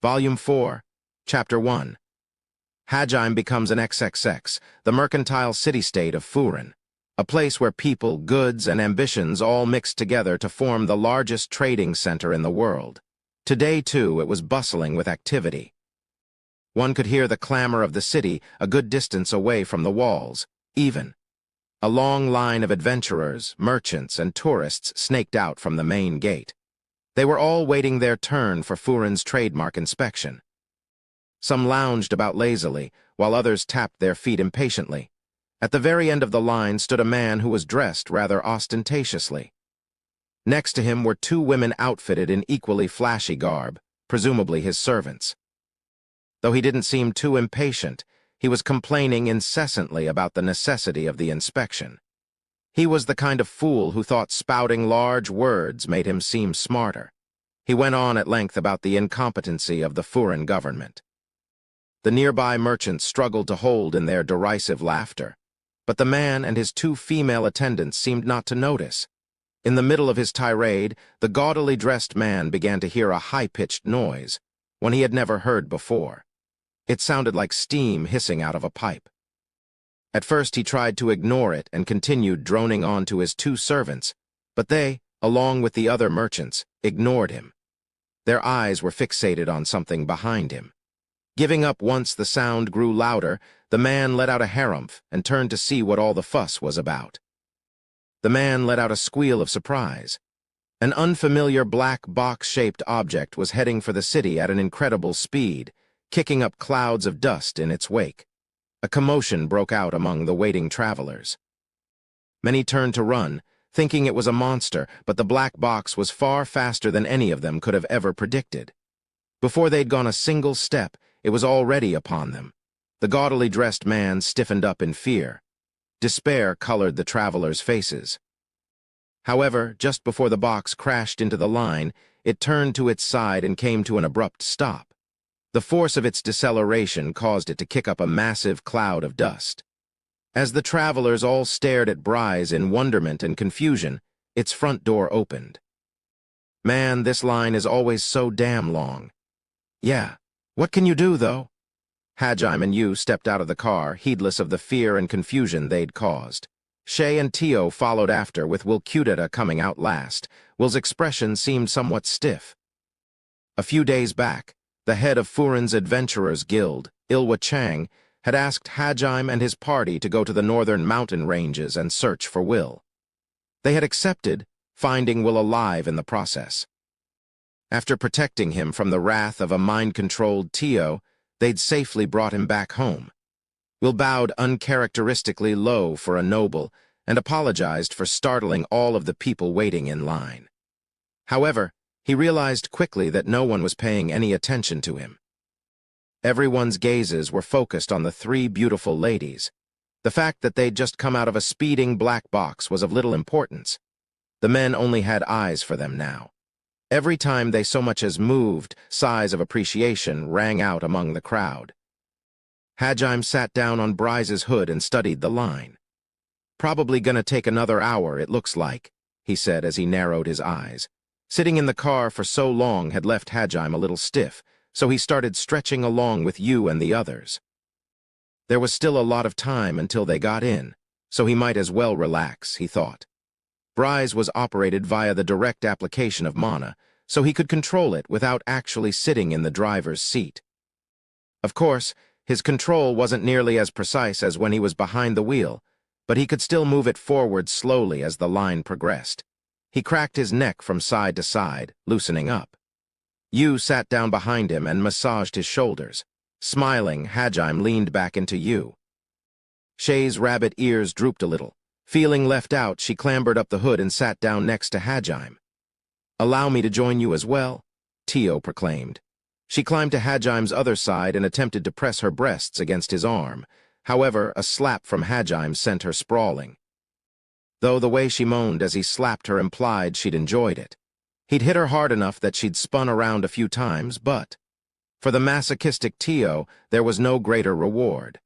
Volume 4, Chapter 1. Hajime becomes an XXX, the mercantile city-state of Furin, a place where people, goods, and ambitions all mixed together to form the largest trading center in the world. Today, too, it was bustling with activity. One could hear the clamor of the city a good distance away from the walls, even. A long line of adventurers, merchants, and tourists snaked out from the main gate. They were all waiting their turn for Furin's trademark inspection. Some lounged about lazily, while others tapped their feet impatiently. At the very end of the line stood a man who was dressed rather ostentatiously. Next to him were two women outfitted in equally flashy garb, presumably his servants. Though he didn't seem too impatient, he was complaining incessantly about the necessity of the inspection. He was the kind of fool who thought spouting large words made him seem smarter. He went on at length about the incompetency of the Furin government. The nearby merchants struggled to hold in their derisive laughter, but the man and his two female attendants seemed not to notice. In the middle of his tirade, the gaudily dressed man began to hear a high-pitched noise, one he had never heard before. It sounded like steam hissing out of a pipe. At first he tried to ignore it and continued droning on to his two servants, but they, along with the other merchants, ignored him. Their eyes were fixated on something behind him. Giving up once the sound grew louder, the man let out a harumph and turned to see what all the fuss was about. The man let out a squeal of surprise. An unfamiliar black box-shaped object was heading for the city at an incredible speed, kicking up clouds of dust in its wake. A commotion broke out among the waiting travelers. Many turned to run, thinking it was a monster, but the black box was far faster than any of them could have ever predicted. Before they'd gone a single step, it was already upon them. The gaudily dressed man stiffened up in fear. Despair colored the travelers' faces. However, just before the box crashed into the line, it turned to its side and came to an abrupt stop. The force of its deceleration caused it to kick up a massive cloud of dust. As the travelers all stared at Bryce in wonderment and confusion, its front door opened. Man, this line is always so damn long. Yeah, what can you do, though? Hajime and Yu stepped out of the car, heedless of the fear and confusion they'd caused. Shay and Tio followed after, with Wilcudeta coming out last. Will's expression seemed somewhat stiff. A few days back, the head of Furin's Adventurers Guild, Ilwa Chang, had asked Hajime and his party to go to the northern mountain ranges and search for Will. They had accepted, finding Will alive in the process. After protecting him from the wrath of a mind-controlled Tio, they'd safely brought him back home. Will bowed uncharacteristically low for a noble and apologized for startling all of the people waiting in line. However, he realized quickly that no one was paying any attention to him. Everyone's gazes were focused on the three beautiful ladies. The fact that they'd just come out of a speeding black box was of little importance. The men only had eyes for them now. Every time they so much as moved, sighs of appreciation rang out among the crowd. Hajime sat down on Bryce's hood and studied the line. "Probably gonna take another hour, it looks like," he said as he narrowed his eyes. Sitting in the car for so long had left Hajime a little stiff, so he started stretching along with Yu and the others. There was still a lot of time until they got in, so he might as well relax, he thought. Bryce was operated via the direct application of mana, so he could control it without actually sitting in the driver's seat. Of course, his control wasn't nearly as precise as when he was behind the wheel, but he could still move it forward slowly as the line progressed. He cracked his neck from side to side, loosening up. Yu sat down behind him and massaged his shoulders. Smiling, Hajime leaned back into Yu. Shay's rabbit ears drooped a little. Feeling left out, she clambered up the hood and sat down next to Hajime. "Allow me to join you as well," Tio proclaimed. She climbed to Hajime's other side and attempted to press her breasts against his arm. However, a slap from Hajime sent her sprawling. Though the way she moaned as he slapped her implied she'd enjoyed it. He'd hit her hard enough that she'd spun around a few times, but for the masochistic Tio, there was no greater reward.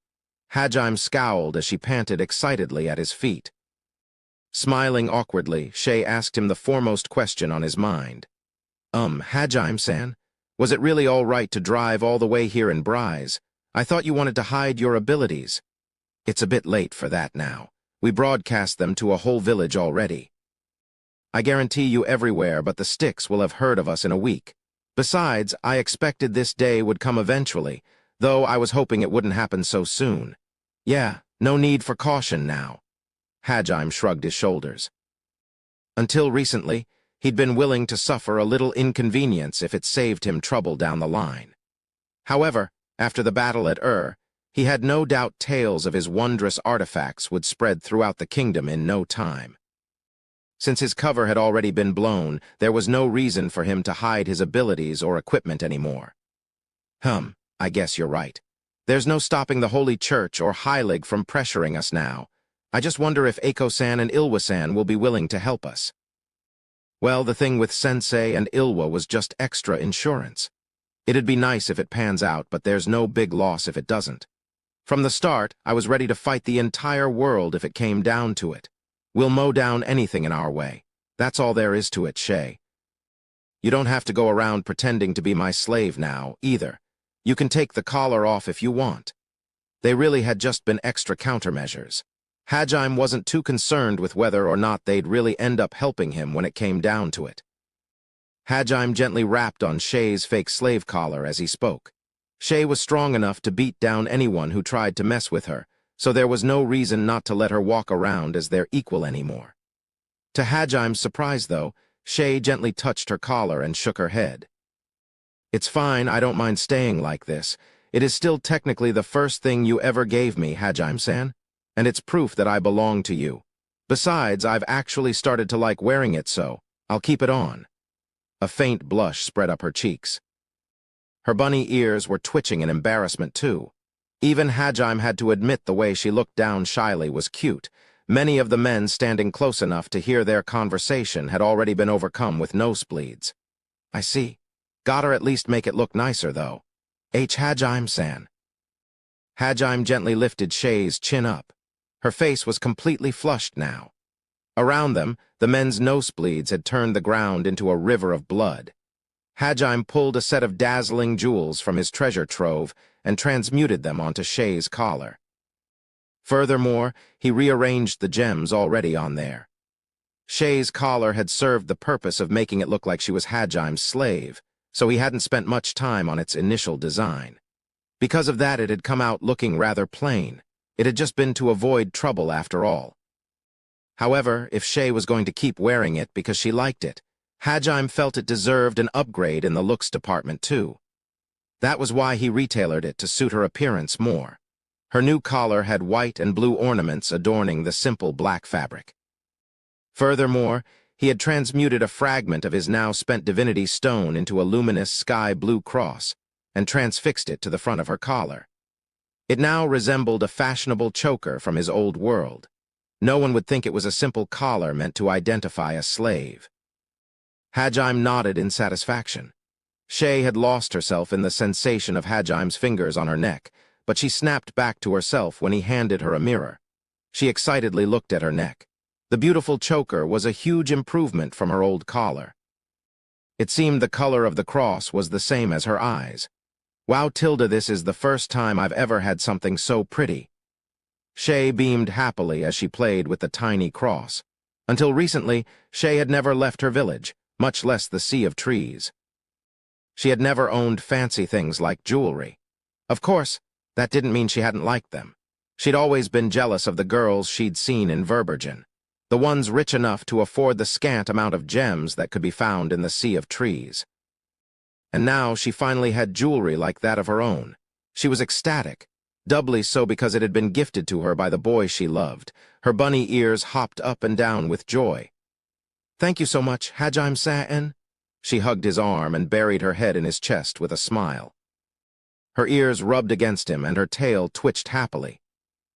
Hajime scowled as she panted excitedly at his feet. Smiling awkwardly, Shay asked him the foremost question on his mind. Hajime-san, Was it really all right to drive all the way here in Brise? I thought you wanted to hide your abilities. It's a bit late for that now. We broadcast them to a whole village already. I guarantee you everywhere but the sticks will have heard of us in a week. Besides, I expected this day would come eventually, though I was hoping it wouldn't happen so soon. Yeah, no need for caution now. Hadjime shrugged his shoulders. Until recently, he'd been willing to suffer a little inconvenience if it saved him trouble down the line. However, after the battle at he had no doubt tales of his wondrous artifacts would spread throughout the kingdom in no time. Since his cover had already been blown, there was no reason for him to hide his abilities or equipment anymore. I guess you're right. There's no stopping the Holy Church or Heilig from pressuring us now. I just wonder if Eiko-san and Ilwa-san will be willing to help us. Well, the thing with Sensei and Ilwa was just extra insurance. It'd be nice if it pans out, but there's no big loss if it doesn't. From the start, I was ready to fight the entire world if it came down to it. We'll mow down anything in our way. That's all there is to it, Shay. You don't have to go around pretending to be my slave now, either. You can take the collar off if you want. They really had just been extra countermeasures. Hadjime wasn't too concerned with whether or not they'd really end up helping him when it came down to it. Hadjime gently rapped on Shay's fake slave collar as he spoke. Shay was strong enough to beat down anyone who tried to mess with her, so there was no reason not to let her walk around as their equal anymore. To Hadjime's surprise, though, Shay gently touched her collar and shook her head. It's fine, I don't mind staying like this. It is still technically the first thing you ever gave me, Hadjime-san, and it's proof that I belong to you. Besides, I've actually started to like wearing it, so I'll keep it on. A faint blush spread up her cheeks. Her bunny ears were twitching in embarrassment, too. Even Hadjime had to admit the way she looked down shyly was cute. Many of the men standing close enough to hear their conversation had already been overcome with nosebleeds. I see. Gotta at least make it look nicer, though. Hadjime-san. Hadjime gently lifted Shay's chin up. Her face was completely flushed now. Around them, the men's nosebleeds had turned the ground into a river of blood. Hadjime pulled a set of dazzling jewels from his treasure trove and transmuted them onto Shay's collar. Furthermore, he rearranged the gems already on there. Shay's collar had served the purpose of making it look like she was Hadjime's slave, so he hadn't spent much time on its initial design. Because of that, it had come out looking rather plain. It had just been to avoid trouble after all. However, if Shay was going to keep wearing it because she liked it, Hadjime felt it deserved an upgrade in the looks department too. That was why he retailored it to suit her appearance more. Her new collar had white and blue ornaments adorning the simple black fabric. Furthermore, he had transmuted a fragment of his now spent divinity stone into a luminous sky blue cross and transfixed it to the front of her collar. It now resembled a fashionable choker from his old world. No one would think it was a simple collar meant to identify a slave. Hadjime nodded in satisfaction. Shay had lost herself in the sensation of Hadjime's fingers on her neck, but she snapped back to herself when he handed her a mirror. She excitedly looked at her neck. The beautiful choker was a huge improvement from her old collar. It seemed the color of the cross was the same as her eyes. Wow, Tilda, this is the first time I've ever had something so pretty. Shay beamed happily as she played with the tiny cross. Until recently, Shay had never left her village, much less the sea of trees. She had never owned fancy things like jewelry. Of course, that didn't mean she hadn't liked them. She'd always been jealous of the girls she'd seen in Verbergen, the ones rich enough to afford the scant amount of gems that could be found in the sea of trees. And now she finally had jewelry like that of her own. She was ecstatic, doubly so because it had been gifted to her by the boy she loved. Her bunny ears hopped up and down with joy. Thank you so much, Hadjime-san. She hugged his arm and buried her head in his chest with a smile. Her ears rubbed against him and her tail twitched happily.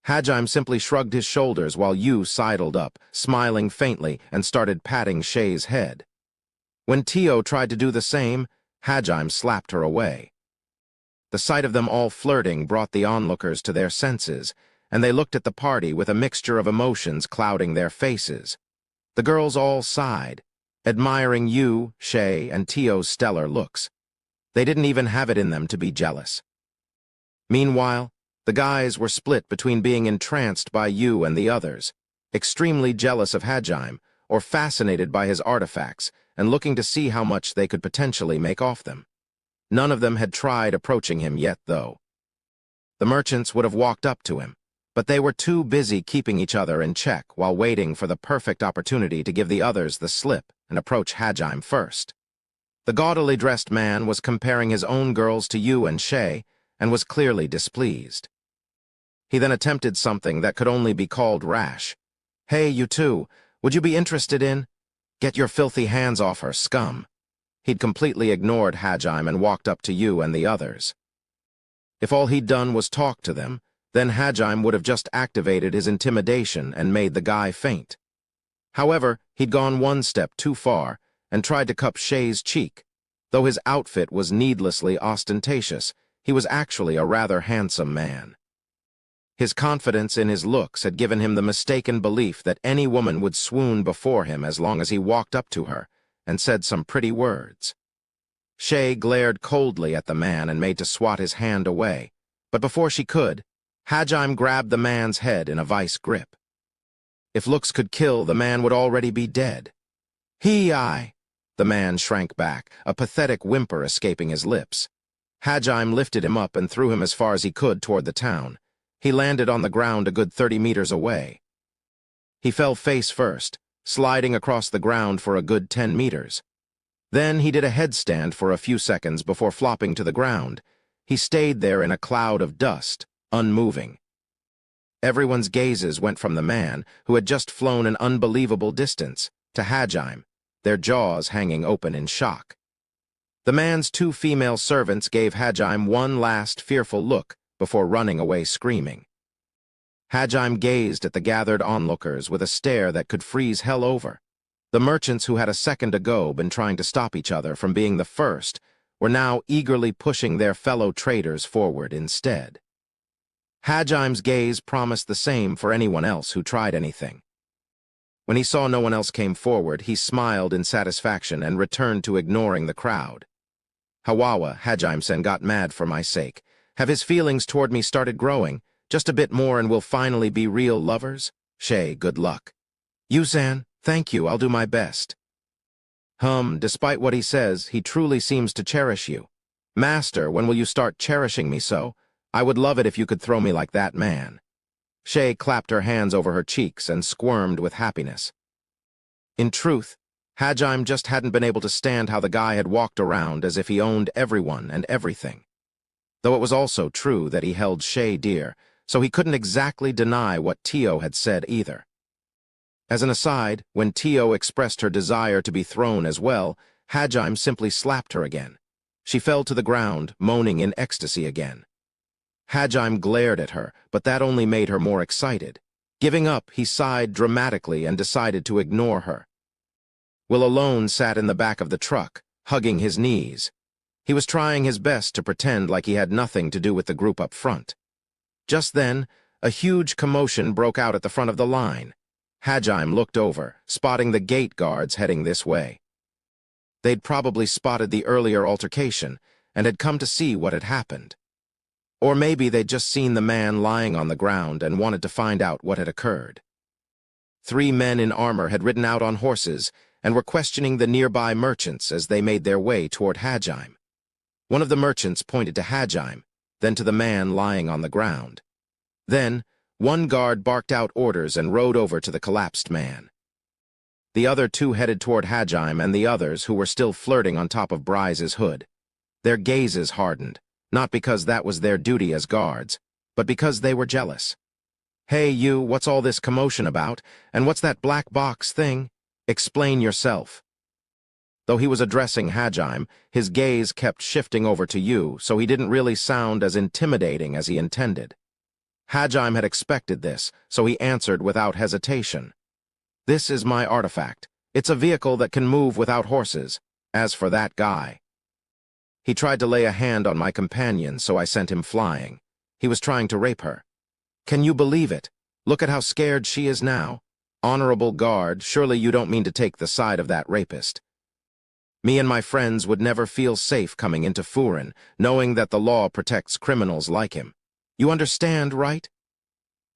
Hadjime simply shrugged his shoulders while Yu sidled up, smiling faintly, and started patting Shay's head. When Tio tried to do the same, Hadjime slapped her away. The sight of them all flirting brought the onlookers to their senses, and they looked at the party with a mixture of emotions clouding their faces. The girls all sighed, admiring Yu, Shay, and Tio's stellar looks. They didn't even have it in them to be jealous. Meanwhile, the guys were split between being entranced by you and the others, extremely jealous of Hajime, or fascinated by his artifacts, and looking to see how much they could potentially make off them. None of them had tried approaching him yet, though. The merchants would have walked up to him, but they were too busy keeping each other in check while waiting for the perfect opportunity to give the others the slip and approach Hajime first. The gaudily dressed man was comparing his own girls to you and Shay, and was clearly displeased. He then attempted something that could only be called rash. "Hey, you two, would you be interested in? Get your filthy hands off her, scum." He'd completely ignored Hajime and walked up to you and the others. If all he'd done was talk to them, then Hajime would have just activated his intimidation and made the guy faint. However, he'd gone one step too far and tried to cup Shay's cheek. Though his outfit was needlessly ostentatious, he was actually a rather handsome man. His confidence in his looks had given him the mistaken belief that any woman would swoon before him as long as he walked up to her and said some pretty words. Shay glared coldly at the man and made to swat his hand away, but before she could, Hajime grabbed the man's head in a vice grip. If looks could kill, the man would already be dead. "He-I!" The man shrank back, a pathetic whimper escaping his lips. Hajime lifted him up and threw him as far as he could toward the town. He landed on the ground a good 30 meters away. He fell face first, sliding across the ground for a good 10 meters. Then he did a headstand for a few seconds before flopping to the ground. He stayed there in a cloud of dust, unmoving. Everyone's gazes went from the man, who had just flown an unbelievable distance, to Hajime, their jaws hanging open in shock. The man's two female servants gave Hajime one last fearful look before running away screaming. Hajime gazed at the gathered onlookers with a stare that could freeze hell over. The merchants who had a second ago been trying to stop each other from being the first were now eagerly pushing their fellow traders forward instead. Hajime's gaze promised the same for anyone else who tried anything. When he saw no one else came forward, he smiled in satisfaction and returned to ignoring the crowd. "Hawawa," Hajime-sen got mad for my sake. "Have his feelings toward me started growing? Just a bit more and we'll finally be real lovers? Shay, good luck." "Yusan, thank you, I'll do my best." Despite what he says, he truly seems to cherish you. Master, when will you start cherishing me so? I would love it if you could throw me like that man." Shay clapped her hands over her cheeks and squirmed with happiness. In truth, Hajime just hadn't been able to stand how the guy had walked around as if he owned everyone and everything. Though it was also true that he held Shay dear, so he couldn't exactly deny what Tio had said either. As an aside, when Tio expressed her desire to be thrown as well, Hajime simply slapped her again. She fell to the ground, moaning in ecstasy again. Hajime glared at her, but that only made her more excited. Giving up, he sighed dramatically and decided to ignore her. Will alone sat in the back of the truck, hugging his knees. He was trying his best to pretend like he had nothing to do with the group up front. Just then, a huge commotion broke out at the front of the line. Hajime looked over, spotting the gate guards heading this way. They'd probably spotted the earlier altercation and had come to see what had happened. Or maybe they'd just seen the man lying on the ground and wanted to find out what had occurred. 3 men in armor had ridden out on horses and were questioning the nearby merchants as they made their way toward Hajime. One of the merchants pointed to Hajime, then to the man lying on the ground. Then, one guard barked out orders and rode over to the collapsed man. The other 2 headed toward Hajime and the others who were still flirting on top of Bryce's hood. Their gazes hardened, not because that was their duty as guards, but because they were jealous. "Hey, you, what's all this commotion about? And what's that black box thing? Explain yourself." Though he was addressing Hajime, his gaze kept shifting over to you, so he didn't really sound as intimidating as he intended. Hajime had expected this, so he answered without hesitation. "This is my artifact. It's a vehicle that can move without horses. As for that guy..." He tried to lay a hand on my companion, so I sent him flying. He was trying to rape her. Can you believe it? Look at how scared she is now. Honorable guard, surely you don't mean to take the side of that rapist. Me and my friends would never feel safe coming into Furin, knowing that the law protects criminals like him. You understand, right?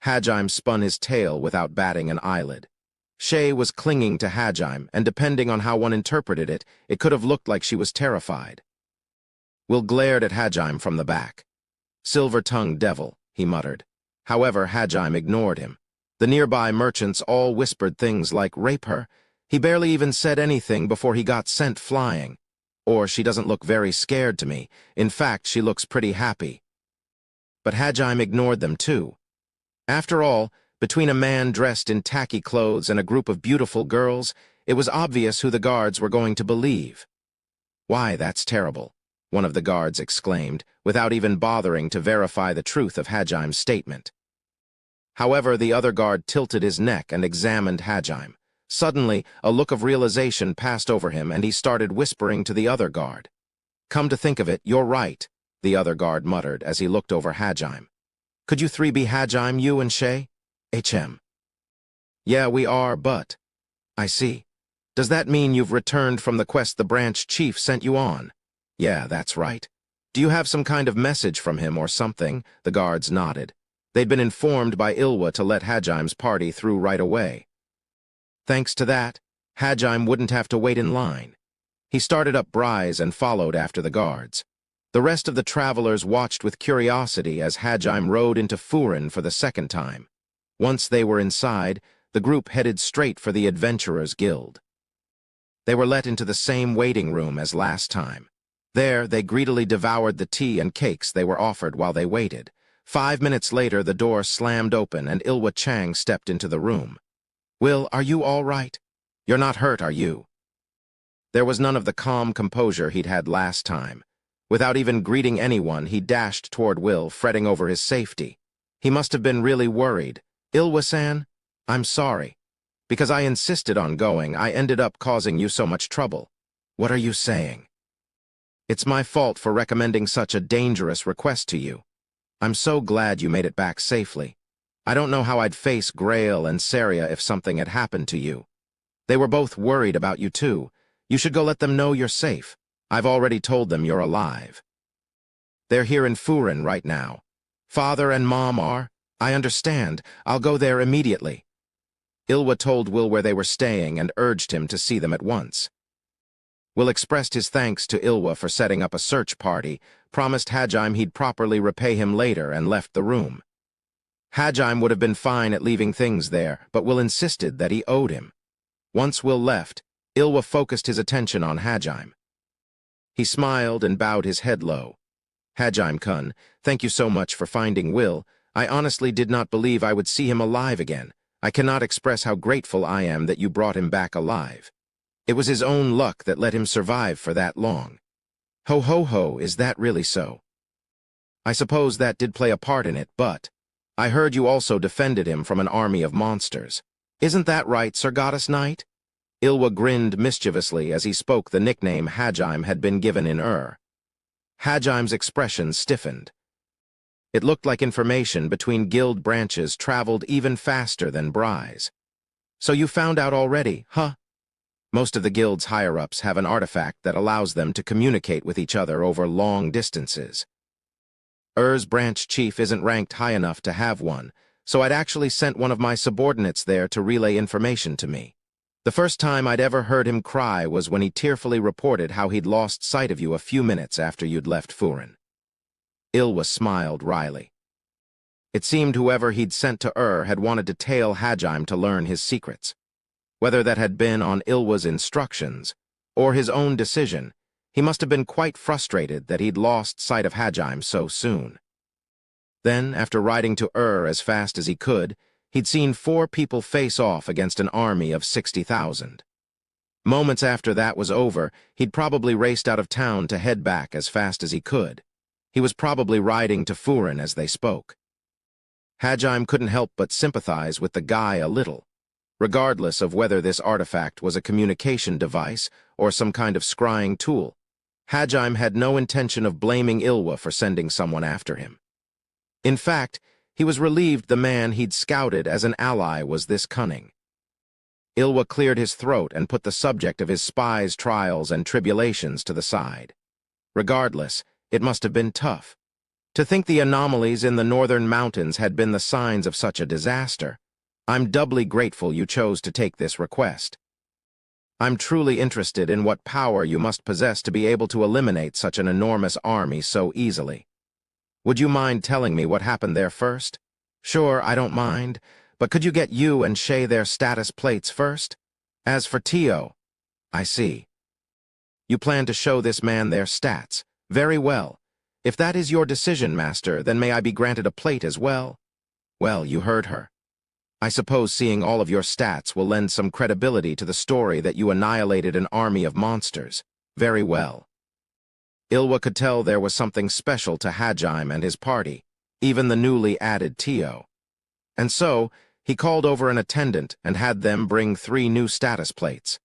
Hajime spun his tail without batting an eyelid. Shay was clinging to Hajime, and depending on how one interpreted it, it could have looked like she was terrified. Will glared at Hajime from the back. "Silver-tongued devil," he muttered. However, Hajime ignored him. The nearby merchants all whispered things like "rape her." He barely even said anything before he got sent flying. Or she doesn't look very scared to me. In fact, she looks pretty happy. But Hajime ignored them too. After all, between a man dressed in tacky clothes and a group of beautiful girls, it was obvious who the guards were going to believe. "Why, that's terrible," one of the guards exclaimed, without even bothering to verify the truth of Hajime's statement. However, the other guard tilted his neck and examined Hajime. Suddenly, a look of realization passed over him, and he started whispering to the other guard. "Come to think of it, you're right," the other guard muttered as he looked over Hajime. "Could you three be Hajime, you and Shay?" "HM. Yeah, we are, but—" "I see. Does that mean you've returned from the quest the branch chief sent you on?" "Yeah, that's right. Do you have some kind of message from him or something?" The guards nodded. They'd been informed by Ilwa to let Hajime's party through right away. Thanks to that, Hajime wouldn't have to wait in line. He started up Bryce and followed after the guards. The rest of the travelers watched with curiosity as Hajime rode into Furin for the second time. Once they were inside, the group headed straight for the Adventurers Guild. They were let into the same waiting room as last time. There, they greedily devoured the tea and cakes they were offered while they waited. 5 minutes later, the door slammed open and Ilwa Chang stepped into the room. "Will, are you all right? You're not hurt, are you?" There was none of the calm composure he'd had last time. Without even greeting anyone, he dashed toward Will, fretting over his safety. He must have been really worried. "Ilwa-san, I'm sorry. Because I insisted on going, I ended up causing you so much trouble." "What are you saying?" "It's my fault for recommending such a dangerous request to you. I'm so glad you made it back safely. I don't know how I'd face Grail and Saria if something had happened to you. They were both worried about you too. You should go let them know you're safe. I've already told them you're alive. They're here in Furin right now. Father and Mom are? I understand. I'll go there immediately." Ilwa told Will where they were staying and urged him to see them at once. Will expressed his thanks to Ilwa for setting up a search party, promised Hajime he'd properly repay him later, and left the room. Hajime would have been fine at leaving things there, but Will insisted that he owed him. Once Will left, Ilwa focused his attention on Hajime. He smiled and bowed his head low. "Hajime-kun, thank you so much for finding Will. I honestly did not believe I would see him alive again. I cannot express how grateful I am that you brought him back alive. It was his own luck that let him survive for that long." "Ho ho ho, is that really so?" "I suppose that did play a part in it, but I heard you also defended him from an army of monsters. Isn't that right, Sir Goddess Knight?" Ilwa grinned mischievously as he spoke the nickname Hajime had been given in Hajime's expression stiffened. It looked like information between guild branches traveled even faster than Bryce. "So you found out already, huh?" Most of the guild's higher-ups have an artifact that allows them to communicate with each other over long distances. Branch chief isn't ranked high enough to have one, so I'd actually sent one of my subordinates there to relay information to me. The first time I'd ever heard him cry was when he tearfully reported how he'd lost sight of you a few minutes after you'd left Furin. Ilwa smiled wryly. It seemed whoever he'd sent to had wanted to tail Hajime to learn his secrets. Whether that had been on Ilwa's instructions or his own decision, he must have been quite frustrated that he'd lost sight of Hajime so soon. Then, after riding to as fast as he could, he'd seen 4 people face off against an army of 60,000. Moments after that was over, he'd probably raced out of town to head back as fast as he could. He was probably riding to Furin as they spoke. Hajime couldn't help but sympathize with the guy a little. Regardless of whether this artifact was a communication device or some kind of scrying tool, Hajime had no intention of blaming Ilwa for sending someone after him. In fact, he was relieved the man he'd scouted as an ally was this cunning. Ilwa cleared his throat and put the subject of his spy's trials and tribulations to the side. Regardless, it must have been tough. To think the anomalies in the northern mountains had been the signs of such a disaster. I'm doubly grateful you chose to take this request. I'm truly interested in what power you must possess to be able to eliminate such an enormous army so easily. Would you mind telling me what happened there first? Sure, I don't mind, but could you get you and Shay their status plates first? As for Tio, I see. You plan to show this man their stats. Very well. If that is your decision, Master, then may I be granted a plate as well? Well, you heard her. I suppose seeing all of your stats will lend some credibility to the story that you annihilated an army of monsters. Very well. Ilwa could tell there was something special to Hajime and his party, even the newly added Tio. And so, he called over an attendant and had them bring 3 new status plates.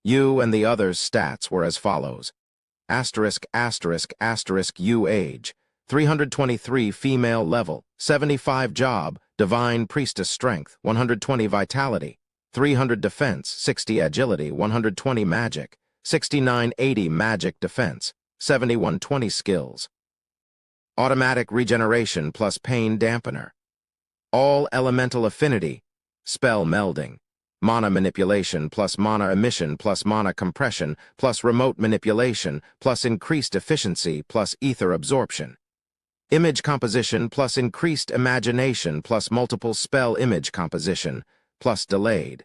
You and the others' stats were as follows. ***** U age, 323 female level, 75 job, divine priestess strength, 120 vitality, 300 defense, 60 agility, 120 magic, 6980 magic defense, 7120 skills. Automatic regeneration plus pain dampener. All elemental affinity, spell melding. Mana manipulation plus mana emission plus mana compression plus remote manipulation plus increased efficiency plus ether absorption. Image composition plus increased imagination plus multiple spell image composition plus delayed.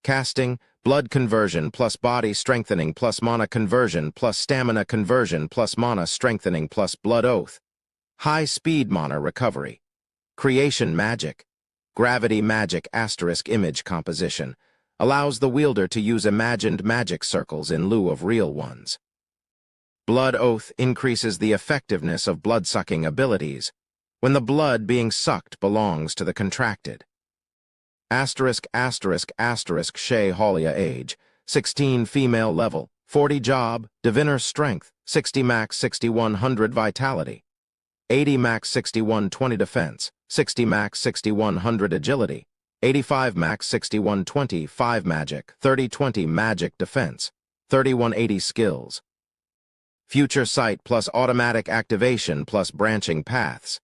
Casting, blood conversion plus body strengthening plus mana conversion plus stamina conversion plus mana strengthening plus blood oath. High speed mana recovery. Creation magic. Gravity magic * image composition allows the wielder to use imagined magic circles in lieu of real ones. Blood oath increases the effectiveness of blood-sucking abilities when the blood being sucked belongs to the contracted. ***** Shay Halia age, 16 female level, 40 job, diviner strength, 60 max 6100 vitality, 80 max 6120 defense, 60 max 6100 agility, 85 max 6120 5 magic, 3020 magic defense, 3180 skills. Future sight plus automatic activation plus branching paths.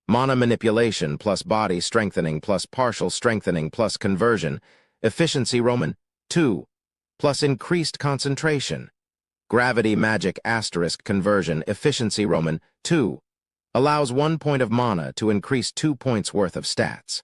Mana manipulation plus body strengthening plus partial strengthening plus conversion. Efficiency Roman 2 plus increased concentration. Gravity magic * conversion efficiency Roman 2 allows 1 point of mana to increase 2 points worth of stats.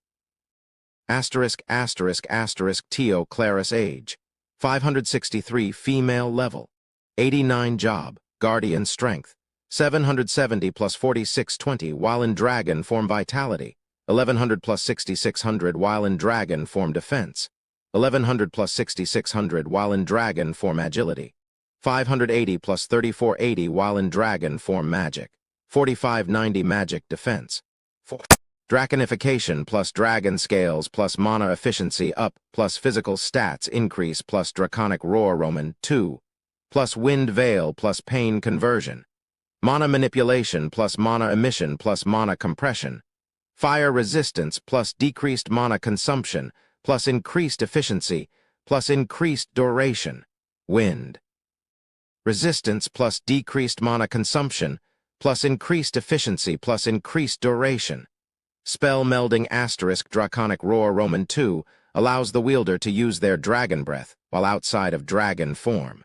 ***** Tio Claris age, 563 female level, 89 job, guardian strength, 770 plus 4620 while in dragon form vitality, 1100 plus 6600 while in dragon form defense, 1100 plus 6600 while in dragon form agility, 580 plus 3480 while in dragon form magic, 4590 magic defense. Draconification plus dragon scales plus mana efficiency up plus physical stats increase plus draconic roar Roman 2 plus wind veil plus pain conversion. Mana manipulation plus mana emission plus mana compression. Fire resistance plus decreased mana consumption plus increased efficiency plus increased duration. Wind. Resistance plus decreased mana consumption plus increased efficiency plus increased duration. Spell melding * Draconic Roar Roman 2 allows the wielder to use their dragon breath while outside of dragon form.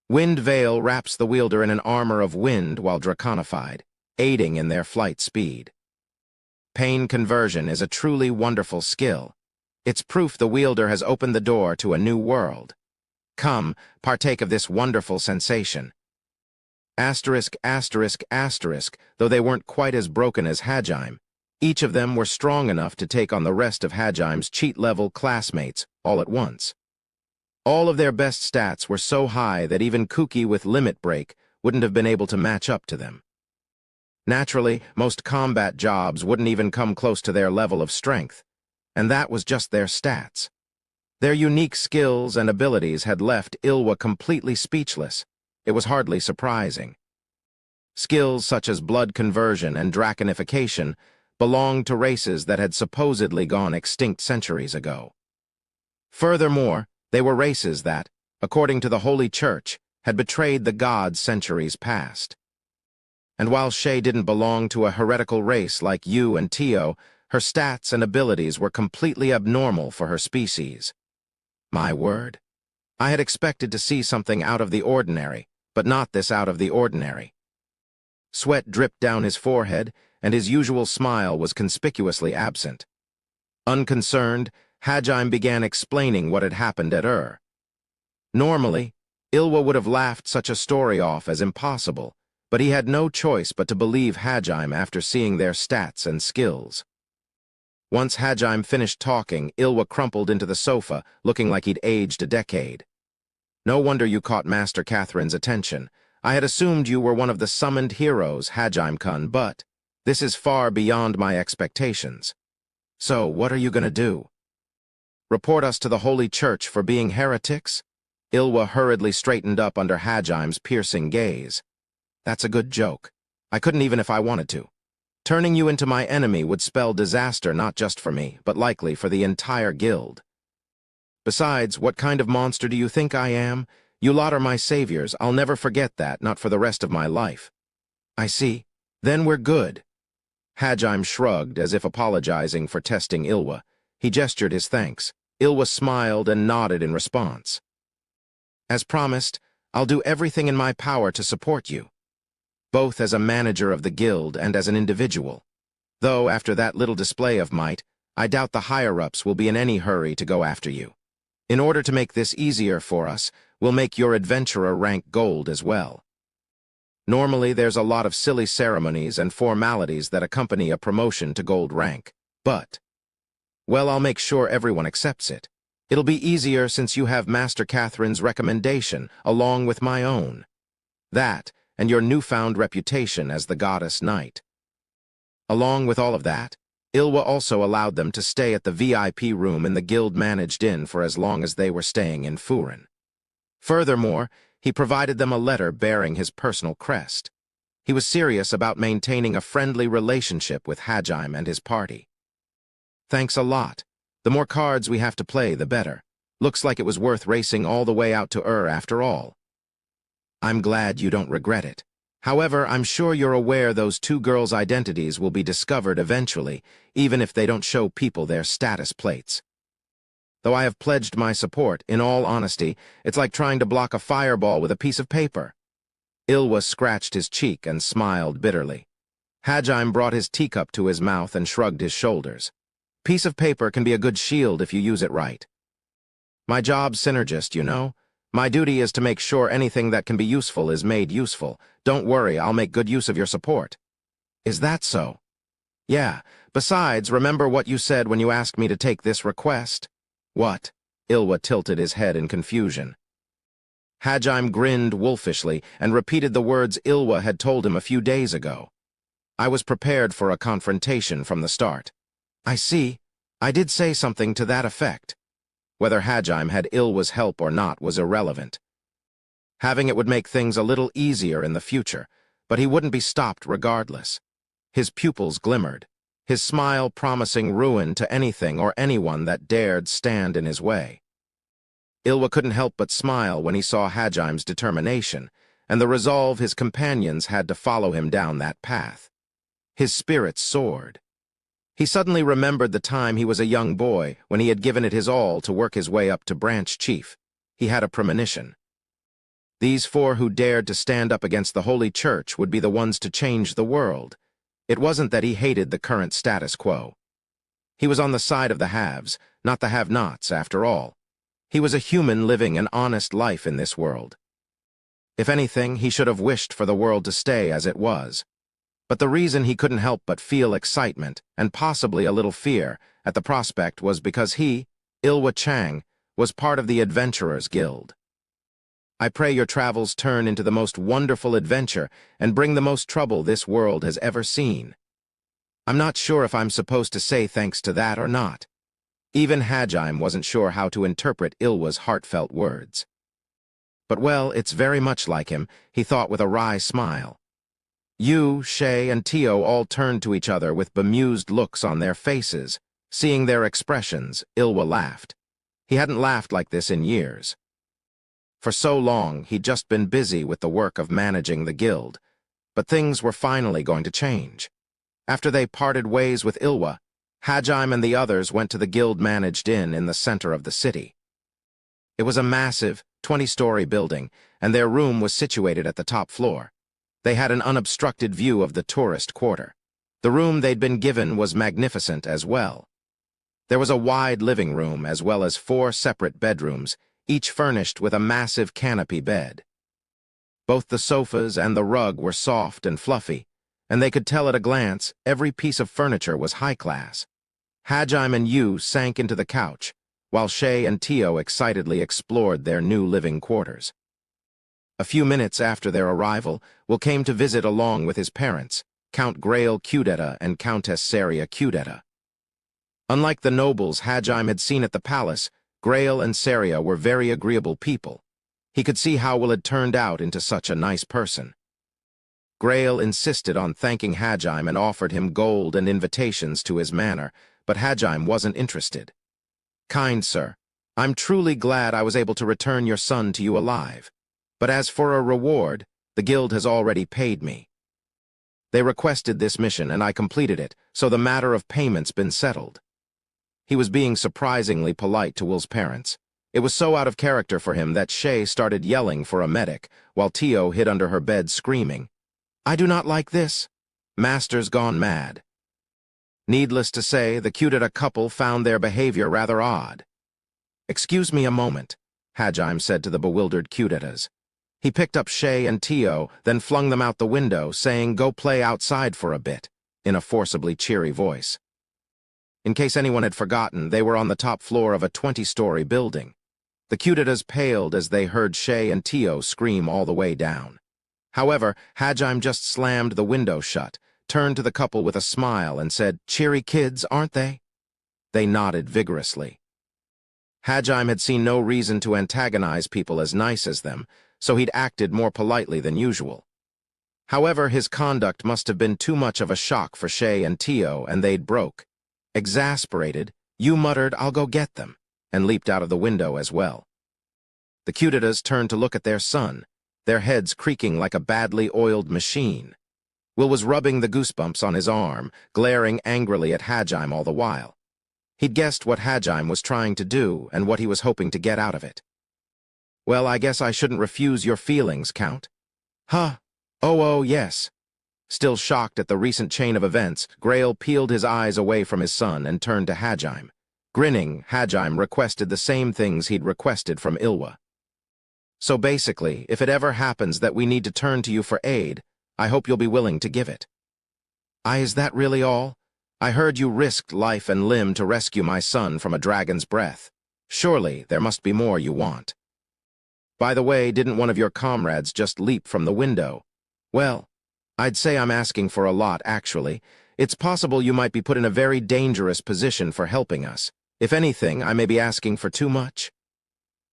Wind Veil wraps the wielder in an armor of wind while draconified, aiding in their flight speed. Pain conversion is a truly wonderful skill. It's proof the wielder has opened the door to a new world. Come, partake of this wonderful sensation. *****, though they weren't quite as broken as Hajime, each of them were strong enough to take on the rest of Hajime's cheat-level classmates all at once. All of their best stats were so high that even Kuki with Limit Break wouldn't have been able to match up to them. Naturally, most combat jobs wouldn't even come close to their level of strength, and that was just their stats. Their unique skills and abilities had left Ilwa completely speechless. It was hardly surprising. Skills such as blood conversion and draconification belonged to races that had supposedly gone extinct centuries ago. Furthermore, they were races that, according to the Holy Church, had betrayed the gods centuries past. And while Shay didn't belong to a heretical race like you and Tio, her stats and abilities were completely abnormal for her species. My word. I had expected to see something out of the ordinary, but not this out of the ordinary. Sweat dripped down his forehead, and his usual smile was conspicuously absent. Unconcerned, Hajime began explaining what had happened at Normally, Ilwa would have laughed such a story off as impossible, but he had no choice but to believe Hajime after seeing their stats and skills. Once Hajime finished talking, Ilwa crumpled into the sofa, looking like he'd aged a decade. No wonder you caught Master Catherine's attention. I had assumed you were one of the summoned heroes, Hajime-kun, but this is far beyond my expectations. So, what are you going to do? Report us to the Holy Church for being heretics? Ilwa hurriedly straightened up under Hajime's piercing gaze. That's a good joke. I couldn't even if I wanted to. Turning you into my enemy would spell disaster not just for me, but likely for the entire guild. Besides, what kind of monster do you think I am? You lot are my saviors. I'll never forget that, not for the rest of my life. I see. Then we're good. Hajime shrugged, as if apologizing for testing Ilwa. He gestured his thanks. Ilwa smiled and nodded in response. As promised, I'll do everything in my power to support you, both as a manager of the guild and as an individual. Though, after that little display of might, I doubt the higher-ups will be in any hurry to go after you. In order to make this easier for us, we'll make your adventurer rank gold as well. Normally, there's a lot of silly ceremonies and formalities that accompany a promotion to gold rank, but, well, I'll make sure everyone accepts it. It'll be easier since you have Master Catherine's recommendation, along with my own. That, and your newfound reputation as the goddess knight. Along with all of that, Ilwa also allowed them to stay at the VIP room in the guild-managed inn for as long as they were staying in Furin. Furthermore, he provided them a letter bearing his personal crest. He was serious about maintaining a friendly relationship with Hajime and his party. Thanks a lot. The more cards we have to play, the better. Looks like it was worth racing all the way out to after all. I'm glad you don't regret it. However, I'm sure you're aware those two girls' identities will be discovered eventually, even if they don't show people their status plates. Though I have pledged my support, in all honesty, it's like trying to block a fireball with a piece of paper. Ilwa scratched his cheek and smiled bitterly. Hajime brought his teacup to his mouth and shrugged his shoulders. Piece of paper can be a good shield if you use it right. My job's synergist, you know. My duty is to make sure anything that can be useful is made useful. Don't worry, I'll make good use of your support. Is that so? Yeah. Besides, remember what you said when you asked me to take this request? What? Ilwa tilted his head in confusion. Hajime grinned wolfishly and repeated the words Ilwa had told him a few days ago. I was prepared for a confrontation from the start. I see. I did say something to that effect. Whether Hajime had Ilwa's help or not was irrelevant. Having it would make things a little easier in the future, but he wouldn't be stopped regardless. His pupils glimmered, his smile promising ruin to anything or anyone that dared stand in his way. Ilwa couldn't help but smile when he saw Hajime's determination, and the resolve his companions had to follow him down that path. His spirits soared. He suddenly remembered the time he was a young boy when he had given it his all to work his way up to branch chief. He had a premonition. These four who dared to stand up against the Holy Church would be the ones to change the world. It wasn't that he hated the current status quo. He was on the side of the haves, not the have-nots, after all. He was a human living an honest life in this world. If anything, he should have wished for the world to stay as it was. But the reason he couldn't help but feel excitement, and possibly a little fear, at the prospect was because he, Ilwa Chang, was part of the Adventurers Guild. I pray your travels turn into the most wonderful adventure and bring the most trouble this world has ever seen. I'm not sure if I'm supposed to say thanks to that or not. Even Hajime wasn't sure how to interpret Ilwa's heartfelt words. But well, it's very much like him, he thought with a wry smile. You, Shay, and Tio all turned to each other with bemused looks on their faces. Seeing their expressions, Ilwa laughed. He hadn't laughed like this in years. For so long, he'd just been busy with the work of managing the guild, but things were finally going to change. After they parted ways with Ilwa, Hajime and the others went to the guild-managed inn in the center of the city. It was a massive, 20-story building, and their room was situated at the top floor. They had an unobstructed view of the tourist quarter. The room they'd been given was magnificent as well. There was a wide living room as well as 4 separate bedrooms, each furnished with a massive canopy bed. Both the sofas and the rug were soft and fluffy, and they could tell at a glance every piece of furniture was high class. Hajime and Yu sank into the couch, while Shay and Tio excitedly explored their new living quarters. A few minutes after their arrival, Will came to visit along with his parents, Count Grail Cudetta and Countess Saria Cudetta. Unlike the nobles Hajime had seen at the palace, Grail and Saria were very agreeable people. He could see how Will had turned out into such a nice person. Grail insisted on thanking Hajime and offered him gold and invitations to his manor, but Hajime wasn't interested. "Kind sir, I'm truly glad I was able to return your son to you alive. But as for a reward, the guild has already paid me. They requested this mission and I completed it, so the matter of payment's been settled." He was being surprisingly polite to Will's parents. It was so out of character for him that Shay started yelling for a medic, while Tio hid under her bed screaming, "I do not like this. Master's gone mad." Needless to say, the Cudetta couple found their behavior rather odd. "Excuse me a moment," Hajime said to the bewildered Cudettas. He picked up Shay and Tio, then flung them out the window, saying, "Go play outside for a bit," in a forcibly cheery voice. In case anyone had forgotten, they were on the top floor of a 20-story building. The Cudettas paled as they heard Shay and Tio scream all the way down. However, Hajime just slammed the window shut, turned to the couple with a smile, and said, "Cheery kids, aren't they?" They nodded vigorously. Hajime had seen no reason to antagonize people as nice as them, so he'd acted more politely than usual. However, his conduct must have been too much of a shock for Shay and Tio, and they'd broke. Exasperated, Yu muttered, "I'll go get them," and leaped out of the window as well. The Cudettas turned to look at their son, their heads creaking like a badly oiled machine. Will was rubbing the goosebumps on his arm, glaring angrily at Hajime all the while. He'd guessed what Hajime was trying to do and what he was hoping to get out of it. "Well, I guess I shouldn't refuse your feelings, Count." "Huh? Oh, yes." Still shocked at the recent chain of events, Grail peeled his eyes away from his son and turned to Hajime. Grinning, Hajime requested the same things he'd requested from Ilwa. "So basically, if it ever happens that we need to turn to you for aid, I hope you'll be willing to give it." Is that really all? I heard you risked life and limb to rescue my son from a dragon's breath. Surely there must be more you want." "By the way, didn't one of your comrades just leap from the window?" "Well, I'd say I'm asking for a lot, actually. It's possible you might be put in a very dangerous position for helping us. If anything, I may be asking for too much."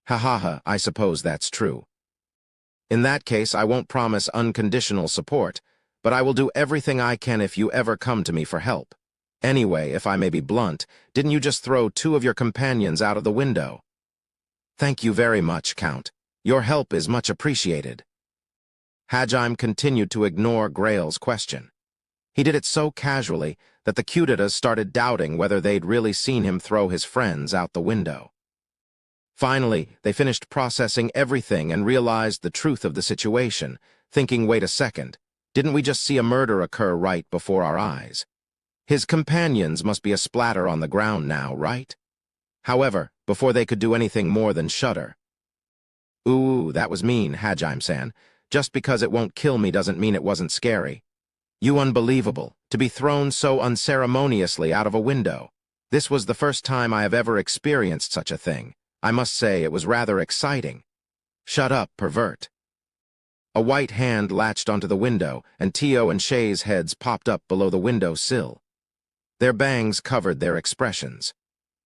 "Ha, I suppose that's true. In that case, I won't promise unconditional support, but I will do everything I can if you ever come to me for help. Anyway, if I may be blunt, didn't you just throw 2 of your companions out of the window?" "Thank you very much, Count. Your help is much appreciated." Hajime continued to ignore Grail's question. He did it so casually that the Cudettas started doubting whether they'd really seen him throw his friends out the window. Finally, they finished processing everything and realized the truth of the situation, thinking, wait a second, didn't we just see a murder occur right before our eyes? His companions must be a splatter on the ground now, right? However, before they could do anything more than shudder. "Ooh, that was mean, Hajime-san. Just because it won't kill me doesn't mean it wasn't scary. You unbelievable, to be thrown so unceremoniously out of a window. This was the first time I have ever experienced such a thing. I must say it was rather exciting." "Shut up, pervert." A white hand latched onto the window, and Tio and Shay's heads popped up below the window sill. Their bangs covered their expressions.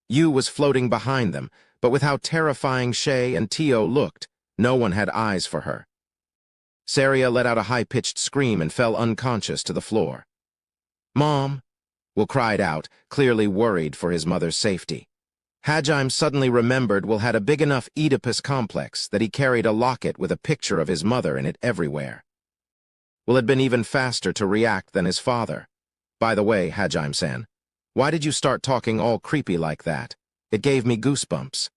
Yu was floating behind them, but with how terrifying Shay and Tio looked, no one had eyes for her. Saria let out a high-pitched scream and fell unconscious to the floor. "Mom!" Will cried out, clearly worried for his mother's safety. Hajime suddenly remembered Will had a big enough Oedipus complex that he carried a locket with a picture of his mother in it everywhere. Will had been even faster to react than his father. By the way, Hajime-san, why did you start talking all creepy like that? It gave me goosebumps.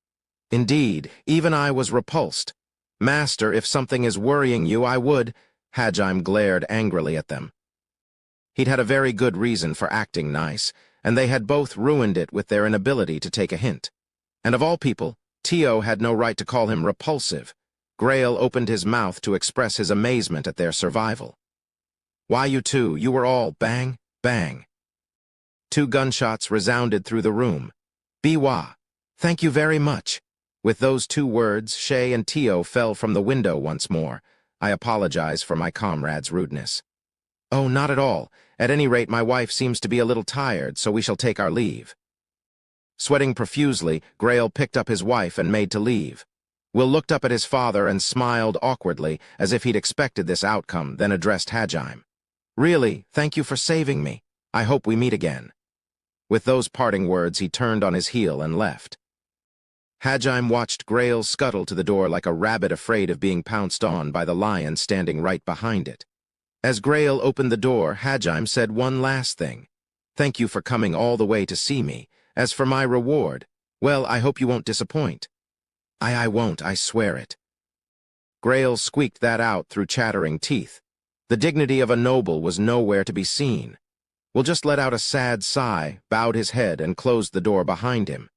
Indeed, even I was repulsed. Master, if something is worrying you, I would. Hajime glared angrily at them. He'd had a very good reason for acting nice, and they had both ruined it with their inability to take a hint. And of all people, Tio had no right to call him repulsive. Grail opened his mouth to express his amazement at their survival. Why you two, you were all bang, bang. 2 gunshots resounded through the room. Biwa, thank you very much. With those 2 words, Shay and Tio fell from the window once more. I apologize for my comrade's rudeness. Oh, not at all. At any rate, my wife seems to be a little tired, so we shall take our leave. Sweating profusely, Grail picked up his wife and made to leave. Will looked up at his father and smiled awkwardly, as if he'd expected this outcome, then addressed Hajime. Really, thank you for saving me. I hope we meet again. With those parting words, he turned on his heel and left. Hajime watched Grail scuttle to the door like a rabbit afraid of being pounced on by the lion standing right behind it. As Grail opened the door, Hajime said one last thing. Thank you for coming all the way to see me. As for my reward, well, I hope you won't disappoint. I won't, I swear it. Grail squeaked that out through chattering teeth. The dignity of a noble was nowhere to be seen. Will just let out a sad sigh, bowed his head, and closed the door behind him.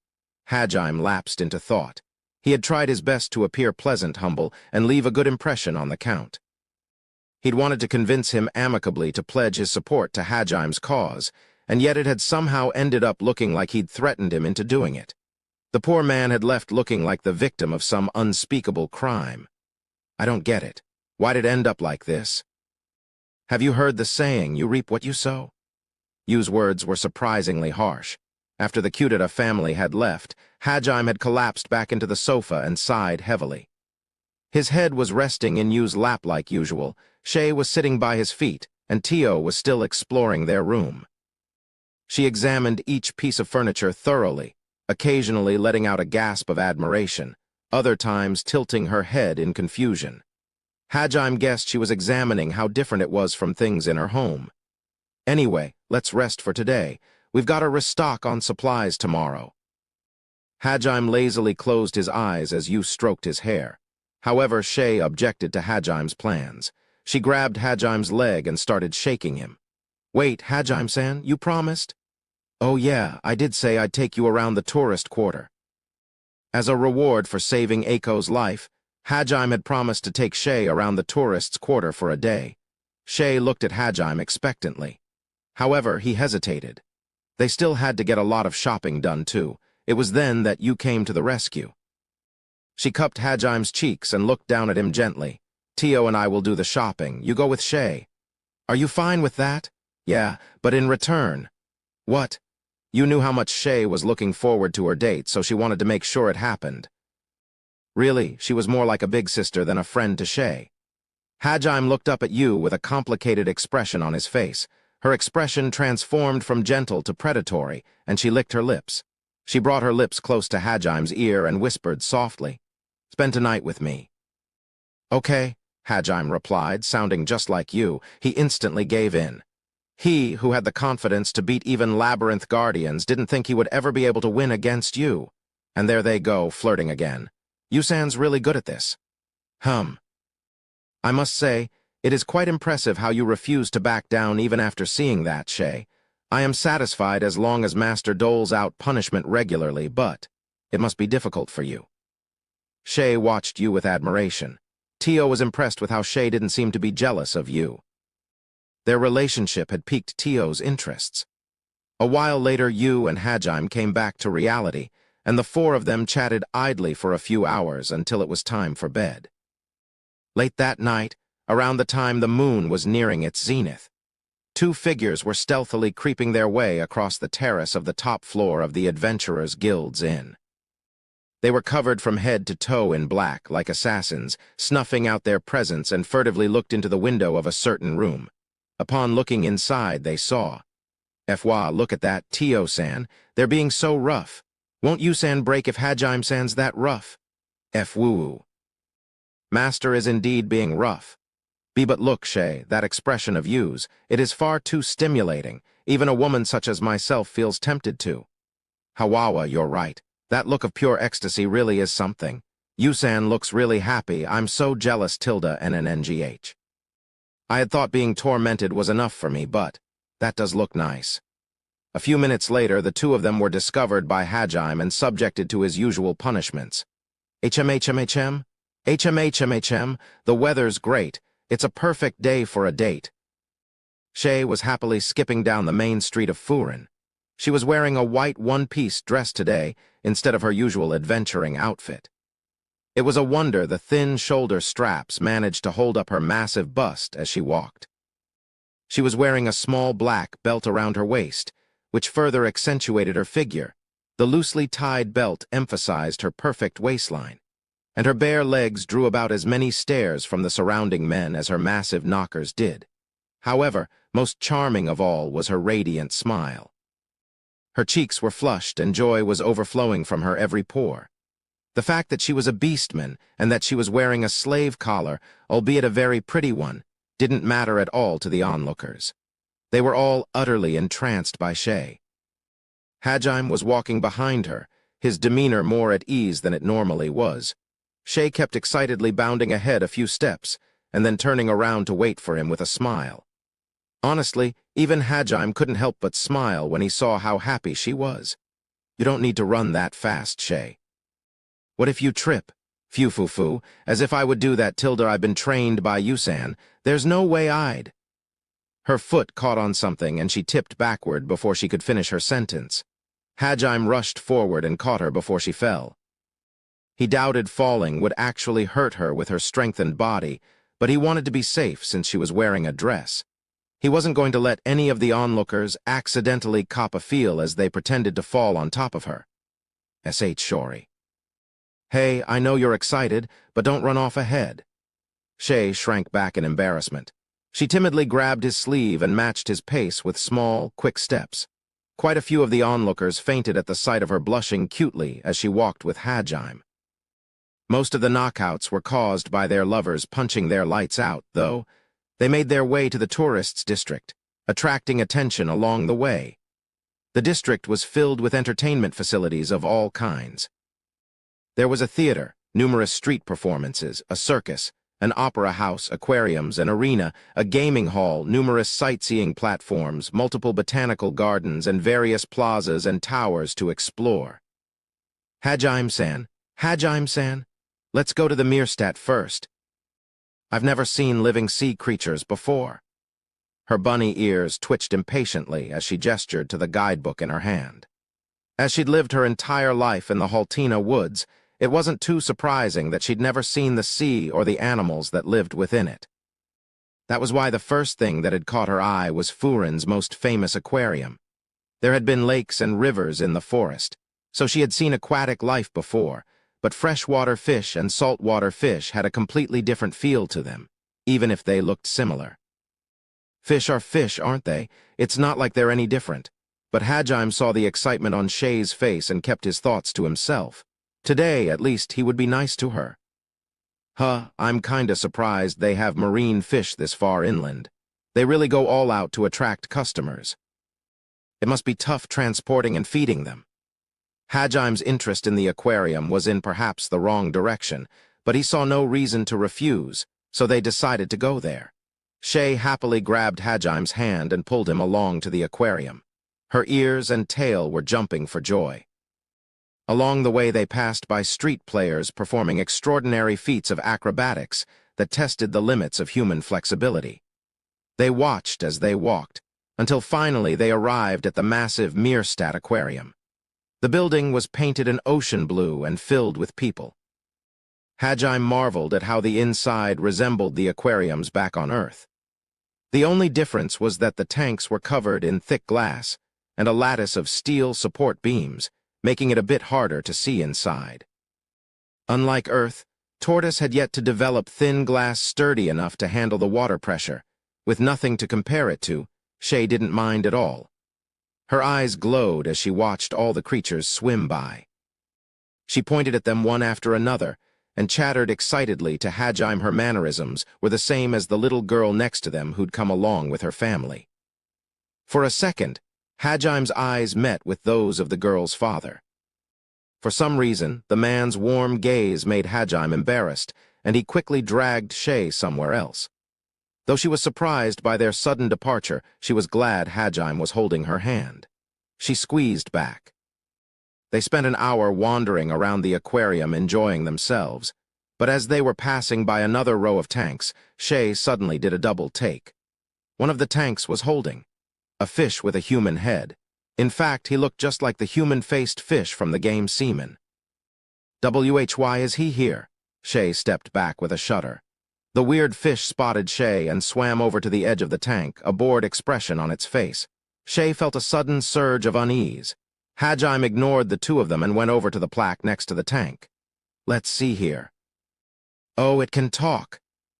Hajime lapsed into thought. He had tried his best to appear pleasant, humble, and leave a good impression on the Count. He'd wanted to convince him amicably to pledge his support to Hajime's cause, and yet it had somehow ended up looking like he'd threatened him into doing it. The poor man had left looking like the victim of some unspeakable crime. I don't get it. Why'd it end up like this? Have you heard the saying, you reap what you sow? Yu's words were surprisingly harsh. After the Kudeta family had left, Hajime had collapsed back into the sofa and sighed heavily. His head was resting in Yu's lap like usual, Shay was sitting by his feet, and Tio was still exploring their room. She examined each piece of furniture thoroughly, occasionally letting out a gasp of admiration, other times tilting her head in confusion. Hajime guessed she was examining how different it was from things in her home. Anyway, let's rest for today. We've got to restock on supplies tomorrow. Hajime lazily closed his eyes as Yu stroked his hair. However, Shay objected to Hajime's plans. She grabbed Hajime's leg and started shaking him. Wait, Hajime-san, you promised? Oh yeah, I did say I'd take you around the tourist quarter. As a reward for saving Eiko's life, Hajime had promised to take Shay around the tourists' quarter for a day. Shay looked at Hajime expectantly. However, he hesitated. They still had to get a lot of shopping done, too. It was then that Yu came to the rescue. She cupped Hajime's cheeks and looked down at him gently. Tio and I will do the shopping. You go with Shay. Are you fine with that? Yeah, but in return. What? Yu knew how much Shay was looking forward to her date, so she wanted to make sure it happened. Really, she was more like a big sister than a friend to Shay. Hajime looked up at Yu with a complicated expression on his face. Her expression transformed from gentle to predatory, and she licked her lips. She brought her lips close to Hajime's ear and whispered softly, "Spend tonight with me." Okay, Hajime replied, sounding just like Yu. He instantly gave in. He, who had the confidence to beat even Labyrinth Guardians, didn't think he would ever be able to win against Yu. And there they go, flirting again. Yu-san's really good at this. I must say, it is quite impressive how you refuse to back down even after seeing that, Shay. I am satisfied as long as Master doles out punishment regularly, but it must be difficult for you. Shay watched Yu with admiration. Tio was impressed with how Shay didn't seem to be jealous of Yu. Their relationship had piqued Tio's interests. A while later, Yu and Hajime came back to reality, and the 4 of them chatted idly for a few hours until it was time for bed. Late that night, around the time the moon was nearing its zenith, 2 figures were stealthily creeping their way across the terrace of the top floor of the Adventurers Guild's Inn. They were covered from head to toe in black, like assassins, snuffing out their presence and furtively looked into the window of a certain room. Upon looking inside, they saw. Look at that, Tio-san. They're being so rough. Won't Yusan break if Hajime-san's that rough? F woo-woo. Master is indeed being rough. But look, Shay, that expression of Yu's, it is far too stimulating. Even a woman such as myself feels tempted to. Hawawa, you're right. That look of pure ecstasy really is something. Yusan looks really happy. I'm so jealous, Tilda and an NGH. I had thought being tormented was enough for me, but that does look nice. A few minutes later, the two of them were discovered by Hajime and subjected to his usual punishments. HMHMHM? HMHMHM, the weather's great. It's a perfect day for a date. Shay was happily skipping down the main street of Furin. She was wearing a white one-piece dress today instead of her usual adventuring outfit. It was a wonder the thin shoulder straps managed to hold up her massive bust as she walked. She was wearing a small black belt around her waist, which further accentuated her figure. The loosely tied belt emphasized her perfect waistline, and her bare legs drew about as many stares from the surrounding men as her massive knockers did. However, most charming of all was her radiant smile. Her cheeks were flushed and joy was overflowing from her every pore. The fact that she was a beastman and that she was wearing a slave collar, albeit a very pretty one, didn't matter at all to the onlookers. They were all utterly entranced by Shay. Hajime was walking behind her, his demeanor more at ease than it normally was. Shay kept excitedly bounding ahead a few steps, and then turning around to wait for him with a smile. Honestly, even Hajime couldn't help but smile when he saw how happy she was. You don't need to run that fast, Shay. What if you trip? Phew-foo-foo, as if I would do that, Tilda. I've been trained by Yusan. There's no way I'd. Her foot caught on something and she tipped backward before she could finish her sentence. Hajime rushed forward and caught her before she fell. He doubted falling would actually hurt her with her strengthened body, but he wanted to be safe since she was wearing a dress. He wasn't going to let any of the onlookers accidentally cop a feel as they pretended to fall on top of her. S.H. Shori. Hey, I know you're excited, but don't run off ahead. Shay shrank back in embarrassment. She timidly grabbed his sleeve and matched his pace with small, quick steps. Quite a few of the onlookers fainted at the sight of her blushing cutely as she walked with Hajime. Most of the knockouts were caused by their lovers punching their lights out, though. They made their way to the tourists' district, attracting attention along the way. The district was filled with entertainment facilities of all kinds. There was a theater, numerous street performances, a circus, an opera house, aquariums, an arena, a gaming hall, numerous sightseeing platforms, multiple botanical gardens, and various plazas and towers to explore. Hajime-san, Hajime-san, let's go to the Meerstadt first. I've never seen living sea creatures before. Her bunny ears twitched impatiently as she gestured to the guidebook in her hand. As she'd lived her entire life in the Haltina woods, it wasn't too surprising that she'd never seen the sea or the animals that lived within it. That was why the first thing that had caught her eye was Furin's most famous aquarium. There had been lakes and rivers in the forest, so she had seen aquatic life before, but freshwater fish and saltwater fish had a completely different feel to them, even if they looked similar. Fish are fish, aren't they? It's not like they're any different. But Hajime saw the excitement on Shay's face and kept his thoughts to himself. Today, at least, he would be nice to her. I'm kinda surprised they have marine fish this far inland. They really go all out to attract customers. It must be tough transporting and feeding them. Hajime's interest in the aquarium was in perhaps the wrong direction, but he saw no reason to refuse, so they decided to go there. Shay happily grabbed Hajime's hand and pulled him along to the aquarium. Her ears and tail were jumping for joy. Along the way they passed by street players performing extraordinary feats of acrobatics that tested the limits of human flexibility. They watched as they walked, until finally they arrived at the massive Meerstadt aquarium. The building was painted an ocean blue and filled with people. Hajime marveled at how the inside resembled the aquariums back on Earth. The only difference was that the tanks were covered in thick glass and a lattice of steel support beams, making it a bit harder to see inside. Unlike Earth, Tortoise had yet to develop thin glass sturdy enough to handle the water pressure. With nothing to compare it to, Shay didn't mind at all. Her eyes glowed as she watched all the creatures swim by. She pointed at them one after another and chattered excitedly to Hajime. Her mannerisms were the same as the little girl next to them who'd come along with her family. For a second, Hajime's eyes met with those of the girl's father. For some reason, the man's warm gaze made Hajime embarrassed, and he quickly dragged Shay somewhere else. Though she was surprised by their sudden departure, she was glad Hajime was holding her hand. She squeezed back. They spent an hour wandering around the aquarium enjoying themselves, but as they were passing by another row of tanks, Shay suddenly did a double take. One of the tanks was holding a fish with a human head. In fact, he looked just like the human-faced fish from the game Seaman. "Why is he here?" Shay stepped back with a shudder. The weird fish spotted Shay and swam over to the edge of the tank, a bored expression on its face. Shay felt a sudden surge of unease. Hajime ignored the two of them and went over to the plaque next to the tank. "Let's see here." "Oh, it can talk."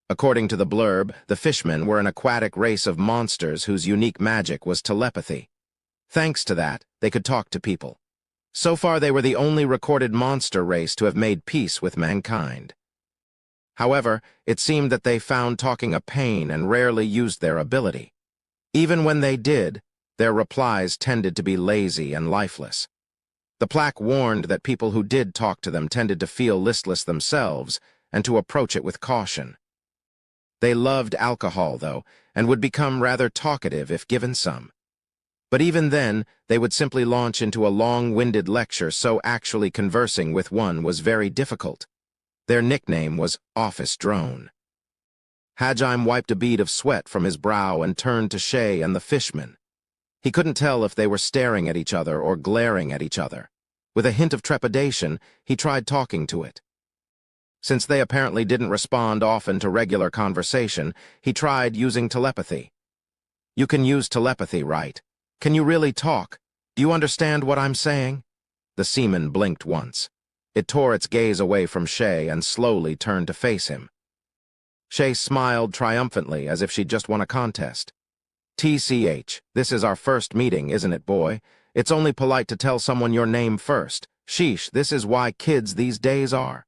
According to the blurb, the fishmen were an aquatic race of monsters whose unique magic was telepathy. Thanks to that, they could talk to people. So far, they were the only recorded monster race to have made peace with mankind. However, it seemed that they found talking a pain and rarely used their ability. Even when they did, their replies tended to be lazy and lifeless. The plaque warned that people who did talk to them tended to feel listless themselves and to approach it with caution. They loved alcohol, though, and would become rather talkative if given some. But even then, they would simply launch into a long-winded lecture, so actually conversing with one was very difficult. Their nickname was Office Drone. Hajime wiped a bead of sweat from his brow and turned to Shay and the fishman. He couldn't tell if they were staring at each other or glaring at each other. With a hint of trepidation, he tried talking to it. Since they apparently didn't respond often to regular conversation, he tried using telepathy. "You can use telepathy, right? Can you really talk? Do you understand what I'm saying?" The seaman blinked once. It tore its gaze away from Shay and slowly turned to face him. Shay smiled triumphantly as if she'd just won a contest. "TCH, this is our first meeting, isn't it, boy? It's only polite to tell someone your name first. Sheesh, this is why kids these days are."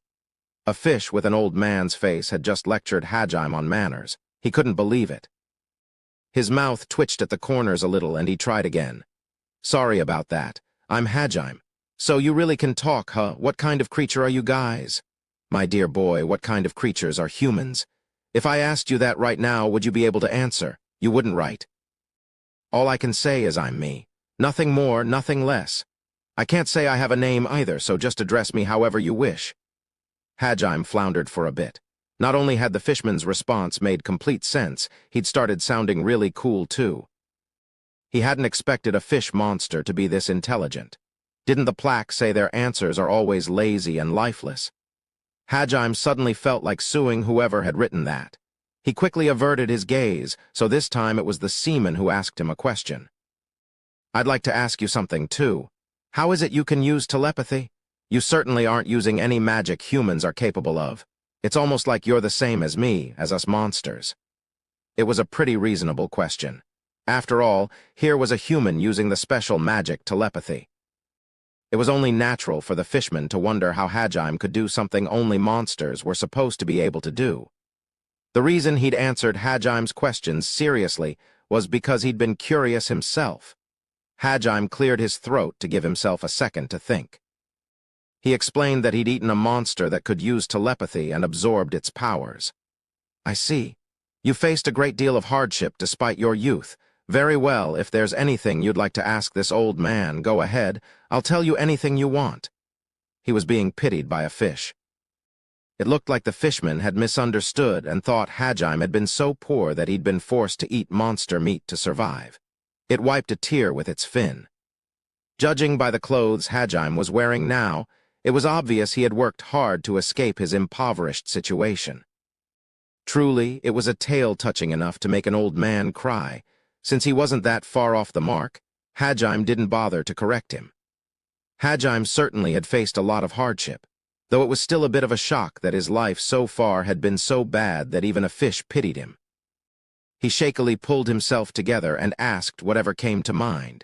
A fish with an old man's face had just lectured Hajime on manners. He couldn't believe it. His mouth twitched at the corners a little and he tried again. "Sorry about that. I'm Hajime. So you really can talk, huh? What kind of creature are you guys?" "My dear boy, what kind of creatures are humans? If I asked you that right now, would you be able to answer? You wouldn't, right?" "All I can say is I'm me. Nothing more, nothing less. I can't say I have a name either, so just address me however you wish." Hajime floundered for a bit. Not only had the fishman's response made complete sense, he'd started sounding really cool too. He hadn't expected a fish monster to be this intelligent. Didn't the plaque say their answers are always lazy and lifeless? Hajime suddenly felt like suing whoever had written that. He quickly averted his gaze, so this time it was the seaman who asked him a question. "I'd like to ask you something too. How is it you can use telepathy? You certainly aren't using any magic humans are capable of. It's almost like you're the same as me, as us monsters." It was a pretty reasonable question. After all, here was a human using the special magic telepathy. It was only natural for the fishman to wonder how Hajime could do something only monsters were supposed to be able to do. The reason he'd answered Hajime's questions seriously was because he'd been curious himself. Hajime cleared his throat to give himself a second to think. He explained that he'd eaten a monster that could use telepathy and absorbed its powers. "I see. You faced a great deal of hardship despite your youth. Very well, if there's anything you'd like to ask this old man, go ahead. I'll tell you anything you want." He was being pitied by a fish. It looked like the fishman had misunderstood and thought Hajime had been so poor that he'd been forced to eat monster meat to survive. It wiped a tear with its fin. Judging by the clothes Hajime was wearing now, it was obvious he had worked hard to escape his impoverished situation. Truly, it was a tale touching enough to make an old man cry. Since he wasn't that far off the mark, Hajime didn't bother to correct him. Hajime certainly had faced a lot of hardship, though it was still a bit of a shock that his life so far had been so bad that even a fish pitied him. He shakily pulled himself together and asked whatever came to mind.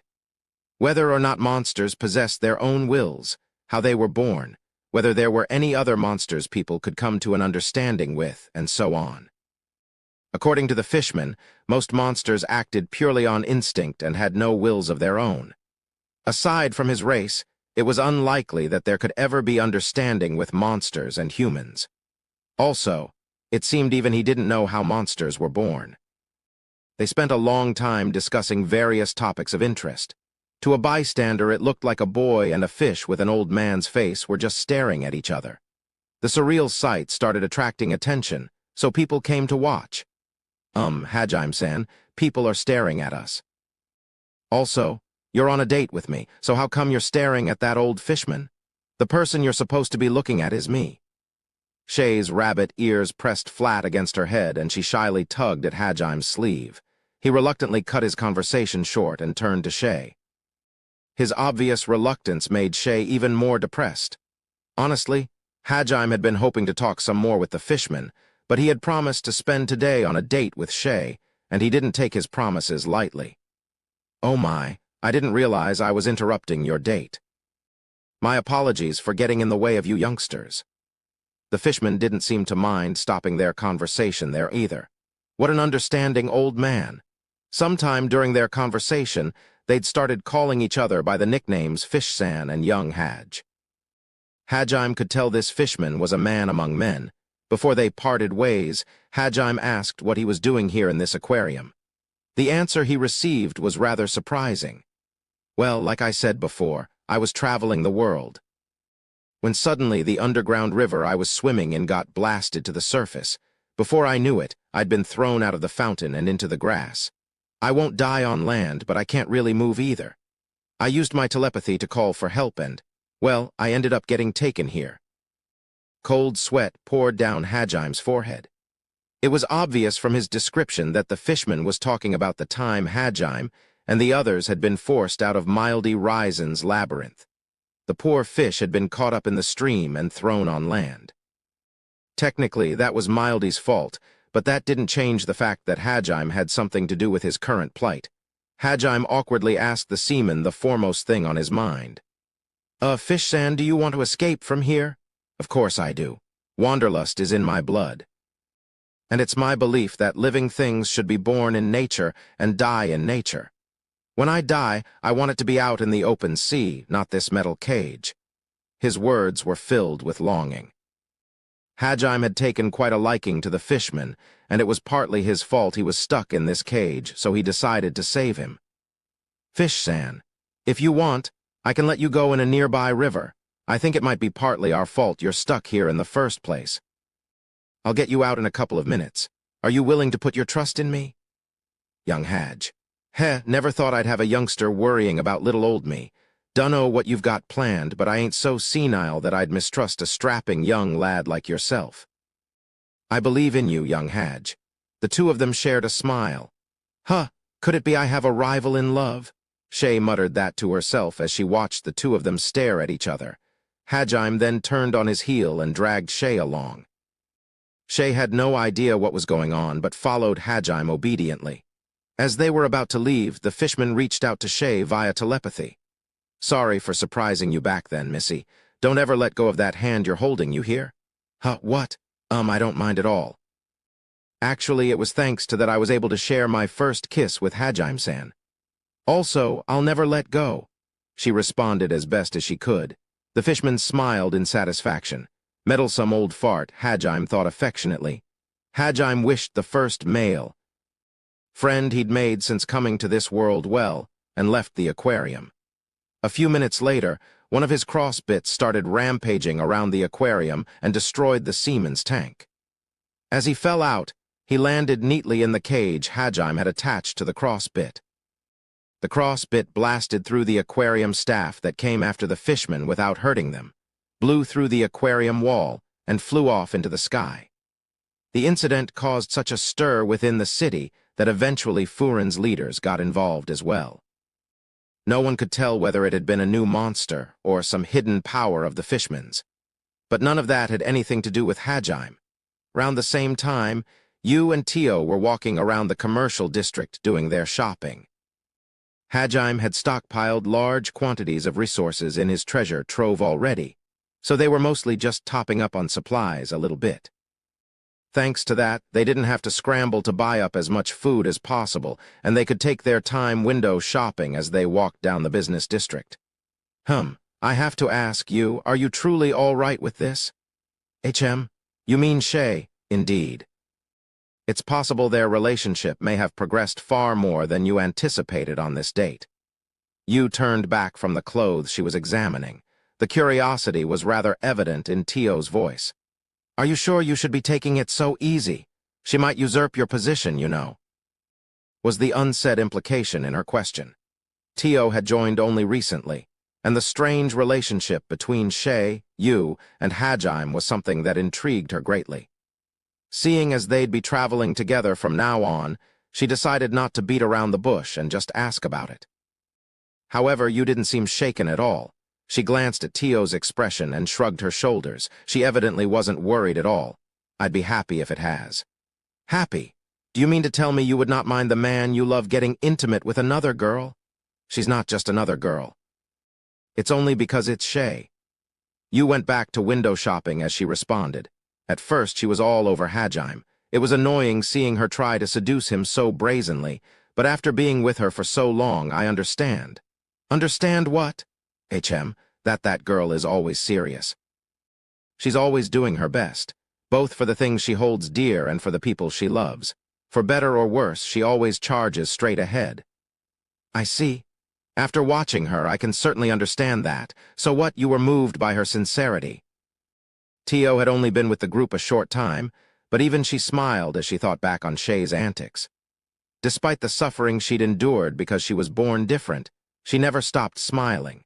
Whether or not monsters possessed their own wills, how they were born, whether there were any other monsters people could come to an understanding with, and so on. According to the fishman, most monsters acted purely on instinct and had no wills of their own. Aside from his race, it was unlikely that there could ever be understanding with monsters and humans. Also, it seemed even he didn't know how monsters were born. They spent a long time discussing various topics of interest. To a bystander, it looked like a boy and a fish with an old man's face were just staring at each other. The surreal sight started attracting attention, so people came to watch. Hajime-san, people are staring at us. Also, you're on a date with me, so how come you're staring at that old fishman? The person you're supposed to be looking at is me. Shay's rabbit ears pressed flat against her head, and she shyly tugged at Hajime's sleeve. He reluctantly cut his conversation short and turned to Shay. His obvious reluctance made Shay even more depressed. Honestly, Hajime had been hoping to talk some more with the fishman, but he had promised to spend today on a date with Shay, and he didn't take his promises lightly. Oh my, I didn't realize I was interrupting your date. My apologies for getting in the way of you youngsters. The fishman didn't seem to mind stopping their conversation there either. What an understanding old man. Sometime during their conversation, they'd started calling each other by the nicknames Fish-san and Young Haj. Hajime could tell this fishman was a man among men. Before they parted ways, Hajime asked what he was doing here in this aquarium. The answer he received was rather surprising. Well, like I said before, I was traveling the world. When suddenly the underground river I was swimming in got blasted to the surface. Before I knew it, I'd been thrown out of the fountain and into the grass. I won't die on land, but I can't really move either. I used my telepathy to call for help and, well, I ended up getting taken here. Cold sweat poured down Hajime's forehead. It was obvious from his description that the fishman was talking about the time Hajime and the others had been forced out of Mildy Risen's labyrinth. The poor fish had been caught up in the stream and thrown on land. Technically, that was Mildy's fault, but that didn't change the fact that Hajime had something to do with his current plight. Hajime awkwardly asked the seaman the foremost thing on his mind. Fish-san, do you want to escape from here? Of course I do. Wanderlust is in my blood. And it's my belief that living things should be born in nature and die in nature. When I die, I want it to be out in the open sea, not this metal cage. His words were filled with longing. Hajime had taken quite a liking to the fishman, and it was partly his fault he was stuck in this cage, so he decided to save him. Fish-san, if you want, I can let you go in a nearby river. I think it might be partly our fault you're stuck here in the first place. I'll get you out in a couple of minutes. Are you willing to put your trust in me? Young Haj. Never thought I'd have a youngster worrying about little old me. Dunno what you've got planned, but I ain't so senile that I'd mistrust a strapping young lad like yourself. I believe in you, young Haj. The two of them shared a smile. Could it be I have a rival in love? Shay muttered that to herself as she watched the two of them stare at each other. Hajime then turned on his heel and dragged Shay along. Shay had no idea what was going on, but followed Hajime obediently. As they were about to leave, the fishman reached out to Shay via telepathy. Sorry for surprising you back then, Missy. Don't ever let go of that hand you're holding, you hear? What? I don't mind at all. Actually, it was thanks to that I was able to share my first kiss with Hajime-san. Also, I'll never let go. She responded as best as she could. The fishman smiled in satisfaction. Meddlesome old fart, Hajime thought affectionately. Hajime wished the first male friend he'd made since coming to this world well, and left the aquarium. A few minutes later, one of his crossbits started rampaging around the aquarium and destroyed the seaman's tank. As he fell out, he landed neatly in the cage Hajime had attached to the crossbit. The crossbit blasted through the aquarium staff that came after the fishermen without hurting them, blew through the aquarium wall, and flew off into the sky. The incident caused such a stir within the city that eventually Furin's leaders got involved as well. No one could tell whether it had been a new monster or some hidden power of the fishmen's. But none of that had anything to do with Hajime. Round the same time, Yu and Tio were walking around the commercial district doing their shopping. Hajime had stockpiled large quantities of resources in his treasure trove already, so they were mostly just topping up on supplies a little bit. Thanks to that, they didn't have to scramble to buy up as much food as possible, and they could take their time window shopping as they walked down the business district. I have to ask you, are you truly all right with this? You mean Shay? Indeed. It's possible their relationship may have progressed far more than you anticipated on this date. You turned back from the clothes she was examining. The curiosity was rather evident in Tio's voice. Are you sure you should be taking it so easy? She might usurp your position, you know. Was the unsaid implication in her question. Tio had joined only recently, and the strange relationship between Shay, you, and Hajime was something that intrigued her greatly. Seeing as they'd be traveling together from now on, she decided not to beat around the bush and just ask about it. However, you didn't seem shaken at all. She glanced at Tio's expression and shrugged her shoulders. She evidently wasn't worried at all. I'd be happy if it has. Happy? Do you mean to tell me you would not mind the man you love getting intimate with another girl? She's not just another girl. It's only because it's Shay. You went back to window shopping as she responded. At first, she was all over Hajime. It was annoying seeing her try to seduce him so brazenly, but after being with her for so long, I understand. Understand what? That girl is always serious. She's always doing her best, both for the things she holds dear and for the people she loves. For better or worse, she always charges straight ahead. I see. After watching her, I can certainly understand that. So what, you were moved by her sincerity? Tio had only been with the group a short time, but even she smiled as she thought back on Shay's antics. Despite the suffering she'd endured because she was born different, she never stopped smiling.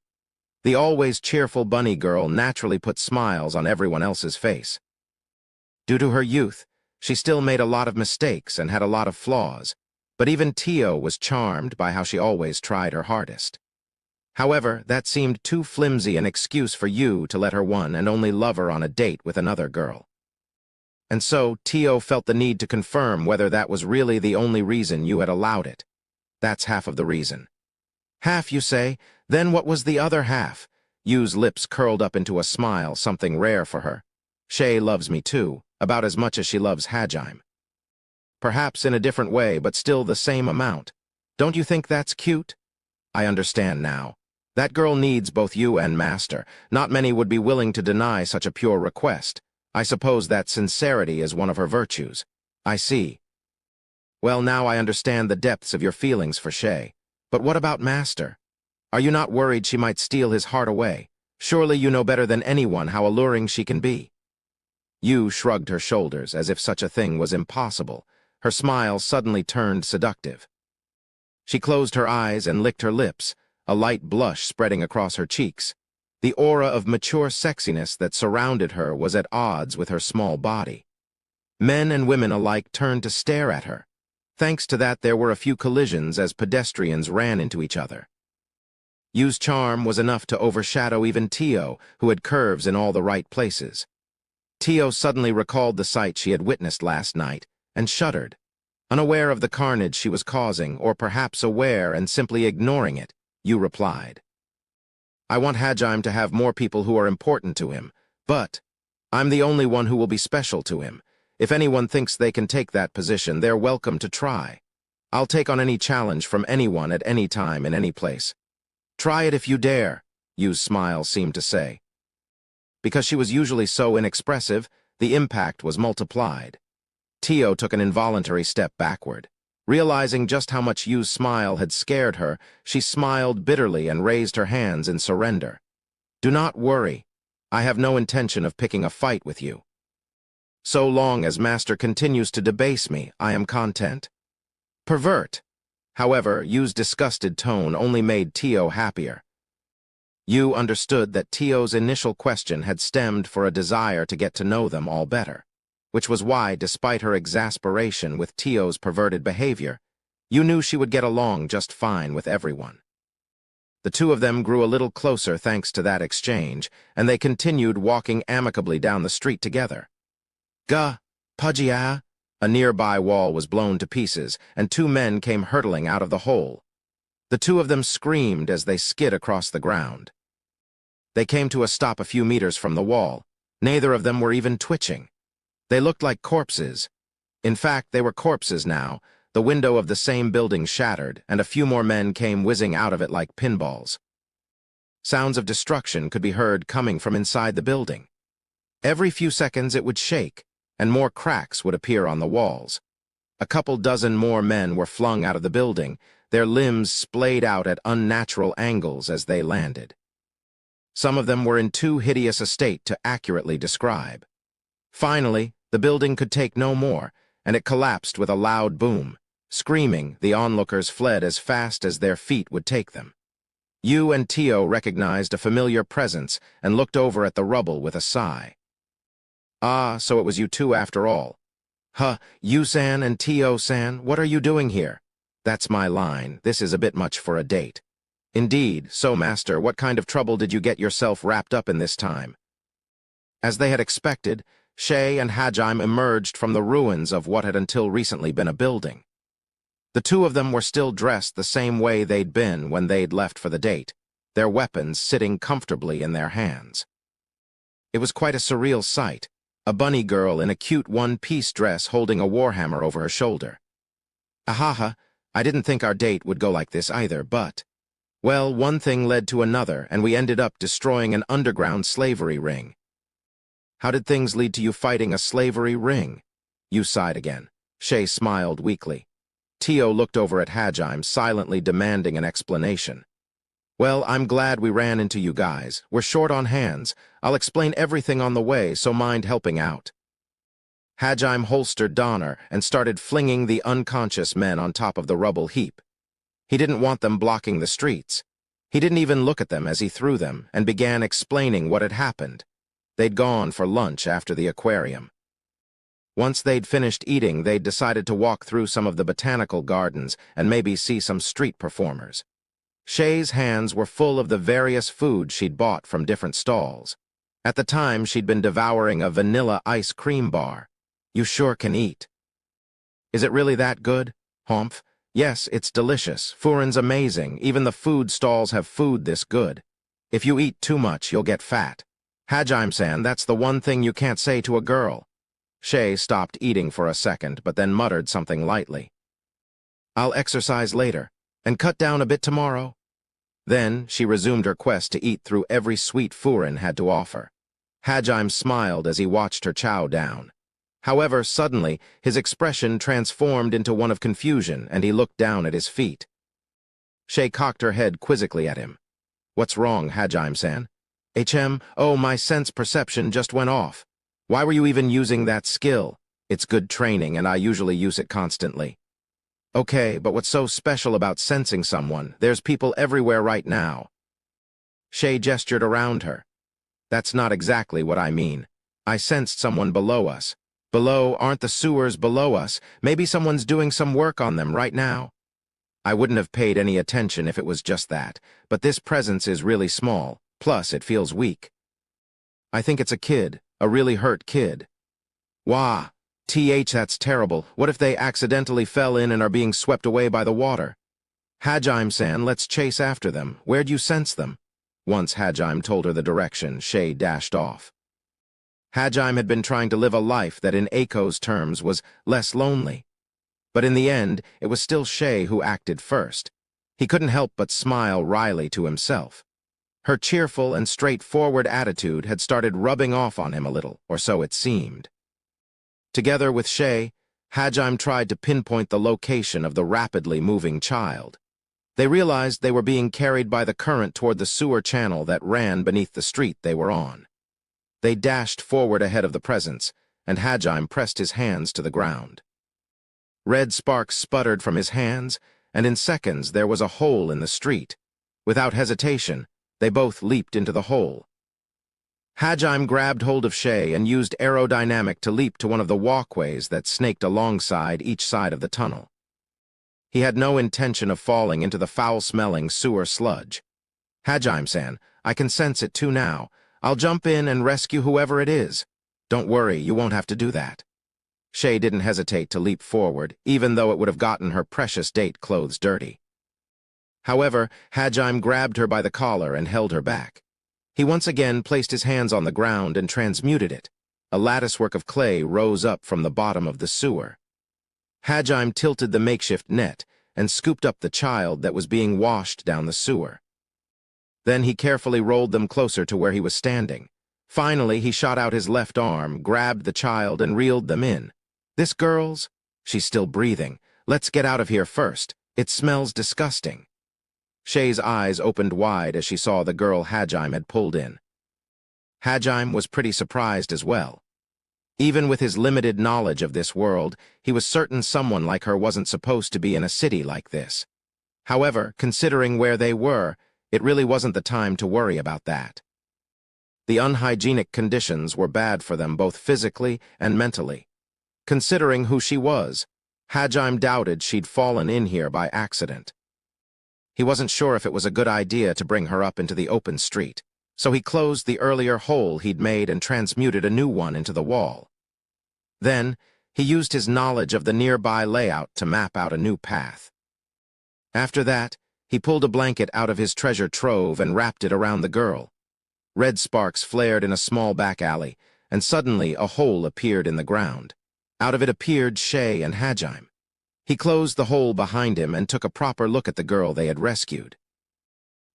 The always cheerful bunny girl naturally put smiles on everyone else's face. Due to her youth, she still made a lot of mistakes and had a lot of flaws, but even Tio was charmed by how she always tried her hardest. However, that seemed too flimsy an excuse for you to let her one and only lover on a date with another girl. And so, Tio felt the need to confirm whether that was really the only reason you had allowed it. That's half of the reason. Half, you say? Then what was the other half? Yu's lips curled up into a smile, something rare for her. Shay loves me too, about as much as she loves Hajime. Perhaps in a different way, but still the same amount. Don't you think that's cute? I understand now. That girl needs both you and Master. Not many would be willing to deny such a pure request. I suppose that sincerity is one of her virtues. I see. Well, now I understand the depths of your feelings for Shay. But what about Master? Are you not worried she might steal his heart away? Surely you know better than anyone how alluring she can be. Yu shrugged her shoulders as if such a thing was impossible. Her smile suddenly turned seductive. She closed her eyes and licked her lips, a light blush spreading across her cheeks. The aura of mature sexiness that surrounded her was at odds with her small body. Men and women alike turned to stare at her. Thanks to that, there were a few collisions as pedestrians ran into each other. Yu's charm was enough to overshadow even Tio, who had curves in all the right places. Tio suddenly recalled the sight she had witnessed last night and shuddered. Unaware of the carnage she was causing, or perhaps aware and simply ignoring it, Yu replied. I want Hajime to have more people who are important to him, but I'm the only one who will be special to him. If anyone thinks they can take that position, they're welcome to try. I'll take on any challenge from anyone at any time in any place. Try it if you dare, Yu's smile seemed to say. Because she was usually so inexpressive, the impact was multiplied. Tio took an involuntary step backward. Realizing just how much Yu's smile had scared her, she smiled bitterly and raised her hands in surrender. Do not worry. I have no intention of picking a fight with you. So long as Master continues to debase me, I am content. Pervert. However, Yu's disgusted tone only made Tio happier. Yu understood that Tio's initial question had stemmed for a desire to get to know them all better, which was why, despite her exasperation with Tio's perverted behavior, Yu knew she would get along just fine with everyone. The two of them grew a little closer thanks to that exchange, and they continued walking amicably down the street together. Pudgy-ah! A nearby wall was blown to pieces, and two men came hurtling out of the hole. The two of them screamed as they skid across the ground. They came to a stop a few meters from the wall. Neither of them were even twitching. They looked like corpses. In fact, they were corpses now. The window of the same building shattered, and a few more men came whizzing out of it like pinballs. Sounds of destruction could be heard coming from inside the building. Every few seconds it would shake, and more cracks would appear on the walls. A couple dozen more men were flung out of the building, their limbs splayed out at unnatural angles as they landed. Some of them were in too hideous a state to accurately describe. Finally, the building could take no more, and it collapsed with a loud boom. Screaming, the onlookers fled as fast as their feet would take them. Yu and Tio recognized a familiar presence and looked over at the rubble with a sigh. Ah, so it was you two after all. Huh, Yu-san and Tio-san, what are you doing here? That's my line. This is a bit much for a date. Indeed, so master, what kind of trouble did you get yourself wrapped up in this time? As they had expected, Shay and Hajime emerged from the ruins of what had until recently been a building. The two of them were still dressed the same way they'd been when they'd left for the date, their weapons sitting comfortably in their hands. It was quite a surreal sight, a bunny girl in a cute one-piece dress holding a warhammer over her shoulder. Ahaha, I didn't think our date would go like this either, but... Well, one thing led to another, and we ended up destroying an underground slavery ring. How did things lead to you fighting a slavery ring? You sighed again. Shay smiled weakly. Tio looked over at Hajime, silently demanding an explanation. Well, I'm glad we ran into you guys. We're short on hands. I'll explain everything on the way, so mind helping out. Hajime holstered Donner and started flinging the unconscious men on top of the rubble heap. He didn't want them blocking the streets. He didn't even look at them as he threw them and began explaining what had happened. They'd gone for lunch after the aquarium. Once they'd finished eating, they'd decided to walk through some of the botanical gardens and maybe see some street performers. Shay's hands were full of the various foods she'd bought from different stalls. At the time, she'd been devouring a vanilla ice cream bar. You sure can eat. Is it really that good? Humph. Yes, it's delicious. Furin's amazing. Even the food stalls have food this good. If you eat too much, you'll get fat. Hajime-san, that's the one thing you can't say to a girl. Shay stopped eating for a second, but then muttered something lightly. I'll exercise later, and cut down a bit tomorrow. Then she resumed her quest to eat through every sweet Furin had to offer. Hajime smiled as he watched her chow down. However, suddenly, his expression transformed into one of confusion, and he looked down at his feet. Shay cocked her head quizzically at him. What's wrong, Hajime-san? Oh, my sense perception just went off. Why were you even using that skill? It's good training, and I usually use it constantly. Okay, but what's so special about sensing someone? There's people everywhere right now. Shay gestured around her. That's not exactly what I mean. I sensed someone below us. Below, aren't the sewers below us? Maybe someone's doing some work on them right now. I wouldn't have paid any attention if it was just that, but this presence is really small, plus it feels weak. I think it's a kid, a really hurt kid. Wah, that's terrible. What if they accidentally fell in and are being swept away by the water? Hajime-san, let's chase after them. Where'd you sense them? Once Hajime told her the direction, Shay dashed off. Hajime had been trying to live a life that in Aiko's terms was less lonely. But in the end, it was still Shay who acted first. He couldn't help but smile wryly to himself. Her cheerful and straightforward attitude had started rubbing off on him a little, or so it seemed. Together with Shay, Hajime tried to pinpoint the location of the rapidly moving child. They realized they were being carried by the current toward the sewer channel that ran beneath the street they were on. They dashed forward ahead of the presence, and Hajime pressed his hands to the ground. Red sparks sputtered from his hands, and in seconds there was a hole in the street. Without hesitation, they both leaped into the hole. Hajime grabbed hold of Shay and used aerodynamic to leap to one of the walkways that snaked alongside each side of the tunnel. He had no intention of falling into the foul-smelling sewer sludge. Hajime-san, I can sense it too now. I'll jump in and rescue whoever it is. Don't worry, you won't have to do that. Shay didn't hesitate to leap forward, even though it would have gotten her precious date clothes dirty. However, Hajime grabbed her by the collar and held her back. He once again placed his hands on the ground and transmuted it. A latticework of clay rose up from the bottom of the sewer. Hajime tilted the makeshift net and scooped up the child that was being washed down the sewer. Then he carefully rolled them closer to where he was standing. Finally, he shot out his left arm, grabbed the child, and reeled them in. "This girl's? She's still breathing. Let's get out of here first. It smells disgusting." Shay's eyes opened wide as she saw the girl Hajime had pulled in. Hajime was pretty surprised as well. Even with his limited knowledge of this world, he was certain someone like her wasn't supposed to be in a city like this. However, considering where they were, it really wasn't the time to worry about that. The unhygienic conditions were bad for them both physically and mentally. Considering who she was, Hajime doubted she'd fallen in here by accident. He wasn't sure if it was a good idea to bring her up into the open street, so he closed the earlier hole he'd made and transmuted a new one into the wall. Then, he used his knowledge of the nearby layout to map out a new path. After that, he pulled a blanket out of his treasure trove and wrapped it around the girl. Red sparks flared in a small back alley, and suddenly a hole appeared in the ground. Out of it appeared Shay and Hajime. He closed the hole behind him and took a proper look at the girl they had rescued.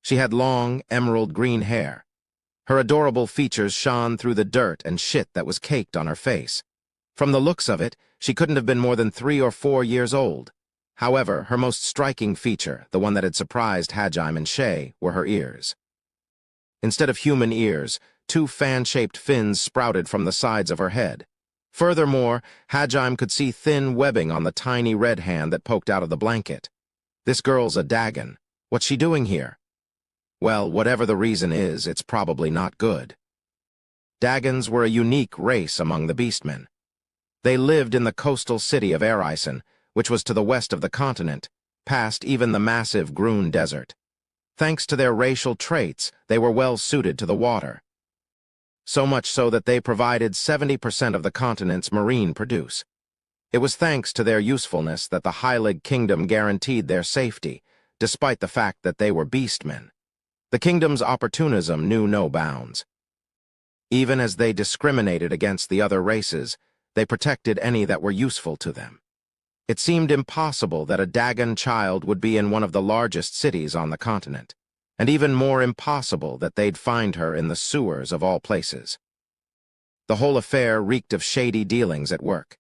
She had long, emerald green hair. Her adorable features shone through the dirt and shit that was caked on her face. From the looks of it, she couldn't have been more than 3 or 4 years old. However, her most striking feature, the one that had surprised Hajime and Shay, were her ears. Instead of human ears, 2 fan-shaped fins sprouted from the sides of her head. Furthermore, Hajime could see thin webbing on the tiny red hand that poked out of the blanket. This girl's a Dagon. What's she doing here? Well, whatever the reason is, it's probably not good. Dagons were a unique race among the beastmen. They lived in the coastal city of Ainz, which was to the west of the continent, past even the massive Grun Desert. Thanks to their racial traits, they were well suited to the water. So much so that they provided 70% of the continent's marine produce. It was thanks to their usefulness that the Heilig Kingdom guaranteed their safety, despite the fact that they were beastmen. The kingdom's opportunism knew no bounds. Even as they discriminated against the other races, they protected any that were useful to them. It seemed impossible that a Dagon child would be in one of the largest cities on the continent, and even more impossible that they'd find her in the sewers of all places. The whole affair reeked of shady dealings at work.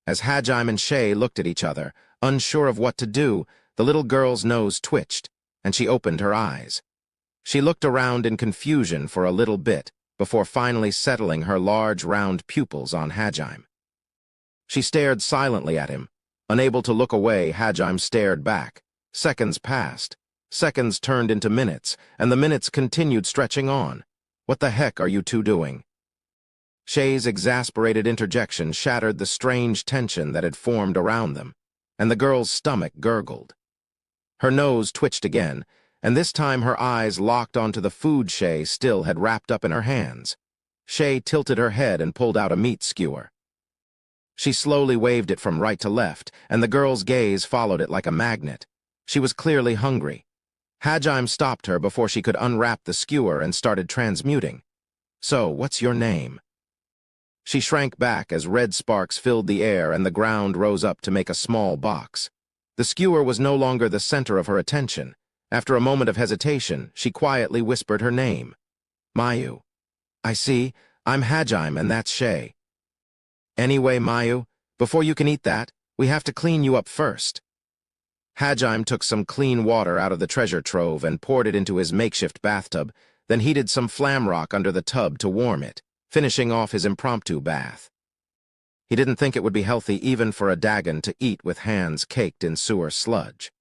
As Hajime and Shay looked at each other, unsure of what to do, the little girl's nose twitched, and she opened her eyes. She looked around in confusion for a little bit, before finally settling her large round pupils on Hajime. She stared silently at him. Unable to look away, Hajime stared back. Seconds passed. Seconds turned into minutes, and the minutes continued stretching on. "What the heck are you two doing?" Shay's exasperated interjection shattered the strange tension that had formed around them, and the girl's stomach gurgled. Her nose twitched again, and this time her eyes locked onto the food Shay still had wrapped up in her hands. Shay tilted her head and pulled out a meat skewer. She slowly waved it from right to left, and the girl's gaze followed it like a magnet. She was clearly hungry. Hajime stopped her before she could unwrap the skewer and started transmuting. "So, what's your name?" She shrank back as red sparks filled the air and the ground rose up to make a small box. The skewer was no longer the center of her attention. After a moment of hesitation, she quietly whispered her name. "Mayu." "I see. I'm Hajime and that's Shay." "Anyway, Mayu, before you can eat that, we have to clean you up first." Hajime took some clean water out of the treasure trove and poured it into his makeshift bathtub, then heated some flamrock under the tub to warm it, finishing off his impromptu bath. He didn't think it would be healthy even for a Dagon to eat with hands caked in sewer sludge.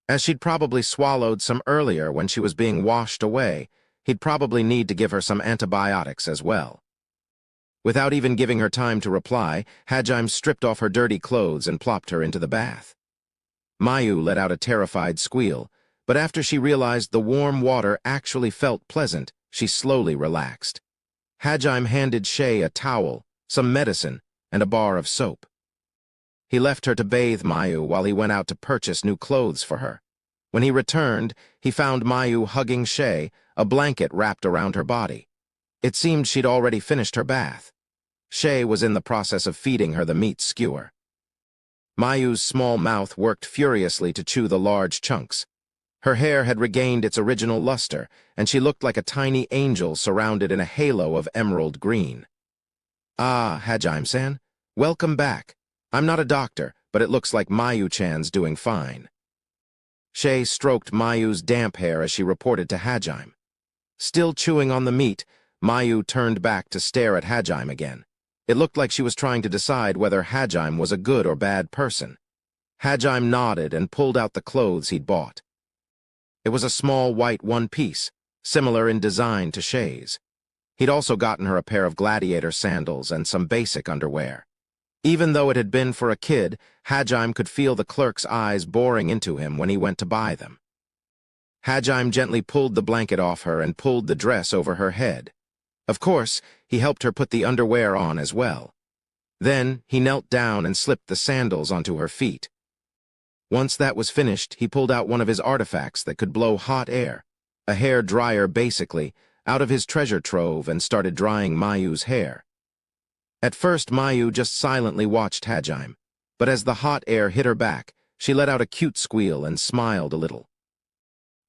As she'd probably swallowed some earlier when she was being washed away, he'd probably need to give her some antibiotics as well. Without even giving her time to reply, Hajime stripped off her dirty clothes and plopped her into the bath. Mayu let out a terrified squeal, but after she realized the warm water actually felt pleasant, she slowly relaxed. Hajime handed Shay a towel, some medicine, and a bar of soap. He left her to bathe Mayu while he went out to purchase new clothes for her. When he returned, he found Mayu hugging Shay, a blanket wrapped around her body. It seemed she'd already finished her bath. Shay was in the process of feeding her the meat skewer. Mayu's small mouth worked furiously to chew the large chunks. Her hair had regained its original luster, and she looked like a tiny angel surrounded in a halo of emerald green. "Ah, Hajime-san, welcome back. I'm not a doctor, but it looks like Mayu-chan's doing fine." Shay stroked Mayu's damp hair as she reported to Hajime. Still chewing on the meat, Mayu turned back to stare at Hajime again. It looked like she was trying to decide whether Hajime was a good or bad person. Hajime nodded and pulled out the clothes he'd bought. It was a small white one-piece, similar in design to Shay's. He'd also gotten her a pair of gladiator sandals and some basic underwear. Even though it had been for a kid, Hajime could feel the clerk's eyes boring into him when he went to buy them. Hajime gently pulled the blanket off her and pulled the dress over her head. Of course, he helped her put the underwear on as well. Then, he knelt down and slipped the sandals onto her feet. Once that was finished, he pulled out one of his artifacts that could blow hot air, a hair dryer basically, out of his treasure trove and started drying Mayu's hair. At first, Mayu just silently watched Hajime, but as the hot air hit her back, she let out a cute squeal and smiled a little.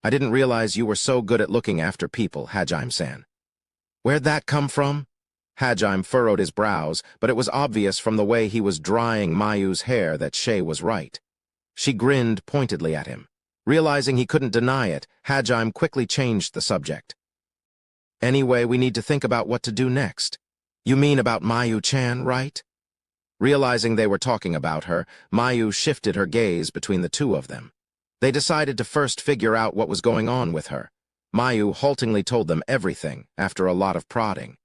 "I didn't realize you were so good at looking after people, Hajime-san." "Where'd that come from?" Hajime furrowed his brows, but it was obvious from the way he was drying Mayu's hair that Shay was right. She grinned pointedly at him. Realizing he couldn't deny it, Hajime quickly changed the subject. "Anyway, we need to think about what to do next. You mean about Mayu-chan, right?" Realizing they were talking about her, Mayu shifted her gaze between the two of them. They decided to first figure out what was going on with her. Mayu haltingly told them everything after a lot of prodding.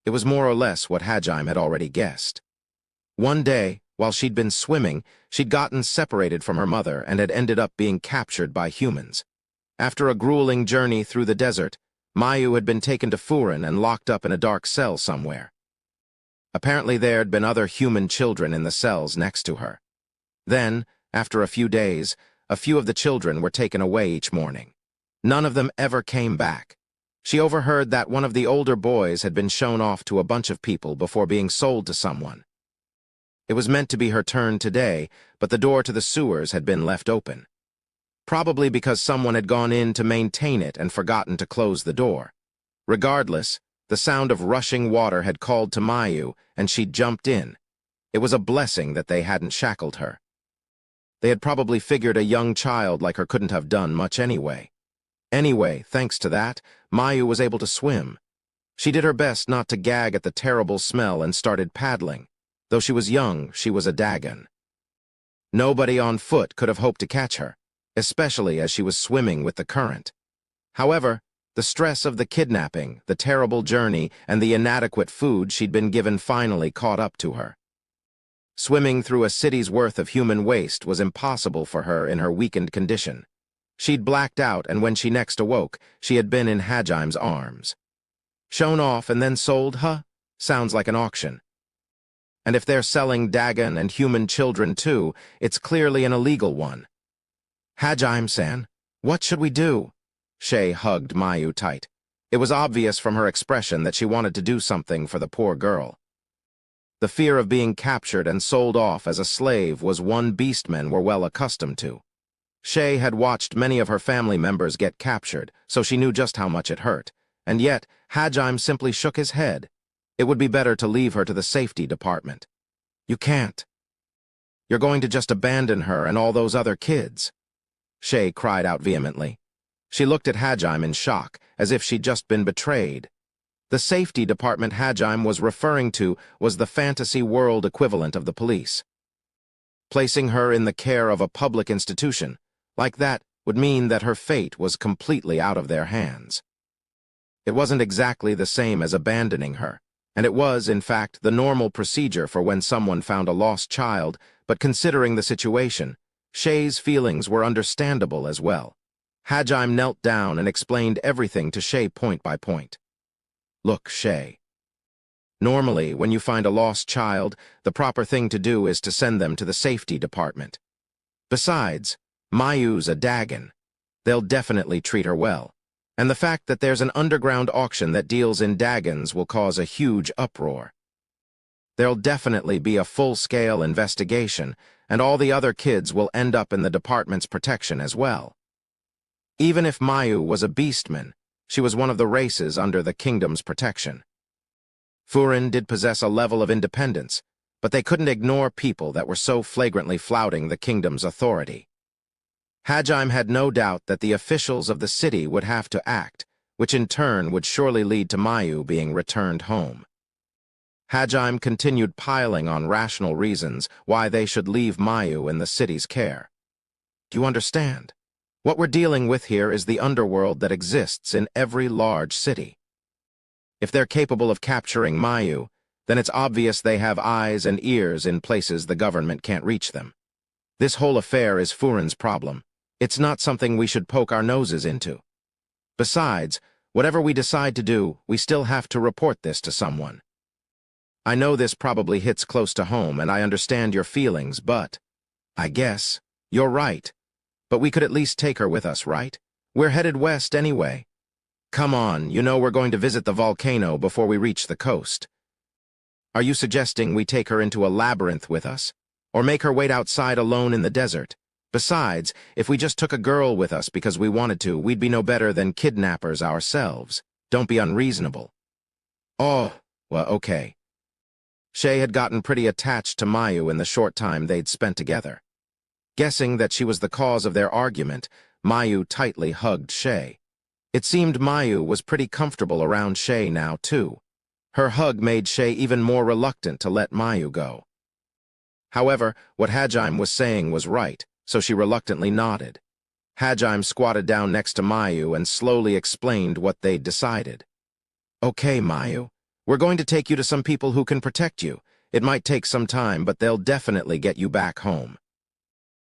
It was more or less what Hajime had already guessed. One day, while she'd been swimming, she'd gotten separated from her mother and had ended up being captured by humans. After a grueling journey through the desert, Mayu had been taken to Furin and locked up in a dark cell somewhere. Apparently there had been other human children in the cells next to her. Then, after a few days, a few of the children were taken away each morning. None of them ever came back. She overheard that one of the older boys had been shown off to a bunch of people before being sold to someone. It was meant to be her turn today, but the door to the sewers had been left open. Probably because someone had gone in to maintain it and forgotten to close the door. Regardless, the sound of rushing water had called to Mayu, and she'd jumped in. It was a blessing that they hadn't shackled her. They had probably figured a young child like her couldn't have done much anyway. Anyway, thanks to that, Mayu was able to swim. She did her best not to gag at the terrible smell and started paddling. Though she was young, she was a Dagon. Nobody on foot could have hoped to catch her, especially as she was swimming with the current. However, the stress of the kidnapping, the terrible journey, and the inadequate food she'd been given finally caught up to her. Swimming through a city's worth of human waste was impossible for her in her weakened condition. She'd blacked out, and when she next awoke, she had been in Hajime's arms. Shown off and then sold, huh? Sounds like an auction. And if they're selling Dagon and human children too, it's clearly an illegal one. "Hajime-san, what should we do?" Shay hugged Mayu tight. It was obvious from her expression that she wanted to do something for the poor girl. The fear of being captured and sold off as a slave was one beastmen were well accustomed to. Shay had watched many of her family members get captured, so she knew just how much it hurt. And yet, Hajime simply shook his head. It would be better to leave her to the safety department. "You can't. You're going to just abandon her and all those other kids." Shay cried out vehemently. She looked at Hajime in shock, as if she'd just been betrayed. The safety department Hajime was referring to was the fantasy world equivalent of the police. Placing her in the care of a public institution like that would mean that her fate was completely out of their hands. It wasn't exactly the same as abandoning her, and it was, in fact, the normal procedure for when someone found a lost child, but considering the situation, Shay's feelings were understandable as well. Hajime knelt down and explained everything to Shay point by point. "Look, Shay. Normally, when you find a lost child, the proper thing to do is to send them to the safety department. Besides, Mayu's a Dagon. They'll definitely treat her well. And the fact that there's an underground auction that deals in Dagons will cause a huge uproar. There'll definitely be a full-scale investigation, and all the other kids will end up in the department's protection as well. Even if Mayu was a beastman, she was one of the races under the kingdom's protection. Furin did possess a level of independence, but they couldn't ignore people that were so flagrantly flouting the kingdom's authority. Hajime had no doubt that the officials of the city would have to act, which in turn would surely lead to Mayu being returned home. Hajime continued piling on rational reasons why they should leave Mayu in the city's care. Do you understand? What we're dealing with here is the underworld that exists in every large city. If they're capable of capturing Mayu, then it's obvious they have eyes and ears in places the government can't reach them. This whole affair is Furin's problem. It's not something we should poke our noses into. Besides, whatever we decide to do, we still have to report this to someone. I know this probably hits close to home, and I understand your feelings, but I guess you're right. But we could at least take her with us, right? We're headed west anyway. Come on, you know we're going to visit the volcano before we reach the coast. Are you suggesting we take her into a labyrinth with us? Or make her wait outside alone in the desert? Besides, if we just took a girl with us because we wanted to, we'd be no better than kidnappers ourselves. Don't be unreasonable. Oh, well, okay. Shay had gotten pretty attached to Mayu in the short time they'd spent together. Guessing that she was the cause of their argument, Mayu tightly hugged Shay. It seemed Mayu was pretty comfortable around Shay now, too. Her hug made Shay even more reluctant to let Mayu go. However, what Hajime was saying was right, so she reluctantly nodded. Hajime squatted down next to Mayu and slowly explained what they'd decided. Okay, Mayu, we're going to take you to some people who can protect you. It might take some time, but they'll definitely get you back home.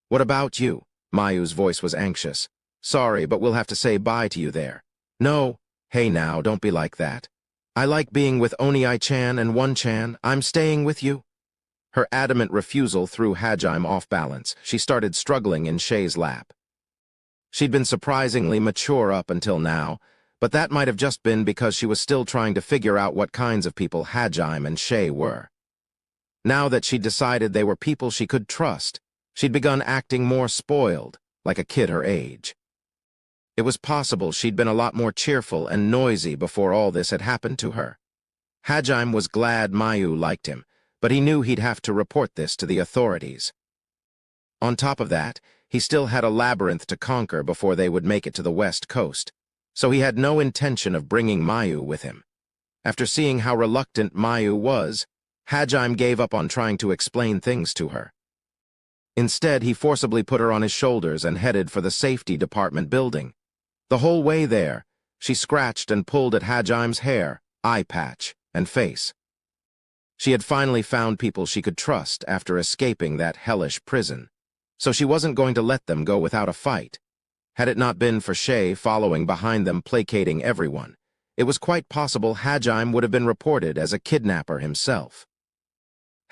What about you? Mayu's voice was anxious. Sorry, but we'll have to say bye to you there. No, hey now, don't be like that. I like being with Oni-chan and One-chan. I'm staying with you. Her adamant refusal threw Hajime off balance. She started struggling in Shay's lap. She'd been surprisingly mature up until now, but that might have just been because she was still trying to figure out what kinds of people Hajime and Shay were. Now that she'd decided they were people she could trust, she'd begun acting more spoiled, like a kid her age. It was possible she'd been a lot more cheerful and noisy before all this had happened to her. Hajime was glad Mayu liked him, but he knew he'd have to report this to the authorities. On top of that, he still had a labyrinth to conquer before they would make it to the west coast, so he had no intention of bringing Mayu with him. After seeing how reluctant Mayu was, Hajime gave up on trying to explain things to her. Instead, he forcibly put her on his shoulders and headed for the safety department building. The whole way there, she scratched and pulled at Hajime's hair, eye patch, and face. She had finally found people she could trust after escaping that hellish prison, so she wasn't going to let them go without a fight. Had it not been for Shay following behind them placating everyone, it was quite possible Hajime would have been reported as a kidnapper himself.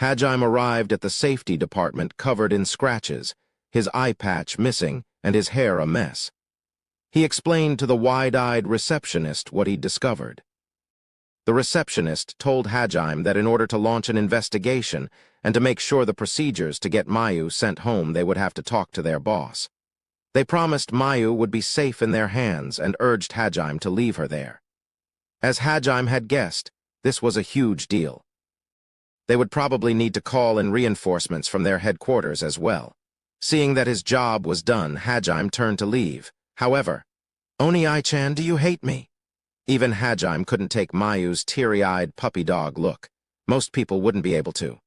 Hajime arrived at the safety department covered in scratches, his eye patch missing and his hair a mess. He explained to the wide-eyed receptionist what he'd discovered. The receptionist told Hajime that in order to launch an investigation and to make sure the procedures to get Mayu sent home, they would have to talk to their boss. They promised Mayu would be safe in their hands and urged Hajime to leave her there. As Hajime had guessed, this was a huge deal. They would probably need to call in reinforcements from their headquarters as well. Seeing that his job was done, Hajime turned to leave. However, Oni-chan, do you hate me? Even Hajime couldn't take Mayu's teary-eyed puppy dog look. Most people wouldn't be able to.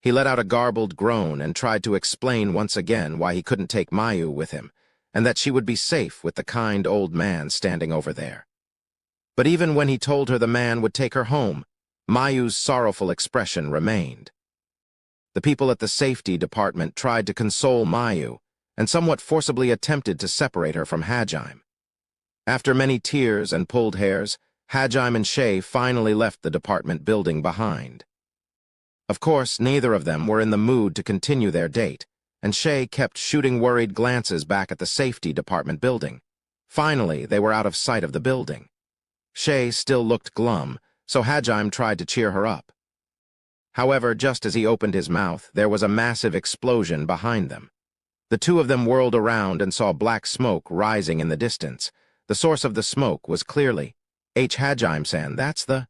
He let out a garbled groan and tried to explain once again why he couldn't take Mayu with him, and that she would be safe with the kind old man standing over there. But even when he told her the man would take her home, Mayu's sorrowful expression remained. The people at the safety department tried to console Mayu, and somewhat forcibly attempted to separate her from Hajime. After many tears and pulled hairs, Hajime and Shay finally left the department building behind. Of course, neither of them were in the mood to continue their date, and Shay kept shooting worried glances back at the safety department building. Finally, they were out of sight of the building. Shay still looked glum, so Hajime tried to cheer her up. However, just as he opened his mouth, there was a massive explosion behind them. The two of them whirled around and saw black smoke rising in the distance. The source of the smoke was clearly, Hajime-san, that's the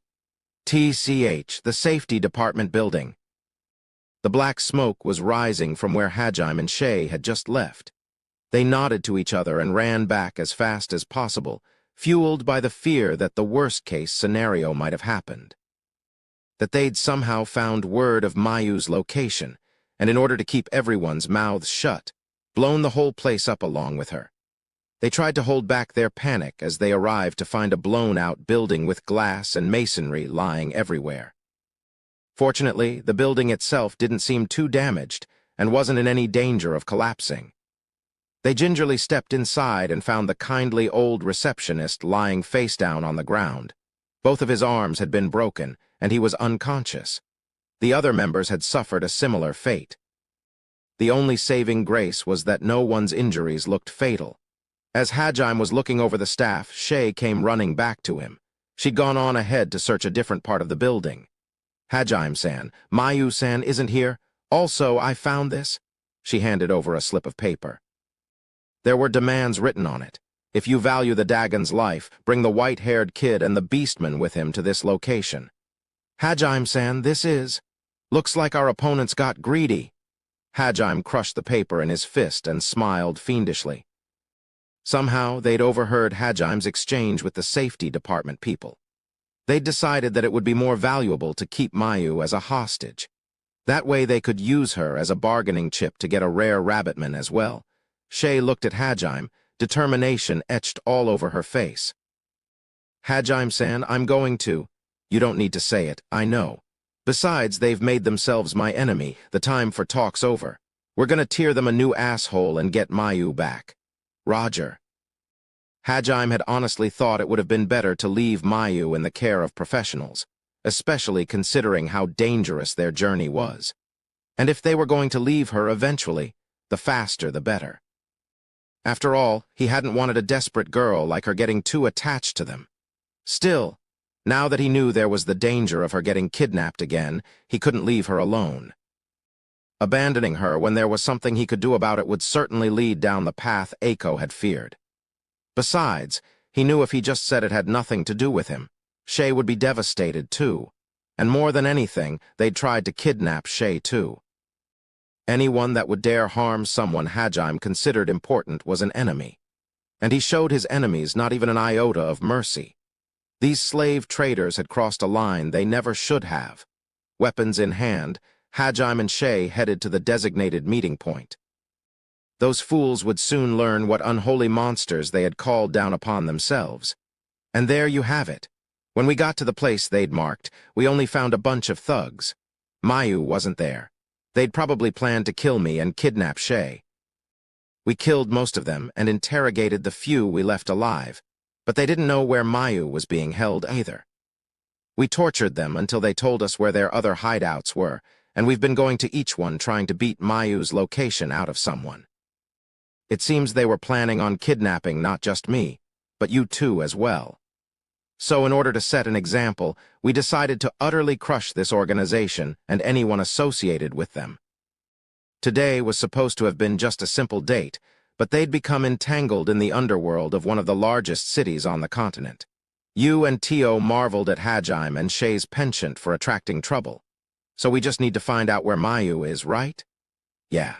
the safety department building. The black smoke was rising from where Hajime and Shay had just left. They nodded to each other and ran back as fast as possible, fueled by the fear that the worst-case scenario might have happened. That they'd somehow found word of Mayu's location, and in order to keep everyone's mouths shut, blown the whole place up along with her. They tried to hold back their panic as they arrived to find a blown-out building with glass and masonry lying everywhere. Fortunately, the building itself didn't seem too damaged and wasn't in any danger of collapsing. They gingerly stepped inside and found the kindly old receptionist lying face down on the ground. Both of his arms had been broken, and he was unconscious. The other members had suffered a similar fate. The only saving grace was that no one's injuries looked fatal. As Hajime was looking over the staff, Shay came running back to him. She'd gone on ahead to search a different part of the building. Hajime-san, Mayu-san isn't here. Also, I found this. She handed over a slip of paper. There were demands written on it. If you value the Dagon's life, bring the white-haired kid and the beastman with him to this location. Hajime-san, this is. Looks like our opponents got greedy. Hajime crushed the paper in his fist and smiled fiendishly. Somehow, they'd overheard Hajime's exchange with the safety department people. They'd decided that it would be more valuable to keep Mayu as a hostage. That way they could use her as a bargaining chip to get a rare rabbitman as well. Shay looked at Hajime, determination etched all over her face. Hajime-san, I'm going to. You don't need to say it, I know. Besides, they've made themselves my enemy. The time for talk's over. We're gonna tear them a new asshole and get Mayu back. Roger. Hajime had honestly thought it would have been better to leave Mayu in the care of professionals, especially considering how dangerous their journey was. And if they were going to leave her eventually, the faster the better. After all, he hadn't wanted a desperate girl like her getting too attached to them. Still, now that he knew there was the danger of her getting kidnapped again, he couldn't leave her alone. Abandoning her when there was something he could do about it would certainly lead down the path Eiko had feared. Besides, he knew if he just said it had nothing to do with him, Shay would be devastated too. And more than anything, they'd tried to kidnap Shay too. Anyone that would dare harm someone Hajime considered important was an enemy. And he showed his enemies not even an iota of mercy. These slave traders had crossed a line they never should have. Weapons in hand, Hajime and Shay headed to the designated meeting point. Those fools would soon learn what unholy monsters they had called down upon themselves. And there you have it. When we got to the place they'd marked, we only found a bunch of thugs. Mayu wasn't there. They'd probably planned to kill me and kidnap Shay. We killed most of them and interrogated the few we left alive, but they didn't know where Mayu was being held either. We tortured them until they told us where their other hideouts were, and we've been going to each one trying to beat Mayu's location out of someone. It seems they were planning on kidnapping not just me, but you too as well. So in order to set an example, we decided to utterly crush this organization and anyone associated with them. Today was supposed to have been just a simple date, but they'd become entangled in the underworld of one of the largest cities on the continent. You and Tio marveled at Hajime and Shay's penchant for attracting trouble. So we just need to find out where Mayu is, right? Yeah.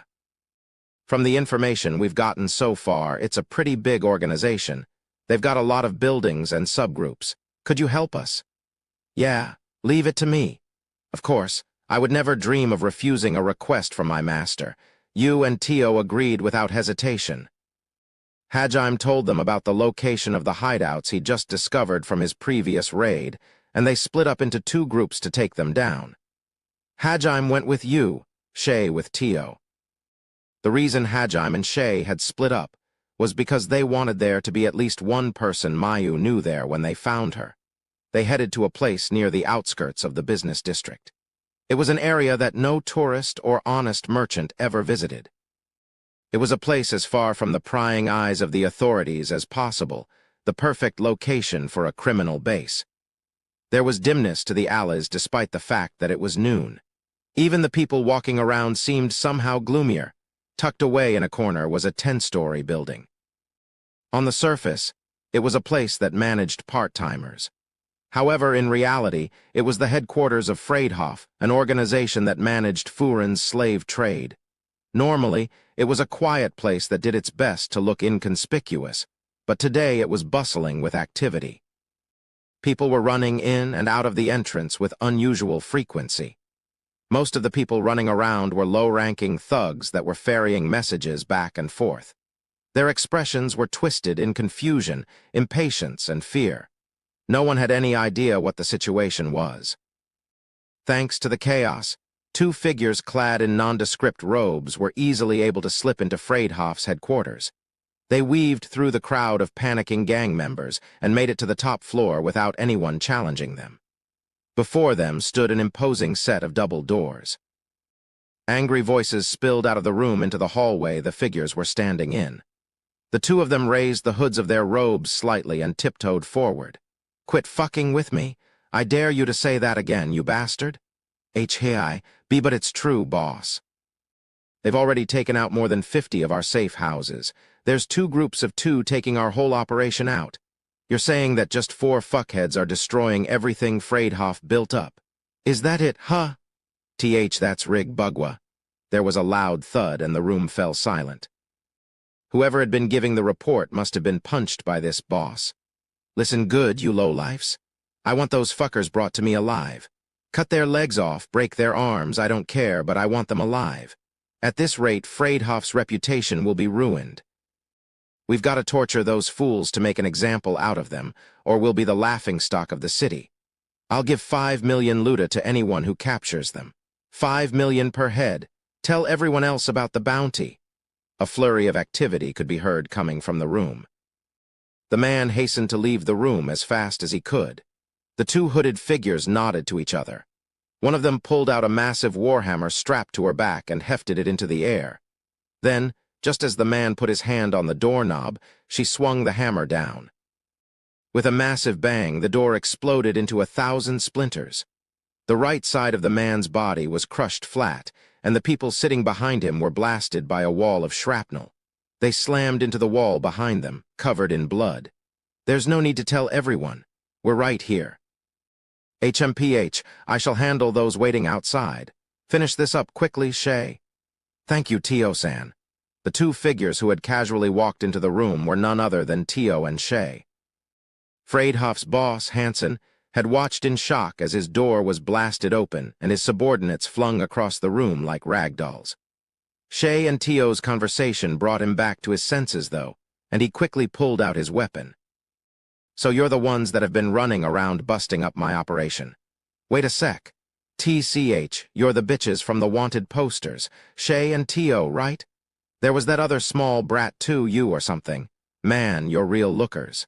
From the information we've gotten so far, it's a pretty big organization. They've got a lot of buildings and subgroups. Could you help us? Yeah, leave it to me. Of course, I would never dream of refusing a request from my master. You and Tio agreed without hesitation. Hajime told them about the location of the hideouts he'd just discovered from his previous raid, and they split up into two groups to take them down. Hajime went with you, Shay with Tio. The reason Hajime and Shay had split up was because they wanted there to be at least one person Mayu knew there when they found her. They headed to a place near the outskirts of the business district. It was an area that no tourist or honest merchant ever visited. It was a place as far from the prying eyes of the authorities as possible, the perfect location for a criminal base. There was dimness to the alleys despite the fact that it was noon. Even the people walking around seemed somehow gloomier. Tucked away in a corner was a 10-story building. On the surface, it was a place that managed part-timers. However, in reality, it was the headquarters of Freydhof, an organization that managed Furin's slave trade. Normally, it was a quiet place that did its best to look inconspicuous, but today it was bustling with activity. People were running in and out of the entrance with unusual frequency. Most of the people running around were low-ranking thugs that were ferrying messages back and forth. Their expressions were twisted in confusion, impatience, and fear. No one had any idea what the situation was. Thanks to the chaos, two figures clad in nondescript robes were easily able to slip into Freydhof's headquarters. They weaved through the crowd of panicking gang members and made it to the top floor without anyone challenging them. Before them stood an imposing set of double doors. Angry voices spilled out of the room into the hallway the figures were standing in. The two of them raised the hoods of their robes slightly and tiptoed forward. "Quit fucking with me. I dare you to say that again, you bastard." "Hey, but it's true, boss. They've already taken out more than 50 of our safe houses. There's 2 groups of 2 taking our whole operation out. You're saying that just 4 fuckheads are destroying everything Freydhof built up. Is that it, huh?" That's Rig Bugwa." There was a loud thud and the room fell silent. Whoever had been giving the report must have been punched by this boss. "Listen good, you lowlifes. I want those fuckers brought to me alive. Cut their legs off, break their arms, I don't care, but I want them alive. At this rate, Freydhof's reputation will be ruined. We've got to torture those fools to make an example out of them, or we'll be the laughingstock of the city. I'll give 5 million luta to anyone who captures them. 5 million per head. Tell everyone else about the bounty." A flurry of activity could be heard coming from the room. The man hastened to leave the room as fast as he could. The 2 hooded figures nodded to each other. One of them pulled out a massive warhammer strapped to her back and hefted it into the air. Then, just as the man put his hand on the doorknob, she swung the hammer down. With a massive bang, the door exploded into 1,000 splinters. The right side of the man's body was crushed flat, and the people sitting behind him were blasted by a wall of shrapnel. They slammed into the wall behind them, covered in blood. "There's no need to tell everyone. We're right here. HMPH, I shall handle those waiting outside. Finish this up quickly, Shay." "Thank you, Tio-san." The 2 figures who had casually walked into the room were none other than Tio and Shay. Freydhof's boss, Hansen, had watched in shock as his door was blasted open and his subordinates flung across the room like ragdolls. Shay and Tio's conversation brought him back to his senses, though, and he quickly pulled out his weapon. "So you're the ones that have been running around busting up my operation. Wait a sec. You're the bitches from the wanted posters. Shay and Tio, right? There was that other small brat too, you or something. Man, you're real lookers.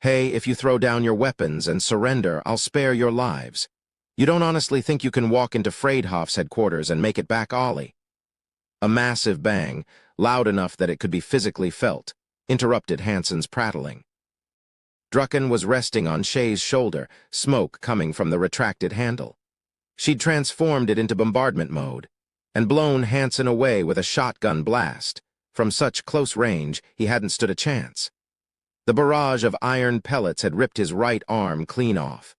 Hey, if you throw down your weapons and surrender, I'll spare your lives. You don't honestly think you can walk into Freydhof's headquarters and make it back, Ollie?" A massive bang, loud enough that it could be physically felt, interrupted Hansen's prattling. Drucken was resting on Shay's shoulder, smoke coming from the retracted handle. She'd transformed it into bombardment mode, and blown Hansen away with a shotgun blast. From such close range, he hadn't stood a chance. The barrage of iron pellets had ripped his right arm clean off.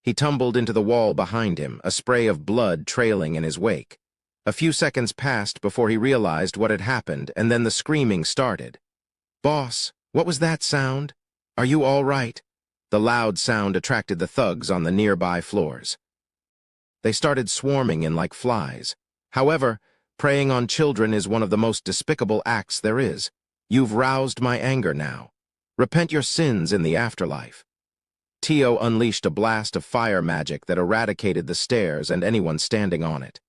He tumbled into the wall behind him, a spray of blood trailing in his wake. A few seconds passed before he realized what had happened, and then the screaming started. "Boss, what was that sound? Are you all right?" The loud sound attracted the thugs on the nearby floors. They started swarming in like flies. However, preying on children is one of the most despicable acts there is. You've roused my anger now. Repent your sins in the afterlife. Tio unleashed a blast of fire magic that eradicated the stairs and anyone standing on it.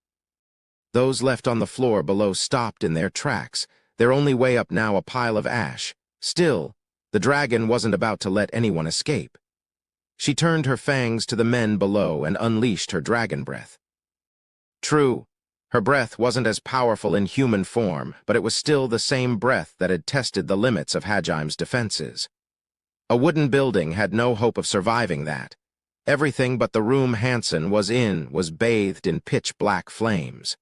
Those left on the floor below stopped in their tracks, their only way up now a pile of ash. Still, the dragon wasn't about to let anyone escape. She turned her fangs to the men below and unleashed her dragon breath. "True. Her breath wasn't as powerful in human form, but it was still the same breath that had tested the limits of Hajaim's defenses. A wooden building had no hope of surviving that. Everything but the room Hansen was in was bathed in pitch-black flames.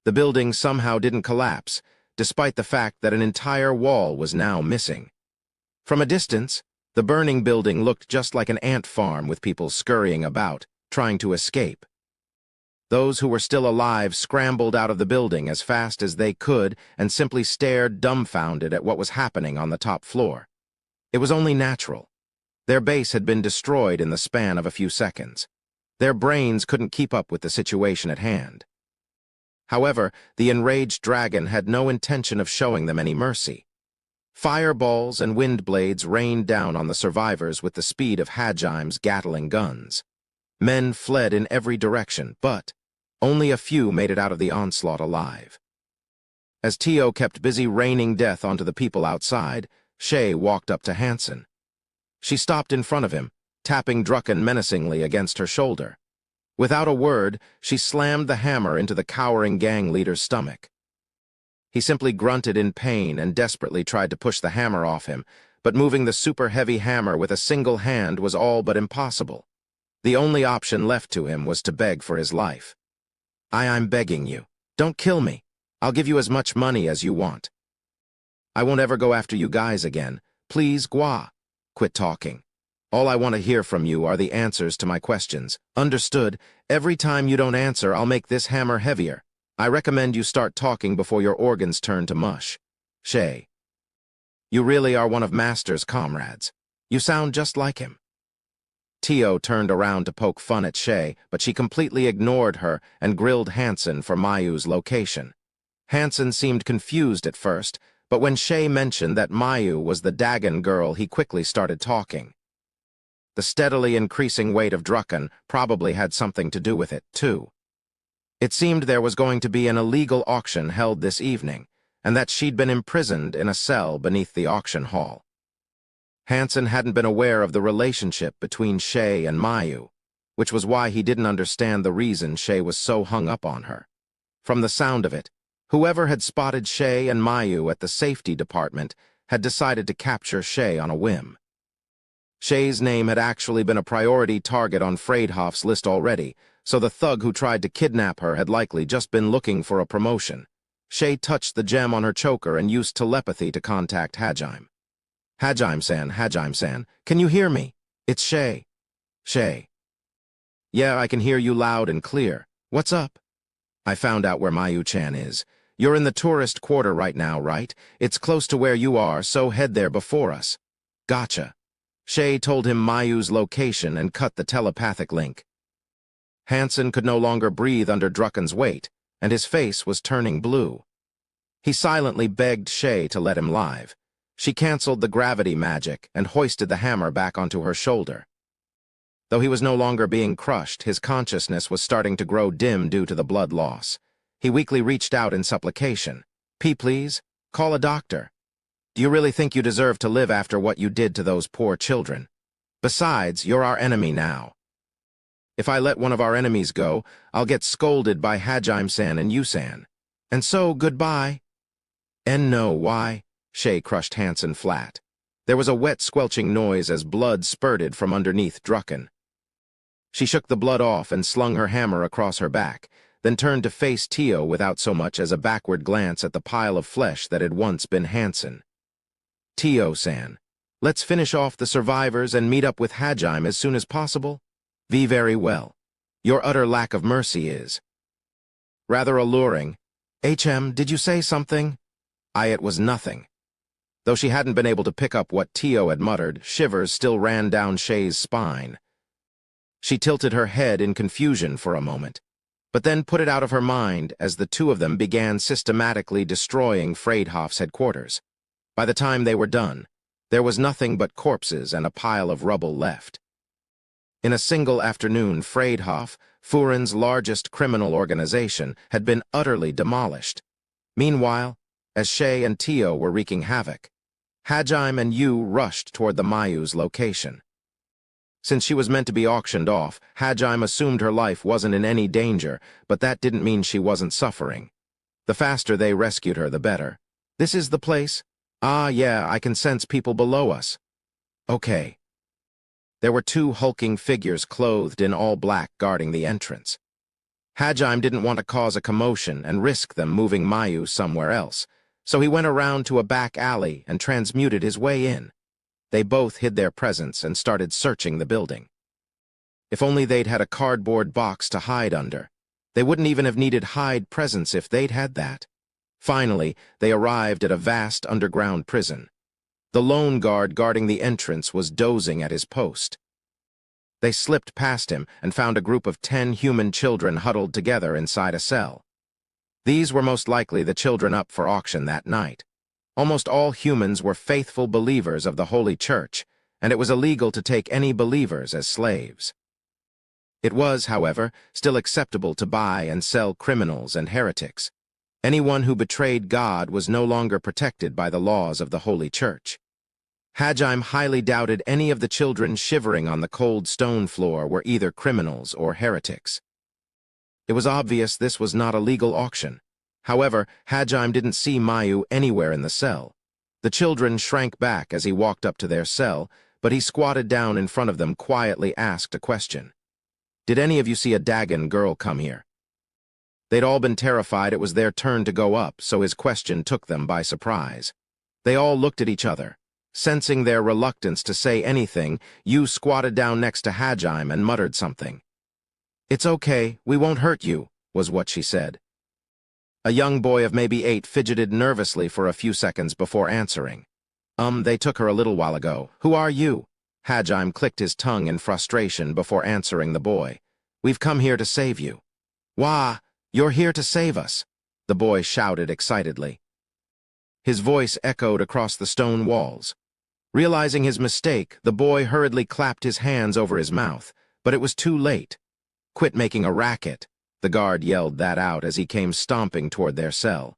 The building somehow didn't collapse, despite the fact that an entire wall was now missing. From a distance, the burning building looked just like an ant farm with people scurrying about, trying to escape. Those who were still alive scrambled out of the building as fast as they could and simply stared dumbfounded at what was happening on the top floor. It was only natural. Their base had been destroyed in the span of a few seconds. Their brains couldn't keep up with the situation at hand. However, the enraged dragon had no intention of showing them any mercy. Fireballs and wind blades rained down on the survivors with the speed of Hajaim's Gatling guns. Men fled in every direction, but only a few made it out of the onslaught alive. As Tio kept busy raining death onto the people outside, Shay walked up to Hansen. She stopped in front of him, tapping Drucken menacingly against her shoulder. Without a word, she slammed the hammer into the cowering gang leader's stomach. He simply grunted in pain and desperately tried to push the hammer off him, but moving the super-heavy hammer with a single hand was all but impossible. The only option left to him was to beg for his life. I'm begging you. Don't kill me. I'll give you as much money as you want. I won't ever go after you guys again. Please, Gua. Quit talking. All I want to hear from you are the answers to my questions. Understood? Every time you don't answer, I'll make this hammer heavier. I recommend you start talking before your organs turn to mush. Shay. You really are one of Master's comrades. You sound just like him. Tio turned around to poke fun at Shay, but she completely ignored her and grilled Hansen for Mayu's location. Hansen seemed confused at first, but when Shay mentioned that Mayu was the Dagon girl, he quickly started talking. The steadily increasing weight of Drucken probably had something to do with it, too. It seemed there was going to be an illegal auction held this evening, and that she'd been imprisoned in a cell beneath the auction hall. Hansen hadn't been aware of the relationship between Shay and Mayu, which was why he didn't understand the reason Shay was so hung up on her. From the sound of it, whoever had spotted Shay and Mayu at the safety department had decided to capture Shay on a whim. Shay's name had actually been a priority target on Freydhoff's list already, so the thug who tried to kidnap her had likely just been looking for a promotion. Shay touched the gem on her choker and used telepathy to contact Hajaim. Hajaim-san, can you hear me? It's Shay. Shay. Yeah, I can hear you loud and clear. What's up? I found out where Mayu-chan is. You're in the tourist quarter right now, right? It's close to where you are, so head there before us. Gotcha. Shay told him Mayu's location and cut the telepathic link. Hansen could no longer breathe under Drucken's weight, and his face was turning blue. He silently begged Shay to let him live. She canceled the gravity magic and hoisted the hammer back onto her shoulder. Though he was no longer being crushed, his consciousness was starting to grow dim due to the blood loss. He weakly reached out in supplication. Please, call a doctor. Do you really think you deserve to live after what you did to those poor children? Besides, you're our enemy now. If I let one of our enemies go, I'll get scolded by Hajaim-san and you-san. And so, goodbye. And no, why? Shay crushed Hansen flat. There was a wet, squelching noise as blood spurted from underneath Drucken. She shook the blood off and slung her hammer across her back, then turned to face Tio without so much as a backward glance at the pile of flesh that had once been Hansen. Tio-san, let's finish off the survivors and meet up with Hajaim as soon as possible? Very well. Your utter lack of mercy is rather alluring. Did you say something? It was nothing. Though she hadn't been able to pick up what Tio had muttered, shivers still ran down Shay's spine. She tilted her head in confusion for a moment, but then put it out of her mind as the two of them began systematically destroying Freydhoff's headquarters. By the time they were done, there was nothing but corpses and a pile of rubble left. In a single afternoon, Freydhoff, Furen's largest criminal organization, had been utterly demolished. Meanwhile, as Shay and Tio were wreaking havoc, Hajaim and Yu rushed toward the Mayu's location. Since she was meant to be auctioned off, Hajime assumed her life wasn't in any danger, but that didn't mean she wasn't suffering. The faster they rescued her, the better. This is the place? Ah, yeah, I can sense people below us. Okay. There were two hulking figures clothed in all black guarding the entrance. Hajime didn't want to cause a commotion and risk them moving Mayu somewhere else, so he went around to a back alley and transmuted his way in. They both hid their presence and started searching the building. If only they'd had a cardboard box to hide under. They wouldn't even have needed hide presence if they'd had that. Finally, they arrived at a vast underground prison. The lone guard guarding the entrance was dozing at his post. They slipped past him and found a group of 10 human children huddled together inside a cell. These were most likely the children up for auction that night. Almost all humans were faithful believers of the Holy Church, and it was illegal to take any believers as slaves. It was, however, still acceptable to buy and sell criminals and heretics. Anyone who betrayed God was no longer protected by the laws of the Holy Church. Hajime highly doubted any of the children shivering on the cold stone floor were either criminals or heretics. It was obvious this was not a legal auction. However, Hajime didn't see Mayu anywhere in the cell. The children shrank back as he walked up to their cell, but he squatted down in front of them, quietly asked a question. Did any of you see a Dagon girl come here? They'd all been terrified it was their turn to go up, so his question took them by surprise. They all looked at each other. Sensing their reluctance to say anything, Yu squatted down next to Hajime and muttered something. "It's okay, we won't hurt you," was what she said. A young boy of maybe 8 fidgeted nervously for a few seconds before answering. They took her a little while ago. Who are you?" Hajime clicked his tongue in frustration before answering the boy. "We've come here to save you." "Wah, you're here to save us," the boy shouted excitedly. His voice echoed across the stone walls. Realizing his mistake, the boy hurriedly clapped his hands over his mouth, but it was too late. "Quit making a racket," the guard yelled that out as he came stomping toward their cell.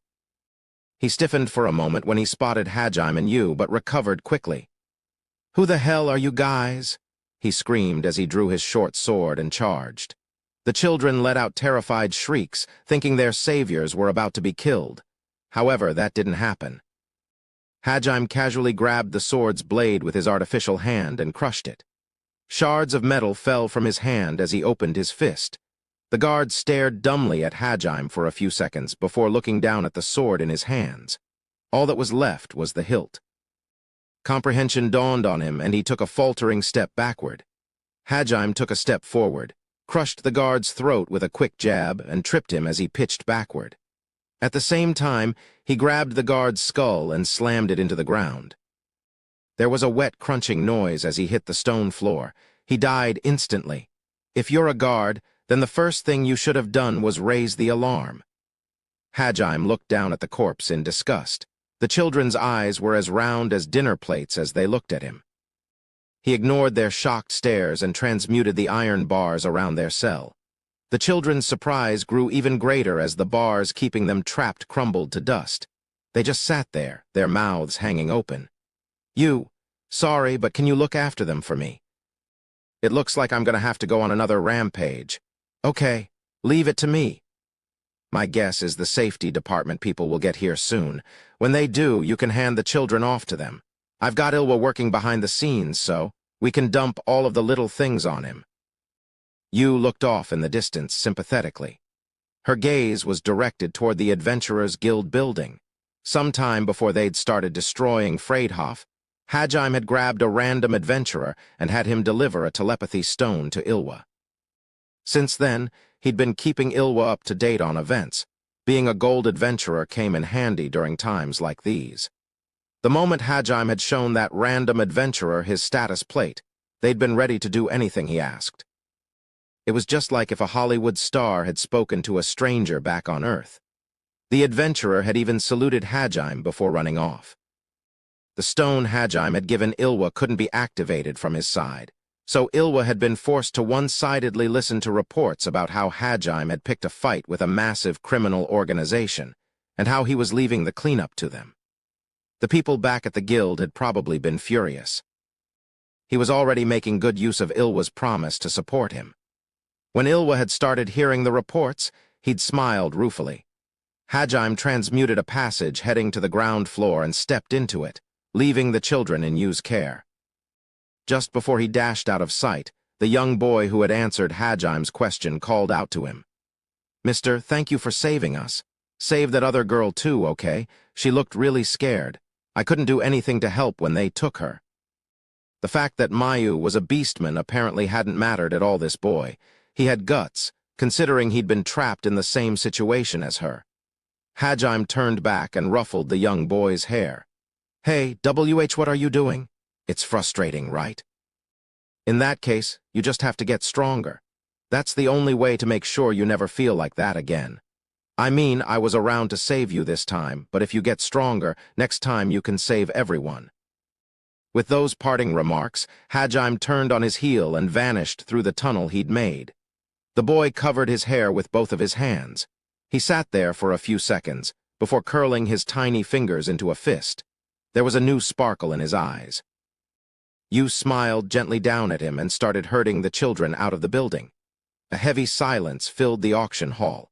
He stiffened for a moment when he spotted Hajime and Yu, but recovered quickly. "Who the hell are you guys?" he screamed as he drew his short sword and charged. The children let out terrified shrieks, thinking their saviors were about to be killed. However, that didn't happen. Hajime casually grabbed the sword's blade with his artificial hand and crushed it. Shards of metal fell from his hand as he opened his fist. The guard stared dumbly at Hajime for a few seconds before looking down at the sword in his hands. All that was left was the hilt. Comprehension dawned on him, and he took a faltering step backward. Hajime took a step forward, crushed the guard's throat with a quick jab, and tripped him as he pitched backward. At the same time, he grabbed the guard's skull and slammed it into the ground. There was a wet, crunching noise as he hit the stone floor. He died instantly. If you're a guard, then the first thing you should have done was raise the alarm. Hajime looked down at the corpse in disgust. The children's eyes were as round as dinner plates as they looked at him. He ignored their shocked stares and transmuted the iron bars around their cell. The children's surprise grew even greater as the bars keeping them trapped crumbled to dust. They just sat there, their mouths hanging open. "You, sorry, but can you look after them for me? It looks like I'm going to have to go on another rampage." "Okay, leave it to me." "My guess is the safety department people will get here soon. When they do, you can hand the children off to them. I've got Ilwa working behind the scenes, so we can dump all of the little things on him." Yu looked off in the distance sympathetically. Her gaze was directed toward the Adventurers Guild building. Sometime before they'd started destroying Freydhof, Hajime had grabbed a random adventurer and had him deliver a telepathy stone to Ilwa. Since then, he'd been keeping Ilwa up to date on events. Being a gold adventurer came in handy during times like these. The moment Hajime had shown that random adventurer his status plate, they'd been ready to do anything he asked. It was just like if a Hollywood star had spoken to a stranger back on Earth. The adventurer had even saluted Hajime before running off. The stone Hajime had given Ilwa couldn't be activated from his side, so Ilwa had been forced to one-sidedly listen to reports about how Hajime had picked a fight with a massive criminal organization and how he was leaving the cleanup to them. The people back at the guild had probably been furious. He was already making good use of Ilwa's promise to support him. When Ilwa had started hearing the reports, he'd smiled ruefully. Hajime transmuted a passage heading to the ground floor and stepped into it, leaving the children in Yu's care. Just before he dashed out of sight, the young boy who had answered Hajime's question called out to him. "Mister, thank you for saving us. Save that other girl too, okay? She looked really scared. I couldn't do anything to help when they took her." The fact that Mayu was a beastman apparently hadn't mattered at all this boy. He had guts, considering he'd been trapped in the same situation as her. Hajime turned back and ruffled the young boy's hair. "Hey, what are you doing? It's frustrating, right? In that case, you just have to get stronger. That's the only way to make sure you never feel like that again. I mean, I was around to save you this time, but if you get stronger, next time you can save everyone." With those parting remarks, Hajime turned on his heel and vanished through the tunnel he'd made. The boy covered his hair with both of his hands. He sat there for a few seconds, before curling his tiny fingers into a fist. There was a new sparkle in his eyes. Yu smiled gently down at him and started herding the children out of the building. A heavy silence filled the auction hall.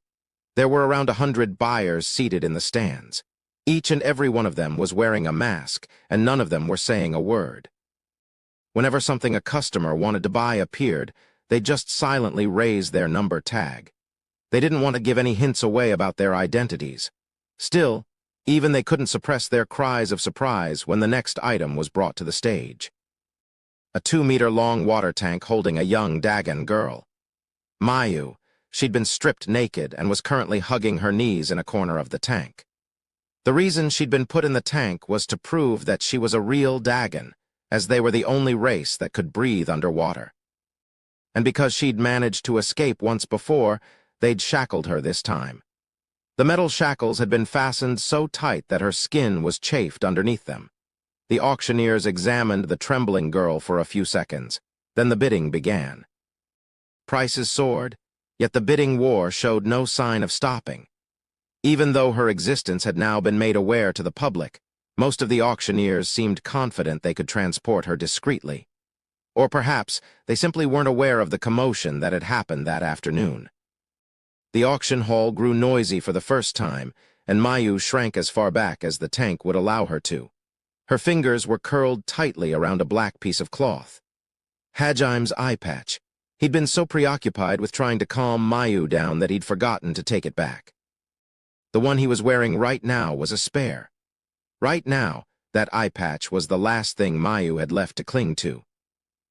There were around 100 buyers seated in the stands. Each and every one of them was wearing a mask, and none of them were saying a word. Whenever something a customer wanted to buy appeared, they'd just silently raise their number tag. They didn't want to give any hints away about their identities. Still, even they couldn't suppress their cries of surprise when the next item was brought to the stage. A 2-meter-long water tank holding a young Dagon girl. Mayu, she'd been stripped naked and was currently hugging her knees in a corner of the tank. The reason she'd been put in the tank was to prove that she was a real Dagon, as they were the only race that could breathe underwater. And because she'd managed to escape once before, they'd shackled her this time. The metal shackles had been fastened so tight that her skin was chafed underneath them. The auctioneers examined the trembling girl for a few seconds. Then the bidding began. Prices soared, yet the bidding war showed no sign of stopping. Even though her existence had now been made aware to the public, most of the auctioneers seemed confident they could transport her discreetly. Or perhaps they simply weren't aware of the commotion that had happened that afternoon. The auction hall grew noisy for the first time, and Mayu shrank as far back as the tank would allow her to. Her fingers were curled tightly around a black piece of cloth. Hajime's eye patch. He'd been so preoccupied with trying to calm Mayu down that he'd forgotten to take it back. The one he was wearing right now was a spare. Right now, that eye patch was the last thing Mayu had left to cling to.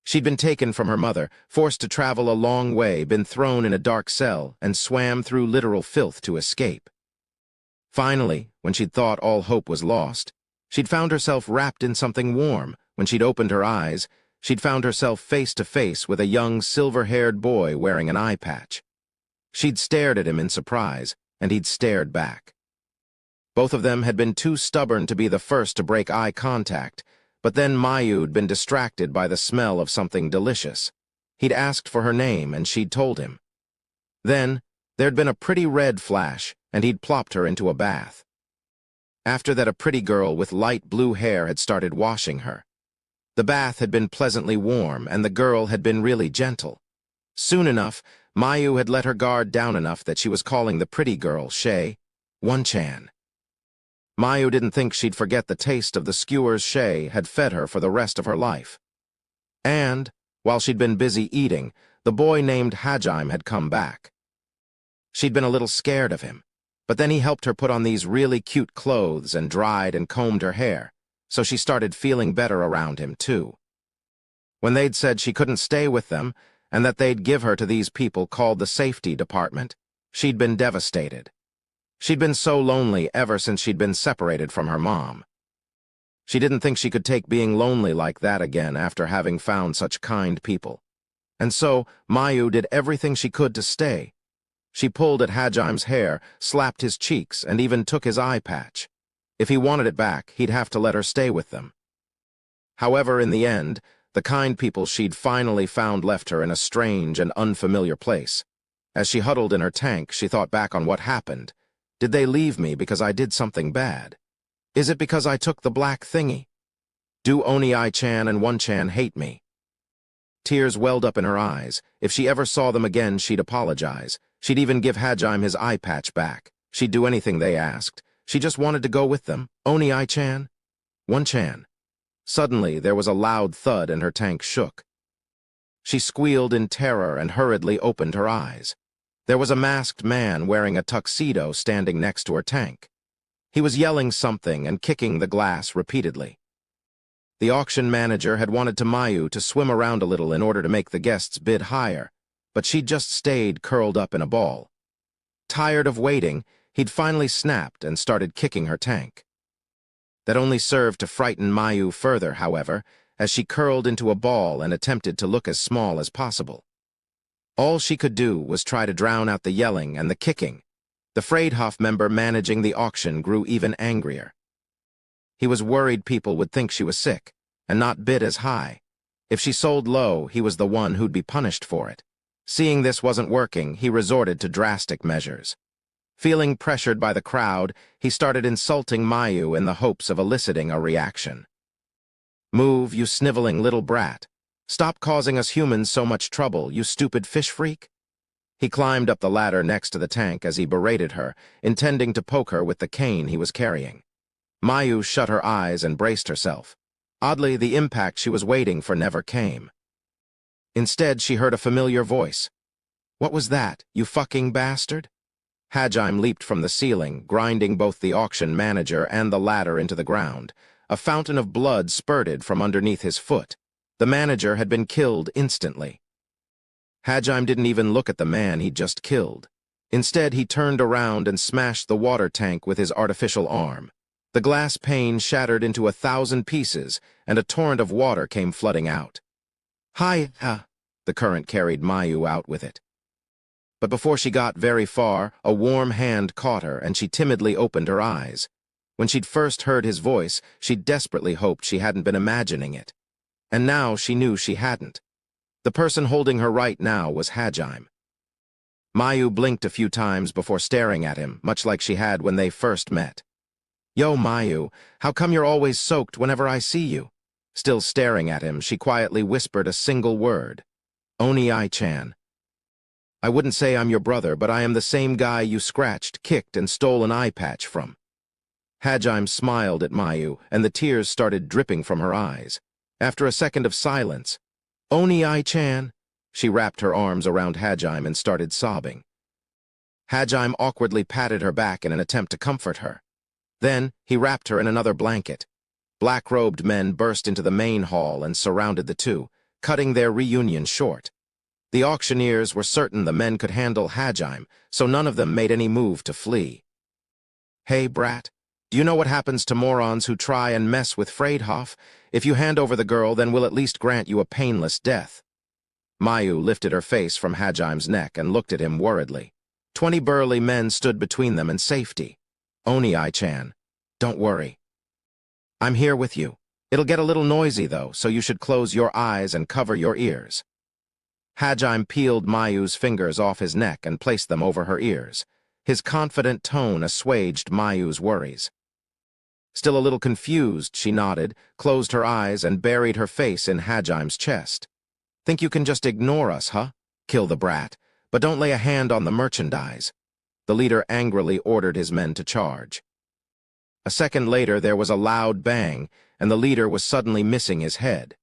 She'd been taken from her mother, forced to travel a long way, been thrown in a dark cell, and swam through literal filth to escape. Finally, when she'd thought all hope was lost, she'd found herself wrapped in something warm. When she'd opened her eyes, she'd found herself face to face with a young silver-haired boy wearing an eye patch. She'd stared at him in surprise, and he'd stared back. Both of them had been too stubborn to be the first to break eye contact, but then Mayu'd been distracted by the smell of something delicious. He'd asked for her name, and she'd told him. Then, there'd been a pretty red flash, and he'd plopped her into a bath. After that, a pretty girl with light blue hair had started washing her. The bath had been pleasantly warm, and the girl had been really gentle. Soon enough, Mayu had let her guard down enough that she was calling the pretty girl Shay, One-chan. Mayu didn't think she'd forget the taste of the skewers Shay had fed her for the rest of her life. And, while she'd been busy eating, the boy named Hajime had come back. She'd been a little scared of him, but then he helped her put on these really cute clothes and dried and combed her hair, so she started feeling better around him, too. When they'd said she couldn't stay with them, and that they'd give her to these people called the safety department, she'd been devastated. She'd been so lonely ever since she'd been separated from her mom. She didn't think she could take being lonely like that again after having found such kind people. And so, Mayu did everything she could to stay. She pulled at Hajime's hair, slapped his cheeks, and even took his eye patch. If he wanted it back, he'd have to let her stay with them. However, in the end, the kind people she'd finally found left her in a strange and unfamiliar place. As she huddled in her tank, she thought back on what happened. Did they leave me because I did something bad? Is it because I took the black thingy? Do Oni-chan and One-chan hate me? Tears welled up in her eyes. If she ever saw them again, she'd apologize. She'd even give Hajime his eye patch back. She'd do anything they asked. She just wanted to go with them. Oni I-chan? One-chan. Suddenly, there was a loud thud and her tank shook. She squealed in terror and hurriedly opened her eyes. There was a masked man wearing a tuxedo standing next to her tank. He was yelling something and kicking the glass repeatedly. The auction manager had wanted Mayu to swim around a little in order to make the guests bid higher, but she'd just stayed curled up in a ball. Tired of waiting, he'd finally snapped and started kicking her tank. That only served to frighten Mayu further, however, as she curled into a ball and attempted to look as small as possible. All she could do was try to drown out the yelling and the kicking. The Freydhof member managing the auction grew even angrier. He was worried people would think she was sick and not bid as high. If she sold low, he was the one who'd be punished for it. Seeing this wasn't working, he resorted to drastic measures. Feeling pressured by the crowd, he started insulting Mayu in the hopes of eliciting a reaction. "Move, you sniveling little brat. Stop causing us humans so much trouble, you stupid fish freak." He climbed up the ladder next to the tank as he berated her, intending to poke her with the cane he was carrying. Mayu shut her eyes and braced herself. Oddly, the impact she was waiting for never came. Instead, she heard a familiar voice. "What was that, you fucking bastard?" Hajime leaped from the ceiling, grinding both the auction manager and the ladder into the ground. A fountain of blood spurted from underneath his foot. The manager had been killed instantly. Hajime didn't even look at the man he'd just killed. Instead, he turned around and smashed the water tank with his artificial arm. The glass pane shattered into 1,000 pieces, and a torrent of water came flooding out. "Hi-ha!" The current carried Mayu out with it. But before she got very far, a warm hand caught her, and she timidly opened her eyes. When she'd first heard his voice, she desperately hoped she hadn't been imagining it. And now she knew she hadn't. The person holding her right now was Hajime. Mayu blinked a few times before staring at him, much like she had when they first met. "Yo, Mayu, how come you're always soaked whenever I see you?" Still staring at him, she quietly whispered a single word. "Oni I-chan." "I wouldn't say I'm your brother, but I am the same guy you scratched, kicked, and stole an eye patch from." Hajime smiled at Mayu, and the tears started dripping from her eyes. After a second of silence, "Oni I-chan," she wrapped her arms around Hajime and started sobbing. Hajime awkwardly patted her back in an attempt to comfort her. Then, he wrapped her in another blanket. Black-robed men burst into the main hall and surrounded the two, cutting their reunion short. The auctioneers were certain the men could handle Hajime, so none of them made any move to flee. "Hey, brat. Do you know what happens to morons who try and mess with Freydhof? If you hand over the girl, then we'll at least grant you a painless death." Mayu lifted her face from Hajime's neck and looked at him worriedly. 20 burly men stood between them and safety. "Oni I-chan, don't worry. I'm here with you. It'll get a little noisy, though, so you should close your eyes and cover your ears." Hajime peeled Mayu's fingers off his neck and placed them over her ears. His confident tone assuaged Mayu's worries. Still a little confused, she nodded, closed her eyes, and buried her face in Hajime's chest. "Think you can just ignore us, huh? Kill the brat, but don't lay a hand on the merchandise." The leader angrily ordered his men to charge. A second later, there was a loud bang, and the leader was suddenly missing his head.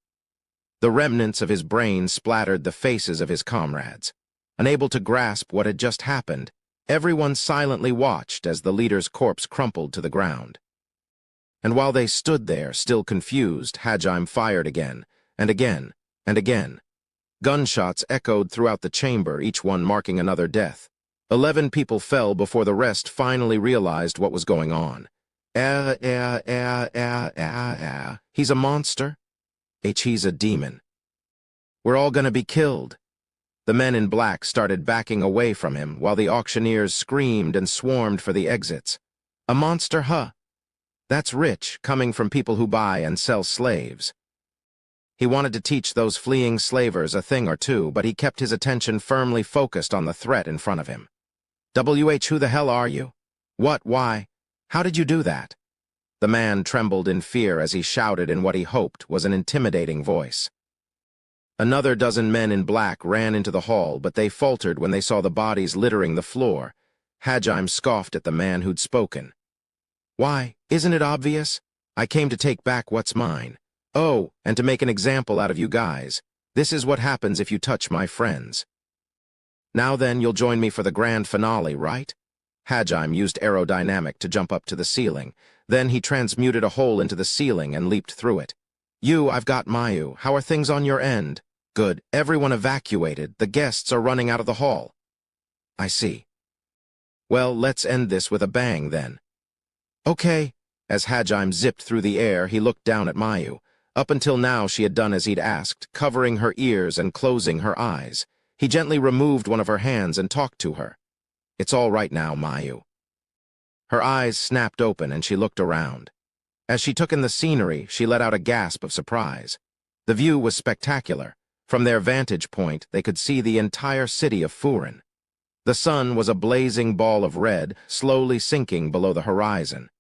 The remnants of his brain splattered the faces of his comrades. Unable to grasp what had just happened, everyone silently watched as the leader's corpse crumpled to the ground. And while they stood there, still confused, Hajime fired again, and again, and again. Gunshots echoed throughout the chamber, each one marking another death. 11 people fell before the rest finally realized what was going on. He's a monster? He's a demon. We're all gonna be killed." The men in black started backing away from him, while the auctioneers screamed and swarmed for the exits. "A monster, huh? That's rich, coming from people who buy and sell slaves." He wanted to teach those fleeing slavers a thing or two, but he kept his attention firmly focused on the threat in front of him. Who the hell are you? What, why? How did you do that?" The man trembled in fear as he shouted in what he hoped was an intimidating voice. Another dozen men in black ran into the hall, but they faltered when they saw the bodies littering the floor. Hajime scoffed at the man who'd spoken. "Why, isn't it obvious? I came to take back what's mine. Oh, and to make an example out of you guys. This is what happens if you touch my friends. Now then, you'll join me for the grand finale, right?" Hajime used aerodynamic to jump up to the ceiling. Then he transmuted a hole into the ceiling and leaped through it. I've got Mayu. How are things on your end?" "Good. Everyone evacuated. The guests are running out of the hall." "I see. Well, let's end this with a bang, then." "Okay." As Hajime zipped through the air, he looked down at Mayu. Up until now, she had done as he'd asked, covering her ears and closing her eyes. He gently removed one of her hands and talked to her. "It's all right now, Mayu." Her eyes snapped open and she looked around. As she took in the scenery, she let out a gasp of surprise. The view was spectacular. From their vantage point, they could see the entire city of Furin. The sun was a blazing ball of red, slowly sinking below the horizon.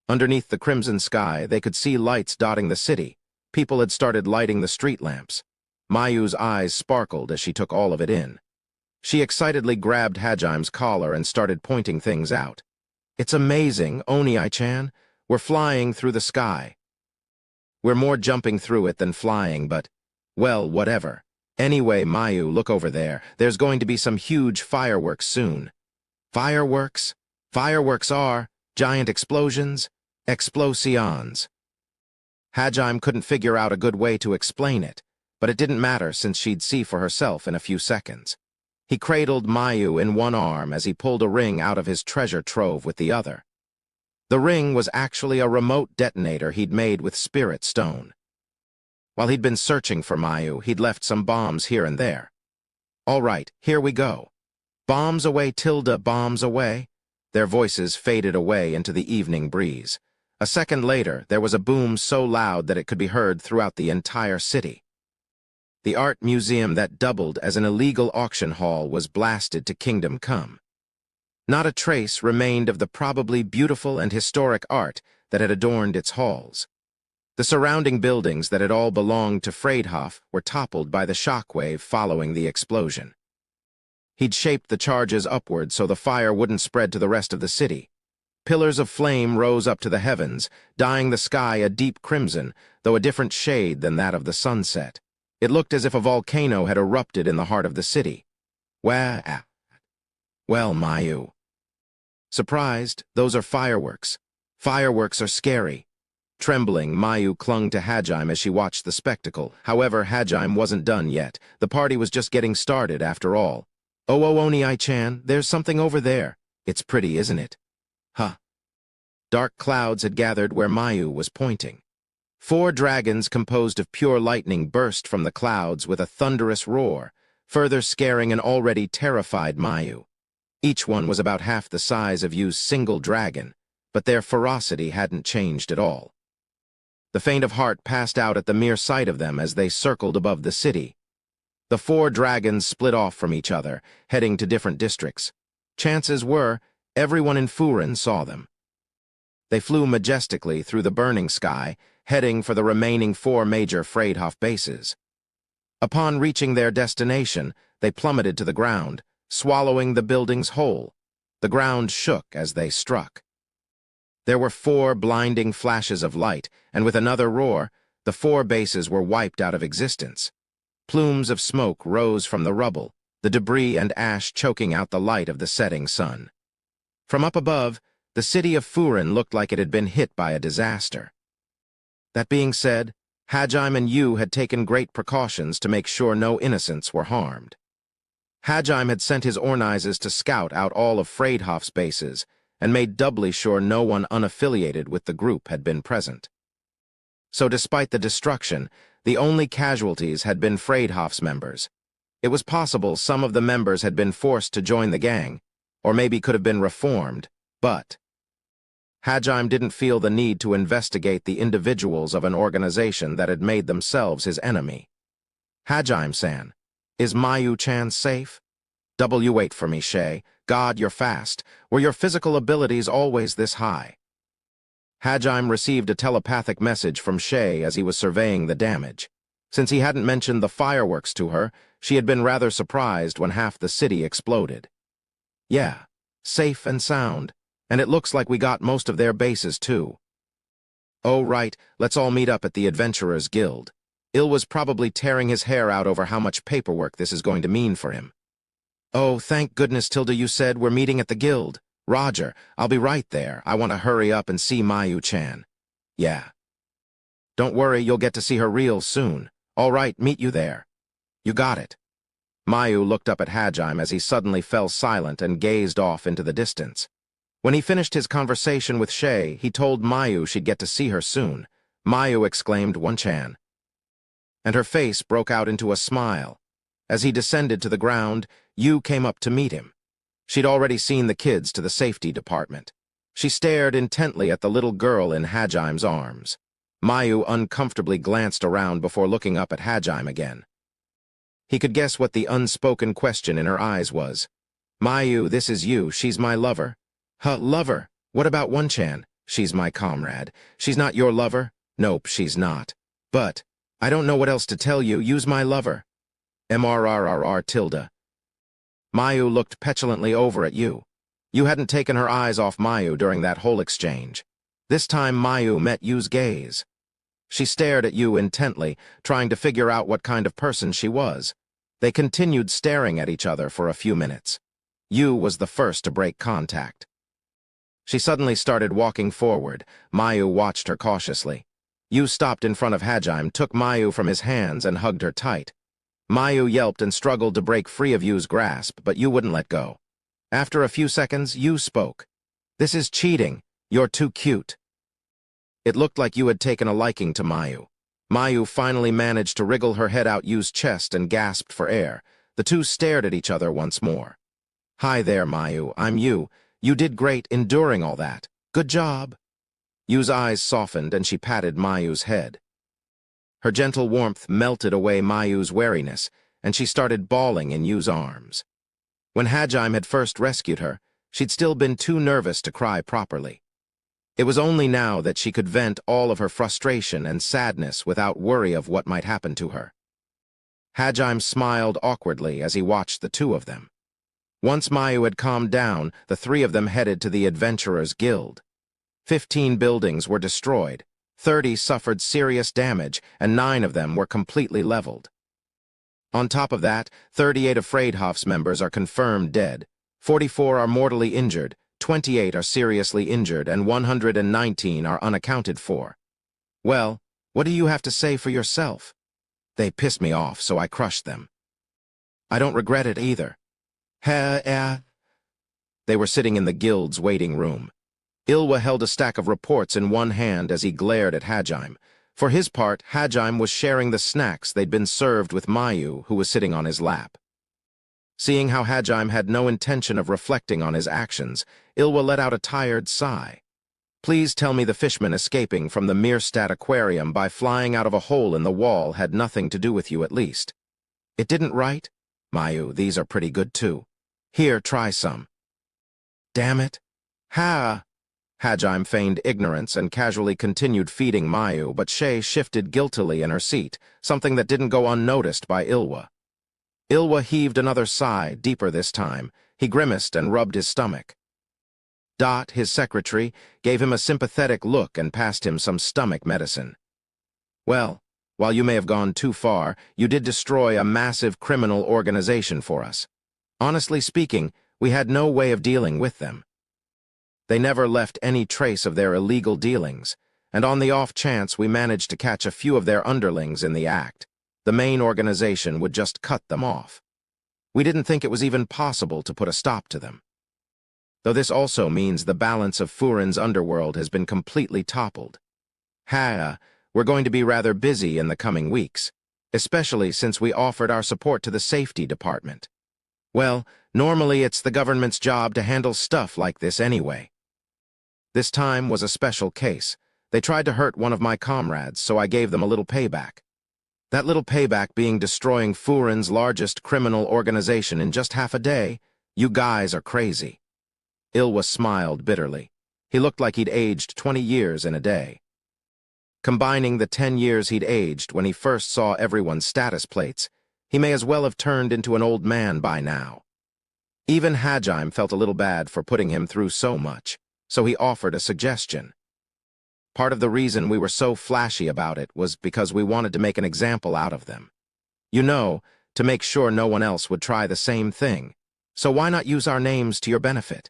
Underneath the crimson sky, they could see lights dotting the city. People had started lighting the street lamps. Mayu's eyes sparkled as she took all of it in. She excitedly grabbed Hajime's collar and started pointing things out. "It's amazing, Oni-chan. We're flying through the sky. We're more jumping through it than flying, but, well, whatever. Anyway, Mayu, look over there. There's going to be some huge fireworks soon." "Fireworks? Fireworks are giant explosions? Explosions." Hajime couldn't figure out a good way to explain it, but it didn't matter since she'd see for herself in a few seconds. He cradled Mayu in one arm as he pulled a ring out of his treasure trove with the other. The ring was actually a remote detonator he'd made with spirit stone. While he'd been searching for Mayu, he'd left some bombs here and there. "All right, here we go. Bombs away, Tilda, bombs away." Their voices faded away into the evening breeze. A second later, there was a boom so loud that it could be heard throughout the entire city. The art museum that doubled as an illegal auction hall was blasted to kingdom come. Not a trace remained of the probably beautiful and historic art that had adorned its halls. The surrounding buildings that had all belonged to Freydhof were toppled by the shockwave following the explosion. He'd shaped the charges upward so the fire wouldn't spread to the rest of the city. Pillars of flame rose up to the heavens, dyeing the sky a deep crimson, though a different shade than that of the sunset. It looked as if a volcano had erupted in the heart of the city. Well, Mayu. Surprised, those are fireworks. Fireworks are scary. Trembling, Mayu clung to Hajime as she watched the spectacle. However, Hajime wasn't done yet. The party was just getting started, after all. "Oh, Oni-chan, there's something over there. It's pretty, isn't it?" "Huh." Dark clouds had gathered where Mayu was pointing. 4 dragons composed of pure lightning burst from the clouds with a thunderous roar, further scaring an already terrified Mayu. Each one was about half the size of Yu's single dragon, but their ferocity hadn't changed at all. The faint of heart passed out at the mere sight of them as they circled above the city. The 4 dragons split off from each other, heading to different districts. Chances were, everyone in Furin saw them. They flew majestically through the burning sky, heading for the remaining 4 major Freydhof bases. Upon reaching their destination, they plummeted to the ground, swallowing the buildings whole. The ground shook as they struck. There were 4 blinding flashes of light, and with another roar, the 4 bases were wiped out of existence. Plumes of smoke rose from the rubble, the debris and ash choking out the light of the setting sun. From up above, the city of Furin looked like it had been hit by a disaster. That being said, Hajime and Yu had taken great precautions to make sure no innocents were harmed. Hajime had sent his Ornizes to scout out all of Freydhof's bases and made doubly sure no one unaffiliated with the group had been present. So despite the destruction, the only casualties had been Freydhof's members. It was possible some of the members had been forced to join the gang, or maybe could have been reformed, but Hajime didn't feel the need to investigate the individuals of an organization that had made themselves his enemy. "Hajime-san, is Mayu-chan safe?" "Wait for me, Shay. God, you're fast. Were your physical abilities always this high?" Hajime received a telepathic message from Shay as he was surveying the damage. Since he hadn't mentioned the fireworks to her, she had been rather surprised when half the city exploded. Yeah, safe and sound, and it looks like we got most of their bases too. Oh, right, let's all meet up at the Adventurers Guild. Il was probably tearing his hair out over how much paperwork this is going to mean for him. Oh, thank goodness, Tilda, you said we're meeting at the guild. Roger, I'll be right there. I want to hurry up and see Mayu-chan. Yeah. Don't worry, you'll get to see her real soon. All right, meet you there. You got it. Mayu looked up at Hajime as he suddenly fell silent and gazed off into the distance. When he finished his conversation with Shay, he told Mayu she'd get to see her soon. Mayu exclaimed, "One-chan." And her face broke out into a smile. As he descended to the ground, Yu came up to meet him. She'd already seen the kids to the safety department. She stared intently at the little girl in Hajime's arms. Mayu uncomfortably glanced around before looking up at Hajime again. He could guess what the unspoken question in her eyes was. "Mayu, this is you. She's my lover." "Huh, lover? What about One-chan?" "She's my comrade." "She's not your lover?" "Nope, she's not. But, I don't know what else to tell you. Use my lover." MRRRR tilde. Mayu looked petulantly over at Yu. Yu hadn't taken her eyes off Mayu during that whole exchange. This time Mayu met Yu's gaze. She stared at Yu intently, trying to figure out what kind of person she was. They continued staring at each other for a few minutes. Yu was the first to break contact. She suddenly started walking forward. Mayu watched her cautiously. Yu stopped in front of Hajime, took Mayu from his hands, and hugged her tight. Mayu yelped and struggled to break free of Yu's grasp, but Yu wouldn't let go. After a few seconds, Yu spoke. "This is cheating. You're too cute." It looked like Yu had taken a liking to Mayu. Mayu finally managed to wriggle her head out Yu's chest and gasped for air. The two stared at each other once more. "Hi there, Mayu. I'm Yu. You did great enduring all that. Good job." Yu's eyes softened and she patted Mayu's head. Her gentle warmth melted away Mayu's wariness, and she started bawling in Yu's arms. When Hajime had first rescued her, she'd still been too nervous to cry properly. It was only now that she could vent all of her frustration and sadness without worry of what might happen to her. Hajime smiled awkwardly as he watched the two of them. Once Mayu had calmed down, the three of them headed to the Adventurers Guild. 15 buildings were destroyed, 30 suffered serious damage, and 9 of them were completely leveled. On top of that, 38 of Freydhoff's members are confirmed dead, 44 are mortally injured, 28 are seriously injured, and 119 are unaccounted for. Well, what do you have to say for yourself? They pissed me off, so I crushed them. I don't regret it either. They were sitting in the guild's waiting room. Ilwa held a stack of reports in one hand as he glared at Hajime. For his part, Hajime was sharing the snacks they'd been served with Mayu, who was sitting on his lap. Seeing how Hajime had no intention of reflecting on his actions, Ilwa let out a tired sigh. "Please tell me the fishman escaping from the Meerstad aquarium by flying out of a hole in the wall had nothing to do with you at least." "It didn't, right?" "Mayu, these are pretty good too. Here, try some." "Damn it." "Ha!" Hajime feigned ignorance and casually continued feeding Mayu, but Shay shifted guiltily in her seat, something that didn't go unnoticed by Ilwa. Ilwa heaved another sigh, deeper this time. He grimaced and rubbed his stomach. Dot, his secretary, gave him a sympathetic look and passed him some stomach medicine. "Well, while you may have gone too far, you did destroy a massive criminal organization for us. Honestly speaking, we had no way of dealing with them. They never left any trace of their illegal dealings, and on the off chance we managed to catch a few of their underlings in the act, the main organization would just cut them off. We didn't think it was even possible to put a stop to them. Though this also means the balance of Furin's underworld has been completely toppled. We're going to be rather busy in the coming weeks, especially since we offered our support to the safety department. Well, normally it's the government's job to handle stuff like this anyway. This time was a special case. They tried to hurt one of my comrades, so I gave them a little payback. That little payback being destroying Furin's largest criminal organization in just half a day. You guys are crazy." Ilwa smiled bitterly. He looked like he'd aged 20 years in a day. Combining the 10 years he'd aged when he first saw everyone's status plates, he may as well have turned into an old man by now. Even Hajime felt a little bad for putting him through so much, so he offered a suggestion. Part of the reason we were so flashy about it was because we wanted to make an example out of them. You know, to make sure no one else would try the same thing. So why not use our names to your benefit?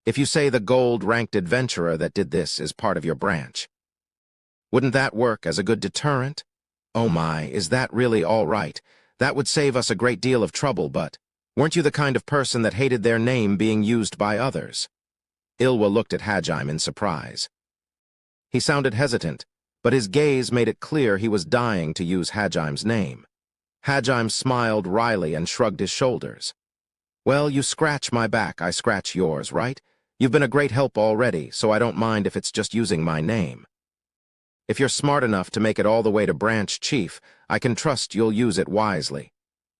If you say the gold-ranked adventurer that did this is part of your branch. Wouldn't that work as a good deterrent? Oh my, is that really all right? That would save us a great deal of trouble, but weren't you the kind of person that hated their name being used by others? Ilwa looked at Hajime in surprise. He sounded hesitant, but his gaze made it clear he was dying to use Hajime's name. Hajime smiled wryly and shrugged his shoulders. Well, you scratch my back, I scratch yours, right? You've been a great help already, so I don't mind if it's just using my name. If you're smart enough to make it all the way to branch chief, I can trust you'll use it wisely.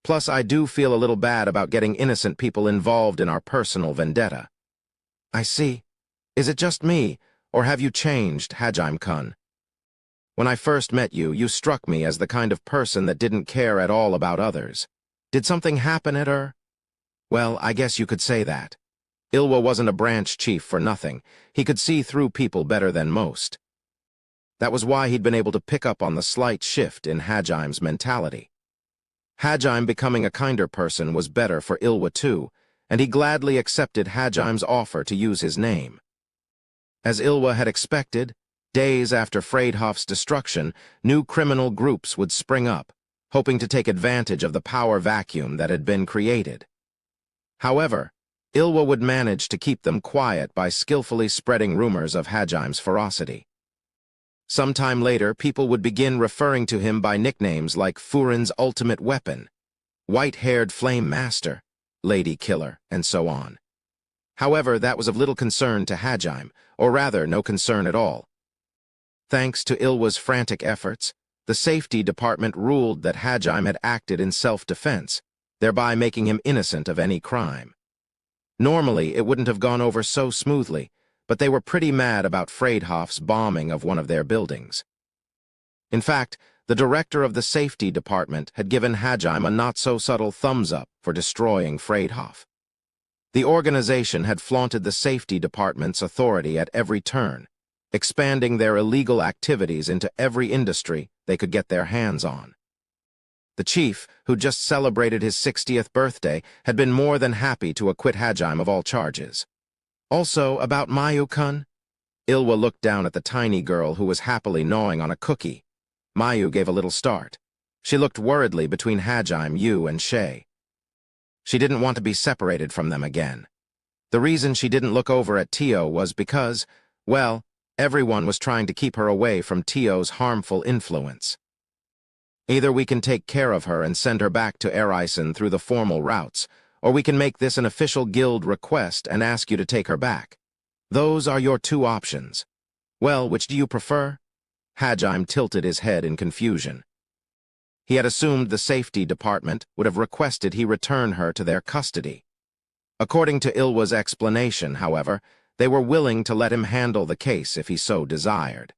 Plus, I do feel a little bad about getting innocent people involved in our personal vendetta. I see. Is it just me, or have you changed, Hajime-kun? When I first met you, you struck me as the kind of person that didn't care at all about others. Did something happen at her? Well, I guess you could say that. Ilwa wasn't a branch chief for nothing. He could see through people better than most. That was why he'd been able to pick up on the slight shift in Hajime's mentality. Hajime becoming a kinder person was better for Ilwa too, and he gladly accepted Hajime's offer to use his name. As Ilwa had expected, days after Freydhoff's destruction, new criminal groups would spring up, hoping to take advantage of the power vacuum that had been created. However, Ilwa would manage to keep them quiet by skillfully spreading rumors of Hajime's ferocity. Sometime later, people would begin referring to him by nicknames like Furin's ultimate weapon, white-haired flame master, lady killer, and so on. However, that was of little concern to Hajime, or rather, no concern at all. Thanks to Ilwa's frantic efforts, the safety department ruled that Hajime had acted in self-defense, thereby making him innocent of any crime. Normally, it wouldn't have gone over so smoothly, but they were pretty mad about Freydhoff's bombing of one of their buildings. In fact, the director of the safety department had given Hajime a not-so-subtle thumbs-up for destroying Freydhoff. The organization had flaunted the safety department's authority at every turn, expanding their illegal activities into every industry they could get their hands on. The chief, who just celebrated his 60th birthday, had been more than happy to acquit Hajime of all charges. Also, about Mayu-kun? Ilwa looked down at the tiny girl who was happily gnawing on a cookie. Mayu gave a little start. She looked worriedly between Hajime, Yu, and Shay. She didn't want to be separated from them again. The reason she didn't look over at Tio was because, well, everyone was trying to keep her away from Tio's harmful influence. Either we can take care of her and send her back to Arifureta through the formal routes, or we can make this an official guild request and ask you to take her back. Those are your two options. Well, which do you prefer? Hajime tilted his head in confusion. He had assumed the safety department would have requested he return her to their custody. According to Ilwa's explanation, however, they were willing to let him handle the case if he so desired.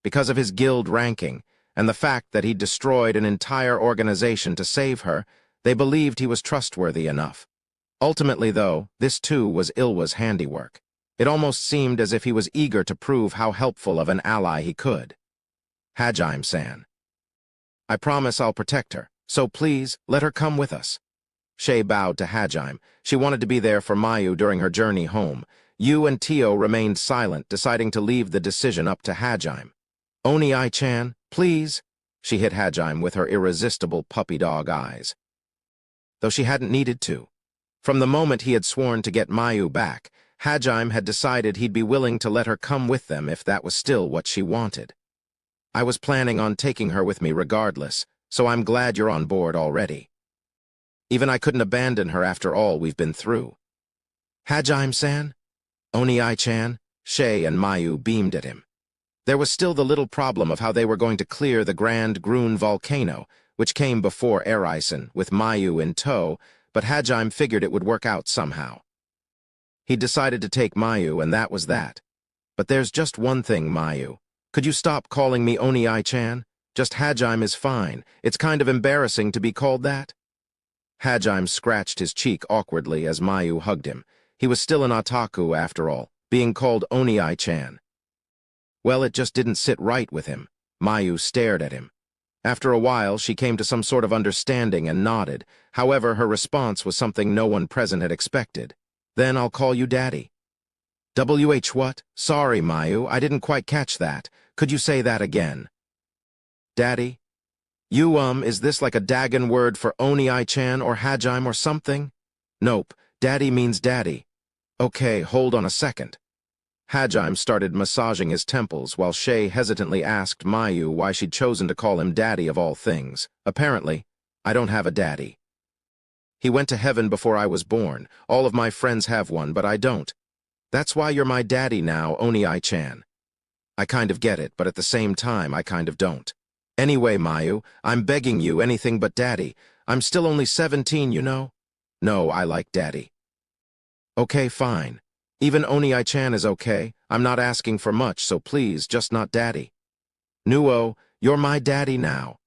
Because of his guild ranking, and the fact that he'd destroyed an entire organization to save her, they believed he was trustworthy enough. Ultimately, though, this too was Ilwa's handiwork. It almost seemed as if he was eager to prove how helpful of an ally he could. Hajime-san. I promise I'll protect her, so please, let her come with us. Shay bowed to Hajime. She wanted to be there for Mayu during her journey home. Yu and Tio remained silent, deciding to leave the decision up to Hajime. Oni-chan, please. She hit Hajime with her irresistible puppy-dog eyes. Though she hadn't needed to. From the moment he had sworn to get Mayu back, Hajime had decided he'd be willing to let her come with them if that was still what she wanted. I was planning on taking her with me regardless, so I'm glad you're on board already. Even I couldn't abandon her after all we've been through. Hajime-san? Oni-chan? Shay and Mayu beamed at him. There was still the little problem of how they were going to clear the Grand Grun volcano, which came before Arifureta, with Mayu in tow, but Hajime figured it would work out somehow. He decided to take Mayu, and that was that. But there's just one thing, Mayu. Could you stop calling me Oni-chan? Just Hajime is fine. It's kind of embarrassing to be called that. Hajime scratched his cheek awkwardly as Mayu hugged him. He was still an otaku, after all, being called Oni-chan. Well, it just didn't sit right with him. Mayu stared at him. After a while, she came to some sort of understanding and nodded. However, her response was something no one present had expected. Then I'll call you Daddy. WH what? Sorry, Mayu, I didn't quite catch that. Could you say that again? Daddy? Is this like a Dagon word for Oni-chan or Hajime or something? Nope, Daddy means Daddy. Okay, hold on a second. Hajime started massaging his temples while Shay hesitantly asked Mayu why she'd chosen to call him Daddy of all things. Apparently, I don't have a daddy. He went to heaven before I was born. All of my friends have one, but I don't. That's why you're my daddy now, Oni-chan. I kind of get it, but at the same time, I kind of don't. Anyway, Mayu, I'm begging you anything but Daddy. I'm still only 17, you know? No, I like Daddy. Okay, fine. Even Oni-chan is okay. I'm not asking for much, so please, just not Daddy. Nuo, you're my daddy now.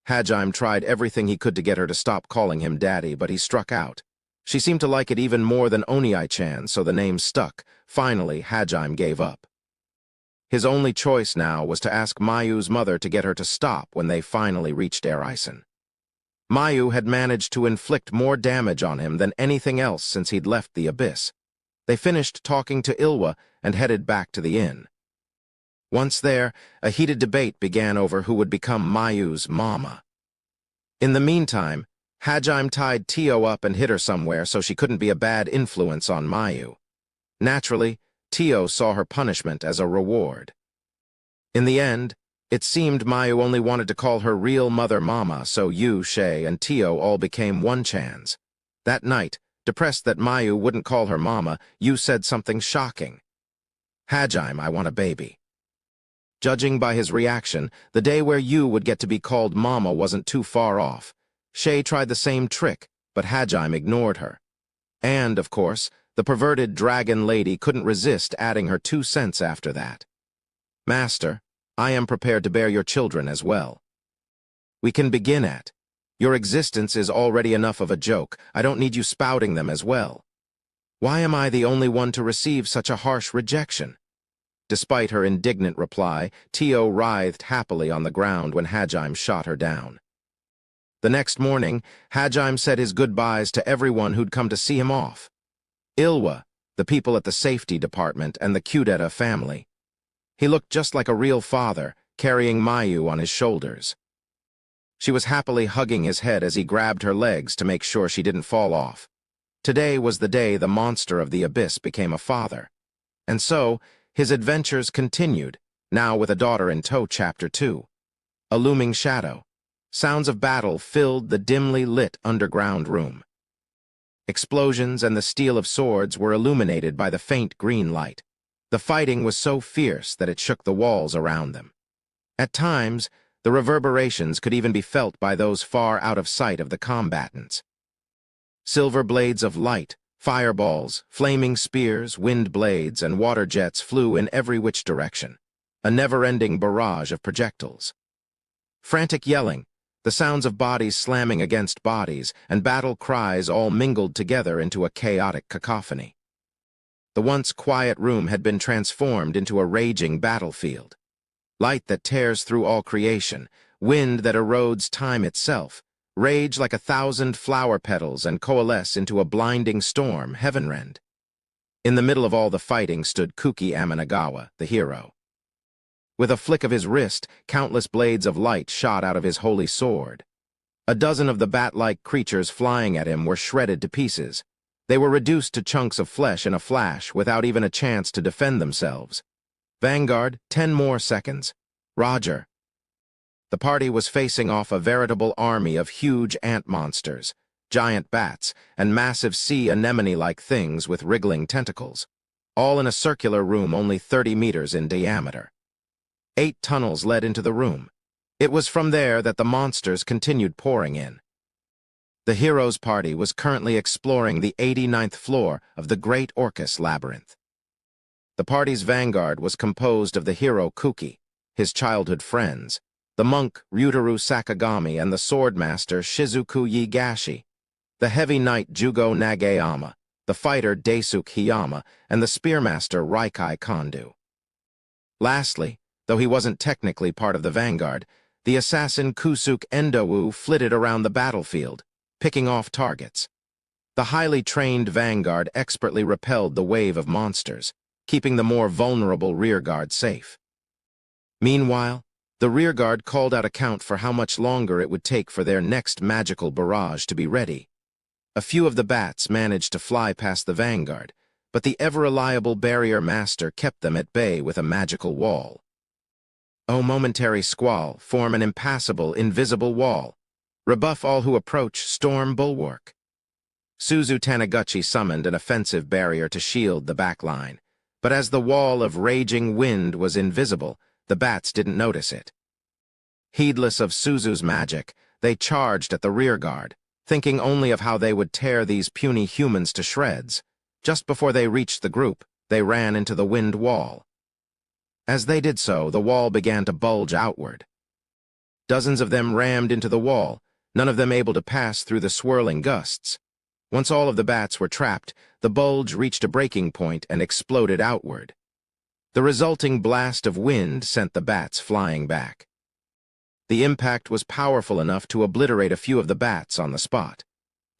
Hajime tried everything he could to get her to stop calling him Daddy, but he struck out. She seemed to like it even more than Oni-chan, so the name stuck. Finally, Hajime gave up. His only choice now was to ask Mayu's mother to get her to stop when they finally reached Arifureta. Mayu had managed to inflict more damage on him than anything else since he'd left the abyss. They finished talking to Ilwa and headed back to the inn. Once there, a heated debate began over who would become Mayu's mama. In the meantime, Hajime tied Tio up and hid her somewhere so she couldn't be a bad influence on Mayu. Naturally, Tio saw her punishment as a reward. In the end, it seemed Mayu only wanted to call her real mother Mama, so Yu, Shay, and Tio all became one-chans. That night, depressed that Mayu wouldn't call her Mama, Yu said something shocking. Hajime, I want a baby. Judging by his reaction, the day where Yu would get to be called Mama wasn't too far off. Shay tried the same trick, but Hajime ignored her. And, of course, the perverted dragon lady couldn't resist adding her 2 cents after that. Master, I am prepared to bear your children as well. We can begin at. Your existence is already enough of a joke. I don't need you spouting them as well. Why am I the only one to receive such a harsh rejection? Despite her indignant reply, Tio writhed happily on the ground when Hajime shot her down. The next morning, Hajime said his goodbyes to everyone who'd come to see him off. Ilwa, the people at the safety department, and the Kudeta family. He looked just like a real father, carrying Mayu on his shoulders. She was happily hugging his head as he grabbed her legs to make sure she didn't fall off. Today was the day the monster of the abyss became a father. And so, his adventures continued, now with a daughter in tow. Chapter 2. A looming shadow. Sounds of battle filled the dimly lit underground room. Explosions and the steel of swords were illuminated by the faint green light. The fighting was so fierce that it shook the walls around them. At times, the reverberations could even be felt by those far out of sight of the combatants. Silver blades of light, fireballs, flaming spears, wind blades, and water jets flew in every which direction, a never-ending barrage of projectiles. Frantic yelling, the sounds of bodies slamming against bodies, and battle cries all mingled together into a chaotic cacophony. The once quiet room had been transformed into a raging battlefield. Light that tears through all creation, wind that erodes time itself, rage like 1,000 flower petals and coalesce into a blinding storm, heaven-rend. In the middle of all the fighting stood Kuki Aminagawa, the hero. With a flick of his wrist, countless blades of light shot out of his holy sword. A dozen of the bat-like creatures flying at him were shredded to pieces. They were reduced to chunks of flesh in a flash without even a chance to defend themselves. Vanguard, 10 more seconds. Roger. The party was facing off a veritable army of huge ant monsters, giant bats, and massive sea anemone-like things with wriggling tentacles, all in a circular room only 30 meters in diameter. 8 tunnels led into the room. It was from there that the monsters continued pouring in. The hero's party was currently exploring the 89th floor of the Great Orcus Labyrinth. The party's vanguard was composed of the hero Kuki, his childhood friends, the monk Ryutaru Sakagami and the swordmaster Shizuku Yigashi, the heavy knight Jugo Nagayama, the fighter Daisuke Hiyama, and the spearmaster Raikai Kondo. Lastly, though he wasn't technically part of the vanguard, the assassin Kusuke Endou flitted around the battlefield, picking off targets. The highly trained vanguard expertly repelled the wave of monsters, keeping the more vulnerable rearguard safe. Meanwhile, the rearguard called out account for how much longer it would take for their next magical barrage to be ready. A few of the bats managed to fly past the vanguard, but the ever-reliable barrier master kept them at bay with a magical wall. Oh, momentary squall, form an impassable, invisible wall. Rebuff all who approach, storm bulwark. Suzu Taniguchi summoned an offensive barrier to shield the back line, but as the wall of raging wind was invisible, the bats didn't notice it. Heedless of Suzu's magic, they charged at the rearguard, thinking only of how they would tear these puny humans to shreds. Just before they reached the group, they ran into the wind wall. As they did so, the wall began to bulge outward. Dozens of them rammed into the wall, none of them able to pass through the swirling gusts. Once all of the bats were trapped, the bulge reached a breaking point and exploded outward. The resulting blast of wind sent the bats flying back. The impact was powerful enough to obliterate a few of the bats on the spot.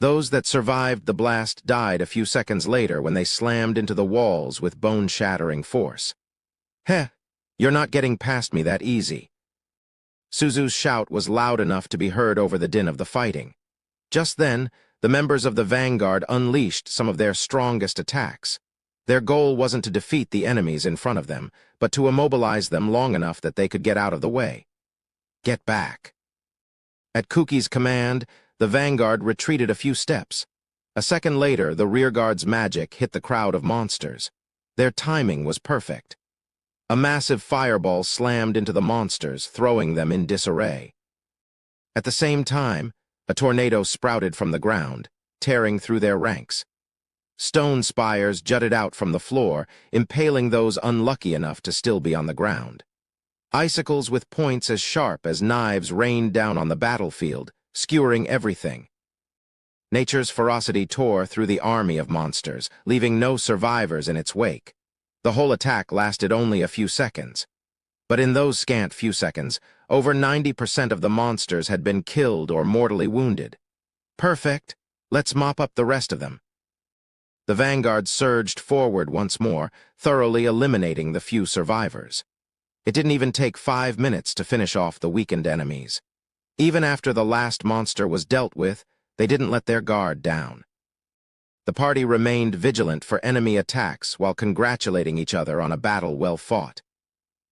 Those that survived the blast died a few seconds later when they slammed into the walls with bone-shattering force. "Heh, you're not getting past me that easy." Suzu's shout was loud enough to be heard over the din of the fighting. Just then, the members of the vanguard unleashed some of their strongest attacks. Their goal wasn't to defeat the enemies in front of them, but to immobilize them long enough that they could get out of the way. Get back. At Kuki's command, the vanguard retreated a few steps. A second later, the rearguard's magic hit the crowd of monsters. Their timing was perfect. A massive fireball slammed into the monsters, throwing them in disarray. At the same time, a tornado sprouted from the ground, tearing through their ranks. Stone spires jutted out from the floor, impaling those unlucky enough to still be on the ground. Icicles with points as sharp as knives rained down on the battlefield, skewering everything. Nature's ferocity tore through the army of monsters, leaving no survivors in its wake. The whole attack lasted only a few seconds. But in those scant few seconds, over 90% of the monsters had been killed or mortally wounded. Perfect. Let's mop up the rest of them. The vanguard surged forward once more, thoroughly eliminating the few survivors. It didn't even take 5 minutes to finish off the weakened enemies. Even after the last monster was dealt with, they didn't let their guard down. The party remained vigilant for enemy attacks while congratulating each other on a battle well fought.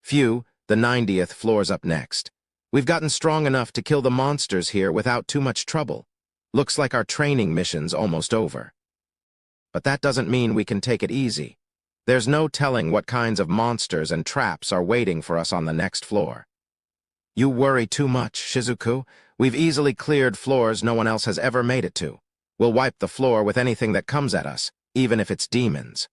"Phew, the 90th floor's up next. We've gotten strong enough to kill the monsters here without too much trouble. Looks like our training mission's almost over. But that doesn't mean we can take it easy. There's no telling what kinds of monsters and traps are waiting for us on the next floor." "You worry too much, Shizuku. We've easily cleared floors no one else has ever made it to. We'll wipe the floor with anything that comes at us, even if it's demons."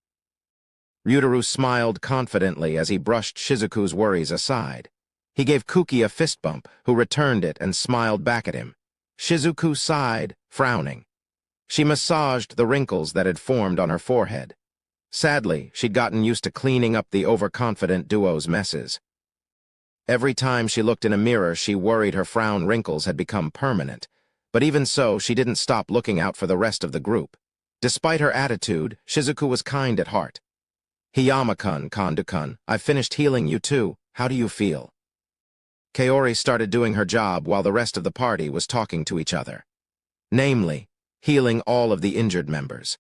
Ryutaru smiled confidently as he brushed Shizuku's worries aside. He gave Kuki a fist bump, who returned it and smiled back at him. Shizuku sighed, frowning. She massaged the wrinkles that had formed on her forehead. Sadly, she'd gotten used to cleaning up the overconfident duo's messes. Every time she looked in a mirror, she worried her frown wrinkles had become permanent. But even so, she didn't stop looking out for the rest of the group. Despite her attitude, Shizuku was kind at heart. "Hiyama-kun, Kondo-kun, I've finished healing you too. How do you feel?" Kaori started doing her job while the rest of the party was talking to each other. Namely, healing all of the injured members.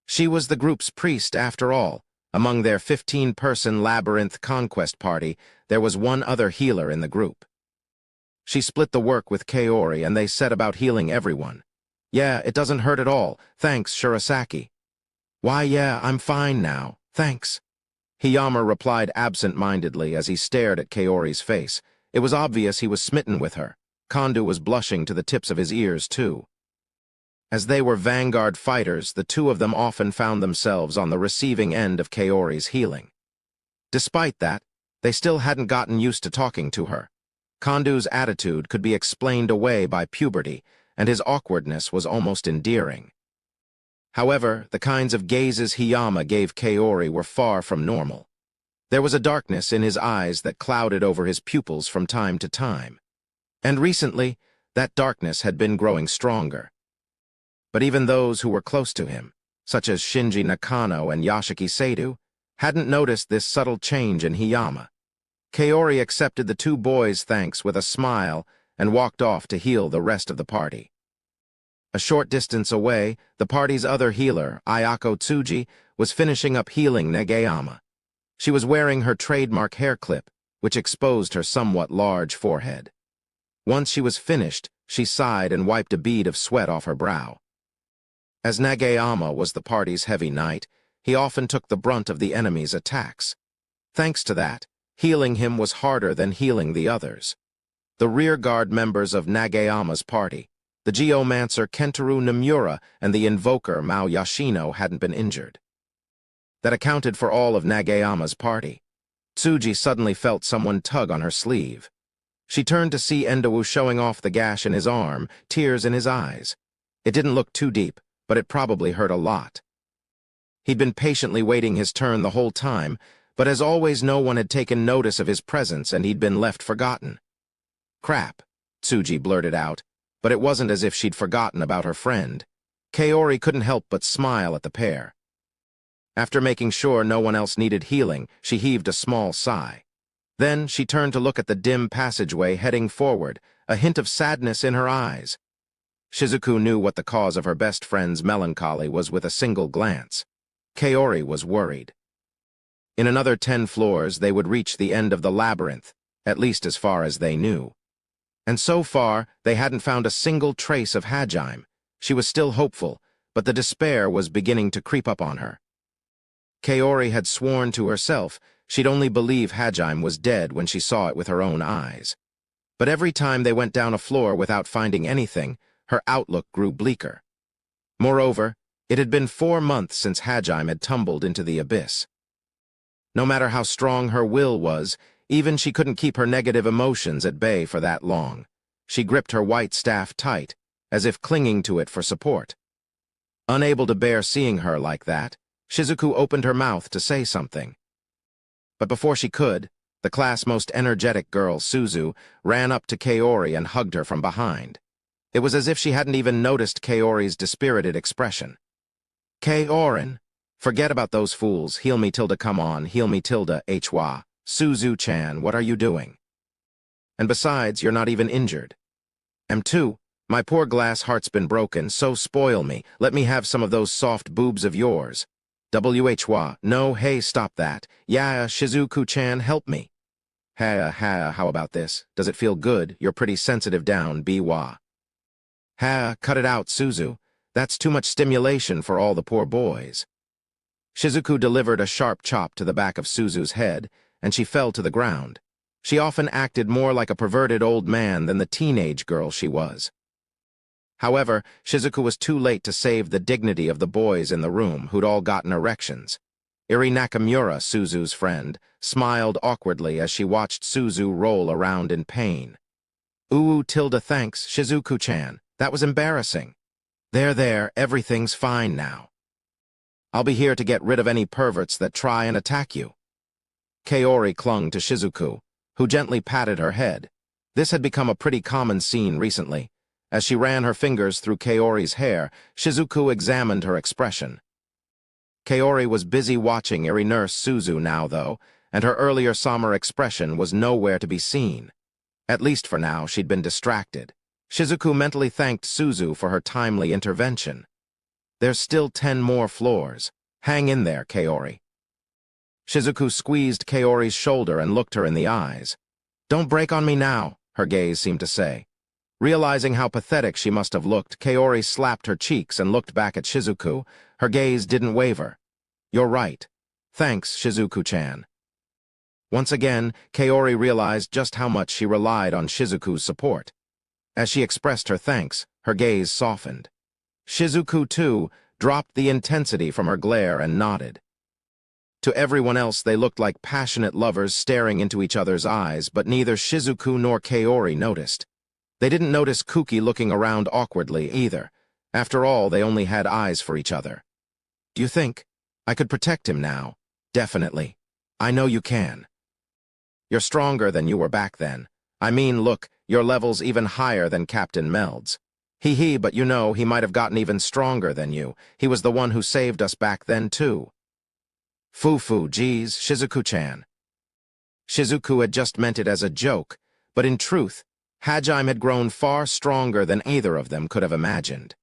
She was the group's priest after all. Among their 15-person labyrinth conquest party, there was one other healer in the group. She split the work with Kaori and they set about healing everyone. "Yeah, it doesn't hurt at all. Thanks, Shirasaki." "Why, yeah, I'm fine now. Thanks." Hiyama replied absent-mindedly as he stared at Kaori's face. It was obvious he was smitten with her. Kondo was blushing to the tips of his ears, too. As they were vanguard fighters, the two of them often found themselves on the receiving end of Kaori's healing. Despite that, They still hadn't gotten used to talking to her. Kondu's attitude could be explained away by puberty, and his awkwardness was almost endearing. However, the kinds of gazes Hiyama gave Kaori were far from normal. There was a darkness in his eyes that clouded over his pupils from time to time. And recently, that darkness had been growing stronger. But even those who were close to him, such as Shinji Nakano and Yashiki Seidu, hadn't noticed this subtle change in Hiyama. Kaori accepted the two boys' thanks with a smile and walked off to heal the rest of the party. A short distance away, the party's other healer, Ayako Tsuji, was finishing up healing Nagayama. She was wearing her trademark hair clip, which exposed her somewhat large forehead. Once she was finished, she sighed and wiped a bead of sweat off her brow. As Nagayama was the party's heavy knight, he often took the brunt of the enemy's attacks. Thanks to that, healing him was harder than healing the others. The rearguard members of Nagayama's party, the geomancer Kentaro Nomura and the invoker Mao Yashino, hadn't been injured. That accounted for all of Nagayama's party. Tsuji suddenly felt someone tug on her sleeve. She turned to see Endowu showing off the gash in his arm, tears in his eyes. It didn't look too deep, but it probably hurt a lot. He'd been patiently waiting his turn the whole time, but as always no one had taken notice of his presence and he'd been left forgotten. "Crap," Tsuji blurted out, but it wasn't as if she'd forgotten about her friend. Kaori couldn't help but smile at the pair. After making sure no one else needed healing, she heaved a small sigh. Then she turned to look at the dim passageway heading forward, a hint of sadness in her eyes. Shizuku knew what the cause of her best friend's melancholy was with a single glance. Kaori was worried. In another 10 floors, they would reach the end of the labyrinth, at least as far as they knew. And so far, they hadn't found a single trace of Hajime. She was still hopeful, but the despair was beginning to creep up on her. Kaori had sworn to herself she'd only believe Hajime was dead when she saw it with her own eyes. But every time they went down a floor without finding anything, her outlook grew bleaker. Moreover, it had been 4 months since Hajime had tumbled into the abyss. No matter how strong her will was, even she couldn't keep her negative emotions at bay for that long. She gripped her white staff tight, as if clinging to it for support. Unable to bear seeing her like that, Shizuku opened her mouth to say something. But before she could, the class' most energetic girl, Suzu, ran up to Kaori and hugged her from behind. It was as if she hadn't even noticed Kaori's dispirited expression. "Kaorin, forget about those fools. Heal me tilde, come on, heal me tilde, hwa. Suzu-chan, what are you doing? And besides, you're not even injured. M2, my poor glass heart's been broken, so spoil me. Let me have some of those soft boobs of yours. Whwa, no, hey, stop that. Yeah, Shizuku-chan, help me. How about this? Does it feel good? You're pretty sensitive down, Bwa. Cut it out, Suzu. That's too much stimulation for all the poor boys." Shizuku delivered a sharp chop to the back of Suzu's head, and she fell to the ground. She often acted more like a perverted old man than the teenage girl she was. However, Shizuku was too late to save the dignity of the boys in the room, who'd all gotten erections. Iri Nakamura, Suzu's friend, smiled awkwardly as she watched Suzu roll around in pain. "Ooh, tilde, thanks, Shizuku-chan. That was embarrassing. There, everything's fine now. I'll be here to get rid of any perverts that try and attack you." Kaori clung to Shizuku, who gently patted her head. This had become a pretty common scene recently. As she ran her fingers through Kaori's hair, Shizuku examined her expression. Kaori was busy watching Iri nurse Suzu now, though, and her earlier summer expression was nowhere to be seen. At least for now, she'd been distracted. Shizuku mentally thanked Suzu for her timely intervention. "There's still 10 more floors. Hang in there, Kaori." Shizuku squeezed Kaori's shoulder and looked her in the eyes. "Don't break on me now," her gaze seemed to say. Realizing how pathetic she must have looked, Kaori slapped her cheeks and looked back at Shizuku. Her gaze didn't waver. "You're right. Thanks, Shizuku-chan." Once again, Kaori realized just how much she relied on Shizuku's support. As she expressed her thanks, her gaze softened. Shizuku, too, dropped the intensity from her glare and nodded. To everyone else they looked like passionate lovers staring into each other's eyes, but neither Shizuku nor Kaori noticed. They didn't notice Kuki looking around awkwardly either. After all, they only had eyes for each other. "Do you think I could protect him now?" "Definitely. I know you can. You're stronger than you were back then. I mean, look, your level's even higher than Captain Meld's. Hee, but you know, he might have gotten even stronger than you. He was the one who saved us back then, too." "Foo, geez, Shizuku-chan." Shizuku had just meant it as a joke, but in truth, Hajime had grown far stronger than either of them could have imagined,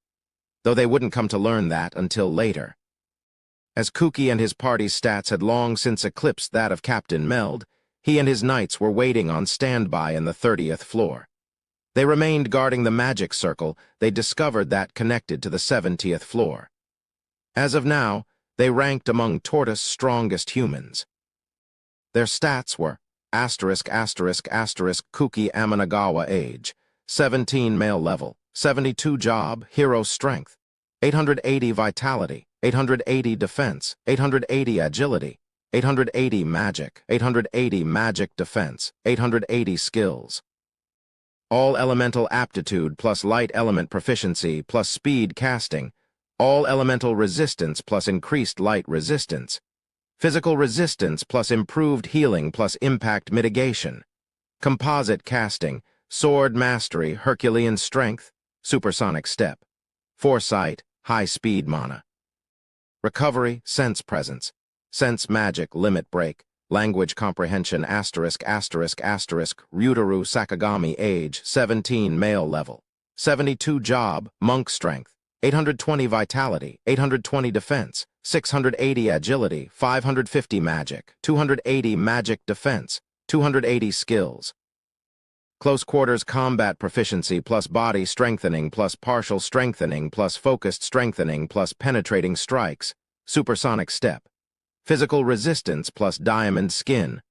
though they wouldn't come to learn that until later. As Kuki and his party's stats had long since eclipsed that of Captain Meld, he and his knights were waiting on standby in the 30th floor. They remained guarding the magic circle they discovered that connected to the 70th floor. As of now, they ranked among Tortoise' strongest humans. Their stats were *******, Kuki Amanagawa age, 17 male level, 72 job, hero strength, 880 vitality, 880 defense, 880 agility, 880 magic, 880 magic defense, 880 skills. All elemental aptitude plus light element proficiency plus speed casting, all elemental resistance plus increased light resistance, physical resistance plus improved healing plus impact mitigation, composite casting, sword mastery, Herculean strength, supersonic step, foresight, high speed mana, recovery, sense presence, sense magic, limit break, language comprehension, ******, Ryutaru Sakagami age, 17 male level, 72 job, monk strength, 820 vitality, 820 defense, 680 agility, 550 magic, 280 magic defense, 280 skills. Close quarters combat proficiency plus body strengthening plus partial strengthening plus focused strengthening plus penetrating strikes, supersonic step. Physical resistance plus diamond skin.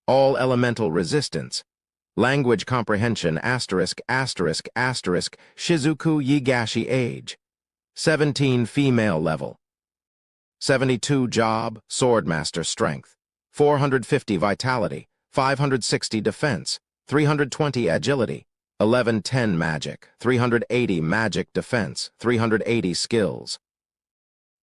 All elemental resistance. Language comprehension *****, Shizuku Yigashi age. 17 female level. 72 job, swordmaster strength. 450 vitality, 560 defense, 320 agility, 1110 magic, 380 magic defense, 380 skills.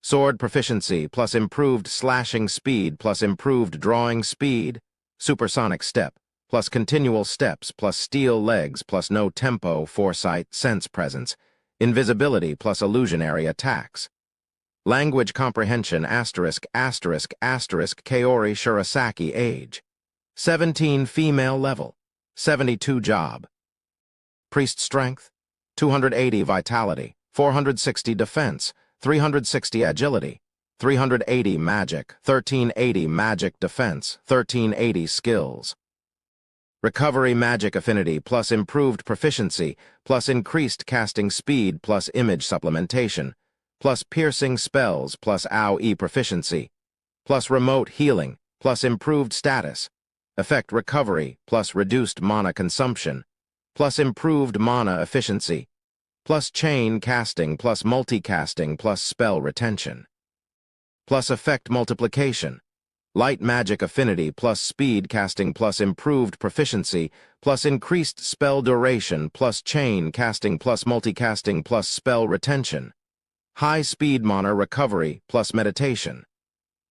Sword proficiency plus improved slashing speed plus improved drawing speed, supersonic step, plus continual steps plus steel legs plus no tempo, foresight, sense presence, invisibility plus illusionary attacks. Language comprehension *****, Kaori Shirasaki age. 17 female level, 72 job. Priest strength, 280 vitality, 460 defense, 360 agility, 380 magic, 1380 magic defense, 1380 skills. Recovery magic affinity plus improved proficiency plus increased casting speed plus image supplementation plus piercing spells plus AoE proficiency plus remote healing plus improved status. Effect recovery plus reduced mana consumption plus improved mana efficiency plus chain casting plus multicasting plus spell retention, plus effect multiplication, light magic affinity plus speed casting plus improved proficiency plus increased spell duration plus chain casting plus multicasting plus spell retention, high speed mana recovery plus meditation,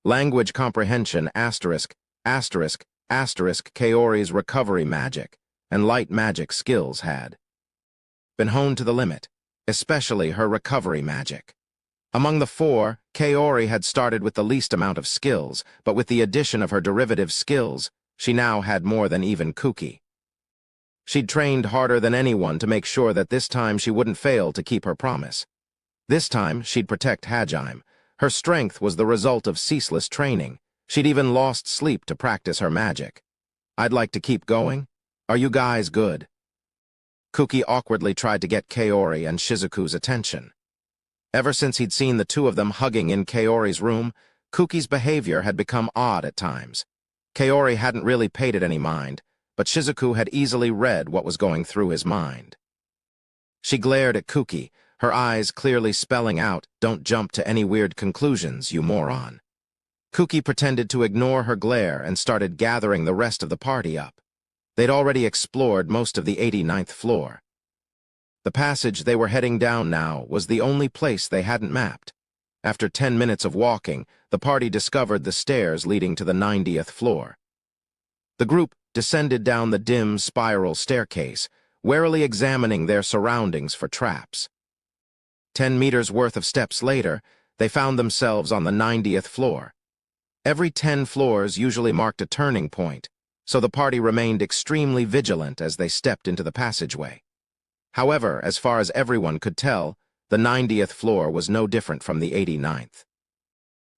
language comprehension *****, Kaori's recovery magic and light magic skills had been honed to the limit, especially her recovery magic. Among the four, Kaori had started with the least amount of skills, but with the addition of her derivative skills, she now had more than even Kuki. She'd trained harder than anyone to make sure that this time she wouldn't fail to keep her promise. This time, she'd protect Hajime. Her strength was the result of ceaseless training. She'd even lost sleep to practice her magic. "I'd like to keep going. Are you guys good?" Kuki awkwardly tried to get Kaori and Shizuku's attention. Ever since he'd seen the two of them hugging in Kaori's room, Kuki's behavior had become odd at times. Kaori hadn't really paid it any mind, but Shizuku had easily read what was going through his mind. She glared at Kuki, her eyes clearly spelling out, "Don't jump to any weird conclusions, you moron." Kuki pretended to ignore her glare and started gathering the rest of the party up. They'd already explored most of the 89th floor. The passage they were heading down now was the only place they hadn't mapped. After 10 minutes of walking, the party discovered the stairs leading to the 90th floor. The group descended down the dim spiral staircase, warily examining their surroundings for traps. 10 meters worth of steps later, they found themselves on the 90th floor. Every 10 floors usually marked a turning point, so the party remained extremely vigilant as they stepped into the passageway. However, as far as everyone could tell, the 90th floor was no different from the 89th.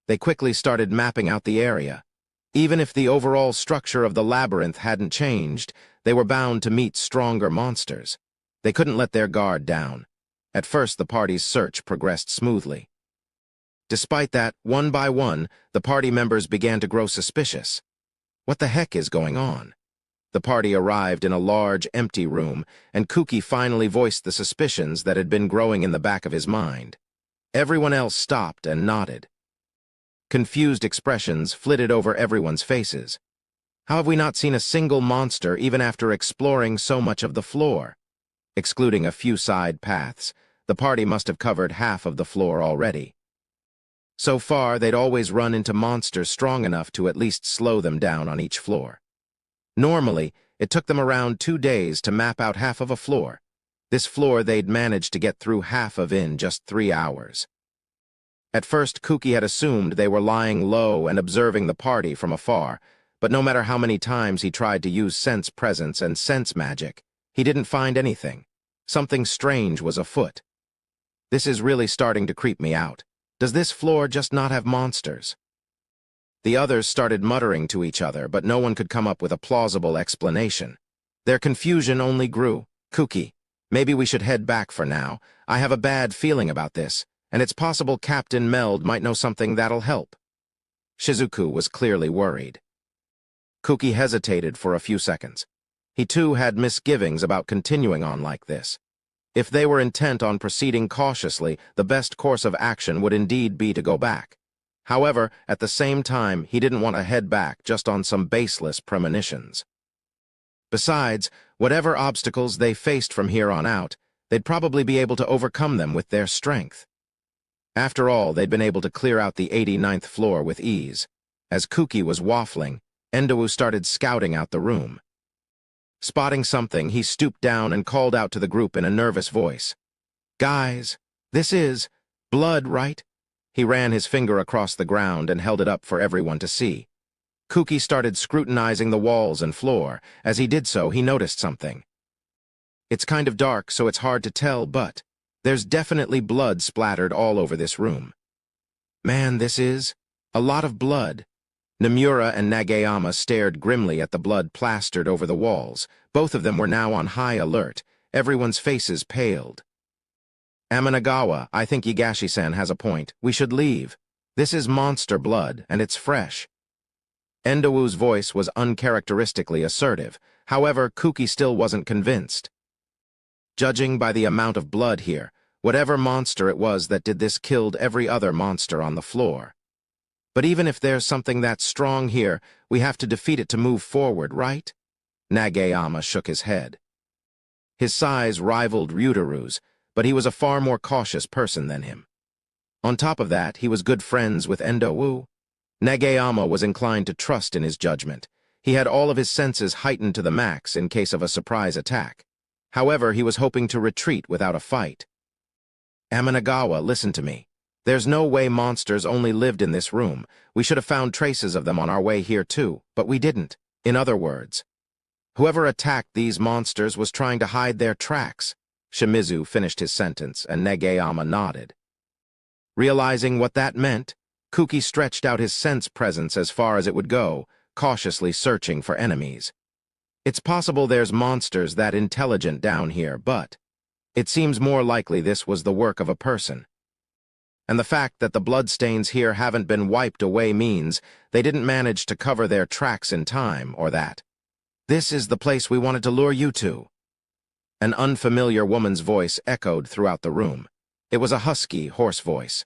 They quickly started mapping out the area. Even if the overall structure of the labyrinth hadn't changed, they were bound to meet stronger monsters. They couldn't let their guard down. At first, the party's search progressed smoothly. Despite that, one by one, the party members began to grow suspicious. What the heck is going on? The party arrived in a large, empty room, and Kuki finally voiced the suspicions that had been growing in the back of his mind. Everyone else stopped and nodded. Confused expressions flitted over everyone's faces. How have we not seen a single monster even after exploring so much of the floor? Excluding a few side paths, the party must have covered half of the floor already. So far, they'd always run into monsters strong enough to at least slow them down on each floor. Normally, it took them around 2 days to map out half of a floor. This floor they'd managed to get through half of in just 3 hours. At first, Kuki had assumed they were lying low and observing the party from afar, but no matter how many times he tried to use sense presence and sense magic, he didn't find anything. Something strange was afoot. This is really starting to creep me out. Does this floor just not have monsters? The others started muttering to each other, but no one could come up with a plausible explanation. Their confusion only grew. Kuki, maybe we should head back for now. I have a bad feeling about this, and it's possible Captain Meld might know something that'll help. Shizuku was clearly worried. Kuki hesitated for a few seconds. He too had misgivings about continuing on like this. If they were intent on proceeding cautiously, the best course of action would indeed be to go back. However, at the same time, he didn't want to head back just on some baseless premonitions. Besides, whatever obstacles they faced from here on out, they'd probably be able to overcome them with their strength. After all, they'd been able to clear out the 89th floor with ease. As Kuki was waffling, Endowu started scouting out the room. Spotting something, he stooped down and called out to the group in a nervous voice. "Guys, this is blood, right?" He ran his finger across the ground and held it up for everyone to see. Kuki started scrutinizing the walls and floor. As he did so, he noticed something. It's kind of dark, so it's hard to tell, but there's definitely blood splattered all over this room. Man, this is a lot of blood. Nomura and Nagayama stared grimly at the blood plastered over the walls. Both of them were now on high alert. Everyone's faces paled. "Amanagawa, I think Higashi-san has a point. We should leave. This is monster blood, and it's fresh." Endowu's voice was uncharacteristically assertive. However, Kuki still wasn't convinced. Judging by the amount of blood here, whatever monster it was that did this killed every other monster on the floor. But even if there's something that strong here, we have to defeat it to move forward, right? Nagayama shook his head. His size rivaled Ryutaru's, but he was a far more cautious person than him. On top of that, he was good friends with Endowu. Nagayama was inclined to trust in his judgment. He had all of his senses heightened to the max in case of a surprise attack. However, he was hoping to retreat without a fight. "Amanagawa, listen to me. There's no way monsters only lived in this room. We should have found traces of them on our way here too, but we didn't. In other words, whoever attacked these monsters was trying to hide their tracks." Shimizu finished his sentence, and Nagayama nodded. Realizing what that meant, Kuki stretched out his sense presence as far as it would go, cautiously searching for enemies. It's possible there's monsters that intelligent down here, but it seems more likely this was the work of a person. And the fact that the bloodstains here haven't been wiped away means they didn't manage to cover their tracks in time, or that. "This is the place we wanted to lure you to." An unfamiliar woman's voice echoed throughout the room. It was a husky, hoarse voice.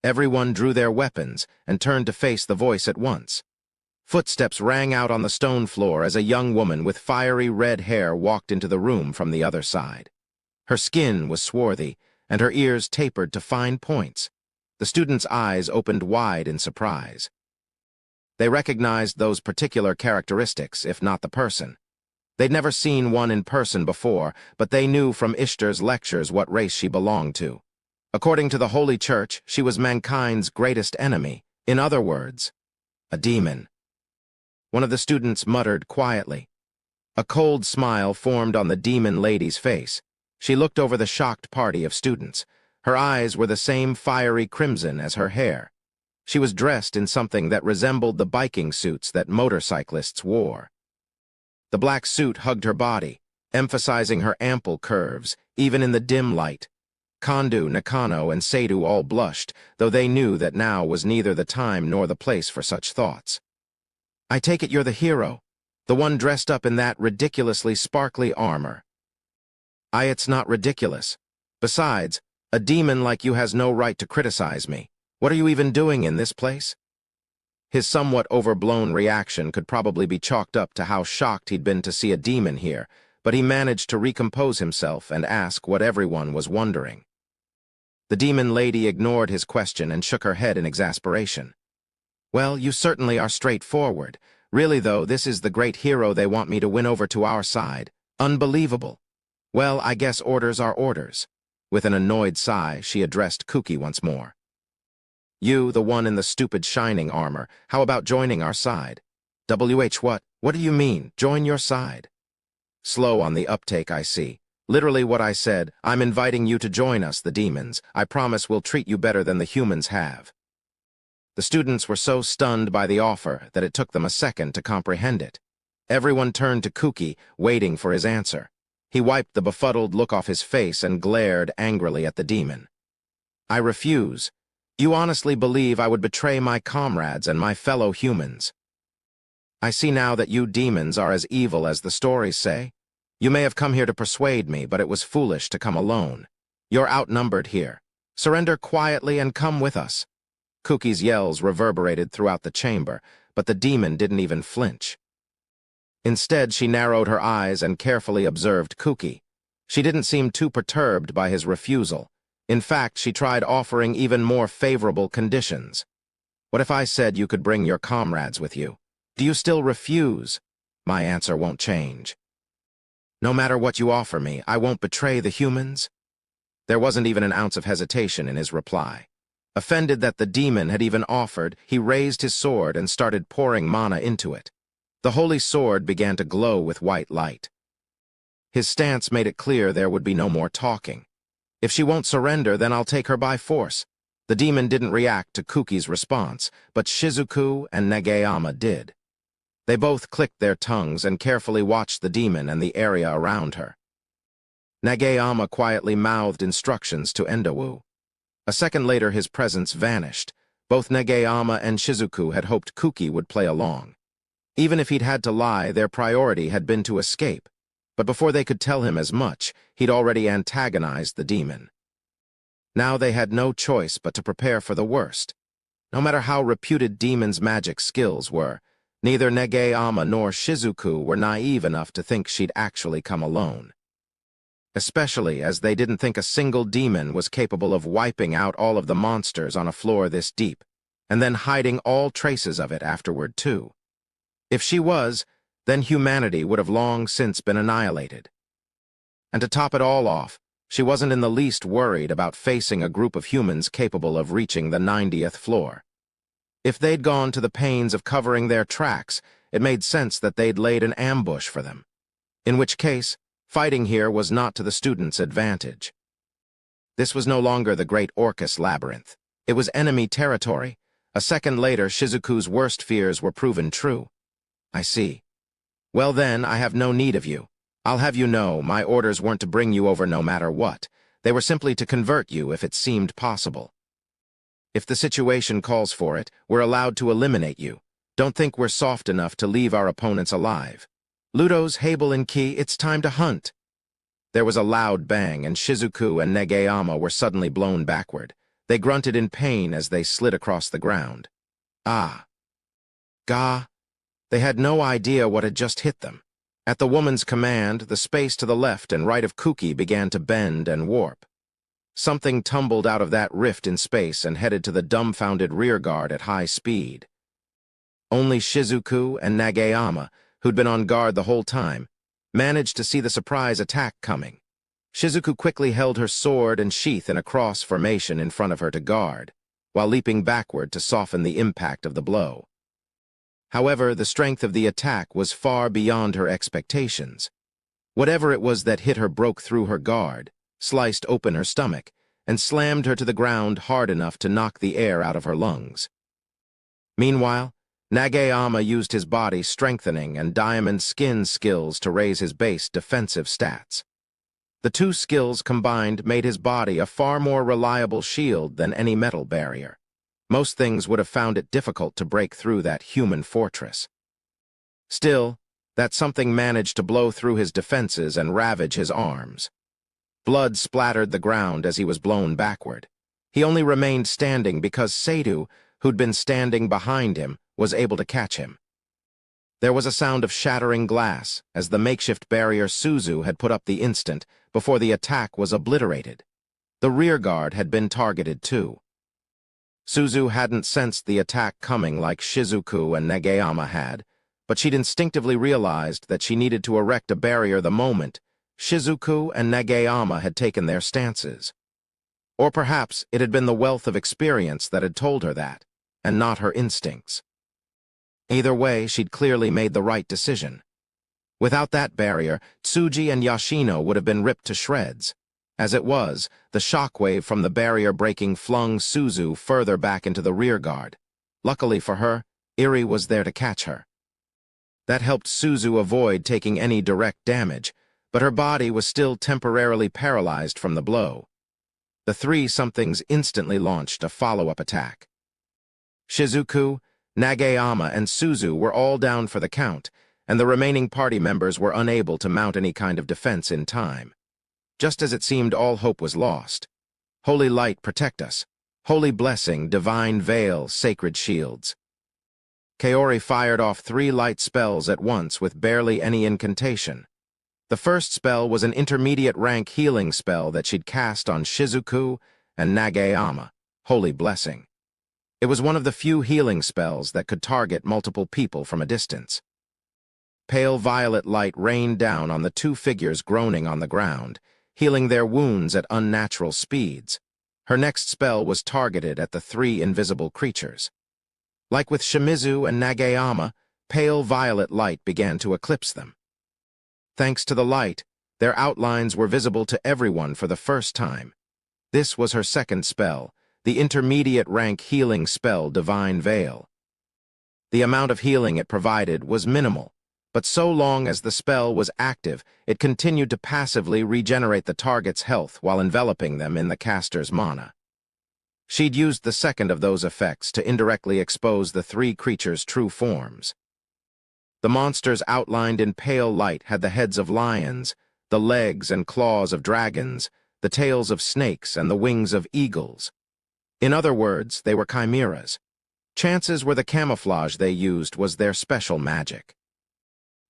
Everyone drew their weapons and turned to face the voice at once. Footsteps rang out on the stone floor as a young woman with fiery red hair walked into the room from the other side. Her skin was swarthy, and her ears tapered to fine points. The students' eyes opened wide in surprise. They recognized those particular characteristics, if not the person. They'd never seen one in person before, but they knew from Ishtar's lectures what race she belonged to. According to the Holy Church, she was mankind's greatest enemy. In other words, a demon. One of the students muttered quietly. A cold smile formed on the demon lady's face. She looked over the shocked party of students. Her eyes were the same fiery crimson as her hair. She was dressed in something that resembled the biking suits that motorcyclists wore. The black suit hugged her body, emphasizing her ample curves, even in the dim light. Kandu, Nakano, and Seidu all blushed, though they knew that now was neither the time nor the place for such thoughts. "I take it you're the hero, the one dressed up in that ridiculously sparkly armor." "It's not ridiculous. Besides, a demon like you has no right to criticize me. What are you even doing in this place?" His somewhat overblown reaction could probably be chalked up to how shocked he'd been to see a demon here, but he managed to recompose himself and ask what everyone was wondering. The demon lady ignored his question and shook her head in exasperation. "Well, you certainly are straightforward. Really, though, this is the great hero they want me to win over to our side. Unbelievable. Well, I guess orders are orders." With an annoyed sigh, she addressed Kuki once more. "You, the one in the stupid shining armor, how about joining our side?" What? What do you mean, join your side?" "Slow on the uptake, I see. Literally what I said, I'm inviting you to join us, the demons. I promise we'll treat you better than the humans have." The students were so stunned by the offer that it took them a second to comprehend it. Everyone turned to Kuki, waiting for his answer. He wiped the befuddled look off his face and glared angrily at the demon. "I refuse. You honestly believe I would betray my comrades and my fellow humans? I see now that you demons are as evil as the stories say. You may have come here to persuade me, but it was foolish to come alone. You're outnumbered here. Surrender quietly and come with us." Kuki's yells reverberated throughout the chamber, but the demon didn't even flinch. Instead, she narrowed her eyes and carefully observed Kuki. She didn't seem too perturbed by his refusal. In fact, she tried offering even more favorable conditions. "What if I said you could bring your comrades with you? Do you still refuse?" "My answer won't change. No matter what you offer me, I won't betray the humans." There wasn't even an ounce of hesitation in his reply. Offended that the demon had even offered, he raised his sword and started pouring mana into it. The holy sword began to glow with white light. His stance made it clear there would be no more talking. "If she won't surrender, then I'll take her by force." The demon didn't react to Kuki's response, but Shizuku and Nagayama did. They both clicked their tongues and carefully watched the demon and the area around her. Nagayama quietly mouthed instructions to Endowu. A second later, his presence vanished. Both Nagayama and Shizuku had hoped Kuki would play along. Even if he'd had to lie, their priority had been to escape. But before they could tell him as much, he'd already antagonized the demon. Now they had no choice but to prepare for the worst. No matter how reputed demons' magic skills were, neither Nagayama nor Shizuku were naive enough to think she'd actually come alone. Especially as they didn't think a single demon was capable of wiping out all of the monsters on a floor this deep, and then hiding all traces of it afterward too. If she was, then humanity would have long since been annihilated. And to top it all off, she wasn't in the least worried about facing a group of humans capable of reaching the 90th floor. If they'd gone to the pains of covering their tracks, it made sense that they'd laid an ambush for them. In which case, fighting here was not to the students' advantage. This was no longer the Great Orcus Labyrinth. It was enemy territory. A second later, Shizuku's worst fears were proven true. "I see. Well then, I have no need of you. I'll have you know, my orders weren't to bring you over no matter what. They were simply to convert you if it seemed possible. If the situation calls for it, we're allowed to eliminate you. Don't think we're soft enough to leave our opponents alive. Ludo's, Habel, and Ki, it's time to hunt." There was a loud bang, and Shizuku and Nagayama were suddenly blown backward. They grunted in pain as they slid across the ground. Ah. Gah. They had no idea what had just hit them. At the woman's command, the space to the left and right of Kuki began to bend and warp. Something tumbled out of that rift in space and headed to the dumbfounded rearguard at high speed. Only Shizuku and Nagayama, who'd been on guard the whole time, managed to see the surprise attack coming. Shizuku quickly held her sword and sheath in a cross formation in front of her to guard, while leaping backward to soften the impact of the blow. However, the strength of the attack was far beyond her expectations. Whatever it was that hit her broke through her guard, sliced open her stomach, and slammed her to the ground hard enough to knock the air out of her lungs. Meanwhile, Nagayama used his body strengthening and diamond skin skills to raise his base defensive stats. The two skills combined made his body a far more reliable shield than any metal barrier. Most things would have found it difficult to break through that human fortress. Still, that something managed to blow through his defenses and ravage his arms. Blood splattered the ground as he was blown backward. He only remained standing because Seidu, who'd been standing behind him, was able to catch him. There was a sound of shattering glass as the makeshift barrier Suzu had put up the instant before the attack was obliterated. The rearguard had been targeted too. Suzu hadn't sensed the attack coming like Shizuku and Nagayama had, but she'd instinctively realized that she needed to erect a barrier the moment Shizuku and Nagayama had taken their stances. Or perhaps it had been the wealth of experience that had told her that, and not her instincts. Either way, she'd clearly made the right decision. Without that barrier, Tsuji and Yashino would have been ripped to shreds. As it was, the shockwave from the barrier breaking flung Suzu further back into the rearguard. Luckily for her, Iri was there to catch her. That helped Suzu avoid taking any direct damage, but her body was still temporarily paralyzed from the blow. The three somethings instantly launched a follow-up attack. Shizuku, Nagayama, and Suzu were all down for the count, and the remaining party members were unable to mount any kind of defense in time. Just as it seemed all hope was lost. Holy light, protect us. Holy blessing, divine veil, sacred shields. Kaori fired off 3 light spells at once with barely any incantation. The first spell was an intermediate rank healing spell that she'd cast on Shizuku and Nagayama, Holy Blessing. It was one of the few healing spells that could target multiple people from a distance. Pale violet light rained down on the two figures groaning on the ground, healing their wounds at unnatural speeds. Her next spell was targeted at the 3 invisible creatures. Like with Shimizu and Nagayama, pale violet light began to eclipse them. Thanks to the light, their outlines were visible to everyone for the first time. This was her second spell, the intermediate rank healing spell Divine Veil. The amount of healing it provided was minimal, but so long as the spell was active, it continued to passively regenerate the target's health while enveloping them in the caster's mana. She'd used the second of those effects to indirectly expose the 3 creatures' true forms. The monsters outlined in pale light had the heads of lions, the legs and claws of dragons, the tails of snakes, and the wings of eagles. In other words, they were chimeras. Chances were the camouflage they used was their special magic.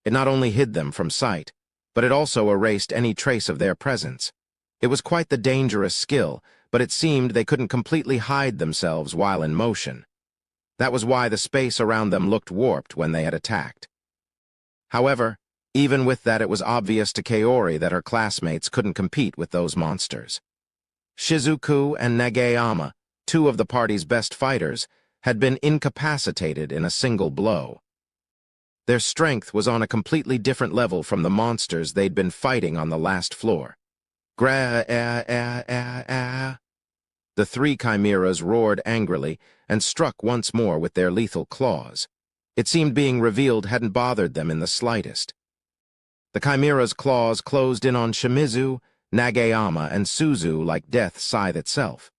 It not only hid them from sight, but it also erased any trace of their presence. It was quite the dangerous skill, but it seemed they couldn't completely hide themselves while in motion. That was why the space around them looked warped when they had attacked. However, even with that, it was obvious to Kaori that her classmates couldn't compete with those monsters. Shizuku and Nagayama, 2 of the party's best fighters, had been incapacitated in a single blow. Their strength was on a completely different level from the monsters they'd been fighting on the last floor. The 3 chimeras roared angrily and struck once more with their lethal claws. It seemed being revealed hadn't bothered them in the slightest. The chimera's claws closed in on Shimizu, Nagayama, and Suzu like death's scythe itself.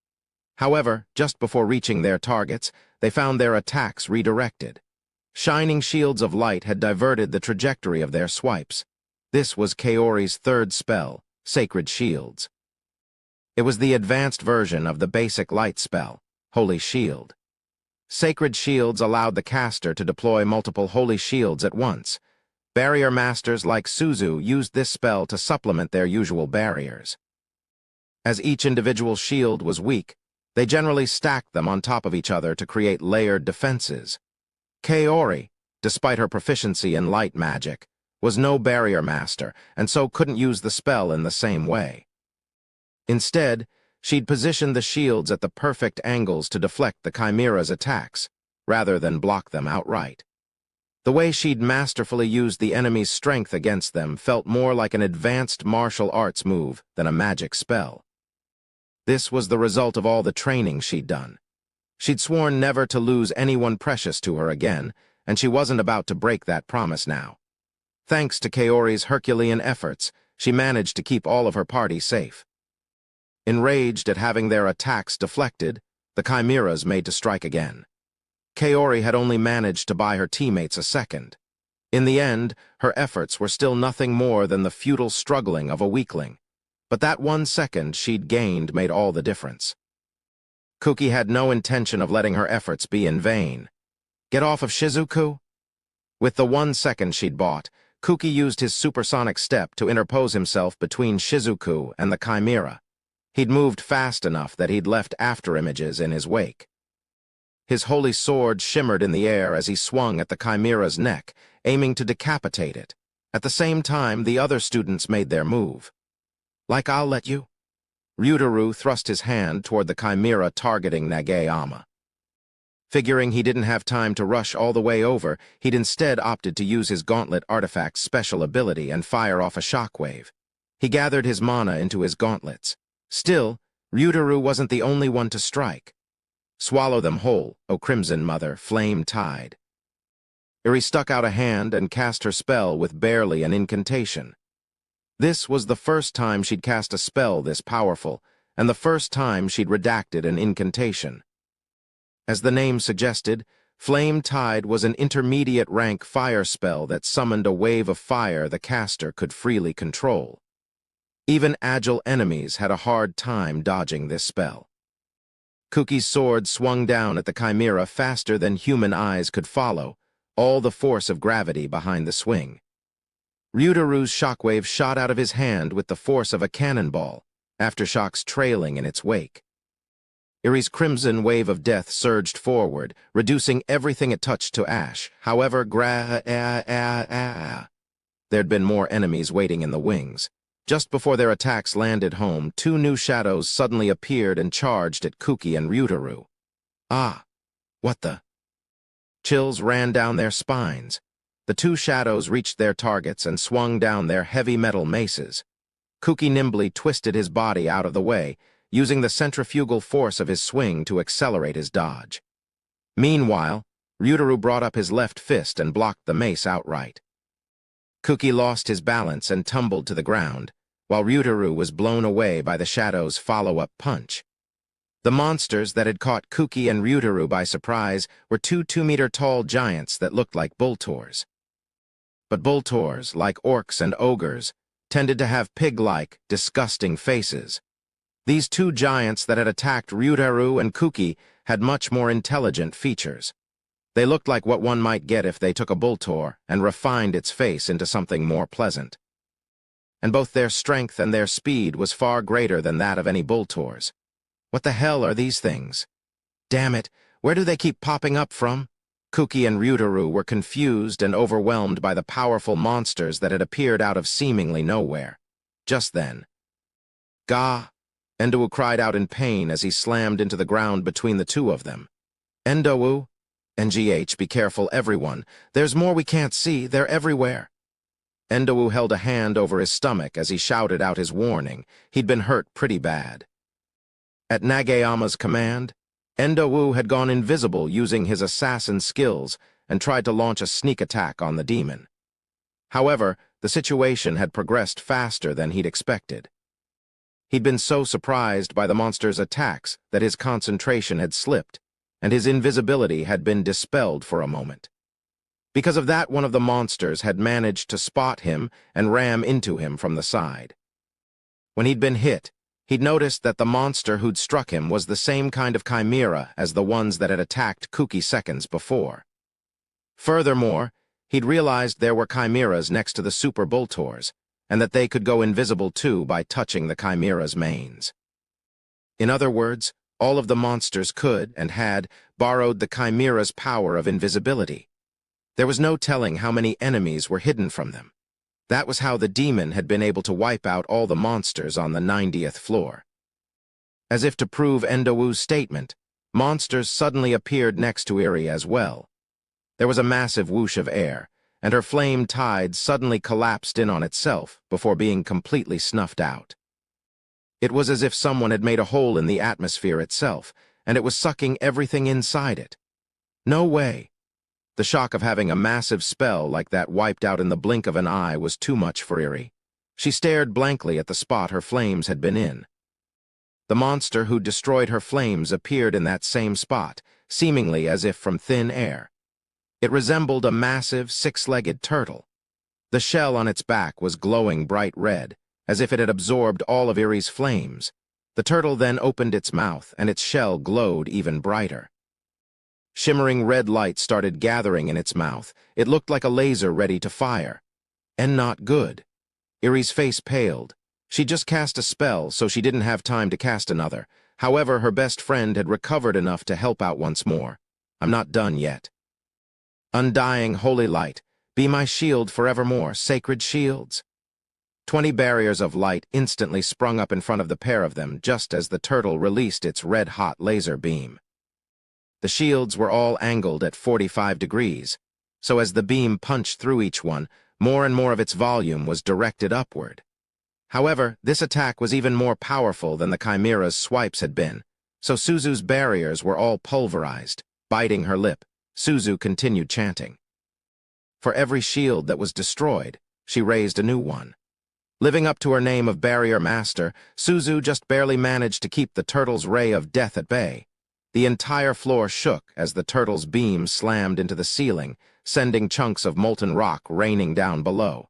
However, just before reaching their targets, they found their attacks redirected. Shining shields of light had diverted the trajectory of their swipes. This was Kaori's third spell, Sacred Shields. It was the advanced version of the basic light spell, Holy Shield. Sacred shields allowed the caster to deploy multiple holy shields at once. Barrier masters like Suzu used this spell to supplement their usual barriers. As each individual shield was weak, they generally stacked them on top of each other to create layered defenses. Kaori, despite her proficiency in light magic, was no barrier master and so couldn't use the spell in the same way. Instead, she'd positioned the shields at the perfect angles to deflect the Chimera's attacks, rather than block them outright. The way she'd masterfully used the enemy's strength against them felt more like an advanced martial arts move than a magic spell. This was the result of all the training she'd done. She'd sworn never to lose anyone precious to her again, and she wasn't about to break that promise now. Thanks to Kaori's Herculean efforts, she managed to keep all of her party safe. Enraged at having their attacks deflected, the Chimeras made to strike again. Kaori had only managed to buy her teammates a second. In the end, her efforts were still nothing more than the futile struggling of a weakling. But that 1 second she'd gained made all the difference. Kuki had no intention of letting her efforts be in vain. Get off of Shizuku? With the 1 second she'd bought, Kuki used his supersonic step to interpose himself between Shizuku and the Chimera. He'd moved fast enough that he'd left afterimages in his wake. His holy sword shimmered in the air as he swung at the Chimera's neck, aiming to decapitate it. At the same time, the other students made their move. Like I'll let you? Ryutaru thrust his hand toward the Chimera targeting Nagayama. Figuring he didn't have time to rush all the way over, he'd instead opted to use his gauntlet artifact's special ability and fire off a shockwave. He gathered his mana into his gauntlets. Still, Ryutaru wasn't the only one to strike. Swallow them whole, O Crimson Mother, flame-tide. Eri stuck out a hand and cast her spell with barely an incantation. This was the first time she'd cast a spell this powerful, and the first time she'd redacted an incantation. As the name suggested, Flame Tide was an intermediate-rank fire spell that summoned a wave of fire the caster could freely control. Even agile enemies had a hard time dodging this spell. Kuki's sword swung down at the Chimera faster than human eyes could follow, all the force of gravity behind the swing. Ryutaru's shockwave shot out of his hand with the force of a cannonball, aftershocks trailing in its wake. Eri's crimson wave of death surged forward, reducing everything it touched to ash. However, there'd been more enemies waiting in the wings. Just before their attacks landed home, 2 new shadows suddenly appeared and charged at Kuki and Ryutaru. Ah, what the? Chills ran down their spines. The 2 shadows reached their targets and swung down their heavy metal maces. Kuki nimbly twisted his body out of the way, using the centrifugal force of his swing to accelerate his dodge. Meanwhile, Ryutaru brought up his left fist and blocked the mace outright. Kuki lost his balance and tumbled to the ground, while Ryutaru was blown away by the shadow's follow-up punch. The monsters that had caught Kuki and Ryutaru by surprise were 2 2-meter-tall giants that looked like Bultors. But Bultors, like orcs and ogres, tended to have pig-like, disgusting faces. These 2 giants that had attacked Ryutaru and Kuki had much more intelligent features. They looked like what one might get if they took a Bultor and refined its face into something more pleasant. And both their strength and their speed was far greater than that of any Bultors. What the hell are these things? Damn it, where do they keep popping up from? Kuki and Ryutaru were confused and overwhelmed by the powerful monsters that had appeared out of seemingly nowhere. Just then, "Gah!" Endowu cried out in pain as he slammed into the ground between the 2 of them. "Endowu? NGH, be careful, everyone. There's more we can't see, they're everywhere." Endowu held a hand over his stomach as he shouted out his warning. He'd been hurt pretty bad. At Nagayama's command, Endowu had gone invisible using his assassin skills and tried to launch a sneak attack on the demon. However, the situation had progressed faster than he'd expected. He'd been so surprised by the monster's attacks that his concentration had slipped, and his invisibility had been dispelled for a moment. Because of that, one of the monsters had managed to spot him and ram into him from the side. When he'd been hit, He'd noticed that the monster who'd struck him was the same kind of chimera as the ones that had attacked Kuki seconds before. Furthermore, he'd realized there were chimeras next to the super Bultors, and that they could go invisible too by touching the chimera's manes. In other words, all of the monsters could, and had, borrowed the chimera's power of invisibility. There was no telling how many enemies were hidden from them. That was how the demon had been able to wipe out all the monsters on the 90th floor. As if to prove Endowu's statement, monsters suddenly appeared next to Iri as well. There was a massive whoosh of air, and her flame tide suddenly collapsed in on itself before being completely snuffed out. It was as if someone had made a hole in the atmosphere itself, and it was sucking everything inside it. No way. The shock of having a massive spell like that wiped out in the blink of an eye was too much for Iri. She stared blankly at the spot her flames had been in. The monster who destroyed her flames appeared in that same spot, seemingly as if from thin air. It resembled a massive, six-legged turtle. The shell on its back was glowing bright red, as if it had absorbed all of Iri's flames. The turtle then opened its mouth, and its shell glowed even brighter. Shimmering red light started gathering in its mouth. It looked like a laser ready to fire. And not good. Iri's face paled. She just cast a spell, so she didn't have time to cast another. However, her best friend had recovered enough to help out once more. I'm not done yet. Undying holy light, be my shield forevermore, sacred shields. 20 barriers of light instantly sprung up in front of the pair of them just as the turtle released its red-hot laser beam. The shields were all angled at 45 degrees, so as the beam punched through each one, more and more of its volume was directed upward. However, this attack was even more powerful than the chimera's swipes had been, so Suzu's barriers were all pulverized. Biting her lip, Suzu continued chanting. For every shield that was destroyed, she raised a new one. Living up to her name of Barrier Master, Suzu just barely managed to keep the turtle's ray of death at bay. The entire floor shook as the turtle's beam slammed into the ceiling, sending chunks of molten rock raining down below.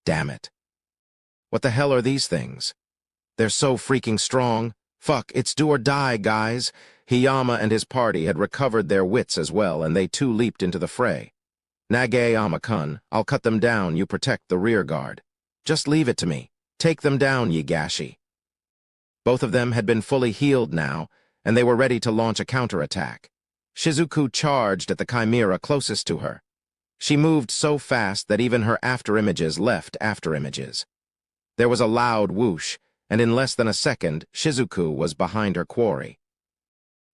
Damn it. What the hell are these things? They're so freaking strong. Fuck, it's do or die, guys. Hiyama and his party had recovered their wits as well, and they too leaped into the fray. Nage-ama-kun, I'll cut them down, you protect the rear guard. Just leave it to me. Take them down, ye gashi. Both of them had been fully healed now, and they were ready to launch a counterattack. Shizuku charged at the chimera closest to her. She moved so fast that even her afterimages left afterimages. There was a loud whoosh, and in less than a second, Shizuku was behind her quarry.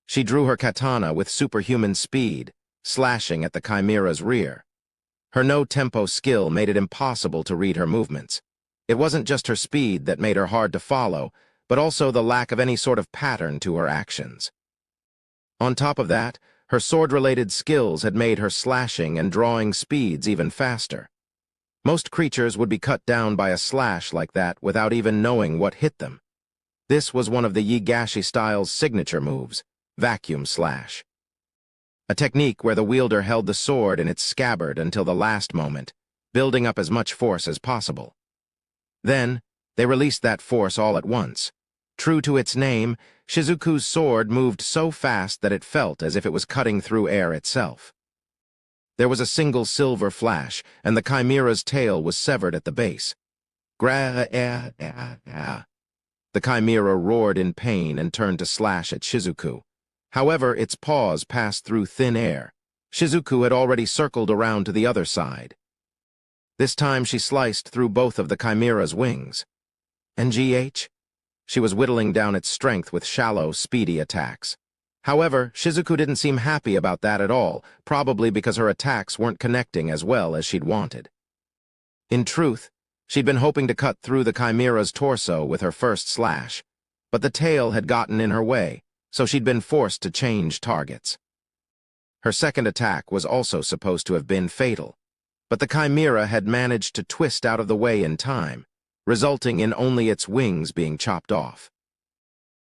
She drew her katana with superhuman speed, slashing at the chimera's rear. Her no-tempo skill made it impossible to read her movements. It wasn't just her speed that made her hard to follow, but also the lack of any sort of pattern to her actions. On top of that, her sword-related skills had made her slashing and drawing speeds even faster. Most creatures would be cut down by a slash like that without even knowing what hit them. This was one of the Yigashi style's signature moves, vacuum slash. A technique where the wielder held the sword in its scabbard until the last moment, building up as much force as possible. Then, they released that force all at once. True to its name, Shizuku's sword moved so fast that it felt as if it was cutting through air itself. There was a single silver flash, and the chimera's tail was severed at the base. The chimera roared in pain and turned to slash at Shizuku. However, its paws passed through thin air. Shizuku had already circled around to the other side. This time she sliced through both of the chimera's wings. NGH? She was whittling down its strength with shallow, speedy attacks. However, Shizuku didn't seem happy about that at all, probably because her attacks weren't connecting as well as she'd wanted. In truth, she'd been hoping to cut through the chimera's torso with her first slash, but the tail had gotten in her way, so she'd been forced to change targets. Her second attack was also supposed to have been fatal, but the chimera had managed to twist out of the way in time, resulting in only its wings being chopped off.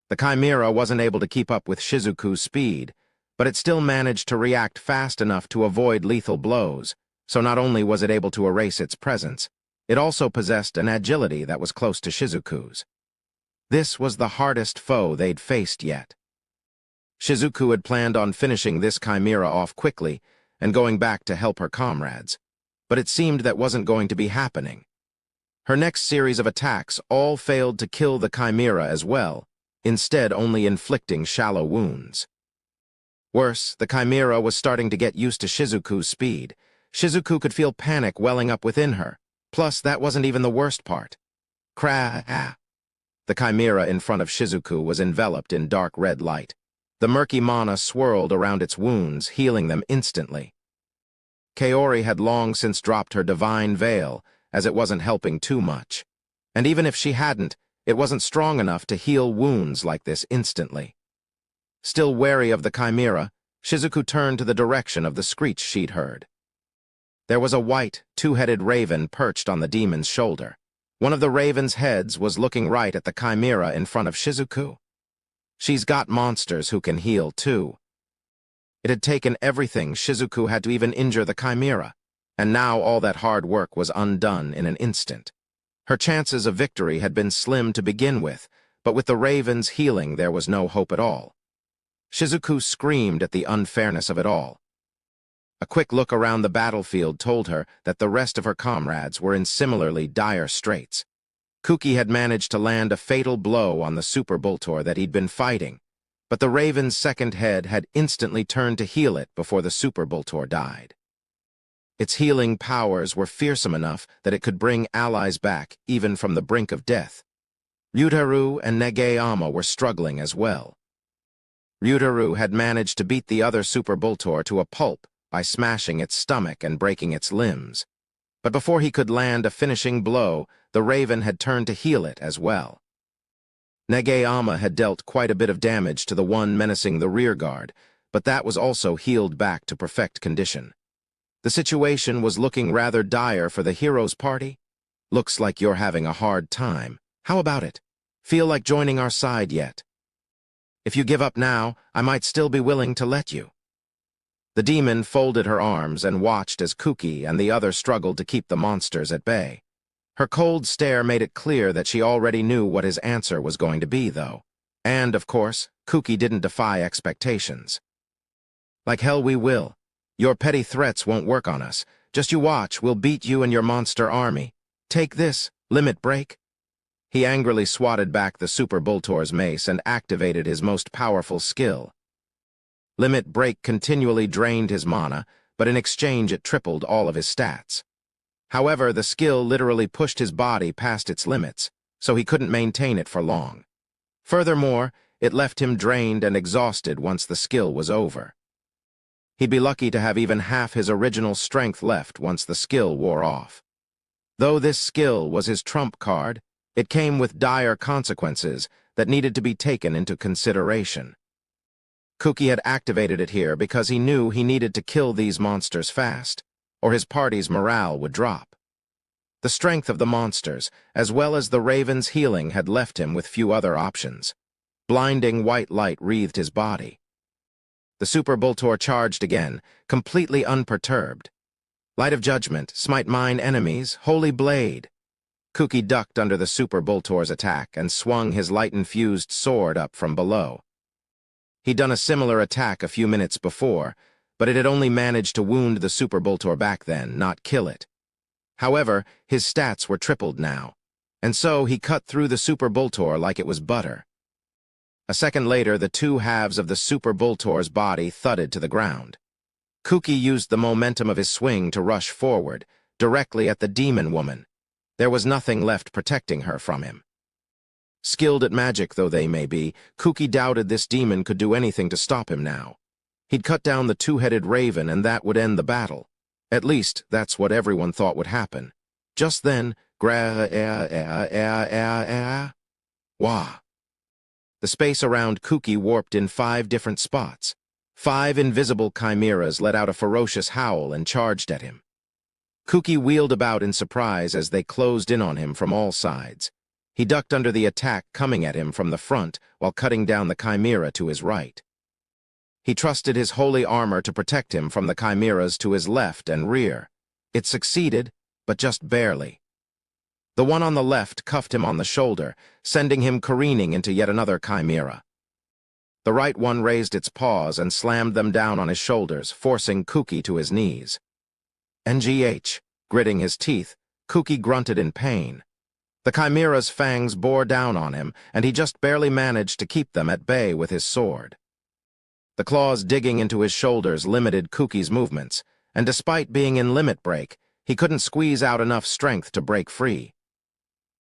The chimera wasn't able to keep up with Shizuku's speed, but it still managed to react fast enough to avoid lethal blows, so not only was it able to erase its presence, it also possessed an agility that was close to Shizuku's. This was the hardest foe they'd faced yet. Shizuku had planned on finishing this chimera off quickly and going back to help her comrades, but it seemed that wasn't going to be happening. Her next series of attacks all failed to kill the chimera as well, instead only inflicting shallow wounds. Worse, the chimera was starting to get used to Shizuku's speed. Shizuku could feel panic welling up within her. Plus, that wasn't even the worst part. The chimera in front of Shizuku was enveloped in dark red light. The murky mana swirled around its wounds, healing them instantly. Kaori had long since dropped her divine veil, as it wasn't helping too much. And even if she hadn't, it wasn't strong enough to heal wounds like this instantly. Still wary of the chimera, Shizuku turned to the direction of the screech she'd heard. There was a white, two-headed raven perched on the demon's shoulder. One of the raven's heads was looking right at the chimera in front of Shizuku. She's got monsters who can heal too. It had taken everything Shizuku had to even injure the chimera, and now all that hard work was undone in an instant. Her chances of victory had been slim to begin with, but with the raven's healing there was no hope at all. Shizuku screamed at the unfairness of it all. A quick look around the battlefield told her that the rest of her comrades were in similarly dire straits. Kuki had managed to land a fatal blow on the super Boltor that he'd been fighting, but the raven's second head had instantly turned to heal it before the super Boltor died. Its healing powers were fearsome enough that it could bring allies back even from the brink of death. Ryutaru and Negeyama were struggling as well. Ryutaru had managed to beat the other super Boltor to a pulp by smashing its stomach and breaking its limbs. But before he could land a finishing blow, the raven had turned to heal it as well. Negeyama had dealt quite a bit of damage to the one menacing the rearguard, but that was also healed back to perfect condition. The situation was looking rather dire for the hero's party. Looks like you're having a hard time. How about it? Feel like joining our side yet? If you give up now, I might still be willing to let you. The demon folded her arms and watched as Kuki and the other struggled to keep the monsters at bay. Her cold stare made it clear that she already knew what his answer was going to be, though. And, of course, Kuki didn't defy expectations. Like hell we will. Your petty threats won't work on us. Just you watch, we'll beat you and your monster army. Take this, limit break. He angrily swatted back the super Boltor's mace and activated his most powerful skill. Limit break continually drained his mana, but in exchange it tripled all of his stats. However, the skill literally pushed his body past its limits, so he couldn't maintain it for long. Furthermore, it left him drained and exhausted once the skill was over. He'd be lucky to have even half his original strength left once the skill wore off. Though this skill was his trump card, it came with dire consequences that needed to be taken into consideration. Kuki had activated it here because he knew he needed to kill these monsters fast, or his party's morale would drop. The strength of the monsters, as well as the raven's healing, had left him with few other options. Blinding white light wreathed his body. The super Boltor charged again, completely unperturbed. Light of judgment, smite mine enemies, holy blade. Kuki ducked under the super Boltor's attack and swung his light-infused sword up from below. He'd done a similar attack a few minutes before, but it had only managed to wound the super Boltor back then, not kill it. However, his stats were tripled now, and so he cut through the super Boltor like it was butter. A second later, the two halves of the super Boltor's body thudded to the ground. Kuki used the momentum of his swing to rush forward, directly at the demon woman. There was nothing left protecting her from him. Skilled at magic though they may be, Kuki doubted this demon could do anything to stop him now. He'd cut down the two-headed raven and that would end the battle. At least, that's what everyone thought would happen. Just then, wah. The space around Kuki warped in 5 different spots. 5 invisible chimeras let out a ferocious howl and charged at him. Kuki wheeled about in surprise as they closed in on him from all sides. He ducked under the attack coming at him from the front while cutting down the chimera to his right. He trusted his holy armor to protect him from the chimeras to his left and rear. It succeeded, but just barely. The one on the left cuffed him on the shoulder, sending him careening into yet another chimera. The right one raised its paws and slammed them down on his shoulders, forcing Kuki to his knees. NGH, gritting his teeth, Kuki grunted in pain. The chimera's fangs bore down on him, and he just barely managed to keep them at bay with his sword. The claws digging into his shoulders limited Kuki's movements, and despite being in limit break, he couldn't squeeze out enough strength to break free.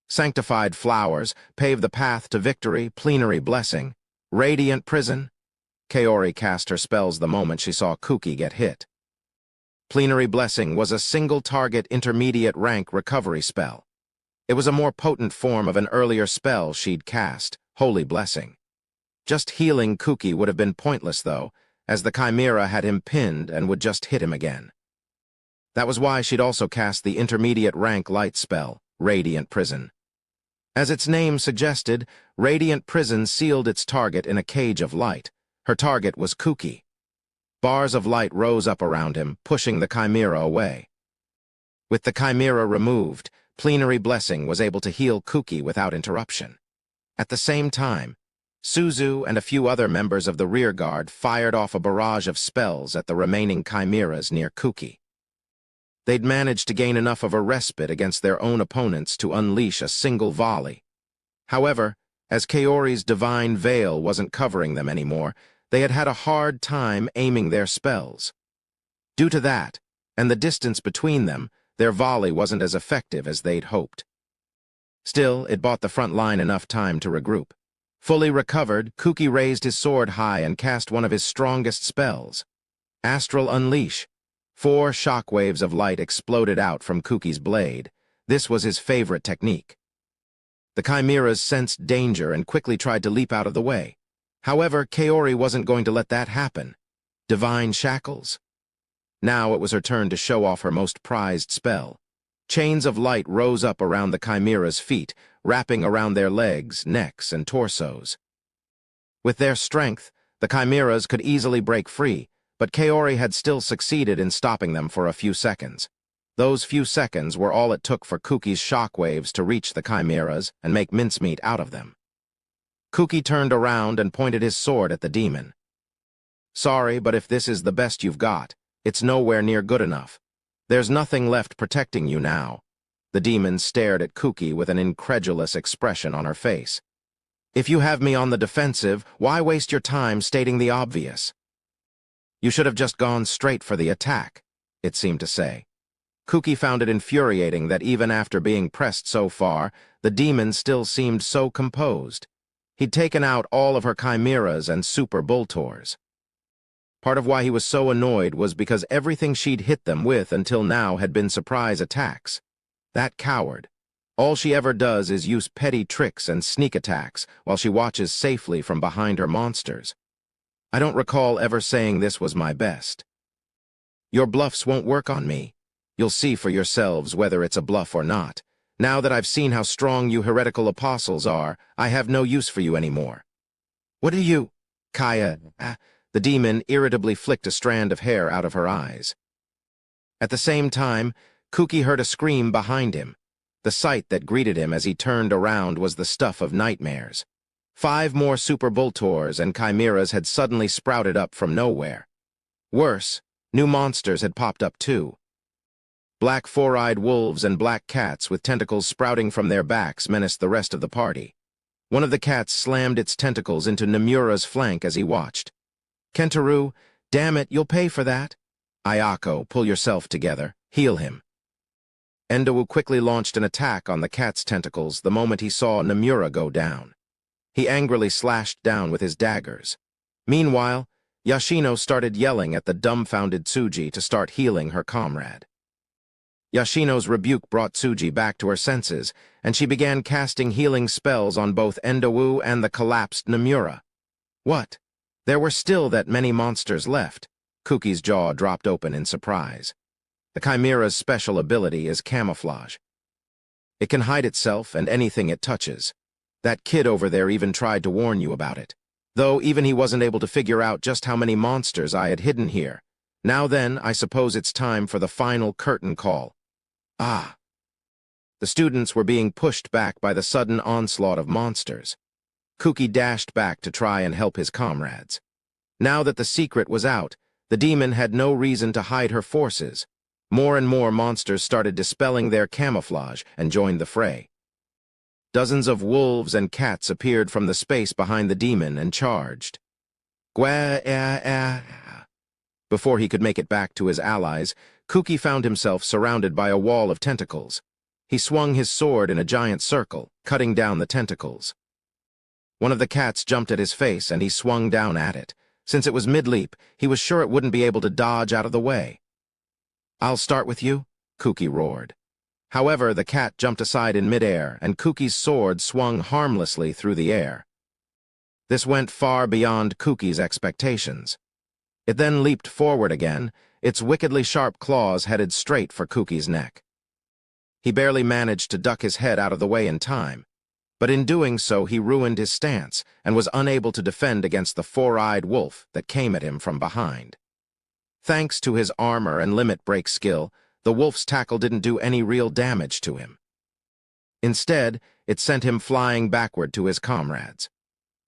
Sanctified flowers paved the path to victory, plenary blessing. Radiant prison. Kaori cast her spells the moment she saw Kuki get hit. Plenary blessing was a single-target intermediate rank recovery spell. It was a more potent form of an earlier spell she'd cast, Holy Blessing. Just healing Kuki would have been pointless, though, as the chimera had him pinned and would just hit him again. That was why she'd also cast the intermediate rank light spell, Radiant Prison. As its name suggested, Radiant Prison sealed its target in a cage of light. Her target was Kuki. Bars of light rose up around him, pushing the chimera away. With the chimera removed, Plenary Blessing was able to heal Kuki without interruption. At the same time, Suzu and a few other members of the rearguard fired off a barrage of spells at the remaining chimeras near Kuki. They'd managed to gain enough of a respite against their own opponents to unleash a single volley. However, as Kaori's divine veil wasn't covering them anymore, they had had a hard time aiming their spells. Due to that, and the distance between them, their volley wasn't as effective as they'd hoped. Still, it bought the front line enough time to regroup. Fully recovered, Kuki raised his sword high and cast one of his strongest spells, Astral Unleash. 4 shockwaves of light exploded out from Kuki's blade. This was his favorite technique. The chimeras sensed danger and quickly tried to leap out of the way. However, Kaori wasn't going to let that happen. Divine Shackles? Now it was her turn to show off her most prized spell. Chains of light rose up around the chimera's feet, wrapping around their legs, necks, and torsos. With their strength, the chimeras could easily break free, but Kaori had still succeeded in stopping them for a few seconds. Those few seconds were all it took for Kuki's shockwaves to reach the chimeras and make mincemeat out of them. Kuki turned around and pointed his sword at the demon. Sorry, but if this is the best you've got, it's nowhere near good enough. There's nothing left protecting you now. The demon stared at Kuki with an incredulous expression on her face. If you have me on the defensive, why waste your time stating the obvious? You should have just gone straight for the attack, it seemed to say. Kuki found it infuriating that even after being pressed so far, the demon still seemed so composed. He'd taken out all of her chimeras and super boltors. Part of why he was so annoyed was because everything she'd hit them with until now had been surprise attacks. That coward. All she ever does is use petty tricks and sneak attacks while she watches safely from behind her monsters. I don't recall ever saying this was my best. Your bluffs won't work on me. You'll see for yourselves whether it's a bluff or not. Now that I've seen how strong you heretical apostles are, I have no use for you anymore. What are you? Kaya. The demon irritably flicked a strand of hair out of her eyes. At the same time, Kuki heard a scream behind him. The sight that greeted him as he turned around was the stuff of nightmares. 5 more super boltors and chimeras had suddenly sprouted up from nowhere. Worse, new monsters had popped up too. Black 4-eyed wolves and black cats with tentacles sprouting from their backs menaced the rest of the party. One of the cats slammed its tentacles into Nomura's flank as he watched. Kentaro, damn it, you'll pay for that. Ayako, pull yourself together. Heal him. Endowu quickly launched an attack on the cat's tentacles the moment he saw Nomura go down. He angrily slashed down with his daggers. Meanwhile, Yashino started yelling at the dumbfounded Tsuji to start healing her comrade. Yashino's rebuke brought Tsuji back to her senses, and she began casting healing spells on both Endowu and the collapsed Nomura. What? There were still that many monsters left. Kuki's jaw dropped open in surprise. The chimera's special ability is camouflage. It can hide itself and anything it touches. That kid over there even tried to warn you about it. Though even he wasn't able to figure out just how many monsters I had hidden here. Now then, I suppose it's time for the final curtain call. Ah. The students were being pushed back by the sudden onslaught of monsters. Kuki dashed back to try and help his comrades. Now that the secret was out, the demon had no reason to hide her forces. More and more monsters started dispelling their camouflage and joined the fray. Dozens of wolves and cats appeared from the space behind the demon and charged. Before he could make it back to his allies, Kuki found himself surrounded by a wall of tentacles. He swung his sword in a giant circle, cutting down the tentacles. One of the cats jumped at his face and he swung down at it. Since it was mid-leap, he was sure it wouldn't be able to dodge out of the way. "I'll start with you," Kuki roared. However, the cat jumped aside in midair, and Kuki's sword swung harmlessly through the air. This went far beyond Kuki's expectations. It then leaped forward again, its wickedly sharp claws headed straight for Kuki's neck. He barely managed to duck his head out of the way in time, but in doing so he ruined his stance and was unable to defend against the four-eyed wolf that came at him from behind. Thanks to his armor and limit break skill, the wolf's tackle didn't do any real damage to him. Instead, it sent him flying backward to his comrades,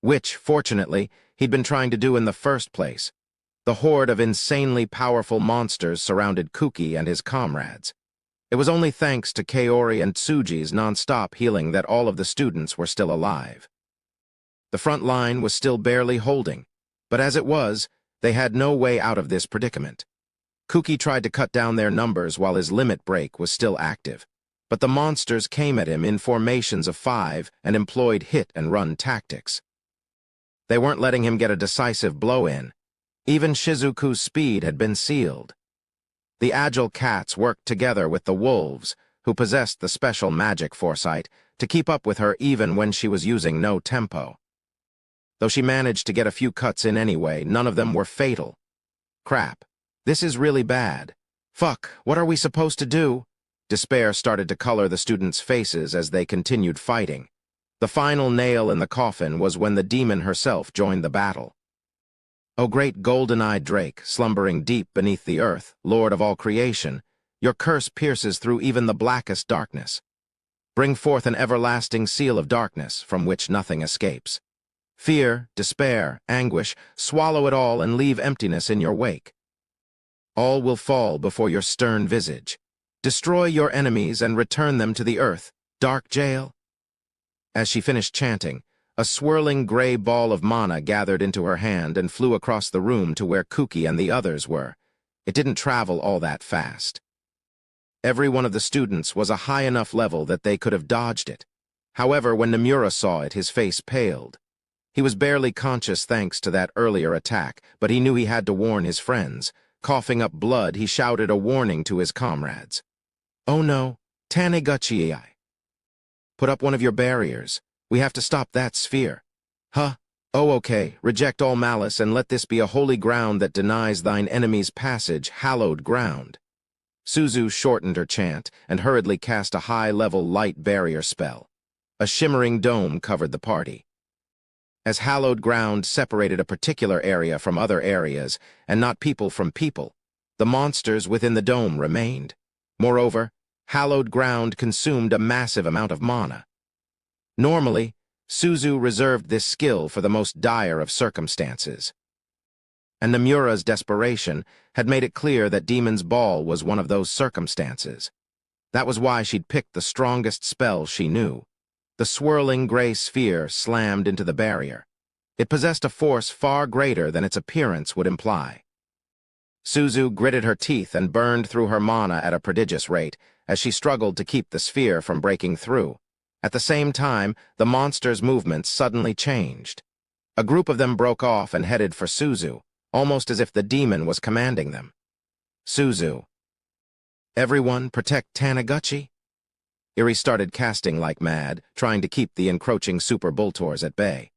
which, fortunately, he'd been trying to do in the first place. The horde of insanely powerful monsters surrounded Kuki and his comrades. It was only thanks to Kaori and Tsuji's non-stop healing that all of the students were still alive. The front line was still barely holding, but as it was, they had no way out of this predicament. Kuki tried to cut down their numbers while his limit break was still active, but the monsters came at him in formations of 5 and employed hit-and-run tactics. They weren't letting him get a decisive blow in. Even Shizuku's speed had been sealed. The agile cats worked together with the wolves, who possessed the special magic foresight, to keep up with her even when she was using no tempo. Though she managed to get a few cuts in anyway, none of them were fatal. Crap. This is really bad. Fuck, what are we supposed to do? Despair started to color the students' faces as they continued fighting. The final nail in the coffin was when the demon herself joined the battle. "O great golden-eyed drake, slumbering deep beneath the earth, lord of all creation, your curse pierces through even the blackest darkness. Bring forth an everlasting seal of darkness from which nothing escapes. Fear, despair, anguish, swallow it all and leave emptiness in your wake. All will fall before your stern visage. Destroy your enemies and return them to the earth, dark jail." As she finished chanting, a swirling gray ball of mana gathered into her hand and flew across the room to where Kuki and the others were. It didn't travel all that fast. Every one of the students was a high enough level that they could have dodged it. However, when Nomura saw it, his face paled. He was barely conscious thanks to that earlier attack, but he knew he had to warn his friends. Coughing up blood, he shouted a warning to his comrades. "Oh no, Taneguchi. Put up one of your barriers. We have to stop that sphere." "Huh? Oh okay, reject all malice and let this be a holy ground that denies thine enemy's passage, hallowed ground." Suzu shortened her chant and hurriedly cast a high-level light barrier spell. A shimmering dome covered the party. As hallowed ground separated a particular area from other areas, and not people from people, the monsters within the dome remained. Moreover, hallowed ground consumed a massive amount of mana. Normally, Suzu reserved this skill for the most dire of circumstances. And Nomura's desperation had made it clear that Demon's Ball was one of those circumstances. That was why she'd picked the strongest spell she knew. The swirling gray sphere slammed into the barrier. It possessed a force far greater than its appearance would imply. Suzu gritted her teeth and burned through her mana at a prodigious rate as she struggled to keep the sphere from breaking through. At the same time, the monster's movements suddenly changed. A group of them broke off and headed for Suzu, almost as if the demon was commanding them. "Suzu. Everyone protect Taneguchi?" Iri started casting like mad, trying to keep the encroaching super Bultors at bay.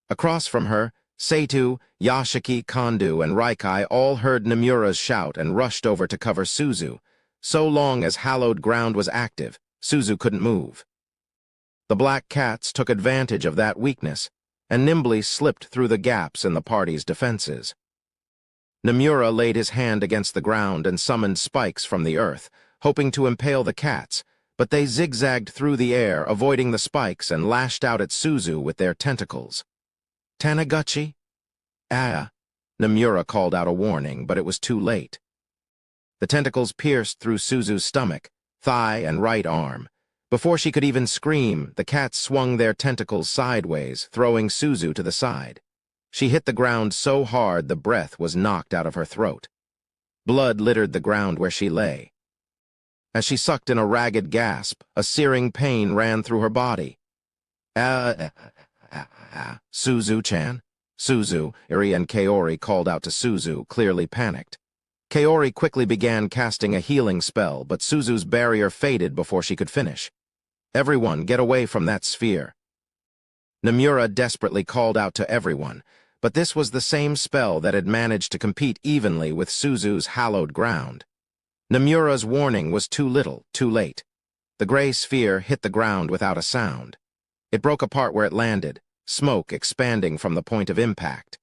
Across from her, Seitu, Yashiki, Kandu, and Raikai all heard Nomura's shout and rushed over to cover Suzu. So long as hallowed ground was active, Suzu couldn't move. The black cats took advantage of that weakness and nimbly slipped through the gaps in the party's defenses. Nomura laid his hand against the ground and summoned spikes from the earth, hoping to impale the cats, but they zigzagged through the air, avoiding the spikes, and lashed out at Suzu with their tentacles. "Taniguchi?" "Ah." Nomura called out a warning, but it was too late. The tentacles pierced through Suzu's stomach, thigh, and right arm. Before she could even scream, the cats swung their tentacles sideways, throwing Suzu to the side. She hit the ground so hard the breath was knocked out of her throat. Blood littered the ground where she lay. As she sucked in a ragged gasp, a searing pain ran through her body. Suzu-chan?" Suzu, Iri, and Kaori called out to Suzu, clearly panicked. Kaori quickly began casting a healing spell, but Suzu's barrier faded before she could finish. "Everyone, get away from that sphere." Nomura desperately called out to everyone, but this was the same spell that had managed to compete evenly with Suzu's hallowed ground. Nomura's warning was too little, too late. The gray sphere hit the ground without a sound. It broke apart where it landed, smoke expanding from the point of impact.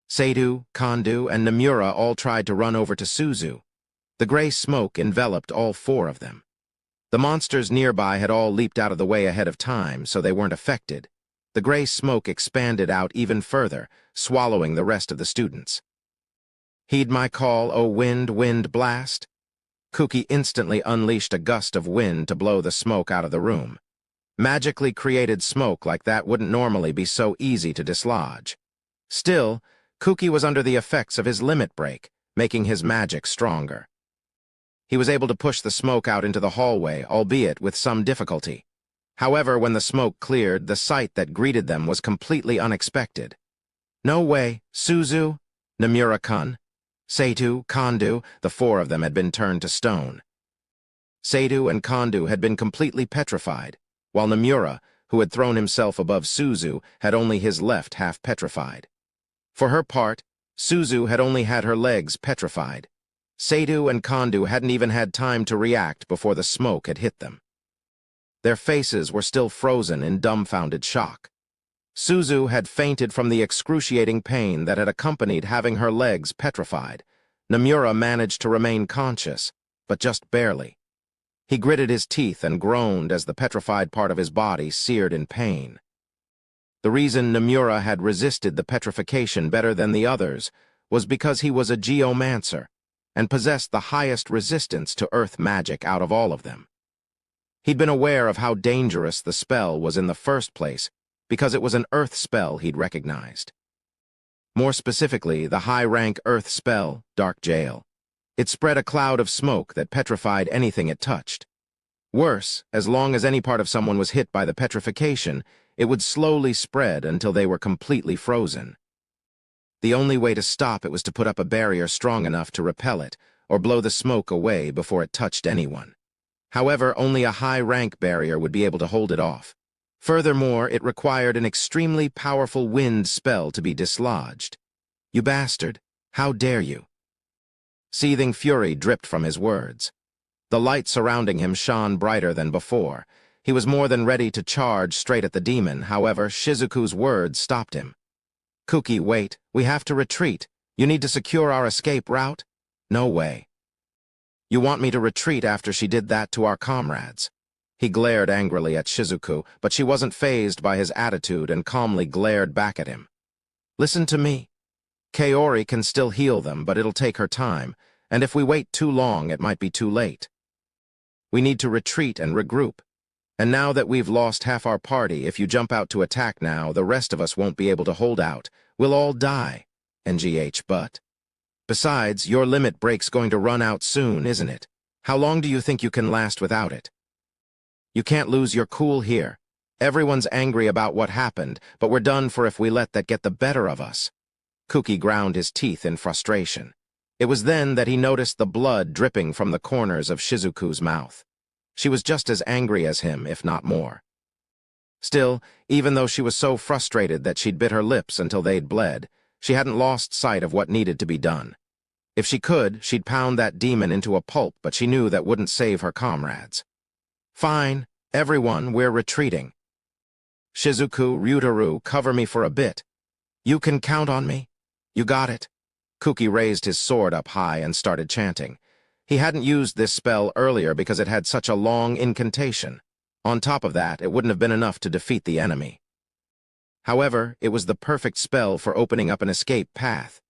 Seidu, Kondo, and Nomura all tried to run over to Suzu. The gray smoke enveloped all four of them. The monsters nearby had all leaped out of the way ahead of time, so they weren't affected. The gray smoke expanded out even further, swallowing the rest of the students. "Heed my call, O wind, wind blast." Kuki instantly unleashed a gust of wind to blow the smoke out of the room. Magically created smoke like that wouldn't normally be so easy to dislodge. Still, Kuki was under the effects of his limit break, making his magic stronger. He was able to push the smoke out into the hallway, albeit with some difficulty. However, when the smoke cleared, the sight that greeted them was completely unexpected. "No way, Suzu, Nomura-kun, Seidu, Kondo," the four of them had been turned to stone. Seidu and Kondo had been completely petrified, while Nomura, who had thrown himself above Suzu, had only his left half petrified. For her part, Suzu had only had her legs petrified. Seidu and Kondo hadn't even had time to react before the smoke had hit them. Their faces were still frozen in dumbfounded shock. Suzu had fainted from the excruciating pain that had accompanied having her legs petrified. Nomura managed to remain conscious, but just barely. He gritted his teeth and groaned as the petrified part of his body seared in pain. The reason Nomura had resisted the petrification better than the others was because he was a geomancer and possessed the highest resistance to earth magic out of all of them. He'd been aware of how dangerous the spell was in the first place because it was an earth spell he'd recognized. More specifically, the high-rank earth spell, Dark Jail. It spread a cloud of smoke that petrified anything it touched. Worse, as long as any part of someone was hit by the petrification, it would slowly spread until they were completely frozen. The only way to stop it was to put up a barrier strong enough to repel it, or blow the smoke away before it touched anyone. However, only a high-rank barrier would be able to hold it off. Furthermore, it required an extremely powerful wind spell to be dislodged. "You bastard! How dare you!" Seething fury dripped from his words. The light surrounding him shone brighter than before. He was more than ready to charge straight at the demon. However, Shizuku's words stopped him. "Kuki, wait. We have to retreat. You need to secure our escape route?" "No way." "You want me to retreat after she did that to our comrades?" He glared angrily at Shizuku, but she wasn't fazed by his attitude and calmly glared back at him. "Listen to me. Kaori can still heal them, but it'll take her time, and if we wait too long, it might be too late. We need to retreat and regroup. And now that we've lost half our party, if you jump out to attack now, the rest of us won't be able to hold out. We'll all die. NGH, but. Besides, your limit break's going to run out soon, isn't it? How long do you think you can last without it? You can't lose your cool here. Everyone's angry about what happened, but we're done for if we let that get the better of us." Kuki ground his teeth in frustration. It was then that he noticed the blood dripping from the corners of Shizuku's mouth. She was just as angry as him, if not more. Still, even though she was so frustrated that she'd bit her lips until they'd bled, she hadn't lost sight of what needed to be done. If she could, she'd pound that demon into a pulp, but she knew that wouldn't save her comrades. "Fine, everyone, we're retreating. Shizuku, Ryutaru, cover me for a bit. You can count on me. You got it." Kuki raised his sword up high and started chanting. He hadn't used this spell earlier because it had such a long incantation. On top of that, it wouldn't have been enough to defeat the enemy. However, it was the perfect spell for opening up an escape path.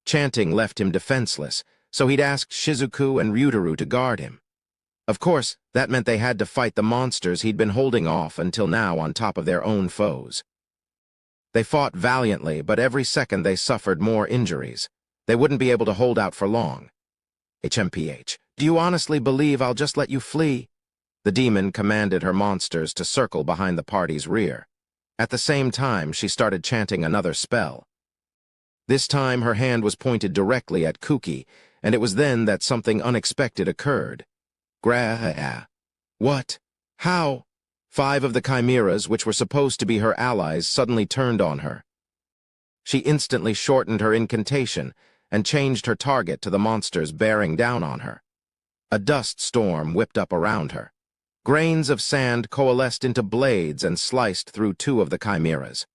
Chanting left him defenseless, so he'd asked Shizuku and Ryutaru to guard him. Of course, that meant they had to fight the monsters he'd been holding off until now on top of their own foes. They fought valiantly, but every second they suffered more injuries. They wouldn't be able to hold out for long. HMPH, do you honestly believe I'll just let you flee? The demon commanded her monsters to circle behind the party's rear. At the same time, she started chanting another spell. This time, her hand was pointed directly at Kuki, and it was then that something unexpected occurred. What? How? 5 of the chimeras, which were supposed to be her allies, suddenly turned on her. She instantly shortened her incantation and changed her target to the monsters bearing down on her. A dust storm whipped up around her. Grains of sand coalesced into blades and sliced through 2 of the chimeras.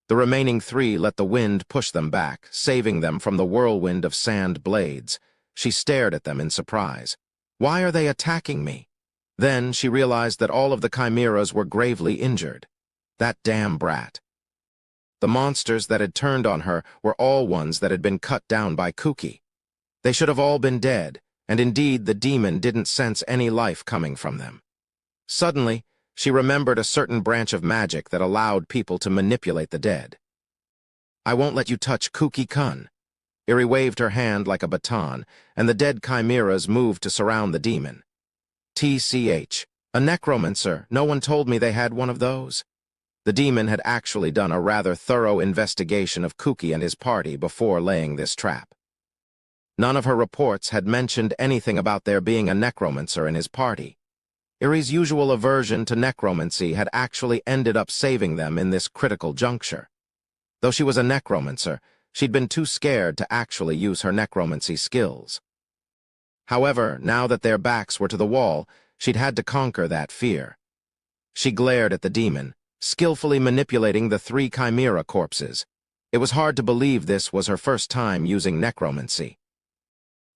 The remaining 3 let the wind push them back, saving them from the whirlwind of sand blades. She stared at them in surprise. Why are they attacking me? Then she realized that all of the chimeras were gravely injured. That damn brat. The monsters that had turned on her were all ones that had been cut down by Kuki. They should have all been dead, and indeed the demon didn't sense any life coming from them. Suddenly, she remembered a certain branch of magic that allowed people to manipulate the dead. I won't let you touch Kuki-kun. Iri waved her hand like a baton, and the dead chimeras moved to surround the demon. TCH, a necromancer, no one told me they had one of those. The demon had actually done a rather thorough investigation of Kuki and his party before laying this trap. None of her reports had mentioned anything about there being a necromancer in his party. Iri's usual aversion to necromancy had actually ended up saving them in this critical juncture. Though she was a necromancer, she'd been too scared to actually use her necromancy skills. However, now that their backs were to the wall, she'd had to conquer that fear. She glared at the demon, skillfully manipulating the 3 chimera corpses. It was hard to believe this was her first time using necromancy.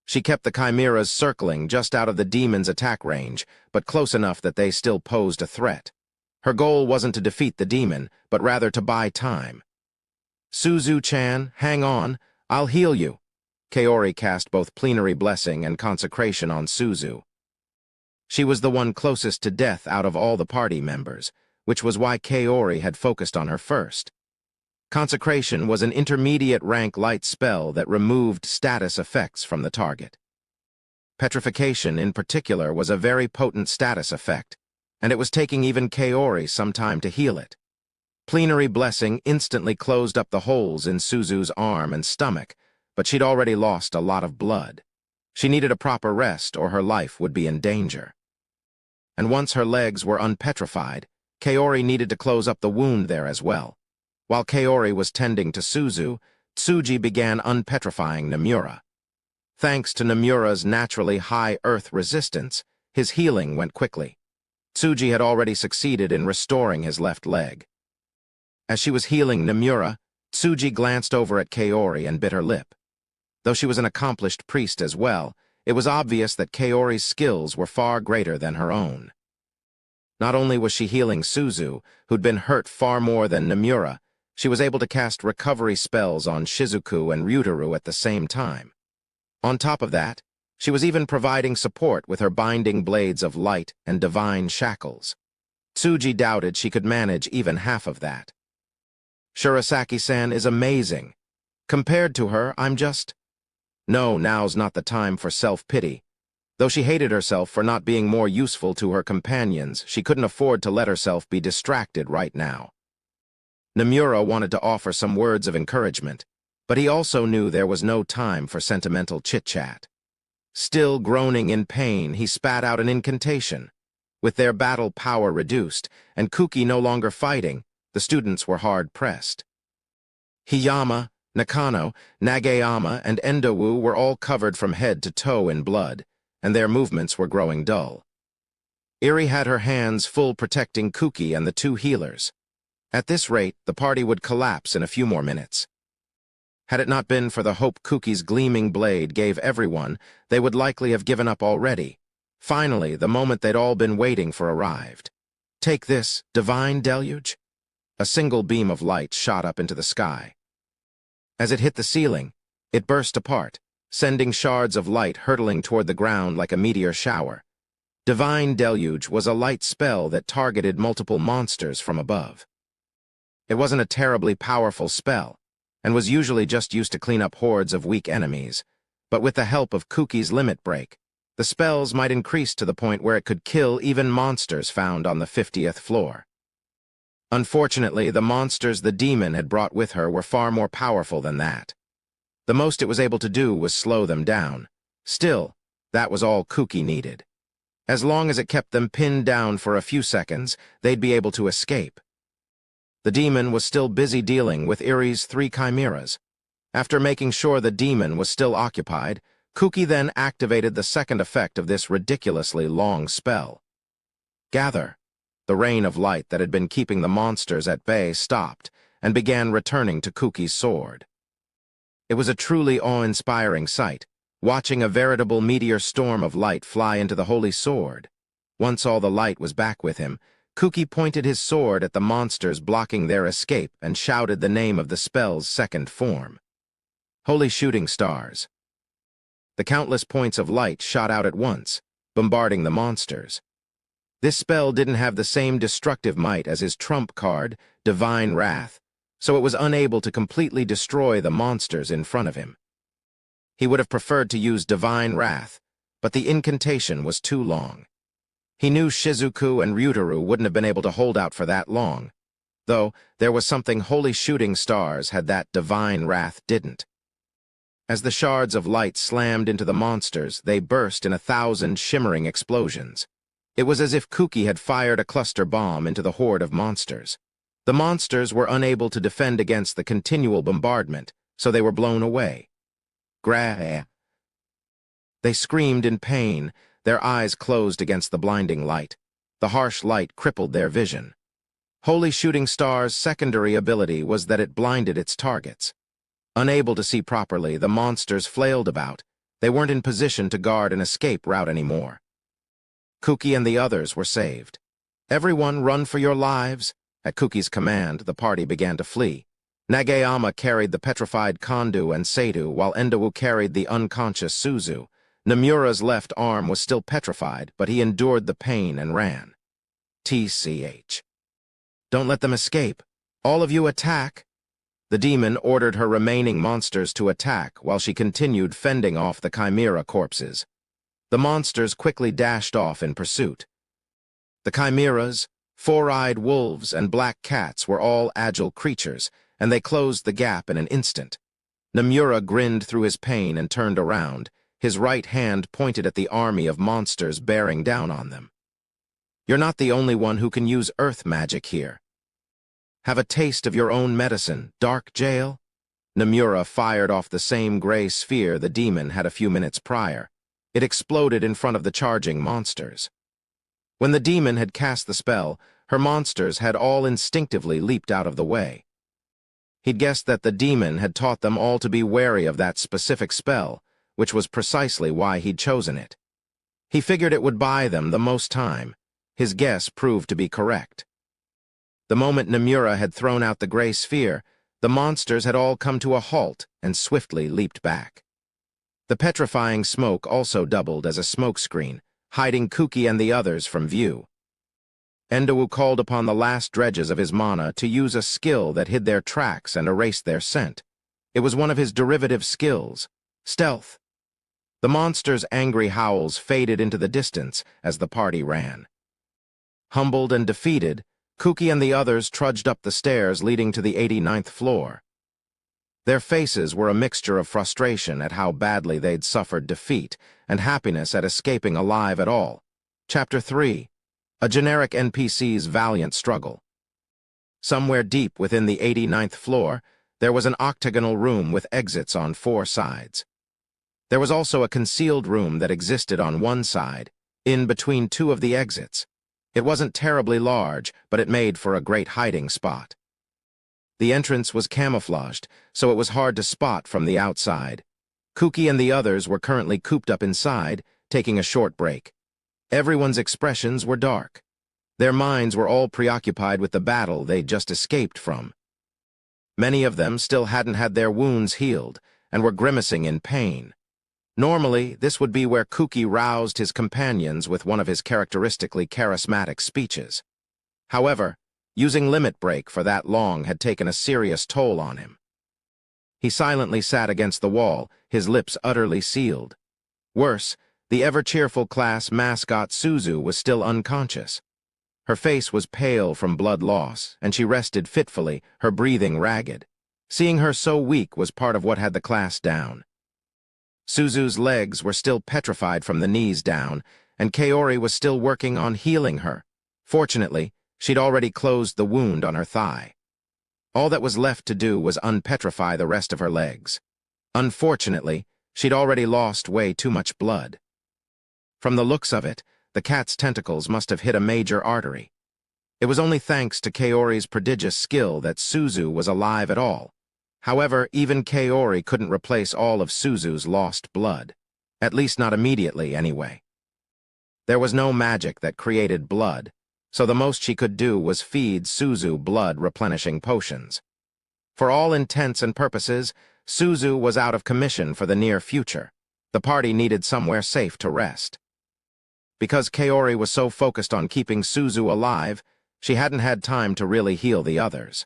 She kept the chimeras circling just out of the demon's attack range, but close enough that they still posed a threat. Her goal wasn't to defeat the demon, but rather to buy time. Suzu-chan, hang on, I'll heal you. Kaori cast both plenary blessing and consecration on Suzu. She was the one closest to death out of all the party members, which was why Kaori had focused on her first. Consecration was an intermediate rank light spell that removed status effects from the target. Petrification, in particular, was a very potent status effect, and it was taking even Kaori some time to heal it. Plenary blessing instantly closed up the holes in Suzu's arm and stomach, but she'd already lost a lot of blood. She needed a proper rest or her life would be in danger. And once her legs were unpetrified, Kaori needed to close up the wound there as well. While Kaori was tending to Suzu, Tsuji began unpetrifying Nomura. Thanks to Nomura's naturally high earth resistance, his healing went quickly. Tsuji had already succeeded in restoring his left leg. As she was healing Nomura, Tsuji glanced over at Kaori and bit her lip. Though she was an accomplished priest as well, it was obvious that Kaori's skills were far greater than her own. Not only was she healing Suzu, who'd been hurt far more than Nomura, she was able to cast recovery spells on Shizuku and Ryutaru at the same time. On top of that, she was even providing support with her binding blades of light and divine shackles. Tsuji doubted she could manage even half of that. Shirasaki-san is amazing. Compared to her, I'm just... No, now's not the time for self-pity. Though she hated herself for not being more useful to her companions, she couldn't afford to let herself be distracted right now. Nomura wanted to offer some words of encouragement, but he also knew there was no time for sentimental chit-chat. Still groaning in pain, he spat out an incantation. With their battle power reduced, and Kuki no longer fighting, the students were hard-pressed. Hiyama, Nakano, Nagayama, and Endowu were all covered from head to toe in blood, and their movements were growing dull. Iri had her hands full protecting Kuki and the 2 healers. At this rate, the party would collapse in a few more minutes. Had it not been for the hope Kuki's gleaming blade gave everyone, they would likely have given up already. Finally, the moment they'd all been waiting for arrived. Take this, divine deluge? A single beam of light shot up into the sky. As it hit the ceiling, it burst apart, sending shards of light hurtling toward the ground like a meteor shower. Divine Deluge was a light spell that targeted multiple monsters from above. It wasn't a terribly powerful spell, and was usually just used to clean up hordes of weak enemies, but with the help of Kuki's limit break, the spells might increase to the point where it could kill even monsters found on the 50th floor. Unfortunately, the monsters the demon had brought with her were far more powerful than that. The most it was able to do was slow them down. Still, that was all Kuki needed. As long as it kept them pinned down for a few seconds, they'd be able to escape. The demon was still busy dealing with Iri's 3 chimeras. After making sure the demon was still occupied, Kuki then activated the second effect of this ridiculously long spell. Gather. The rain of light that had been keeping the monsters at bay stopped and began returning to Kuki's sword. It was a truly awe-inspiring sight, watching a veritable meteor storm of light fly into the holy sword. Once all the light was back with him, Kuki pointed his sword at the monsters blocking their escape and shouted the name of the spell's second form. Holy shooting stars. The countless points of light shot out at once, bombarding the monsters. This spell didn't have the same destructive might as his trump card, Divine Wrath, so it was unable to completely destroy the monsters in front of him. He would have preferred to use Divine Wrath, but the incantation was too long. He knew Shizuku and Ryutaru wouldn't have been able to hold out for that long, though there was something Holy Shooting Stars had that Divine Wrath didn't. As the shards of light slammed into the monsters, they burst in 1,000 shimmering explosions. It was as if Kuki had fired a cluster bomb into the horde of monsters. The monsters were unable to defend against the continual bombardment, so they were blown away. They screamed in pain, their eyes closed against the blinding light. The harsh light crippled their vision. Holy Shooting Star's secondary ability was that it blinded its targets. Unable to see properly, the monsters flailed about. They weren't in position to guard an escape route anymore. Kuki and the others were saved. Everyone run for your lives. At Kuki's command, the party began to flee. Nagayama carried the petrified Kondu and Seidu, while Endowu carried the unconscious Suzu. Nomura's left arm was still petrified, but he endured the pain and ran. TCH. Don't let them escape. All of you attack. The demon ordered her remaining monsters to attack while she continued fending off the chimera corpses. The monsters quickly dashed off in pursuit. The chimeras, four-eyed wolves, and black cats were all agile creatures, and they closed the gap in an instant. Nomura grinned through his pain and turned around, his right hand pointed at the army of monsters bearing down on them. You're not the only one who can use earth magic here. Have a taste of your own medicine, Dark Jail? Nomura fired off the same gray sphere the demon had a few minutes prior. It exploded in front of the charging monsters. When the demon had cast the spell, her monsters had all instinctively leaped out of the way. He'd guessed that the demon had taught them all to be wary of that specific spell, which was precisely why he'd chosen it. He figured it would buy them the most time. His guess proved to be correct. The moment Nomura had thrown out the gray sphere, the monsters had all come to a halt and swiftly leaped back. The petrifying smoke also doubled as a smokescreen, hiding Kuki and the others from view. Endowu called upon the last dredges of his mana to use a skill that hid their tracks and erased their scent. It was one of his derivative skills, stealth. The monsters' angry howls faded into the distance as the party ran. Humbled and defeated, Kuki and the others trudged up the stairs leading to the 89th floor. Their faces were a mixture of frustration at how badly they'd suffered defeat and happiness at escaping alive at all. Chapter 3. A generic NPC's valiant struggle. Somewhere deep within the 89th floor, there was an octagonal room with exits on 4 sides. There was also a concealed room that existed on one side, in between 2 of the exits. It wasn't terribly large, but it made for a great hiding spot. The entrance was camouflaged, so it was hard to spot from the outside. Kuki and the others were currently cooped up inside, taking a short break. Everyone's expressions were dark. Their minds were all preoccupied with the battle they'd just escaped from. Many of them still hadn't had their wounds healed and were grimacing in pain. Normally, this would be where Kuki roused his companions with one of his characteristically charismatic speeches. However, using limit break for that long had taken a serious toll on him. He silently sat against the wall, his lips utterly sealed. Worse, the ever-cheerful class mascot Suzu was still unconscious. Her face was pale from blood loss, and she rested fitfully, her breathing ragged. Seeing her so weak was part of what had the class down. Suzu's legs were still petrified from the knees down, and Kaori was still working on healing her. Fortunately, she'd already closed the wound on her thigh. All that was left to do was unpetrify the rest of her legs. Unfortunately, she'd already lost way too much blood. From the looks of it, the cat's tentacles must have hit a major artery. It was only thanks to Kaori's prodigious skill that Suzu was alive at all. However, even Kaori couldn't replace all of Suzu's lost blood. At least not immediately, anyway. There was no magic that created blood, so the most she could do was feed Suzu blood-replenishing potions. For all intents and purposes, Suzu was out of commission for the near future. The party needed somewhere safe to rest. Because Kaori was so focused on keeping Suzu alive, she hadn't had time to really heal the others.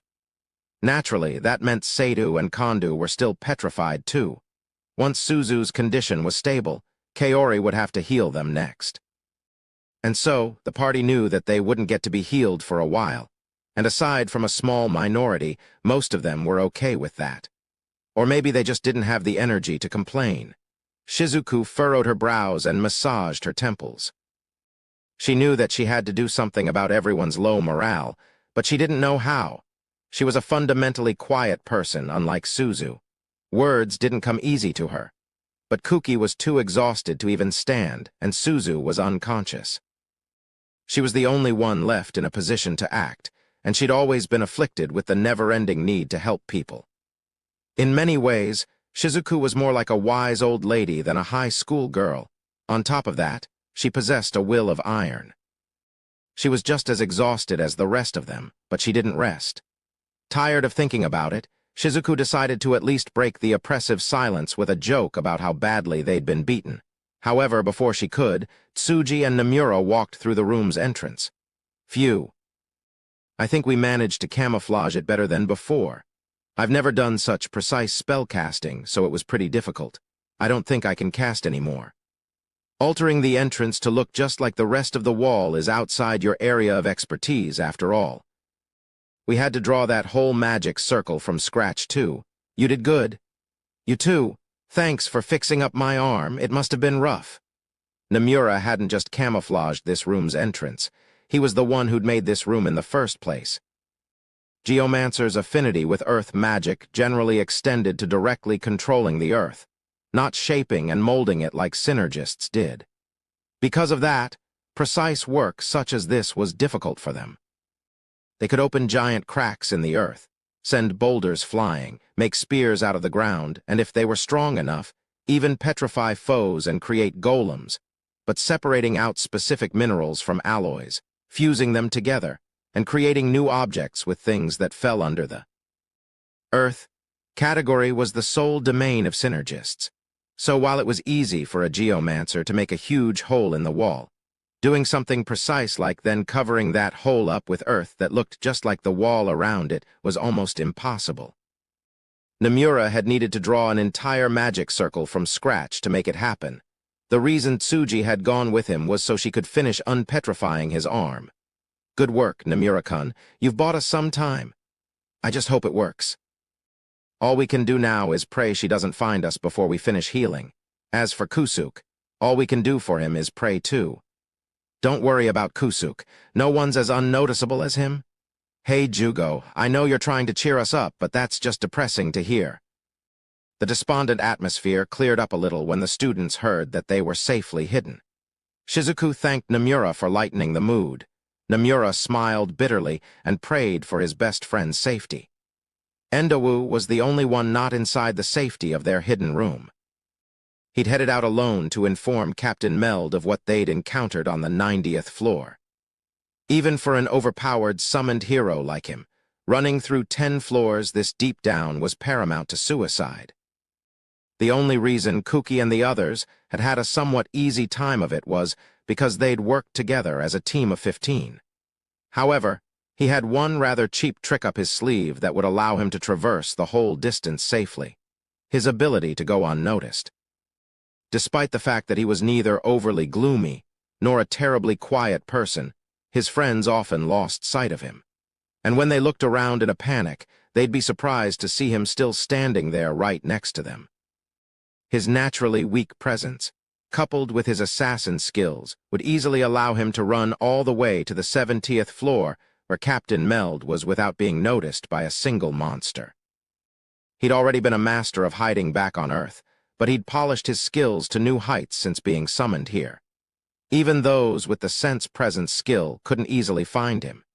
Naturally, that meant Seidu and Kondu were still petrified too. Once Suzu's condition was stable, Kaori would have to heal them next. And so, the party knew that they wouldn't get to be healed for a while, and aside from a small minority, most of them were okay with that. Or maybe they just didn't have the energy to complain. Shizuku furrowed her brows and massaged her temples. She knew that she had to do something about everyone's low morale, but she didn't know how. She was a fundamentally quiet person, unlike Suzu. Words didn't come easy to her. But Kuki was too exhausted to even stand, and Suzu was unconscious. She was the only one left in a position to act, and she'd always been afflicted with the never-ending need to help people. In many ways, Shizuku was more like a wise old lady than a high school girl. On top of that, she possessed a will of iron. She was just as exhausted as the rest of them, but she didn't rest. Tired of thinking about it, Shizuku decided to at least break the oppressive silence with a joke about how badly they'd been beaten. However, before she could, Tsuji and Nomura walked through the room's entrance. Phew. I think we managed to camouflage it better than before. I've never done such precise spell casting, so it was pretty difficult. I don't think I can cast anymore. Altering the entrance to look just like the rest of the wall is outside your area of expertise, after all. We had to draw that whole magic circle from scratch, too. You did good. You too. Thanks for fixing up my arm. It must have been rough. Nomura hadn't just camouflaged this room's entrance. He was the one who'd made this room in the first place. Geomancer's affinity with earth magic generally extended to directly controlling the earth, not shaping and molding it like synergists did. Because of that, precise work such as this was difficult for them. They could open giant cracks in the earth, send boulders flying, make spears out of the ground, and if they were strong enough, even petrify foes and create golems, but separating out specific minerals from alloys, fusing them together, and creating new objects with things that fell under the earth category was the sole domain of synergists. So while it was easy for a geomancer to make a huge hole in the wall, doing something precise like then covering that hole up with earth that looked just like the wall around it was almost impossible. Nomura had needed to draw an entire magic circle from scratch to make it happen. The reason Tsuji had gone with him was so she could finish unpetrifying his arm. Good work, Nomura-kun. You've bought us some time. I just hope it works. All we can do now is pray she doesn't find us before we finish healing. As for Kusuk, all we can do for him is pray too. Don't worry about Kusuk. No one's as unnoticeable as him. Hey, Jugo, I know you're trying to cheer us up, but that's just depressing to hear. The despondent atmosphere cleared up a little when the students heard that they were safely hidden. Shizuku thanked Nomura for lightening the mood. Nomura smiled bitterly and prayed for his best friend's safety. Endowu was the only one not inside the safety of their hidden room. He'd headed out alone to inform Captain Meld of what they'd encountered on the 90th floor. Even for an overpowered summoned hero like him, running through 10 floors this deep down was paramount to suicide. The only reason Kuki and the others had had a somewhat easy time of it was because they'd worked together as a team of 15. However, he had one rather cheap trick up his sleeve that would allow him to traverse the whole distance safely: his ability to go unnoticed. Despite the fact that he was neither overly gloomy nor a terribly quiet person, his friends often lost sight of him. And when they looked around in a panic, they'd be surprised to see him still standing there right next to them. His naturally weak presence, coupled with his assassin skills, would easily allow him to run all the way to the 70th floor where Captain Meld was without being noticed by a single monster. He'd already been a master of hiding back on Earth, but he'd polished his skills to new heights since being summoned here. Even those with the sense-presence skill couldn't easily find him.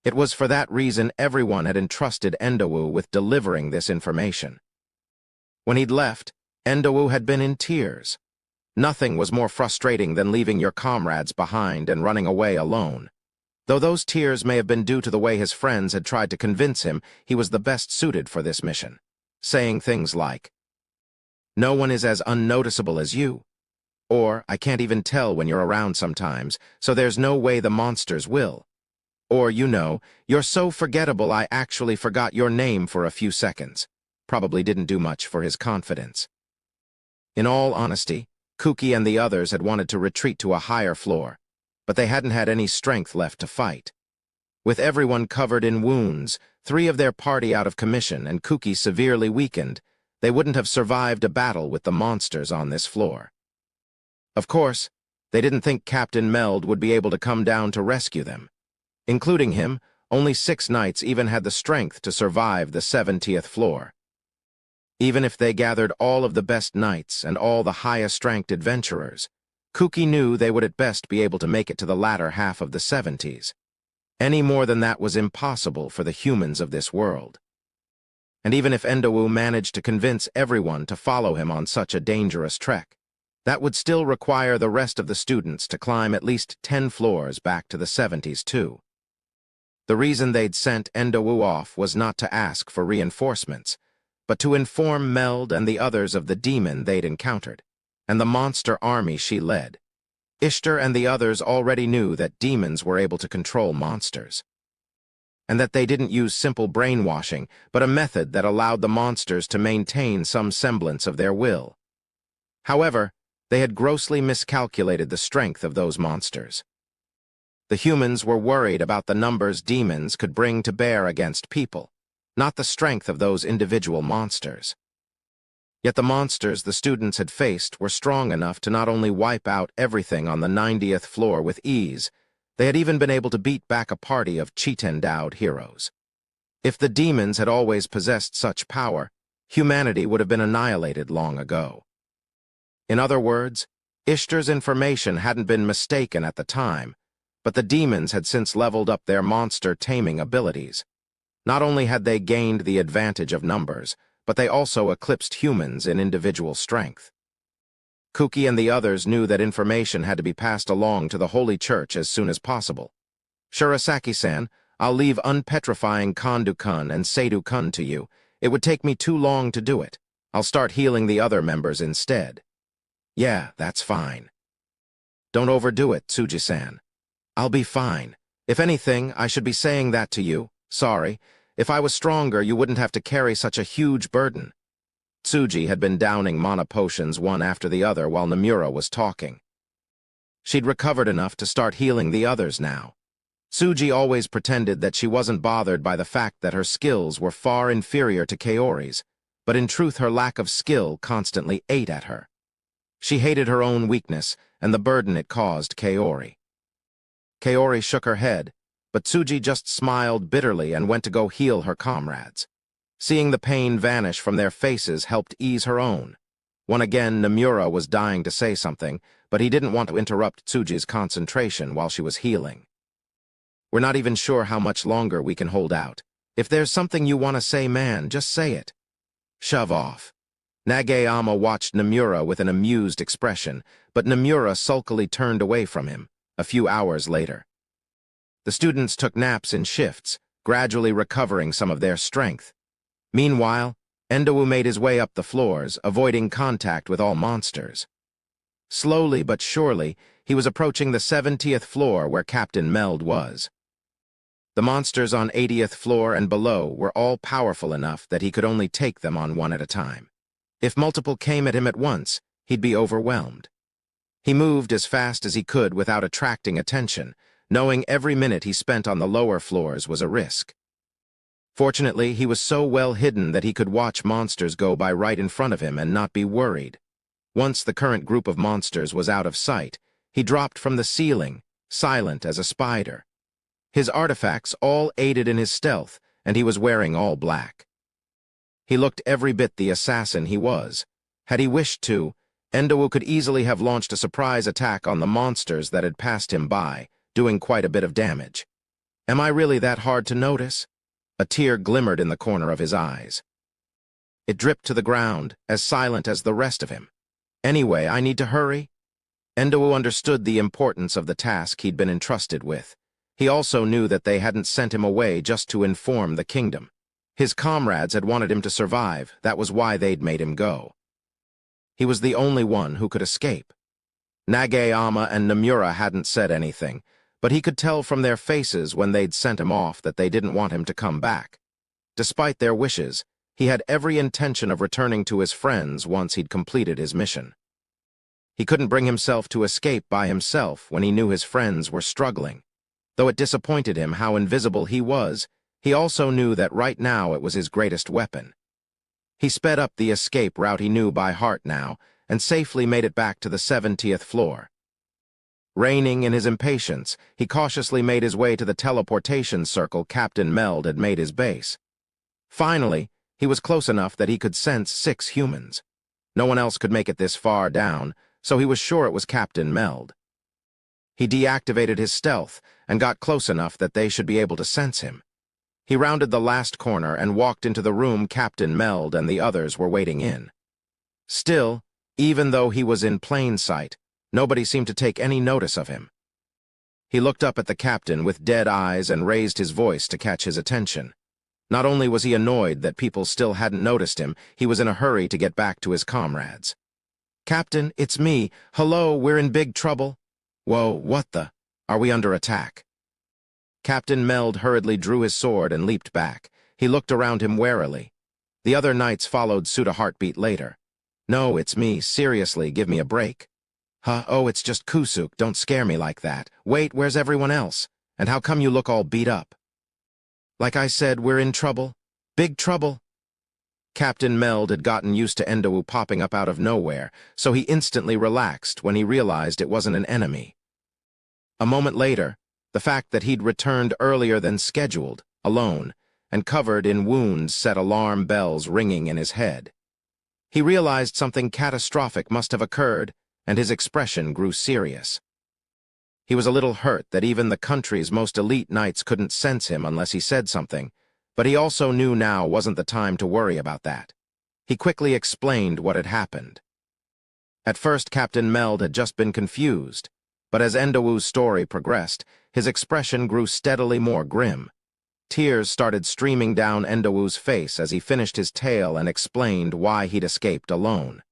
It was for that reason everyone had entrusted Endowu with delivering this information. When he'd left, Endowu had been in tears. Nothing was more frustrating than leaving your comrades behind and running away alone. Though those tears may have been due to the way his friends had tried to convince him he was the best suited for this mission, saying things like, "No one is as unnoticeable as you," or "I can't even tell when you're around sometimes, so there's no way the monsters will," or, "You're so forgettable I actually forgot your name for a few seconds," probably didn't do much for his confidence. In all honesty, Kuki and the others had wanted to retreat to a higher floor, but they hadn't had any strength left to fight. With everyone covered in wounds, 3 of their party out of commission, and Kuki severely weakened, they wouldn't have survived a battle with the monsters on this floor. Of course, they didn't think Captain Meld would be able to come down to rescue them. Including him, only 6 knights even had the strength to survive the 70th floor. Even if they gathered all of the best knights and all the highest-ranked adventurers, Kuki knew they would at best be able to make it to the latter half of the 70s. Any more than that was impossible for the humans of this world. And even if Endowu managed to convince everyone to follow him on such a dangerous trek, that would still require the rest of the students to climb at least 10 floors back to the 70s too. The reason they'd sent Endowu off was not to ask for reinforcements, but to inform Meld and the others of the demon they'd encountered, and the monster army she led. Ishtar and the others already knew that demons were able to control monsters, and that they didn't use simple brainwashing, but a method that allowed the monsters to maintain some semblance of their will. However, they had grossly miscalculated the strength of those monsters. The humans were worried about the numbers demons could bring to bear against people, not the strength of those individual monsters. Yet the monsters the students had faced were strong enough to not only wipe out everything on the 90th floor with ease, they had even been able to beat back a party of cheat-endowed heroes. If the demons had always possessed such power, humanity would have been annihilated long ago. In other words, Ishtar's information hadn't been mistaken at the time, but the demons had since leveled up their monster-taming abilities. Not only had they gained the advantage of numbers, but they also eclipsed humans in individual strength. Kuki and the others knew that information had to be passed along to the Holy Church as soon as possible. "Shirasaki-san, I'll leave unpetrifying Kandu-kun and Seidu-kun to you. It would take me too long to do it. I'll start healing the other members instead." "Yeah, that's fine." "Don't overdo it, Tsuji-san." "I'll be fine. If anything, I should be saying that to you. Sorry. If I was stronger, you wouldn't have to carry such a huge burden." Tsuji had been downing mana potions one after the other while Nomura was talking. She'd recovered enough to start healing the others now. Tsuji always pretended that she wasn't bothered by the fact that her skills were far inferior to Kaori's, but in truth her lack of skill constantly ate at her. She hated her own weakness and the burden it caused Kaori. Kaori shook her head, but Tsuji just smiled bitterly and went to go heal her comrades. Seeing the pain vanish from their faces helped ease her own. Once again, Nomura was dying to say something, but he didn't want to interrupt Tsuji's concentration while she was healing. "We're not even sure how much longer we can hold out. If there's something you want to say, man, just say it. Shove off. Nagayama watched Nomura with an amused expression, but Nomura sulkily turned away from him, a few hours later. The students took naps in shifts, gradually recovering some of their strength. Meanwhile, Endowu made his way up the floors, avoiding contact with all monsters. Slowly but surely, he was approaching the 70th floor where Captain Meld was. The monsters on 80th floor and below were all powerful enough that he could only take them on one at a time. If multiple came at him at once, he'd be overwhelmed. He moved as fast as he could without attracting attention, knowing every minute he spent on the lower floors was a risk. Fortunately, he was so well hidden that he could watch monsters go by right in front of him and not be worried. Once the current group of monsters was out of sight, he dropped from the ceiling, silent as a spider. His artifacts all aided in his stealth, and he was wearing all black. He looked every bit the assassin he was. Had he wished to, Endowu could easily have launched a surprise attack on the monsters that had passed him by, doing quite a bit of damage. Am I really that hard to notice? A tear glimmered in the corner of his eyes. It dripped to the ground, as silent as the rest of him. Anyway, I need to hurry. Endowu understood the importance of the task he'd been entrusted with. He also knew that they hadn't sent him away just to inform the kingdom. His comrades had wanted him to survive, that was why they'd made him go. He was the only one who could escape. Nagayama and Nomura hadn't said anything, but he could tell from their faces when they'd sent him off that they didn't want him to come back. Despite their wishes, he had every intention of returning to his friends once he'd completed his mission. He couldn't bring himself to escape by himself when he knew his friends were struggling. Though it disappointed him how invisible he was, he also knew that right now it was his greatest weapon. He sped up the escape route he knew by heart now, and safely made it back to the 70th floor. Reining in his impatience, he cautiously made his way to the teleportation circle Captain Meld had made his base. Finally, he was close enough that he could sense 6 humans. No one else could make it this far down, so he was sure it was Captain Meld. He deactivated his stealth and got close enough that they should be able to sense him. He rounded the last corner and walked into the room Captain Meld and the others were waiting in. Still, even though he was in plain sight, nobody seemed to take any notice of him. He looked up at the captain with dead eyes and raised his voice to catch his attention. Not only was he annoyed that people still hadn't noticed him, he was in a hurry to get back to his comrades. "Captain, it's me. Hello, we're in big trouble." "Whoa, what the? Are we under attack?" Captain Meld hurriedly drew his sword and leaped back. He looked around him warily. The other knights followed suit a heartbeat later. "No, it's me. Seriously, give me a break." "Huh? Oh, it's just Kusuk. Don't scare me like that. Wait, where's everyone else? And how come you look all beat up?" "Like I said, we're in trouble. Big trouble." Captain Meld had gotten used to Endowu popping up out of nowhere, so he instantly relaxed when he realized it wasn't an enemy. A moment later, the fact that he'd returned earlier than scheduled, alone, and covered in wounds set alarm bells ringing in his head. He realized something catastrophic must have occurred, and his expression grew serious. He was a little hurt that even the country's most elite knights couldn't sense him unless he said something, but he also knew now wasn't the time to worry about that. He quickly explained what had happened. At first, Captain Meld had just been confused, but as Endowu's story progressed, his expression grew steadily more grim. Tears started streaming down Endowu's face as he finished his tale and explained why he'd escaped alone.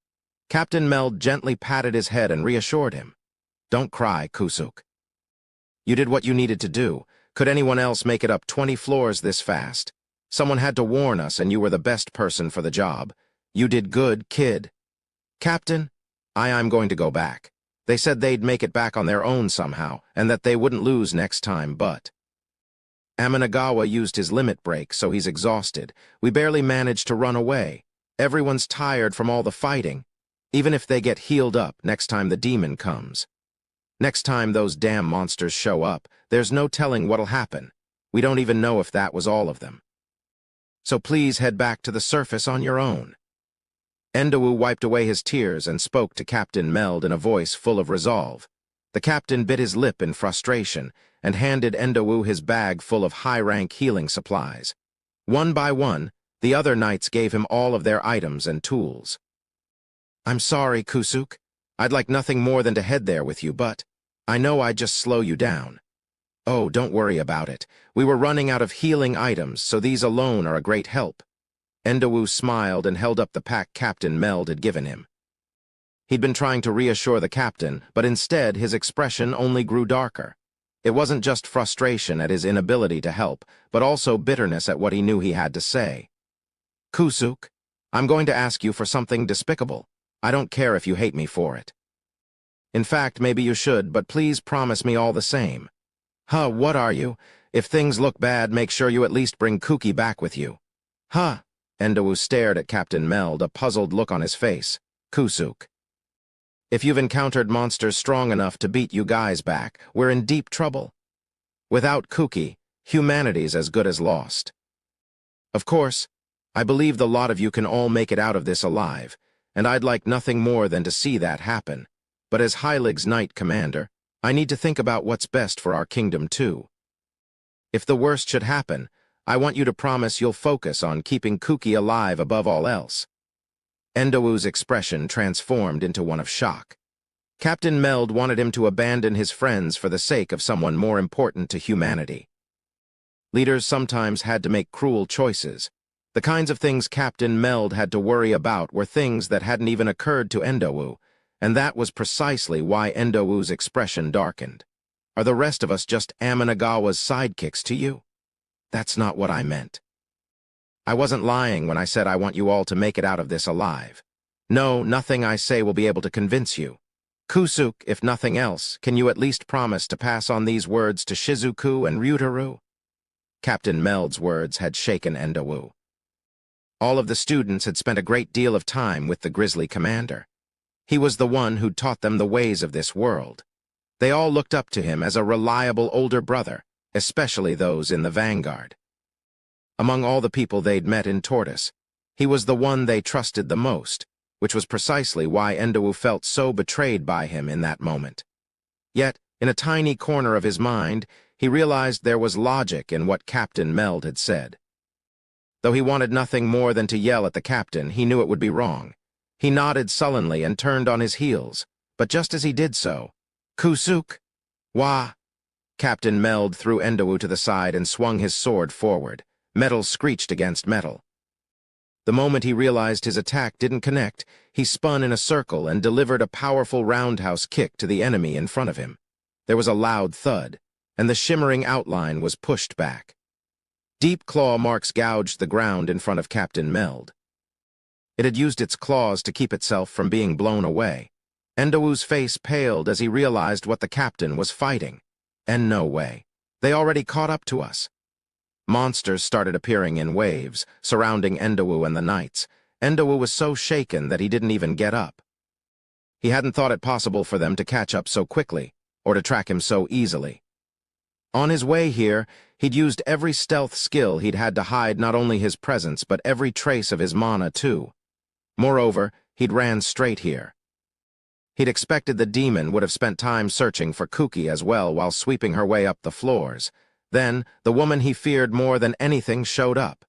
Captain Meld gently patted his head and reassured him. "Don't cry, Kusuk. You did what you needed to do. Could anyone else make it up 20 floors this fast? Someone had to warn us, and you were the best person for the job. You did good, kid." "Captain, I'm going to go back. They said they'd make it back on their own somehow, and that they wouldn't lose next time, but..." "Aminagawa used his limit break, so he's exhausted. We barely managed to run away. Everyone's tired from all the fighting. Even if they get healed up next time the demon comes. Next time those damn monsters show up, there's no telling what'll happen. We don't even know if that was all of them. So please head back to the surface on your own." Endowu wiped away his tears and spoke to Captain Meld in a voice full of resolve. The captain bit his lip in frustration and handed Endowu his bag full of high-rank healing supplies. One by one, the other knights gave him all of their items and tools. "I'm sorry, Kusuk. I'd like nothing more than to head there with you, but I know I'd just slow you down." "Oh, don't worry about it. We were running out of healing items, so these alone are a great help." Endowu smiled and held up the pack Captain Meld had given him. He'd been trying to reassure the captain, but instead his expression only grew darker. It wasn't just frustration at his inability to help, but also bitterness at what he knew he had to say. "Kusuk, I'm going to ask you for something despicable. I don't care if you hate me for it. In fact, maybe you should, but please promise me all the same." "Huh, what are you? If things look bad, make sure you at least bring Kuki back with you." "Huh?" Endowu stared at Captain Meld, a puzzled look on his face. "Kusuk, if you've encountered monsters strong enough to beat you guys back, we're in deep trouble. Without Kuki, humanity's as good as lost. Of course, I believe the lot of you can all make it out of this alive, and I'd like nothing more than to see that happen. But as Heilig's Knight Commander, I need to think about what's best for our kingdom too. If the worst should happen, I want you to promise you'll focus on keeping Kuki alive above all else." Endowu's expression transformed into one of shock. Captain Meld wanted him to abandon his friends for the sake of someone more important to humanity. Leaders sometimes had to make cruel choices. The kinds of things Captain Meld had to worry about were things that hadn't even occurred to Endowu, and that was precisely why Endowu's expression darkened. "Are the rest of us just Aminagawa's sidekicks to you?" "That's not what I meant. I wasn't lying when I said I want you all to make it out of this alive. No, nothing I say will be able to convince you. Kusuk, if nothing else, can you at least promise to pass on these words to Shizuku and Ryutaru?" Captain Meld's words had shaken Endowu. All of the students had spent a great deal of time with the Grizzly Commander. He was the one who'd taught them the ways of this world. They all looked up to him as a reliable older brother, especially those in the vanguard. Among all the people they'd met in Tortoise, he was the one they trusted the most, which was precisely why Endowu felt so betrayed by him in that moment. Yet, in a tiny corner of his mind, he realized there was logic in what Captain Meld had said. Though he wanted nothing more than to yell at the captain, he knew it would be wrong. He nodded sullenly and turned on his heels, but just as he did so, "Kusuk, wah!" Captain Meld threw Endowu to the side and swung his sword forward. Metal screeched against metal. The moment he realized his attack didn't connect, he spun in a circle and delivered a powerful roundhouse kick to the enemy in front of him. There was a loud thud, and the shimmering outline was pushed back. Deep claw marks gouged the ground in front of Captain Meld. It had used its claws to keep itself from being blown away. Endowu's face paled as he realized what the captain was fighting. And no way. They already caught up to us. Monsters started appearing in waves, surrounding Endowu and the knights. Endowu was so shaken that he didn't even get up. He hadn't thought it possible for them to catch up so quickly, or to track him so easily. On his way here, he'd used every stealth skill he'd had to hide not only his presence but every trace of his mana too. Moreover, he'd ran straight here. He'd expected the demon would have spent time searching for Kuki as well while sweeping her way up the floors. Then, the woman he feared more than anything showed up.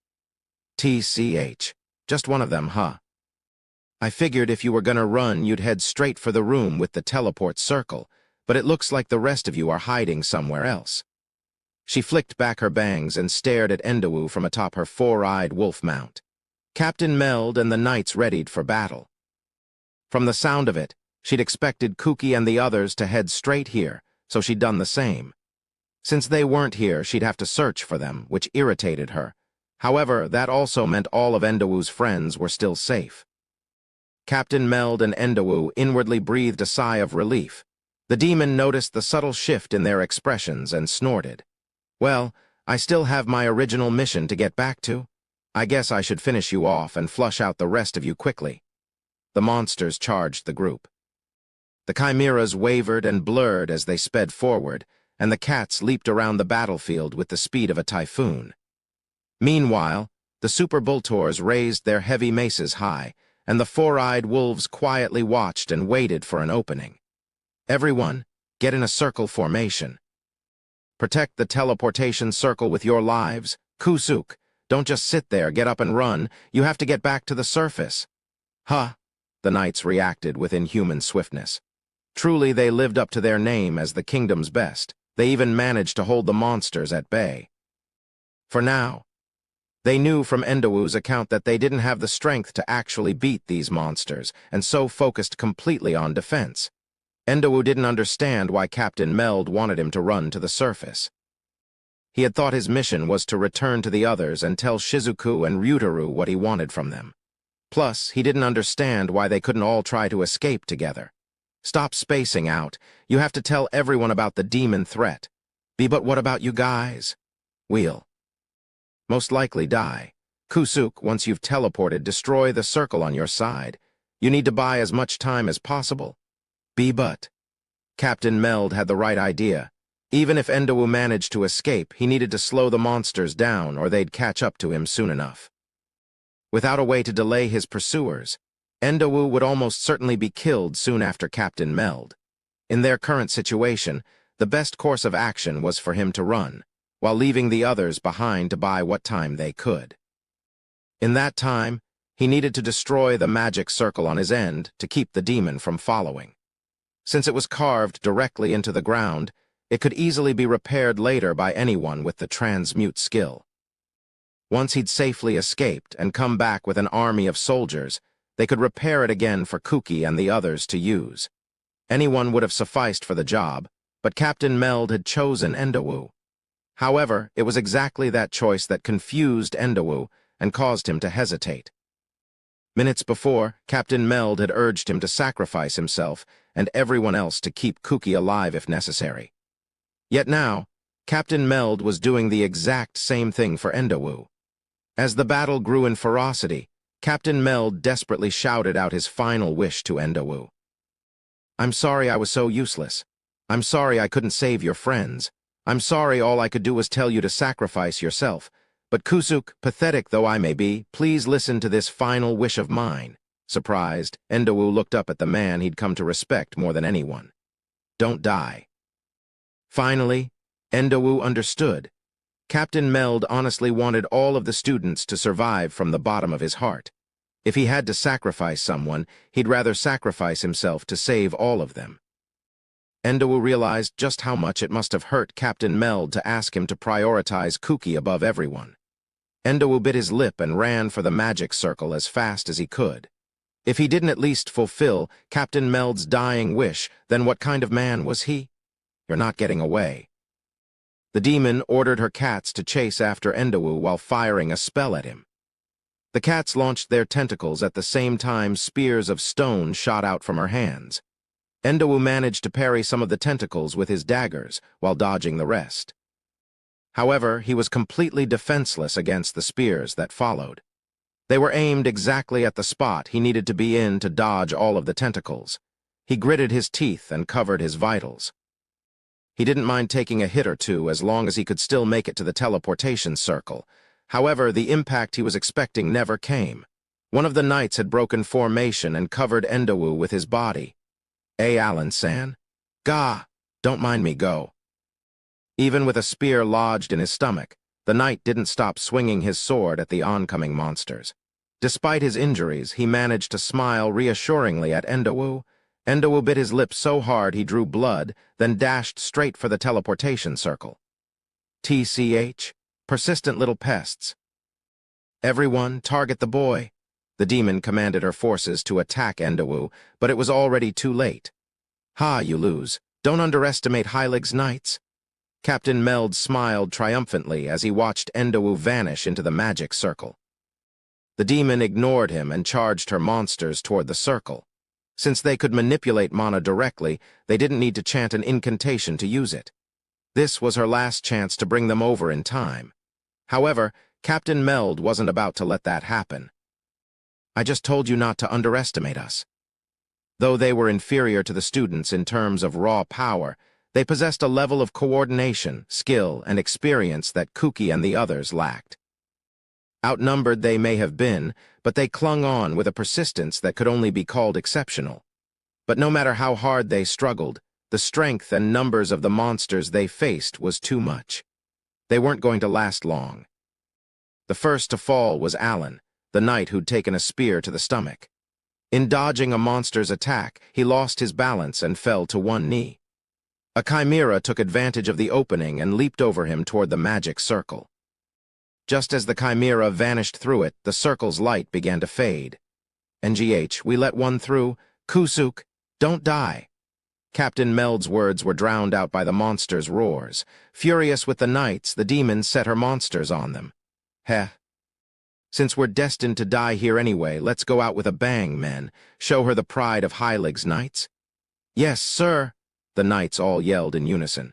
TCH. Just one of them, huh? I figured if you were gonna run, you'd head straight for the room with the teleport circle, but it looks like the rest of you are hiding somewhere else. She flicked back her bangs and stared at Endowu from atop her four-eyed wolf mount. Captain Meld and the knights readied for battle. From the sound of it, she'd expected Kuki and the others to head straight here, so she'd done the same. Since they weren't here, she'd have to search for them, which irritated her. However, that also meant all of Endowu's friends were still safe. Captain Meld and Endowu inwardly breathed a sigh of relief. The demon noticed the subtle shift in their expressions and snorted. Well, I still have my original mission to get back to. I guess I should finish you off and flush out the rest of you quickly. The monsters charged the group. The chimeras wavered and blurred as they sped forward, and the cats leaped around the battlefield with the speed of a typhoon. Meanwhile, the super Bultors raised their heavy maces high, and the four-eyed wolves quietly watched and waited for an opening. Everyone, get in a circle formation. Protect the teleportation circle with your lives. Kusuk, Don't just sit there, get up and run. You have to get back to the surface. Huh, the knights reacted with inhuman swiftness. Truly, they lived up to their name as the kingdom's best. They even managed to hold the monsters at bay. For now, they knew from Endowu's account that they didn't have the strength to actually beat these monsters, and so focused completely on defense. Endawu didn't understand why Captain Meld wanted him to run to the surface. He had thought his mission was to return to the others and tell Shizuku and Ryutaru what he wanted from them. Plus, he didn't understand why they couldn't all try to escape together. Stop spacing out. You have to tell everyone about the demon threat. But what about you guys? We'll most likely die. Kusuk, once you've teleported, destroy the circle on your side. You need to buy as much time as possible. But Captain Meld had the right idea. Even if Endawu managed to escape, he needed to slow the monsters down or they'd catch up to him soon enough. Without a way to delay his pursuers, Endawu would almost certainly be killed soon after Captain Meld. In their current situation, the best course of action was for him to run, while leaving the others behind to buy what time they could. In that time, he needed to destroy the magic circle on his end to keep the demon from following. Since it was carved directly into the ground, it could easily be repaired later by anyone with the transmute skill. Once he'd safely escaped and come back with an army of soldiers, they could repair it again for Kuki and the others to use. Anyone would have sufficed for the job, but Captain Meld had chosen Endawu. However, it was exactly that choice that confused Endawu and caused him to hesitate. Minutes before, Captain Meld had urged him to sacrifice himself and everyone else to keep Kuki alive if necessary. Yet now, Captain Meld was doing the exact same thing for Endawu. As the battle grew in ferocity, Captain Meld desperately shouted out his final wish to Endawu. "I'm sorry I was so useless. I'm sorry I couldn't save your friends. I'm sorry all I could do was tell you to sacrifice yourself. But Kusuk, pathetic though I may be, please listen to this final wish of mine." Surprised, Endawu looked up at the man he'd come to respect more than anyone. "Don't die." Finally, Endawu understood. Captain Meld honestly wanted all of the students to survive from the bottom of his heart. If he had to sacrifice someone, he'd rather sacrifice himself to save all of them. Endawu realized just how much it must have hurt Captain Meld to ask him to prioritize Kuki above everyone. Endawu bit his lip and ran for the magic circle as fast as he could. If he didn't at least fulfill Captain Meld's dying wish, then what kind of man was he? "You're not getting away." The demon ordered her cats to chase after Endawu while firing a spell at him. The cats launched their tentacles at the same time spears of stone shot out from her hands. Endawu managed to parry some of the tentacles with his daggers while dodging the rest. However, he was completely defenseless against the spears that followed. They were aimed exactly at the spot he needed to be in to dodge all of the tentacles. He gritted his teeth and covered his vitals. He didn't mind taking a hit or two as long as he could still make it to the teleportation circle. However, the impact he was expecting never came. One of the knights had broken formation and covered Endawu with his body. Alan-san. "Gah, don't mind me, go." Even with a spear lodged in his stomach, the knight didn't stop swinging his sword at the oncoming monsters. Despite his injuries, he managed to smile reassuringly at Endawu. Endawu bit his lip so hard he drew blood, then dashed straight for the teleportation circle. TCH, persistent little pests. "Everyone, target the boy." The demon commanded her forces to attack Endawu, but it was already too late. "Ha, you lose. Don't underestimate Heilig's knights." Captain Meld smiled triumphantly as he watched Endawu vanish into the magic circle. The demon ignored him and charged her monsters toward the circle. Since they could manipulate mana directly, they didn't need to chant an incantation to use it. This was her last chance to bring them over in time. However, Captain Meld wasn't about to let that happen. "I just told you not to underestimate us." Though they were inferior to the students in terms of raw power, they possessed a level of coordination, skill, and experience that Kuki and the others lacked. Outnumbered they may have been, but they clung on with a persistence that could only be called exceptional. But no matter how hard they struggled, the strength and numbers of the monsters they faced was too much. They weren't going to last long. The first to fall was Alan, the knight who'd taken a spear to the stomach. In dodging a monster's attack, he lost his balance and fell to one knee. A chimera took advantage of the opening and leaped over him toward the magic circle. Just as the chimera vanished through it, the circle's light began to fade. "NGH, we let one through. Kusuk, don't die." Captain Meld's words were drowned out by the monster's roars. Furious with the knights, the demons set her monsters on them. "Heh. Since we're destined to die here anyway, let's go out with a bang, men. Show her the pride of Heilig's knights." "Yes, sir," the knights all yelled in unison.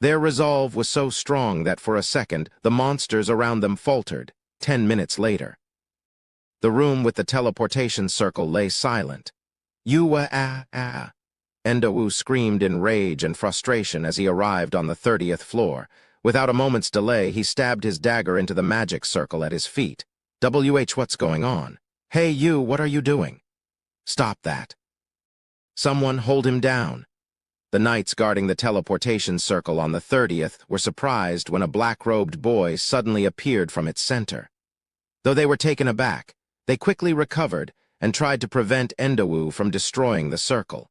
Their resolve was so strong that for a second, the monsters around them faltered. 10 minutes later, the room with the teleportation circle lay silent. Endawu screamed in rage and frustration as he arrived on the 30th floor. Without a moment's delay, he stabbed his dagger into the magic circle at his feet. What's going on? Hey you, what are you doing? Stop that. Someone hold him down. The knights guarding the teleportation circle on the 30th were surprised when a black-robed boy suddenly appeared from its center. Though they were taken aback, they quickly recovered and tried to prevent Endawu from destroying the circle.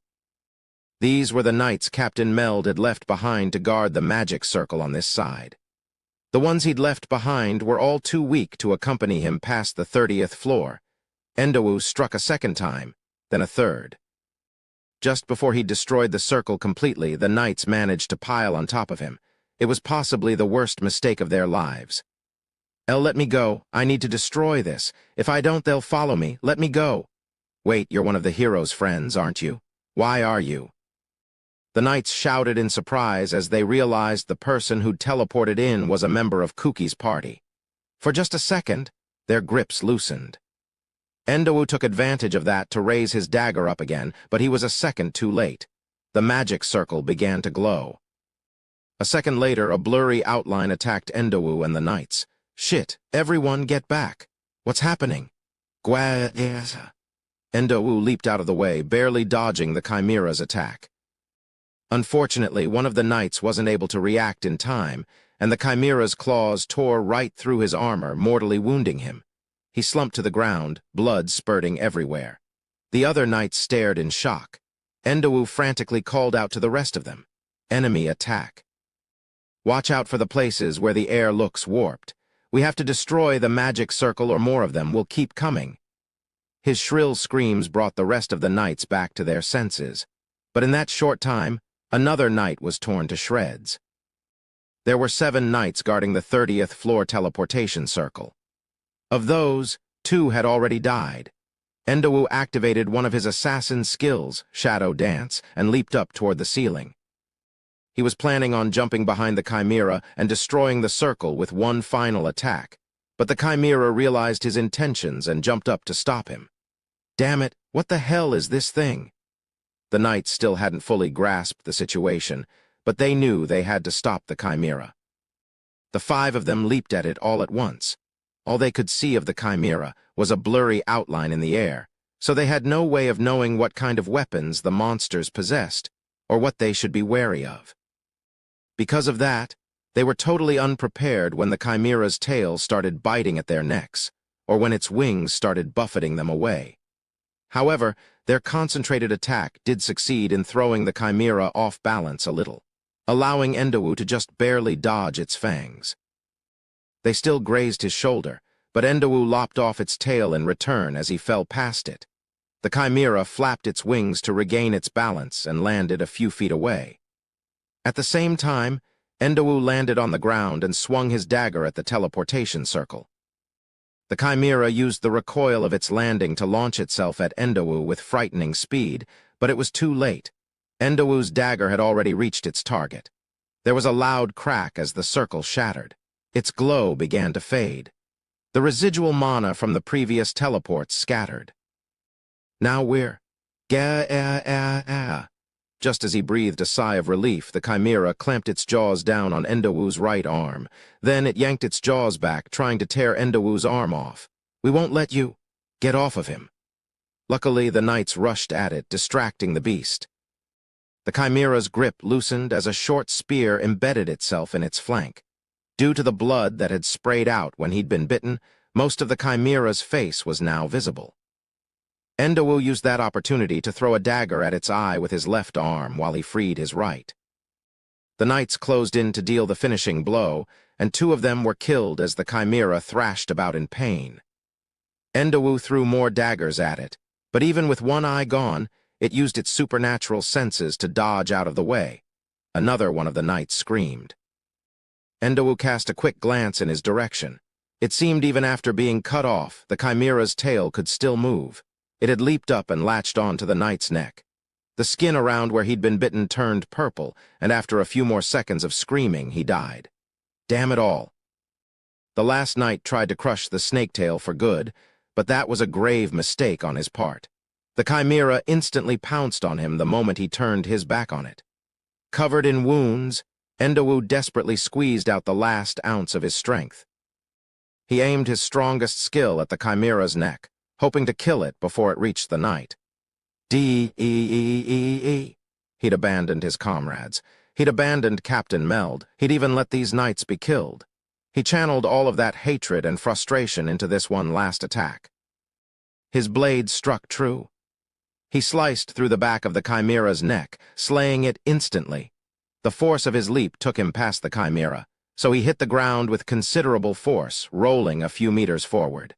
These were the knights Captain Meld had left behind to guard the magic circle on this side. The ones he'd left behind were all too weak to accompany him past the 30th floor. Endawu struck a second time, then a third. Just before he destroyed the circle completely, the knights managed to pile on top of him. It was possibly the worst mistake of their lives. Let me go. I need to destroy this. If I don't, they'll follow me. Let me go." "Wait, you're one of the hero's friends, aren't you? Why are you?" The knights shouted in surprise as they realized the person who'd teleported in was a member of Kuki's party. For just a second, their grips loosened. Endawu took advantage of that to raise his dagger up again, but he was a second too late. The magic circle began to glow. A second later, a blurry outline attacked Endawu and the knights. "Shit, everyone get back. What's happening?" Endawu leaped out of the way, barely dodging the chimera's attack. Unfortunately, one of the knights wasn't able to react in time, and the chimera's claws tore right through his armor, mortally wounding him. He slumped to the ground, blood spurting everywhere. The other knights stared in shock. Endawu frantically called out to the rest of them. "Enemy attack. Watch out for the places where the air looks warped. We have to destroy the magic circle or more of them will keep coming." His shrill screams brought the rest of the knights back to their senses. But in that short time, another knight was torn to shreds. There were 7 knights guarding the 30th floor teleportation circle. Of those, 2 had already died. Endawu activated one of his assassin skills, Shadow Dance, and leaped up toward the ceiling. He was planning on jumping behind the chimera and destroying the circle with one final attack, but the chimera realized his intentions and jumped up to stop him. "Damn it, what the hell is this thing?" The knights still hadn't fully grasped the situation, but they knew they had to stop the chimera. The 5 of them leaped at it all at once. All they could see of the chimera was a blurry outline in the air, so they had no way of knowing what kind of weapons the monsters possessed, or what they should be wary of. Because of that, they were totally unprepared when the chimera's tail started biting at their necks, or when its wings started buffeting them away. However, their concentrated attack did succeed in throwing the chimera off balance a little, allowing Endawu to just barely dodge its fangs. They still grazed his shoulder, but Endawu lopped off its tail in return as he fell past it. The chimera flapped its wings to regain its balance and landed a few feet away. At the same time, Endawu landed on the ground and swung his dagger at the teleportation circle. The chimera used the recoil of its landing to launch itself at Endawu with frightening speed, but it was too late. Endawu's dagger had already reached its target. There was a loud crack as the circle shattered. Its glow began to fade. The residual mana from the previous teleports scattered. "Now we're... Just as he breathed a sigh of relief, the chimera clamped its jaws down on Endawu's right arm. Then it yanked its jaws back, trying to tear Endawu's arm off. "We won't let you. Get off of him." Luckily, the knights rushed at it, distracting the beast. The chimera's grip loosened as a short spear embedded itself in its flank. Due to the blood that had sprayed out when he'd been bitten, most of the chimera's face was now visible. Endowu used that opportunity to throw a dagger at its eye with his left arm while he freed his right. The knights closed in to deal the finishing blow, and 2 of them were killed as the chimera thrashed about in pain. Endowu threw more daggers at it, but even with one eye gone, it used its supernatural senses to dodge out of the way. Another one of the knights screamed. Endowu cast a quick glance in his direction. It seemed even after being cut off, the chimera's tail could still move. It had leaped up and latched onto the knight's neck. The skin around where he'd been bitten turned purple, and after a few more seconds of screaming, he died. Damn it all. The last knight tried to crush the snake tail for good, but that was a grave mistake on his part. The chimera instantly pounced on him the moment he turned his back on it. Covered in wounds, Endowu desperately squeezed out the last ounce of his strength. He aimed his strongest skill at the chimera's neck, hoping to kill it before it reached the knight. He'd abandoned his comrades. He'd abandoned Captain Meld. He'd even let these knights be killed. He channeled all of that hatred and frustration into this one last attack. His blade struck true. He sliced through the back of the chimera's neck, slaying it instantly. The force of his leap took him past the chimera, so he hit the ground with considerable force, rolling a few meters forward.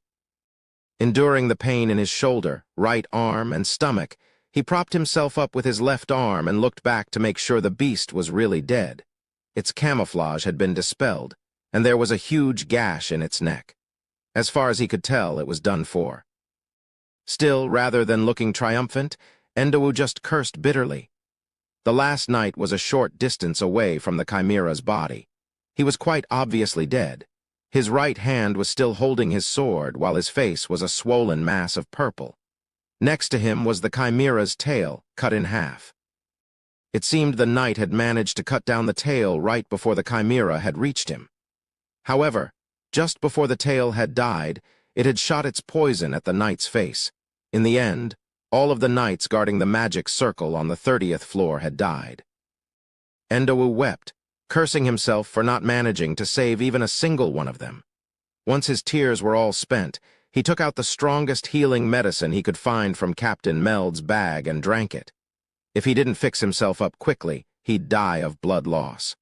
Enduring the pain in his shoulder, right arm, and stomach, he propped himself up with his left arm and looked back to make sure the beast was really dead. Its camouflage had been dispelled, and there was a huge gash in its neck. As far as he could tell, it was done for. Still, rather than looking triumphant, Endowu just cursed bitterly. The last knight was a short distance away from the chimera's body. He was quite obviously dead. His right hand was still holding his sword, while his face was a swollen mass of purple. Next to him was the chimera's tail, cut in half. It seemed the knight had managed to cut down the tail right before the chimera had reached him. However, just before the tail had died, it had shot its poison at the knight's face. In the end, all of the knights guarding the magic circle on the 30th floor had died. Endowu wept, cursing himself for not managing to save even a single one of them. Once his tears were all spent, he took out the strongest healing medicine he could find from Captain Meld's bag and drank it. If he didn't fix himself up quickly, he'd die of blood loss.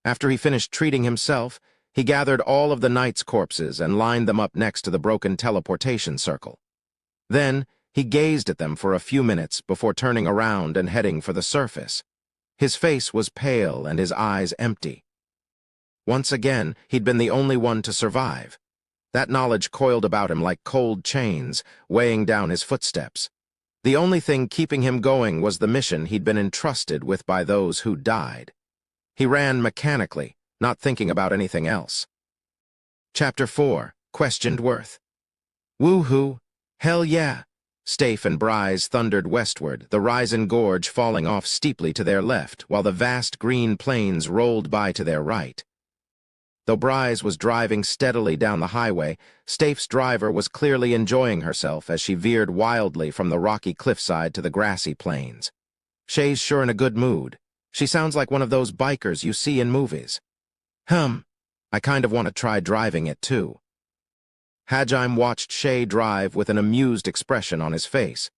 After he finished treating himself, he gathered all of the knights' corpses and lined them up next to the broken teleportation circle. Then, he gazed at them for a few minutes before turning around and heading for the surface. His face was pale and his eyes empty. Once again, he'd been the only one to survive. That knowledge coiled about him like cold chains, weighing down his footsteps. The only thing keeping him going was the mission he'd been entrusted with by those who died. He ran mechanically, not thinking about anything else. Chapter 4, Questioned Worth. Woo-hoo! Hell yeah! Stafe and Bryce thundered westward, the Risen Gorge falling off steeply to their left, while the vast green plains rolled by to their right. Though Bryce was driving steadily down the highway, Stafe's driver was clearly enjoying herself as she veered wildly from the rocky cliffside to the grassy plains. Shay's sure in a good mood. She sounds like one of those bikers you see in movies. I kind of want to try driving it too. Hajime watched Shay drive with an amused expression on his face.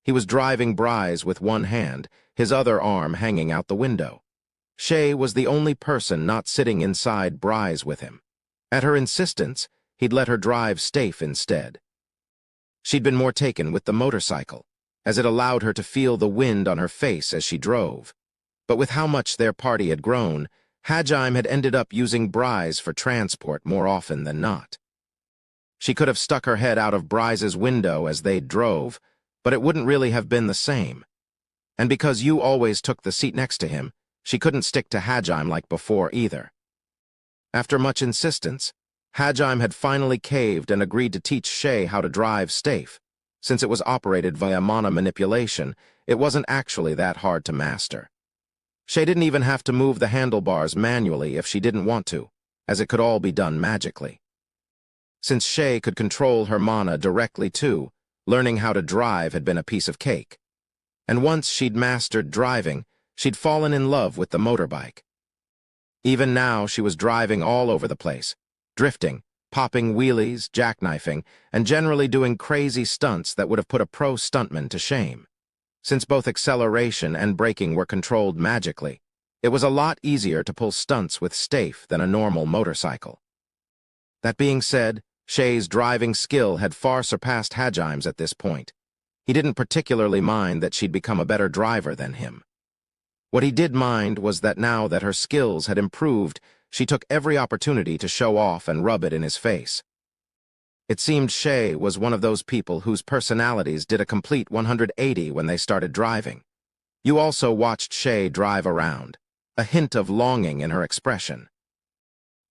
He was driving Bryce with one hand, his other arm hanging out the window. Shay was the only person not sitting inside Bryce with him. At her insistence, he'd let her drive Stafe instead. She'd been more taken with the motorcycle, as it allowed her to feel the wind on her face as she drove. But with how much their party had grown, Hajime had ended up using Bryce for transport more often than not. She could have stuck her head out of Bryce's window as they drove, but it wouldn't really have been the same. And because you always took the seat next to him, she couldn't stick to Hajime like before either. After much insistence, Hajime had finally caved and agreed to teach Shay how to drive Stafe. Since it was operated via mana manipulation, it wasn't actually that hard to master. Shay didn't even have to move the handlebars manually if she didn't want to, as it could all be done magically. Since Shay could control her mana directly too, learning how to drive had been a piece of cake. And once she'd mastered driving, she'd fallen in love with the motorbike. Even now, she was driving all over the place, drifting, popping wheelies, jackknifing, and generally doing crazy stunts that would have put a pro stuntman to shame. Since both acceleration and braking were controlled magically, it was a lot easier to pull stunts with Staife than a normal motorcycle. That being said, Shay's driving skill had far surpassed Hajaim's at this point. He didn't particularly mind that she'd become a better driver than him. What he did mind was that now that her skills had improved, she took every opportunity to show off and rub it in his face. It seemed Shay was one of those people whose personalities did a complete 180 when they started driving. You also watched Shay drive around, a hint of longing in her expression.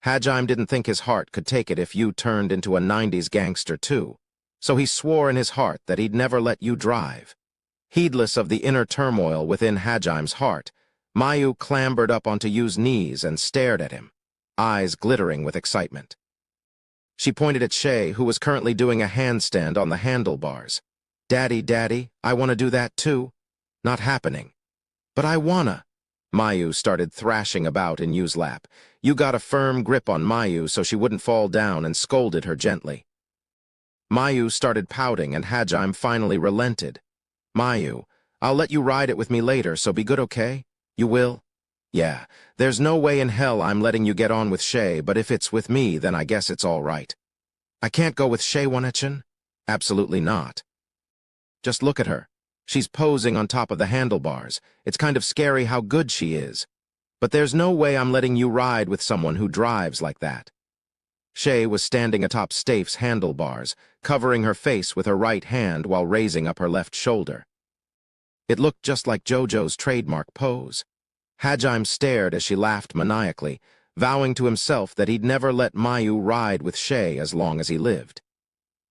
Hajaim didn't think his heart could take it if you turned into a 90s gangster too, so he swore in his heart that he'd never let you drive. Heedless of the inner turmoil within Hajaim's heart, Mayu clambered up onto Yu's knees and stared at him, eyes glittering with excitement. She pointed at Shay, who was currently doing a handstand on the handlebars. "Daddy, Daddy, I want to do that too." "Not happening." "But I wanna." Mayu started thrashing about in Yu's lap. Yu got a firm grip on Mayu so she wouldn't fall down and scolded her gently. Mayu started pouting and Hajaim finally relented. "Mayu, I'll let you ride it with me later, so be good, okay? You will?" "Yeah, there's no way in hell I'm letting you get on with Shay, but if it's with me, then I guess it's all right." "I can't go with Shay, Wanechan?" "Absolutely not. Just look at her. She's posing on top of the handlebars. It's kind of scary how good she is. But there's no way I'm letting you ride with someone who drives like that." Shay was standing atop Staife's handlebars, covering her face with her right hand while raising up her left shoulder. It looked just like JoJo's trademark pose. Hajaim stared as she laughed maniacally, vowing to himself that he'd never let Mayu ride with Shay as long as he lived.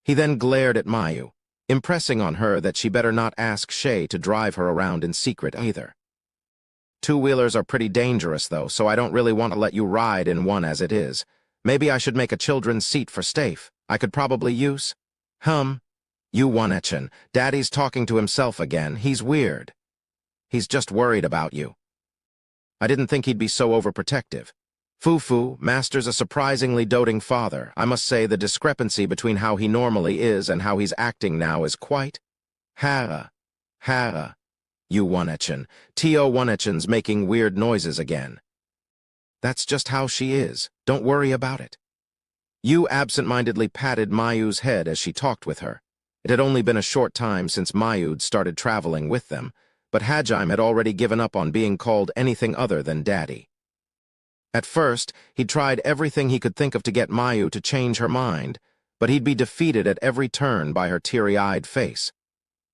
He then glared at Mayu, impressing on her that she better not ask Shay to drive her around in secret either. "Two-wheelers are pretty dangerous, though, so I don't really want to let you ride in one as it is. Maybe I should make a children's seat for Staife. I could probably use—" "You Wanechan, Daddy's talking to himself again. He's weird. He's just worried about you." "I didn't think he'd be so overprotective. Fufu, Master's a surprisingly doting father. I must say the discrepancy between how he normally is and how he's acting now is quite—" Hara. "You Wanechan. Tio Wanechan's making weird noises again." "That's just how she is. Don't worry about it." Yu absent-mindedly patted Mayu's head as she talked with her. It had only been a short time since Mayu'd started traveling with them, but Hajaim had already given up on being called anything other than Daddy. At first, he'd tried everything he could think of to get Mayu to change her mind, but he'd be defeated at every turn by her teary-eyed face.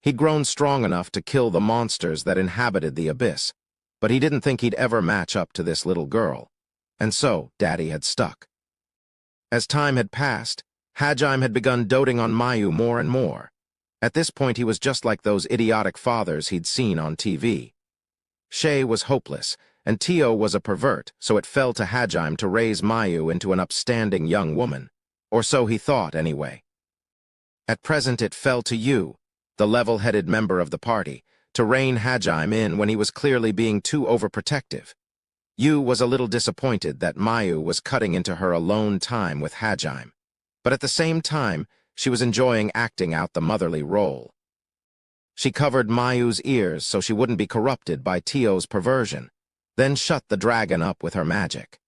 He'd grown strong enough to kill the monsters that inhabited the abyss, but he didn't think he'd ever match up to this little girl. And so, Daddy had stuck. As time had passed, Hajaim had begun doting on Mayu more and more. At this point, he was just like those idiotic fathers he'd seen on TV. Shay was hopeless, and Tio was a pervert, so it fell to Hajaim to raise Mayu into an upstanding young woman. Or so he thought, anyway. At present, it fell to Yu, the level-headed member of the party, to rein Hajaim in when he was clearly being too overprotective. Yu was a little disappointed that Mayu was cutting into her alone time with Hajaim, but at the same time, she was enjoying acting out the motherly role. She covered Mayu's ears so she wouldn't be corrupted by Tio's perversion, then shut the dragon up with her magic.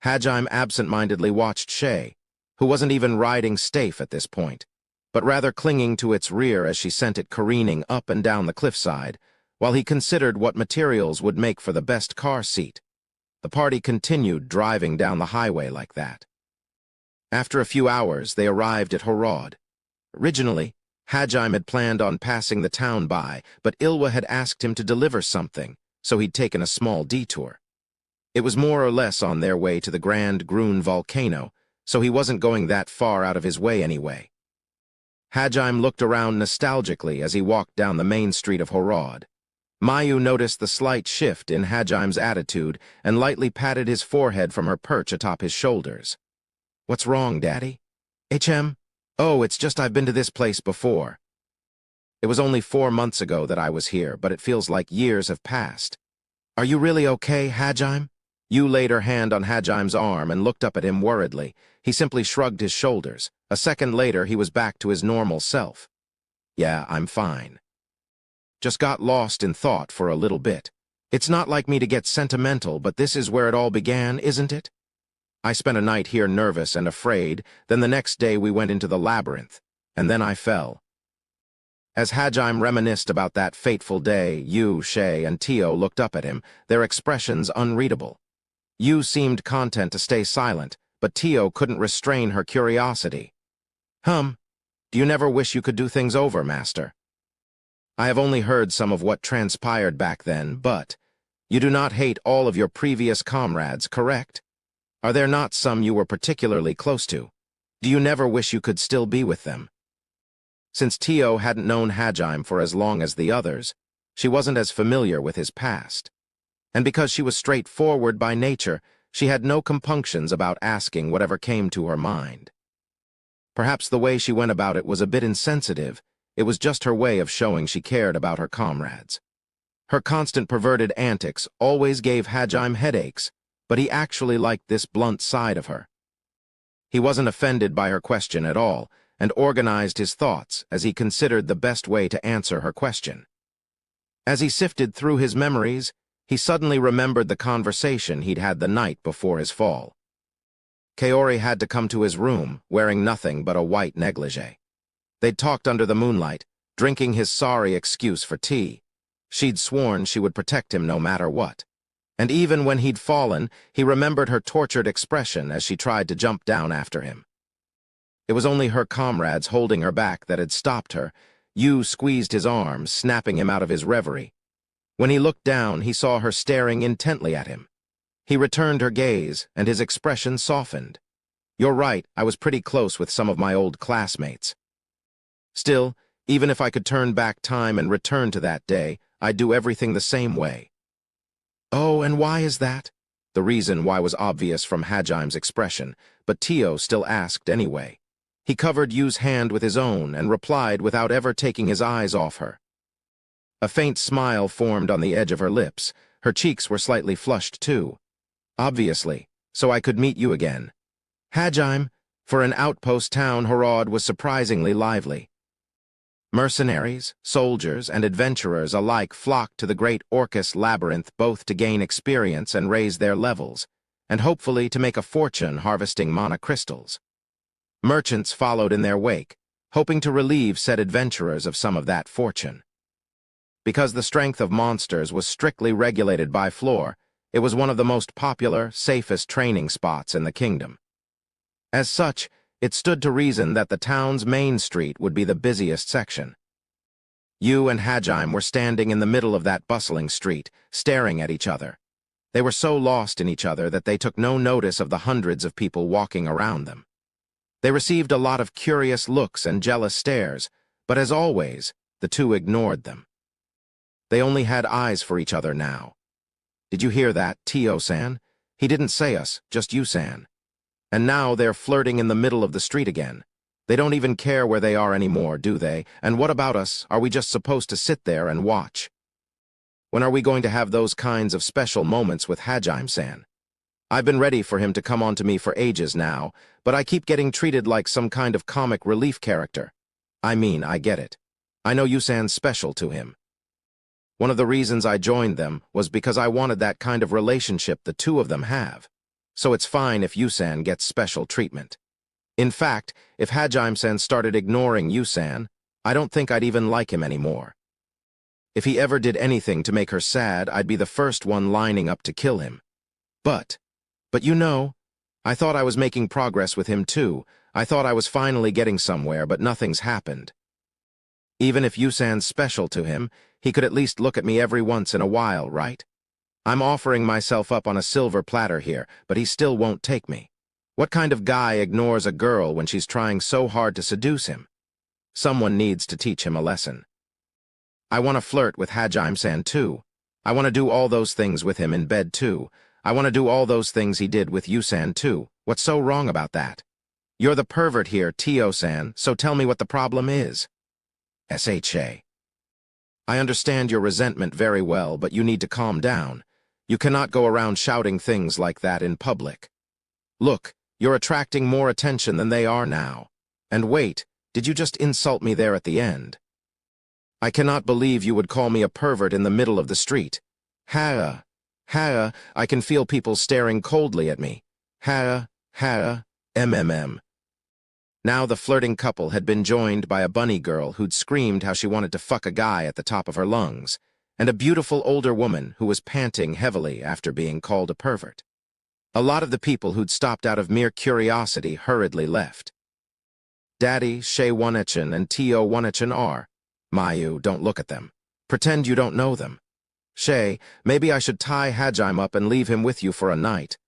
Hajaim absent-mindedly watched Shay, who wasn't even riding Staife at this point, but rather clinging to its rear as she sent it careening up and down the cliffside, while he considered what materials would make for the best car seat. The party continued driving down the highway like that. After a few hours, they arrived at Horod. Originally, Hajaim had planned on passing the town by, but Ilwa had asked him to deliver something, so he'd taken a small detour. It was more or less on their way to the Grand Grun volcano, so he wasn't going that far out of his way anyway. Hajaim looked around nostalgically as he walked down the main street of Horod. Mayu noticed the slight shift in Hajaim's attitude and lightly patted his forehead from her perch atop his shoulders. "What's wrong, Daddy?" "HM? Oh, it's just I've been to this place before. It was only 4 months ago that I was here, but it feels like years have passed." "Are you really okay, Hajaim?" Yu laid her hand on Hajim's arm and looked up at him worriedly. He simply shrugged his shoulders. A second later, he was back to his normal self. Yeah, I'm fine. Just got lost in thought for a little bit. It's not like me to get sentimental, but this is where it all began, isn't it? I spent a night here nervous and afraid, then the next day we went into the labyrinth, and then I fell. As Hajime reminisced about that fateful day, Yu, Shay, and Tio looked up at him, their expressions unreadable. Yu seemed content to stay silent, but Tio couldn't restrain her curiosity. Do you never wish you could do things over, Master? I have only heard some of what transpired back then, but you do not hate all of your previous comrades, correct? Are there not some you were particularly close to? Do you never wish you could still be with them? Since Tio hadn't known Hajime for as long as the others, she wasn't as familiar with his past. And because she was straightforward by nature, she had no compunctions about asking whatever came to her mind. Perhaps the way she went about it was a bit insensitive. It was just her way of showing she cared about her comrades. Her constant perverted antics always gave Hajime headaches, but he actually liked this blunt side of her. He wasn't offended by her question at all, and organized his thoughts as he considered the best way to answer her question. As he sifted through his memories, he suddenly remembered the conversation he'd had the night before his fall. Kaori had to come to his room, wearing nothing but a white negligee. They'd talked under the moonlight, drinking his sorry excuse for tea. She'd sworn she would protect him no matter what. And even when he'd fallen, he remembered her tortured expression as she tried to jump down after him. It was only her comrades holding her back that had stopped her. Yu squeezed his arm, snapping him out of his reverie. When he looked down, he saw her staring intently at him. He returned her gaze, and his expression softened. You're right, I was pretty close with some of my old classmates. Still, even if I could turn back time and return to that day, I'd do everything the same way. Oh, and why is that? The reason why was obvious from Hajime's expression, but Tio still asked anyway. He covered Yu's hand with his own and replied without ever taking his eyes off her. A faint smile formed on the edge of her lips. Her cheeks were slightly flushed too. Obviously, so I could meet you again. Hajime, for an outpost town, Harad was surprisingly lively. Mercenaries, soldiers, and adventurers alike flocked to the great Orcus labyrinth both to gain experience and raise their levels, and hopefully to make a fortune harvesting mana crystals. Merchants followed in their wake, hoping to relieve said adventurers of some of that fortune. Because the strength of monsters was strictly regulated by floor, it was one of the most popular, safest training spots in the kingdom. As such, it stood to reason that the town's main street would be the busiest section. Yu and Hajime were standing in the middle of that bustling street, staring at each other. They were so lost in each other that they took no notice of the hundreds of people walking around them. They received a lot of curious looks and jealous stares, but as always, the two ignored them. They only had eyes for each other now. Did you hear that, Tio-san? He didn't say us, just you-san. And now they're flirting in the middle of the street again. They don't even care where they are anymore, do they? And what about us? Are we just supposed to sit there and watch? When are we going to have those kinds of special moments with Hajime-san? I've been ready for him to come on to me for ages now, but I keep getting treated like some kind of comic relief character. I mean, I get it. I know you-san's special to him. One of the reasons I joined them was because I wanted that kind of relationship the two of them have. So it's fine if you-san gets special treatment. In fact, if Hajime-san started ignoring you-san, I don't think I'd even like him anymore. If he ever did anything to make her sad, I'd be the first one lining up to kill him. But you know, I thought I was making progress with him too. I thought I was finally getting somewhere, but nothing's happened. Even if you-san's special to him, he could at least look at me every once in a while, right? I'm offering myself up on a silver platter here, but he still won't take me. What kind of guy ignores a girl when she's trying so hard to seduce him? Someone needs to teach him a lesson. I want to flirt with Hajime-san too. I want to do all those things with him in bed too. I want to do all those things he did with you-san too. What's so wrong about that? You're the pervert here, Tio-san, so tell me what the problem is. SHA. I understand your resentment very well, but you need to calm down. You cannot go around shouting things like that in public. Look, you're attracting more attention than they are now. And wait, did you just insult me there at the end? I cannot believe you would call me a pervert in the middle of the street. Ha, I can feel people staring coldly at me. Ha, mmm. Now the flirting couple had been joined by a bunny girl who'd screamed how she wanted to fuck a guy at the top of her lungs, and a beautiful older woman who was panting heavily after being called a pervert. A lot of the people who'd stopped out of mere curiosity hurriedly left. Daddy, Shay Wanechan, and Tio Wanechan are. Mayu, don't look at them. Pretend you don't know them. Shay, maybe I should tie Hajime up and leave him with you for a night.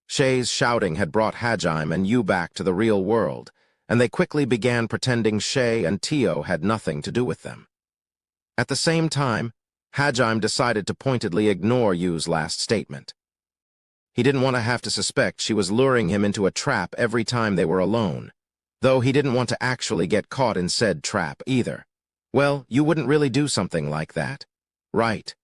Shay's shouting had brought Hajime and Yu back to the real world, and they quickly began pretending Shay and Tio had nothing to do with them. At the same time, Hajime decided to pointedly ignore Yu's last statement. He didn't want to have to suspect she was luring him into a trap every time they were alone, though he didn't want to actually get caught in said trap either. Well, you wouldn't really do something like that, right?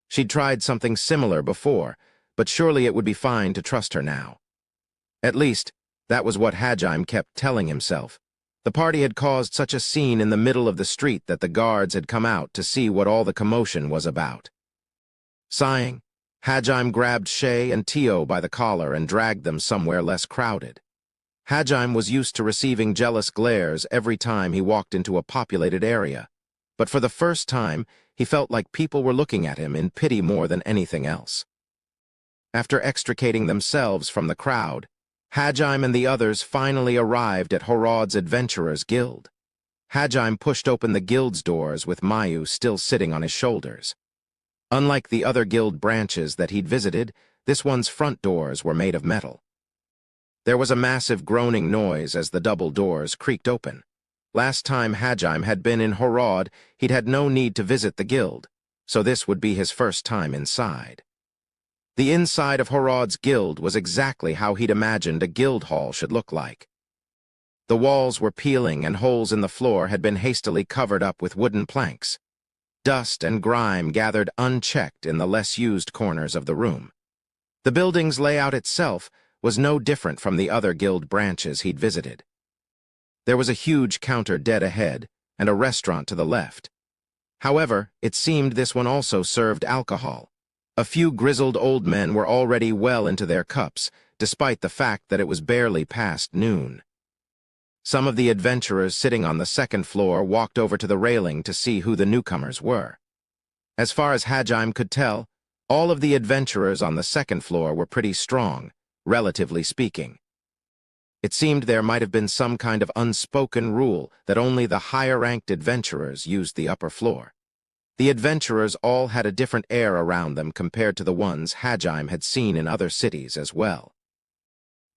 She'd tried something similar before, but surely it would be fine to trust her now. At least, that was what Hajime kept telling himself. The party had caused such a scene in the middle of the street that the guards had come out to see what all the commotion was about. Sighing, Hajime grabbed Shay and Tio by the collar and dragged them somewhere less crowded. Hajime was used to receiving jealous glares every time he walked into a populated area, but for the first time, he felt like people were looking at him in pity more than anything else. After extricating themselves from the crowd, Hajime and the others finally arrived at Horod's Adventurers Guild. Hajime pushed open the guild's doors with Mayu still sitting on his shoulders. Unlike the other guild branches that he'd visited, this one's front doors were made of metal. There was a massive groaning noise as the double doors creaked open. Last time Hajime had been in Horod, he'd had no need to visit the guild, so this would be his first time inside. The inside of Horod's guild was exactly how he'd imagined a guild hall should look like. The walls were peeling and holes in the floor had been hastily covered up with wooden planks. Dust and grime gathered unchecked in the less used corners of the room. The building's layout itself was no different from the other guild branches he'd visited. There was a huge counter dead ahead and a restaurant to the left. However, it seemed this one also served alcohol. A few grizzled old men were already well into their cups, despite the fact that it was barely past noon. Some of the adventurers sitting on the second floor walked over to the railing to see who the newcomers were. As far as Hajime could tell, all of the adventurers on the second floor were pretty strong, relatively speaking. It seemed there might have been some kind of unspoken rule that only the higher-ranked adventurers used the upper floor. The adventurers all had a different air around them compared to the ones Hajime had seen in other cities as well.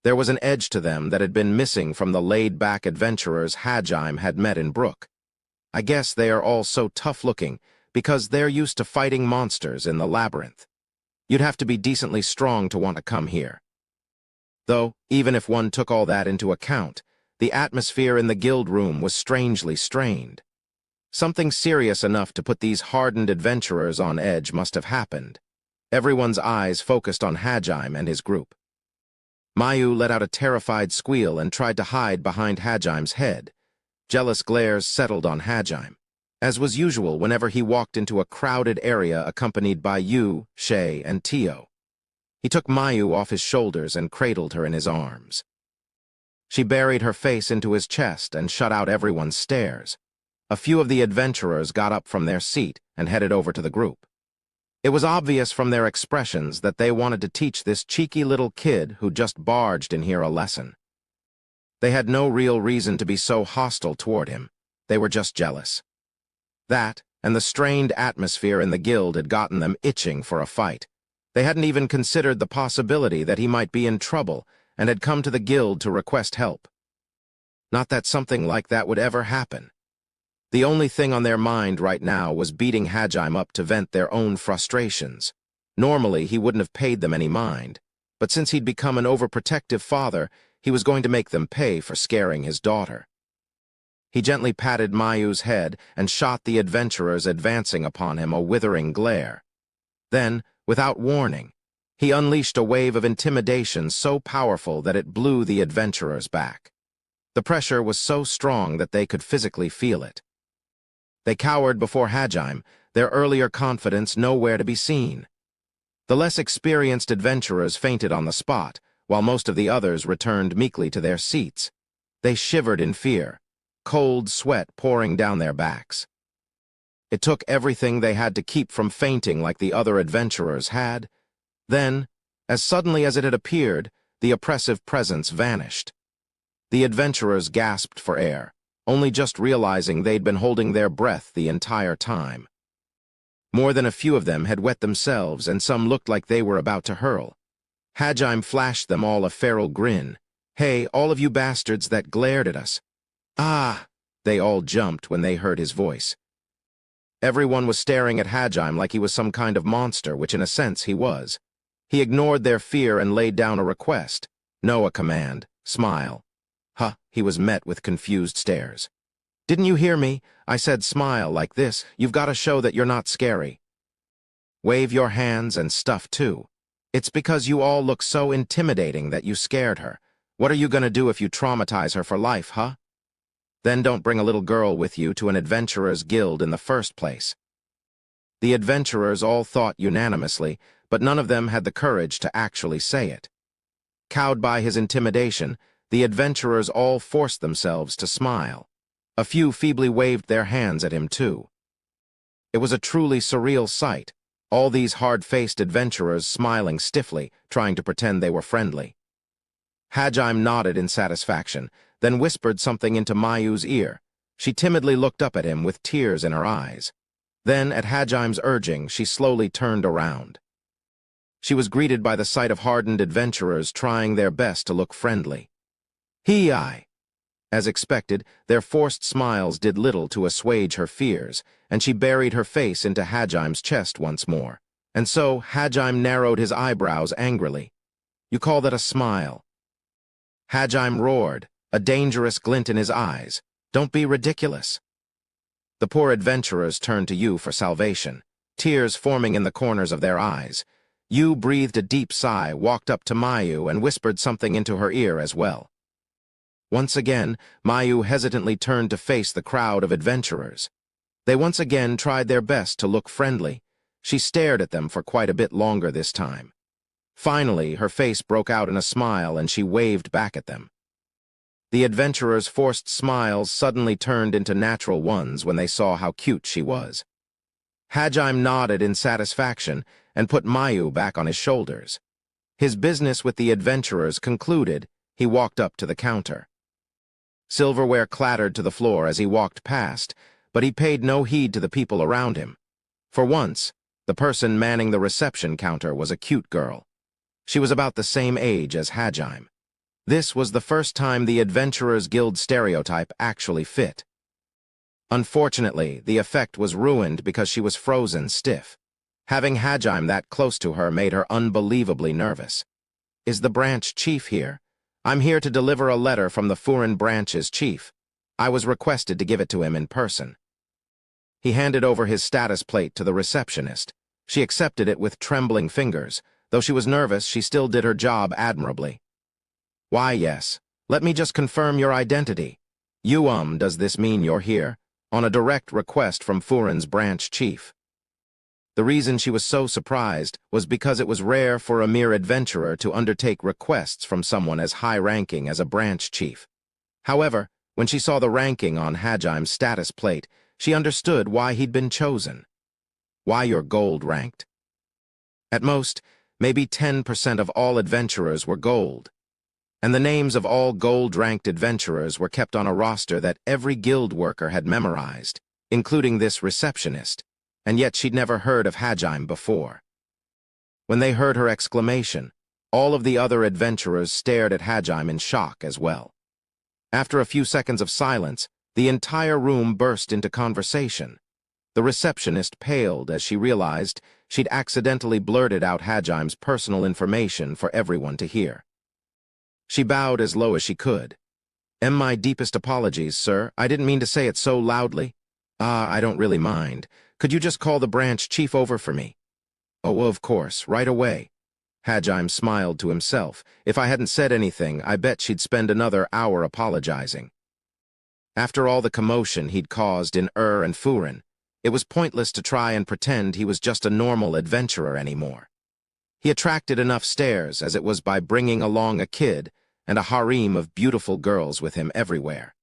There was an edge to them that had been missing from the laid-back adventurers Hajime had met in Brook. I guess they are all so tough-looking because they're used to fighting monsters in the labyrinth. You'd have to be decently strong to want to come here. Though, even if one took all that into account, the atmosphere in the guild room was strangely strained. Something serious enough to put these hardened adventurers on edge must have happened. Everyone's eyes focused on Hajime and his group. Mayu let out a terrified squeal and tried to hide behind Hajime's head. Jealous glares settled on Hajime, as was usual whenever he walked into a crowded area accompanied by Yu, Shay, and Tio. He took Mayu off his shoulders and cradled her in his arms. She buried her face into his chest and shut out everyone's stares. A few of the adventurers got up from their seat and headed over to the group. It was obvious from their expressions that they wanted to teach this cheeky little kid who just barged in here a lesson. They had no real reason to be so hostile toward him. They were just jealous. That, and the strained atmosphere in the guild had gotten them itching for a fight. They hadn't even considered the possibility that he might be in trouble and had come to the guild to request help. Not that something like that would ever happen. The only thing on their mind right now was beating Hajime up to vent their own frustrations. Normally, he wouldn't have paid them any mind, but since he'd become an overprotective father, he was going to make them pay for scaring his daughter. He gently patted Mayu's head and shot the adventurers advancing upon him a withering glare. Then, Without warning, he unleashed a wave of intimidation so powerful that it blew the adventurers back. The pressure was so strong that they could physically feel it. They cowered before Hajime, their earlier confidence nowhere to be seen. The less experienced adventurers fainted on the spot, while most of the others returned meekly to their seats. They shivered in fear, cold sweat pouring down their backs. It took everything they had to keep from fainting like the other adventurers had. Then, as suddenly as it had appeared, the oppressive presence vanished. The adventurers gasped for air, only just realizing they'd been holding their breath the entire time. More than a few of them had wet themselves, and some looked like they were about to hurl. Hajime flashed them all a feral grin. "Hey, all of you bastards that glared at us." "Ah!" They all jumped when they heard his voice. Everyone was staring at Hajime like he was some kind of monster, which in a sense he was. He ignored their fear and laid down a request. No, a command. Smile. Huh, he was met with confused stares. "Didn't you hear me? I said smile like this. You've got to show that you're not scary. Wave your hands and stuff too. It's because you all look so intimidating that you scared her. What are you gonna do if you traumatize her for life, huh? Then don't bring a little girl with you to an adventurer's guild in the first place." The adventurers all thought unanimously, but none of them had the courage to actually say it. Cowed by his intimidation, the adventurers all forced themselves to smile. A few feebly waved their hands at him too. It was a truly surreal sight, all these hard-faced adventurers smiling stiffly, trying to pretend they were friendly. Hajime nodded in satisfaction, then whispered something into Mayu's ear. She timidly looked up at him with tears in her eyes. Then, at Hajime's urging, she slowly turned around. She was greeted by the sight of hardened adventurers trying their best to look friendly. "Hi." As expected, their forced smiles did little to assuage her fears, and she buried her face into Hajime's chest once more. And so, Hajime narrowed his eyebrows angrily. "You call that a smile?" Hajime roared, a dangerous glint in his eyes. "Don't be ridiculous." The poor adventurers turned to you for salvation, tears forming in the corners of their eyes. You breathed a deep sigh, walked up to Mayu, and whispered something into her ear as well. Once again, Mayu hesitantly turned to face the crowd of adventurers. They once again tried their best to look friendly. She stared at them for quite a bit longer this time. Finally, her face broke out in a smile and she waved back at them. The adventurers' forced smiles suddenly turned into natural ones when they saw how cute she was. Hajime nodded in satisfaction and put Mayu back on his shoulders. His business with the adventurers concluded, he walked up to the counter. Silverware clattered to the floor as he walked past, but he paid no heed to the people around him. For once, the person manning the reception counter was a cute girl. She was about the same age as Hajime. This was the first time the Adventurers Guild stereotype actually fit. Unfortunately, the effect was ruined because she was frozen stiff. Having Hajime that close to her made her unbelievably nervous. "Is the branch chief here? I'm here to deliver a letter from the Furin branch's chief. I was requested to give it to him in person." He handed over his status plate to the receptionist. She accepted it with trembling fingers. Though she was nervous, she still did her job admirably. "Why, yes. Let me just confirm your identity. Does this mean you're here? On a direct request from Furin's branch chief." The reason she was so surprised was because it was rare for a mere adventurer to undertake requests from someone as high-ranking as a branch chief. However, when she saw the ranking on Hajime's status plate, she understood why he'd been chosen. "Why you're gold-ranked?" At most, maybe 10% of all adventurers were gold, and the names of all gold-ranked adventurers were kept on a roster that every guild worker had memorized, including this receptionist, and yet she'd never heard of Hajime before. When they heard her exclamation, all of the other adventurers stared at Hajime in shock as well. After a few seconds of silence, the entire room burst into conversation. The receptionist paled as she realized she'd accidentally blurted out Hajime's personal information for everyone to hear. She bowed as low as she could. "My deepest apologies, sir. I didn't mean to say it so loudly." "I don't really mind. Could you just call the branch chief over for me?" Oh, of course, right away. Hajime smiled to himself. If I hadn't said anything, I bet she'd spend another hour apologizing. After all the commotion he'd caused in and Furin, it was pointless to try and pretend he was just a normal adventurer anymore. He attracted enough stares as it was by bringing along a kid and a harem of beautiful girls with him everywhere.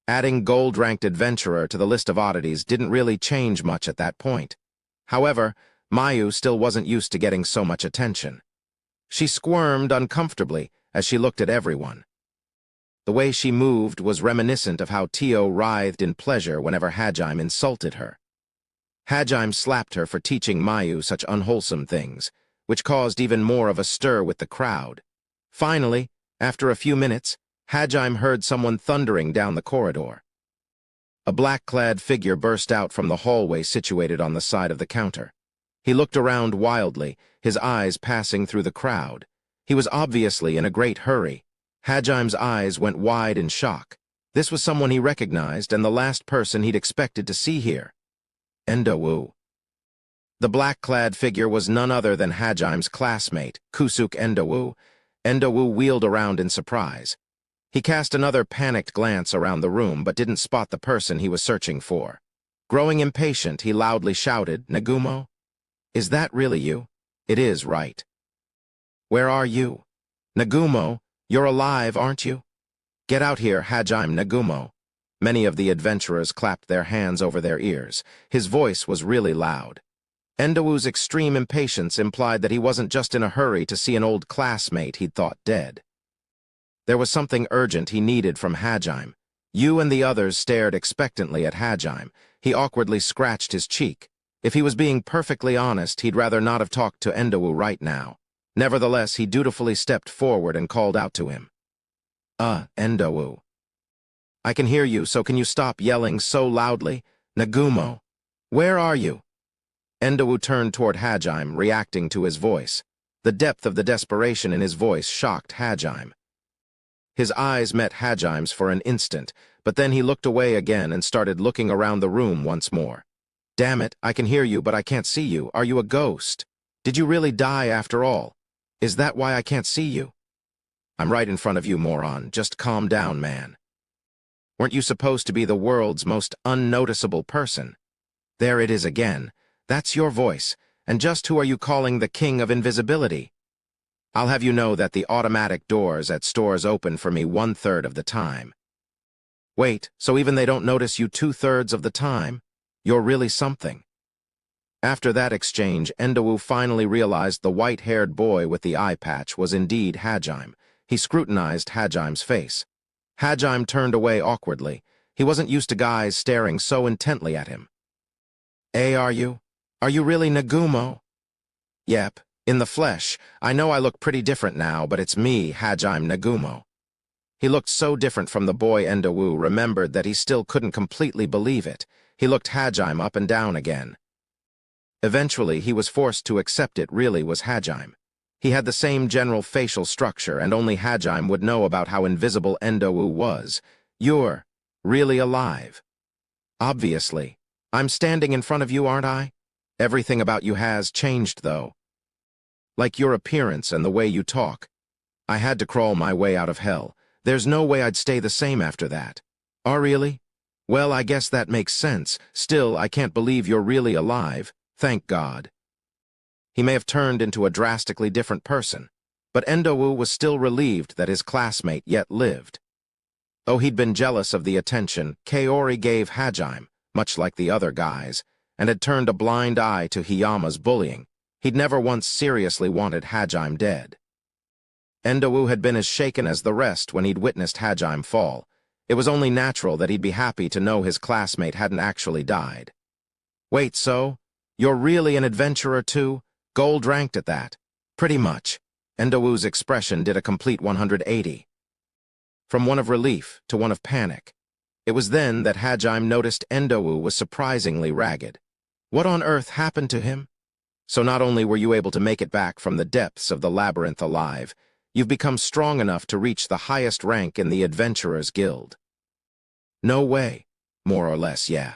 Adding gold-ranked adventurer to the list of oddities didn't really change much at that point. However, Mayu still wasn't used to getting so much attention. She squirmed uncomfortably as she looked at everyone. The way she moved was reminiscent of how Tio writhed in pleasure whenever Hajime insulted her. Hajime slapped her for teaching Mayu such unwholesome things, which caused even more of a stir with the crowd. Finally, after a few minutes, Hajime heard someone thundering down the corridor. A black-clad figure burst out from the hallway situated on the side of the counter. He looked around wildly, his eyes passing through the crowd. He was obviously in a great hurry. Hajime's eyes went wide in shock. This was someone he recognized and the last person he'd expected to see here. Endowu. The black-clad figure was none other than Hajime's classmate, Kusuk Endowu. Endowu wheeled around in surprise. He cast another panicked glance around the room but didn't spot the person he was searching for. Growing impatient, he loudly shouted, "Nagumo? Is that really you?" "It is, right." "Where are you?" "Nagumo, you're alive, aren't you?" "Get out here, Hajime Nagumo." Many of the adventurers clapped their hands over their ears. His voice was really loud. Endowu's extreme impatience implied that he wasn't just in a hurry to see an old classmate he'd thought dead. There was something urgent he needed from Hajime. You and the others stared expectantly at Hajime. He awkwardly scratched his cheek. If he was being perfectly honest, he'd rather not have talked to Endowu right now. Nevertheless, he dutifully stepped forward and called out to him. Endowu. I can hear you, so can you stop yelling so loudly? Nagumo, where are you?" Endowu turned toward Hajime, reacting to his voice. The depth of the desperation in his voice shocked Hajime. His eyes met Hajime's for an instant, but then he looked away again and started looking around the room once more. "Damn it, I can hear you, but I can't see you. Are you a ghost? Did you really die after all? Is that why I can't see you?" "I'm right in front of you, moron. Just calm down, man. Weren't you supposed to be the world's most unnoticeable person? There it is again. That's your voice. And just who are you calling the king of invisibility? I'll have you know that the automatic doors at stores open for me 1/3 of the time." "Wait, so even they don't notice you 2/3 of the time? You're really something." After that exchange, Endowu finally realized the white-haired boy with the eye patch was indeed Hajime. He scrutinized Hajime's face. Hajime turned away awkwardly. He wasn't used to guys staring so intently at him. Are you? Are you really Nagumo?" "Yep, in the flesh. I know I look pretty different now, but it's me, Hajime Nagumo." He looked so different from the boy Endowu remembered that he still couldn't completely believe it. He looked Hajime up and down again. Eventually, he was forced to accept it really was Hajime. He had the same general facial structure, and only Hajime would know about how invisible Endowu was. "You're really alive." "Obviously. I'm standing in front of you, aren't I? Everything about you has changed, though. Like your appearance and the way you talk. I had to crawl my way out of hell. There's no way I'd stay the same after that." "Oh, really? Well, I guess that makes sense. Still, I can't believe you're really alive. Thank God." He may have turned into a drastically different person, but Endowu was still relieved that his classmate yet lived. Though he'd been jealous of the attention Kaori gave Hajime, much like the other guys, and had turned a blind eye to Hiyama's bullying, he'd never once seriously wanted Hajime dead. Endowu had been as shaken as the rest when he'd witnessed Hajime fall. It was only natural that he'd be happy to know his classmate hadn't actually died. "Wait, so? You're really an adventurer too? Gold ranked at that?" "Pretty much." Endowu's expression did a complete 180. From one of relief to one of panic. It was then that Hajime noticed Endowu was surprisingly ragged. What on earth happened to him? "So not only were you able to make it back from the depths of the labyrinth alive, you've become strong enough to reach the highest rank in the Adventurers Guild." "No way." "More or less, yeah."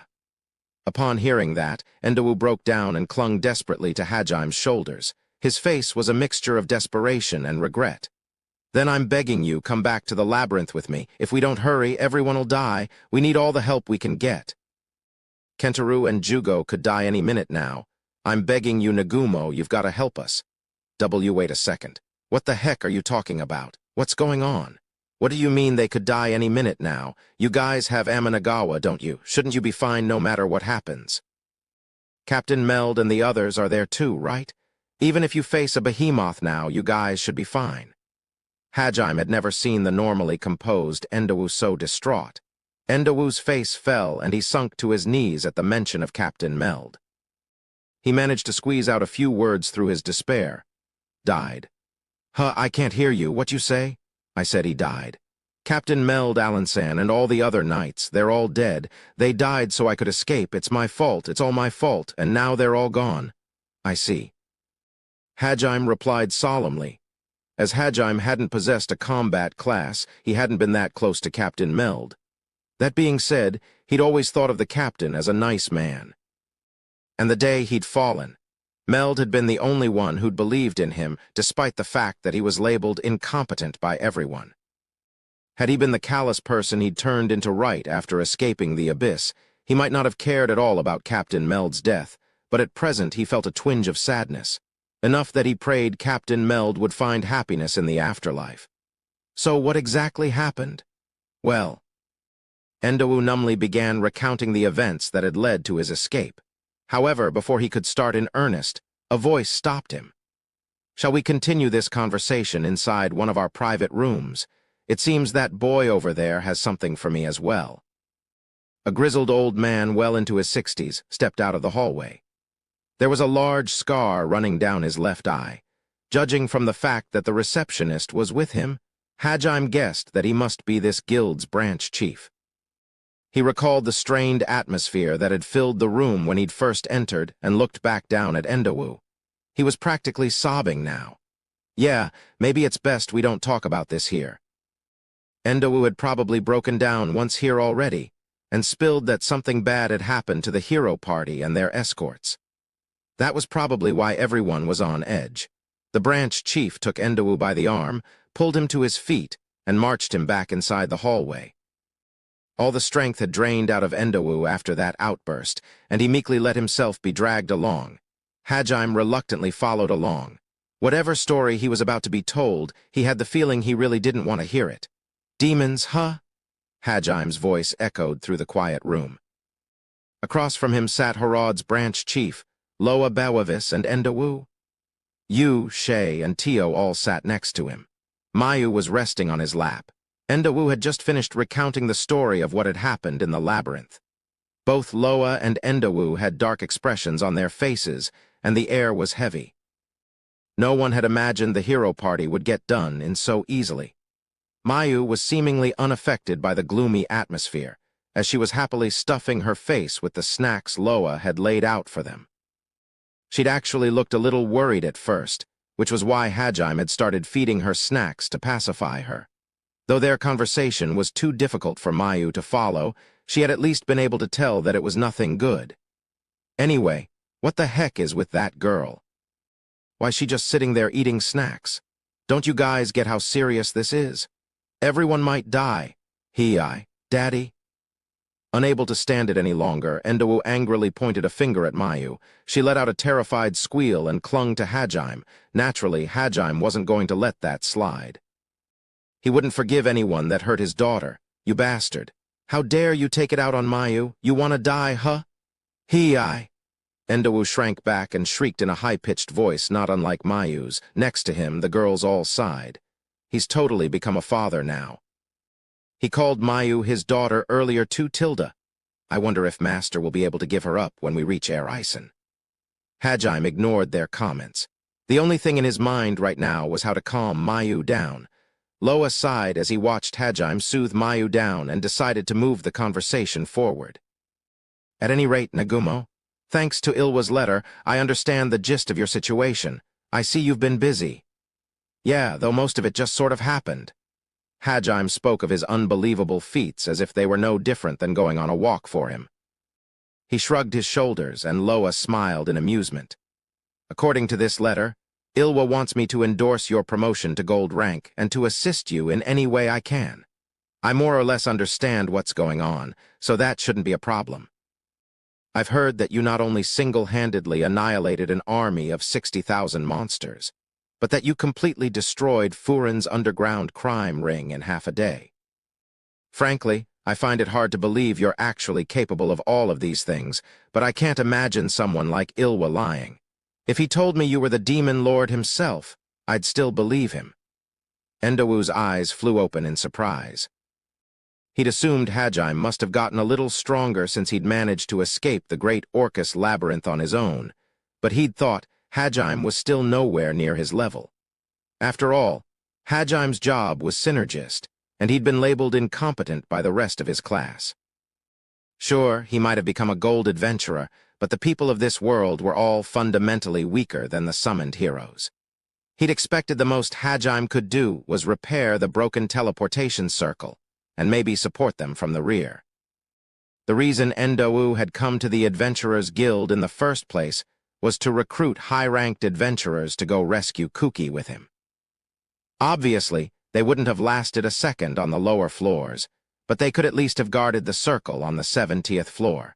Upon hearing that, Endawu broke down and clung desperately to Hajim's shoulders. His face was a mixture of desperation and regret. "Then I'm begging you, come back to the labyrinth with me. If we don't hurry, everyone'll die. We need all the help we can get." "Kentaro and Jugo could die any minute now. I'm begging you, Nagumo, you've got to help us." Wait a second. What the heck are you talking about? What's going on? What do you mean they could die any minute now? You guys have Amanagawa, don't you? Shouldn't you be fine no matter what happens? Captain Meld and the others are there too, right? Even if you face a behemoth now, you guys should be fine. Hajime had never seen the normally composed Endawu so distraught. Endawu's face fell and he sunk to his knees at the mention of Captain Meld. He managed to squeeze out a few words through his despair. "Died." "Huh, I can't hear you. What you say?" "I said he died. Captain Meld, Alan-san, and all the other knights, they're all dead. They died so I could escape. It's my fault. It's all my fault. And now they're all gone." "I see." Hajime replied solemnly. As Hajime hadn't possessed a combat class, he hadn't been that close to Captain Meld. That being said, he'd always thought of the captain as a nice man. And the day he'd fallen, Meld had been the only one who'd believed in him, despite the fact that he was labeled incompetent by everyone. Had he been the callous person he'd turned into right after escaping the abyss, he might not have cared at all about Captain Meld's death, but at present he felt a twinge of sadness, enough that he prayed Captain Meld would find happiness in the afterlife. So what exactly happened? Well, Endawu numbly began recounting the events that had led to his escape. However, before he could start in earnest, a voice stopped him. "Shall we continue this conversation inside one of our private rooms? It seems that boy over there has something for me as well." A grizzled old man well into his 60s stepped out of the hallway. There was a large scar running down his left eye. Judging from the fact that the receptionist was with him, Hajime guessed that he must be this guild's branch chief. He recalled the strained atmosphere that had filled the room when he'd first entered and looked back down at Endawu. He was practically sobbing now. "Yeah, maybe it's best we don't talk about this here." Endawu had probably broken down once here already and spilled that something bad had happened to the hero party and their escorts. That was probably why everyone was on edge. The branch chief took Endawu by the arm, pulled him to his feet, and marched him back inside the hallway. All the strength had drained out of Endawu after that outburst, and he meekly let himself be dragged along. Hajime reluctantly followed along. Whatever story he was about to be told, he had the feeling he really didn't want to hear it. "Demons, huh?" Hajime's voice echoed through the quiet room. Across from him sat Harad's branch chief, Loa Bawavis and Endawu. Yu, Shay, and Tio all sat next to him. Mayu was resting on his lap. Endawu had just finished recounting the story of what had happened in the labyrinth. Both Loa and Endawu had dark expressions on their faces, and the air was heavy. No one had imagined the hero party would get done in so easily. Mayu was seemingly unaffected by the gloomy atmosphere, as she was happily stuffing her face with the snacks Loa had laid out for them. She'd actually looked a little worried at first, which was why Hajime had started feeding her snacks to pacify her. Though their conversation was too difficult for Mayu to follow, she had at least been able to tell that it was nothing good. Anyway, what the heck is with that girl? Why's she just sitting there eating snacks? Don't you guys get how serious this is? Everyone might die. Daddy? Unable to stand it any longer, Endawu angrily pointed a finger at Mayu. She let out a terrified squeal and clung to Hajime. Naturally, Hajime wasn't going to let that slide. He wouldn't forgive anyone that hurt his daughter. "You bastard. How dare you take it out on Mayu? You want to die, huh?" Endawu shrank back and shrieked in a high-pitched voice not unlike Mayu's. Next to him, the girls all sighed. He's totally become a father now. He called Mayu his daughter earlier too, Tilda. I wonder if Master will be able to give her up when we reach Air-Isen. Hajime ignored their comments. The only thing in his mind right now was how to calm Mayu down. Loa sighed as he watched Hajime soothe Mayu down and decided to move the conversation forward. "At any rate, Nagumo, thanks to Ilwa's letter, I understand the gist of your situation. I see you've been busy." "Yeah, though most of it just sort of happened." Hajime spoke of his unbelievable feats as if they were no different than going on a walk for him. He shrugged his shoulders, and Loa smiled in amusement. According to this letter, Ilwa wants me to endorse your promotion to gold rank and to assist you in any way I can. I more or less understand what's going on, so that shouldn't be a problem. I've heard that you not only single-handedly annihilated an army of 60,000 monsters, but that you completely destroyed Furin's underground crime ring in half a day. Frankly, I find it hard to believe you're actually capable of all of these things, but I can't imagine someone like Ilwa lying. If he told me you were the Demon Lord himself, I'd still believe him. Endowu's eyes flew open in surprise. He'd assumed Hajime must have gotten a little stronger since he'd managed to escape the great Orcus labyrinth on his own, but he'd thought Hajime was still nowhere near his level. After all, Hajime's job was synergist, and he'd been labeled incompetent by the rest of his class. Sure, he might have become a gold adventurer, but the people of this world were all fundamentally weaker than the summoned heroes. He'd expected the most Hajime could do was repair the broken teleportation circle, and maybe support them from the rear. The reason Endowu had come to the Adventurers Guild in the first place was to recruit high-ranked adventurers to go rescue Kuki with him. Obviously, they wouldn't have lasted a second on the lower floors, but they could at least have guarded the circle on the 70th floor.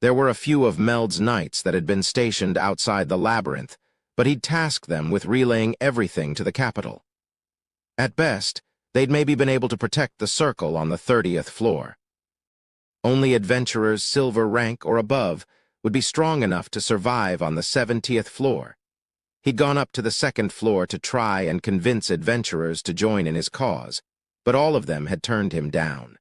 There were a few of Meld's knights that had been stationed outside the labyrinth, but he'd tasked them with relaying everything to the capital. At best, they'd maybe been able to protect the circle on the 30th floor. Only adventurers silver rank or above would be strong enough to survive on the 70th floor. He'd gone up to the 2nd floor to try and convince adventurers to join in his cause, but all of them had turned him down.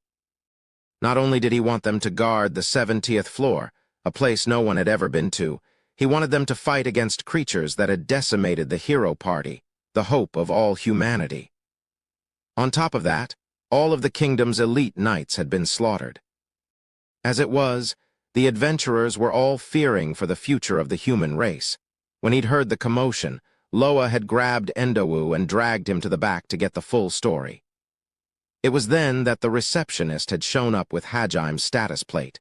Not only did he want them to guard the 70th floor, a place no one had ever been to, he wanted them to fight against creatures that had decimated the hero party, the hope of all humanity. On top of that, all of the kingdom's elite knights had been slaughtered. As it was, the adventurers were all fearing for the future of the human race. When he'd heard the commotion, Loa had grabbed Endowu and dragged him to the back to get the full story. It was then that the receptionist had shown up with Hajime's status plate.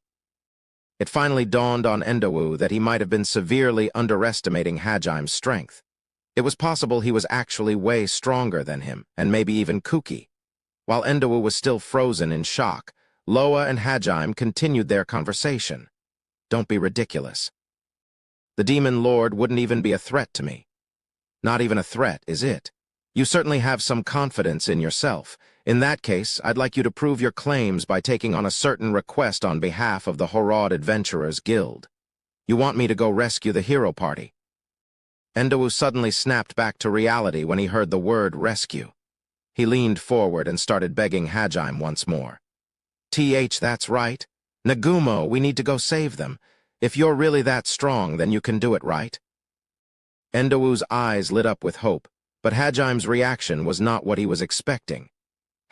It finally dawned on Endowu that he might have been severely underestimating Hajime's strength. It was possible he was actually way stronger than him, and maybe even Kuki. While Endowu was still frozen in shock, Loa and Hajime continued their conversation. Don't be ridiculous. The Demon Lord wouldn't even be a threat to me. Not even a threat, is it? You certainly have some confidence in yourself. In that case, I'd like you to prove your claims by taking on a certain request on behalf of the Horod Adventurers Guild. You want me to go rescue the hero party. Endowu suddenly snapped back to reality when he heard the word rescue. He leaned forward and started begging Hajime once more. That's right. Nagumo, we need to go save them. If you're really that strong, then you can do it, right? Endowu's eyes lit up with hope, but Hajime's reaction was not what he was expecting.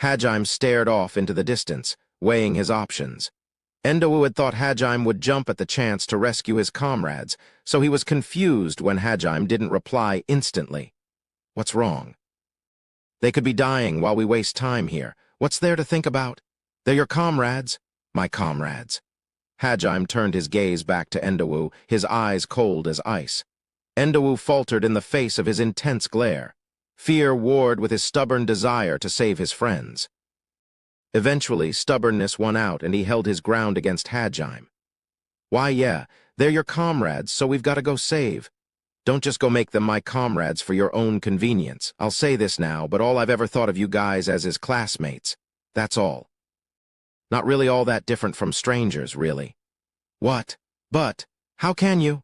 Hajime stared off into the distance, weighing his options. Endowu had thought Hajime would jump at the chance to rescue his comrades, so he was confused when Hajime didn't reply instantly. What's wrong? They could be dying while we waste time here. What's there to think about? They're your comrades. My comrades. Hajime turned his gaze back to Endowu, his eyes cold as ice. Endowu faltered in the face of his intense glare. Fear warred with his stubborn desire to save his friends. Eventually, stubbornness won out and he held his ground against Hajime. Why, yeah, they're your comrades, so we've got to go save. Don't just go make them my comrades for your own convenience. I'll say this now, but all I've ever thought of you guys as is classmates. That's all. Not really all that different from strangers, really. What? But, how can you?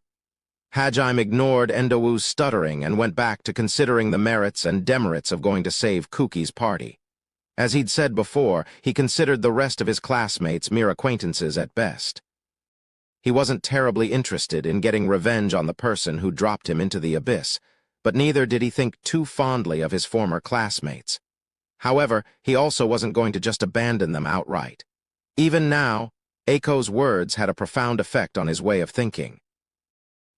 Hajime ignored Endowu's stuttering and went back to considering the merits and demerits of going to save Kuki's party. As he'd said before, he considered the rest of his classmates mere acquaintances at best. He wasn't terribly interested in getting revenge on the person who dropped him into the abyss, but neither did he think too fondly of his former classmates. However, he also wasn't going to just abandon them outright. Even now, Eiko's words had a profound effect on his way of thinking.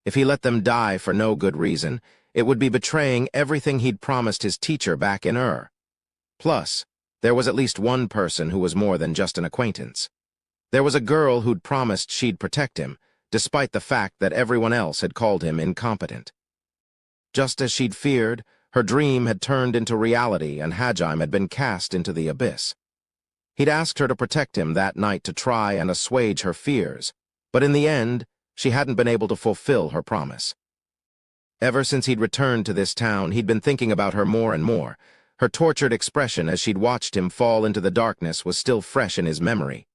If he let them die for no good reason, it would be betraying everything he'd promised his teacher back in Plus, there was at least one person who was more than just an acquaintance. There was a girl who'd promised she'd protect him, despite the fact that everyone else had called him incompetent. Just as she'd feared, her dream had turned into reality and Hajime had been cast into the abyss. He'd asked her to protect him that night to try and assuage her fears, but in the end, she hadn't been able to fulfill her promise. Ever since he'd returned to this town, he'd been thinking about her more and more. Her tortured expression as she'd watched him fall into the darkness was still fresh in his memory.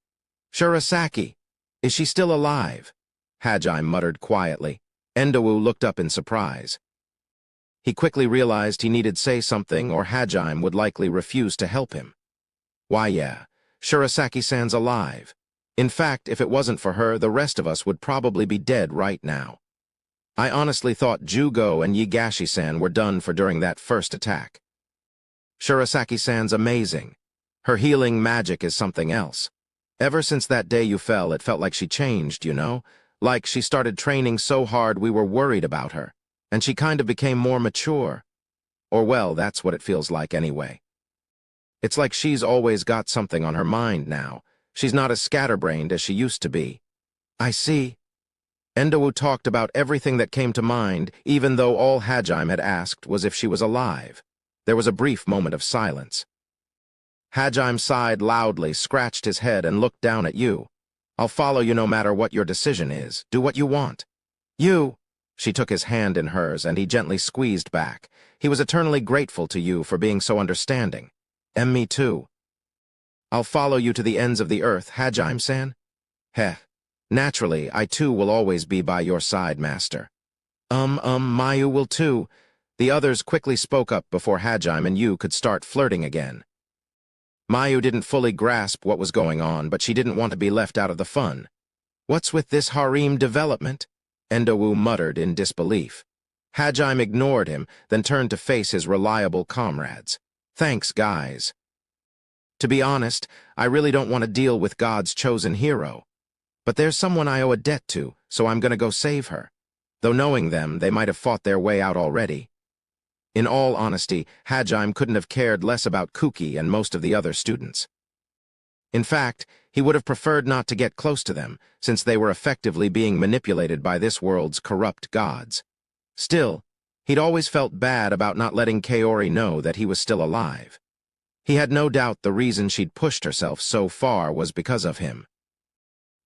"Shirasaki, is she still alive?" Hajime muttered quietly. Endowu looked up in surprise. He quickly realized he needed to say something or Hajime would likely refuse to help him. "Why, yeah, Shirasaki-san's alive. In fact, if it wasn't for her, the rest of us would probably be dead right now. I honestly thought Jugo and Yigashi-san were done for during that first attack. Shirasaki-san's amazing. Her healing magic is something else. Ever since that day you fell, it felt like she changed, you know? Like she started training so hard we were worried about her, and she kind of became more mature. Or well, that's what it feels like anyway. It's like she's always got something on her mind now. She's not as scatterbrained as she used to be." "I see." Endowu talked about everything that came to mind, even though all Hajime had asked was if she was alive. There was a brief moment of silence. Hajime sighed loudly, scratched his head, and looked down at you. "I'll follow you no matter what your decision is. Do what you want." "You—" She took his hand in hers, and he gently squeezed back. He was eternally grateful to you for being so understanding. "And me too." "I'll follow you to the ends of the earth, Hajime-san." "Heh. Naturally, I too will always be by your side, master." Mayu will too." The others quickly spoke up before Hajime and you could start flirting again. Mayu didn't fully grasp what was going on, but she didn't want to be left out of the fun. "What's with this harem development?" Endowu muttered in disbelief. Hajime ignored him, then turned to face his reliable comrades. "Thanks, guys. To be honest, I really don't want to deal with God's chosen hero. But there's someone I owe a debt to, so I'm gonna go save her. Though knowing them, they might have fought their way out already." In all honesty, Hajime couldn't have cared less about Kuki and most of the other students. In fact, he would have preferred not to get close to them, since they were effectively being manipulated by this world's corrupt gods. Still, he'd always felt bad about not letting Kaori know that he was still alive. He had no doubt the reason she'd pushed herself so far was because of him.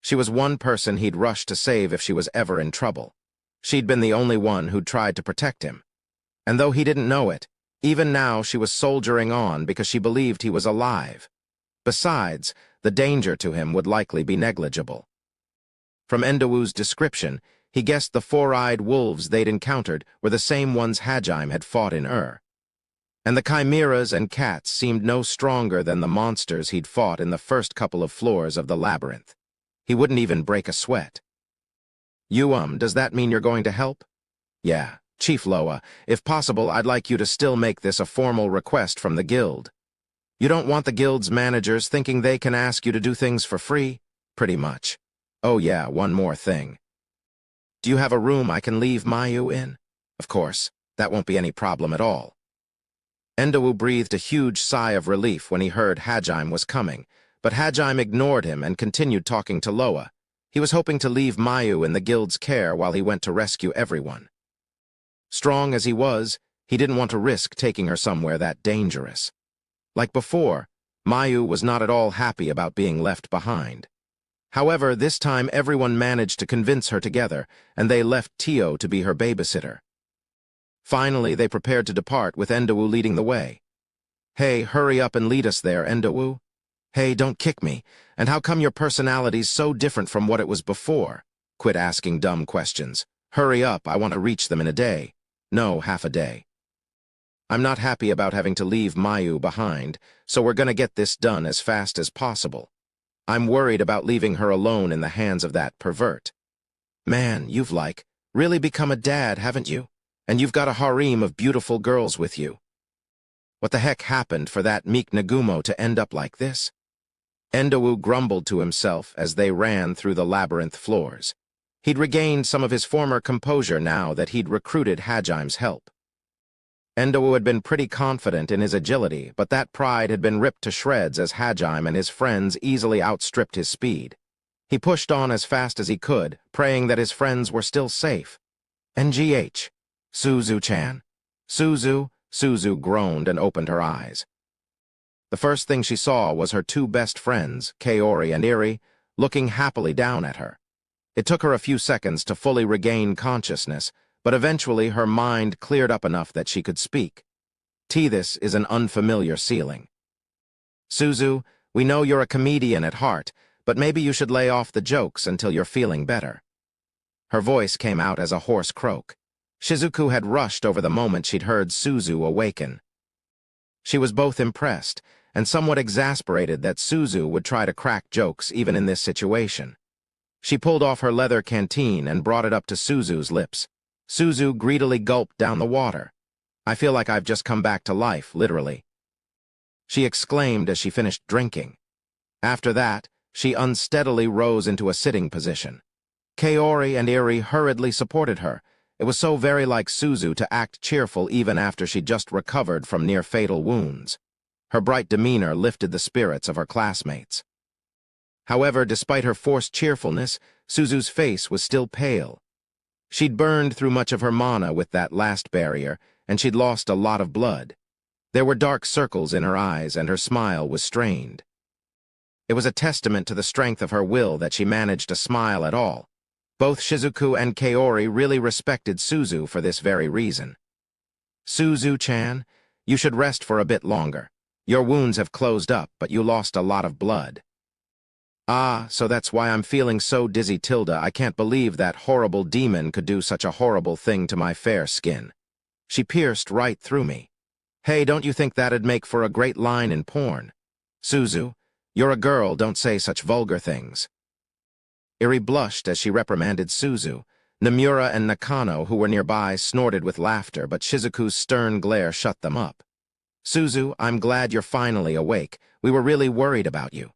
She was one person he'd rush to save if she was ever in trouble. She'd been the only one who'd tried to protect him. And though he didn't know it, even now she was soldiering on because she believed he was alive. Besides, the danger to him would likely be negligible. From Endowu's description, he guessed the four-eyed wolves they'd encountered were the same ones Hajime had fought in And the chimeras and cats seemed no stronger than the monsters he'd fought in the first couple of floors of the labyrinth. He wouldn't even break a sweat. Does that mean you're going to help?" "Yeah. Chief Loa, if possible, I'd like you to still make this a formal request from the guild. You don't want the guild's managers thinking they can ask you to do things for free? Pretty much. Oh yeah, one more thing. Do you have a room I can leave Mayu in? Of course, that won't be any problem at all." Endowu breathed a huge sigh of relief when he heard Hajime was coming, but Hajime ignored him and continued talking to Loa. He was hoping to leave Mayu in the guild's care while he went to rescue everyone. Strong as he was, he didn't want to risk taking her somewhere that dangerous. Like before, Mayu was not at all happy about being left behind. However, this time everyone managed to convince her together, and they left Tio to be her babysitter. Finally, they prepared to depart, with Endowu leading the way. "Hey, hurry up and lead us there, Endowu. Hey, don't kick me. And how come your personality's so different from what it was before? Quit asking dumb questions. Hurry up, I want to reach them in a day. No, half a day. I'm not happy about having to leave Mayu behind, so we're gonna get this done as fast as possible. I'm worried about leaving her alone in the hands of that pervert. Man, you've really become a dad, haven't you? And you've got a harem of beautiful girls with you. What the heck happened for that meek Nagumo to end up like this?" Endowu grumbled to himself as they ran through the labyrinth floors. He'd regained some of his former composure now that he'd recruited Hajime's help. Endowu had been pretty confident in his agility, but that pride had been ripped to shreds as Hajime and his friends easily outstripped his speed. He pushed on as fast as he could, praying that his friends were still safe. NGH. Suzu-chan. Suzu groaned and opened her eyes. The first thing she saw was her two best friends, Kaori and Iri, looking happily down at her. It took her a few seconds to fully regain consciousness, but eventually her mind cleared up enough that she could speak. This is an unfamiliar ceiling. Suzu, we know you're a comedian at heart, but maybe you should lay off the jokes until you're feeling better. Her voice came out as a hoarse croak. Shizuku had rushed over the moment she'd heard Suzu awaken. She was both impressed and somewhat exasperated that Suzu would try to crack jokes even in this situation. She pulled off her leather canteen and brought it up to Suzu's lips. Suzu greedily gulped down the water. I feel like I've just come back to life, literally, she exclaimed as she finished drinking. After that, she unsteadily rose into a sitting position. Kaori and Iri hurriedly supported her. It was so very like Suzu to act cheerful even after she'd just recovered from near-fatal wounds. Her bright demeanor lifted the spirits of her classmates. However, despite her forced cheerfulness, Suzu's face was still pale. She'd burned through much of her mana with that last barrier, and she'd lost a lot of blood. There were dark circles in her eyes, and her smile was strained. It was a testament to the strength of her will that she managed to smile at all. Both Shizuku and Kaori really respected Suzu for this very reason. Suzu-chan, you should rest for a bit longer. Your wounds have closed up, but you lost a lot of blood. Ah, so that's why I'm feeling so dizzy, Tilda. I can't believe that horrible demon could do such a horrible thing to my fair skin. She pierced right through me. Hey, don't you think that'd make for a great line in porn? Suzu, you're a girl, don't say such vulgar things. Iri blushed as she reprimanded Suzu. Nomura and Nakano, who were nearby, snorted with laughter, but Shizuku's stern glare shut them up. Suzu, I'm glad you're finally awake. We were really worried about you.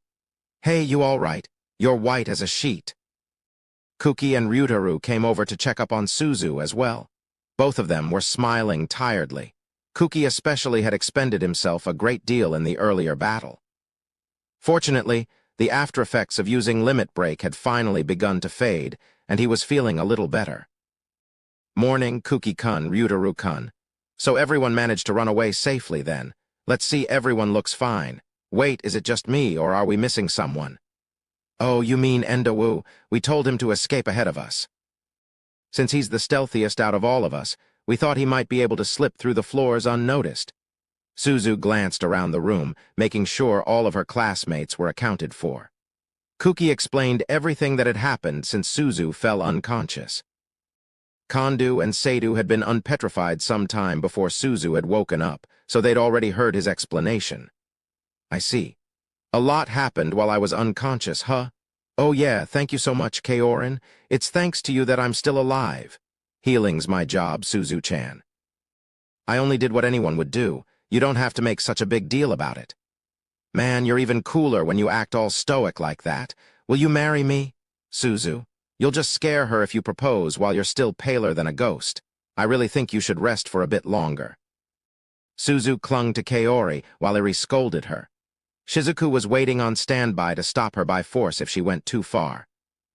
Hey, you all right? You're white as a sheet. Kuki and Ryutaru came over to check up on Suzu as well. Both of them were smiling tiredly. Kuki especially had expended himself a great deal in the earlier battle. Fortunately, the after-effects of using Limit Break had finally begun to fade, and he was feeling a little better. Morning, Kuki-kun, Ryutaru-kun. So everyone managed to run away safely then. Let's see, everyone looks fine. Wait, is it just me, or are we missing someone? Oh, you mean Endowu. We told him to escape ahead of us. Since he's the stealthiest out of all of us, we thought he might be able to slip through the floors unnoticed. Suzu glanced around the room, making sure all of her classmates were accounted for. Kuki explained everything that had happened since Suzu fell unconscious. Kandu and Seidu had been unpetrified some time before Suzu had woken up, so they'd already heard his explanation. I see. A lot happened while I was unconscious, huh? Oh yeah, thank you so much, Kaorin. It's thanks to you that I'm still alive. Healing's my job, Suzu-chan. I only did what anyone would do. You don't have to make such a big deal about it. Man, you're even cooler when you act all stoic like that. Will you marry me? Suzu, you'll just scare her if you propose while you're still paler than a ghost. I really think you should rest for a bit longer. Suzu clung to Kaori while Iri scolded her. Shizuku was waiting on standby to stop her by force if she went too far.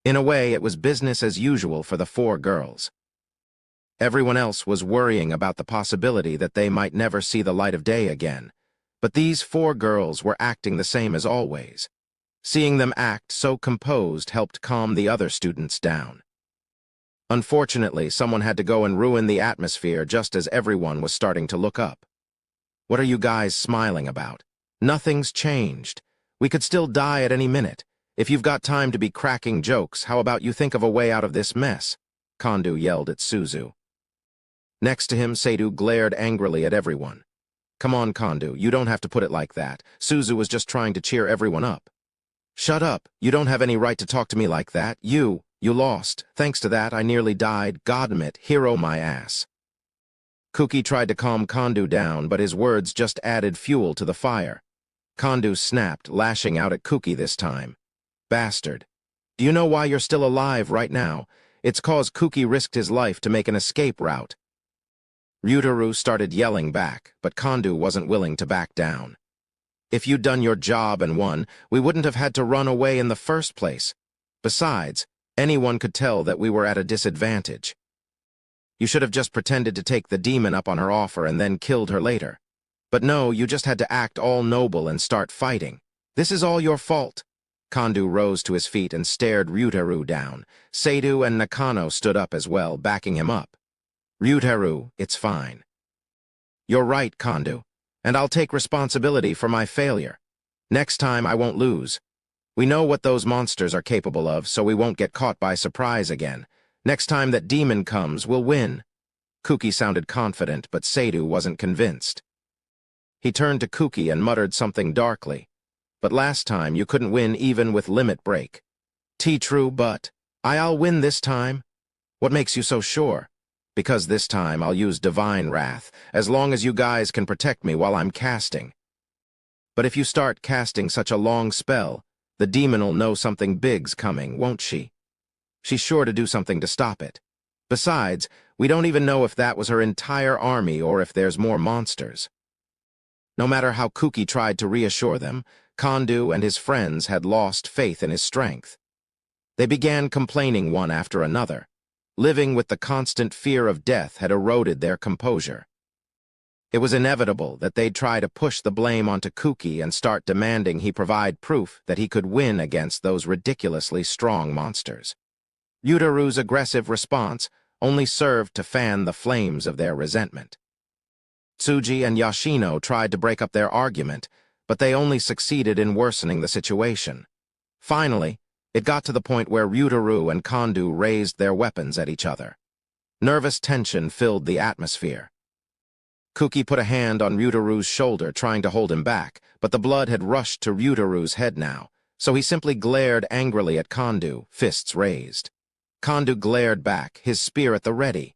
In a way, it was business as usual for the four girls. Everyone else was worrying about the possibility that they might never see the light of day again, but these four girls were acting the same as always. Seeing them act so composed helped calm the other students down. Unfortunately, someone had to go and ruin the atmosphere just as everyone was starting to look up. What are you guys smiling about? Nothing's changed. We could still die at any minute. If you've got time to be cracking jokes, how about you think of a way out of this mess? Kandu yelled at Suzu. Next to him, Seidu glared angrily at everyone. Come on, Kandu, you don't have to put it like that. Suzu was just trying to cheer everyone up. Shut up. You don't have any right to talk to me like that. You lost. Thanks to that, I nearly died. Goddammit, hero my ass. Kuki tried to calm Kandu down, but his words just added fuel to the fire. Kandu snapped, lashing out at Kuki this time. Bastard. Do you know why you're still alive right now? It's 'cause Kuki risked his life to make an escape route. Ryutaru started yelling back, but Kandu wasn't willing to back down. If you'd done your job and won, we wouldn't have had to run away in the first place. Besides, anyone could tell that we were at a disadvantage. You should have just pretended to take the demon up on her offer and then killed her later. But no, you just had to act all noble and start fighting. This is all your fault. Kandu rose to his feet and stared Ryutaru down. Seidu and Nakano stood up as well, backing him up. Ryutaru, it's fine. You're right, Kandu, and I'll take responsibility for my failure. Next time I won't lose. We know what those monsters are capable of, so we won't get caught by surprise again. Next time that demon comes, we'll win. Kuki sounded confident, but Seidu wasn't convinced. He turned to Kuki and muttered something darkly. But last time you couldn't win even with limit break. True, but I'll win this time. What makes you so sure? Because this time I'll use divine wrath, as long as you guys can protect me while I'm casting. But if you start casting such a long spell, the demon'll know something big's coming, won't she? She's sure to do something to stop it. Besides, we don't even know if that was her entire army or if there's more monsters. No matter how Kuki tried to reassure them, Kandu and his friends had lost faith in his strength. They began complaining one after another. Living with the constant fear of death had eroded their composure. It was inevitable that they'd try to push the blame onto Kuki and start demanding he provide proof that he could win against those ridiculously strong monsters. Ryutaru's aggressive response only served to fan the flames of their resentment. Tsuji and Yoshino tried to break up their argument, but they only succeeded in worsening the situation. Finally, it got to the point where Ryutaru and Kandu raised their weapons at each other. Nervous tension filled the atmosphere. Kuki put a hand on Ryutaru's shoulder, trying to hold him back, but the blood had rushed to Ryutaru's head now, so he simply glared angrily at Kandu, fists raised. Kandu glared back, his spear at the ready.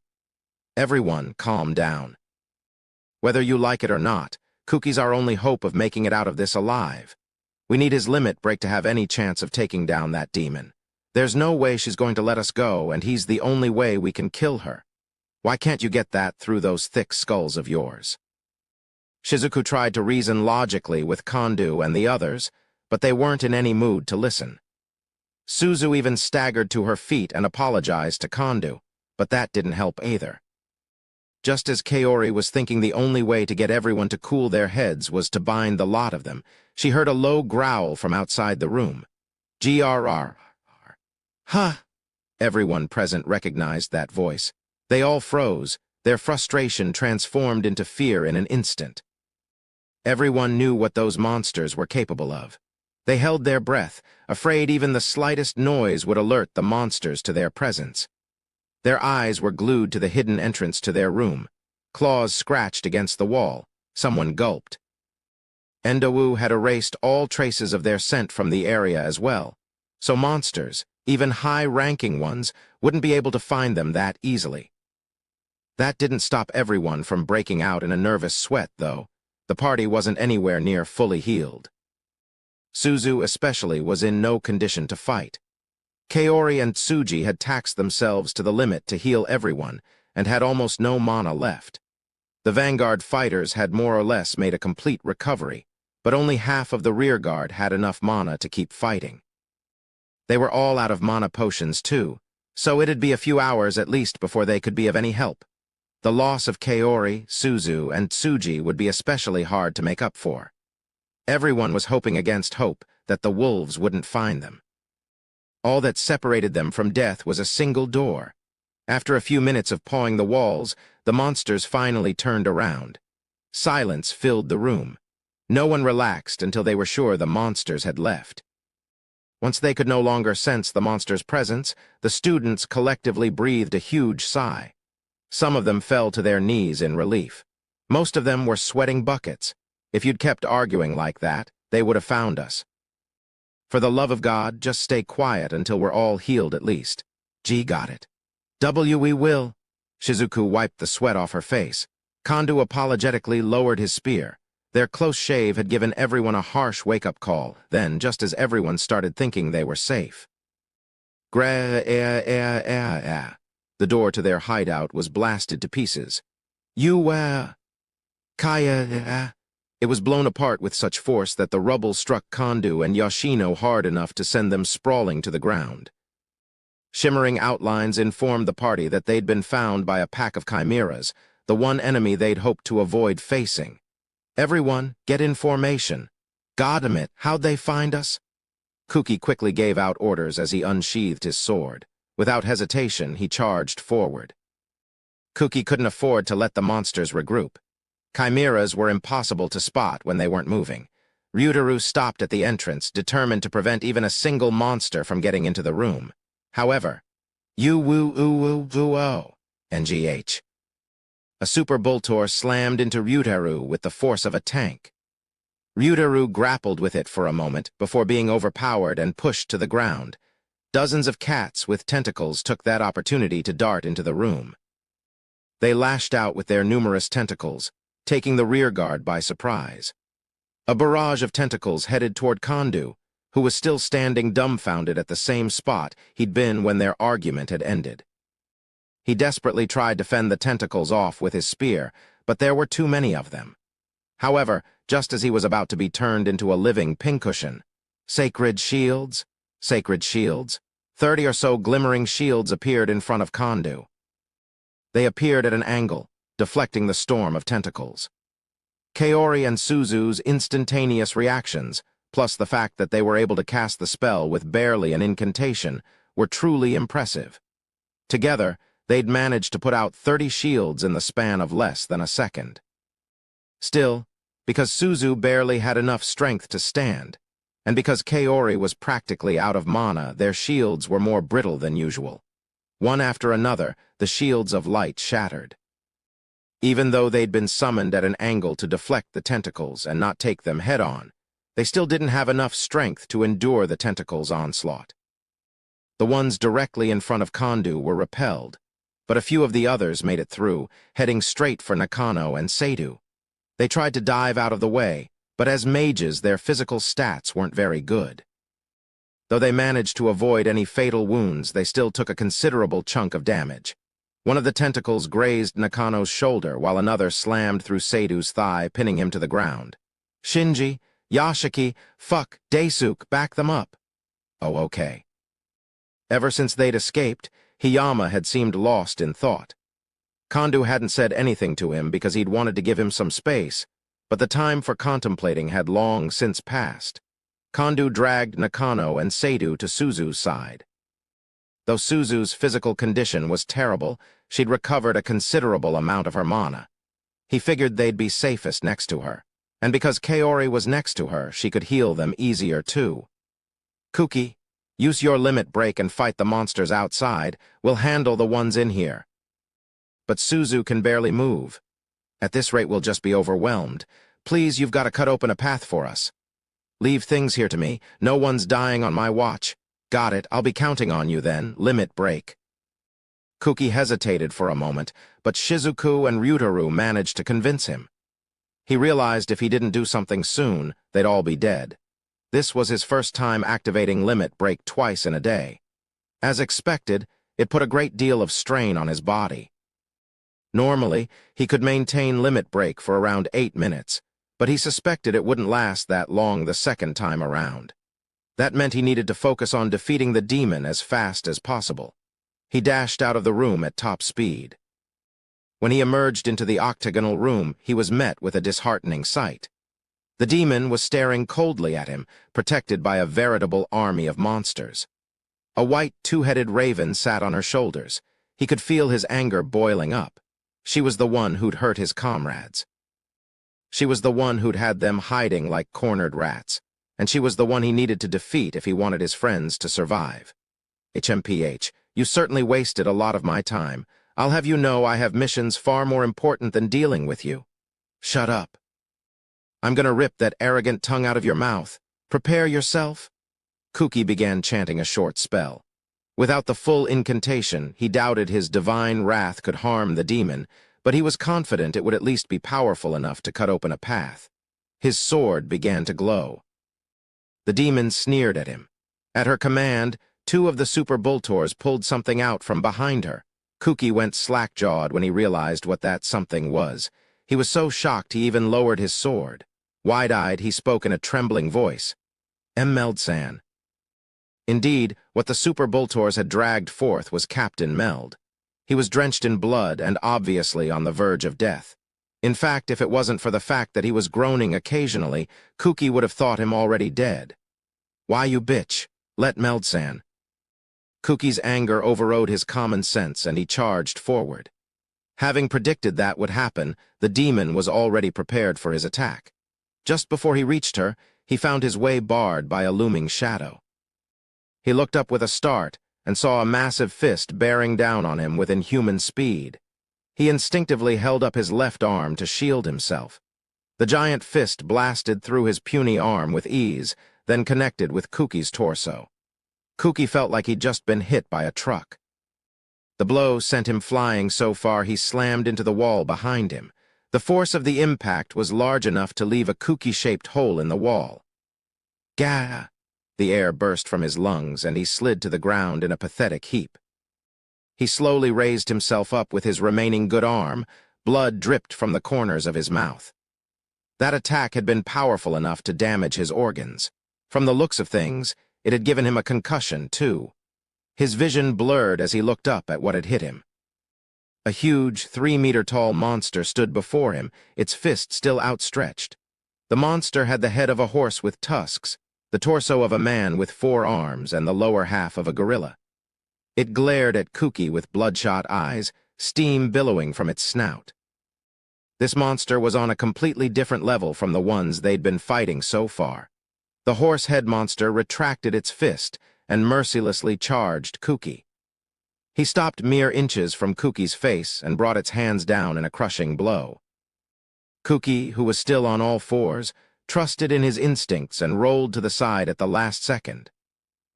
Everyone calmed down. Whether you like it or not, Kuki's our only hope of making it out of this alive. We need his limit break to have any chance of taking down that demon. There's no way she's going to let us go, and he's the only way we can kill her. Why can't you get that through those thick skulls of yours? Shizuku tried to reason logically with Kandu and the others, but they weren't in any mood to listen. Suzu even staggered to her feet and apologized to Kandu, but that didn't help either. Just as Kaori was thinking the only way to get everyone to cool their heads was to bind the lot of them, she heard a low growl from outside the room. GRR. Huh! Everyone present recognized that voice. They all froze, their frustration transformed into fear in an instant. Everyone knew what those monsters were capable of. They held their breath, afraid even the slightest noise would alert the monsters to their presence. Their eyes were glued to the hidden entrance to their room. Claws scratched against the wall. Someone gulped. Endowu had erased all traces of their scent from the area as well, so monsters, even high-ranking ones, wouldn't be able to find them that easily. That didn't stop everyone from breaking out in a nervous sweat, though. The party wasn't anywhere near fully healed. Suzu especially was in no condition to fight. Kaori and Tsuji had taxed themselves to the limit to heal everyone and had almost no mana left. The vanguard fighters had more or less made a complete recovery, but only half of the rearguard had enough mana to keep fighting. They were all out of mana potions too, so it'd be a few hours at least before they could be of any help. The loss of Kaori, Suzu, and Tsuji would be especially hard to make up for. Everyone was hoping against hope that the wolves wouldn't find them. All that separated them from death was a single door. After a few minutes of pawing the walls, the monsters finally turned around. Silence filled the room. No one relaxed until they were sure the monsters had left. Once they could no longer sense the monsters' presence, the students collectively breathed a huge sigh. Some of them fell to their knees in relief. Most of them were sweating buckets. If you'd kept arguing like that, they would have found us. For the love of God, just stay quiet until we're all healed at least. G got it. We will. Shizuku wiped the sweat off her face. Kandu apologetically lowered his spear. Their close shave had given everyone a harsh wake-up call, then, just as everyone started thinking they were safe. The door to their hideout was blasted to pieces. Kaya. It was blown apart with such force that the rubble struck Kandu and Yoshino hard enough to send them sprawling to the ground. Shimmering outlines informed the party that they'd been found by a pack of chimeras, the one enemy they'd hoped to avoid facing. "Everyone, get in formation." "Goddamn it, how'd they find us?" Kuki quickly gave out orders as he unsheathed his sword. Without hesitation, he charged forward. Kuki couldn't afford to let the monsters regroup. Chimeras were impossible to spot when they weren't moving. Ryutaru stopped at the entrance, determined to prevent even a single monster from getting into the room. However, NGH. A super Boltor slammed into Ryutaru with the force of a tank. Ryutaru grappled with it for a moment before being overpowered and pushed to the ground. Dozens of cats with tentacles took that opportunity to dart into the room. They lashed out with their numerous tentacles, taking the rearguard by surprise. A barrage of tentacles headed toward Kondu, who was still standing dumbfounded at the same spot he'd been when their argument had ended. He desperately tried to fend the tentacles off with his spear, but there were too many of them. However, just as he was about to be turned into a living pincushion, sacred shields, 30 or so glimmering shields appeared in front of Kondu. They appeared at an angle, deflecting the storm of tentacles. Kaori and Suzu's instantaneous reactions, plus the fact that they were able to cast the spell with barely an incantation, were truly impressive. Together, they'd managed to put out 30 shields in the span of less than a second. Still, because Suzu barely had enough strength to stand, and because Kaori was practically out of mana, their shields were more brittle than usual. One after another, the shields of light shattered. Even though they'd been summoned at an angle to deflect the tentacles and not take them head-on, they still didn't have enough strength to endure the tentacles' onslaught. The ones directly in front of Kondu were repelled, but a few of the others made it through, heading straight for Nakano and Seidu. They tried to dive out of the way, but as mages, their physical stats weren't very good. Though they managed to avoid any fatal wounds, they still took a considerable chunk of damage. One of the tentacles grazed Nakano's shoulder, while another slammed through Seidu's thigh, pinning him to the ground. "Shinji, Yashiki, fuck, Daisuke, back them up." "Oh, okay." Ever since they'd escaped, Hiyama had seemed lost in thought. Kondu hadn't said anything to him because he'd wanted to give him some space, but the time for contemplating had long since passed. Kondu dragged Nakano and Seidu to Suzu's side. Though Suzu's physical condition was terrible, she'd recovered a considerable amount of her mana. He figured they'd be safest next to her, and because Kaori was next to her, she could heal them easier too. "Kuki, use your limit break and fight the monsters outside. We'll handle the ones in here." "But Suzu can barely move. At this rate, we'll just be overwhelmed. Please, you've got to cut open a path for us." "Leave things here to me. No one's dying on my watch." "Got it. I'll be counting on you then. Limit break." Kuki hesitated for a moment, but Shizuku and Ryutaru managed to convince him. He realized if he didn't do something soon, they'd all be dead. This was his first time activating limit break twice in a day. As expected, it put a great deal of strain on his body. Normally, he could maintain limit break for around 8 minutes, but he suspected it wouldn't last that long the second time around. That meant he needed to focus on defeating the demon as fast as possible. He dashed out of the room at top speed. When he emerged into the octagonal room, he was met with a disheartening sight. The demon was staring coldly at him, protected by a veritable army of monsters. A white, two-headed raven sat on her shoulders. He could feel his anger boiling up. She was the one who'd hurt his comrades. She was the one who'd had them hiding like cornered rats, and she was the one he needed to defeat if he wanted his friends to survive. "HMPH, you certainly wasted a lot of my time. I'll have you know I have missions far more important than dealing with you." "Shut up. I'm gonna rip that arrogant tongue out of your mouth. Prepare yourself." Kuki began chanting a short spell. Without the full incantation, he doubted his divine wrath could harm the demon, but he was confident it would at least be powerful enough to cut open a path. His sword began to glow. The demon sneered at him. At her command, 2 of the super Boltors pulled something out from behind her. Kuki went slack-jawed when he realized what that something was. He was so shocked he even lowered his sword. Wide-eyed, he spoke in a trembling voice. "Meld-san." Indeed, what the Super Bultors had dragged forth was Captain Meld. He was drenched in blood and obviously on the verge of death. In fact, if it wasn't for the fact that he was groaning occasionally, Kuki would have thought him already dead. "Why you bitch? Let Meldsan." Kuki's anger overrode his common sense and he charged forward. Having predicted that would happen, the demon was already prepared for his attack. Just before he reached her, he found his way barred by a looming shadow. He looked up with a start and saw a massive fist bearing down on him with inhuman speed. He instinctively held up his left arm to shield himself. The giant fist blasted through his puny arm with ease, then connected with Kuki's torso. Kuki felt like he'd just been hit by a truck. The blow sent him flying so far he slammed into the wall behind him. The force of the impact was large enough to leave a Kuki-shaped hole in the wall. Gah! The air burst from his lungs and he slid to the ground in a pathetic heap. He slowly raised himself up with his remaining good arm. Blood dripped from the corners of his mouth. That attack had been powerful enough to damage his organs. From the looks of things, it had given him a concussion, too. His vision blurred as he looked up at what had hit him. A huge, 3-meter-tall monster stood before him, its fist still outstretched. The monster had the head of a horse with tusks, the torso of a man with 4 arms, and the lower half of a gorilla. It glared at Kuki with bloodshot eyes, steam billowing from its snout. This monster was on a completely different level from the ones they'd been fighting so far. The horse head monster retracted its fist and mercilessly charged Kuki. He stopped mere inches from Kuki's face and brought its hands down in a crushing blow. Kuki, who was still on all fours, trusted in his instincts and rolled to the side at the last second.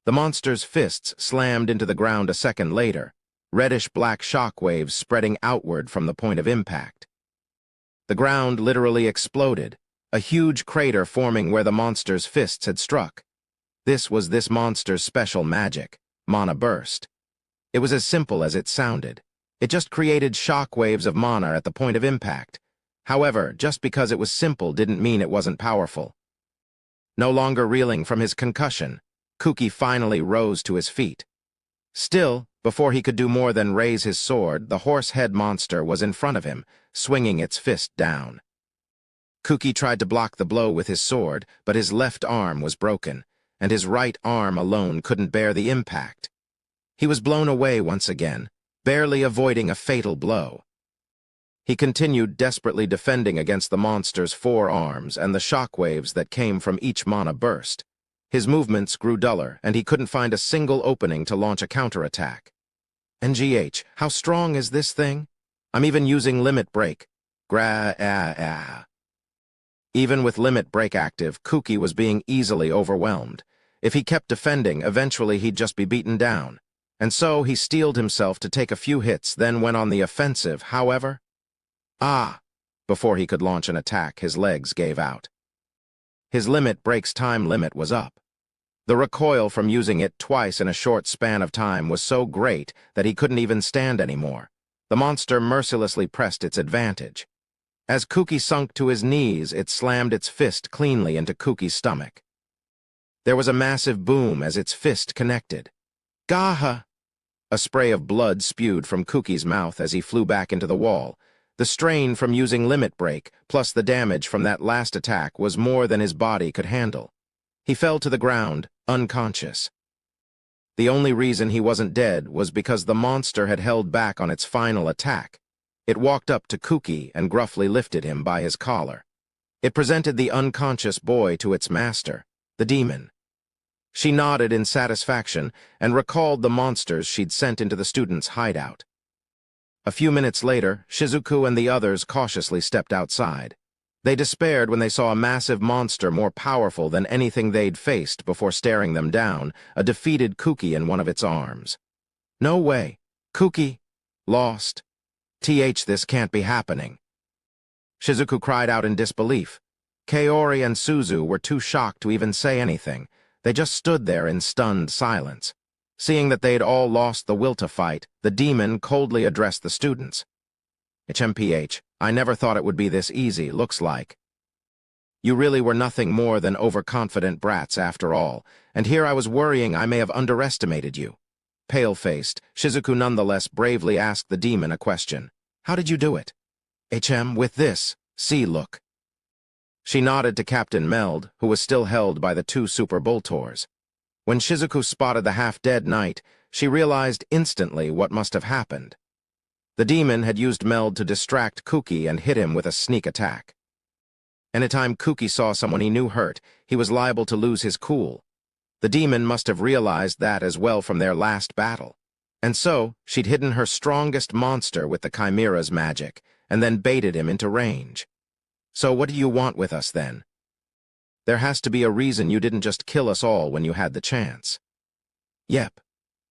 The monster's fists slammed into the ground a second later, reddish-black shock waves spreading outward from the point of impact. The ground literally exploded, a huge crater forming where the monster's fists had struck. This was this monster's special magic, mana burst. It was as simple as it sounded. It just created shock waves of mana at the point of impact. However, just because it was simple didn't mean it wasn't powerful. No longer reeling from his concussion, Kuki finally rose to his feet. Still, before he could do more than raise his sword, the horse-head monster was in front of him, swinging its fist down. Kuki tried to block the blow with his sword, but his left arm was broken, and his right arm alone couldn't bear the impact. He was blown away once again, barely avoiding a fatal blow. He continued desperately defending against the monster's 4 arms and the shockwaves that came from each mana burst. His movements grew duller, and he couldn't find a single opening to launch a counterattack. NGH, how strong is this thing? I'm even using limit break. Even with limit break active, Kuki was being easily overwhelmed. If he kept defending, eventually he'd just be beaten down. And so he steeled himself to take a few hits, then went on the offensive. However, before he could launch an attack, his legs gave out. His limit break's time limit was up. The recoil from using it twice in a short span of time was so great that he couldn't even stand anymore. The monster mercilessly pressed its advantage. As Kuki sunk to his knees, it slammed its fist cleanly into Kuki's stomach. There was a massive boom as its fist connected. Gaha! A spray of blood spewed from Kuki's mouth as he flew back into the wall. The strain from using limit break, plus the damage from that last attack, was more than his body could handle. He fell to the ground, unconscious. The only reason he wasn't dead was because the monster had held back on its final attack. It walked up to Kuki and gruffly lifted him by his collar. It presented the unconscious boy to its master, the demon. She nodded in satisfaction and recalled the monsters she'd sent into the students' hideout. A few minutes later, Shizuku and the others cautiously stepped outside. They despaired when they saw a massive monster more powerful than anything they'd faced before staring them down, a defeated Kuki in one of its arms. No way. Kuki? Lost. This can't be happening. Shizuku cried out in disbelief. Kaori and Suzu were too shocked to even say anything. They just stood there in stunned silence. Seeing that they'd all lost the will to fight, the demon coldly addressed the students. HMPH, I never thought it would be this easy, looks like. You really were nothing more than overconfident brats after all, and here I was worrying I may have underestimated you." Pale-faced, Shizuku nonetheless bravely asked the demon a question. "How did you do it?" With this. See, look." She nodded to Captain Meld, who was still held by the two Super Boltors. When Shizuku spotted the half-dead knight, she realized instantly what must have happened. The demon had used Meld to distract Kuki and hit him with a sneak attack. Anytime Kuki saw someone he knew hurt, he was liable to lose his cool. The demon must have realized that as well from their last battle. And so, she'd hidden her strongest monster with the Chimera's magic, and then baited him into range. "So what do you want with us, then? There has to be a reason you didn't just kill us all when you had the chance." "Yep.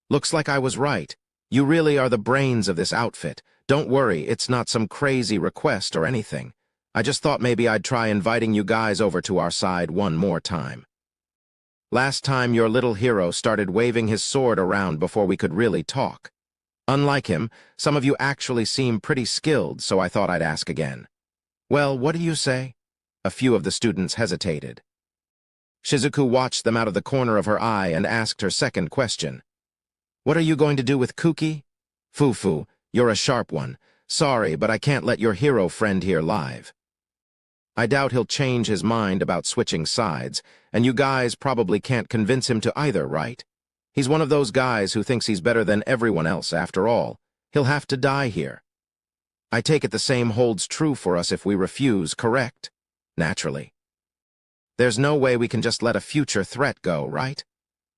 Looks like I was right. You really are the brains of this outfit. Don't worry, it's not some crazy request or anything. I just thought maybe I'd try inviting you guys over to our side one more time. Last time your little hero started waving his sword around before we could really talk. Unlike him, some of you actually seem pretty skilled, so I thought I'd ask again." "Well, what do you say?" A few of the students hesitated. Shizuku watched them out of the corner of her eye and asked her second question. "What are you going to do with Kuki?" "Fufu, you're a sharp one. Sorry, but I can't let your hero friend here live. I doubt he'll change his mind about switching sides, and you guys probably can't convince him to either, right? He's one of those guys who thinks he's better than everyone else after all. He'll have to die here. I take it the same holds true for us if we refuse, correct? Naturally. There's no way we can just let a future threat go, right?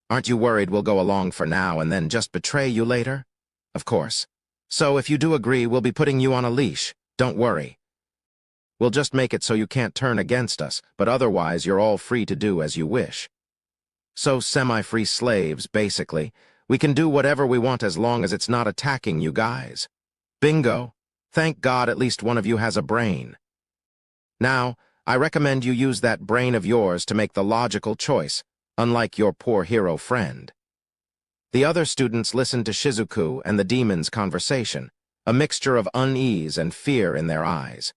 Aren't you worried we'll go along for now and then just betray you later? Of course. So if you do agree, we'll be putting you on a leash. Don't worry. We'll just make it so you can't turn against us, but otherwise you're all free to do as you wish. So semi-free slaves, basically. We can do whatever we want as long as it's not attacking you guys. Bingo. Thank God at least one of you has a brain. Now, I recommend you use that brain of yours to make the logical choice, unlike your poor hero friend." The other students listened to Shizuku and the demon's conversation, a mixture of unease and fear in their eyes.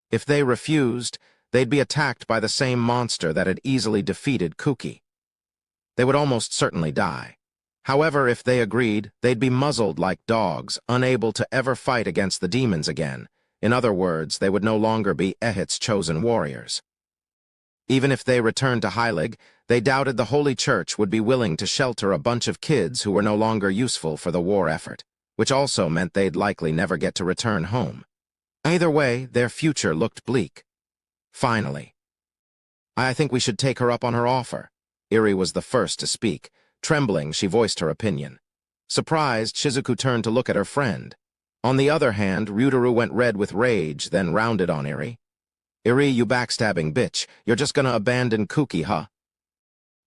If they refused, they'd be attacked by the same monster that had easily defeated Kuki. They would almost certainly die. However, if they agreed, they'd be muzzled like dogs, unable to ever fight against the demons again. In other words, they would no longer be Ehit's chosen warriors. Even if they returned to Heilig, they doubted the Holy Church would be willing to shelter a bunch of kids who were no longer useful for the war effort, which also meant they'd likely never get to return home. Either way, their future looked bleak. Finally. "I think we should take her up on her offer." Iri was the first to speak. Trembling, she voiced her opinion. Surprised, Shizuku turned to look at her friend. On the other hand, Ryutaru went red with rage, then rounded on Iri. "Iri, you backstabbing bitch. You're just gonna abandon Kuki, huh?"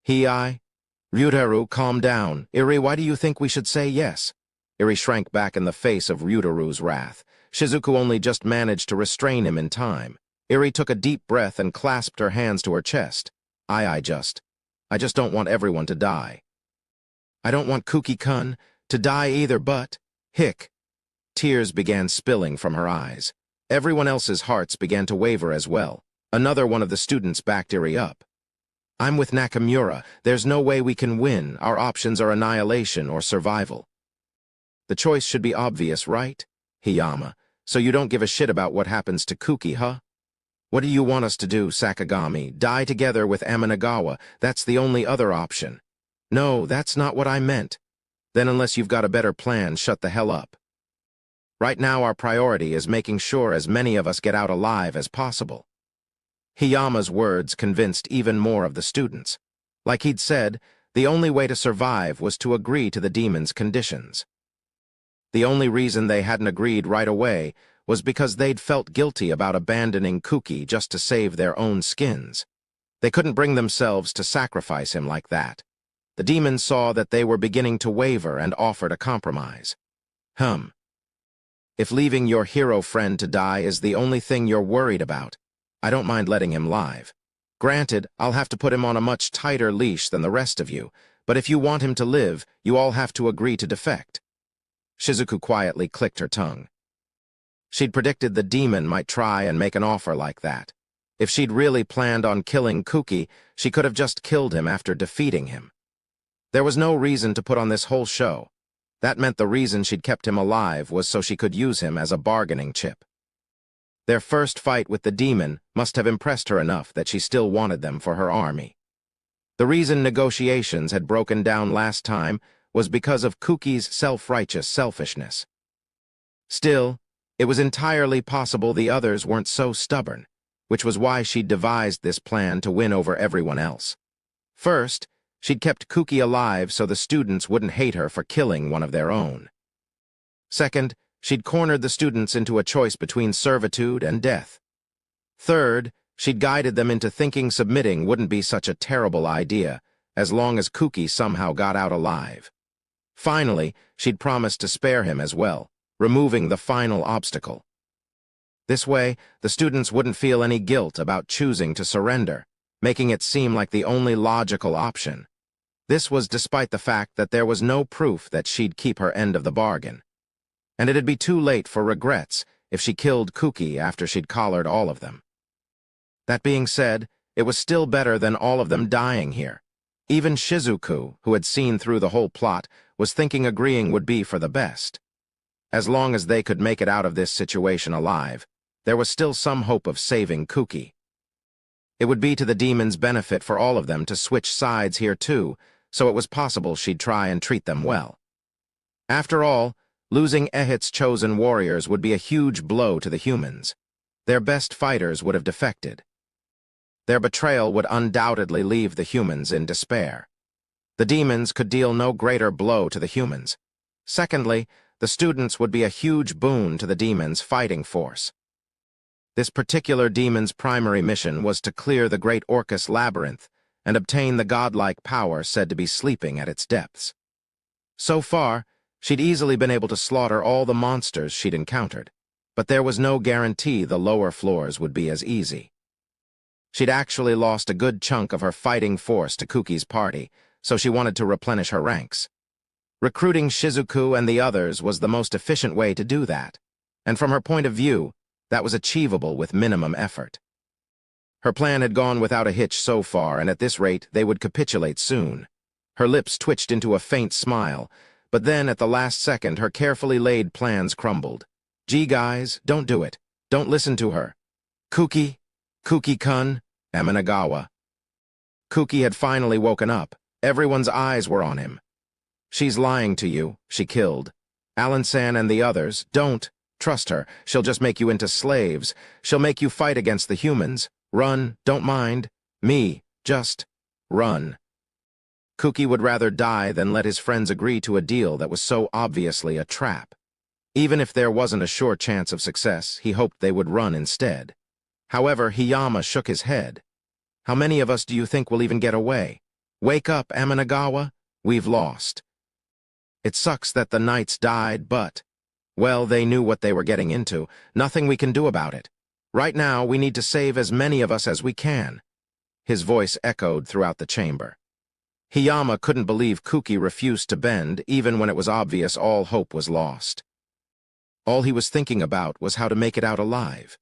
Ryutaru, calm down. Iri, why do you think we should say yes?" Iri shrank back in the face of Ryutaru's wrath. Shizuku only just managed to restrain him in time. Iri took a deep breath and clasped her hands to her chest. I just don't want everyone to die. I don't want Kuki-kun to die either, but... Hick. Tears began spilling from her eyes. Everyone else's hearts began to waver as well. Another one of the students backed Iri up. "I'm with Nakamura. There's no way we can win. Our options are annihilation or survival." "The choice should be obvious, right? Hiyama. So you don't give a shit about what happens to Kuki, huh? What do you want us to do, Sakagami? Die together with Amanagawa? That's the only other option." "No, that's not what I meant." "Then unless you've got a better plan, shut the hell up. Right now our priority is making sure as many of us get out alive as possible." Hiyama's words convinced even more of the students. Like he'd said, the only way to survive was to agree to the demon's conditions. The only reason they hadn't agreed right away was because they'd felt guilty about abandoning Kuki just to save their own skins. They couldn't bring themselves to sacrifice him like that. The demons saw that they were beginning to waver and offered a compromise. If leaving your hero friend to die is the only thing you're worried about, I don't mind letting him live. Granted, I'll have to put him on a much tighter leash than the rest of you, but if you want him to live, you all have to agree to defect." Shizuku quietly clicked her tongue. She'd predicted the demon might try and make an offer like that. If she'd really planned on killing Kuki, she could have just killed him after defeating him. There was no reason to put on this whole show. That meant the reason she'd kept him alive was so she could use him as a bargaining chip. Their first fight with the demon must have impressed her enough that she still wanted them for her army. The reason negotiations had broken down last time was because of Kuki's self-righteous selfishness. Still, it was entirely possible the others weren't so stubborn, which was why she'd devised this plan to win over everyone else. First, she'd kept Kuki alive so the students wouldn't hate her for killing one of their own. Second, she'd cornered the students into a choice between servitude and death. Third, she'd guided them into thinking submitting wouldn't be such a terrible idea, as long as Kuki somehow got out alive. Finally, she'd promised to spare him as well, removing the final obstacle. This way, the students wouldn't feel any guilt about choosing to surrender, making it seem like the only logical option. This was despite the fact that there was no proof that she'd keep her end of the bargain. And it'd be too late for regrets if she killed Kuki after she'd collared all of them. That being said, it was still better than all of them dying here. Even Shizuku, who had seen through the whole plot, was thinking agreeing would be for the best. As long as they could make it out of this situation alive, there was still some hope of saving Kuki. It would be to the demon's benefit for all of them to switch sides here too, so it was possible she'd try and treat them well. After all, losing Ehit's chosen warriors would be a huge blow to the humans. Their best fighters would have defected. Their betrayal would undoubtedly leave the humans in despair. The demons could deal no greater blow to the humans. Secondly, the students would be a huge boon to the demons' fighting force. This particular demon's primary mission was to clear the Great Orcus Labyrinth and obtain the godlike power said to be sleeping at its depths. So far, she'd easily been able to slaughter all the monsters she'd encountered, but there was no guarantee the lower floors would be as easy. She'd actually lost a good chunk of her fighting force to Kuki's party, so she wanted to replenish her ranks. Recruiting Shizuku and the others was the most efficient way to do that, and from her point of view, that was achievable with minimum effort. Her plan had gone without a hitch so far, and at this rate, they would capitulate soon. Her lips twitched into a faint smile, but then at the last second, her carefully laid plans crumbled. Gee, guys, don't do it. Don't listen to her. Kuki-kun, Eminagawa. Kuki had finally woken up. Everyone's eyes were on him. She's lying to you, she killed. Alan-san and the others, don't. Trust her. She'll just make you into slaves. She'll make you fight against the humans. Run, don't mind. Me, just run. Kuki would rather die than let his friends agree to a deal that was so obviously a trap. Even if there wasn't a sure chance of success, he hoped they would run instead. However, Hiyama shook his head. How many of us do you think will even get away? Wake up, Aminagawa. We've lost. It sucks that the knights died, but, well, they knew what they were getting into. Nothing we can do about it. Right now, we need to save as many of us as we can. His voice echoed throughout the chamber. Hiyama couldn't believe Kuki refused to bend, even when it was obvious all hope was lost. All he was thinking about was how to make it out alive.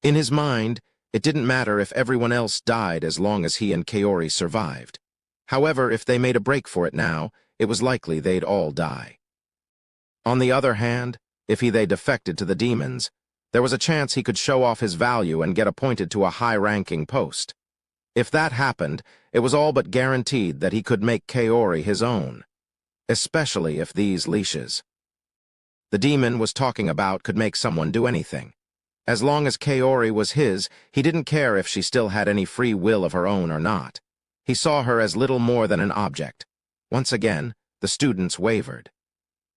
In his mind, it didn't matter if everyone else died as long as he and Kaori survived. However, if they made a break for it now, it was likely they'd all die. On the other hand, if they defected to the demons, there was a chance he could show off his value and get appointed to a high-ranking post. If that happened, it was all but guaranteed that he could make Kaori his own, especially if these leashes the demon was talking about could make someone do anything. As long as Kaori was his, he didn't care if she still had any free will of her own or not. He saw her as little more than an object. Once again, the students wavered.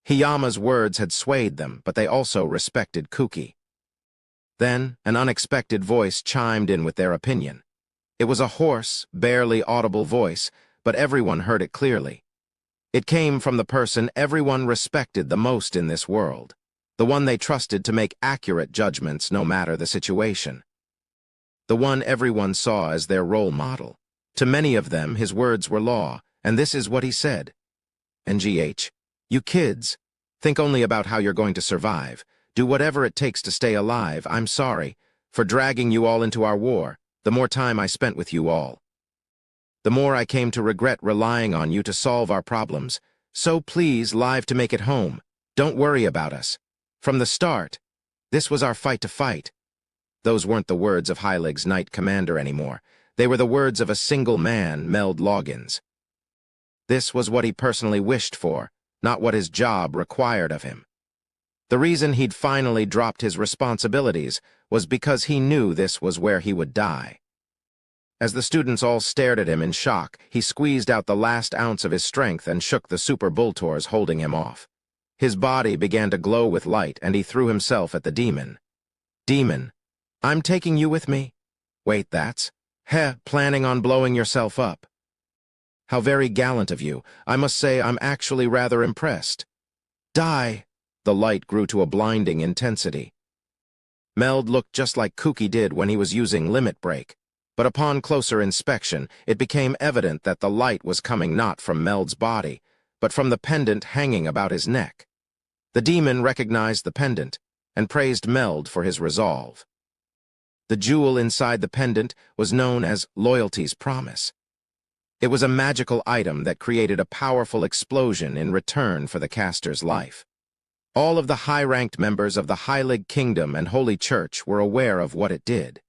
Hiyama's words had swayed them, but they also respected Kuki. Then, an unexpected voice chimed in with their opinion. It was a hoarse, barely audible voice, but everyone heard it clearly. It came from the person everyone respected the most in this world, the one they trusted to make accurate judgments no matter the situation. The one everyone saw as their role model. To many of them, his words were law, and this is what he said. NGH, you kids, think only about how you're going to survive. Do whatever it takes to stay alive. I'm sorry for dragging you all into our war. the more time I spent with you all. The more I came to regret relying on you to solve our problems. So please, live to make it home. Don't worry about us. From the start, this was our fight to fight. Those weren't the words of Heilig's Knight Commander anymore. They were the words of a single man, Meld Loggins. This was what he personally wished for, not what his job required of him. The reason he'd finally dropped his responsibilities was because he knew this was where he would die. As the students all stared at him in shock, he squeezed out the last ounce of his strength and shook the super Bultors holding him off. His body began to glow with light, and he threw himself at the demon. Demon, I'm taking you with me? Wait, that's... planning on blowing yourself up. How very gallant of you. I must say I'm actually rather impressed. Die! The light grew to a blinding intensity. Meld looked just like Kooky did when he was using Limit Break, but upon closer inspection, it became evident that the light was coming not from Meld's body, but from the pendant hanging about his neck. The demon recognized the pendant and praised Meld for his resolve. The jewel inside the pendant was known as Loyalty's Promise. It was a magical item that created a powerful explosion in return for the caster's life. All of the high-ranked members of the Heilig Kingdom and Holy Church were aware of what it did.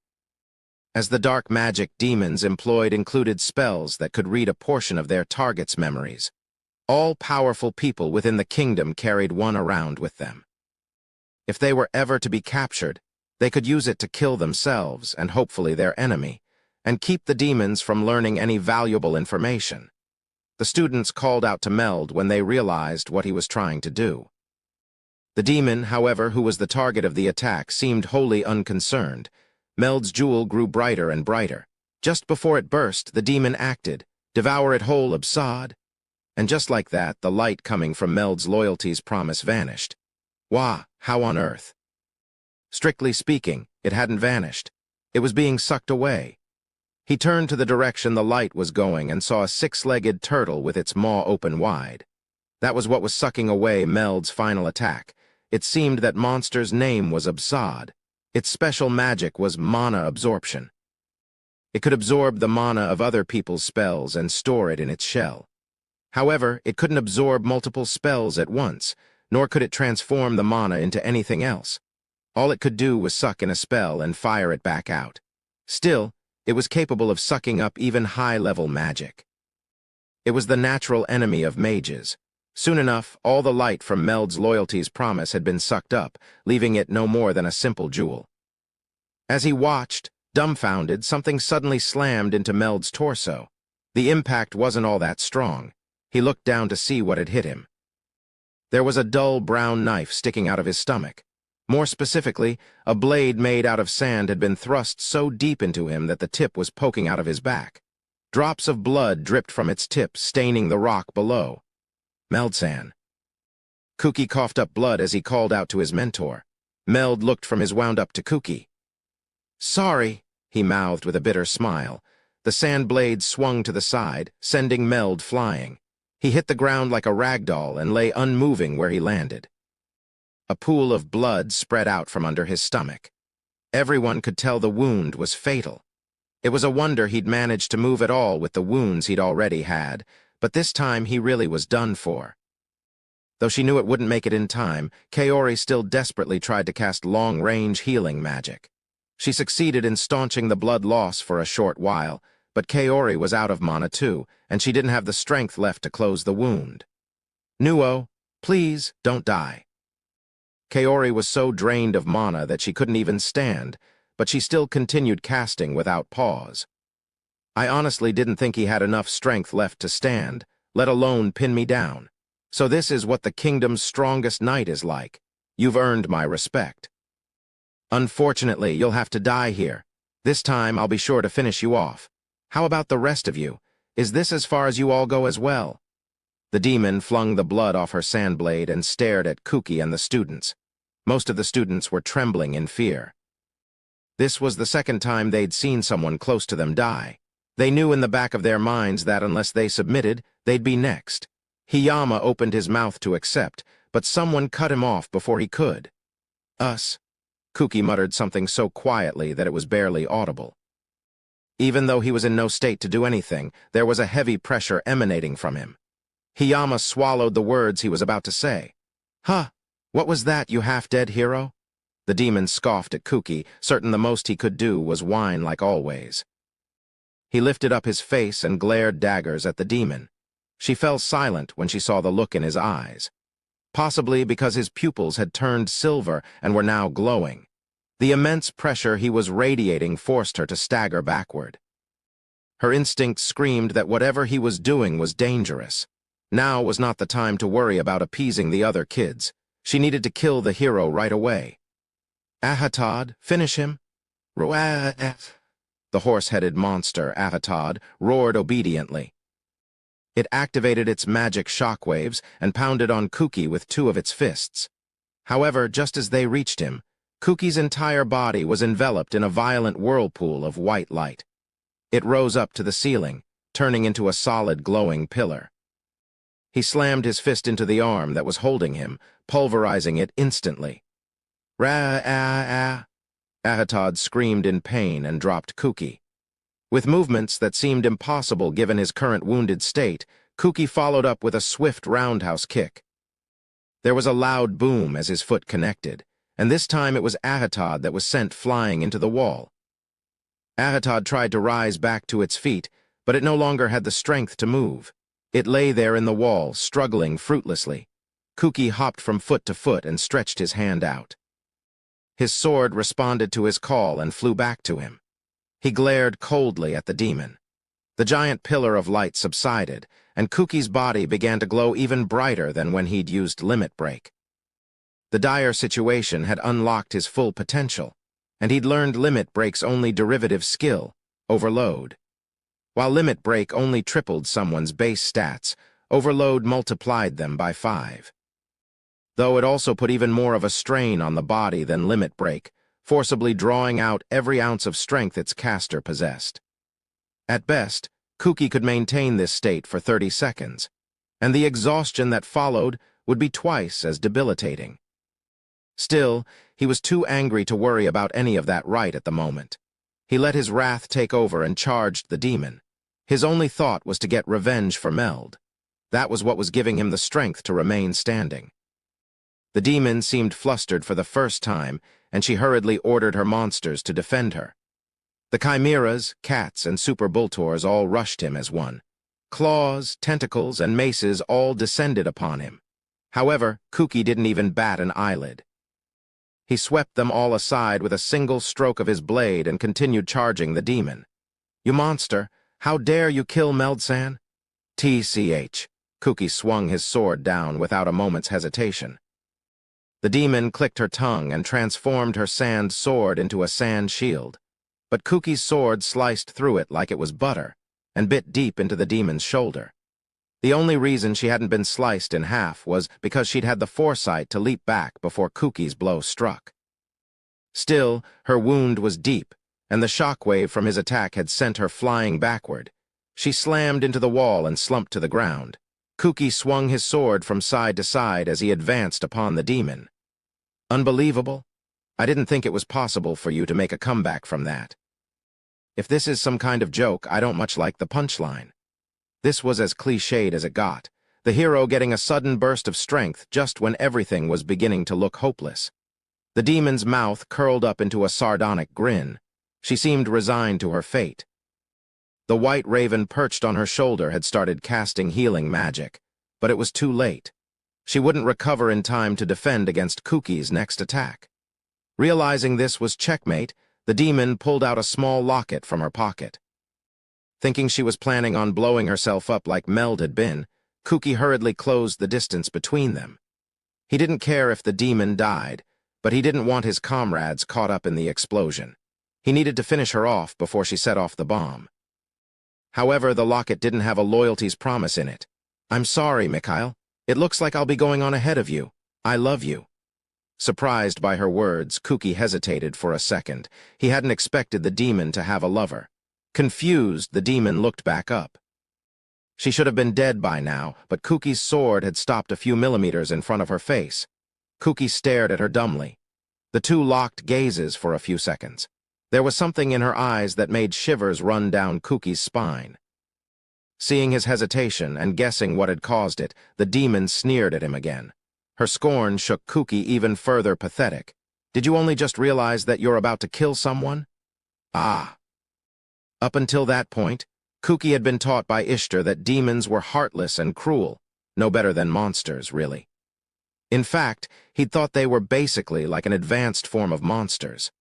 As the dark magic demons employed included spells that could read a portion of their target's memories, all powerful people within the kingdom carried one around with them. If they were ever to be captured, they could use it to kill themselves and hopefully their enemy, and keep the demons from learning any valuable information. The students called out to Meld when they realized what he was trying to do. The demon, however, who was the target of the attack, seemed wholly unconcerned. Meld's jewel grew brighter and brighter. Just before it burst, the demon acted, devour it whole, Absad. And just like that, the light coming from Meld's Loyalty's Promise vanished. Wah, how on earth? Strictly speaking, it hadn't vanished. It was being sucked away. He turned to the direction the light was going and saw a six-legged turtle with its maw open wide. That was what was sucking away Meld's final attack. It seemed that monster's name was Absad. Its special magic was mana absorption. It could absorb the mana of other people's spells and store it in its shell. However, it couldn't absorb multiple spells at once, nor could it transform the mana into anything else. All it could do was suck in a spell and fire it back out. Still, it was capable of sucking up even high-level magic. It was the natural enemy of mages. Soon enough, all the light from Meld's Loyalty's Promise had been sucked up, leaving it no more than a simple jewel. As he watched, dumbfounded, something suddenly slammed into Meld's torso. The impact wasn't all that strong. He looked down to see what had hit him. There was a dull brown knife sticking out of his stomach. More specifically, a blade made out of sand had been thrust so deep into him that the tip was poking out of his back. Drops of blood dripped from its tip, staining the rock below. Meldsan. Kooky coughed up blood as he called out to his mentor. Meld looked from his wound-up to Kooky. Sorry, he mouthed with a bitter smile. The sand blade swung to the side, sending Meld flying. He hit the ground like a rag doll and lay unmoving where he landed. A pool of blood spread out from under his stomach. Everyone could tell the wound was fatal. It was a wonder he'd managed to move at all with the wounds he'd already had, but this time he really was done for. Though she knew it wouldn't make it in time, Kaori still desperately tried to cast long-range healing magic. She succeeded in staunching the blood loss for a short while, but Kaori was out of mana too, and she didn't have the strength left to close the wound. Nuo, please, don't die. Kaori was so drained of mana that she couldn't even stand, but she still continued casting without pause. I honestly didn't think he had enough strength left to stand, let alone pin me down. So this is what the kingdom's strongest knight is like. You've earned my respect. Unfortunately, you'll have to die here. This time I'll be sure to finish you off. How about the rest of you? Is this as far as you all go as well? The demon flung the blood off her sand blade and stared at Kooky and the students. Most of the students were trembling in fear. This was the second time they'd seen someone close to them die. They knew in the back of their minds that unless they submitted, they'd be next. Hiyama opened his mouth to accept, but someone cut him off before he could. Us. Kooky muttered something so quietly that it was barely audible. Even though he was in no state to do anything, there was a heavy pressure emanating from him. Hiyama swallowed the words he was about to say. Huh, what was that, you half-dead hero? The demon scoffed at Kuki, certain the most he could do was whine like always. He lifted up his face and glared daggers at the demon. She fell silent when she saw the look in his eyes. Possibly because his pupils had turned silver and were now glowing. The immense pressure he was radiating forced her to stagger backward. Her instinct screamed that whatever he was doing was dangerous. Now was not the time to worry about appeasing the other kids. She needed to kill the hero right away. Ahatad, finish him. The horse-headed monster, Ahatad, roared obediently. It activated its magic shockwaves and pounded on Kuki with two of its fists. However, just as they reached him, Kuki's entire body was enveloped in a violent whirlpool of white light. It rose up to the ceiling, turning into a solid glowing pillar. He slammed his fist into the arm that was holding him, pulverizing it instantly. Ra-ah-ah! Ahatad screamed in pain and dropped Kuki. With movements that seemed impossible given his current wounded state, Kuki followed up with a swift roundhouse kick. There was a loud boom as his foot connected, and this time it was Ahatad that was sent flying into the wall. Ahatad tried to rise back to its feet, but it no longer had the strength to move. It lay there in the wall, struggling fruitlessly. Kuki hopped from foot to foot and stretched his hand out. His sword responded to his call and flew back to him. He glared coldly at the demon. The giant pillar of light subsided, and Kuki's body began to glow even brighter than when he'd used Limit Break. The dire situation had unlocked his full potential, and he'd learned Limit Break's only derivative skill, Overload. While Limit Break only tripled someone's base stats, Overload multiplied them by 5. Though it also put even more of a strain on the body than Limit Break, forcibly drawing out every ounce of strength its caster possessed. At best, Kuki could maintain this state for 30 seconds, and the exhaustion that followed would be twice as debilitating. Still, he was too angry to worry about any of that right at the moment. He let his wrath take over and charged the demon. His only thought was to get revenge for Meld. That was what was giving him the strength to remain standing. The demon seemed flustered for the first time, and she hurriedly ordered her monsters to defend her. The chimeras, cats, and super Bultors all rushed him as one. Claws, tentacles, and maces all descended upon him. However, Kuki didn't even bat an eyelid. He swept them all aside with a single stroke of his blade and continued charging the demon. "You monster! How dare you kill Meld-san?" TCH. Kuki swung his sword down without a moment's hesitation. The demon clicked her tongue and transformed her sand sword into a sand shield. But Kuki's sword sliced through it like it was butter and bit deep into the demon's shoulder. The only reason she hadn't been sliced in half was because she'd had the foresight to leap back before Kuki's blow struck. Still, her wound was deep, and the shockwave from his attack had sent her flying backward. She slammed into the wall and slumped to the ground. Kuki swung his sword from side to side as he advanced upon the demon. "Unbelievable. I didn't think it was possible for you to make a comeback from that. If this is some kind of joke, I don't much like the punchline." This was as cliched as it got, the hero getting a sudden burst of strength just when everything was beginning to look hopeless. The demon's mouth curled up into a sardonic grin. She seemed resigned to her fate. The white raven perched on her shoulder had started casting healing magic, but it was too late. She wouldn't recover in time to defend against Kuki's next attack. Realizing this was checkmate, the demon pulled out a small locket from her pocket. Thinking she was planning on blowing herself up like Meld had been, Kuki hurriedly closed the distance between them. He didn't care if the demon died, but he didn't want his comrades caught up in the explosion. He needed to finish her off before she set off the bomb. However, the locket didn't have a loyalties promise in it. "I'm sorry, Mikhail. It looks like I'll be going on ahead of you. I love you." Surprised by her words, Kuki hesitated for a second. He hadn't expected the demon to have a lover. Confused, the demon looked back up. She should have been dead by now, but Kuki's sword had stopped a few millimeters in front of her face. Kuki stared at her dumbly. The two locked gazes for a few seconds. There was something in her eyes that made shivers run down Kuki's spine. Seeing his hesitation and guessing what had caused it, the demon sneered at him again. Her scorn shook Kuki even further pathetic. Did you only just realize that you're about to kill someone? Ah. Up until that point, Kuki had been taught by Ishtar that demons were heartless and cruel, no better than monsters, really. In fact, he'd thought they were basically like an advanced form of monsters.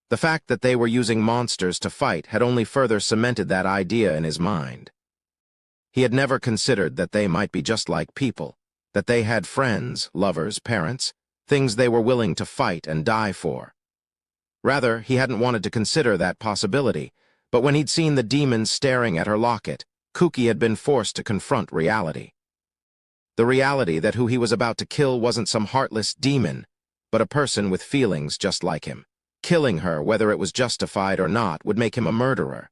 The fact that they were using monsters to fight had only further cemented that idea in his mind. He had never considered that they might be just like people, that they had friends, lovers, parents, things they were willing to fight and die for. Rather, he hadn't wanted to consider that possibility, but when he'd seen the demon staring at her locket, Kuki had been forced to confront reality. The reality that who he was about to kill wasn't some heartless demon, but a person with feelings just like him. Killing her, whether it was justified or not, would make him a murderer.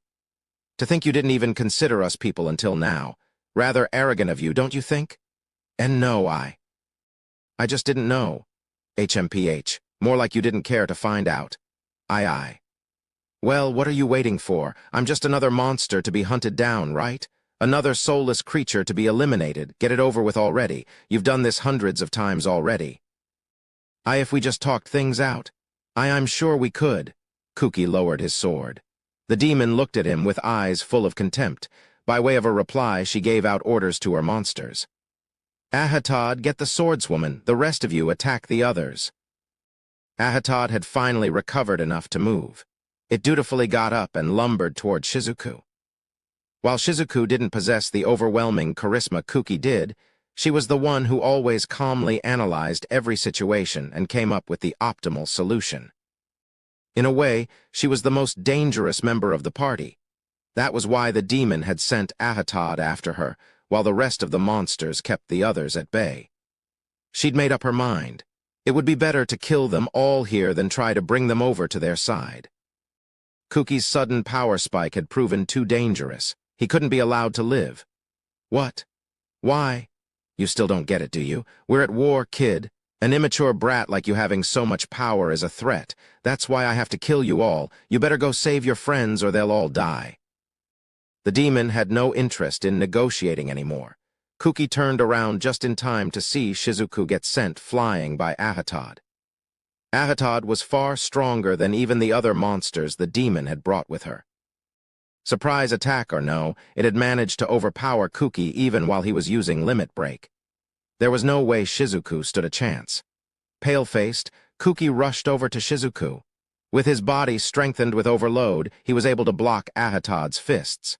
To think you didn't even consider us people until now. Rather arrogant of you, don't you think? And no, I just didn't know. HMPH. More like you didn't care to find out. Aye. Well, what are you waiting for? I'm just another monster to be hunted down, right? Another soulless creature to be eliminated. Get it over with already. You've done this hundreds of times already. If we just talked things out. I'm sure we could. Kuki lowered his sword. The demon looked at him with eyes full of contempt. By way of a reply, she gave out orders to her monsters. Ahatad, get the swordswoman. The rest of you attack the others. Ahatad had finally recovered enough to move. It dutifully got up and lumbered toward Shizuku. While Shizuku didn't possess the overwhelming charisma Kuki did, she was the one who always calmly analyzed every situation and came up with the optimal solution. In a way, she was the most dangerous member of the party. That was why the demon had sent Ahatad after her, while the rest of the monsters kept the others at bay. She'd made up her mind. It would be better to kill them all here than try to bring them over to their side. Kuki's sudden power spike had proven too dangerous. He couldn't be allowed to live. What? Why? You still don't get it, do you? We're at war, kid. An immature brat like you having so much power is a threat. That's why I have to kill you all. You better go save your friends or they'll all die. The demon had no interest in negotiating anymore. Kuki turned around just in time to see Shizuku get sent flying by Ahatad. Ahatad was far stronger than even the other monsters the demon had brought with her. Surprise attack or no, it had managed to overpower Kuki even while he was using Limit Break. There was no way Shizuku stood a chance. Pale-faced, Kuki rushed over to Shizuku. With his body strengthened with overload, he was able to block Ahatad's fists.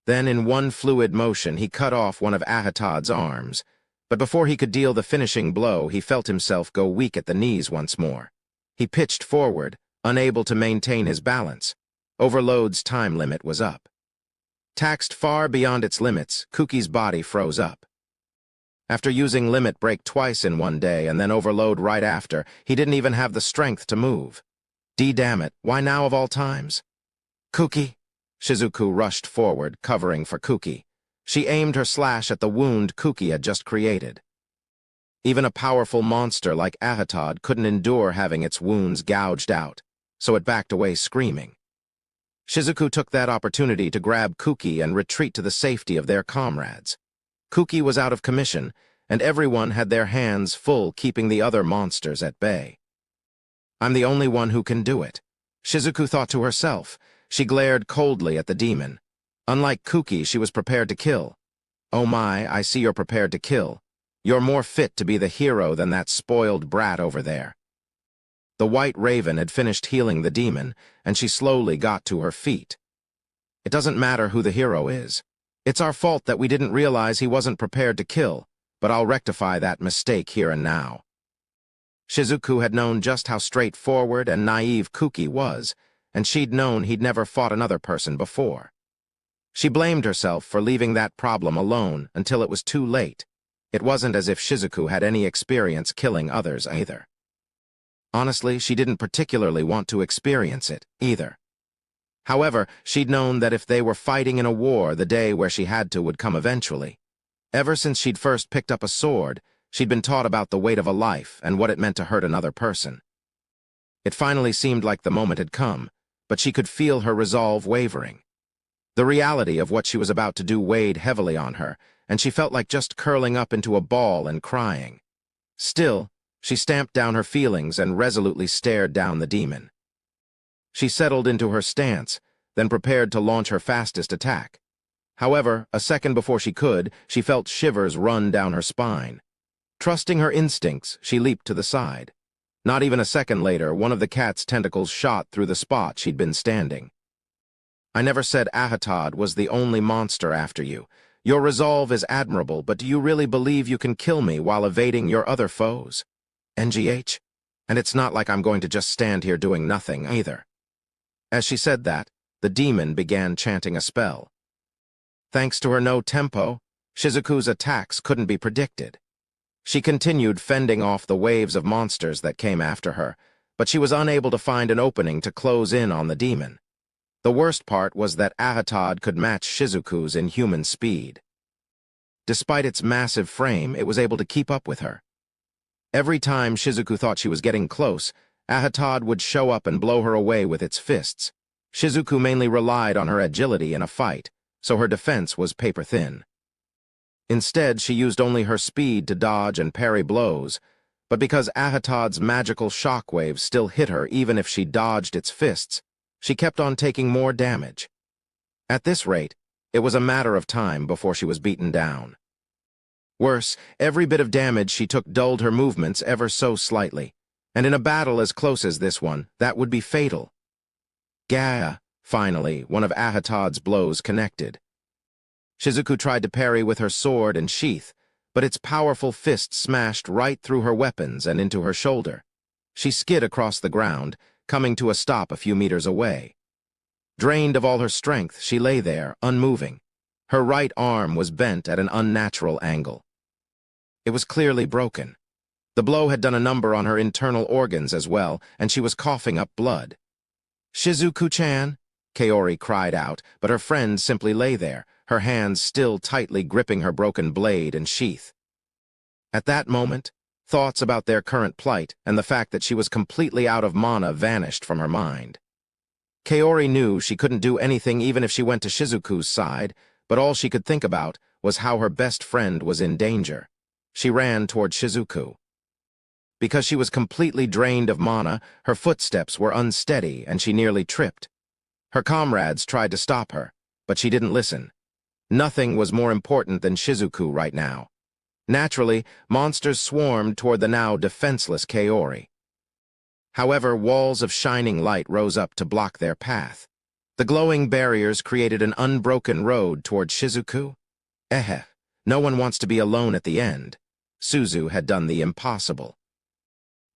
Then, in one fluid motion, he cut off one of Ahatad's arms. But before he could deal the finishing blow, he felt himself go weak at the knees once more. He pitched forward, unable to maintain his balance. Overload's time limit was up. Taxed far beyond its limits, Kuki's body froze up. After using Limit Break twice in one day and then Overload right after, he didn't even have the strength to move. Damn it, why now of all times? Kuki? Shizuku rushed forward, covering for Kuki. She aimed her slash at the wound Kuki had just created. Even a powerful monster like Ahatad couldn't endure having its wounds gouged out, so it backed away screaming. Shizuku took that opportunity to grab Kuki and retreat to the safety of their comrades. Kuki was out of commission, and everyone had their hands full keeping the other monsters at bay. I'm the only one who can do it, Shizuku thought to herself. She glared coldly at the demon. Unlike Kuki, she was prepared to kill. Oh my, I see you're prepared to kill. You're more fit to be the hero than that spoiled brat over there. The White Raven had finished healing the demon, and she slowly got to her feet. It doesn't matter who the hero is. It's our fault that we didn't realize he wasn't prepared to kill, but I'll rectify that mistake here and now. Shizuku had known just how straightforward and naive Kuki was, and she'd known he'd never fought another person before. She blamed herself for leaving that problem alone until it was too late. It wasn't as if Shizuku had any experience killing others either. Honestly, she didn't particularly want to experience it either. However, she'd known that if they were fighting in a war, the day where she had to would come eventually. Ever since she'd first picked up a sword, she'd been taught about the weight of a life and what it meant to hurt another person. It finally seemed like the moment had come, but she could feel her resolve wavering. The reality of what she was about to do weighed heavily on her, and she felt like just curling up into a ball and crying. Still, she stamped down her feelings and resolutely stared down the demon. She settled into her stance, then prepared to launch her fastest attack. However, a second before she could, she felt shivers run down her spine. Trusting her instincts, she leaped to the side. Not even a second later, one of the cat's tentacles shot through the spot she'd been standing. I never said Ahatad was the only monster after you. Your resolve is admirable, but do you really believe you can kill me while evading your other foes? NGH? And it's not like I'm going to just stand here doing nothing, either. As she said that, the demon began chanting a spell. Thanks to her no tempo, Shizuku's attacks couldn't be predicted. She continued fending off the waves of monsters that came after her, but she was unable to find an opening to close in on the demon. The worst part was that Ahatad could match Shizuku's inhuman speed. Despite its massive frame, it was able to keep up with her. Every time Shizuku thought she was getting close, Ahatad would show up and blow her away with its fists. Shizuku mainly relied on her agility in a fight, so her defense was paper-thin. Instead, she used only her speed to dodge and parry blows, but because Ahatad's magical shockwaves still hit her even if she dodged its fists, she kept on taking more damage. At this rate, it was a matter of time before she was beaten down. Worse, every bit of damage she took dulled her movements ever so slightly, and in a battle as close as this one, that would be fatal. Gah! Finally, one of Ahatad's blows connected. Shizuku tried to parry with her sword and sheath, but its powerful fist smashed right through her weapons and into her shoulder. She skid across the ground, coming to a stop a few meters away. Drained of all her strength, she lay there, unmoving. Her right arm was bent at an unnatural angle. It was clearly broken. The blow had done a number on her internal organs as well, and she was coughing up blood. "Shizuku-chan," Kaori cried out, but her friend simply lay there, her hands still tightly gripping her broken blade and sheath. At that moment, thoughts about their current plight and the fact that she was completely out of mana vanished from her mind. Kaori knew she couldn't do anything even if she went to Shizuku's side, but all she could think about was how her best friend was in danger. She ran toward Shizuku. Because she was completely drained of mana, her footsteps were unsteady and she nearly tripped. Her comrades tried to stop her, but she didn't listen. Nothing was more important than Shizuku right now. Naturally, monsters swarmed toward the now defenseless Kaori. However, walls of shining light rose up to block their path. The glowing barriers created an unbroken road toward Shizuku. No one wants to be alone at the end. Suzu had done the impossible.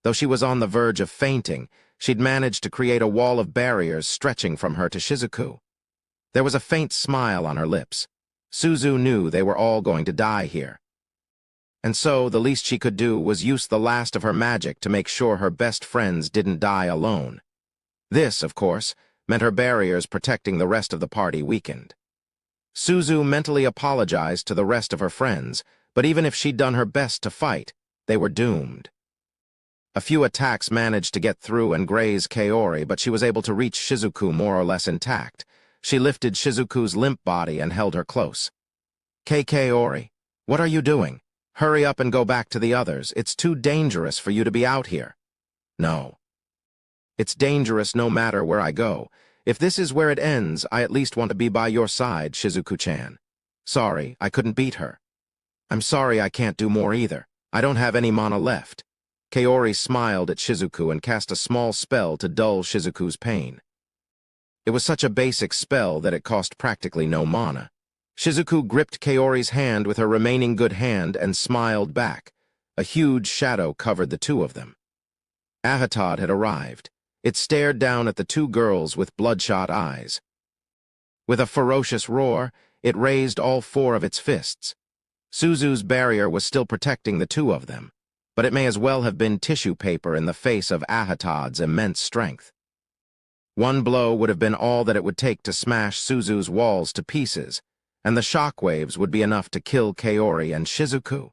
Though she was on the verge of fainting, she'd managed to create a wall of barriers stretching from her to Shizuku. There was a faint smile on her lips. Suzu knew they were all going to die here. And so, the least she could do was use the last of her magic to make sure her best friends didn't die alone. This, of course, meant her barriers protecting the rest of the party weakened. Suzu mentally apologized to the rest of her friends, but even if she'd done her best to fight, they were doomed. A few attacks managed to get through and graze Kaori, but she was able to reach Shizuku more or less intact. She lifted Shizuku's limp body and held her close. Kaori, what are you doing? Hurry up and go back to the others. It's too dangerous for you to be out here. No. It's dangerous no matter where I go. If this is where it ends, I at least want to be by your side, Shizuku-chan. Sorry, I couldn't beat her. I'm sorry I can't do more either. I don't have any mana left. Kaori smiled at Shizuku and cast a small spell to dull Shizuku's pain. It was such a basic spell that it cost practically no mana. Shizuku gripped Kaori's hand with her remaining good hand and smiled back. A huge shadow covered the two of them. Ahatad had arrived. It stared down at the two girls with bloodshot eyes. With a ferocious roar, it raised all four of its fists. Suzu's barrier was still protecting the two of them, but it may as well have been tissue paper in the face of Ahatad's immense strength. One blow would have been all that it would take to smash Suzu's walls to pieces, and the shockwaves would be enough to kill Kaori and Shizuku.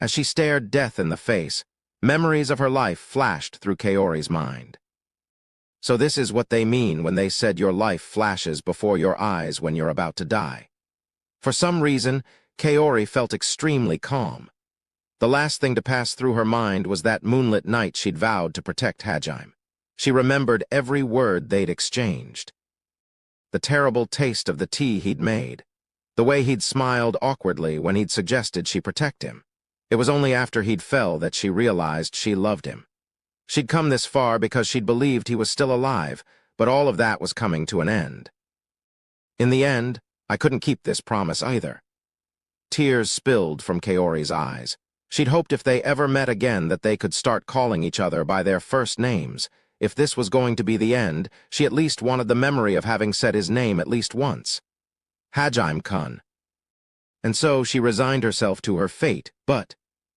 As she stared death in the face, memories of her life flashed through Kaori's mind. So this is what they mean when they said your life flashes before your eyes when you're about to die. For some reason, Kaori felt extremely calm. The last thing to pass through her mind was that moonlit night she'd vowed to protect Hajime. She remembered every word they'd exchanged. The terrible taste of the tea he'd made. The way he'd smiled awkwardly when he'd suggested she protect him. It was only after he'd fell that she realized she loved him. She'd come this far because she'd believed he was still alive, but all of that was coming to an end. In the end, I couldn't keep this promise either. Tears spilled from Kaori's eyes. She'd hoped if they ever met again that they could start calling each other by their first names. If this was going to be the end, she at least wanted the memory of having said his name at least once. Hajime-kun. And so she resigned herself to her fate, but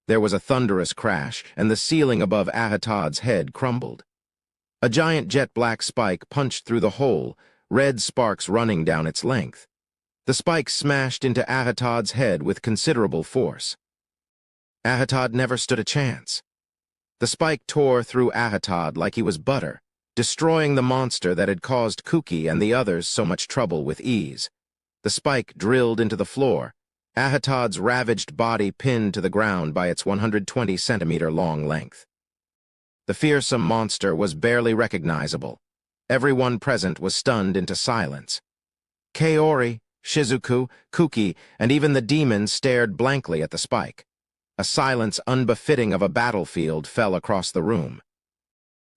there was a thunderous crash, and the ceiling above Ahatad's head crumbled. A giant jet-black spike punched through the hole, red sparks running down its length. The spike smashed into Ahatad's head with considerable force. Ahatad never stood a chance. The spike tore through Ahatad like he was butter, destroying the monster that had caused Kuki and the others so much trouble with ease. The spike drilled into the floor, Ahatad's ravaged body pinned to the ground by its 120-centimeter-long length. The fearsome monster was barely recognizable. Everyone present was stunned into silence. Kaori, Shizuku, Kuki, and even the demon stared blankly at the spike. A silence unbefitting of a battlefield fell across the room.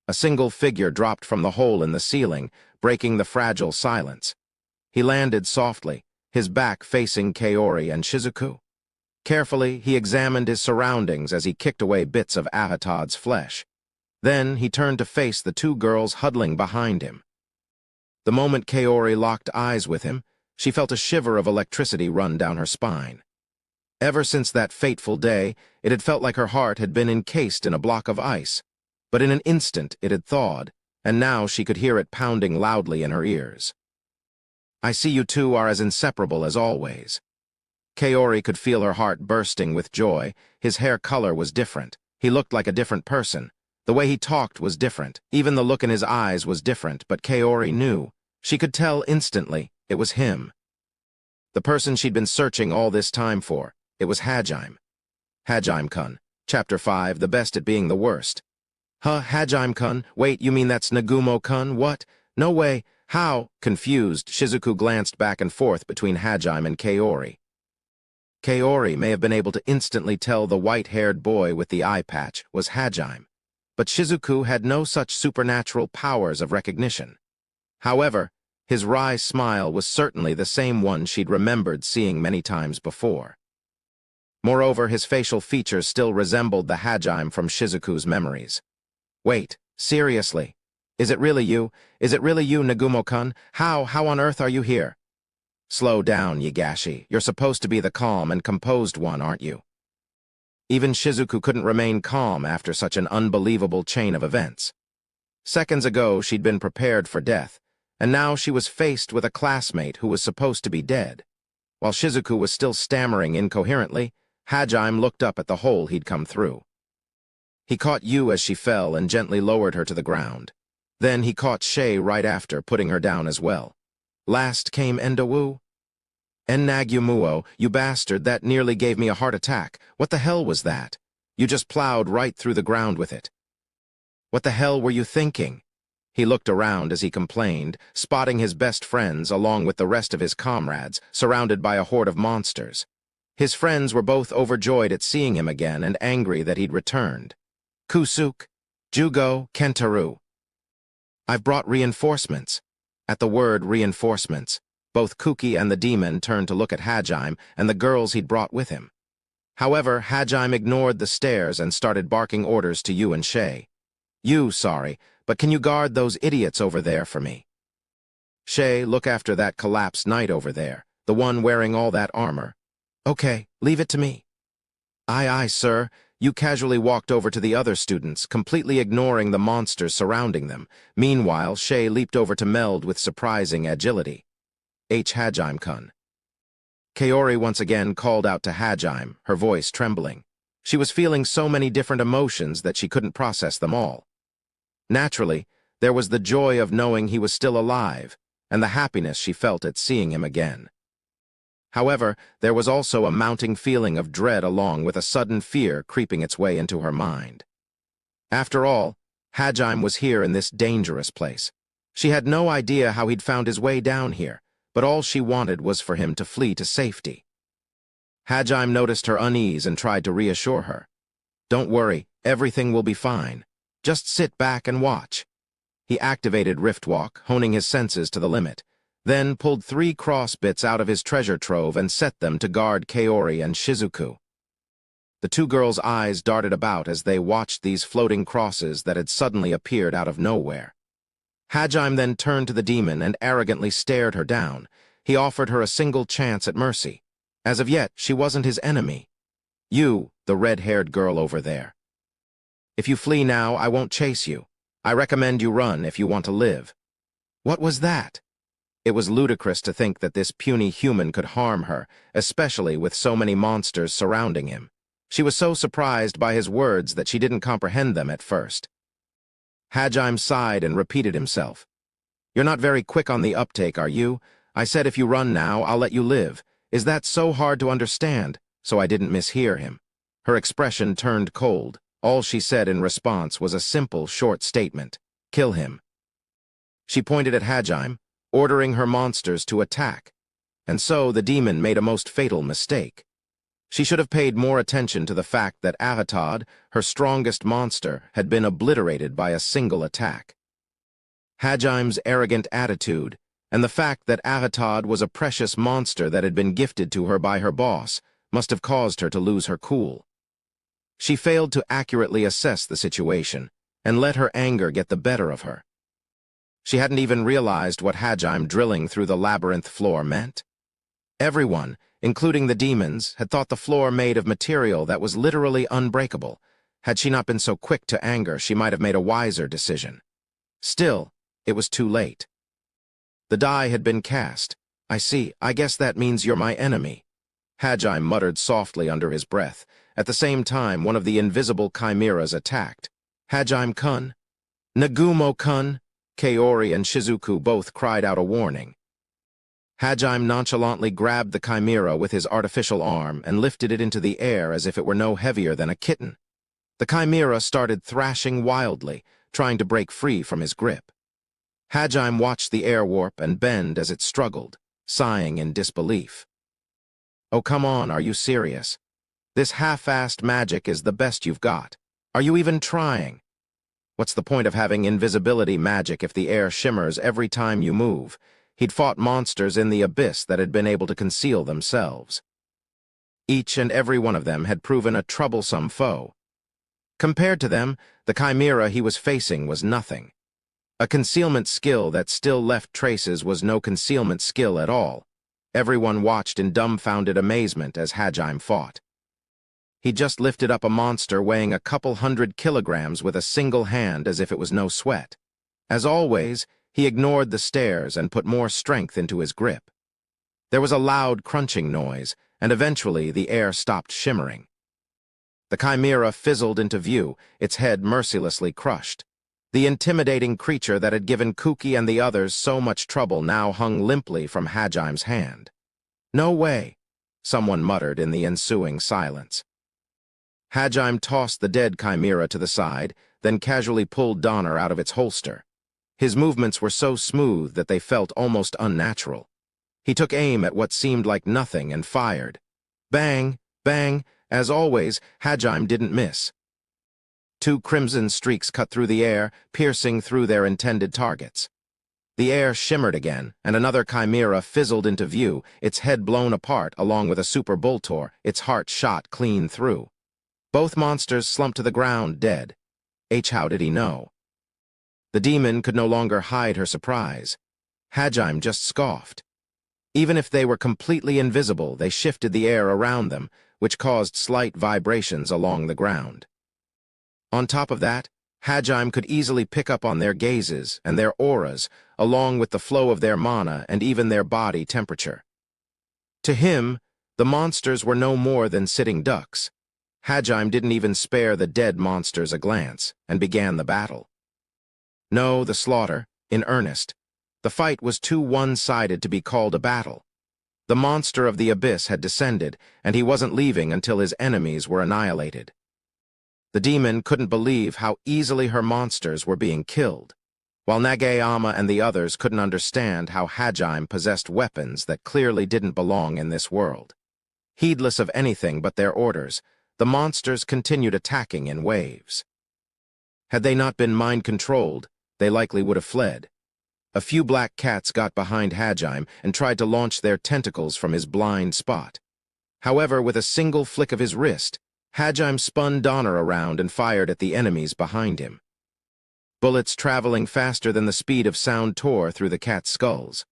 A single figure dropped from the hole in the ceiling, breaking the fragile silence. He landed softly, his back facing Kaori and Shizuku. Carefully, he examined his surroundings as he kicked away bits of Ahatad's flesh. Then he turned to face the two girls huddling behind him. The moment Kaori locked eyes with him, she felt a shiver of electricity run down her spine. Ever since that fateful day, it had felt like her heart had been encased in a block of ice. But in an instant it had thawed, and now she could hear it pounding loudly in her ears. I see you two are as inseparable as always. Kaori could feel her heart bursting with joy. His hair color was different. He looked like a different person. The way he talked was different. Even the look in his eyes was different, but Kaori knew. She could tell instantly it was him. The person she'd been searching all this time for. It was Hajime. Hajime-kun. Chapter 5, The Best at Being the Worst. Huh, Hajime-kun? Wait, you mean that's Nagumo-kun? What? No way. How? Confused, Shizuku glanced back and forth between Hajime and Kaori. Kaori may have been able to instantly tell the white-haired boy with the eye patch was Hajime, but Shizuku had no such supernatural powers of recognition. However, his wry smile was certainly the same one she'd remembered seeing many times before. Moreover, his facial features still resembled the Hajime from Shizuku's memories. Wait, seriously? Is it really you? Is it really you, Nagumo-kun? How on earth are you here? Slow down, Yagashi. You're supposed to be the calm and composed one, aren't you? Even Shizuku couldn't remain calm after such an unbelievable chain of events. Seconds ago, she'd been prepared for death, and now she was faced with a classmate who was supposed to be dead. While Shizuku was still stammering incoherently, Hajime looked up at the hole he'd come through. He caught Yu as she fell and gently lowered her to the ground. Then he caught Shay right after, putting her down as well. Last came Endawu. Ennagumuo, you bastard, that nearly gave me a heart attack. What the hell was that? You just plowed right through the ground with it. What the hell were you thinking? He looked around as he complained, spotting his best friends along with the rest of his comrades, surrounded by a horde of monsters. His friends were both overjoyed at seeing him again and angry that he'd returned. Kusuk, Jugo, Kentaru. I've brought reinforcements. At the word reinforcements, both Kuki and the demon turned to look at Hajime and the girls he'd brought with him. However, Hajime ignored the stares and started barking orders to Yu and Shay. You, sorry, but can you guard those idiots over there for me? Shay, look after that collapsed knight over there, the one wearing all that armor. Okay, leave it to me. Aye, aye, sir. Yu casually walked over to the other students, completely ignoring the monsters surrounding them. Meanwhile, Shay leaped over to Meld with surprising agility. Hajime-kun. Kaori once again called out to Hajime, her voice trembling. She was feeling so many different emotions that she couldn't process them all. Naturally, There was the joy of knowing he was still alive, and the happiness she felt at seeing him again. However, there was also a mounting feeling of dread along with a sudden fear creeping its way into her mind. After all, Hajime was here in this dangerous place. She had no idea how he'd found his way down here, but all she wanted was for him to flee to safety. Hajime noticed her unease and tried to reassure her. "Don't worry, everything will be fine. Just sit back and watch." He activated Riftwalk, honing his senses to the limit, then pulled 3 cross bits out of his treasure trove and set them to guard Kaori and Shizuku. The 2 girls' eyes darted about as they watched these floating crosses that had suddenly appeared out of nowhere. Hajime then turned to the demon and arrogantly stared her down. He offered her a single chance at mercy. As of yet, she wasn't his enemy. "You, the red-haired girl over there. If you flee now, I won't chase you. I recommend you run if you want to live." What was that? It was ludicrous to think that this puny human could harm her, especially with so many monsters surrounding him. She was so surprised by his words that she didn't comprehend them at first. Hajime sighed and repeated himself. "You're not very quick on the uptake, are you? I said if you run now, I'll let you live. Is that so hard to understand?" So I didn't mishear him. Her expression turned cold. All she said in response was a simple, short statement: "Kill him." She pointed at Hajime, ordering her monsters to attack. And so the demon made a most fatal mistake. She should have paid more attention to the fact that Avatad, her strongest monster, had been obliterated by a single attack. Hajime's arrogant attitude, and the fact that Avatad was a precious monster that had been gifted to her by her boss, must have caused her to lose her cool. She failed to accurately assess the situation, and let her anger get the better of her. She hadn't even realized what Hajime drilling through the labyrinth floor meant. Everyone, including the demons, had thought the floor made of material that was literally unbreakable. Had she not been so quick to anger, she might have made a wiser decision. Still, it was too late. The die had been cast. "I see, I guess that means you're my enemy," Hajime muttered softly under his breath. At the same time, one of the invisible chimeras attacked. "Hajime-kun! Nagumo-kun!" Kaori and Shizuku both cried out a warning. Hajime nonchalantly grabbed the chimera with his artificial arm and lifted it into the air as if it were no heavier than a kitten. The chimera started thrashing wildly, trying to break free from his grip. Hajime watched the air warp and bend as it struggled, sighing in disbelief. "Oh, come on, are you serious? This half-assed magic is the best you've got. Are you even trying? What's the point of having invisibility magic if the air shimmers every time you move?" He'd fought monsters in the abyss that had been able to conceal themselves. Each and every one of them had proven a troublesome foe. Compared to them, the chimera he was facing was nothing. A concealment skill that still left traces was no concealment skill at all. Everyone watched in dumbfounded amazement as Hajime fought. He just lifted up a monster weighing a couple 100 kilograms with a single hand as if it was no sweat. As always, he ignored the stares and put more strength into his grip. There was a loud crunching noise, and eventually the air stopped shimmering. The chimera fizzled into view, its head mercilessly crushed. The intimidating creature that had given Kuki and the others so much trouble now hung limply from Hajime's hand. "No way," someone muttered in the ensuing silence. Hajime tossed the dead chimera to the side, then casually pulled Donner out of its holster. His movements were so smooth that they felt almost unnatural. He took aim at what seemed like nothing and fired. Bang, bang. As always, Hajime didn't miss. 2 crimson streaks cut through the air, piercing through their intended targets. The air shimmered again, and another chimera fizzled into view, its head blown apart along with a super boltor, its heart shot clean through. Both monsters slumped to the ground, dead. How did he know? The demon could no longer hide her surprise. Hajime just scoffed. Even if they were completely invisible, they shifted the air around them, which caused slight vibrations along the ground. On top of that, Hajime could easily pick up on their gazes and their auras, along with the flow of their mana and even their body temperature. To him, the monsters were no more than sitting ducks. Hajime didn't even spare the dead monsters a glance, and began the battle. No, the slaughter, in earnest. The fight was too one-sided to be called a battle. The monster of the abyss had descended, and he wasn't leaving until his enemies were annihilated. The demon couldn't believe how easily her monsters were being killed, while Nagayama and the others couldn't understand how Hajime possessed weapons that clearly didn't belong in this world. Heedless of anything but their orders, the monsters continued attacking in waves. Had they not been mind-controlled, they likely would have fled. A few black cats got behind Hajime and tried to launch their tentacles from his blind spot. However, with a single flick of his wrist, Hajime spun Donner around and fired at the enemies behind him. Bullets traveling faster than the speed of sound tore through the cats' skulls.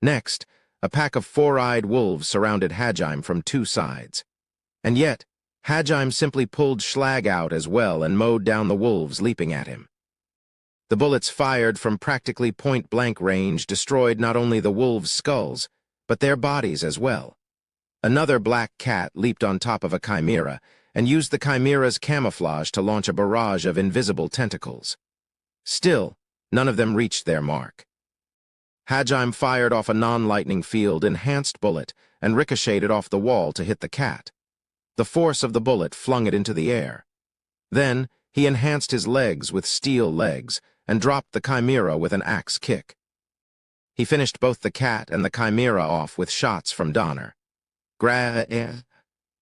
Next, a pack of four-eyed wolves surrounded Hajime from two sides. And yet, Hajime simply pulled Schlag out as well and mowed down the wolves leaping at him. The bullets fired from practically point-blank range destroyed not only the wolves' skulls, but their bodies as well. Another black cat leaped on top of a chimera and used the chimera's camouflage to launch a barrage of invisible tentacles. Still, none of them reached their mark. Hajime fired off a non-lightning field enhanced bullet and ricocheted off the wall to hit the cat. The force of the bullet flung it into the air. Then, he enhanced his legs with steel legs and dropped the chimera with an axe kick. He finished both the cat and the chimera off with shots from Donner.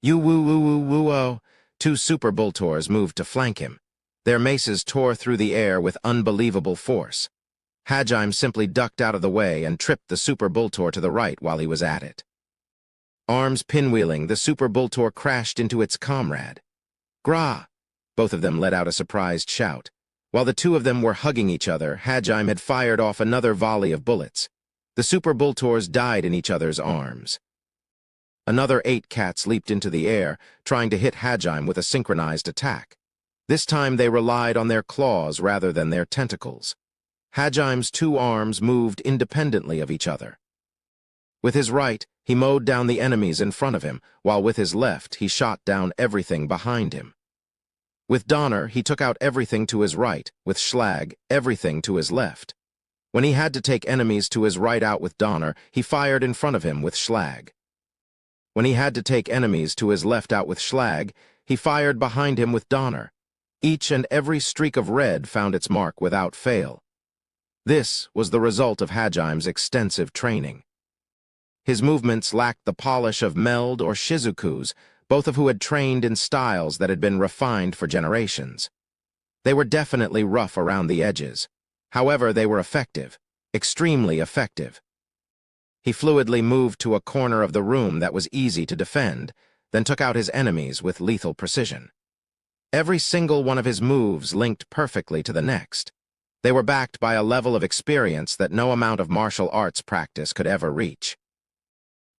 You-woo-woo-woo-woo-oh. Two super Bultors moved to flank him. Their maces tore through the air with unbelievable force. Hajime simply ducked out of the way and tripped the super Bultor to the right while he was at it. Arms pinwheeling, the super Bultor crashed into its comrade. Gra! Both of them let out a surprised shout. While the two of them were hugging each other, Hajime had fired off another volley of bullets. The super Bultors died in each other's arms. Another 8 cats leaped into the air, trying to hit Hajime with a synchronized attack. This time they relied on their claws rather than their tentacles. Hajime's 2 arms moved independently of each other. With his right, he mowed down the enemies in front of him, while with his left, he shot down everything behind him. With Donner, he took out everything to his right, with Schlag, everything to his left. When he had to take enemies to his right out with Donner, he fired in front of him with Schlag. When he had to take enemies to his left out with Schlag, he fired behind him with Donner. Each and every streak of red found its mark without fail. This was the result of Hajime's extensive training. His movements lacked the polish of Meld or Shizuku's, both of who had trained in styles that had been refined for generations. They were definitely rough around the edges. However, they were effective, extremely effective. He fluidly moved to a corner of the room that was easy to defend, then took out his enemies with lethal precision. Every single one of his moves linked perfectly to the next. They were backed by a level of experience that no amount of martial arts practice could ever reach.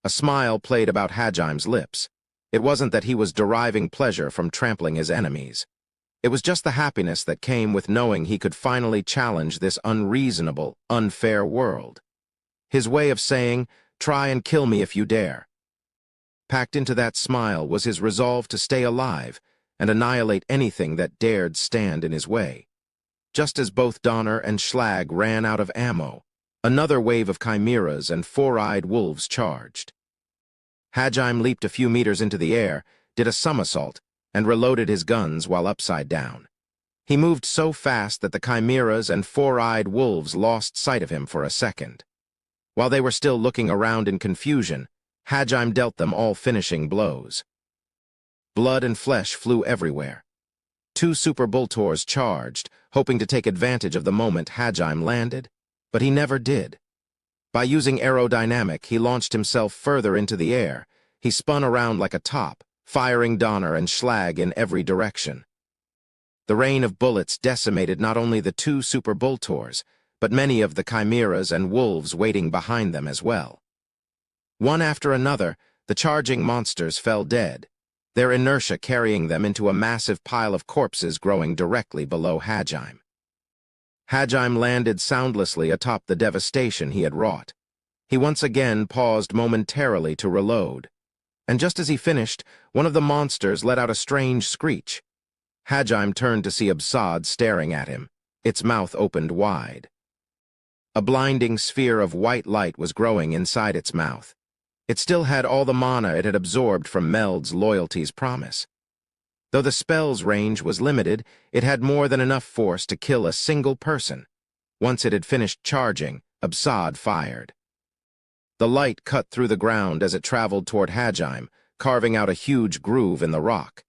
A smile played about Hajime's lips. It wasn't that he was deriving pleasure from trampling his enemies. It was just the happiness that came with knowing he could finally challenge this unreasonable, unfair world. His way of saying, "Try and kill me if you dare." Packed into that smile was his resolve to stay alive and annihilate anything that dared stand in his way. Just as both Donner and Schlag ran out of ammo, another wave of chimeras and four-eyed wolves charged. Hajime leaped a few meters into the air, did a somersault, and reloaded his guns while upside down. He moved so fast that the chimeras and four-eyed wolves lost sight of him for a second. While they were still looking around in confusion, Hajime dealt them all finishing blows. Blood and flesh flew everywhere. 2 super Bultors charged, hoping to take advantage of the moment Hajime landed, but he never did. By using aerodynamic, he launched himself further into the air. He spun around like a top, firing Donner and Schlag in every direction. The rain of bullets decimated not only the 2 super Bultors, but many of the chimeras and wolves waiting behind them as well. One after another, the charging monsters fell dead, their inertia carrying them into a massive pile of corpses growing directly below Hajime. Hajime landed soundlessly atop the devastation he had wrought. He once again paused momentarily to reload, and just as he finished, one of the monsters let out a strange screech. Hajime turned to see Absad staring at him, its mouth opened wide. A blinding sphere of white light was growing inside its mouth. It still had all the mana it had absorbed from Meld's loyalty's promise. Though the spell's range was limited, it had more than enough force to kill a single person. Once it had finished charging, Absad fired. The light cut through the ground as it traveled toward Hajime, carving out a huge groove in the rock.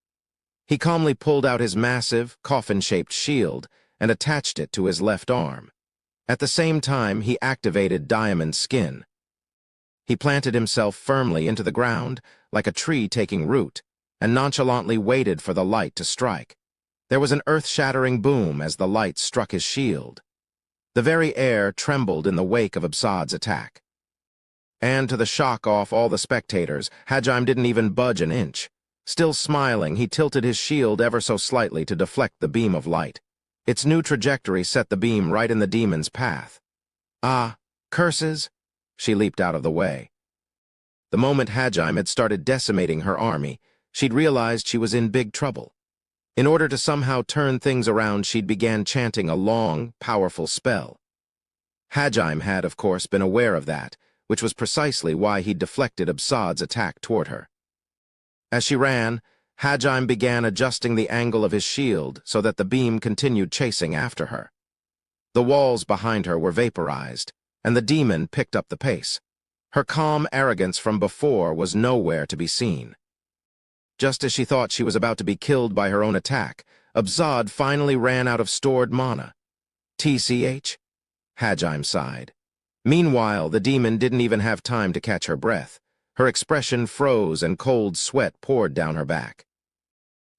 He calmly pulled out his massive, coffin-shaped shield and attached it to his left arm. At the same time, he activated Diamond's skin. He planted himself firmly into the ground, like a tree taking root, and nonchalantly waited for the light to strike. There was an earth-shattering boom as the light struck his shield. The very air trembled in the wake of Absad's attack. And to the shock of all the spectators, Hajime didn't even budge an inch. Still smiling, he tilted his shield ever so slightly to deflect the beam of light. Its new trajectory set the beam right in the demon's path. Ah, curses! She leaped out of the way. The moment Hajime had started decimating her army, she'd realized she was in big trouble. In order to somehow turn things around, she'd began chanting a long, powerful spell. Hajime had, of course, been aware of that, which was precisely why he'd deflected Absad's attack toward her. As she ran, Hajime began adjusting the angle of his shield so that the beam continued chasing after her. The walls behind her were vaporized, and the demon picked up the pace. Her calm arrogance from before was nowhere to be seen. Just as she thought she was about to be killed by her own attack, Absad finally ran out of stored mana. TCH? Hajime sighed. Meanwhile, the demon didn't even have time to catch her breath. Her expression froze and cold sweat poured down her back.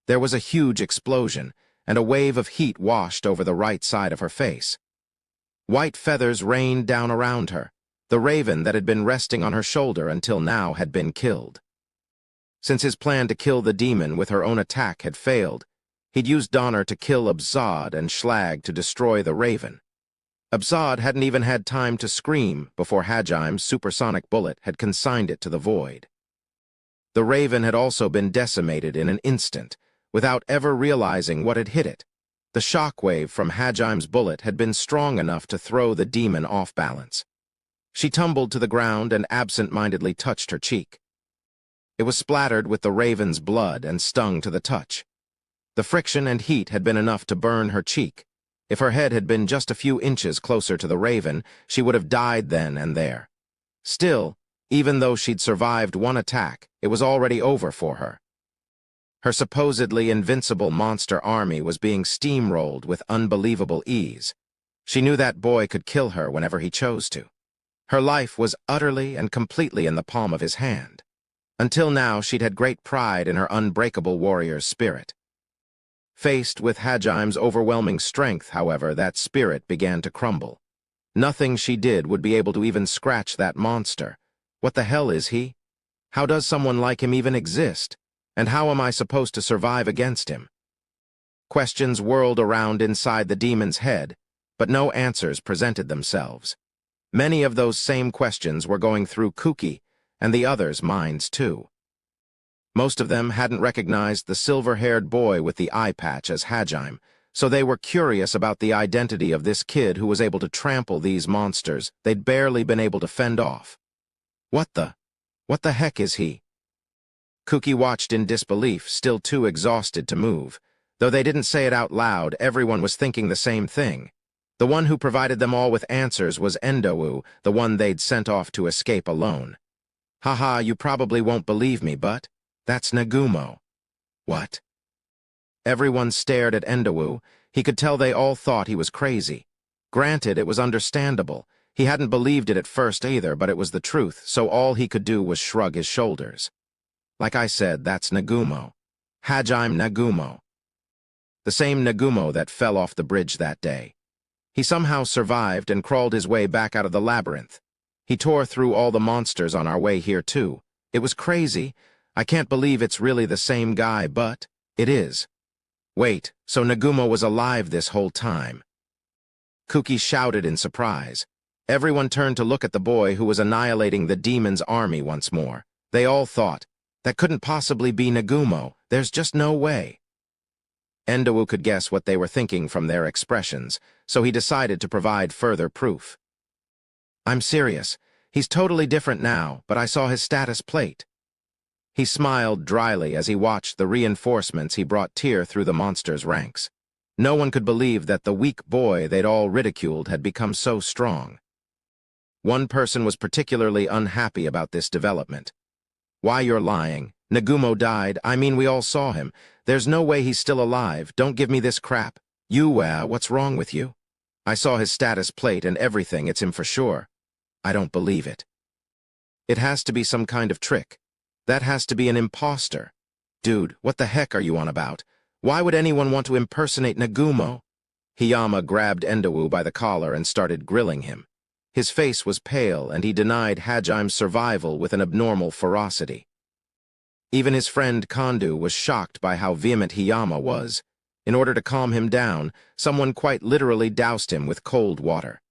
There was a huge explosion, and a wave of heat washed over the right side of her face. White feathers rained down around her. The raven that had been resting on her shoulder until now had been killed. Since his plan to kill the demon with her own attack had failed, he'd used Donner to kill Absad and Schlag to destroy the raven. Absad hadn't even had time to scream before Hajime's supersonic bullet had consigned it to the void. The raven had also been decimated in an instant, without ever realizing what had hit it. The shockwave from Hajime's bullet had been strong enough to throw the demon off balance. She tumbled to the ground and absent-mindedly touched her cheek. It was splattered with the raven's blood and stung to the touch. The friction and heat had been enough to burn her cheek. If her head had been just a few inches closer to the raven, she would have died then and there. Still, even though she'd survived one attack, it was already over for her. Her supposedly invincible monster army was being steamrolled with unbelievable ease. She knew that boy could kill her whenever he chose to. Her life was utterly and completely in the palm of his hand. Until now, she'd had great pride in her unbreakable warrior's spirit. Faced with Hajime's overwhelming strength, however, that spirit began to crumble. Nothing she did would be able to even scratch that monster. What the hell is he? How does someone like him even exist? And how am I supposed to survive against him? Questions whirled around inside the demon's head, but no answers presented themselves. Many of those same questions were going through Kuki and the others' minds too. Most of them hadn't recognized the silver-haired boy with the eye patch as Hajime, so they were curious about the identity of this kid who was able to trample these monsters they'd barely been able to fend off. What the heck is he? Kuki watched in disbelief, still too exhausted to move. Though they didn't say it out loud, everyone was thinking the same thing. The one who provided them all with answers was Endowu, the one they'd sent off to escape alone. Haha, you probably won't believe me, but that's Nagumo. What? Everyone stared at Endowu. He could tell they all thought he was crazy. Granted, it was understandable. He hadn't believed it at first either, but it was the truth, so all he could do was shrug his shoulders. Like I said, that's Nagumo. Hajime Nagumo. The same Nagumo that fell off the bridge that day. He somehow survived and crawled his way back out of the labyrinth. He tore through all the monsters on our way here too. It was crazy. I can't believe it's really the same guy, but it is. Wait, so Nagumo was alive this whole time? Kuki shouted in surprise. Everyone turned to look at the boy who was annihilating the demon's army once more. They all thought, that couldn't possibly be Nagumo. There's just no way. Endawu could guess what they were thinking from their expressions, so he decided to provide further proof. "I'm serious. He's totally different now, but I saw his status plate." He smiled dryly as he watched the reinforcements he brought tear through the monster's ranks. No one could believe that the weak boy they'd all ridiculed had become so strong. One person was particularly unhappy about this development. "Why, you're lying. Nagumo died. I mean, we all saw him. There's no way he's still alive. Don't give me this crap. What's wrong with you? I saw his status plate and everything. It's him for sure." "I don't believe it." "It has to be some kind of trick. That has to be an imposter." "Dude, what the heck are you on about? Why would anyone want to impersonate Nagumo?" Hiyama grabbed Endawu by the collar and started grilling him. His face was pale, and he denied Hajime's survival with an abnormal ferocity. Even his friend Kondu was shocked by how vehement Hiyama was. In order to calm him down, someone quite literally doused him with cold water.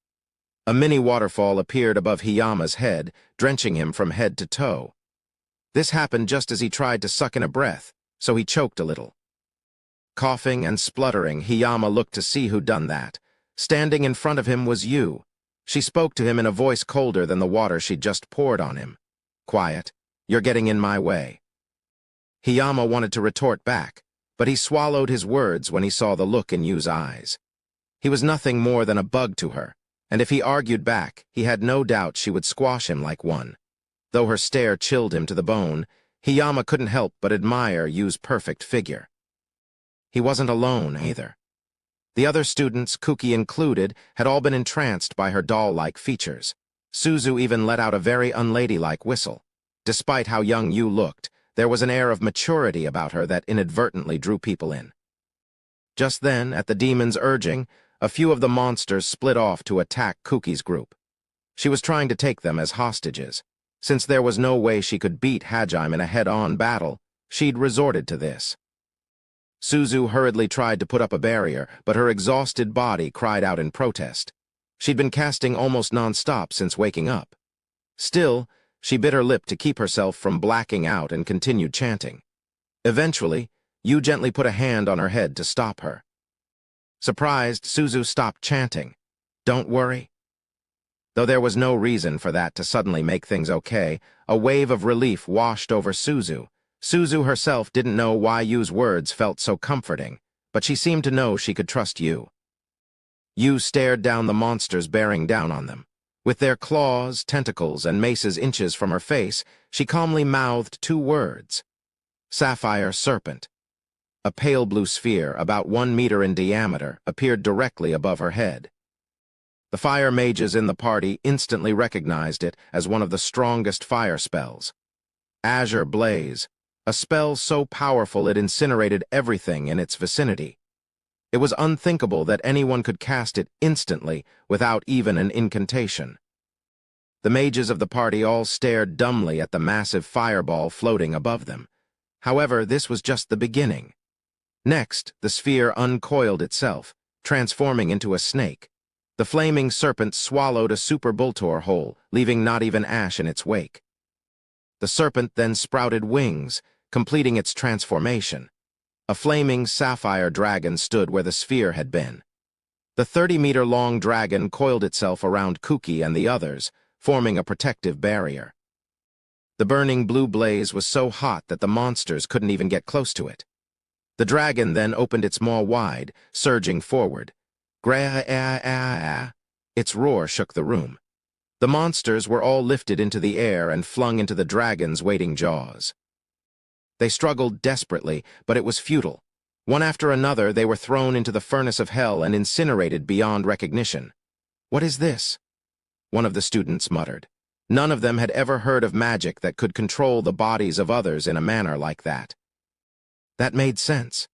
A mini waterfall appeared above Hiyama's head, drenching him from head to toe. This happened just as he tried to suck in a breath, so he choked a little. Coughing and spluttering, Hiyama looked to see who'd done that. Standing in front of him was Yu. She spoke to him in a voice colder than the water she'd just poured on him. "Quiet. You're getting in my way." Hiyama wanted to retort back, but he swallowed his words when he saw the look in Yu's eyes. He was nothing more than a bug to her, and if he argued back, he had no doubt she would squash him like one. Though her stare chilled him to the bone, Hiyama couldn't help but admire Yu's perfect figure. He wasn't alone, either. The other students, Kuki included, had all been entranced by her doll-like features. Suzu even let out a very unladylike whistle. Despite how young Yu looked, there was an air of maturity about her that inadvertently drew people in. Just then, at the demon's urging, a few of the monsters split off to attack Kuki's group. She was trying to take them as hostages. Since there was no way she could beat Hajime in a head-on battle, she'd resorted to this. Suzu hurriedly tried to put up a barrier, but her exhausted body cried out in protest. She'd been casting almost non-stop since waking up. Still, she bit her lip to keep herself from blacking out and continued chanting. Eventually, Yu gently put a hand on her head to stop her. Surprised, Suzu stopped chanting. "Don't worry." Though there was no reason for that to suddenly make things okay, a wave of relief washed over Suzu. Suzu herself didn't know why Yu's words felt so comforting, but she seemed to know she could trust Yu. Yu stared down the monsters bearing down on them. With their claws, tentacles, and maces inches from her face, she calmly mouthed two words. "Sapphire Serpent." A pale blue sphere, about 1 meter in diameter, appeared directly above her head. The fire mages in the party instantly recognized it as one of the strongest fire spells. Azure Blaze, a spell so powerful it incinerated everything in its vicinity. It was unthinkable that anyone could cast it instantly without even an incantation. The mages of the party all stared dumbly at the massive fireball floating above them. However, this was just the beginning. Next, the sphere uncoiled itself, transforming into a snake. The flaming serpent swallowed a super Bultor whole, leaving not even ash in its wake. The serpent then sprouted wings, completing its transformation. A flaming sapphire dragon stood where the sphere had been. The 30-meter-long dragon coiled itself around Kuki and the others, forming a protective barrier. The burning blue blaze was so hot that the monsters couldn't even get close to it. The dragon then opened its maw wide, surging forward. Its roar shook the room. The monsters were all lifted into the air and flung into the dragon's waiting jaws. They struggled desperately, but it was futile. One after another, they were thrown into the furnace of hell and incinerated beyond recognition. "What is this?" one of the students muttered. None of them had ever heard of magic that could control the bodies of others in a manner like that. That made sense.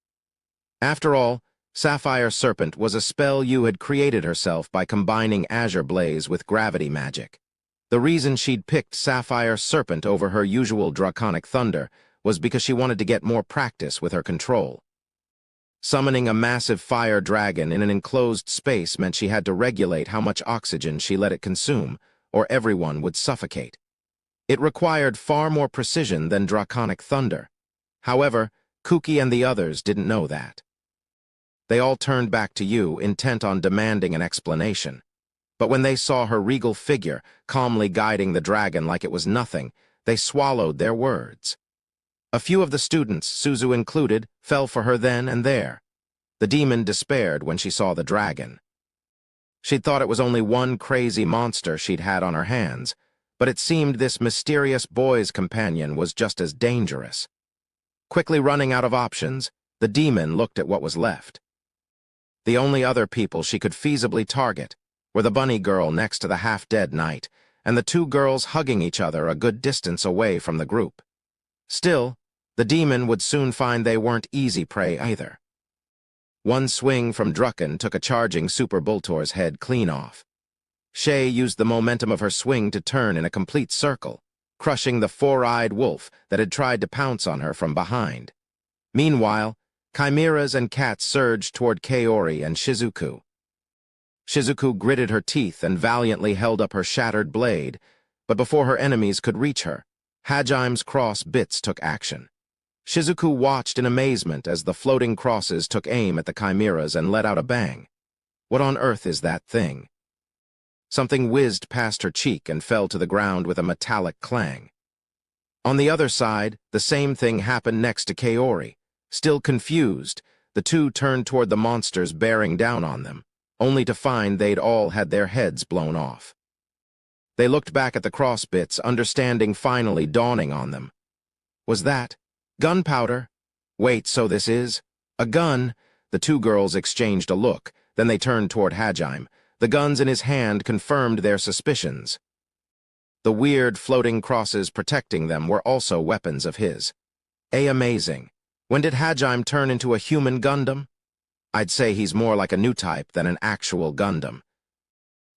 After all, Sapphire Serpent was a spell Yu had created herself by combining Azure Blaze with gravity magic. The reason she'd picked Sapphire Serpent over her usual Draconic Thunder was because she wanted to get more practice with her control. Summoning a massive fire dragon in an enclosed space meant she had to regulate how much oxygen she let it consume, or everyone would suffocate. It required far more precision than Draconic Thunder. However, Kuki and the others didn't know that. They all turned back to you, intent on demanding an explanation. But when they saw her regal figure, calmly guiding the dragon like it was nothing, they swallowed their words. A few of the students, Suzu included, fell for her then and there. The demon despaired when she saw the dragon. She'd thought it was only one crazy monster she'd had on her hands, but it seemed this mysterious boy's companion was just as dangerous. Quickly running out of options, the demon looked at what was left. The only other people she could feasibly target were the bunny girl next to the half-dead knight, and the two girls hugging each other a good distance away from the group. Still, the demon would soon find they weren't easy prey either. One swing from Drucken took a charging Super Bultor's head clean off. Shay used the momentum of her swing to turn in a complete circle, crushing the four-eyed wolf that had tried to pounce on her from behind. Meanwhile, chimeras and cats surged toward Kaori and Shizuku. Shizuku gritted her teeth and valiantly held up her shattered blade, but before her enemies could reach her, Hajime's cross bits took action. Shizuku watched in amazement as the floating crosses took aim at the chimeras and let out a bang. What on earth is that thing? Something whizzed past her cheek and fell to the ground with a metallic clang. On the other side, the same thing happened next to Kaori. Still confused, the two turned toward the monsters bearing down on them, only to find they'd all had their heads blown off. They looked back at the crossbits, understanding finally dawning on them. Was that gunpowder? Wait, so this is a gun? The two girls exchanged a look, then they turned toward Hajime. The guns in his hand confirmed their suspicions. The weird floating crosses protecting them were also weapons of his. Amazing. When did Hajime turn into a human Gundam? I'd say he's more like a new type than an actual Gundam.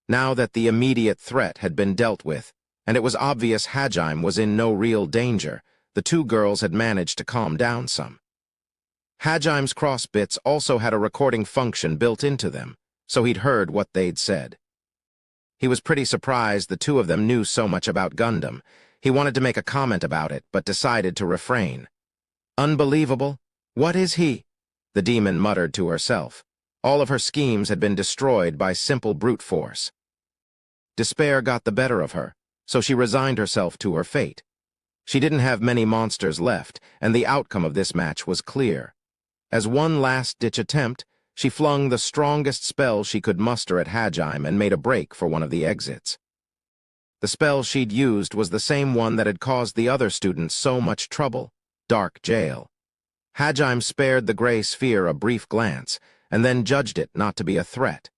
Now that the immediate threat had been dealt with, and it was obvious Hajime was in no real danger, the two girls had managed to calm down some. Hajime's crossbits also had a recording function built into them, so he'd heard what they'd said. He was pretty surprised the two of them knew so much about Gundam. He wanted to make a comment about it, but decided to refrain. Unbelievable. What is he? The demon muttered to herself. All of her schemes had been destroyed by simple brute force. Despair got the better of her, so she resigned herself to her fate. She didn't have many monsters left, and the outcome of this match was clear. As one last-ditch attempt, she flung the strongest spell she could muster at Hajime and made a break for one of the exits. The spell she'd used was the same one that had caused the other students so much trouble, Dark Jail. Hajime spared the gray sphere a brief glance, and then judged it not to be a threat.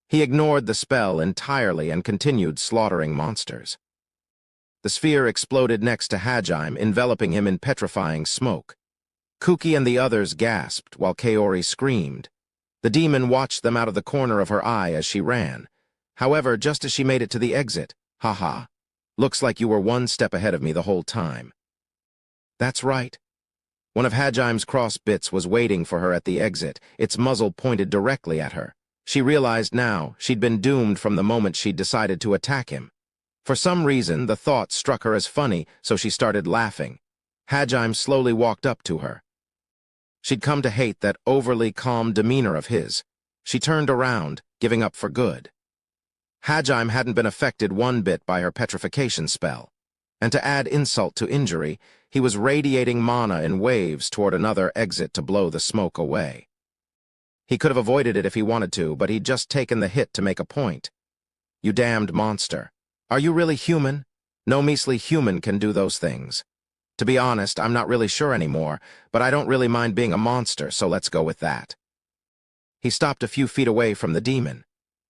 He ignored the spell entirely and continued slaughtering monsters. The sphere exploded next to Hajime, enveloping him in petrifying smoke. Kuki and the others gasped while Kaori screamed. The demon watched them out of the corner of her eye as she ran. However, just as she made it to the exit, "Ha-ha, looks like you were one step ahead of me the whole time." That's right. One of Hajime's crossbits was waiting for her at the exit, its muzzle pointed directly at her. She realized now she'd been doomed from the moment she'd decided to attack him. For some reason, the thought struck her as funny, so she started laughing. Hajime slowly walked up to her. She'd come to hate that overly calm demeanor of his. She turned around, giving up for good. Hajime hadn't been affected one bit by her petrification spell. And to add insult to injury, he was radiating mana in waves toward another exit to blow the smoke away. He could have avoided it if he wanted to, but he'd just taken the hit to make a point. You damned monster. Are you really human? No measly human can do those things. To be honest, I'm not really sure anymore, but I don't really mind being a monster, so let's go with that. He stopped a few feet away from the demon.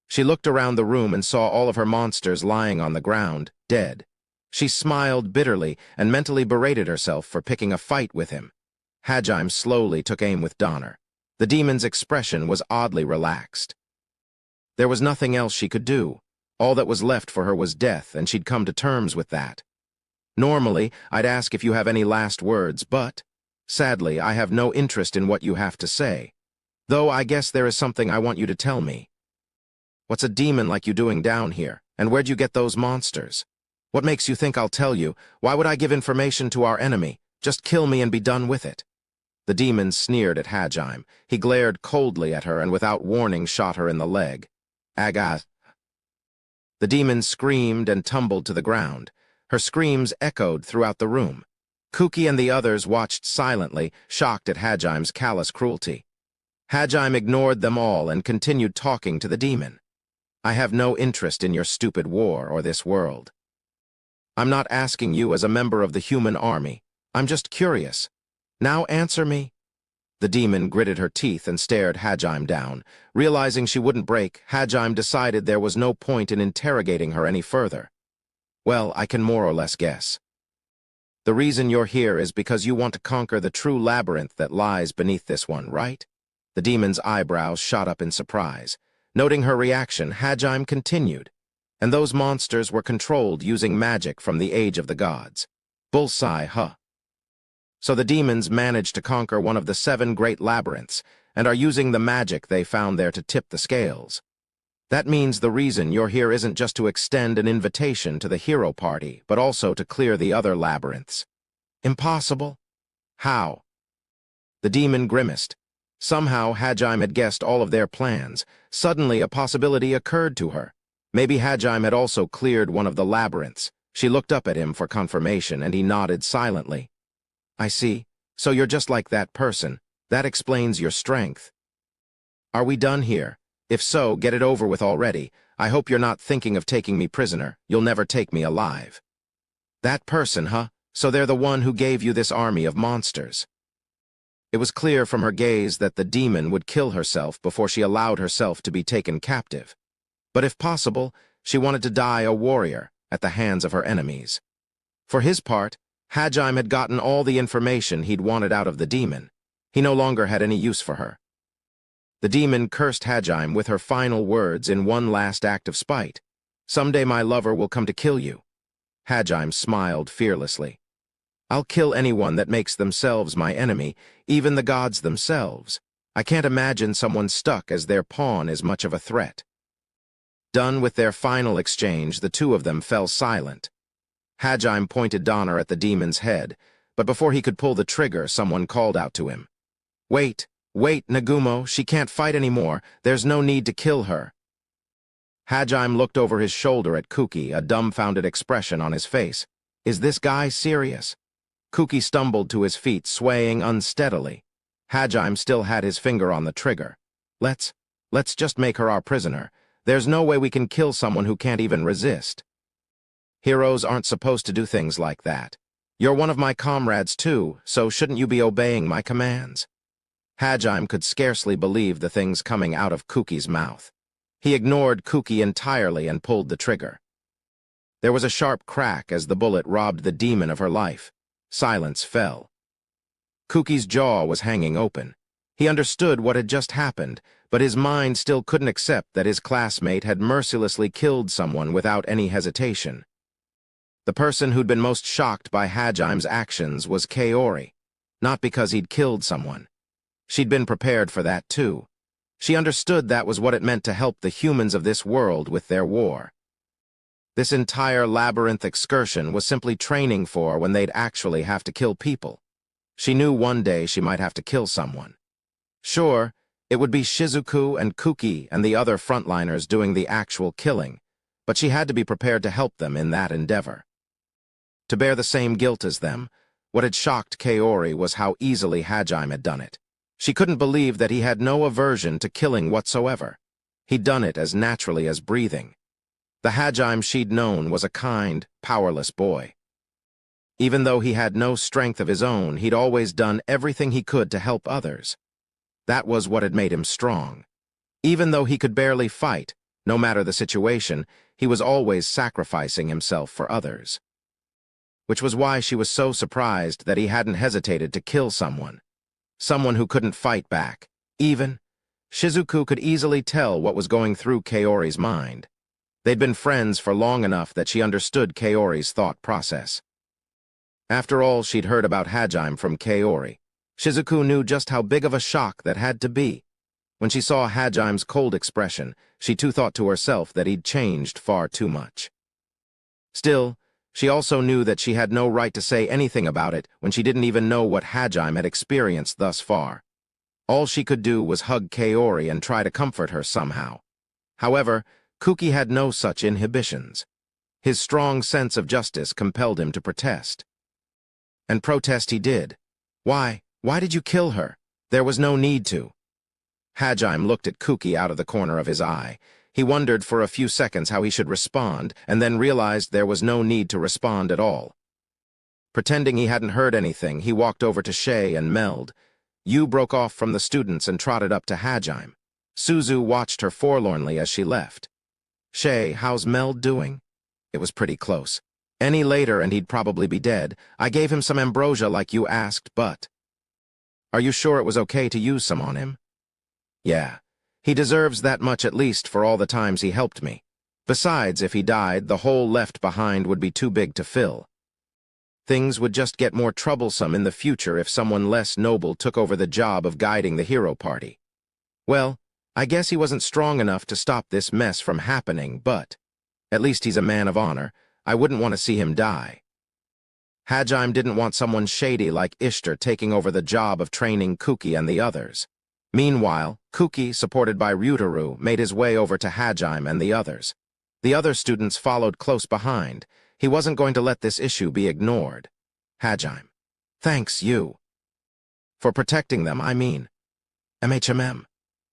She looked around the room and saw all of her monsters lying on the ground, dead. She smiled bitterly and mentally berated herself for picking a fight with him. Hajime slowly took aim with Donner. The demon's expression was oddly relaxed. There was nothing else she could do. All that was left for her was death, and she'd come to terms with that. Normally, I'd ask if you have any last words, but, sadly, I have no interest in what you have to say. Though I guess there is something I want you to tell me. What's a demon like you doing down here, and where'd you get those monsters? What makes you think I'll tell you? Why would I give information to our enemy? Just kill me and be done with it. The demon sneered at Hajime. He glared coldly at her and without warning shot her in the leg. Agas. The demon screamed and tumbled to the ground. Her screams echoed throughout the room. Kuki and the others watched silently, shocked at Hajime's callous cruelty. Hajime ignored them all and continued talking to the demon. I have no interest in your stupid war or this world. I'm not asking you as a member of the human army. I'm just curious. Now answer me. The demon gritted her teeth and stared Hajime down. Realizing she wouldn't break, Hajime decided there was no point in interrogating her any further. Well, I can more or less guess. The reason you're here is because you want to conquer the true labyrinth that lies beneath this one, right? The demon's eyebrows shot up in surprise. Noting her reaction, Hajime continued. And those monsters were controlled using magic from the Age of the Gods. Bullseye, huh? So the demons managed to conquer one of the 7 great labyrinths and are using the magic they found there to tip the scales. That means the reason you're here isn't just to extend an invitation to the hero party, but also to clear the other labyrinths. Impossible? How? The demon grimaced. Somehow Hajime had guessed all of their plans. Suddenly a possibility occurred to her. Maybe Hajime had also cleared one of the labyrinths. She looked up at him for confirmation, and he nodded silently. I see. So you're just like that person. That explains your strength. Are we done here? If so, get it over with already. I hope you're not thinking of taking me prisoner. You'll never take me alive. That person, huh? So they're the one who gave you this army of monsters. It was clear from her gaze that the demon would kill herself before she allowed herself to be taken captive. But if possible, she wanted to die a warrior at the hands of her enemies. For his part, Hajime had gotten all the information he'd wanted out of the demon. He no longer had any use for her. The demon cursed Hajime with her final words in one last act of spite. Someday my lover will come to kill you. Hajime smiled fearlessly. I'll kill anyone that makes themselves my enemy, even the gods themselves. I can't imagine someone stuck as their pawn is much of a threat. Done with their final exchange, the two of them fell silent. Hajime pointed Donner at the demon's head, but before he could pull the trigger, someone called out to him. Wait, Nagumo, she can't fight anymore. There's no need to kill her. Hajime looked over his shoulder at Kuki, a dumbfounded expression on his face. Is this guy serious? Kuki stumbled to his feet, swaying unsteadily. Hajime still had his finger on the trigger. Let's just make her our prisoner. There's no way we can kill someone who can't even resist. Heroes aren't supposed to do things like that. You're one of my comrades too, so shouldn't you be obeying my commands? Hajime could scarcely believe the things coming out of Kuki's mouth. He ignored Kuki entirely and pulled the trigger. There was a sharp crack as the bullet robbed the demon of her life. Silence fell. Kuki's jaw was hanging open. He understood what had just happened, but his mind still couldn't accept that his classmate had mercilessly killed someone without any hesitation. The person who'd been most shocked by Hajime's actions was Kaori, not because he'd killed someone. She'd been prepared for that too. She understood that was what it meant to help the humans of this world with their war. This entire labyrinth excursion was simply training for when they'd actually have to kill people. She knew one day she might have to kill someone. Sure, it would be Shizuku and Kuki and the other frontliners doing the actual killing, but she had to be prepared to help them in that endeavor. To bear the same guilt as them, what had shocked Kaori was how easily Hajime had done it. She couldn't believe that he had no aversion to killing whatsoever. He'd done it as naturally as breathing. The Hajime she'd known was a kind, powerless boy. Even though he had no strength of his own, he'd always done everything he could to help others. That was what had made him strong. Even though he could barely fight, no matter the situation, he was always sacrificing himself for others. Which was why she was so surprised that he hadn't hesitated to kill someone who couldn't fight back. Even Shizuku could easily tell what was going through Kaori's mind. They'd been friends for long enough that she understood Kaori's thought process. After all she'd heard about Hajime from Kaori, Shizuku knew just how big of a shock that had to be. When she saw Hajime's cold expression, she too thought to herself that he'd changed far too much. Still, She also knew that she had no right to say anything about it when she didn't even know what Hajime had experienced thus far. All she could do was hug Kaori and try to comfort her somehow. However, Kuki had no such inhibitions. His strong sense of justice compelled him to protest. And protest he did. Why did you kill her? There was no need to. Hajime looked at Kuki out of the corner of his eye. He wondered for a few seconds how he should respond, and then realized there was no need to respond at all. Pretending he hadn't heard anything, he walked over to Shay and Meld. Yu broke off from the students and trotted up to Hajime. Suzu watched her forlornly as she left. Shay, how's Meld doing? It was pretty close. Any later and he'd probably be dead. I gave him some ambrosia like you asked, but... Are you sure it was okay to use some on him? Yeah. He deserves that much at least for all the times he helped me. Besides, if he died, the hole left behind would be too big to fill. Things would just get more troublesome in the future if someone less noble took over the job of guiding the hero party. Well, I guess he wasn't strong enough to stop this mess from happening, but at least he's a man of honor. I wouldn't want to see him die. Hajime didn't want someone shady like Ishtar taking over the job of training Kuki and the others. Meanwhile, Kuki, supported by Ryutaru, made his way over to Hajime and the others. The other students followed close behind. He wasn't going to let this issue be ignored. Hajime. Thanks, Yu. For protecting them, I mean. MHMM.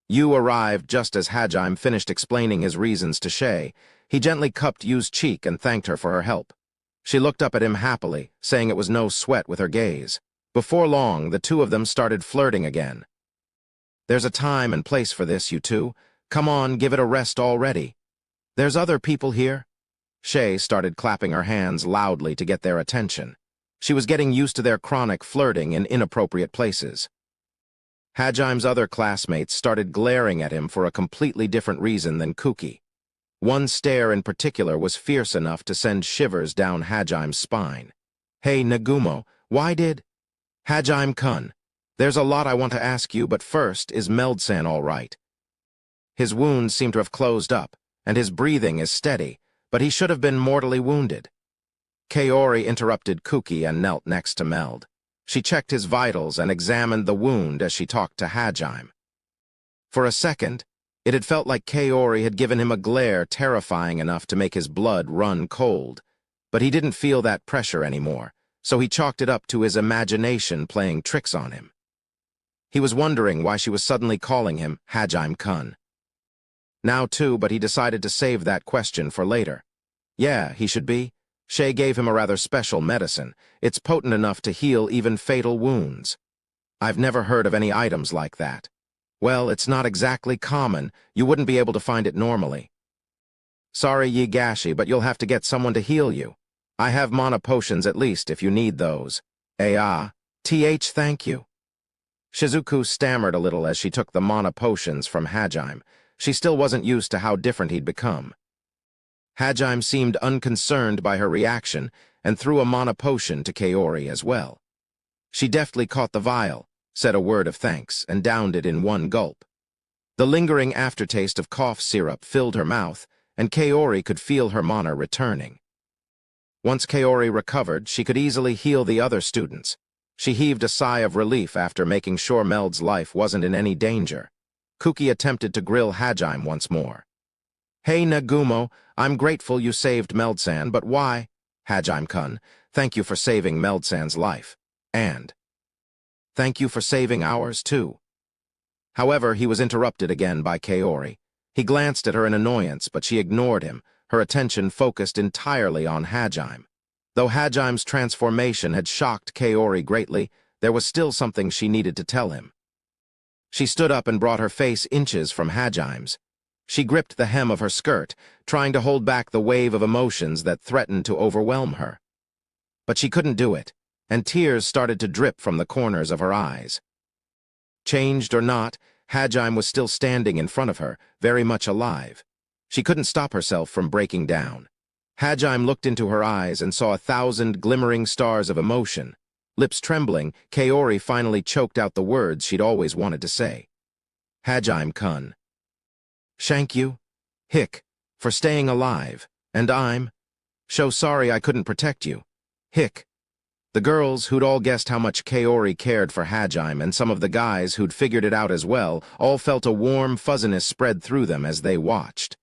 Yu arrived just as Hajime finished explaining his reasons to Shay. He gently cupped Yu's cheek and thanked her for her help. She looked up at him happily, saying it was no sweat with her gaze. Before long, the two of them started flirting again. There's a time and place for this, you two. Come on, give it a rest already. There's other people here. Shay started clapping her hands loudly to get their attention. She was getting used to their chronic flirting in inappropriate places. Hajime's other classmates started glaring at him for a completely different reason than Kuki. One stare in particular was fierce enough to send shivers down Hajime's spine. Hey, Nagumo, why did... Hajime-kun, there's a lot I want to ask you, but first, is Meld-san all right? His wounds seem to have closed up, and his breathing is steady, but he should have been mortally wounded. Kaori interrupted Kuki and knelt next to Meld. She checked his vitals and examined the wound as she talked to Hajime. For a second, it had felt like Kaori had given him a glare terrifying enough to make his blood run cold, but he didn't feel that pressure anymore, so he chalked it up to his imagination playing tricks on him. He was wondering why she was suddenly calling him Hajime-kun. Now too, but he decided to save that question for later. Yeah, he should be. Shay gave him a rather special medicine. It's potent enough to heal even fatal wounds. I've never heard of any items like that. Well, it's not exactly common. You wouldn't be able to find it normally. Sorry, Yigashi, but you'll have to get someone to heal you. I have mana potions at least if you need those. Thank you. Shizuku stammered a little as she took the mana potions from Hajime. She still wasn't used to how different he'd become. Hajime seemed unconcerned by her reaction and threw a mana potion to Kaori as well. She deftly caught the vial, said a word of thanks, and downed it in one gulp. The lingering aftertaste of cough syrup filled her mouth, and Kaori could feel her mana returning. Once Kaori recovered, she could easily heal the other students. She heaved a sigh of relief after making sure Meld's life wasn't in any danger. Kuki attempted to grill Hajime once more. Hey, Nagumo, I'm grateful you saved Meld-san, but why? Hajime-kun, thank you for saving Meld-san's life. And thank you for saving ours, too. However, he was interrupted again by Kaori. He glanced at her in annoyance, but she ignored him, her attention focused entirely on Hajime. Though Hajime's transformation had shocked Kaori greatly, there was still something she needed to tell him. She stood up and brought her face inches from Hajime's. She gripped the hem of her skirt, trying to hold back the wave of emotions that threatened to overwhelm her. But she couldn't do it, and tears started to drip from the corners of her eyes. Changed or not, Hajime was still standing in front of her, very much alive. She couldn't stop herself from breaking down. Hajime looked into her eyes and saw 1,000 glimmering stars of emotion. Lips trembling, Kaori finally choked out the words she'd always wanted to say. Hajime-kun. Thank you, Hick, for staying alive, and I'm... "So sorry I couldn't protect you." Hick. The girls, who'd all guessed how much Kaori cared for Hajime, and some of the guys who'd figured it out as well, all felt a warm fuzziness spread through them as they watched.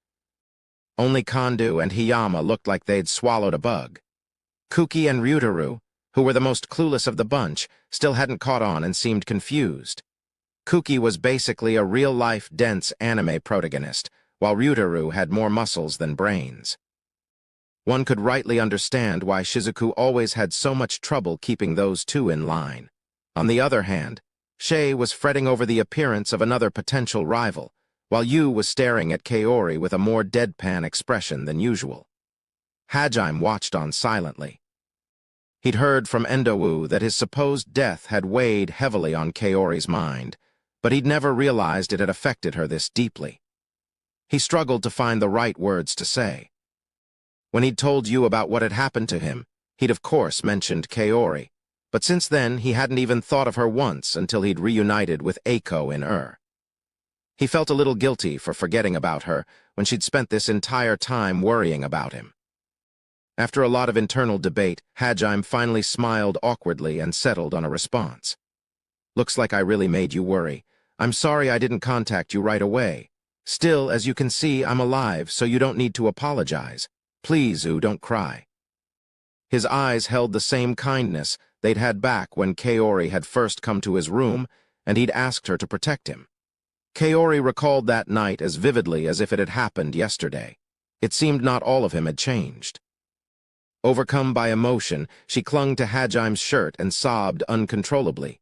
Only Kandu and Hiyama looked like they'd swallowed a bug. Kuki and Ryutaru, who were the most clueless of the bunch, still hadn't caught on and seemed confused. Kuki was basically a real-life, dense anime protagonist, while Ryutaru had more muscles than brains. One could rightly understand why Shizuku always had so much trouble keeping those two in line. On the other hand, Shay was fretting over the appearance of another potential rival, while Yu was staring at Kaori with a more deadpan expression than usual. Hajime watched on silently. He'd heard from Endowu that his supposed death had weighed heavily on Kaori's mind, but he'd never realized it had affected her this deeply. He struggled to find the right words to say. When he'd told Yu about what had happened to him, he'd of course mentioned Kaori, but since then he hadn't even thought of her once until he'd reunited with Eiko in He felt a little guilty for forgetting about her when she'd spent this entire time worrying about him. After a lot of internal debate, Hajime finally smiled awkwardly and settled on a response. "Looks like I really made you worry. I'm sorry I didn't contact you right away. Still, as you can see, I'm alive, so you don't need to apologize. Please, Yu, don't cry." His eyes held the same kindness they'd had back when Kaori had first come to his room and he'd asked her to protect him. Kaori recalled that night as vividly as if it had happened yesterday. It seemed not all of him had changed. Overcome by emotion, she clung to Hajime's shirt and sobbed uncontrollably.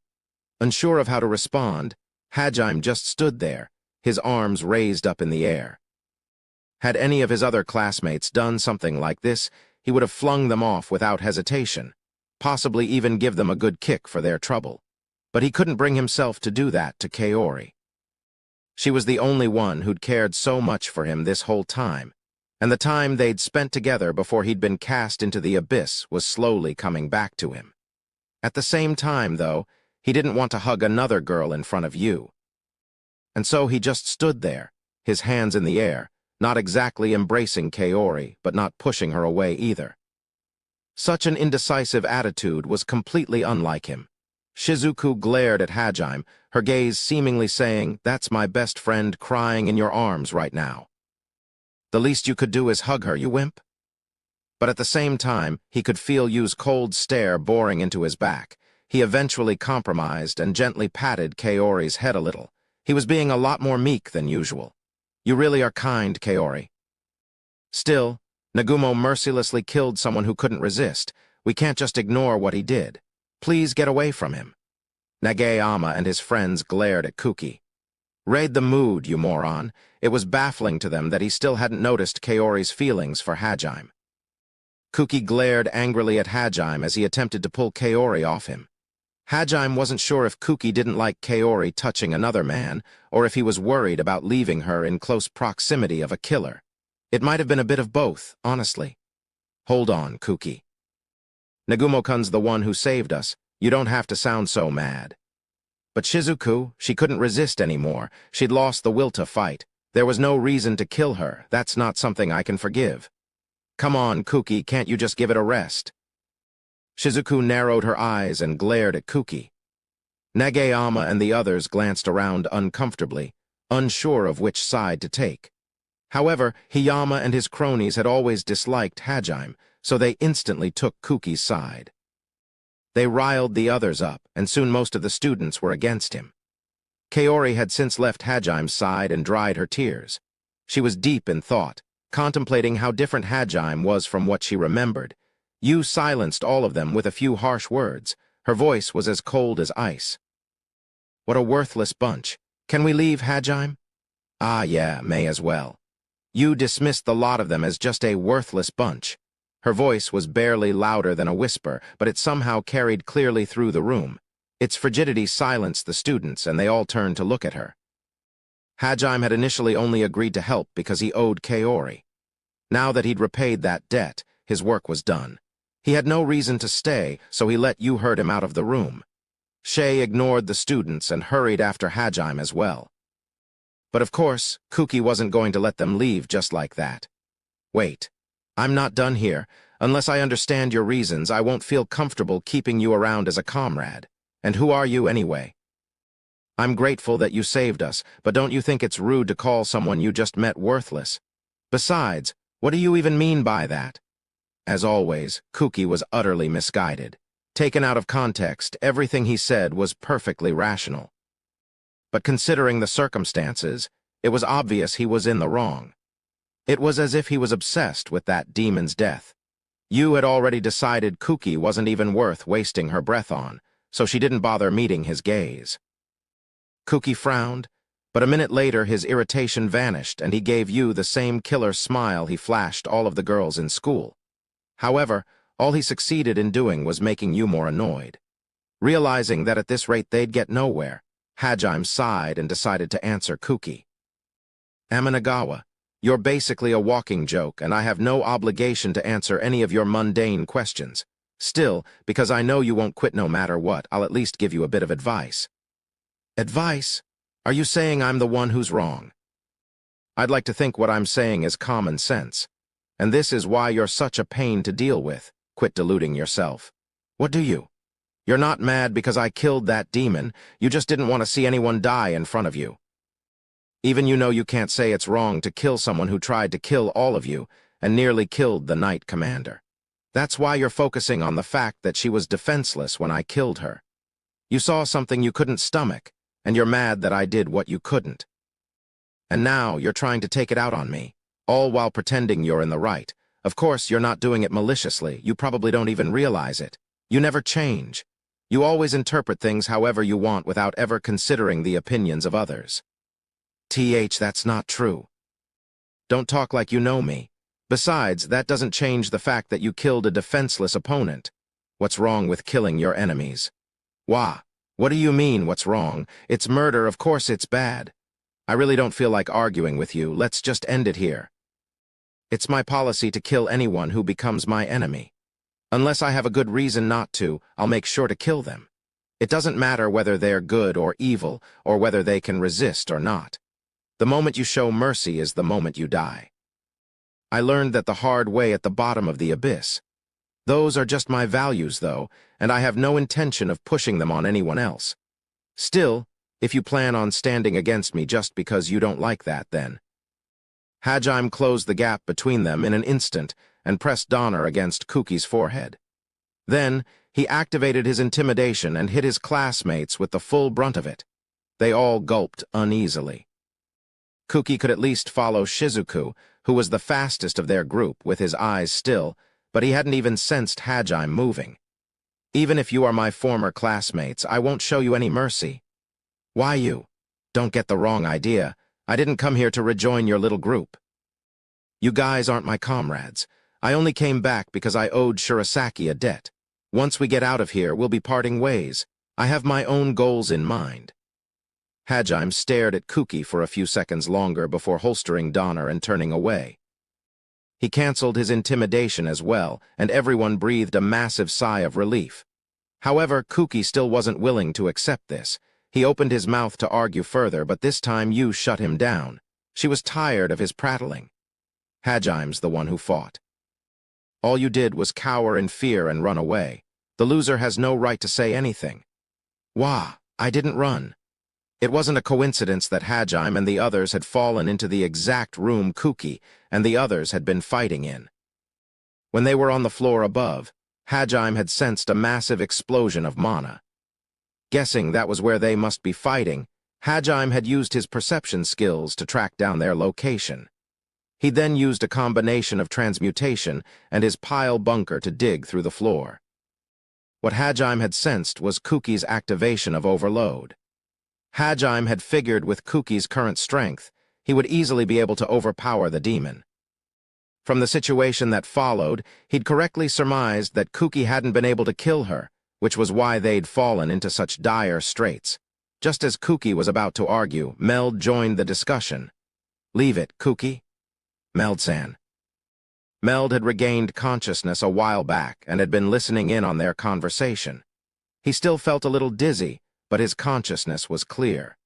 Unsure of how to respond, Hajime just stood there, his arms raised up in the air. Had any of his other classmates done something like this, he would have flung them off without hesitation, possibly even give them a good kick for their trouble. But he couldn't bring himself to do that to Kaori. She was the only one who'd cared so much for him this whole time, and the time they'd spent together before he'd been cast into the abyss was slowly coming back to him. At the same time, though, he didn't want to hug another girl in front of Yu. And so he just stood there, his hands in the air, not exactly embracing Kaori, but not pushing her away either. Such an indecisive attitude was completely unlike him. Shizuku glared at Hajime, her gaze seemingly saying, "That's my best friend crying in your arms right now. The least you could do is hug her, you wimp." But at the same time, he could feel Yu's cold stare boring into his back. He eventually compromised and gently patted Kaori's head a little. He was being a lot more meek than usual. "You really are kind, Kaori." Still, Nagumo mercilessly killed someone who couldn't resist. We can't just ignore what he did. Please get away from him. Nagayama and his friends glared at Kuki. "Raid the mood, you moron." It was baffling to them that he still hadn't noticed Kaori's feelings for Hajime. Kuki glared angrily at Hajime as he attempted to pull Kaori off him. Hajime wasn't sure if Kuki didn't like Kaori touching another man, or if he was worried about leaving her in close proximity of a killer. It might have been a bit of both, honestly. "Hold on, Kuki. Nagumo-kun's the one who saved us. You don't have to sound so mad." But Shizuku, she couldn't resist anymore. She'd lost the will to fight. There was no reason to kill her. That's not something I can forgive. "Come on, Kuki, can't you just give it a rest?" Shizuku narrowed her eyes and glared at Kuki. Nagayama and the others glanced around uncomfortably, unsure of which side to take. However, Hiyama and his cronies had always disliked Hajime, so they instantly took Kuki's side. They riled the others up, and soon most of the students were against him. Kaori had since left Hajime's side and dried her tears. She was deep in thought, contemplating how different Hajime was from what she remembered. Yu silenced all of them with a few harsh words. Her voice was as cold as ice. "What a worthless bunch. Can we leave, Hajime?" "Ah, yeah, may as well." Yu dismissed the lot of them as just a worthless bunch. Her voice was barely louder than a whisper, but it somehow carried clearly through the room. Its frigidity silenced the students, and they all turned to look at her. Hajime had initially only agreed to help because he owed Kaori. Now that he'd repaid that debt, his work was done. He had no reason to stay, so he let Yu herd him out of the room. Shay ignored the students and hurried after Hajime as well. But of course, Kuki wasn't going to let them leave just like that. "Wait. I'm not done here. Unless I understand your reasons, I won't feel comfortable keeping you around as a comrade. And who are you anyway? I'm grateful that you saved us, but don't you think it's rude to call someone you just met worthless? Besides, what do you even mean by that? As always, Kuki was utterly misguided. Taken out of context, everything he said was perfectly rational. But considering the circumstances, it was obvious he was in the wrong. It was as if he was obsessed with that demon's death. You had already decided Kuki wasn't even worth wasting her breath on, so she didn't bother meeting his gaze. Kuki frowned, but a minute later his irritation vanished and he gave you the same killer smile he flashed all of the girls in school. However, all he succeeded in doing was making you more annoyed. Realizing that at this rate they'd get nowhere, Hajime sighed and decided to answer Kuki. Amanagawa, you're basically a walking joke and I have no obligation to answer any of your mundane questions. Still, because I know you won't quit no matter what, I'll at least give you a bit of advice. Advice? Are you saying I'm the one who's wrong? I'd like to think what I'm saying is common sense. And this is why you're such a pain to deal with. Quit deluding yourself. What do you? You're not mad because I killed that demon, you just didn't want to see anyone die in front of you. Even you know you can't say it's wrong to kill someone who tried to kill all of you and nearly killed the Knight Commander. That's why you're focusing on the fact that she was defenseless when I killed her. You saw something you couldn't stomach, and you're mad that I did what you couldn't. And now you're trying to take it out on me, all while pretending you're in the right. Of course, you're not doing it maliciously. You probably don't even realize it. You never change. You always interpret things however you want without ever considering the opinions of others. That's not true. Don't talk like you know me. Besides, that doesn't change the fact that you killed a defenseless opponent. What's wrong with killing your enemies? Wah, what do you mean, what's wrong? It's murder, of course it's bad. I really don't feel like arguing with you. Let's just end it here. It's my policy to kill anyone who becomes my enemy. Unless I have a good reason not to, I'll make sure to kill them. It doesn't matter whether they're good or evil, or whether they can resist or not. The moment you show mercy is the moment you die. I learned that the hard way at the bottom of the abyss. Those are just my values, though, and I have no intention of pushing them on anyone else. Still, if you plan on standing against me just because you don't like that, then. Hajime closed the gap between them in an instant and pressed Donner against Kuki's forehead. Then, he activated his intimidation and hit his classmates with the full brunt of it. They all gulped uneasily. Kuki could at least follow Shizuku, who was the fastest of their group, with his eyes still, but he hadn't even sensed Hajime moving. Even if you are my former classmates, I won't show you any mercy. Why you? Don't get the wrong idea. I didn't come here to rejoin your little group. You guys aren't my comrades. I only came back because I owed Shirasaki a debt. Once we get out of here, we'll be parting ways. I have my own goals in mind. Hajime stared at Kuki for a few seconds longer before holstering Donner and turning away. He canceled his intimidation as well, and everyone breathed a massive sigh of relief. However, Kuki still wasn't willing to accept this. He opened his mouth to argue further, but this time you shut him down. She was tired of his prattling. Hajime's the one who fought. All you did was cower in fear and run away. The loser has no right to say anything. Wah, I didn't run. It wasn't a coincidence that Hajime and the others had fallen into the exact room Kuki and the others had been fighting in. When they were on the floor above, Hajime had sensed a massive explosion of mana. Guessing that was where they must be fighting, Hajime had used his perception skills to track down their location. He then used a combination of transmutation and his pile bunker to dig through the floor. What Hajime had sensed was Kuki's activation of overload. Hajime had figured with Kuki's current strength, he would easily be able to overpower the demon. From the situation that followed, he'd correctly surmised that Kuki hadn't been able to kill her, which was why they'd fallen into such dire straits. Just as Kuki was about to argue, Meld joined the discussion. Leave it, Kuki. Meld-san. Meld had regained consciousness a while back and had been listening in on their conversation. He still felt a little dizzy, but his consciousness was clear.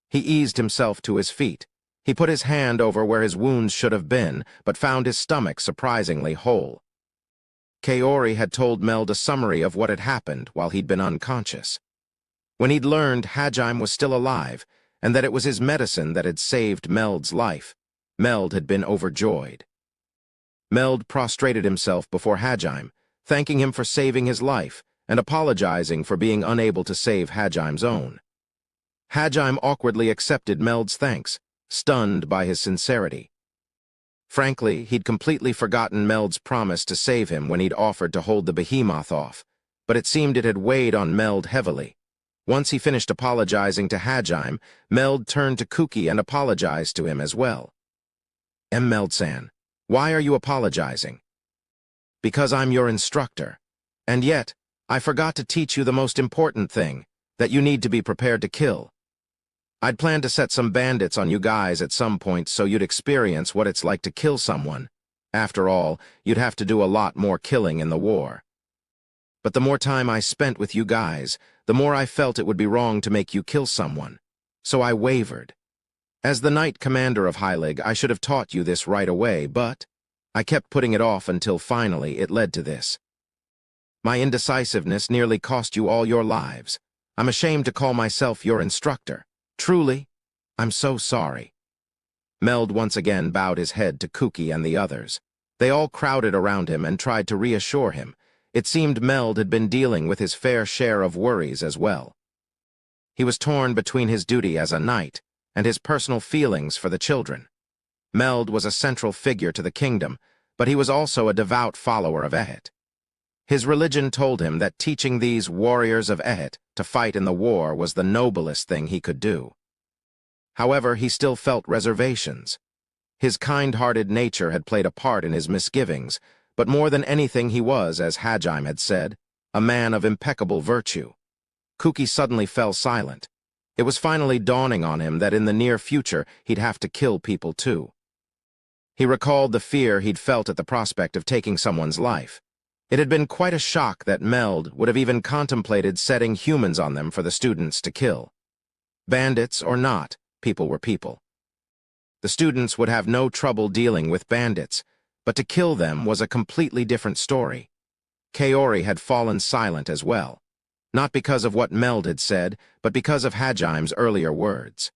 He eased himself to his feet. He put his hand over where his wounds should have been, but found his stomach surprisingly whole. Kaori had told Meld a summary of what had happened while he'd been unconscious. When he'd learned Hajime was still alive, and that it was his medicine that had saved Meld's life, Meld had been overjoyed. Meld prostrated himself before Hajime, thanking him for saving his life and apologizing for being unable to save Hajime's own. Hajime awkwardly accepted Meld's thanks, stunned by his sincerity. Frankly, he'd completely forgotten Meld's promise to save him when he'd offered to hold the behemoth off, but it seemed it had weighed on Meld heavily. Once he finished apologizing to Hajime, Meld turned to Kuki and apologized to him as well. Meld-san, why are you apologizing? Because I'm your instructor. And yet, I forgot to teach you the most important thing, that you need to be prepared to kill. I'd planned to set some bandits on you guys at some point so you'd experience what it's like to kill someone. After all, you'd have to do a lot more killing in the war. But the more time I spent with you guys, the more I felt it would be wrong to make you kill someone. So I wavered. As the Knight Commander of Heilig, I should have taught you this right away, but I kept putting it off until finally it led to this. My indecisiveness nearly cost you all your lives. I'm ashamed to call myself your instructor. Truly, I'm so sorry. Meld once again bowed his head to Kuki and the others. They all crowded around him and tried to reassure him. It seemed Meld had been dealing with his fair share of worries as well. He was torn between his duty as a knight and his personal feelings for the children. Meld was a central figure to the kingdom, but he was also a devout follower of Ehet. His religion told him that teaching these warriors of Ehet to fight in the war was the noblest thing he could do. However, he still felt reservations. His kind-hearted nature had played a part in his misgivings, but more than anything he was, as Hajime had said, a man of impeccable virtue. Kuki suddenly fell silent. It was finally dawning on him that in the near future he'd have to kill people too. He recalled the fear he'd felt at the prospect of taking someone's life. It had been quite a shock that Meld would have even contemplated setting humans on them for the students to kill. Bandits or not, people were people. The students would have no trouble dealing with bandits, but to kill them was a completely different story. Kaori had fallen silent as well, not because of what Meld had said, but because of Hajime's earlier words.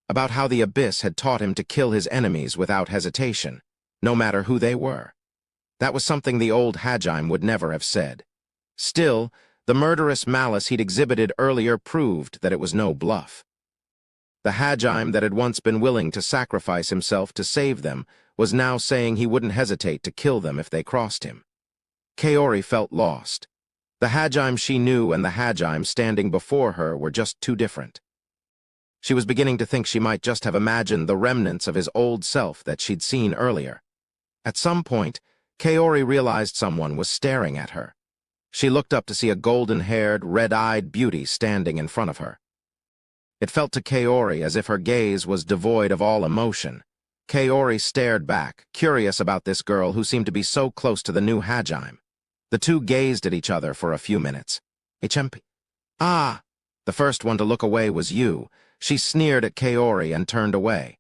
About how the Abyss had taught him to kill his enemies without hesitation, no matter who they were. That was something the old Hajime would never have said. Still, the murderous malice he'd exhibited earlier proved that it was no bluff. The Hajime that had once been willing to sacrifice himself to save them was now saying he wouldn't hesitate to kill them if they crossed him. Kaori felt lost. The Hajime she knew and the Hajime standing before her were just too different. She was beginning to think she might just have imagined the remnants of his old self that she'd seen earlier. At some point, Kaori realized someone was staring at her. She looked up to see a golden-haired, red-eyed beauty standing in front of her. It felt to Kaori as if her gaze was devoid of all emotion. Kaori stared back, curious about this girl who seemed to be so close to the new Hajime. The two gazed at each other for a few minutes. HMP. Ah! The first one to look away was you. She sneered at Kaori and turned away.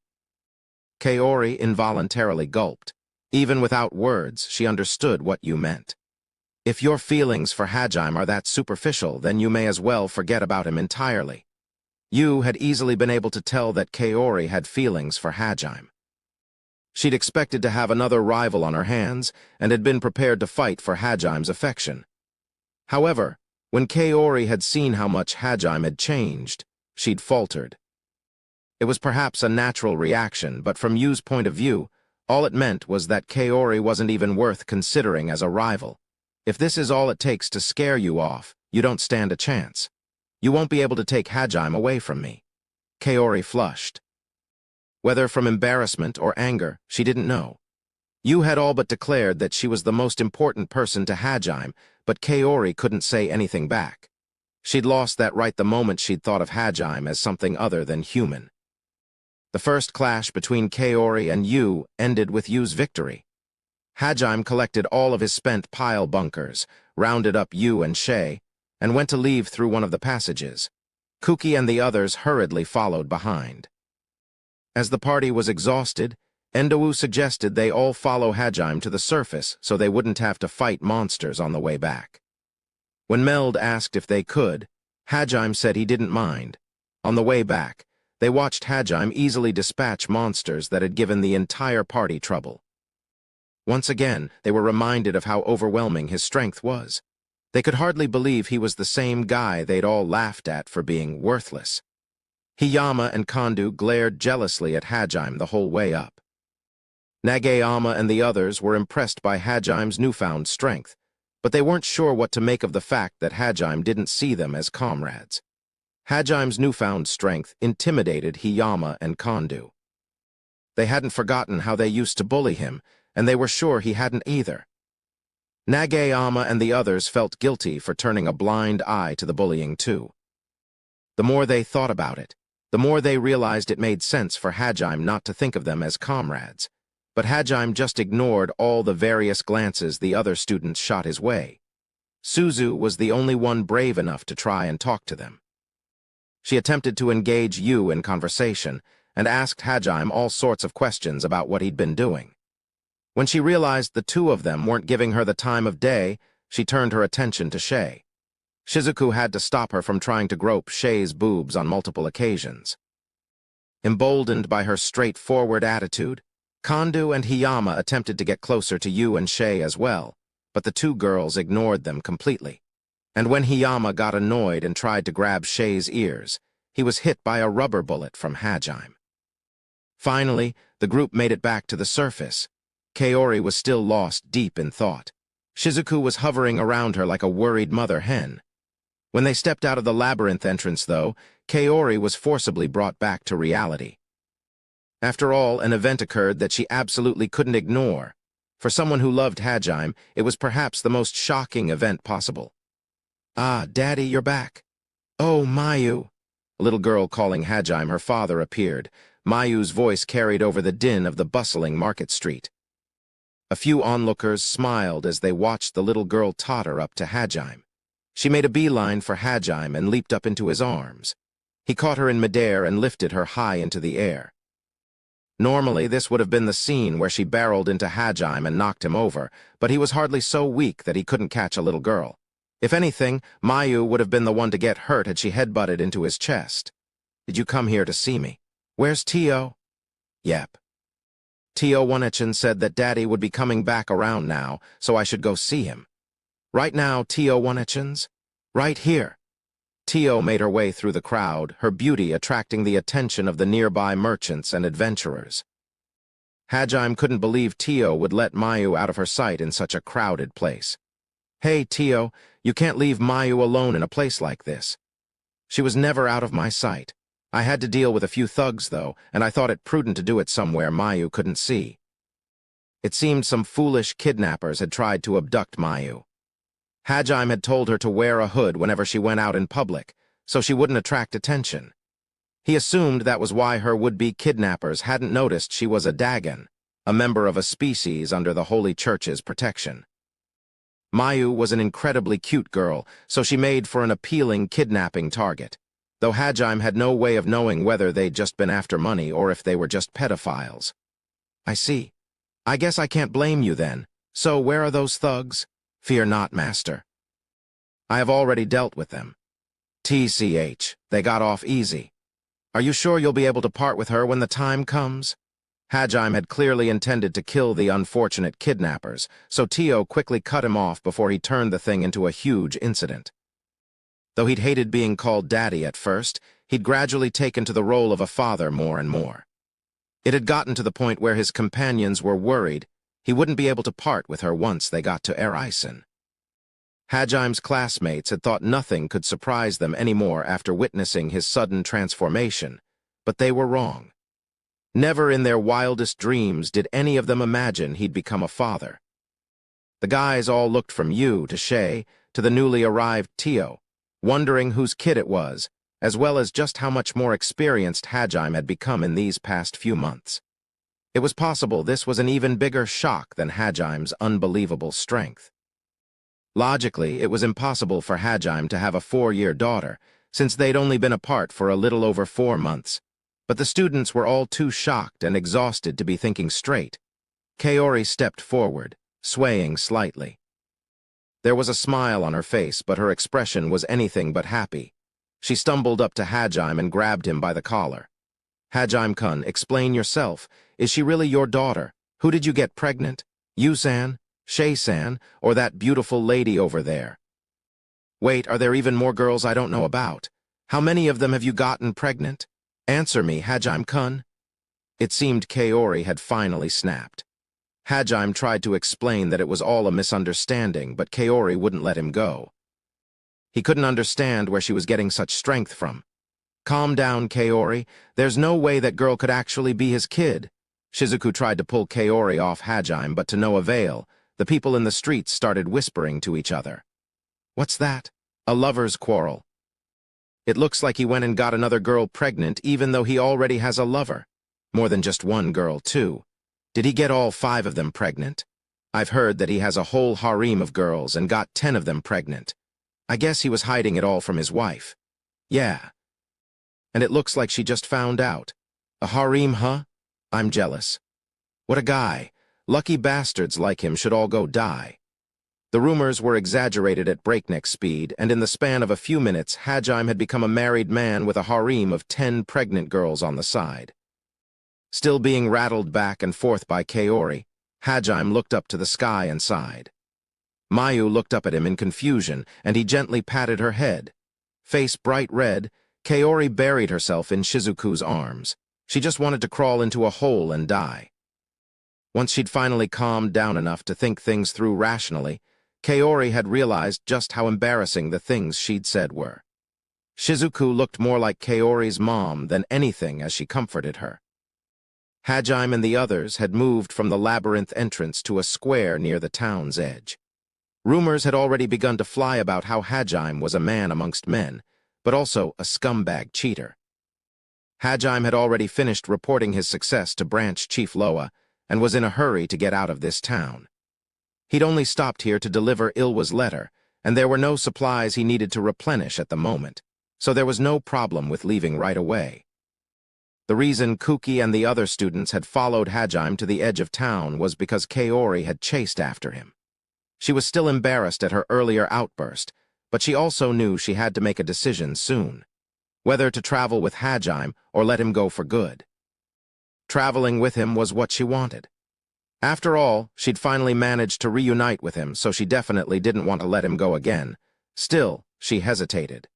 Kaori involuntarily gulped. Even without words, she understood what you meant. If your feelings for Hajime are that superficial, then you may as well forget about him entirely. You had easily been able to tell that Kaori had feelings for Hajime. She'd expected to have another rival on her hands and had been prepared to fight for Hajime's affection. However, when Kaori had seen how much Hajime had changed, she'd faltered. It was perhaps a natural reaction, but from Yu's point of view, all it meant was that Kaori wasn't even worth considering as a rival. If this is all it takes to scare you off, you don't stand a chance. You won't be able to take Hajime away from me. Kaori flushed. Whether from embarrassment or anger, she didn't know. Yu had all but declared that she was the most important person to Hajime, but Kaori couldn't say anything back. She'd lost that right the moment she'd thought of Hajime as something other than human. The first clash between Kaori and Yu ended with Yu's victory. Hajime collected all of his spent pile bunkers, rounded up Yu and Shay, and went to leave through one of the passages. Kuki and the others hurriedly followed behind. As the party was exhausted, Endowu suggested they all follow Hajime to the surface so they wouldn't have to fight monsters on the way back. When Meld asked if they could, Hajime said he didn't mind. On the way back, they watched Hajime easily dispatch monsters that had given the entire party trouble. Once again, they were reminded of how overwhelming his strength was. They could hardly believe he was the same guy they'd all laughed at for being worthless. Hiyama and Kandu glared jealously at Hajime the whole way up. Nagayama and the others were impressed by Hajime's newfound strength, but they weren't sure what to make of the fact that Hajime didn't see them as comrades. Hajime's newfound strength intimidated Hiyama and Kandu. They hadn't forgotten how they used to bully him, and they were sure he hadn't either. Nagayama and the others felt guilty for turning a blind eye to the bullying too. The more they thought about it, the more they realized it made sense for Hajime not to think of them as comrades. But Hajime just ignored all the various glances the other students shot his way. Suzu was the only one brave enough to try and talk to them. She attempted to engage Yu in conversation and asked Hajime all sorts of questions about what he'd been doing. When she realized the two of them weren't giving her the time of day, she turned her attention to Shay. Shizuku had to stop her from trying to grope Shay's boobs on multiple occasions. Emboldened by her straightforward attitude, Kandu and Hiyama attempted to get closer to Yu and Shay as well, but the two girls ignored them completely. And when Hiyama got annoyed and tried to grab Shay's ears, he was hit by a rubber bullet from Hajime. Finally, the group made it back to the surface. Kaori was still lost deep in thought. Shizuku was hovering around her like a worried mother hen. When they stepped out of the labyrinth entrance, though, Kaori was forcibly brought back to reality. After all, an event occurred that she absolutely couldn't ignore. For someone who loved Hajime, it was perhaps the most shocking event possible. "Ah, Daddy, you're back." "Oh, Mayu." A little girl calling Hajime her father appeared. Mayu's voice carried over the din of the bustling market street. A few onlookers smiled as they watched the little girl totter up to Hajime. She made a beeline for Hajime and leaped up into his arms. He caught her in midair and lifted her high into the air. Normally, this would have been the scene where she barreled into Hajime and knocked him over, but he was hardly so weak that he couldn't catch a little girl. If anything, Mayu would have been the one to get hurt had she headbutted into his chest. "Did you come here to see me? Where's Tio?" "Yep." Tio Wanechan said that Daddy would be coming back around now, so I should go see him. "Right now, Tio Wanechan's?" "Right here." Tio made her way through the crowd, her beauty attracting the attention of the nearby merchants and adventurers. Hajime couldn't believe Tio would let Mayu out of her sight in such a crowded place. "Hey, Tio, you can't leave Mayu alone in a place like this." "She was never out of my sight. I had to deal with a few thugs, though, and I thought it prudent to do it somewhere Mayu couldn't see." It seemed some foolish kidnappers had tried to abduct Mayu. Hajime had told her to wear a hood whenever she went out in public, so she wouldn't attract attention. He assumed that was why her would-be kidnappers hadn't noticed she was a Dagon, a member of a species under the Holy Church's protection. Mayu was an incredibly cute girl, so she made for an appealing kidnapping target, though Hajime had no way of knowing whether they'd just been after money or if they were just pedophiles. "I see. I guess I can't blame you then. So where are those thugs?" "Fear not, Master. I have already dealt with them. TCH, they got off easy. Are you sure you'll be able to part with her when the time comes?" Hajime had clearly intended to kill the unfortunate kidnappers, so Tio quickly cut him off before he turned the thing into a huge incident. Though he'd hated being called Daddy at first, he'd gradually taken to the role of a father more and more. It had gotten to the point where his companions were worried he wouldn't be able to part with her once they got to Airisen. Hajime's classmates had thought nothing could surprise them anymore after witnessing his sudden transformation, but they were wrong. Never in their wildest dreams did any of them imagine he'd become a father. The guys all looked from Yu to Shay to the newly arrived Tio, wondering whose kid it was, as well as just how much more experienced Hajime had become in these past few months. It was possible this was an even bigger shock than Hajime's unbelievable strength. Logically, it was impossible for Hajime to have a 4-year daughter, since they'd only been apart for a little over 4 months. But the students were all too shocked and exhausted to be thinking straight. Kaori stepped forward, swaying slightly. There was a smile on her face, but her expression was anything but happy. She stumbled up to Hajime and grabbed him by the collar. "Hajime-kun, explain yourself. Is she really your daughter? Who did you get pregnant? You-san? Shay-san? Or that beautiful lady over there? Wait, are there even more girls I don't know about? How many of them have you gotten pregnant? Answer me, Hajime-kun." It seemed Kaori had finally snapped. Hajime tried to explain that it was all a misunderstanding, but Kaori wouldn't let him go. He couldn't understand where she was getting such strength from. "Calm down, Kaori. There's no way that girl could actually be his kid." Shizuku tried to pull Kaori off Hajime, but to no avail. The people in the streets started whispering to each other. "What's that? A lover's quarrel. It looks like he went and got another girl pregnant even though he already has a lover. More than just one girl, too. Did he get all 5 of them pregnant? I've heard that he has a whole harem of girls and got 10 of them pregnant. I guess he was hiding it all from his wife. Yeah. And it looks like she just found out. A harem, huh? I'm jealous. What a guy. Lucky bastards like him should all go die." The rumors were exaggerated at breakneck speed, and in the span of a few minutes, Hajime had become a married man with a harem of 10 pregnant girls on the side. Still being rattled back and forth by Kaori, Hajime looked up to the sky and sighed. Mayu looked up at him in confusion, and he gently patted her head. Face bright red, Kaori buried herself in Shizuku's arms. She just wanted to crawl into a hole and die. Once she'd finally calmed down enough to think things through rationally, Kaori had realized just how embarrassing the things she'd said were. Shizuku looked more like Kaori's mom than anything as she comforted her. Hajime and the others had moved from the labyrinth entrance to a square near the town's edge. Rumors had already begun to fly about how Hajime was a man amongst men, but also a scumbag cheater. Hajime had already finished reporting his success to Branch Chief Loa and was in a hurry to get out of this town. He'd only stopped here to deliver Ilwa's letter, and there were no supplies he needed to replenish at the moment, so there was no problem with leaving right away. The reason Kuki and the other students had followed Hajime to the edge of town was because Kaori had chased after him. She was still embarrassed at her earlier outburst, but she also knew she had to make a decision soon, whether to travel with Hajime or let him go for good. Traveling with him was what she wanted. After all, she'd finally managed to reunite with him, so she definitely didn't want to let him go again. Still, she hesitated.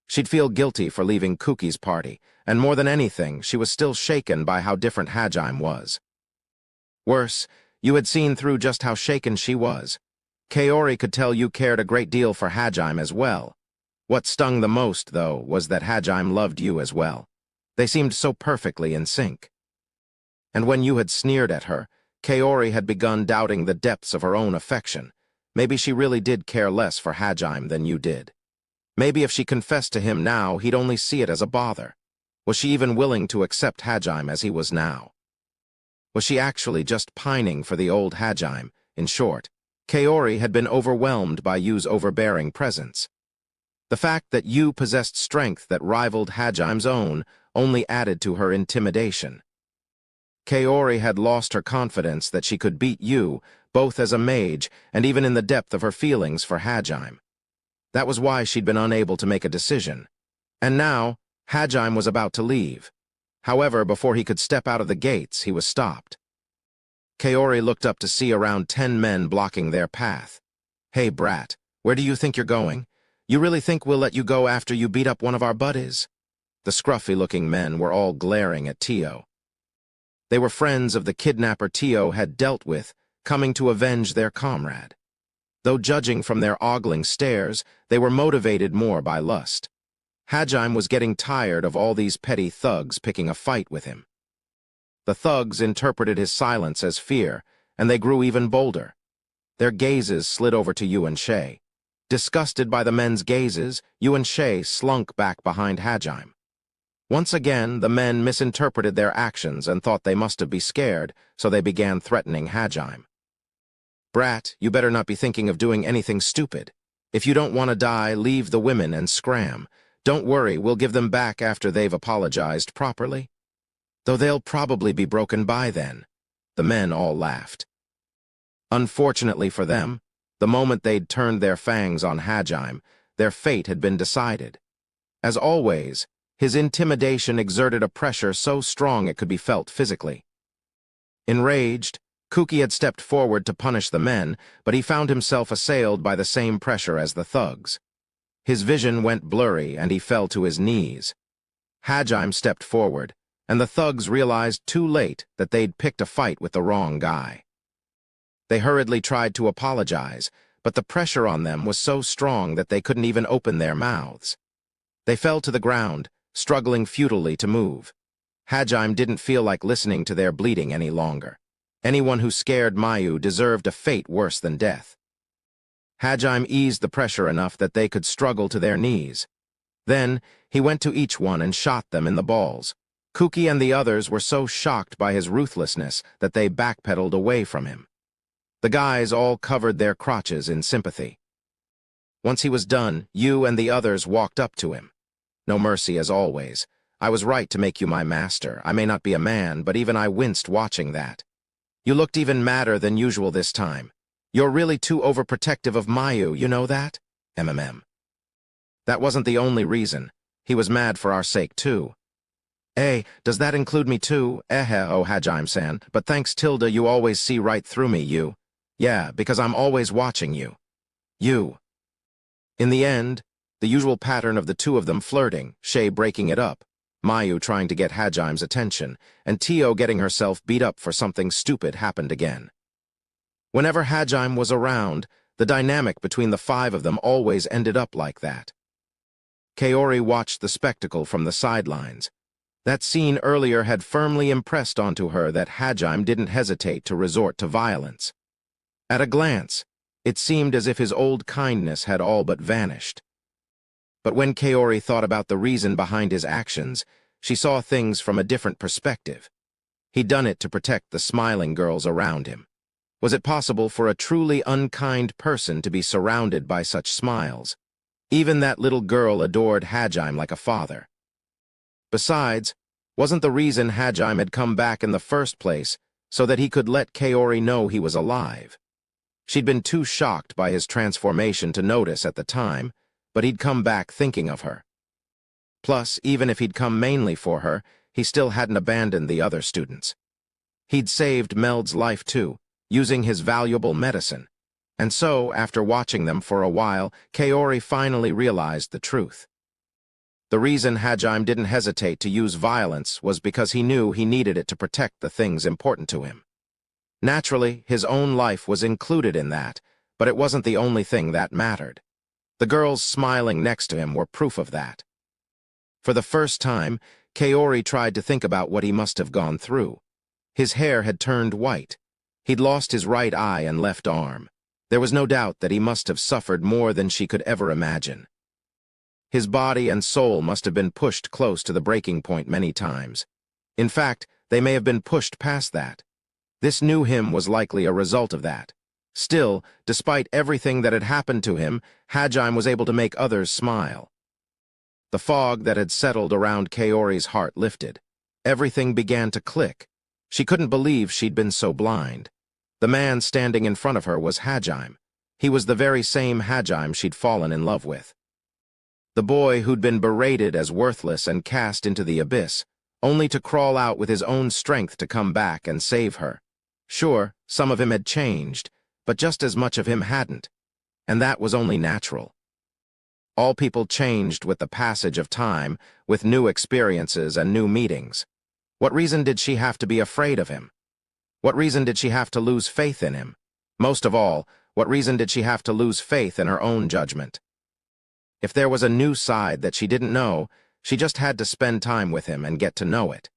She'd feel guilty for leaving Kuki's party, and more than anything, she was still shaken by how different Hajime was. Worse, you had seen through just how shaken she was. Kaori could tell you cared a great deal for Hajime as well. What stung the most, though, was that Hajime loved you as well. They seemed so perfectly in sync. And when you had sneered at her, Kaori had begun doubting the depths of her own affection. Maybe she really did care less for Hajime than you did. Maybe if she confessed to him now, he'd only see it as a bother. Was she even willing to accept Hajime as he was now? Was she actually just pining for the old Hajime? In short, Kaori had been overwhelmed by Yu's overbearing presence. The fact that Yu possessed strength that rivaled Hajime's own only added to her intimidation. Kaori had lost her confidence that she could beat Yu, both as a mage and even in the depth of her feelings for Hajime. That was why she'd been unable to make a decision. And now, Hajime was about to leave. However, before he could step out of the gates, he was stopped. Kaori looked up to see around 10 men blocking their path. "Hey, brat, where do you think you're going? You really think we'll let you go after you beat up one of our buddies?" The scruffy-looking men were all glaring at Tio. They were friends of the kidnapper Tio had dealt with, coming to avenge their comrade. Though judging from their ogling stares, they were motivated more by lust. Hajime was getting tired of all these petty thugs picking a fight with him. The thugs interpreted his silence as fear, and they grew even bolder. Their gazes slid over to Yu and Shay. Disgusted by the men's gazes, Yu and Shay slunk back behind Hajime. Once again, the men misinterpreted their actions and thought they must have been scared, so they began threatening Hajime. "Brat, you better not be thinking of doing anything stupid. If you don't want to die, leave the women and scram. Don't worry, we'll give them back after they've apologized properly." though they'll probably be broken by then. The men all laughed. Unfortunately for them, the moment they'd turned their fangs on Hajime, their fate had been decided. As always, his intimidation exerted a pressure so strong it could be felt physically. Enraged, Kuki had stepped forward to punish the men, but he found himself assailed by the same pressure as the thugs. His vision went blurry and he fell to his knees. Hajime stepped forward, and the thugs realized too late that they'd picked a fight with the wrong guy. They hurriedly tried to apologize, but the pressure on them was so strong that they couldn't even open their mouths. They fell to the ground, struggling futilely to move. Hajime didn't feel like listening to their bleating any longer. Anyone who scared Mayu deserved a fate worse than death. Hajime eased the pressure enough that they could struggle to their knees. Then, he went to each one and shot them in the balls. Kuki and the others were so shocked by his ruthlessness that they backpedaled away from him. The guys all covered their crotches in sympathy. Once he was done, you and the others walked up to him. No mercy as always. I was right to make you my master. I may not be a man, but even I winced watching that. You looked even madder than usual this time. You're really too overprotective of Mayu, you know that? MMM. That wasn't the only reason. He was mad for our sake too. Does that include me too? Oh Hajime-san, but thanks Tilda you always see right through me, you. Yeah, because I'm always watching you. You. In the end, the usual pattern of the two of them flirting, Shay breaking it up, Mayu trying to get Hajime's attention, and Tio getting herself beat up for something stupid happened again. Whenever Hajime was around, the dynamic between the five of them always ended up like that. Kaori watched the spectacle from the sidelines. That scene earlier had firmly impressed onto her that Hajime didn't hesitate to resort to violence. At a glance, it seemed as if his old kindness had all but vanished. But when Kaori thought about the reason behind his actions, she saw things from a different perspective. He'd done it to protect the smiling girls around him. Was it possible for a truly unkind person to be surrounded by such smiles? Even that little girl adored Hajime like a father. Besides, wasn't the reason Hajime had come back in the first place so that he could let Kaori know he was alive? She'd been too shocked by his transformation to notice at the time, but he'd come back thinking of her. Plus, even if he'd come mainly for her, he still hadn't abandoned the other students. He'd saved Meld's life too, using his valuable medicine. And so, after watching them for a while, Kaori finally realized the truth. The reason Hajime didn't hesitate to use violence was because he knew he needed it to protect the things important to him. Naturally, his own life was included in that, but it wasn't the only thing that mattered. The girls smiling next to him were proof of that. For the first time, Kaori tried to think about what he must have gone through. His hair had turned white. He'd lost his right eye and left arm. There was no doubt that he must have suffered more than she could ever imagine. His body and soul must have been pushed close to the breaking point many times. In fact, they may have been pushed past that. This new him was likely a result of that. Still, despite everything that had happened to him, Hajime was able to make others smile. The fog that had settled around Kaori's heart lifted. Everything began to click. She couldn't believe she'd been so blind. The man standing in front of her was Hajime. He was the very same Hajime she'd fallen in love with. The boy who'd been berated as worthless and cast into the abyss, only to crawl out with his own strength to come back and save her. Sure, some of him had changed, but just as much of him hadn't, and that was only natural. All people changed with the passage of time, with new experiences and new meetings. What reason did she have to be afraid of him? What reason did she have to lose faith in him? Most of all, what reason did she have to lose faith in her own judgment? If there was a new side that she didn't know, she just had to spend time with him and get to know it.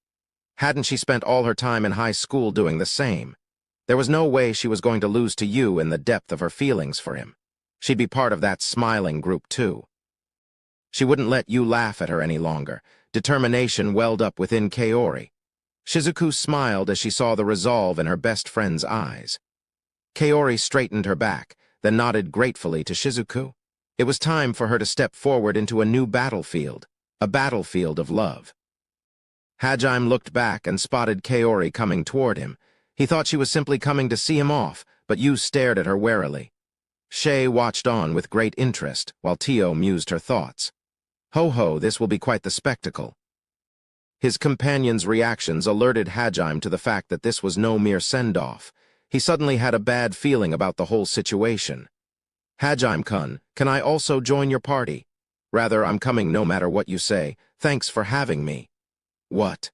Hadn't she spent all her time in high school doing the same? There was no way she was going to lose to you in the depth of her feelings for him. She'd be part of that smiling group too. She wouldn't let you laugh at her any longer. Determination welled up within Kaori. Shizuku smiled as she saw the resolve in her best friend's eyes. Kaori straightened her back, then nodded gratefully to Shizuku. It was time for her to step forward into a new battlefield, a battlefield of love. Hajime looked back and spotted Kaori coming toward him. He thought she was simply coming to see him off, but Yu stared at her warily. Shay watched on with great interest, while Tio mused her thoughts. Ho ho, this will be quite the spectacle. His companion's reactions alerted Hajime to the fact that this was no mere send-off. He suddenly had a bad feeling about the whole situation. Hajime-kun, can I also join your party? Rather, I'm coming no matter what you say. Thanks for having me. What?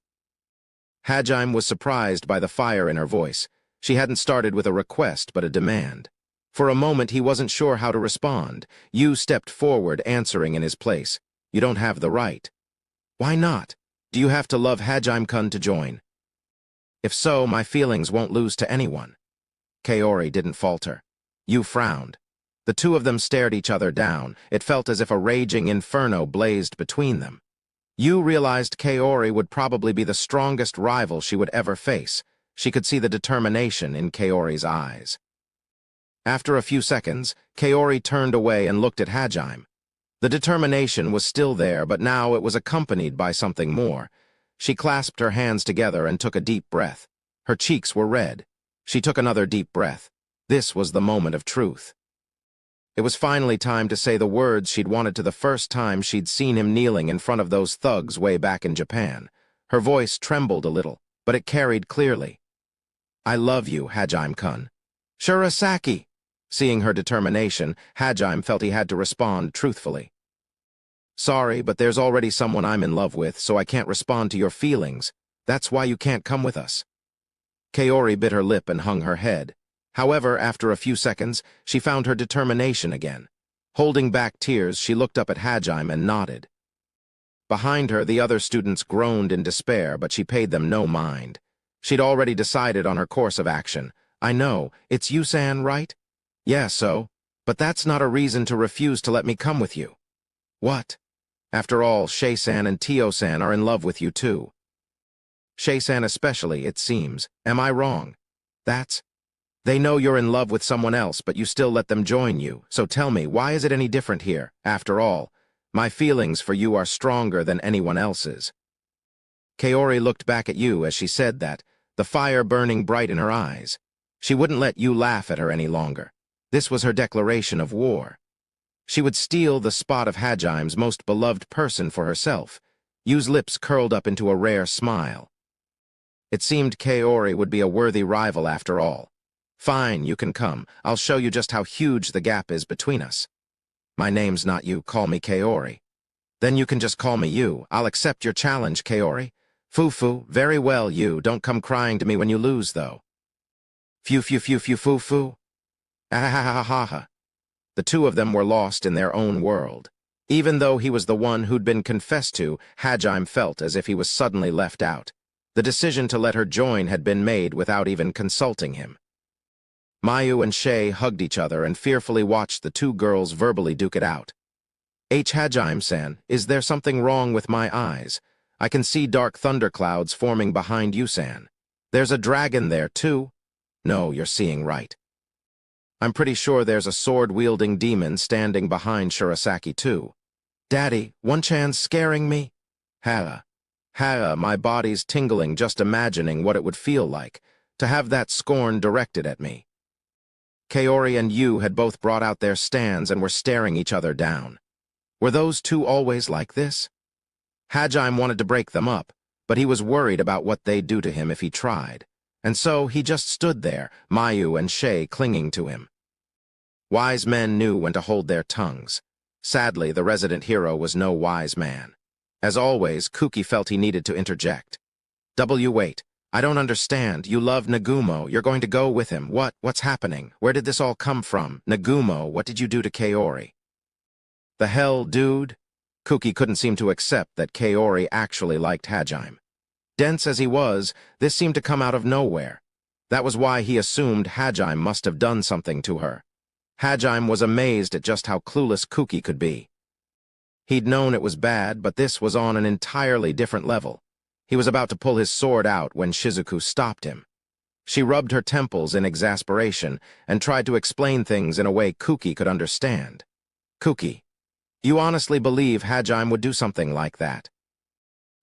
Hajime was surprised by the fire in her voice. She hadn't started with a request, but a demand. For a moment, he wasn't sure how to respond. Yu stepped forward, answering in his place. You don't have the right. Why not? Do you have to love Hajime-kun to join? If so, my feelings won't lose to anyone. Kaori didn't falter. Yu frowned. The two of them stared each other down. It felt as if a raging inferno blazed between them. Yu realized Kaori would probably be the strongest rival she would ever face. She could see the determination in Kaori's eyes. After a few seconds, Kaori turned away and looked at Hajime. The determination was still there, but now it was accompanied by something more. She clasped her hands together and took a deep breath. Her cheeks were red. She took another deep breath. This was the moment of truth. It was finally time to say the words she'd wanted to the first time she'd seen him kneeling in front of those thugs way back in Japan. Her voice trembled a little, but it carried clearly. I love you, Hajime-kun. Shirasaki! Seeing her determination, Hajime felt he had to respond truthfully. Sorry, but there's already someone I'm in love with, so I can't respond to your feelings. That's why you can't come with us. Kaori bit her lip and hung her head. However, after a few seconds, she found her determination again. Holding back tears, she looked up at Hajime and nodded. Behind her, the other students groaned in despair, but she paid them no mind. She'd already decided on her course of action. I know, it's Yusan, right? Yeah, so. But that's not a reason to refuse to let me come with you. What? After all, Shay-san and Tio-san are in love with you too. Shay-san especially, it seems. Am I wrong? They know you're in love with someone else, but you still let them join you. So tell me, why is it any different here? After all, my feelings for you are stronger than anyone else's. Kaori looked back at Yu as she said that, the fire burning bright in her eyes. She wouldn't let Yu laugh at her any longer. This was her declaration of war. She would steal the spot of Hajime's most beloved person for herself. Yu's lips curled up into a rare smile. It seemed Kaori would be a worthy rival after all. Fine, you can come. I'll show you just how huge the gap is between us. My name's not Yu, call me Kaori. Then you can just call me Yu. I'll accept your challenge, Kaori. Foo-foo, very well, Yu. Don't come crying to me when you lose, though. Phew-phew-phew-phew-foo-foo. Ah-ha-ha-ha-ha. The two of them were lost in their own world. Even though he was the one who'd been confessed to, Hajime felt as if he was suddenly left out. The decision to let her join had been made without even consulting him. Mayu and Shay hugged each other and fearfully watched the two girls verbally duke it out. Hajime-san, is there something wrong with my eyes? I can see dark thunderclouds forming behind you-san. There's a dragon there, too. No, you're seeing right. I'm pretty sure there's a sword-wielding demon standing behind Shirasaki, too. Daddy, one-chan's scaring me? Hara, my body's tingling just imagining what it would feel like, to have that scorn directed at me. Kaori and Yu had both brought out their stands and were staring each other down. Were those two always like this? Hajime wanted to break them up, but he was worried about what they'd do to him if he tried. And so he just stood there, Mayu and Shay clinging to him. Wise men knew when to hold their tongues. Sadly, the resident hero was no wise man. As always, Kuki felt he needed to interject. Wait, I don't understand. You love Nagumo. You're going to go with him. What's happening? Where did this all come from? Nagumo, what did you do to Kaori? The hell, dude? Kuki couldn't seem to accept that Kaori actually liked Hajime. Dense as he was, this seemed to come out of nowhere. That was why he assumed Hajime must have done something to her. Hajime was amazed at just how clueless Kuki could be. He'd known it was bad, but this was on an entirely different level. He was about to pull his sword out when Shizuku stopped him. She rubbed her temples in exasperation and tried to explain things in a way Kuki could understand. Kuki, you honestly believe Hajime would do something like that?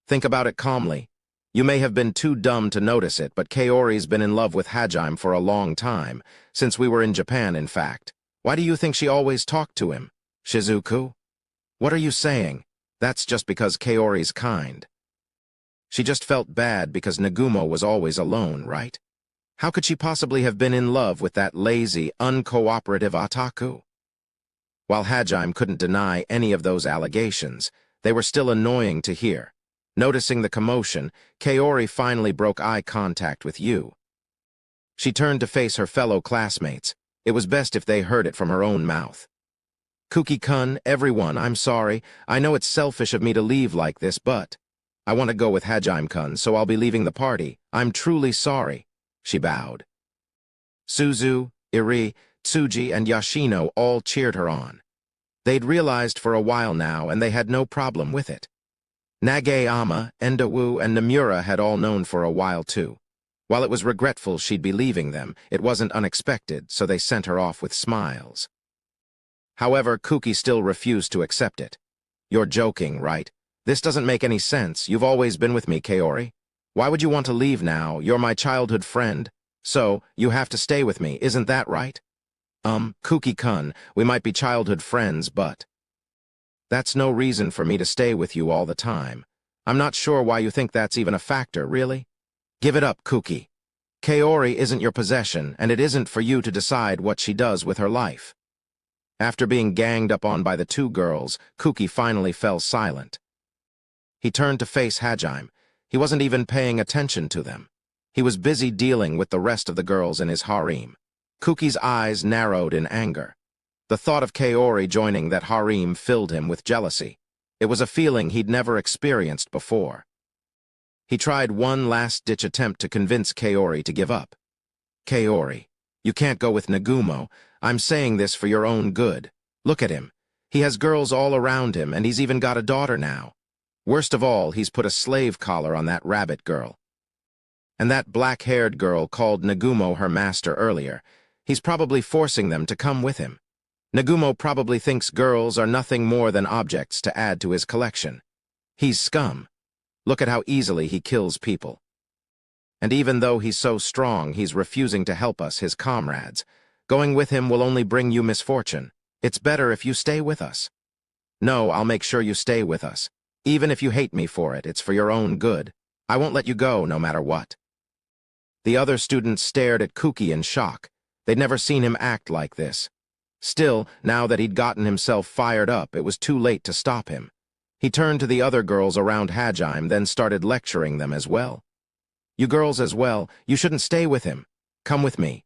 Think about it calmly. You may have been too dumb to notice it, but Kaori's been in love with Hajime for a long time, since we were in Japan, in fact. Why do you think she always talked to him? Shizuku? What are you saying? That's just because Kaori's kind. She just felt bad because Nagumo was always alone, right? How could she possibly have been in love with that lazy, uncooperative otaku? While Hajime couldn't deny any of those allegations, they were still annoying to hear. Noticing the commotion, Kaori finally broke eye contact with Yu. She turned to face her fellow classmates. It was best if they heard it from her own mouth. Kuki-kun, everyone, I'm sorry. I know it's selfish of me to leave like this, but I want to go with Hajime-kun, so I'll be leaving the party. I'm truly sorry. She bowed. Suzu, Iri, Tsuji, and Yashino all cheered her on. They'd realized for a while now, and they had no problem with it. Nagayama, Endawu, and Nomura had all known for a while too. While it was regretful she'd be leaving them, it wasn't unexpected, so they sent her off with smiles. However, Kuki still refused to accept it. You're joking, right? This doesn't make any sense. You've always been with me, Kaori. Why would you want to leave now? You're my childhood friend. So, you have to stay with me, isn't that right? Kuki-kun, we might be childhood friends, but that's no reason for me to stay with you all the time. I'm not sure why you think that's even a factor, really. Give it up, Kuki. Kaori isn't your possession, and it isn't for you to decide what she does with her life. After being ganged up on by the two girls, Kuki finally fell silent. He turned to face Hajime. He wasn't even paying attention to them. He was busy dealing with the rest of the girls in his harem. Kuki's eyes narrowed in anger. The thought of Kaori joining that harem filled him with jealousy. It was a feeling he'd never experienced before. He tried one last-ditch attempt to convince Kaori to give up. Kaori, you can't go with Nagumo. I'm saying this for your own good. Look at him. He has girls all around him, and he's even got a daughter now. Worst of all, he's put a slave collar on that rabbit girl. And that black-haired girl called Nagumo her master earlier. He's probably forcing them to come with him. Nagumo probably thinks girls are nothing more than objects to add to his collection. He's scum. Look at how easily he kills people. And even though he's so strong, he's refusing to help us, his comrades. Going with him will only bring you misfortune. It's better if you stay with us. No, I'll make sure you stay with us. Even if you hate me for it, it's for your own good. I won't let you go, no matter what. The other students stared at Kuki in shock. They'd never seen him act like this. Still, now that he'd gotten himself fired up, it was too late to stop him. He turned to the other girls around Hajime, then started lecturing them as well. You girls as well, you shouldn't stay with him. Come with me.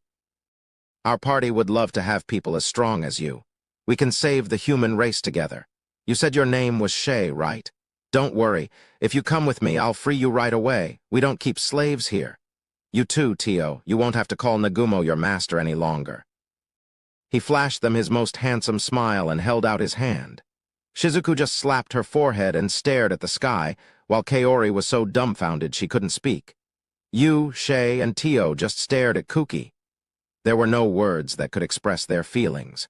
Our party would love to have people as strong as you. We can save the human race together. You said your name was Shay, right? Don't worry. If you come with me, I'll free you right away. We don't keep slaves here. You too, Tio. You won't have to call Nagumo your master any longer. He flashed them his most handsome smile and held out his hand. Shizuku just slapped her forehead and stared at the sky, while Kaori was so dumbfounded she couldn't speak. Yu, Shay, and Tio just stared at Kuki. There were no words that could express their feelings.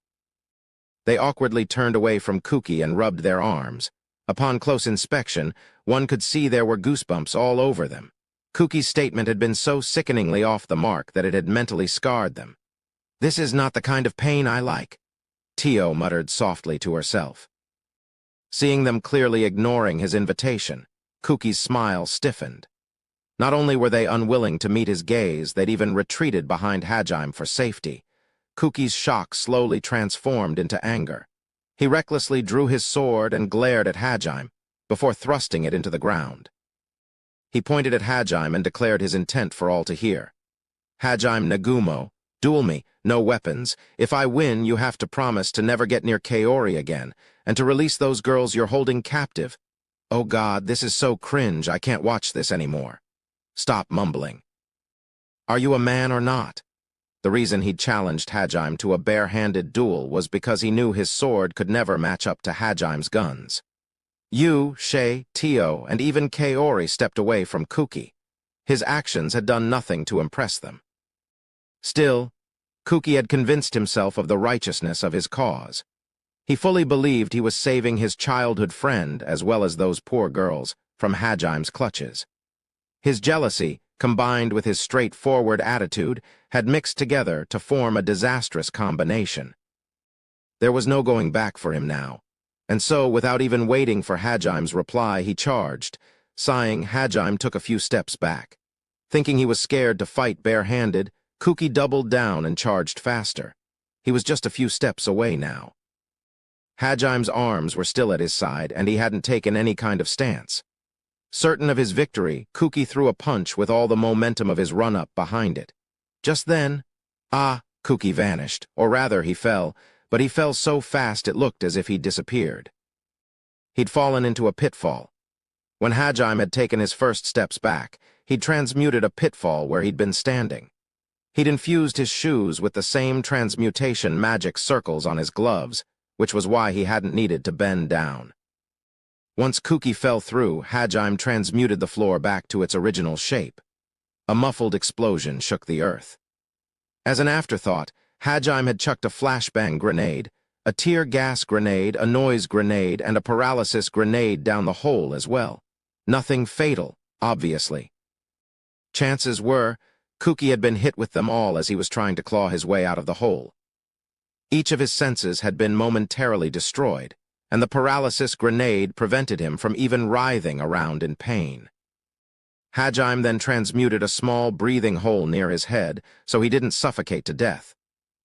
They awkwardly turned away from Kuki and rubbed their arms. Upon close inspection, one could see there were goosebumps all over them. Kuki's statement had been so sickeningly off the mark that it had mentally scarred them. This is not the kind of pain I like, Tio muttered softly to herself. Seeing them clearly ignoring his invitation, Kuki's smile stiffened. Not only were they unwilling to meet his gaze, they'd even retreated behind Hajime for safety. Kuki's shock slowly transformed into anger. He recklessly drew his sword and glared at Hajime, before thrusting it into the ground. He pointed at Hajime and declared his intent for all to hear. Hajime Nagumo, duel me, no weapons. If I win, you have to promise to never get near Kaori again, and to release those girls you're holding captive. Oh God, this is so cringe, I can't watch this anymore. Stop mumbling. Are you a man or not? The reason he'd challenged Hajime to a bare-handed duel was because he knew his sword could never match up to Hajime's guns. Yu, Shay, Tio, and even Kaori stepped away from Kuki. His actions had done nothing to impress them. Still, Kuki had convinced himself of the righteousness of his cause. He fully believed he was saving his childhood friend, as well as those poor girls, from Hajime's clutches. His jealousy, combined with his straightforward attitude, had mixed together to form a disastrous combination. There was no going back for him now, and so, without even waiting for Hajim's reply, he charged. Sighing, Hajime took a few steps back. Thinking he was scared to fight barehanded, Kuki doubled down and charged faster. He was just a few steps away now. Hajime's arms were still at his side, and he hadn't taken any kind of stance. Certain of his victory, Kuki threw a punch with all the momentum of his run-up behind it. Just then, Kuki vanished, or rather he fell, but he fell so fast it looked as if he'd disappeared. He'd fallen into a pitfall. When Hajime had taken his first steps back, he'd transmuted a pitfall where he'd been standing. He'd infused his shoes with the same transmutation magic circles on his gloves, which was why he hadn't needed to bend down. Once Kuki fell through, Hajime transmuted the floor back to its original shape. A muffled explosion shook the earth. As an afterthought, Hajime had chucked a flashbang grenade, a tear gas grenade, a noise grenade, and a paralysis grenade down the hole as well. Nothing fatal, obviously. Chances were, Kuki had been hit with them all as he was trying to claw his way out of the hole. Each of his senses had been momentarily destroyed, and the paralysis grenade prevented him from even writhing around in pain. Hajime then transmuted a small breathing hole near his head so he didn't suffocate to death.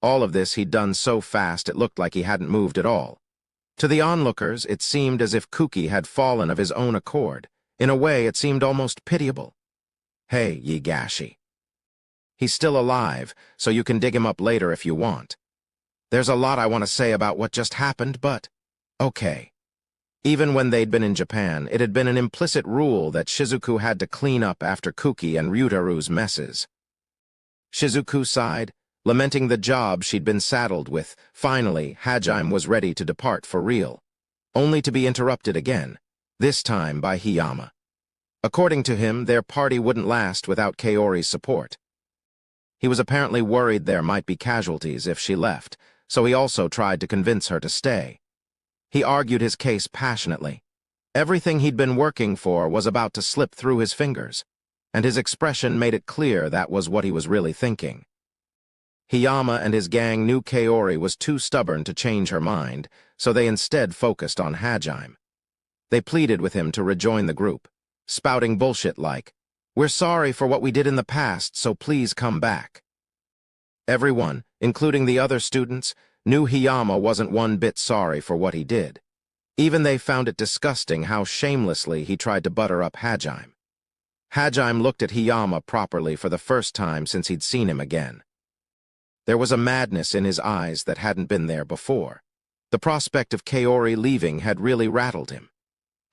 All of this he'd done so fast it looked like he hadn't moved at all. To the onlookers, it seemed as if Kuki had fallen of his own accord. In a way, it seemed almost pitiable. Hey, Yigashi. He's still alive, so you can dig him up later if you want. There's a lot I want to say about what just happened, but okay. Even when they'd been in Japan, it had been an implicit rule that Shizuku had to clean up after Kuki and Ryutaru's messes. Shizuku sighed, lamenting the job she'd been saddled with. Finally, Hajime was ready to depart for real, only to be interrupted again, this time by Hiyama. According to him, their party wouldn't last without Kaori's support. He was apparently worried there might be casualties if she left, so he also tried to convince her to stay. He argued his case passionately. Everything he'd been working for was about to slip through his fingers, and his expression made it clear that was what he was really thinking. Hiyama and his gang knew Kaori was too stubborn to change her mind, so they instead focused on Hajime. They pleaded with him to rejoin the group, spouting bullshit like, "We're sorry for what we did in the past, so please come back." Everyone, including the other students, knew Hiyama wasn't one bit sorry for what he did. Even they found it disgusting how shamelessly he tried to butter up Hajime. Hajime looked at Hiyama properly for the first time since he'd seen him again. There was a madness in his eyes that hadn't been there before. The prospect of Kaori leaving had really rattled him.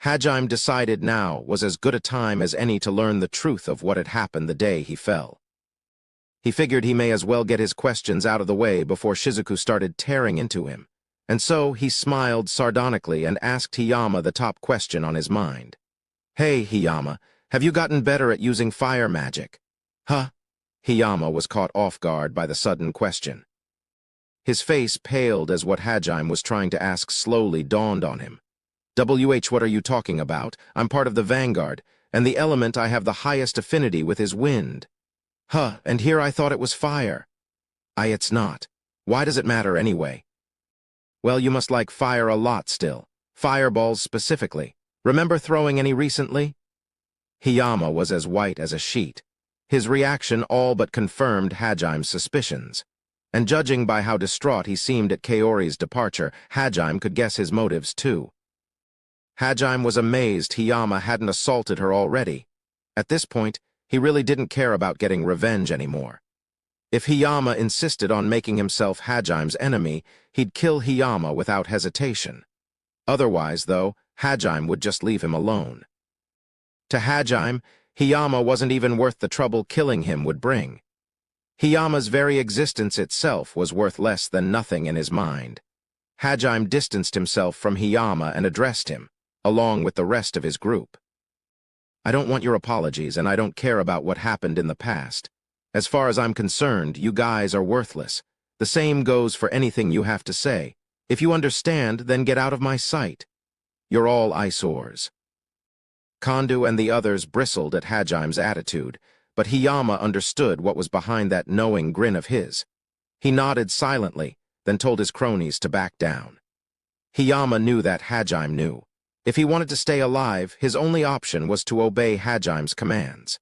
Hajime decided now was as good a time as any to learn the truth of what had happened the day he fell. He figured he may as well get his questions out of the way before Shizuku started tearing into him, and so he smiled sardonically and asked Hiyama the top question on his mind. "Hey, Hiyama, have you gotten better at using fire magic?" "Huh?" Hiyama was caught off guard by the sudden question. His face paled as what Hajime was trying to ask slowly dawned on him. What are you talking about? I'm part of the Vanguard, and the element I have the highest affinity with is wind." "Huh, and here I thought it was fire." It's not. Why does it matter anyway?" "Well, you must like fire a lot still. Fireballs specifically. Remember throwing any recently?" Hiyama was as white as a sheet. His reaction all but confirmed Hajime's suspicions. And judging by how distraught he seemed at Kaori's departure, Hajime could guess his motives too. Hajime was amazed Hiyama hadn't assaulted her already. At this point, he really didn't care about getting revenge anymore. If Hiyama insisted on making himself Hajime's enemy, he'd kill Hiyama without hesitation. Otherwise, though, Hajime would just leave him alone. To Hajime, Hiyama wasn't even worth the trouble killing him would bring. Hiyama's very existence itself was worth less than nothing in his mind. Hajime distanced himself from Hiyama and addressed him, along with the rest of his group. "I don't want your apologies, and I don't care about what happened in the past. As far as I'm concerned, you guys are worthless. The same goes for anything you have to say. If you understand, then get out of my sight. You're all eyesores." Kandu and the others bristled at Hajime's attitude, but Hiyama understood what was behind that knowing grin of his. He nodded silently, then told his cronies to back down. Hiyama knew that Hajime knew. If he wanted to stay alive, his only option was to obey Hajime's commands.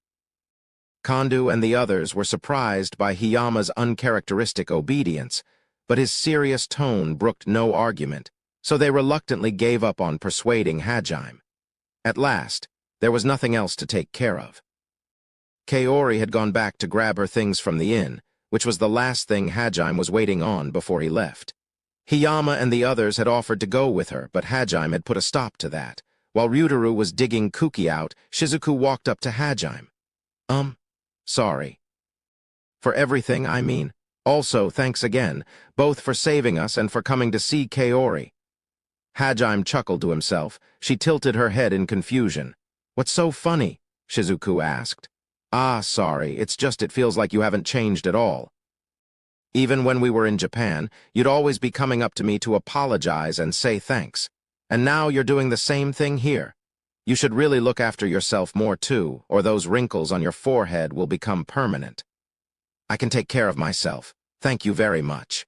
Kandu and the others were surprised by Hiyama's uncharacteristic obedience, but his serious tone brooked no argument, so they reluctantly gave up on persuading Hajime. At last, there was nothing else to take care of. Kaori had gone back to grab her things from the inn, which was the last thing Hajime was waiting on before he left. Hiyama and the others had offered to go with her, but Hajime had put a stop to that. While Ryutaru was digging Kuki out, Shizuku walked up to Hajime. Sorry. For everything, I mean. Also, thanks again, both for saving us and for coming to see Kaori. Hajime chuckled to himself. She tilted her head in confusion. What's so funny? Shizuku asked. Ah, sorry, it's just it feels like you haven't changed at all. Even when we were in Japan, you'd always be coming up to me to apologize and say thanks. And now you're doing the same thing here. You should really look after yourself more too, or those wrinkles on your forehead will become permanent. I can take care of myself. Thank you very much.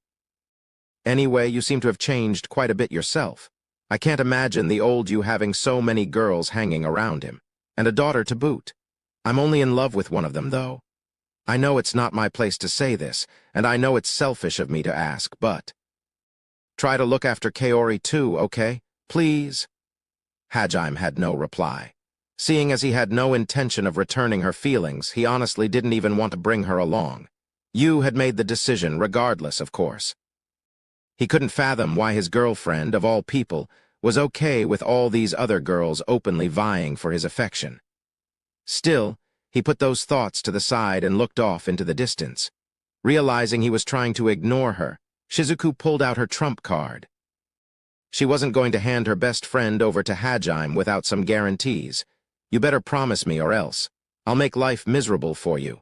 Anyway, you seem to have changed quite a bit yourself. I can't imagine the old you having so many girls hanging around him, and a daughter to boot. I'm only in love with one of them, though. I know it's not my place to say this, and I know it's selfish of me to ask, but... Try to look after Kaori too, okay? Please? Hajime had no reply. Seeing as he had no intention of returning her feelings, he honestly didn't even want to bring her along. Yu had made the decision, regardless, of course. He couldn't fathom why his girlfriend, of all people, was okay with all these other girls openly vying for his affection. Still, he put those thoughts to the side and looked off into the distance. Realizing he was trying to ignore her, Shizuku pulled out her trump card. She wasn't going to hand her best friend over to Hajime without some guarantees. You better promise me or else. I'll make life miserable for you.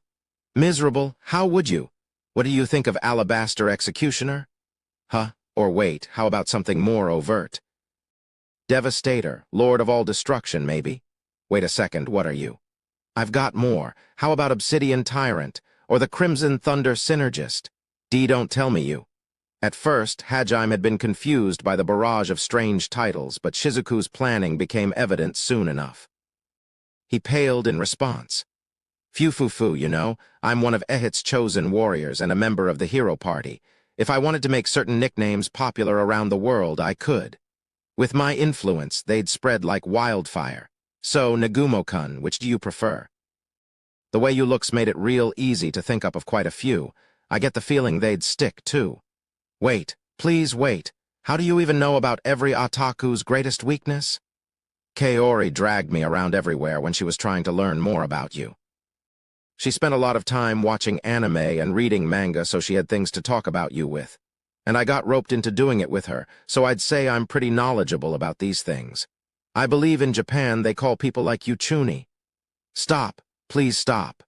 Miserable? How would you? What do you think of Alabaster Executioner? Huh? Or wait, how about something more overt? Devastator, Lord of all Destruction, maybe? Wait a second, what are you? I've got more. How about Obsidian Tyrant? Or the Crimson Thunder Synergist? Don't tell me you. At first, Hajime had been confused by the barrage of strange titles, but Shizuku's planning became evident soon enough. He paled in response. Fufufu, you know, I'm one of Ehit's chosen warriors and a member of the hero party. If I wanted to make certain nicknames popular around the world, I could. With my influence, they'd spread like wildfire. So, Nagumo-kun, which do you prefer? The way you looks made it real easy to think up of quite a few. I get the feeling they'd stick, too. Wait, please wait. How do you even know about every otaku's greatest weakness? Kaori dragged me around everywhere when she was trying to learn more about you. She spent a lot of time watching anime and reading manga, so she had things to talk about you with. And I got roped into doing it with her, so I'd say I'm pretty knowledgeable about these things. I believe in Japan they call people like you chuni. Stop, please stop.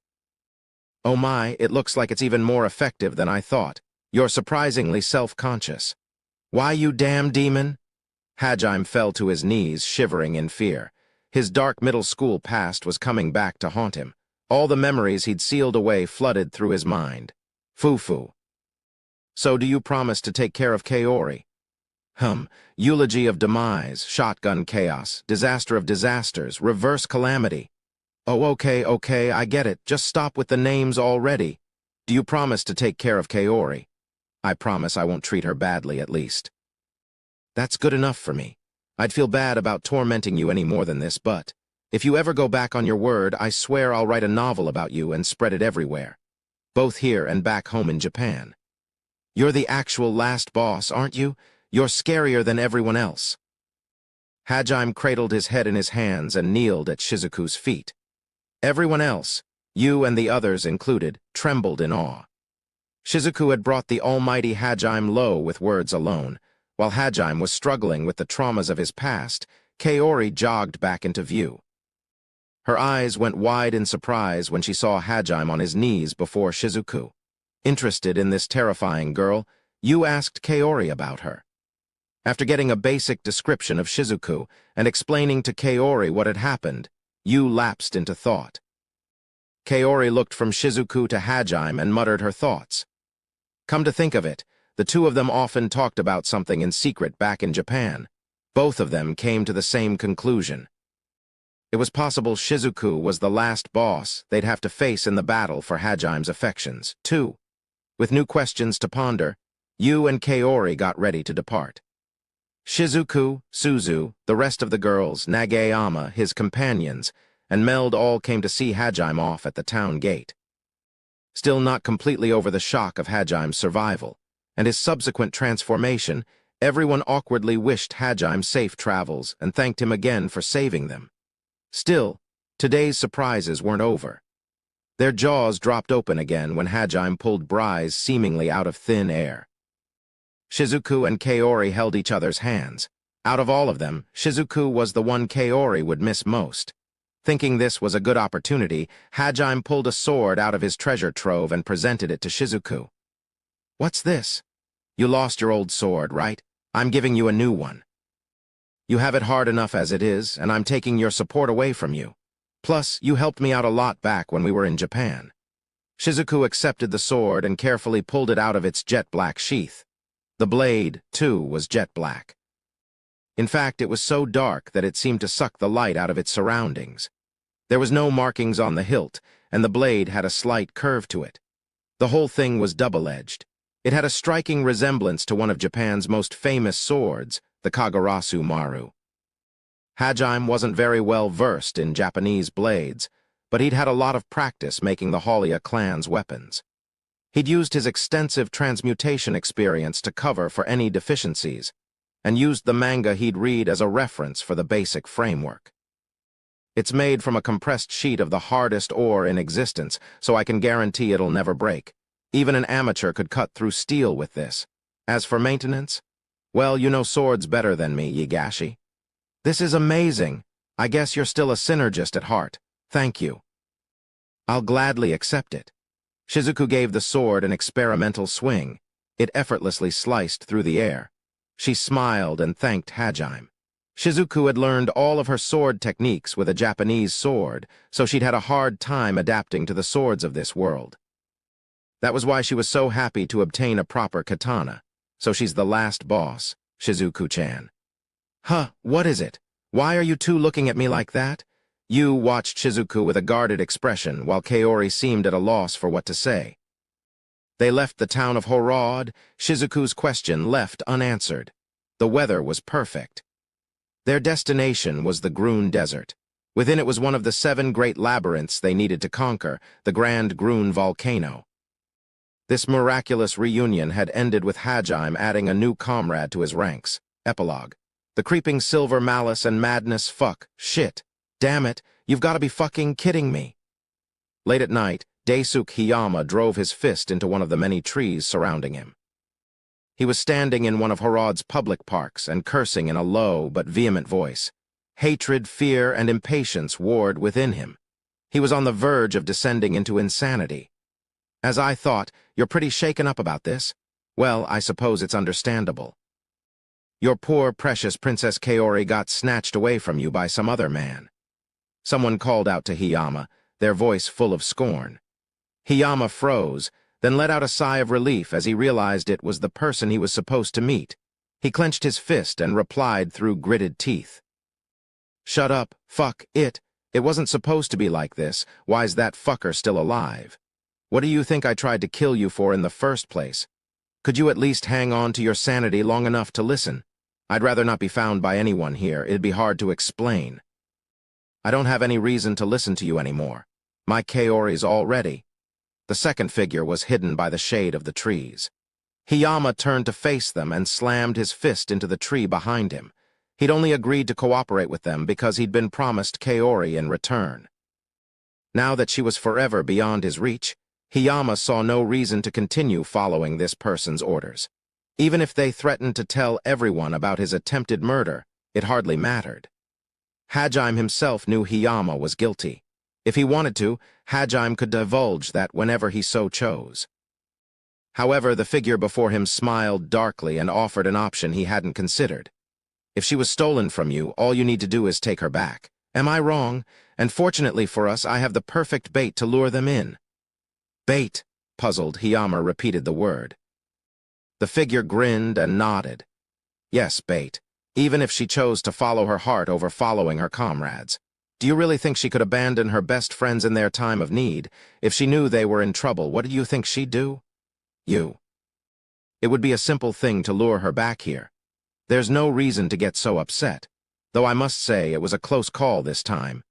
Oh my, it looks like it's even more effective than I thought. You're surprisingly self-conscious. Why, you damn demon? Hajime fell to his knees, shivering in fear. His dark middle school past was coming back to haunt him. All the memories he'd sealed away flooded through his mind. Fufu. So do you promise to take care of Kaori? Eulogy of demise, shotgun chaos, disaster of disasters, reverse calamity. Oh, okay, I get it. Just stop with the names already. Do you promise to take care of Kaori? I promise I won't treat her badly, at least. That's good enough for me. I'd feel bad about tormenting you any more than this, but if you ever go back on your word, I swear I'll write a novel about you and spread it everywhere. Both here and back home in Japan. You're the actual last boss, aren't you? You're scarier than everyone else. Hajime cradled his head in his hands and kneeled at Shizuku's feet. Everyone else, you and the others included, trembled in awe. Shizuku had brought the almighty Hajime low with words alone. While Hajime was struggling with the traumas of his past, Kaori jogged back into view. Her eyes went wide in surprise when she saw Hajime on his knees before Shizuku. Interested in this terrifying girl, Yu asked Kaori about her. After getting a basic description of Shizuku and explaining to Kaori what had happened, Yu lapsed into thought. Kaori looked from Shizuku to Hajime and muttered her thoughts. Come to think of it, the two of them often talked about something in secret back in Japan. Both of them came to the same conclusion. It was possible Shizuku was the last boss they'd have to face in the battle for Hajime's affections, too. With new questions to ponder, Yu and Kaori got ready to depart. Shizuku, Suzu, the rest of the girls, Nagayama, his companions, and Meld all came to see Hajime off at the town gate. Still not completely over the shock of Hajime's survival and his subsequent transformation, everyone awkwardly wished Hajime safe travels and thanked him again for saving them. Still, today's surprises weren't over. Their jaws dropped open again when Hajime pulled Bryce seemingly out of thin air. Shizuku and Kaori held each other's hands. Out of all of them, Shizuku was the one Kaori would miss most. Thinking this was a good opportunity, Hajime pulled a sword out of his treasure trove and presented it to Shizuku. What's this? You lost your old sword, right? I'm giving you a new one. You have it hard enough as it is, and I'm taking your support away from you. Plus, you helped me out a lot back when we were in Japan. Shizuku accepted the sword and carefully pulled it out of its jet-black sheath. The blade, too, was jet-black. In fact, it was so dark that it seemed to suck the light out of its surroundings. There was no markings on the hilt, and the blade had a slight curve to it. The whole thing was double-edged. It had a striking resemblance to one of Japan's most famous swords, the Kagurasu Maru. Hajime wasn't very well versed in Japanese blades, but he'd had a lot of practice making the Haulia clan's weapons. He'd used his extensive transmutation experience to cover for any deficiencies, and used the manga he'd read as a reference for the basic framework. It's made from a compressed sheet of the hardest ore in existence, so I can guarantee it'll never break. Even an amateur could cut through steel with this. As for maintenance, well, you know swords better than me, Yigashi. This is amazing. I guess you're still a synergist at heart. Thank you. I'll gladly accept it. Shizuku gave the sword an experimental swing. It effortlessly sliced through the air. She smiled and thanked Hajime. Shizuku had learned all of her sword techniques with a Japanese sword, so she'd had a hard time adapting to the swords of this world. That was why she was so happy to obtain a proper katana. So she's the last boss, Shizuku-chan. Huh, what is it? Why are you two looking at me like that? Yu watched Shizuku with a guarded expression, while Kaori seemed at a loss for what to say. They left the town of Horod. Shizuku's question left unanswered. The weather was perfect. Their destination was the Grun Desert. Within it was one of the 7 great labyrinths they needed to conquer, the Grand Grun Volcano. This miraculous reunion had ended with Hajime adding a new comrade to his ranks. Epilogue. The creeping silver malice and madness shit. Damn it, you've got to be fucking kidding me. Late at night, Daisuke Hiyama drove his fist into one of the many trees surrounding him. He was standing in one of Horod's public parks and cursing in a low but vehement voice. Hatred, fear, and impatience warred within him. He was on the verge of descending into insanity. As I thought, you're pretty shaken up about this? Well, I suppose it's understandable. Your poor, precious Princess Kaori got snatched away from you by some other man. Someone called out to Hiyama, their voice full of scorn. Hiyama froze, then let out a sigh of relief as he realized it was the person he was supposed to meet. He clenched his fist and replied through gritted teeth. Shut up, fuck it. It wasn't supposed to be like this. Why's that fucker still alive? What do you think I tried to kill you for in the first place? Could you at least hang on to your sanity long enough to listen? I'd rather not be found by anyone here. It'd be hard to explain. I don't have any reason to listen to you anymore. My Kaori's all ready. The second figure was hidden by the shade of the trees. Hiyama turned to face them and slammed his fist into the tree behind him. He'd only agreed to cooperate with them because he'd been promised Kaori in return. Now that she was forever beyond his reach, Hiyama saw no reason to continue following this person's orders. Even if they threatened to tell everyone about his attempted murder, it hardly mattered. Hajime himself knew Hiyama was guilty. If he wanted to, Hajime could divulge that whenever he so chose. However, the figure before him smiled darkly and offered an option he hadn't considered. If she was stolen from you, all you need to do is take her back. Am I wrong? And fortunately for us, I have the perfect bait to lure them in. Bait, puzzled, Hiyama repeated the word. The figure grinned and nodded. Yes, bait. Even if she chose to follow her heart over following her comrades. Do you really think she could abandon her best friends in their time of need? If she knew they were in trouble, what do you think she'd do? It would be a simple thing to lure her back here. There's no reason to get so upset, though I must say it was a close call this time.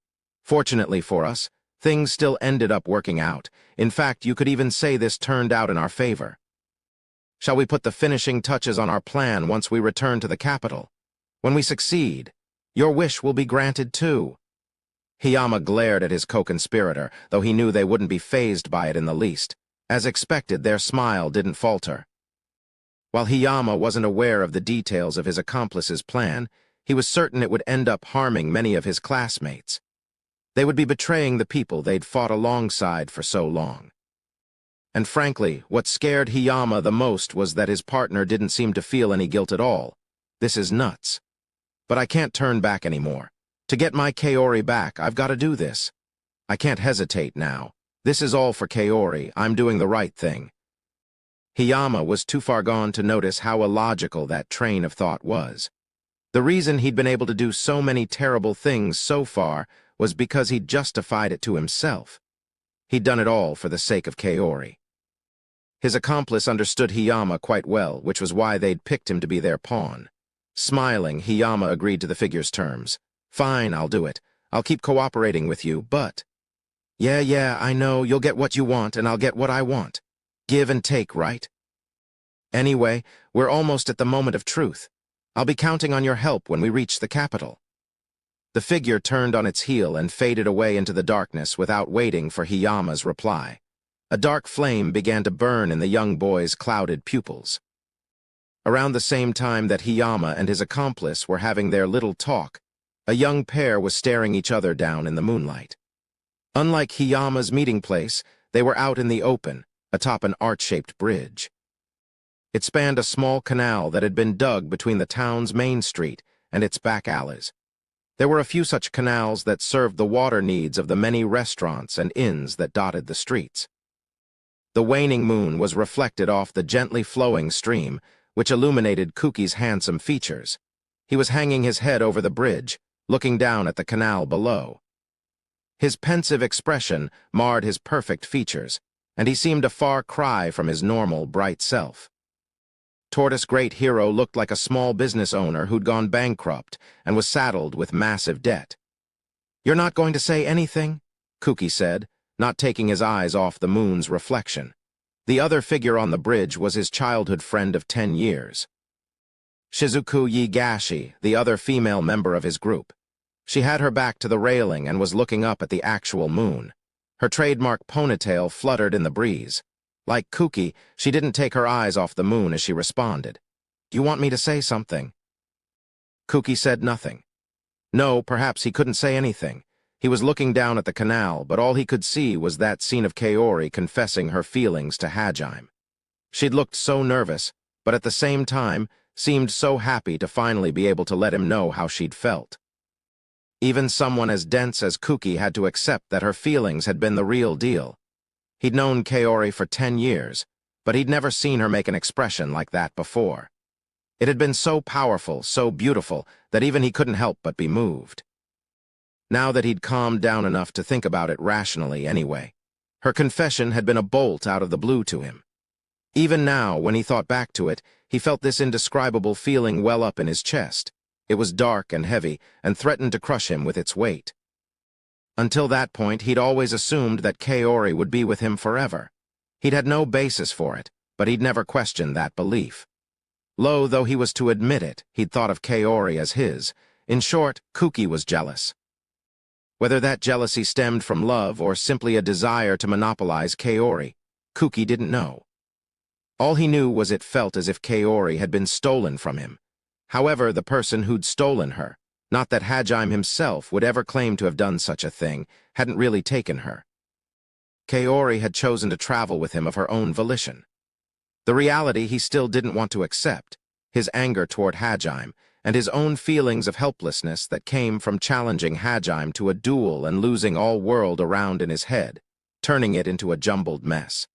Fortunately for us, things still ended up working out. In fact, you could even say this turned out in our favor. Shall we put the finishing touches on our plan once we return to the capital? When we succeed, your wish will be granted too. Hiyama glared at his co-conspirator, though he knew they wouldn't be fazed by it in the least. As expected, their smile didn't falter. While Hiyama wasn't aware of the details of his accomplice's plan, he was certain it would end up harming many of his classmates. They would be betraying the people they'd fought alongside for so long. And frankly, what scared Hiyama the most was that his partner didn't seem to feel any guilt at all. This is nuts. But I can't turn back anymore. To get my Kaori back, I've got to do this. I can't hesitate now. This is all for Kaori. I'm doing the right thing. Hiyama was too far gone to notice how illogical that train of thought was. The reason he'd been able to do so many terrible things so far was because he'd justified it to himself. He'd done it all for the sake of Kaori. His accomplice understood Hiyama quite well, which was why they'd picked him to be their pawn. Smiling, Hiyama agreed to the figure's terms. Fine, I'll do it. I'll keep cooperating with you, but... Yeah, I know, you'll get what you want and I'll get what I want. Give and take, right? Anyway, we're almost at the moment of truth. I'll be counting on your help when we reach the capital. The figure turned on its heel and faded away into the darkness without waiting for Hiyama's reply. A dark flame began to burn in the young boy's clouded pupils. Around the same time that Hiyama and his accomplice were having their little talk, a young pair was staring each other down in the moonlight. Unlike Hiyama's meeting place, they were out in the open, atop an arch-shaped bridge. It spanned a small canal that had been dug between the town's main street and its back alleys. There were a few such canals that served the water needs of the many restaurants and inns that dotted the streets. The waning moon was reflected off the gently flowing stream, which illuminated Kuki's handsome features. He was hanging his head over the bridge, looking down at the canal below. His pensive expression marred his perfect features, and he seemed a far cry from his normal, bright self. Tortoise Great Hero looked like a small business owner who'd gone bankrupt and was saddled with massive debt. "You're not going to say anything?" Kuki said, not taking his eyes off the moon's reflection. The other figure on the bridge was his childhood friend of 10 years. Shizuku Yigashi, the other female member of his group. She had her back to the railing and was looking up at the actual moon. Her trademark ponytail fluttered in the breeze. Like Kuki, she didn't take her eyes off the moon as she responded. "Do you want me to say something?" Kuki said nothing. No, perhaps he couldn't say anything. He was looking down at the canal, but all he could see was that scene of Kaori confessing her feelings to Hajime. She'd looked so nervous, but at the same time seemed so happy to finally be able to let him know how she'd felt. Even someone as dense as Kuki had to accept that her feelings had been the real deal. He'd known Kaori for 10 years, but he'd never seen her make an expression like that before. It had been so powerful, so beautiful, that even he couldn't help but be moved. Now that he'd calmed down enough to think about it rationally anyway, her confession had been a bolt out of the blue to him. Even now, when he thought back to it, he felt this indescribable feeling well up in his chest. It was dark and heavy, and threatened to crush him with its weight. Until that point, he'd always assumed that Kaori would be with him forever. He'd had no basis for it, but he'd never questioned that belief. Low though he was to admit it, he'd thought of Kaori as his. In short, Kuki was jealous. Whether that jealousy stemmed from love or simply a desire to monopolize Kaori, Kuki didn't know. All he knew was it felt as if Kaori had been stolen from him. However, the person who'd stolen her, not that Hajime himself would ever claim to have done such a thing, hadn't really taken her. Kaori had chosen to travel with him of her own volition. The reality he still didn't want to accept, his anger toward Hajime, and his own feelings of helplessness that came from challenging Hajime to a duel and losing all world around in his head, turning it into a jumbled mess.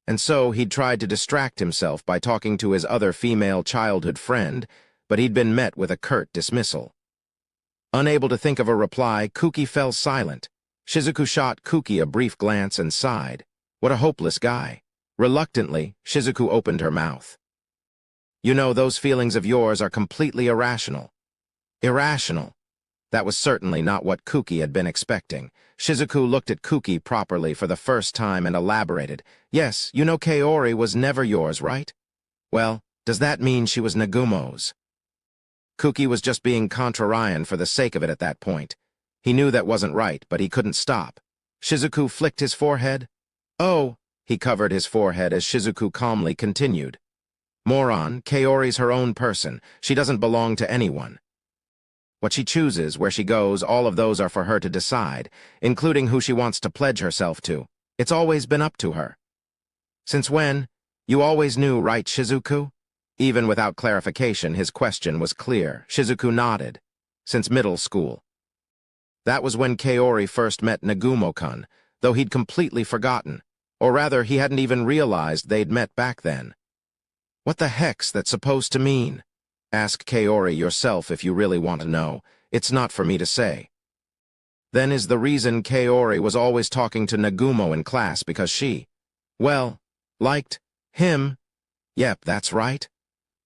And so he'd tried to distract himself by talking to his other female childhood friend, but he'd been met with a curt dismissal. Unable to think of a reply, Kuki fell silent. Shizuku shot Kuki a brief glance and sighed. What a hopeless guy. Reluctantly, Shizuku opened her mouth. You know, those feelings of yours are completely irrational. Irrational? That was certainly not what Kuki had been expecting. Shizuku looked at Kuki properly for the first time and elaborated. Yes, you know Kaori was never yours, right? Well, does that mean she was Nagumo's? Kuki was just being contrarian for the sake of it at that point. He knew that wasn't right, but he couldn't stop. Shizuku flicked his forehead. Oh, he covered his forehead as Shizuku calmly continued. Moron, Kaori's her own person. She doesn't belong to anyone. What she chooses, where she goes, all of those are for her to decide, including who she wants to pledge herself to. It's always been up to her. Since when? You always knew, right, Shizuku? Even without clarification, his question was clear. Shizuku nodded. Since middle school. That was when Kaori first met Nagumo-kun, though he'd completely forgotten. Or rather, he hadn't even realized they'd met back then. What the heck's that supposed to mean? Ask Kaori yourself if you really want to know. It's not for me to say. Then is the reason Kaori was always talking to Nagumo in class because she, well, liked him? Yep, that's right.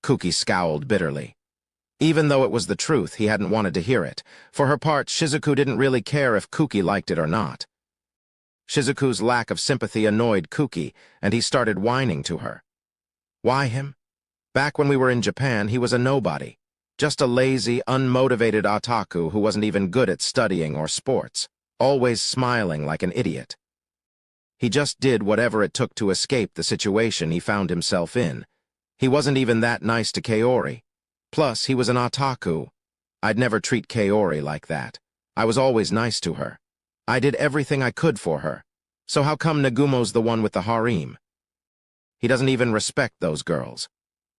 Kuki scowled bitterly. Even though it was the truth, he hadn't wanted to hear it. For her part, Shizuku didn't really care if Kuki liked it or not. Shizuku's lack of sympathy annoyed Kuki, and he started whining to her. Why him? Back when we were in Japan, he was a nobody. Just a lazy, unmotivated otaku who wasn't even good at studying or sports, always smiling like an idiot. He just did whatever it took to escape the situation he found himself in. He wasn't even that nice to Kaori. Plus, he was an otaku. I'd never treat Kaori like that. I was always nice to her. I did everything I could for her. So how come Nagumo's the one with the harem? He doesn't even respect those girls.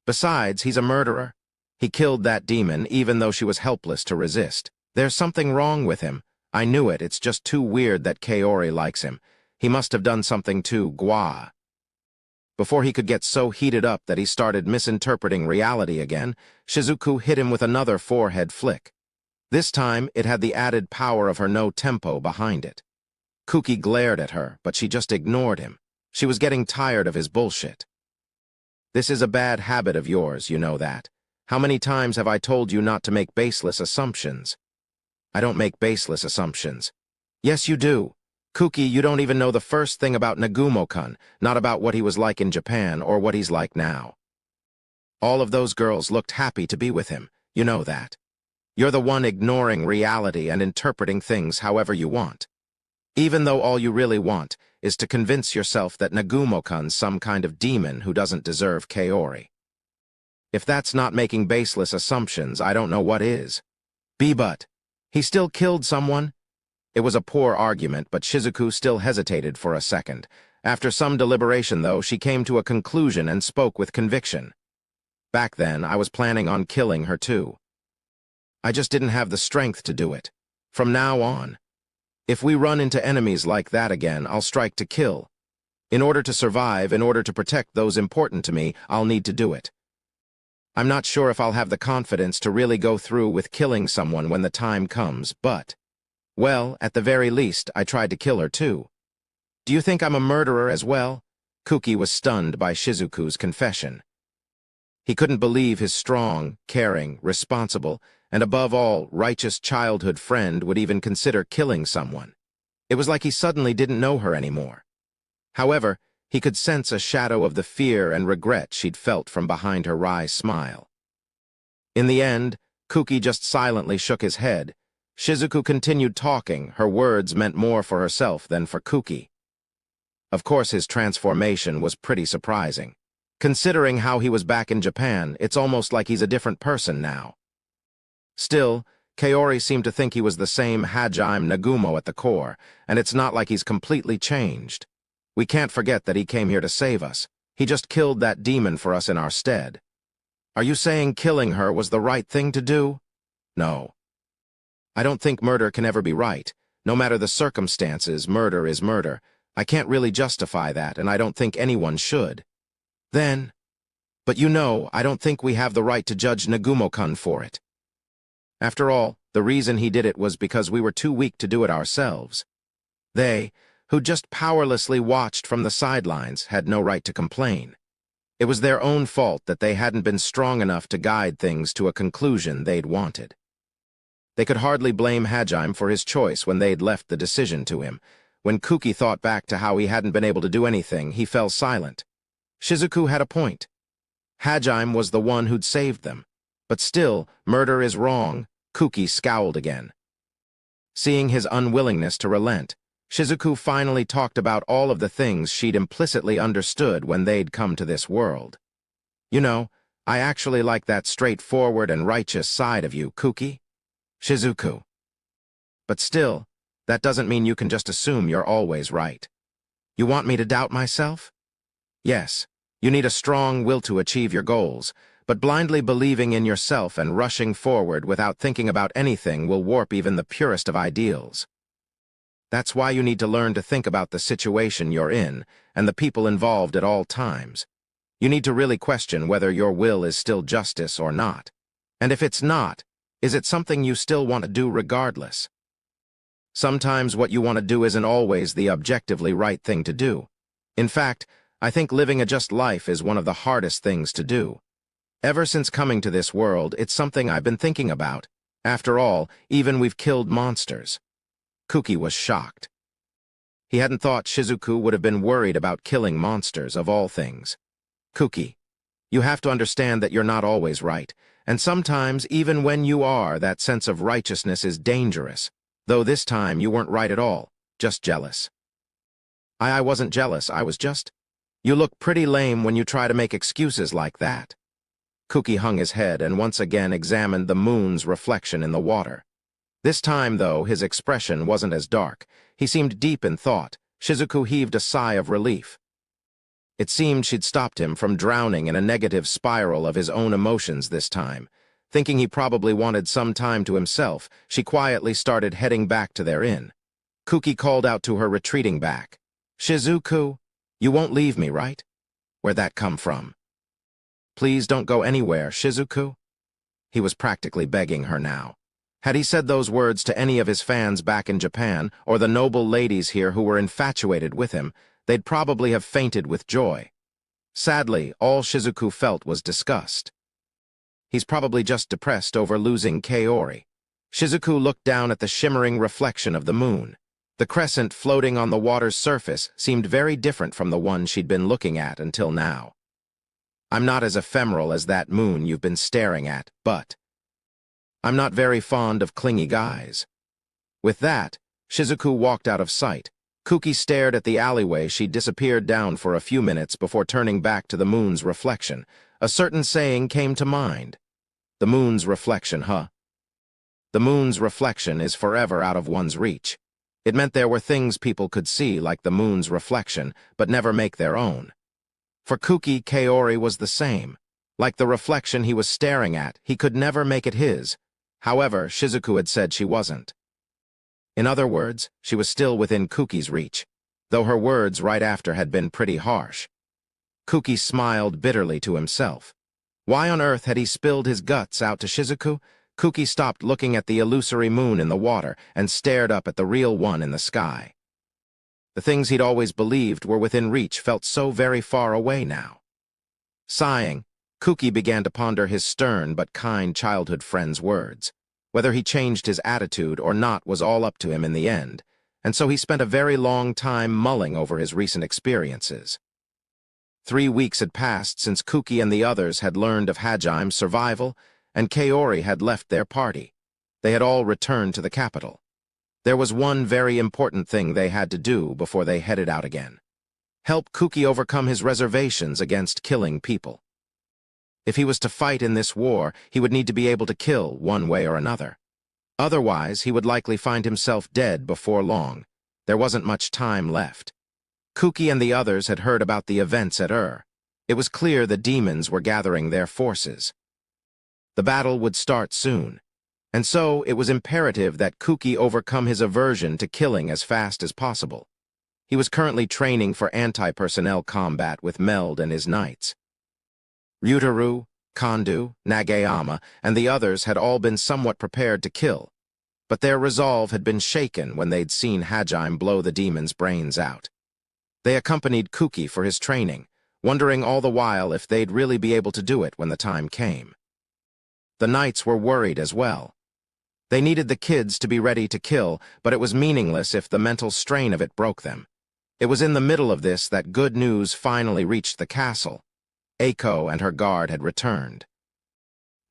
Besides, he's a murderer. He killed that demon even though she was helpless to resist. There's something wrong with him. I knew it. It's just too weird that Kaori likes him. He must have done something too gua. Before he could get so heated up that he started misinterpreting reality again, Shizuku hit him with another forehead flick. This time, it had the added power of her no tempo behind it. Kuki glared at her, but she just ignored him. She was getting tired of his bullshit. This is a bad habit of yours, you know that. How many times have I told you not to make baseless assumptions? I don't make baseless assumptions. Yes, you do. Kuki, you don't even know the first thing about Nagumo-kun, not about what he was like in Japan or what he's like now. All of those girls looked happy to be with him, you know that. You're the one ignoring reality and interpreting things however you want. Even though all you really want is to convince yourself that Nagumo-kun's some kind of demon who doesn't deserve Kaori. If that's not making baseless assumptions, I don't know what is. But he still killed someone? It was a poor argument, but Shizuku still hesitated for a second. After some deliberation, though, she came to a conclusion and spoke with conviction. Back then, I was planning on killing her too. I just didn't have the strength to do it. From now on, if we run into enemies like that again, I'll strike to kill. In order to survive, in order to protect those important to me, I'll need to do it. I'm not sure if I'll have the confidence to really go through with killing someone when the time comes, but, well, at the very least, I tried to kill her too. Do you think I'm a murderer as well? Kuki was stunned by Shizuku's confession. He couldn't believe his strong, caring, responsible, and above all, righteous childhood friend would even consider killing someone. It was like he suddenly didn't know her anymore. However, he could sense a shadow of the fear and regret she'd felt from behind her wry smile. In the end, Kuki just silently shook his head. Shizuku continued talking. Her words meant more for herself than for Kuki. Of course, his transformation was pretty surprising. Considering how he was back in Japan, it's almost like he's a different person now. Still, Kaori seemed to think he was the same Hajime Nagumo at the core, and it's not like he's completely changed. We can't forget that he came here to save us. He just killed that demon for us in our stead. Are you saying killing her was the right thing to do? No. I don't think murder can ever be right. No matter the circumstances, murder is murder. I can't really justify that, and I don't think anyone should. Then, but I don't think we have the right to judge Nagumo-kun for it. After all, the reason he did it was because we were too weak to do it ourselves. They, who just powerlessly watched from the sidelines, had no right to complain. It was their own fault that they hadn't been strong enough to guide things to a conclusion they'd wanted. They could hardly blame Hajime for his choice when they'd left the decision to him. When Kuki thought back to how he hadn't been able to do anything, he fell silent. Shizuku had a point. Hajime was the one who'd saved them. But still, murder is wrong. Kuki scowled again. Seeing his unwillingness to relent, Shizuku finally talked about all of the things she'd implicitly understood when they'd come to this world. I actually like that straightforward and righteous side of you, Kuki. Shizuku. But still, that doesn't mean you can just assume you're always right. You want me to doubt myself? Yes, you need a strong will to achieve your goals, but blindly believing in yourself and rushing forward without thinking about anything will warp even the purest of ideals. That's why you need to learn to think about the situation you're in and the people involved at all times. You need to really question whether your will is still justice or not. And if it's not, is it something you still want to do regardless? Sometimes what you want to do isn't always the objectively right thing to do. In fact, I think living a just life is one of the hardest things to do. Ever since coming to this world, it's something I've been thinking about. After all, even we've killed monsters. Kuki was shocked. He hadn't thought Shizuku would have been worried about killing monsters, of all things. Kuki, you have to understand that you're not always right, and sometimes, even when you are, that sense of righteousness is dangerous, though this time you weren't right at all, just jealous. I wasn't jealous, I was just... You look pretty lame when you try to make excuses like that. Kuki hung his head and once again examined the moon's reflection in the water. This time, though, his expression wasn't as dark. He seemed deep in thought. Shizuku heaved a sigh of relief. It seemed she'd stopped him from drowning in a negative spiral of his own emotions this time. Thinking he probably wanted some time to himself, she quietly started heading back to their inn. Kuki called out to her, retreating back. "Shizuku, you won't leave me, right? Where'd that come from? Please don't go anywhere, Shizuku." He was practically begging her now. Had he said those words to any of his fans back in Japan, or the noble ladies here who were infatuated with him, they'd probably have fainted with joy. Sadly, all Shizuku felt was disgust. He's probably just depressed over losing Kaori. Shizuku looked down at the shimmering reflection of the moon. The crescent floating on the water's surface seemed very different from the one she'd been looking at until now. "I'm not as ephemeral as that moon you've been staring at, but I'm not very fond of clingy guys." With that, Shizuku walked out of sight. Kuki stared at the alleyway she disappeared down for a few minutes before turning back to the moon's reflection. A certain saying came to mind. The moon's reflection, huh? The moon's reflection is forever out of one's reach. It meant there were things people could see like the moon's reflection, but never make their own. For Kuki, Kaori was the same. Like the reflection he was staring at, he could never make it his. However, Shizuku had said she wasn't. In other words, she was still within Kuki's reach, though her words right after had been pretty harsh. Kuki smiled bitterly to himself. Why on earth had he spilled his guts out to Shizuku? Kuki stopped looking at the illusory moon in the water and stared up at the real one in the sky. The things he'd always believed were within reach felt so very far away now. Sighing, Kuki began to ponder his stern but kind childhood friend's words. Whether he changed his attitude or not was all up to him in the end, and so he spent a very long time mulling over his recent experiences. 3 weeks had passed since Kuki and the others had learned of Hajime's survival, and Kaori had left their party. They had all returned to the capital. There was one very important thing they had to do before they headed out again. Help Kuki overcome his reservations against killing people. If he was to fight in this war, he would need to be able to kill one way or another. Otherwise, he would likely find himself dead before long. There wasn't much time left. Kuki and the others had heard about the events at It was clear the demons were gathering their forces. The battle would start soon, and so it was imperative that Kuki overcome his aversion to killing as fast as possible. He was currently training for anti-personnel combat with Meld and his knights. Ryutaru, Kandu, Nagayama, and the others had all been somewhat prepared to kill, but their resolve had been shaken when they'd seen Hajime blow the demon's brains out. They accompanied Kuki for his training, wondering all the while if they'd really be able to do it when the time came. The knights were worried as well. They needed the kids to be ready to kill, but it was meaningless if the mental strain of it broke them. It was in the middle of this that good news finally reached the castle. Eiko and her guard had returned.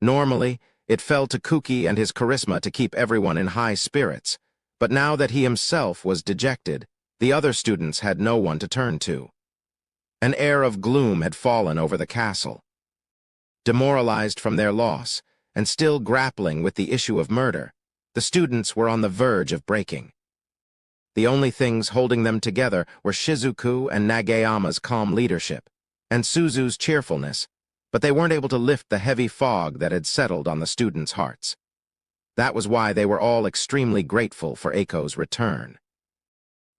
Normally, it fell to Kuki and his charisma to keep everyone in high spirits, but now that he himself was dejected, the other students had no one to turn to. An air of gloom had fallen over the castle. Demoralized from their loss, and still grappling with the issue of murder, the students were on the verge of breaking. The only things holding them together were Shizuku and Nagayama's calm leadership, and Suzu's cheerfulness, but they weren't able to lift the heavy fog that had settled on the students' hearts. That was why they were all extremely grateful for Eiko's return.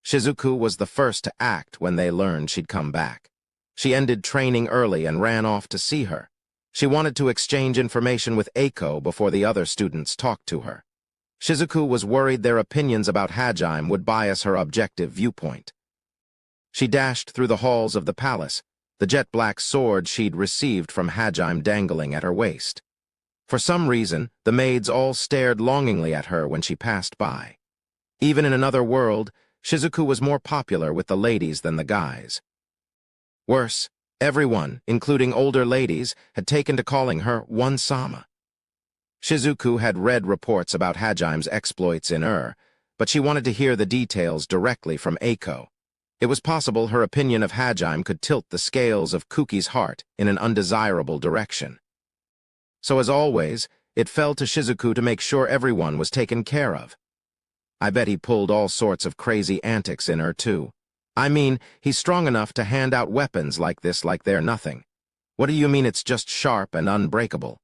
Shizuku was the first to act when they learned she'd come back. She ended training early and ran off to see her. She wanted to exchange information with Eiko before the other students talked to her. Shizuku was worried their opinions about Hajime would bias her objective viewpoint. She dashed through the halls of the palace, the jet-black sword she'd received from Hajime dangling at her waist. For some reason, the maids all stared longingly at her when she passed by. Even in another world, Shizuku was more popular with the ladies than the guys. Worse, everyone, including older ladies, had taken to calling her One-sama. Shizuku had read reports about Hajime's exploits in but she wanted to hear the details directly from Eiko. It was possible her opinion of Hajime could tilt the scales of Kuki's heart in an undesirable direction. So as always, it fell to Shizuku to make sure everyone was taken care of. I bet he pulled all sorts of crazy antics in too. I mean, he's strong enough to hand out weapons like this like they're nothing. What do you mean it's just sharp and unbreakable?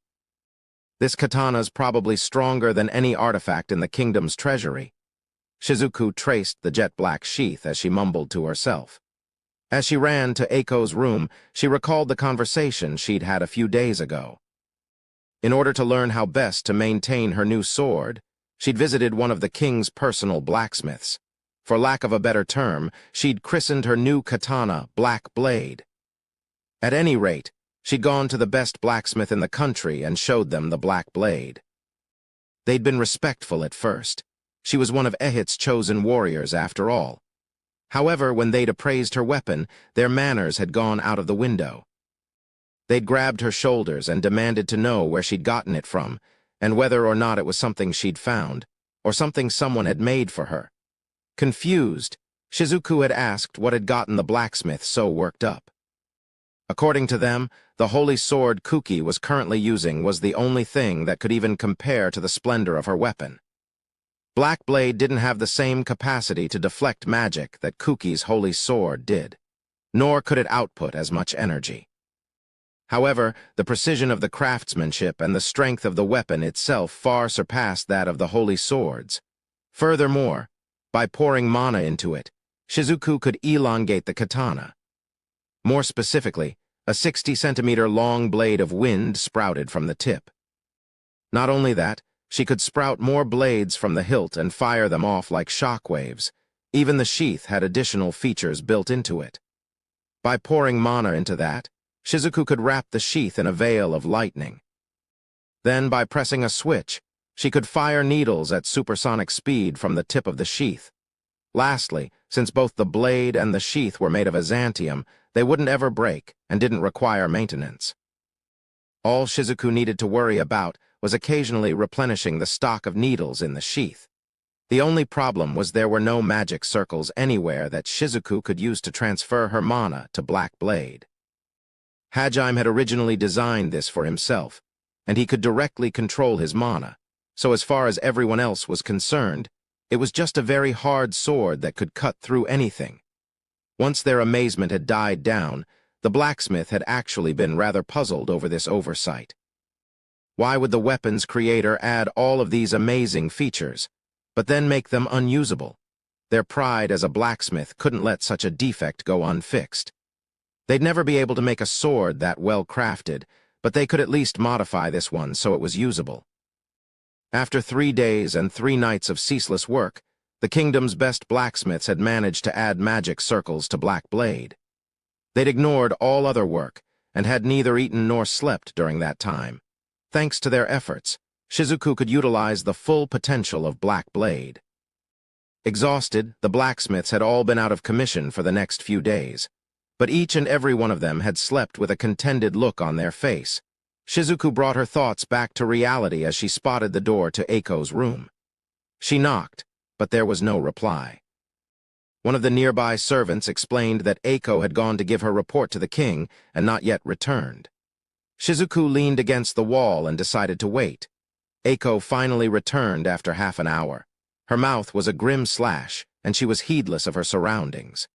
This katana's probably stronger than any artifact in the kingdom's treasury. Shizuku traced the jet-black sheath as she mumbled to herself. As she ran to Eiko's room, she recalled the conversation she'd had a few days ago. In order to learn how best to maintain her new sword, she'd visited one of the king's personal blacksmiths. For lack of a better term, she'd christened her new katana Black Blade. At any rate, she'd gone to the best blacksmith in the country and showed them the Black Blade. They'd been respectful at first. She was one of Ehit's chosen warriors, after all. However, when they'd appraised her weapon, their manners had gone out of the window. They'd grabbed her shoulders and demanded to know where she'd gotten it from, and whether or not it was something she'd found, or something someone had made for her. Confused, Shizuku had asked what had gotten the blacksmith so worked up. According to them, the holy sword Kuki was currently using was the only thing that could even compare to the splendor of her weapon. Black Blade didn't have the same capacity to deflect magic that Kuki's holy sword did, nor could it output as much energy. However, the precision of the craftsmanship and the strength of the weapon itself far surpassed that of the holy swords. Furthermore, by pouring mana into it, Shizuku could elongate the katana. More specifically, a 60-centimeter long blade of wind sprouted from the tip. Not only that, she could sprout more blades from the hilt and fire them off like shockwaves. Even the sheath had additional features built into it. By pouring mana into that, Shizuku could wrap the sheath in a veil of lightning. Then, by pressing a switch, she could fire needles at supersonic speed from the tip of the sheath. Lastly, since both the blade and the sheath were made of Azantium, they wouldn't ever break and didn't require maintenance. All Shizuku needed to worry about was occasionally replenishing the stock of needles in the sheath. The only problem was there were no magic circles anywhere that Shizuku could use to transfer her mana to Black Blade. Hajime had originally designed this for himself, and he could directly control his mana, so as far as everyone else was concerned, it was just a very hard sword that could cut through anything. Once their amazement had died down, the blacksmith had actually been rather puzzled over this oversight. Why would the weapons creator add all of these amazing features, but then make them unusable? Their pride as a blacksmith couldn't let such a defect go unfixed. They'd never be able to make a sword that well crafted, but they could at least modify this one so it was usable. After 3 days and 3 nights of ceaseless work, the kingdom's best blacksmiths had managed to add magic circles to Black Blade. They'd ignored all other work and had neither eaten nor slept during that time. Thanks to their efforts, Shizuku could utilize the full potential of Black Blade. Exhausted, the blacksmiths had all been out of commission for the next few days, but each and every one of them had slept with a contented look on their face. Shizuku brought her thoughts back to reality as she spotted the door to Eiko's room. She knocked, but there was no reply. One of the nearby servants explained that Eiko had gone to give her report to the king and not yet returned. Shizuku leaned against the wall and decided to wait. Eiko finally returned after half an hour. Her mouth was a grim slash, and she was heedless of her surroundings.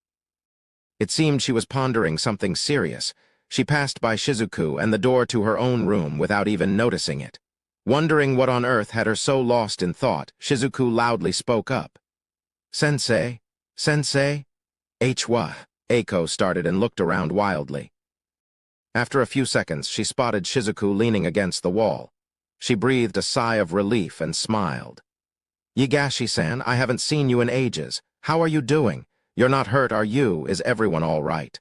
It seemed she was pondering something serious. She passed by Shizuku and the door to her own room without even noticing it. Wondering what on earth had her so lost in thought, Shizuku loudly spoke up. "Sensei? Sensei?" "Hwa?" Eiko started and looked around wildly. After a few seconds, she spotted Shizuku leaning against the wall. She breathed a sigh of relief and smiled. "Yigashi-san, I haven't seen you in ages. How are you doing? You're not hurt, are you? Is everyone all right?"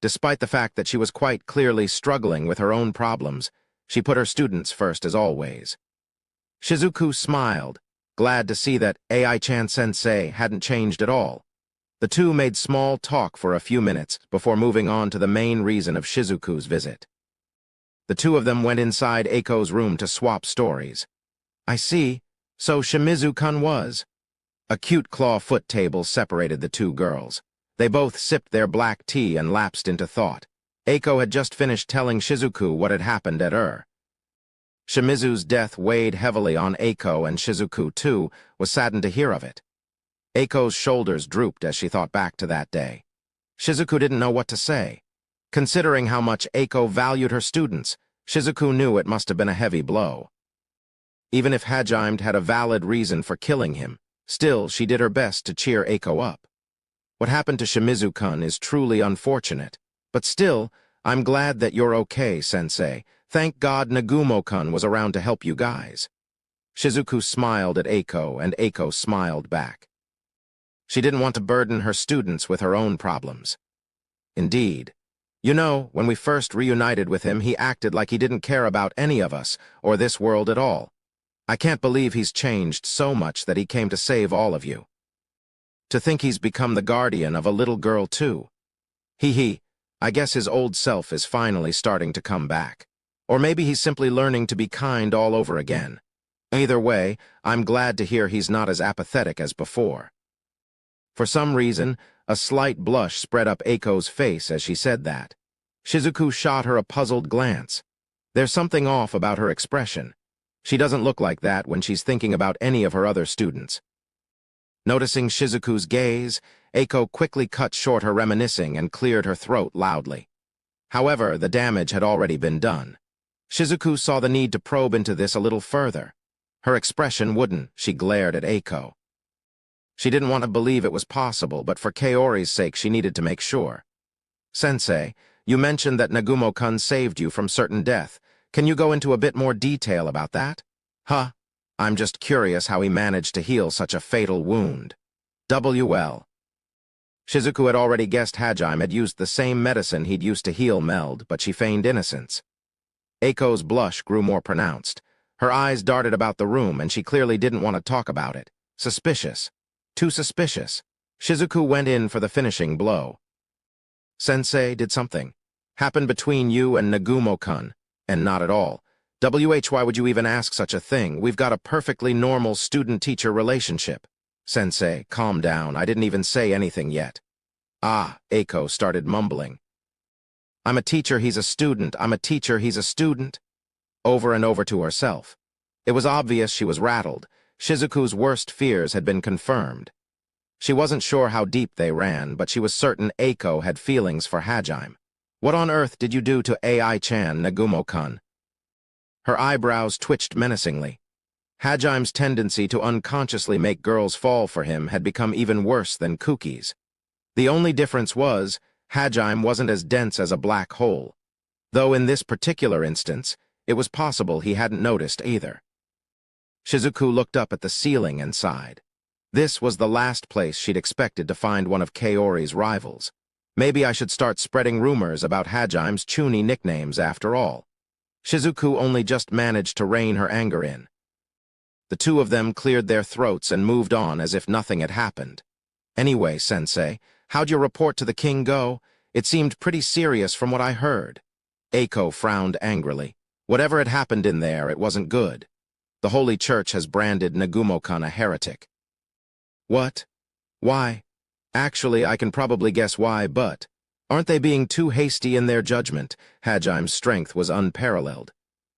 Despite the fact that she was quite clearly struggling with her own problems, she put her students first as always. Shizuku smiled, glad to see that Ai-chan sensei hadn't changed at all. The two made small talk for a few minutes before moving on to the main reason of Shizuku's visit. The two of them went inside Eiko's room to swap stories. "I see. So Shimizu-kun was." A cute claw-foot table separated the two girls. They both sipped their black tea and lapsed into thought. Eiko had just finished telling Shizuku what had happened at Shimizu's death weighed heavily on Eiko, and Shizuku, too, was saddened to hear of it. Eiko's shoulders drooped as she thought back to that day. Shizuku didn't know what to say. Considering how much Eiko valued her students, Shizuku knew it must have been a heavy blow. Even if Hajime had a valid reason for killing him, still she did her best to cheer Eiko up. "What happened to Shimizu-kun is truly unfortunate, but still, I'm glad that you're okay, sensei. Thank God Nagumo-kun was around to help you guys." Shizuku smiled at Eiko, and Eiko smiled back. She didn't want to burden her students with her own problems. "Indeed. You know, when we first reunited with him, he acted like he didn't care about any of us, or this world at all. I can't believe he's changed so much that he came to save all of you. To think he's become the guardian of a little girl, too. Hee. I guess his old self is finally starting to come back. Or maybe he's simply learning to be kind all over again. Either way, I'm glad to hear he's not as apathetic as before." For some reason, a slight blush spread up Eiko's face as she said that. Shizuku shot her a puzzled glance. There's something off about her expression. She doesn't look like that when she's thinking about any of her other students. Noticing Shizuku's gaze, Eiko quickly cut short her reminiscing and cleared her throat loudly. However, the damage had already been done. Shizuku saw the need to probe into this a little further. Her expression wouldn't. She glared at Eiko. She didn't want to believe it was possible, but for Kaori's sake she needed to make sure. "Sensei, you mentioned that Nagumo-kun saved you from certain death. Can you go into a bit more detail about that?" "Huh? I'm just curious how he managed to heal such a fatal wound." "WL." Shizuku had already guessed Hajime had used the same medicine he'd used to heal Meld, but she feigned innocence. Eiko's blush grew more pronounced. Her eyes darted about the room, and she clearly didn't want to talk about it. Suspicious. Too suspicious. Shizuku went in for the finishing blow. "Sensei, did something happen between you and Nagumo-kun?" "And not at all. Why would you even ask such a thing? We've got a perfectly normal student-teacher relationship." "Sensei, calm down. I didn't even say anything yet." "Ah," Eiko started mumbling. "I'm a teacher, he's a student. I'm a teacher, he's a student." Over and over to herself. It was obvious she was rattled. Shizuku's worst fears had been confirmed. She wasn't sure how deep they ran, but she was certain Eiko had feelings for Hajime. "What on earth did you do to Ai-chan, Nagumo-kun?" Her eyebrows twitched menacingly. Hajaim's tendency to unconsciously make girls fall for him had become even worse than Kuki's. The only difference was, Hajaim wasn't as dense as a black hole, though in this particular instance, it was possible he hadn't noticed either. Shizuku looked up at the ceiling and sighed. This was the last place she'd expected to find one of Kaori's rivals. Maybe I should start spreading rumors about Hajaim's chuny nicknames after all. Shizuku only just managed to rein her anger in. The two of them cleared their throats and moved on as if nothing had happened. Anyway, Sensei, how'd your report to the king go? It seemed pretty serious from what I heard. Eiko frowned angrily. Whatever had happened in there, it wasn't good. The Holy Church has branded Nagumo-kun a heretic. What? Why? Actually, I can probably guess why, but aren't they being too hasty in their judgment? Hajaim's strength was unparalleled.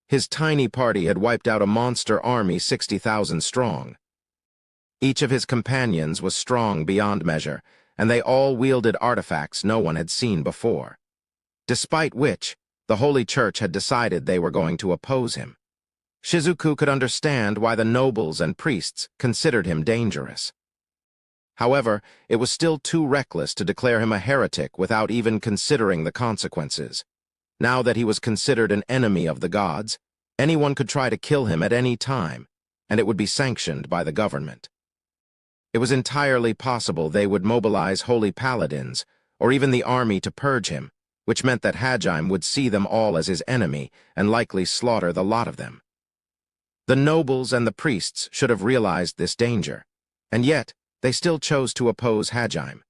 His tiny party had wiped out a monster army 60,000 strong. Each of his companions was strong beyond measure, and they all wielded artifacts no one had seen before. Despite which, the Holy Church had decided they were going to oppose him. Shizuku could understand why the nobles and priests considered him dangerous. However, it was still too reckless to declare him a heretic without even considering the consequences. Now that he was considered an enemy of the gods, anyone could try to kill him at any time, and it would be sanctioned by the government. It was entirely possible they would mobilize holy paladins, or even the army to purge him, which meant that Hajaim would see them all as his enemy and likely slaughter the lot of them. The nobles and the priests should have realized this danger, and yet they still chose to oppose Hajaim.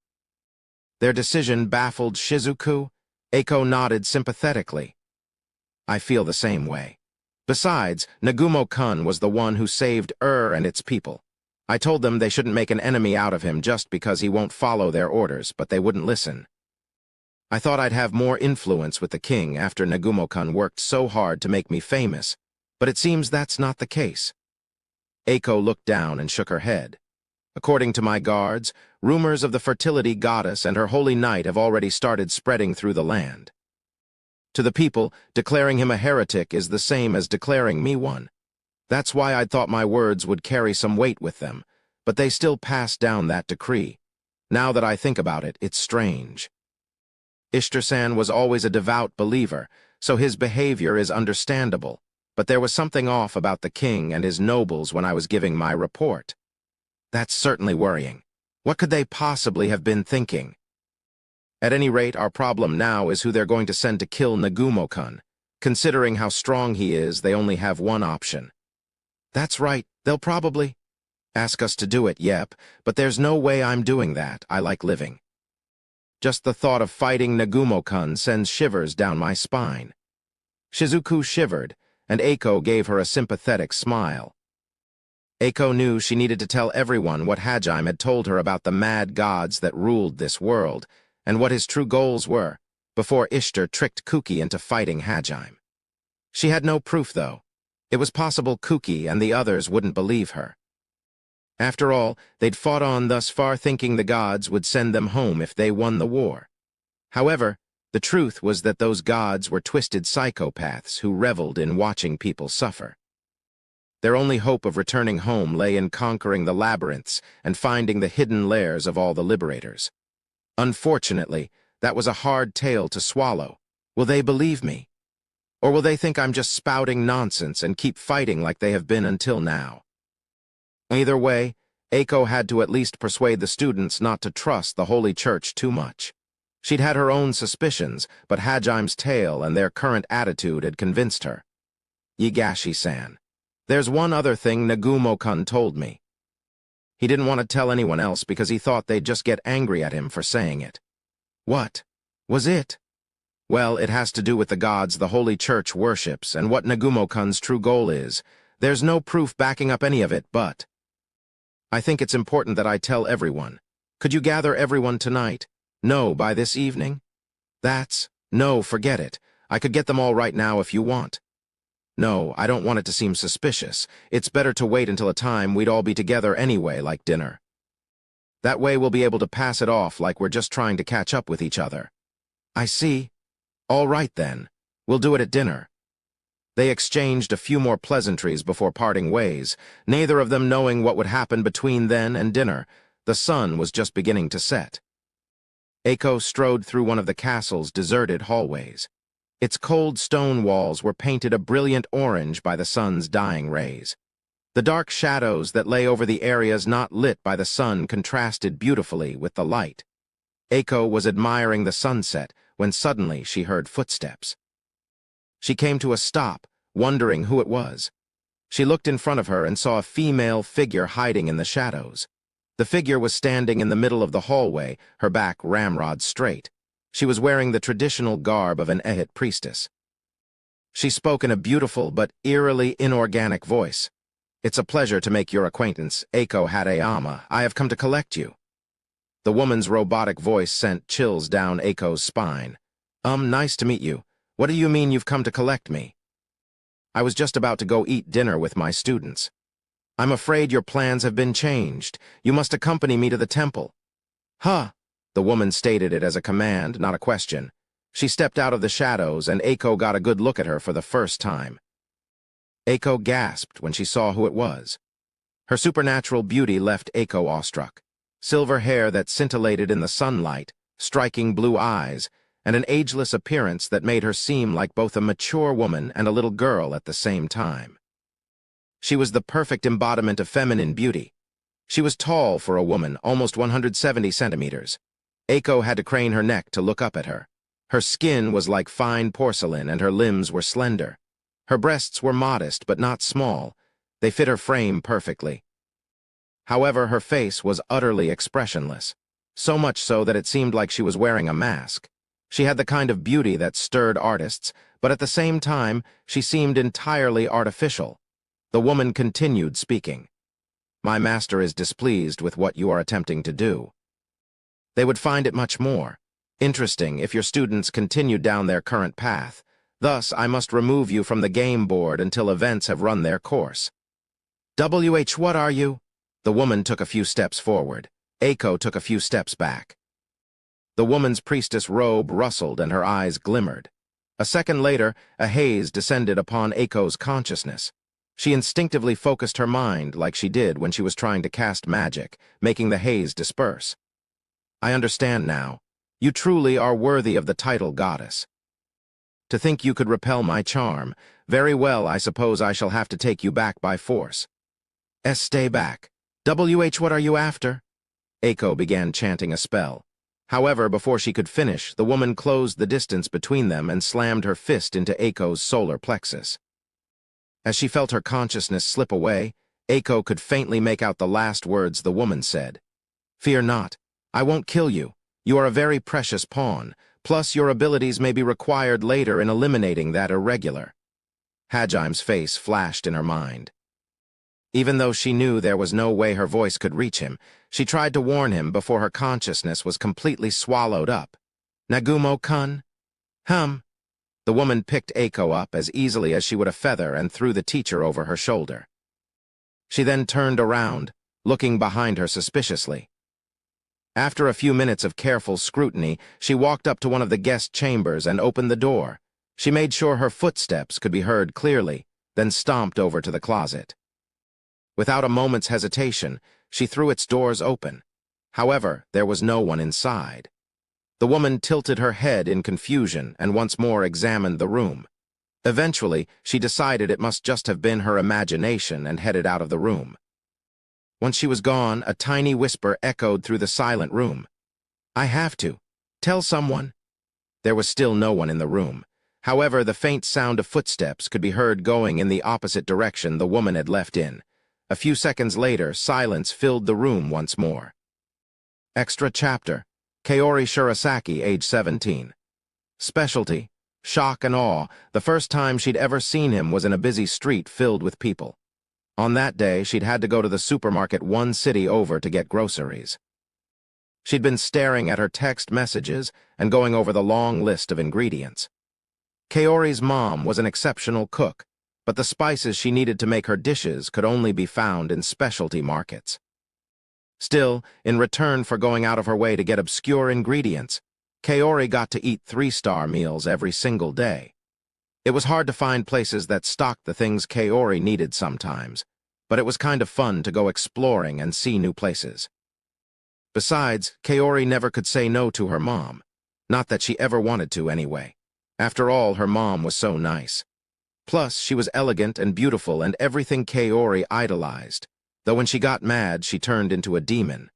Their decision baffled Shizuku. Eiko nodded sympathetically. I feel the same way. Besides, Nagumo-kun was the one who saved and its people. I told them they shouldn't make an enemy out of him just because he won't follow their orders, but they wouldn't listen. I thought I'd have more influence with the king after Nagumo-kun worked so hard to make me famous, but it seems that's not the case. Eiko looked down and shook her head. According to my guards, rumors of the fertility goddess and her holy knight have already started spreading through the land. To the people, declaring him a heretic is the same as declaring me one. That's why I thought my words would carry some weight with them, but they still passed down that decree. Now that I think about it, it's strange. Ishtar-san was always a devout believer, so his behavior is understandable, but there was something off about the king and his nobles when I was giving my report. That's certainly worrying. What could they possibly have been thinking? At any rate, our problem now is who they're going to send to kill Nagumo-kun. Considering how strong he is, they only have one option. That's right, they'll probably ask us to do it, yep, but there's no way I'm doing that. I like living. Just the thought of fighting Nagumo-kun sends shivers down my spine. Shizuku shivered, and Eiko gave her a sympathetic smile. Eiko knew she needed to tell everyone what Hajaim had told her about the mad gods that ruled this world, and what his true goals were, before Ishtar tricked Kuki into fighting Hajaim. She had no proof, though. It was possible Kuki and the others wouldn't believe her. After all, they'd fought on thus far thinking the gods would send them home if they won the war. However, the truth was that those gods were twisted psychopaths who reveled in watching people suffer. Their only hope of returning home lay in conquering the labyrinths and finding the hidden lairs of all the liberators. Unfortunately, that was a hard tale to swallow. Will they believe me? Or will they think I'm just spouting nonsense and keep fighting like they have been until now? Either way, Eiko had to at least persuade the students not to trust the Holy Church too much. She'd had her own suspicions, but Hajaim's tale and their current attitude had convinced her. Yigashi-san. There's one other thing Nagumo-kun told me. He didn't want to tell anyone else because he thought they'd just get angry at him for saying it. What was it? Well, it has to do with the gods the Holy Church worships and what Nagumo-kun's true goal is. There's no proof backing up any of it, but I think it's important that I tell everyone. Could you gather everyone tonight? No, by this evening? No, forget it. I could get them all right now if you want. No, I don't want it to seem suspicious. It's better to wait until a time we'd all be together anyway, like dinner. That way we'll be able to pass it off like we're just trying to catch up with each other. I see. All right then. We'll do it at dinner. They exchanged a few more pleasantries before parting ways, neither of them knowing what would happen between then and dinner. The sun was just beginning to set. Eiko strode through one of the castle's deserted hallways. Its cold stone walls were painted a brilliant orange by the sun's dying rays. The dark shadows that lay over the areas not lit by the sun contrasted beautifully with the light. Eiko was admiring the sunset when suddenly she heard footsteps. She came to a stop, wondering who it was. She looked in front of her and saw a female figure hiding in the shadows. The figure was standing in the middle of the hallway, her back ramrod straight. She was wearing the traditional garb of an Ehit priestess. She spoke in a beautiful but eerily inorganic voice. "It's a pleasure to make your acquaintance, Eiko Hatayama. I have come to collect you." The woman's robotic voice sent chills down Eiko's spine. Nice to meet you. What do you mean you've come to collect me?" "I was just about to go eat dinner with my students." "I'm afraid your plans have been changed. You must accompany me to the temple." "Huh." The woman stated it as a command, not a question. She stepped out of the shadows, and Eiko got a good look at her for the first time. Eiko gasped when she saw who it was. Her supernatural beauty left Eiko awestruck. Silver hair that scintillated in the sunlight, striking blue eyes, and an ageless appearance that made her seem like both a mature woman and a little girl at the same time. She was the perfect embodiment of feminine beauty. She was tall for a woman, almost 170 centimeters. Eiko had to crane her neck to look up at her. Her skin was like fine porcelain and her limbs were slender. Her breasts were modest but not small. They fit her frame perfectly. However, her face was utterly expressionless, so much so that it seemed like she was wearing a mask. She had the kind of beauty that stirred artists, but at the same time, she seemed entirely artificial. The woman continued speaking. "My master is displeased with what you are attempting to do. They would find it much more interesting if your students continued down their current path. Thus, I must remove you from the game board until events have run their course." What are you?" The woman took a few steps forward. Eiko took a few steps back. The woman's priestess robe rustled and her eyes glimmered. A second later, a haze descended upon Eiko's consciousness. She instinctively focused her mind like she did when she was trying to cast magic, making the haze disperse. "I understand now. You truly are worthy of the title goddess. To think you could repel my charm. Very well, I suppose I shall have to take you back by force." Stay back. What are you after?" Eiko began chanting a spell. However, before she could finish, the woman closed the distance between them and slammed her fist into Eiko's solar plexus. As she felt her consciousness slip away, Eiko could faintly make out the last words the woman said. "Fear not. I won't kill you. You are a very precious pawn. Plus, your abilities may be required later in eliminating that irregular." Hajime's face flashed in her mind. Even though she knew there was no way her voice could reach him, she tried to warn him before her consciousness was completely swallowed up. "Nagumo-kun?" The woman picked Eiko up as easily as she would a feather and threw the teacher over her shoulder. She then turned around, looking behind her suspiciously. After a few minutes of careful scrutiny, she walked up to one of the guest chambers and opened the door. She made sure her footsteps could be heard clearly, then stomped over to the closet. Without a moment's hesitation, she threw its doors open. However, there was no one inside. The woman tilted her head in confusion and once more examined the room. Eventually, she decided it must just have been her imagination and headed out of the room. Once she was gone, a tiny whisper echoed through the silent room. "I have to. Tell someone." There was still no one in the room. However, the faint sound of footsteps could be heard going in the opposite direction the woman had left in. A few seconds later, silence filled the room once more. Extra chapter. Kaori Shirasaki, age 17. Specialty: shock and awe. The first time she'd ever seen him was in a busy street filled with people. On that day, she'd had to go to the supermarket one city over to get groceries. She'd been staring at her text messages and going over the long list of ingredients. Kaori's mom was an exceptional cook, but the spices she needed to make her dishes could only be found in specialty markets. Still, in return for going out of her way to get obscure ingredients, Kaori got to eat 3-star meals every single day. It was hard to find places that stocked the things Kaori needed sometimes, but it was kind of fun to go exploring and see new places. Besides, Kaori never could say no to her mom. Not that she ever wanted to anyway. After all, her mom was so nice. Plus, she was elegant and beautiful and everything Kaori idolized, though when she got mad, she turned into a demon.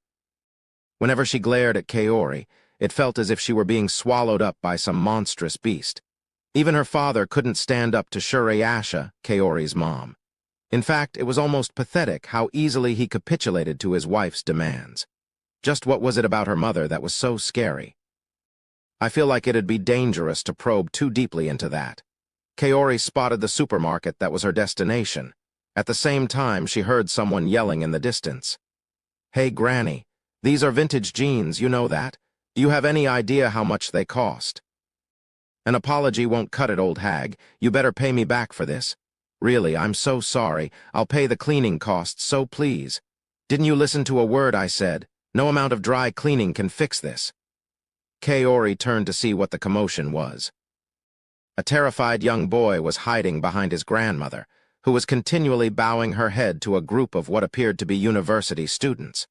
Whenever she glared at Kaori, it felt as if she were being swallowed up by some monstrous beast. Even her father couldn't stand up to Shureasha, Kaori's mom. In fact, it was almost pathetic how easily he capitulated to his wife's demands. Just what was it about her mother that was so scary? I feel like it'd be dangerous to probe too deeply into that. Kaori spotted the supermarket that was her destination. At the same time, she heard someone yelling in the distance. "Hey, Granny, these are vintage jeans, you know that? Do you have any idea how much they cost?" "An apology won't cut it, old hag. You better pay me back for this. Really, I'm so sorry. I'll pay the cleaning costs, so please. Didn't you listen to a word I said? No amount of dry cleaning can fix this." Kaori turned to see what the commotion was. A terrified young boy was hiding behind his grandmother, who was continually bowing her head to a group of what appeared to be university students.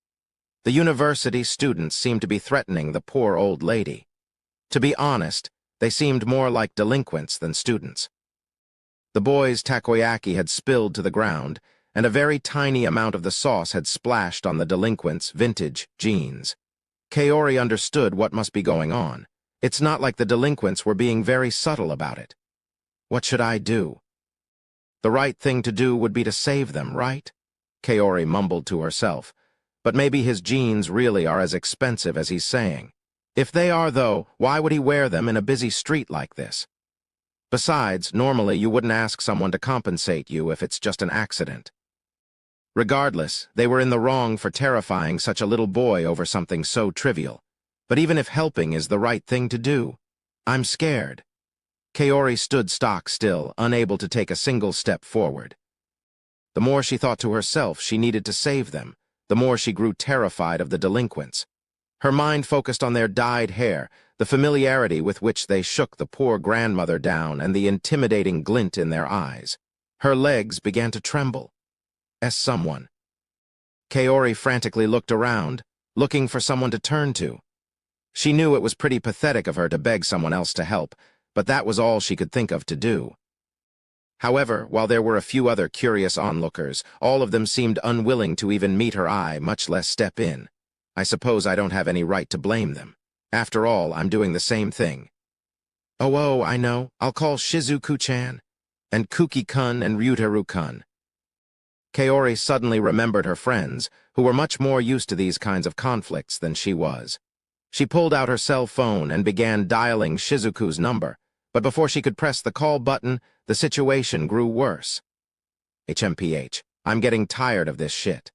The university students seemed to be threatening the poor old lady. To be honest, they seemed more like delinquents than students. The boy's takoyaki had spilled to the ground, and a very tiny amount of the sauce had splashed on the delinquents' vintage jeans. Kaori understood what must be going on. It's not like the delinquents were being very subtle about it. What should I do? The right thing to do would be to save them, right? Kaori mumbled to herself. But maybe his jeans really are as expensive as he's saying. If they are, though, why would he wear them in a busy street like this? Besides, normally you wouldn't ask someone to compensate you if it's just an accident. Regardless, they were in the wrong for terrifying such a little boy over something so trivial. But even if helping is the right thing to do, I'm scared. Kaori stood stock still, unable to take a single step forward. The more she thought to herself she needed to save them, the more she grew terrified of the delinquents. Her mind focused on their dyed hair, the familiarity with which they shook the poor grandmother down, and the intimidating glint in their eyes. Her legs began to tremble. Someone. Kaori frantically looked around, looking for someone to turn to. She knew it was pretty pathetic of her to beg someone else to help, but that was all she could think of to do. However, while there were a few other curious onlookers, all of them seemed unwilling to even meet her eye, much less step in. I suppose I don't have any right to blame them. After all, I'm doing the same thing. Oh, I know. I'll call Shizuku-chan, and Kuki-kun and Ryutaru-kun. Kaori suddenly remembered her friends, who were much more used to these kinds of conflicts than she was. She pulled out her cell phone and began dialing Shizuku's number, but before she could press the call button, the situation grew worse. HMPH, I'm getting tired of this shit.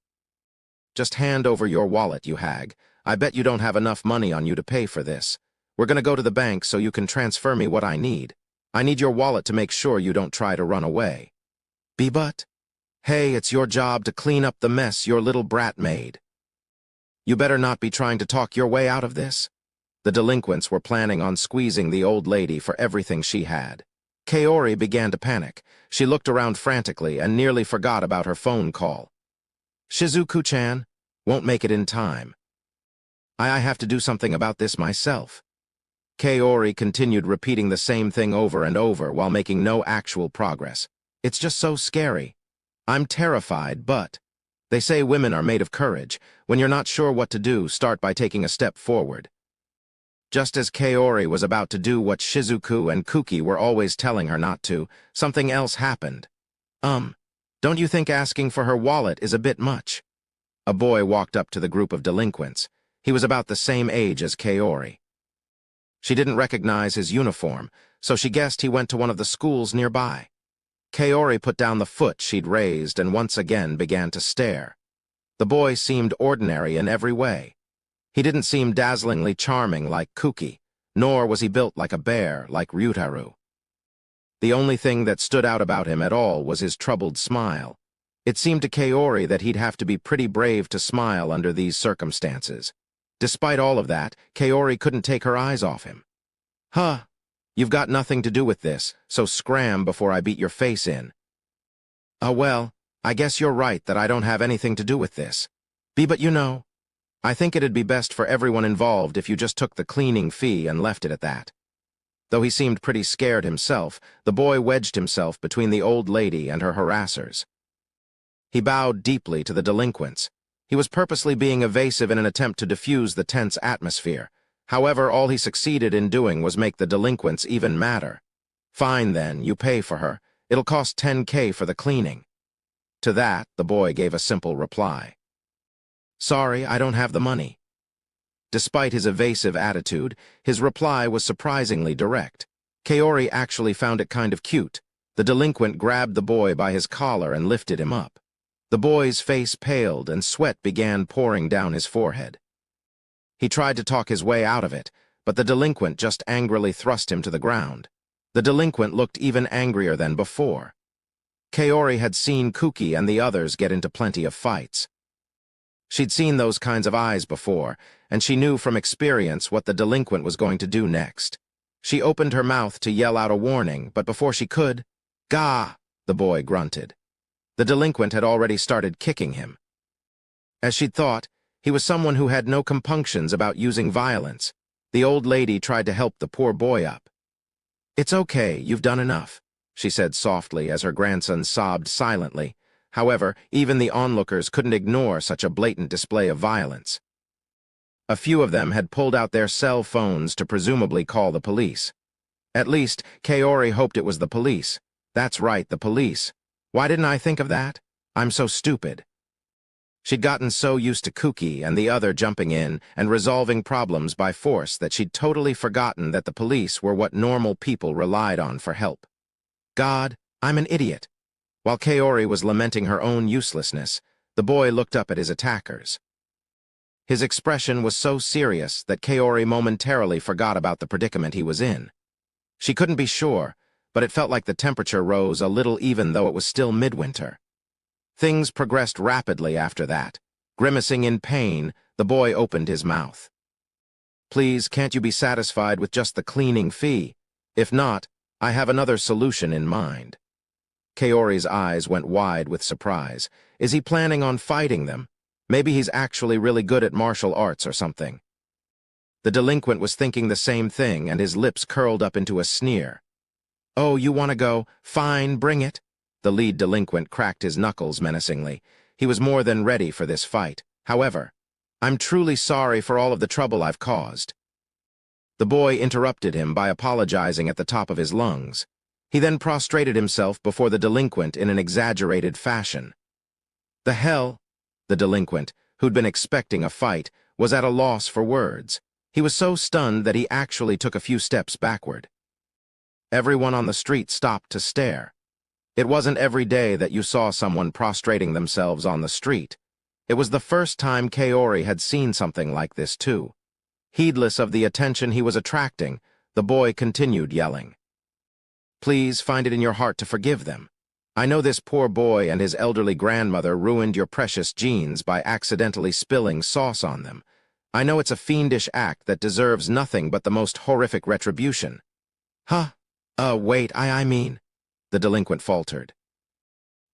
Just hand over your wallet, you hag. I bet you don't have enough money on you to pay for this. We're gonna go to the bank so you can transfer me what I need. I need your wallet to make sure you don't try to run away. But? Hey, it's your job to clean up the mess your little brat made. You better not be trying to talk your way out of this. The delinquents were planning on squeezing the old lady for everything she had. Kaori began to panic. She looked around frantically and nearly forgot about her phone call. Shizuku-chan, won't make it in time. I have to do something about this myself. Kaori continued repeating the same thing over and over while making no actual progress. It's just so scary. I'm terrified, but... They say women are made of courage. When you're not sure what to do, start by taking a step forward. Just as Kaori was about to do what Shizuku and Kuki were always telling her not to, something else happened. Don't you think asking for her wallet is a bit much? A boy walked up to the group of delinquents. He was about the same age as Kaori. She didn't recognize his uniform, so she guessed he went to one of the schools nearby. Kaori put down the foot she'd raised and once again began to stare. The boy seemed ordinary in every way. He didn't seem dazzlingly charming like Kuki, nor was he built like a bear like Ryutaru. The only thing that stood out about him at all was his troubled smile. It seemed to Kaori that he'd have to be pretty brave to smile under these circumstances. Despite all of that, Kaori couldn't take her eyes off him. You've got nothing to do with this, so scram before I beat your face in. Well, I guess you're right that I don't have anything to do with this. But you know, I think it'd be best for everyone involved if you just took the cleaning fee and left it at that. Though he seemed pretty scared himself, the boy wedged himself between the old lady and her harassers. He bowed deeply to the delinquents. He was purposely being evasive in an attempt to diffuse the tense atmosphere. However, all he succeeded in doing was make the delinquents even madder. Fine then, you pay for her. It'll cost 10K for the cleaning. To that, the boy gave a simple reply. Sorry, I don't have the money. Despite his evasive attitude, his reply was surprisingly direct. Kaori actually found it kind of cute. The delinquent grabbed the boy by his collar and lifted him up. The boy's face paled and sweat began pouring down his forehead. He tried to talk his way out of it, but the delinquent just angrily thrust him to the ground. The delinquent looked even angrier than before. Kaori had seen Kuki and the others get into plenty of fights. She'd seen those kinds of eyes before, and she knew from experience what the delinquent was going to do next. She opened her mouth to yell out a warning, but before she could, "Gah!" the boy grunted. The delinquent had already started kicking him. As she'd thought, he was someone who had no compunctions about using violence. The old lady tried to help the poor boy up. "It's okay, you've done enough," she said softly as her grandson sobbed silently. However, even the onlookers couldn't ignore such a blatant display of violence. A few of them had pulled out their cell phones to presumably call the police. At least, Kaori hoped it was the police. That's right, the police. Why didn't I think of that? I'm so stupid. She'd gotten so used to Kuki and the other jumping in and resolving problems by force that she'd totally forgotten that the police were what normal people relied on for help. God, I'm an idiot. While Kaori was lamenting her own uselessness, the boy looked up at his attackers. His expression was so serious that Kaori momentarily forgot about the predicament he was in. She couldn't be sure, but it felt like the temperature rose a little even though it was still midwinter. Things progressed rapidly after that. Grimacing in pain, the boy opened his mouth. Please, can't you be satisfied with just the cleaning fee? If not, I have another solution in mind. Kaori's eyes went wide with surprise. Is he planning on fighting them? Maybe he's actually really good at martial arts or something. The delinquent was thinking the same thing, and his lips curled up into a sneer. Oh, you want to go? Fine, bring it. The lead delinquent cracked his knuckles menacingly. He was more than ready for this fight. However, I'm truly sorry for all of the trouble I've caused. The boy interrupted him by apologizing at the top of his lungs. He then prostrated himself before the delinquent in an exaggerated fashion. The hell? The delinquent, who'd been expecting a fight, was at a loss for words. He was so stunned that he actually took a few steps backward. Everyone on the street stopped to stare. It wasn't every day that you saw someone prostrating themselves on the street. It was the first time Kaori had seen something like this, too. Heedless of the attention he was attracting, the boy continued yelling. Please find it in your heart to forgive them. I know this poor boy and his elderly grandmother ruined your precious jeans by accidentally spilling sauce on them. I know it's a fiendish act that deserves nothing but the most horrific retribution. Huh? Wait, I mean... The delinquent faltered.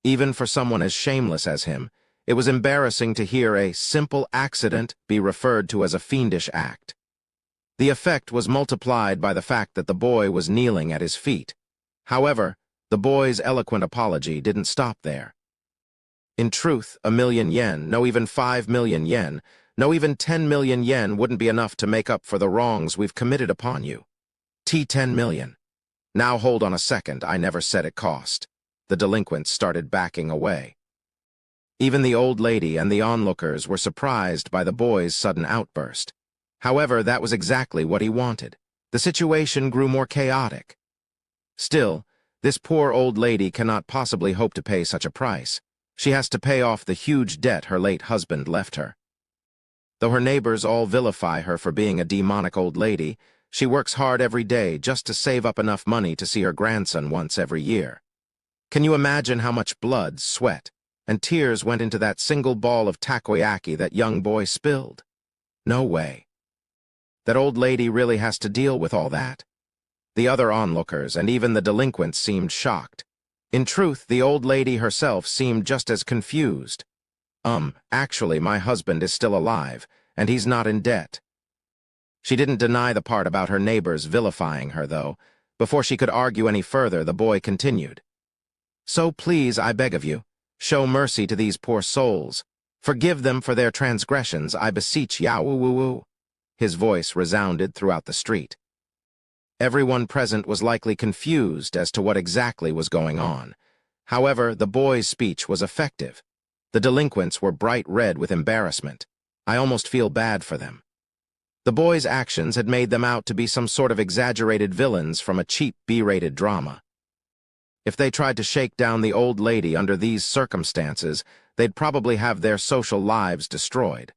Even for someone as shameless as him, it was embarrassing to hear a simple accident be referred to as a fiendish act. The effect was multiplied by the fact that the boy was kneeling at his feet. However, the boy's eloquent apology didn't stop there. In truth, 1,000,000 yen, no even 5,000,000 yen, no even 10,000,000 yen wouldn't be enough to make up for the wrongs we've committed upon you. 10 million. Now hold on a second, I never said it cost. The delinquents started backing away. Even the old lady and the onlookers were surprised by the boy's sudden outburst. However, that was exactly what he wanted. The situation grew more chaotic. Still, this poor old lady cannot possibly hope to pay such a price. She has to pay off the huge debt her late husband left her. Though her neighbors all vilify her for being a demonic old lady, she works hard every day just to save up enough money to see her grandson once every year. Can you imagine how much blood, sweat, and tears went into that single ball of takoyaki that young boy spilled? No way. That old lady really has to deal with all that. The other onlookers and even the delinquents seemed shocked. In truth, the old lady herself seemed just as confused. Actually, my husband is still alive, and he's not in debt. She didn't deny the part about her neighbors vilifying her, though. Before she could argue any further, the boy continued. So please, I beg of you, show mercy to these poor souls. Forgive them for their transgressions, I beseech ya. His voice resounded throughout the street. Everyone present was likely confused as to what exactly was going on. However, the boy's speech was effective. The delinquents were bright red with embarrassment. I almost feel bad for them. The boy's actions had made them out to be some sort of exaggerated villains from a cheap B-rated drama. If they tried to shake down the old lady under these circumstances, they'd probably have their social lives destroyed.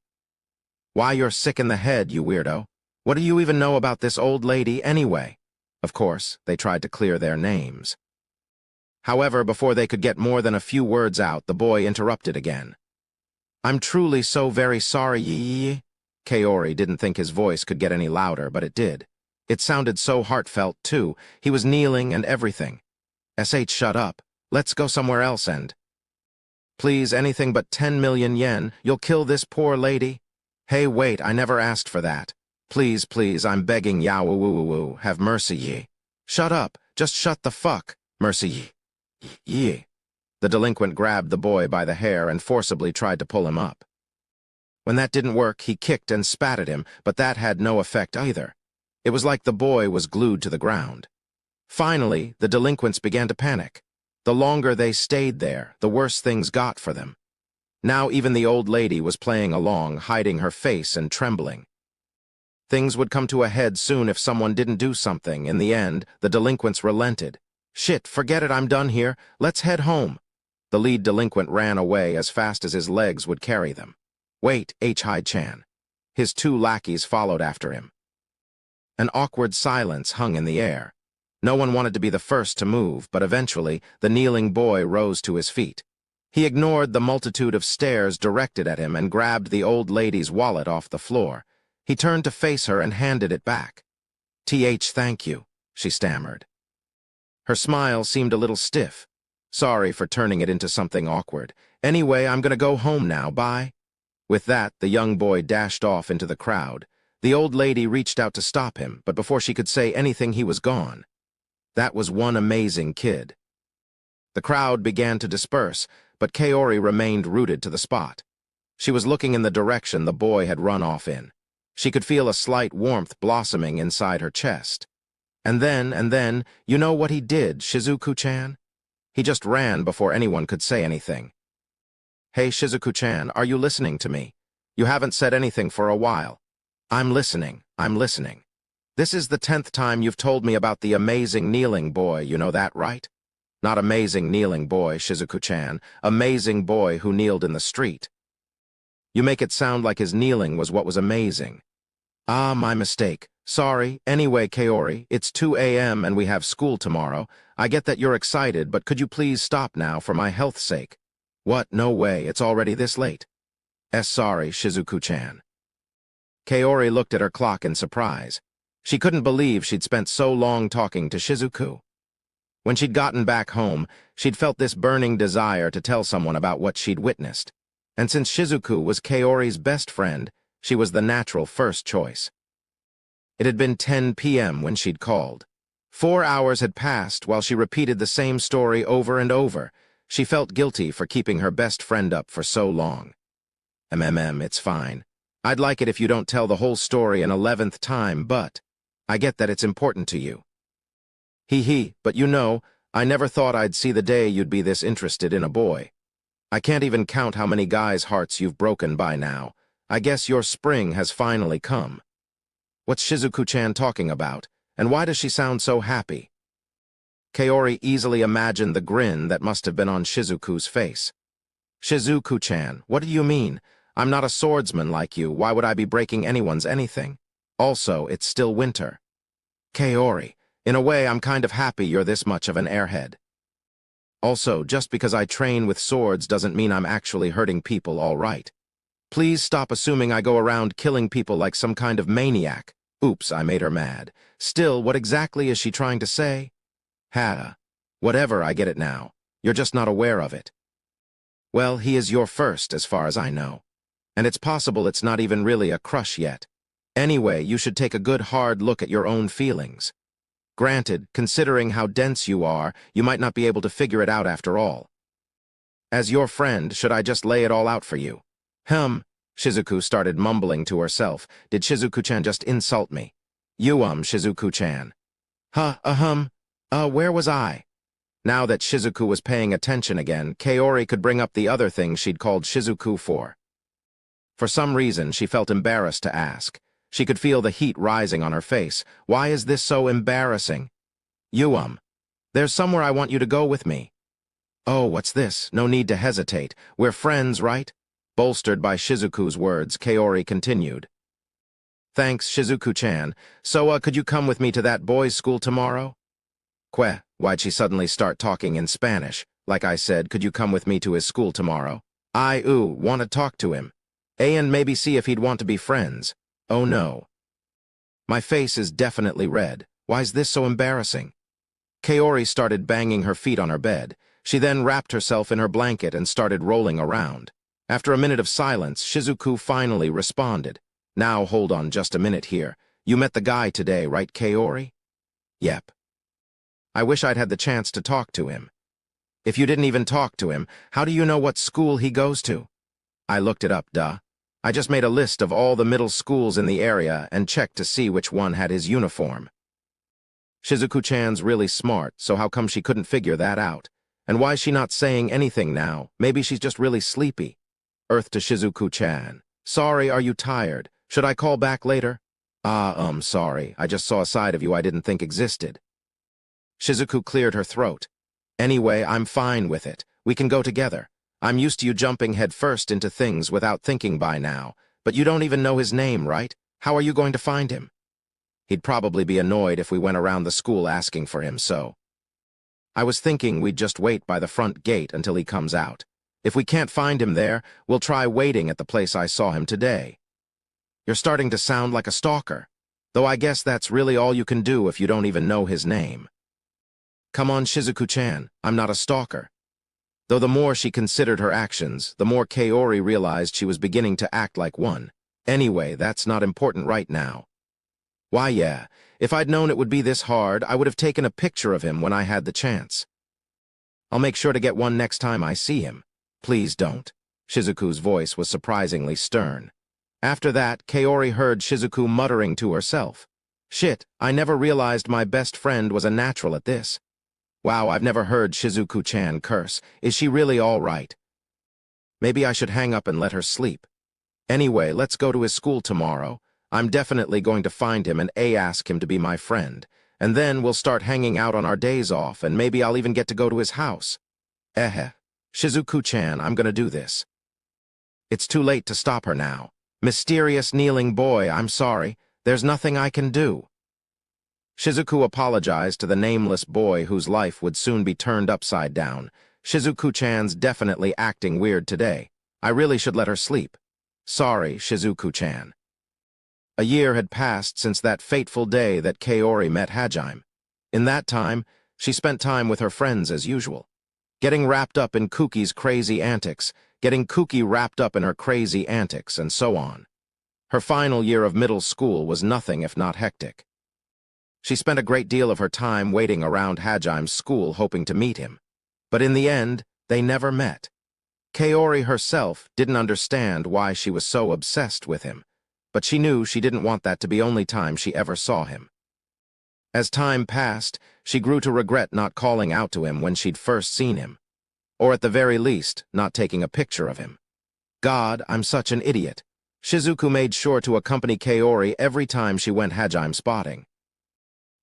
Why, you're sick in the head, you weirdo. What do you even know about this old lady anyway? Of course, they tried to clear their names. However, before they could get more than a few words out, the boy interrupted again. I'm truly so very sorry. Kaori didn't think his voice could get any louder, but it did. It sounded so heartfelt, too. He was kneeling and everything. Shut up. Let's go somewhere else and... Please, anything but 10 million yen. You'll kill this poor lady. Hey, wait, I never asked for that. Please, please, I'm begging ya. Have mercy ye. Shut up. Just shut the fuck. Mercy ye. Ye. The delinquent grabbed the boy by the hair and forcibly tried to pull him up. When that didn't work, he kicked and spat at him, but that had no effect either. It was like the boy was glued to the ground. Finally, the delinquents began to panic. The longer they stayed there, the worse things got for them. Now even the old lady was playing along, hiding her face and trembling. Things would come to a head soon if someone didn't do something. In the end, the delinquents relented. Shit, forget it, I'm done here. Let's head home. The lead delinquent ran away as fast as his legs would carry them. Wait, Hi-chan. His two lackeys followed after him. An awkward silence hung in the air. No one wanted to be the first to move, but eventually the kneeling boy rose to his feet. He ignored the multitude of stares directed at him and grabbed the old lady's wallet off the floor. He turned to face her and handed it back. Thank you, she stammered. Her smile seemed a little stiff. Sorry for turning it into something awkward. Anyway, I'm gonna go home now, bye. With that, the young boy dashed off into the crowd. The old lady reached out to stop him, but before she could say anything, he was gone. That was one amazing kid. The crowd began to disperse, but Kaori remained rooted to the spot. She was looking in the direction the boy had run off in. She could feel a slight warmth blossoming inside her chest. And then, you know what he did, Shizuku-chan? He just ran before anyone could say anything. Hey, Shizuku-chan, are you listening to me? You haven't said anything for a while. I'm listening. This is the 10th time you've told me about the amazing kneeling boy, you know that, right? Not amazing kneeling boy, Shizuku-chan, amazing boy who kneeled in the street. You make it sound like his kneeling was what was amazing. Ah, my mistake. Sorry. Anyway, Kaori, it's 2 a.m. and we have school tomorrow. I get that you're excited, but could you please stop now for my health's sake? What? No way. It's already this late. Sorry, Shizuku-chan. Kaori looked at her clock in surprise. She couldn't believe she'd spent so long talking to Shizuku. When she'd gotten back home, she'd felt this burning desire to tell someone about what she'd witnessed. And since Shizuku was Kaori's best friend, she was the natural first choice. It had been 10 p.m. when she'd called. 4 hours had passed while she repeated the same story over and over. She felt guilty for keeping her best friend up for so long. It's fine. I'd like it if you don't tell the whole story an 11th time, but I get that it's important to you. But you know, I never thought I'd see the day you'd be this interested in a boy. I can't even count how many guys' hearts you've broken by now. I guess your spring has finally come. What's Shizuku-chan talking about, and why does she sound so happy? Kaori easily imagined the grin that must have been on Shizuku's face. Shizuku-chan, what do you mean? I'm not a swordsman like you. Why would I be breaking anyone's anything? Also, it's still winter. Kaori, in a way, I'm kind of happy you're this much of an airhead. Also, just because I train with swords doesn't mean I'm actually hurting people all right. Please stop assuming I go around killing people like some kind of maniac. Oops, I made her mad. Still, what exactly is she trying to say? Hada. Whatever, I get it now. You're just not aware of it. Well, he is your first, as far as I know. And it's possible it's not even really a crush yet. Anyway, you should take a good hard look at your own feelings. Granted, considering how dense you are, you might not be able to figure it out after all. As your friend, should I just lay it all out for you? Shizuku started mumbling to herself. Did Shizuku-chan just insult me? Shizuku-chan. Where was I? Now that Shizuku was paying attention again, Kaori could bring up the other thing she'd called Shizuku for. For some reason, she felt embarrassed to ask. She could feel the heat rising on her face. Why is this so embarrassing? There's somewhere I want you to go with me. Oh, what's this? No need to hesitate. We're friends, right? Bolstered by Shizuku's words, Kaori continued. Thanks, Shizuku-chan. So, could you come with me to that boys' school tomorrow? Why'd she suddenly start talking in Spanish? Like I said, could you come with me to his school tomorrow? Want to talk to him. And maybe see if he'd want to be friends. Oh no. My face is definitely red. Why's this so embarrassing? Kaori started banging her feet on her bed. She then wrapped herself in her blanket and started rolling around. After a minute of silence, Shizuku finally responded. Now hold on just a minute here. You met the guy today, right, Kaori? Yep. I wish I'd had the chance to talk to him. If you didn't even talk to him, how do you know what school he goes to? I looked it up, duh. I just made a list of all the middle schools in the area and checked to see which one had his uniform. Shizuku-chan's really smart, so how come she couldn't figure that out? And why's she not saying anything now? Maybe she's just really sleepy. Earth to Shizuku-chan. Sorry, are you tired? Should I call back later? Sorry. I just saw a side of you I didn't think existed. Shizuku cleared her throat. Anyway, I'm fine with it. We can go together. I'm used to you jumping headfirst into things without thinking by now, but you don't even know his name, right? How are you going to find him? He'd probably be annoyed if we went around the school asking for him, so. I was thinking we'd just wait by the front gate until he comes out. If we can't find him there, we'll try waiting at the place I saw him today. You're starting to sound like a stalker, though I guess that's really all you can do if you don't even know his name. Come on, Shizuku-chan, I'm not a stalker. Though the more she considered her actions, the more Kaori realized she was beginning to act like one. Anyway, that's not important right now. Why, yeah, if I'd known it would be this hard, I would have taken a picture of him when I had the chance. I'll make sure to get one next time I see him. Please don't. Shizuku's voice was surprisingly stern. After that, Kaori heard Shizuku muttering to herself. Shit, I never realized my best friend was a natural at this. Wow, I've never heard Shizuku-chan curse. Is she really all right? Maybe I should hang up and let her sleep. Anyway, let's go to his school tomorrow. I'm definitely going to find him and ask him to be my friend. And then we'll start hanging out on our days off, and maybe I'll even get to go to his house. Shizuku-chan, I'm gonna do this. It's too late to stop her now. Mysterious kneeling boy, I'm sorry. There's nothing I can do. Shizuku apologized to the nameless boy whose life would soon be turned upside down. Shizuku-chan's definitely acting weird today. I really should let her sleep. Sorry, Shizuku-chan. A year had passed since that fateful day that Kaori met Hajime. In that time, she spent time with her friends as usual. Getting wrapped up in Kuki's crazy antics, getting Kuki wrapped up in her crazy antics, and so on. Her final year of middle school was nothing if not hectic. She spent a great deal of her time waiting around Hajime's school hoping to meet him. But in the end, they never met. Kaori herself didn't understand why she was so obsessed with him, but she knew she didn't want that to be the only time she ever saw him. As time passed, she grew to regret not calling out to him when she'd first seen him, or at the very least, not taking a picture of him. God, I'm such an idiot. Shizuku made sure to accompany Kaori every time she went Hajime spotting.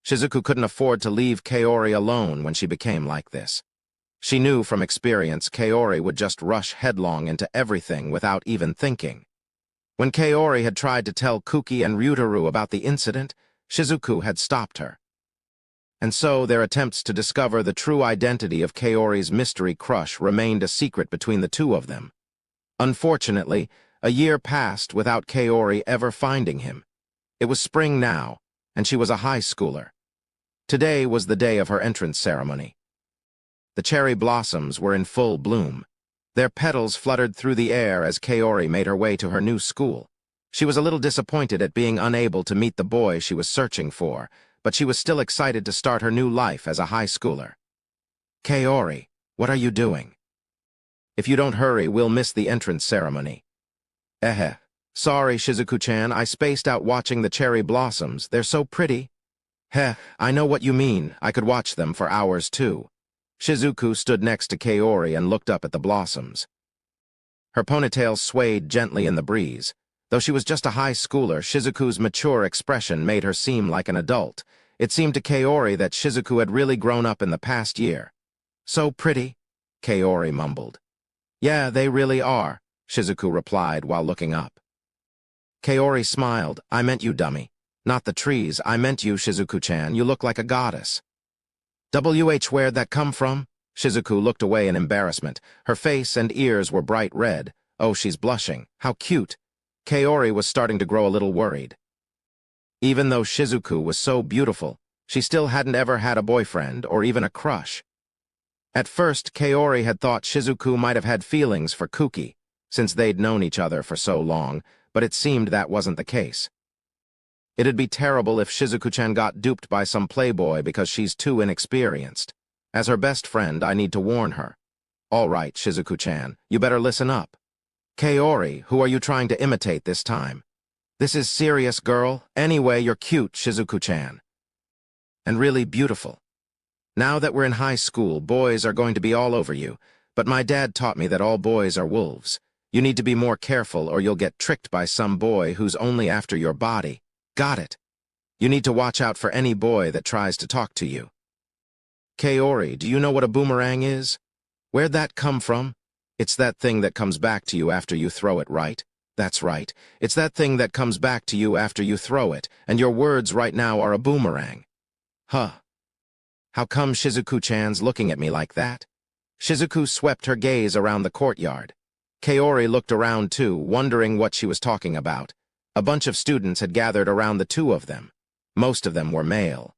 Shizuku couldn't afford to leave Kaori alone when she became like this. She knew from experience Kaori would just rush headlong into everything without even thinking. When Kaori had tried to tell Kuki and Ryutaru about the incident, Shizuku had stopped her. And so their attempts to discover the true identity of Kaori's mystery crush remained a secret between the two of them. Unfortunately, a year passed without Kaori ever finding him. It was spring now, and she was a high schooler. Today was the day of her entrance ceremony. The cherry blossoms were in full bloom. Their petals fluttered through the air as Kaori made her way to her new school. She was a little disappointed at being unable to meet the boy she was searching for, but she was still excited to start her new life as a high schooler. Kaori, what are you doing? If you don't hurry, we'll miss the entrance ceremony. Sorry, Shizuku-chan, I spaced out watching the cherry blossoms. They're so pretty. I know what you mean. I could watch them for hours too. Shizuku stood next to Kaori and looked up at the blossoms. Her ponytail swayed gently in the breeze. Though she was just a high schooler, Shizuku's mature expression made her seem like an adult. It seemed to Kaori that Shizuku had really grown up in the past year. So pretty, Kaori mumbled. Yeah, they really are, Shizuku replied while looking up. Kaori smiled. I meant you, dummy. Not the trees, I meant you, Shizuku-chan. You look like a goddess. Where'd that come from? Shizuku looked away in embarrassment. Her face and ears were bright red. Oh, she's blushing. How cute. Kaori was starting to grow a little worried. Even though Shizuku was so beautiful, she still hadn't ever had a boyfriend or even a crush. At first, Kaori had thought Shizuku might have had feelings for Kuki, since they'd known each other for so long, but it seemed that wasn't the case. It'd be terrible if Shizuku-chan got duped by some playboy because she's too inexperienced. As her best friend, I need to warn her. All right, Shizuku-chan, you better listen up. Kaori, who are you trying to imitate this time? This is serious, girl. Anyway, you're cute, Shizuku-chan. And really beautiful. Now that we're in high school, boys are going to be all over you, but my dad taught me that all boys are wolves. You need to be more careful or you'll get tricked by some boy who's only after your body. Got it. You need to watch out for any boy that tries to talk to you. Kaori, do you know what a boomerang is? Where'd that come from? It's that thing that comes back to you after you throw it, right? That's right. It's that thing that comes back to you after you throw it, and your words right now are a boomerang. Huh. How come Shizuku-chan's looking at me like that? Shizuku swept her gaze around the courtyard. Kaori looked around too, wondering what she was talking about. A bunch of students had gathered around the two of them. Most of them were male.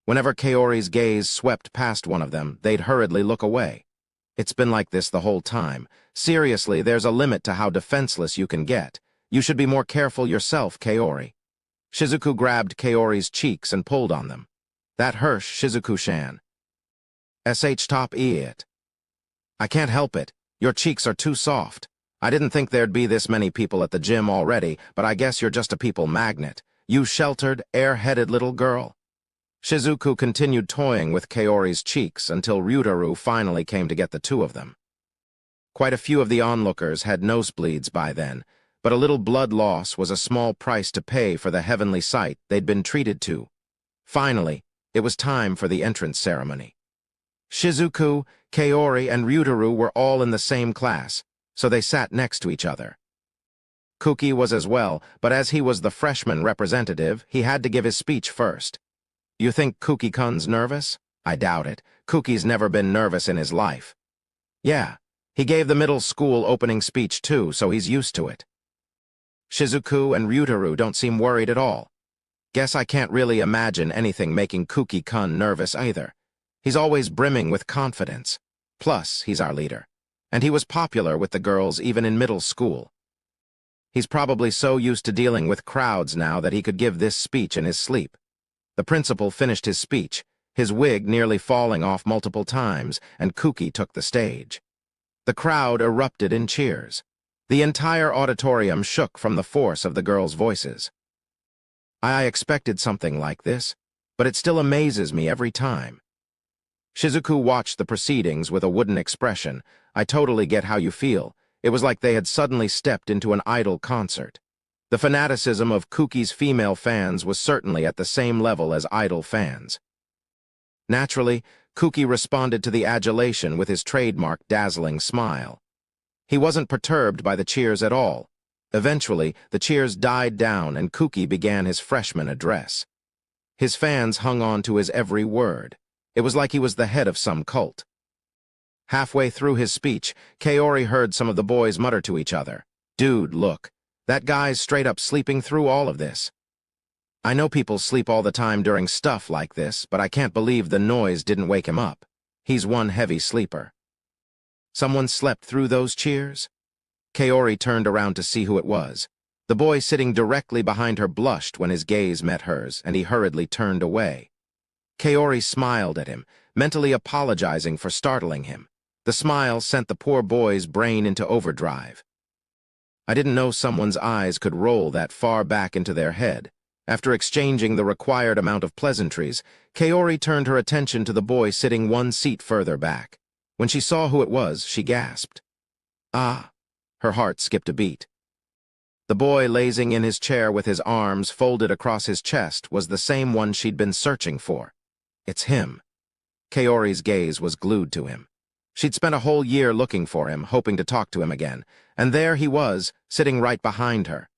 Whenever Kaori's gaze swept past one of them, they'd hurriedly look away. It's been like this the whole time. Seriously, there's a limit to how defenseless you can get. You should be more careful yourself, Kaori. Shizuku grabbed Kaori's cheeks and pulled on them. That hurts, Shizuku-chan. Top it. I can't help it. Your cheeks are too soft. I didn't think there'd be this many people at the gym already, but I guess you're just a people magnet. You sheltered, air-headed little girl. Shizuku continued toying with Kaori's cheeks until Ryutaru finally came to get the two of them. Quite a few of the onlookers had nosebleeds by then, but a little blood loss was a small price to pay for the heavenly sight they'd been treated to. Finally, it was time for the entrance ceremony. Shizuku, Kaori, and Ryutaru were all in the same class, so they sat next to each other. Kuki was as well, but as he was the freshman representative, he had to give his speech first. You think Kuki-kun's nervous? I doubt it. Kuki's never been nervous in his life. Yeah, he gave the middle school opening speech too, so he's used to it. Shizuku and Ryutaru don't seem worried at all. Guess I can't really imagine anything making Kuki-kun nervous either. He's always brimming with confidence. Plus, he's our leader. And he was popular with the girls even in middle school. He's probably so used to dealing with crowds now that he could give this speech in his sleep. The principal finished his speech, his wig nearly falling off multiple times, and Kuki took the stage. The crowd erupted in cheers. The entire auditorium shook from the force of the girls' voices. I expected something like this, but it still amazes me every time. Shizuku watched the proceedings with a wooden expression. I totally get how you feel. It was like they had suddenly stepped into an idol concert. The fanaticism of Kuki's female fans was certainly at the same level as idol fans. Naturally, Kuki responded to the adulation with his trademark dazzling smile. He wasn't perturbed by the cheers at all. Eventually, the cheers died down and Kuki began his freshman address. His fans hung on to his every word. It was like he was the head of some cult. Halfway through his speech, Kaori heard some of the boys mutter to each other, "Dude, look. That guy's straight up sleeping through all of this." I know people sleep all the time during stuff like this, but I can't believe the noise didn't wake him up. He's one heavy sleeper. Someone slept through those cheers? Kaori turned around to see who it was. The boy sitting directly behind her blushed when his gaze met hers, and he hurriedly turned away. Kaori smiled at him, mentally apologizing for startling him. The smile sent the poor boy's brain into overdrive. I didn't know someone's eyes could roll that far back into their head. After exchanging the required amount of pleasantries, Kaori turned her attention to the boy sitting one seat further back. When she saw who it was, she gasped. Ah! Her heart skipped a beat. The boy lazing in his chair with his arms folded across his chest was the same one she'd been searching for. It's him. Kaori's gaze was glued to him. She'd spent a whole year looking for him, hoping to talk to him again, and there he was, sitting right behind her.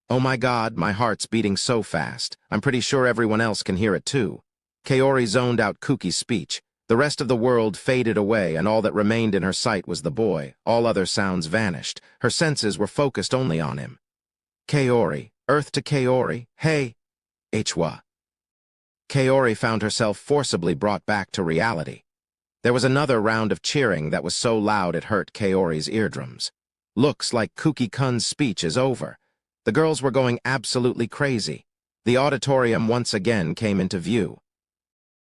Oh my God, my heart's beating so fast. I'm pretty sure everyone else can hear it too. Kaori zoned out Kuki's speech. The rest of the world faded away, and all that remained in her sight was the boy. All other sounds vanished. Her senses were focused only on him. Kaori, Earth to Kaori, hey! Hwa. Kaori found herself forcibly brought back to reality. There was another round of cheering that was so loud it hurt Kaori's eardrums. Looks like Kuki-kun's speech is over. The girls were going absolutely crazy. The auditorium once again came into view.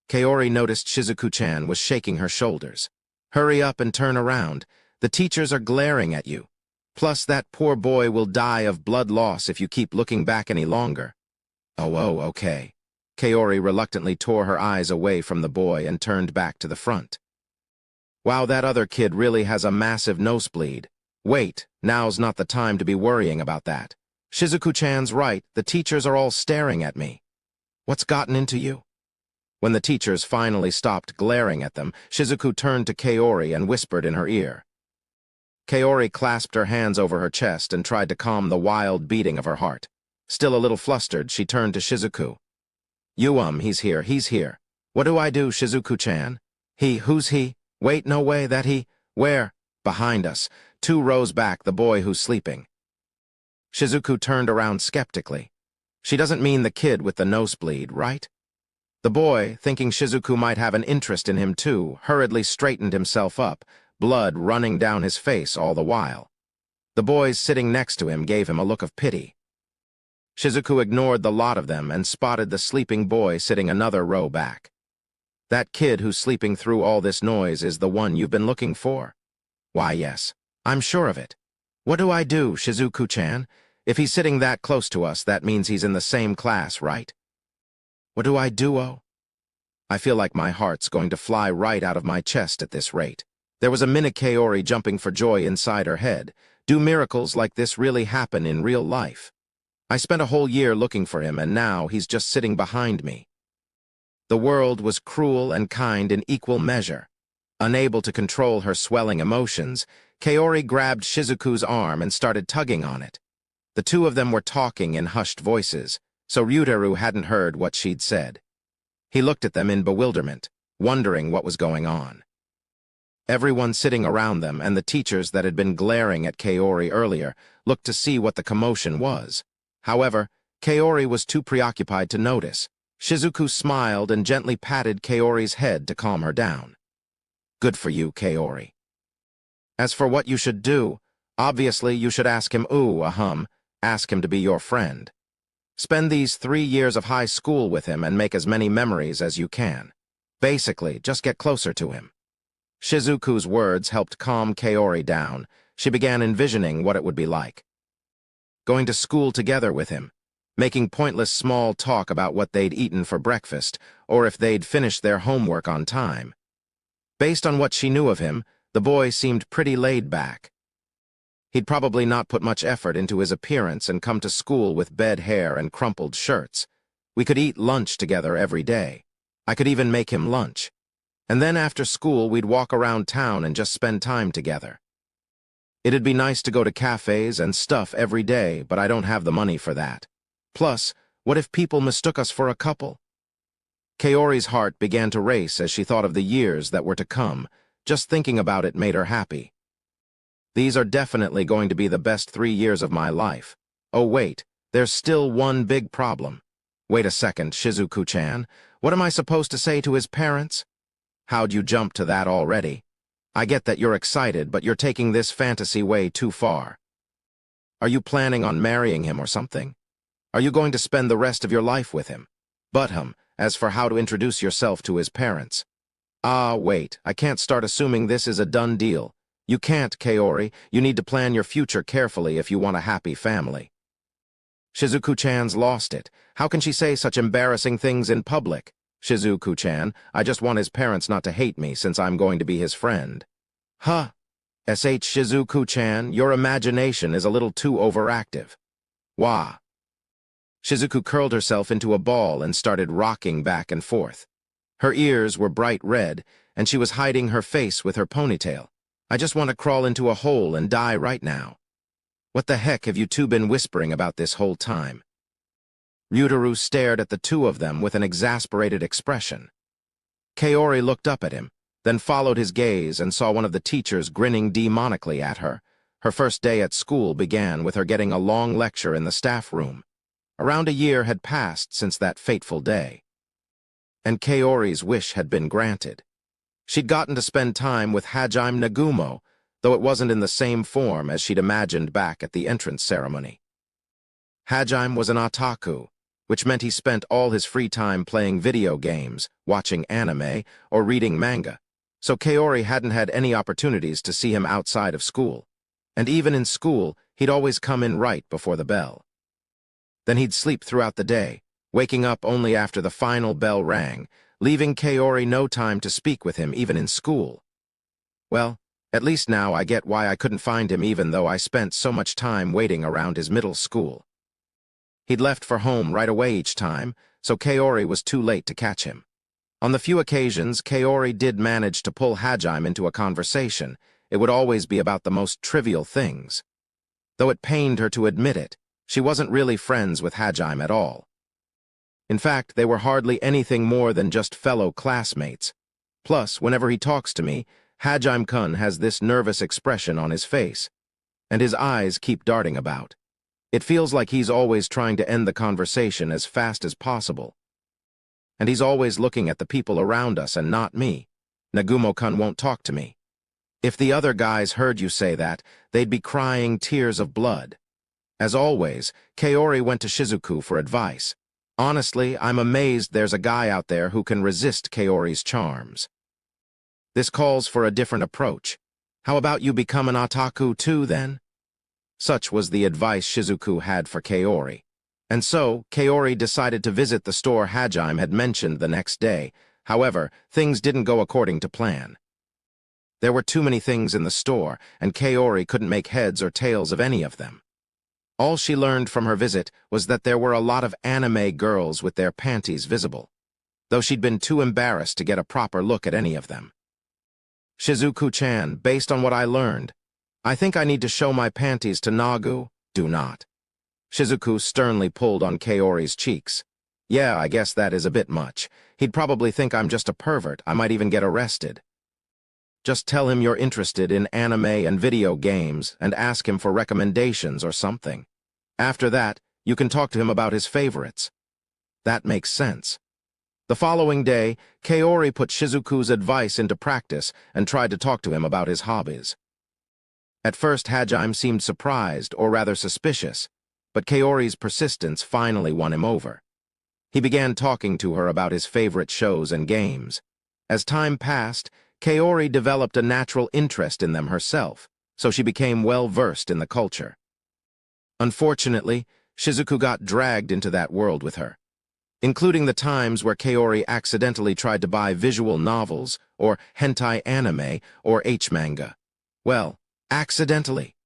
Kaori noticed Shizuku-chan was shaking her shoulders. Hurry up and turn around. The teachers are glaring at you. Plus, that poor boy will die of blood loss if you keep looking back any longer. Oh, okay. Kaori reluctantly tore her eyes away from the boy and turned back to the front. Wow, that other kid really has a massive nosebleed. Wait, now's not the time to be worrying about that. Shizuku-chan's right, the teachers are all staring at me. What's gotten into you? When the teachers finally stopped glaring at them, Shizuku turned to Kaori and whispered in her ear. Kaori clasped her hands over her chest and tried to calm the wild beating of her heart. Still a little flustered, she turned to Shizuku. He's here. What do I do, Shizuku-chan? Who's he? Wait, no way, that he? Where? Behind us, 2 rows back, the boy who's sleeping. Shizuku turned around skeptically. She doesn't mean the kid with the nosebleed, right? The boy, thinking Shizuku might have an interest in him too, hurriedly straightened himself up, blood running down his face all the while. The boys sitting next to him gave him a look of pity. Shizuku ignored the lot of them and spotted the sleeping boy sitting another row back. That kid who's sleeping through all this noise is the one you've been looking for. Why, yes, I'm sure of it. What do I do, Shizuku-chan? If he's sitting that close to us, that means he's in the same class, right? What do I do, oh? I feel like my heart's going to fly right out of my chest at this rate. There was a minute Kaori jumping for joy inside her head. Do miracles like this really happen in real life? I spent a whole year looking for him, and now he's just sitting behind me. The world was cruel and kind in equal measure. Unable to control her swelling emotions, Kaori grabbed Shizuku's arm and started tugging on it. The two of them were talking in hushed voices, so Ryutaru hadn't heard what she'd said. He looked at them in bewilderment, wondering what was going on. Everyone sitting around them and the teachers that had been glaring at Kaori earlier looked to see what the commotion was. However, Kaori was too preoccupied to notice. Shizuku smiled and gently patted Kaori's head to calm her down. Good for you, Kaori. As for what you should do, obviously you should ask him ask him to be your friend. Spend these 3 years of high school with him and make as many memories as you can. Basically, just get closer to him. Shizuku's words helped calm Kaori down. She began envisioning what it would be like. Going to school together with him, making pointless small talk about what they'd eaten for breakfast, or if they'd finished their homework on time. Based on what she knew of him, the boy seemed pretty laid back. He'd probably not put much effort into his appearance and come to school with bed hair and crumpled shirts. We could eat lunch together every day. I could even make him lunch. And then after school, we'd walk around town and just spend time together. It'd be nice to go to cafes and stuff every day, but I don't have the money for that. Plus, what if people mistook us for a couple? Kaori's heart began to race as she thought of the years that were to come. Just thinking about it made her happy. These are definitely going to be the best 3 years of my life. Oh wait, there's still one big problem. Wait a second, Shizuku-chan. What am I supposed to say to his parents? How'd you jump to that already? I get that you're excited, but you're taking this fantasy way too far. Are you planning on marrying him or something? Are you going to spend the rest of your life with him? As for how to introduce yourself to his parents. Wait, I can't start assuming this is a done deal. You can't, Kaori. You need to plan your future carefully if you want a happy family. Shizuku-chan's lost it. How can she say such embarrassing things in public? Shizuku-chan, I just want his parents not to hate me since I'm going to be his friend. Huh? Shizuku-chan, your imagination is a little too overactive. Wah. Shizuku curled herself into a ball and started rocking back and forth. Her ears were bright red, and she was hiding her face with her ponytail. I just want to crawl into a hole and die right now. What the heck have you two been whispering about this whole time? Ryutaru stared at the two of them with an exasperated expression. Kaori looked up at him, then followed his gaze and saw one of the teachers grinning demonically at her. Her first day at school began with her getting a long lecture in the staff room. Around a year had passed since that fateful day. And Kaori's wish had been granted. She'd gotten to spend time with Hajime Nagumo, though it wasn't in the same form as she'd imagined back at the entrance ceremony. Hajime was an otaku, which meant he spent all his free time playing video games, watching anime, or reading manga, so Kaori hadn't had any opportunities to see him outside of school. And even in school, he'd always come in right before the bell. Then he'd sleep throughout the day, waking up only after the final bell rang, leaving Kaori no time to speak with him even in school. Well, at least now I get why I couldn't find him even though I spent so much time waiting around his middle school. He'd left for home right away each time, so Kaori was too late to catch him. On the few occasions Kaori did manage to pull Hajime into a conversation, it would always be about the most trivial things. Though it pained her to admit it, she wasn't really friends with Hajime at all. In fact, they were hardly anything more than just fellow classmates. Plus, whenever he talks to me, Hajime-kun has this nervous expression on his face, and his eyes keep darting about. It feels like he's always trying to end the conversation as fast as possible. And he's always looking at the people around us and not me. Nagumo-kun won't talk to me. If the other guys heard you say that, they'd be crying tears of blood. As always, Kaori went to Shizuku for advice. Honestly, I'm amazed there's a guy out there who can resist Kaori's charms. This calls for a different approach. How about you become an otaku too, then? Such was the advice Shizuku had for Kaori. And so, Kaori decided to visit the store Hajime had mentioned the next day. However, things didn't go according to plan. There were too many things in the store, and Kaori couldn't make heads or tails of any of them. All she learned from her visit was that there were a lot of anime girls with their panties visible, though she'd been too embarrassed to get a proper look at any of them. Shizuku-chan, based on what I learned, I think I need to show my panties to Nagu. Do not. Shizuku sternly pulled on Kaori's cheeks. Yeah, I guess that is a bit much. He'd probably think I'm just a pervert. I might even get arrested. Just tell him you're interested in anime and video games and ask him for recommendations or something. After that, you can talk to him about his favorites. That makes sense. The following day, Kaori put Shizuku's advice into practice and tried to talk to him about his hobbies. At first, Hajime seemed surprised, or rather suspicious, but Kaori's persistence finally won him over. He began talking to her about his favorite shows and games. As time passed, Kaori developed a natural interest in them herself, so she became well-versed in the culture. Unfortunately, Shizuku got dragged into that world with her, including the times where Kaori accidentally tried to buy visual novels, or hentai anime, or H-manga. Well, accidentally.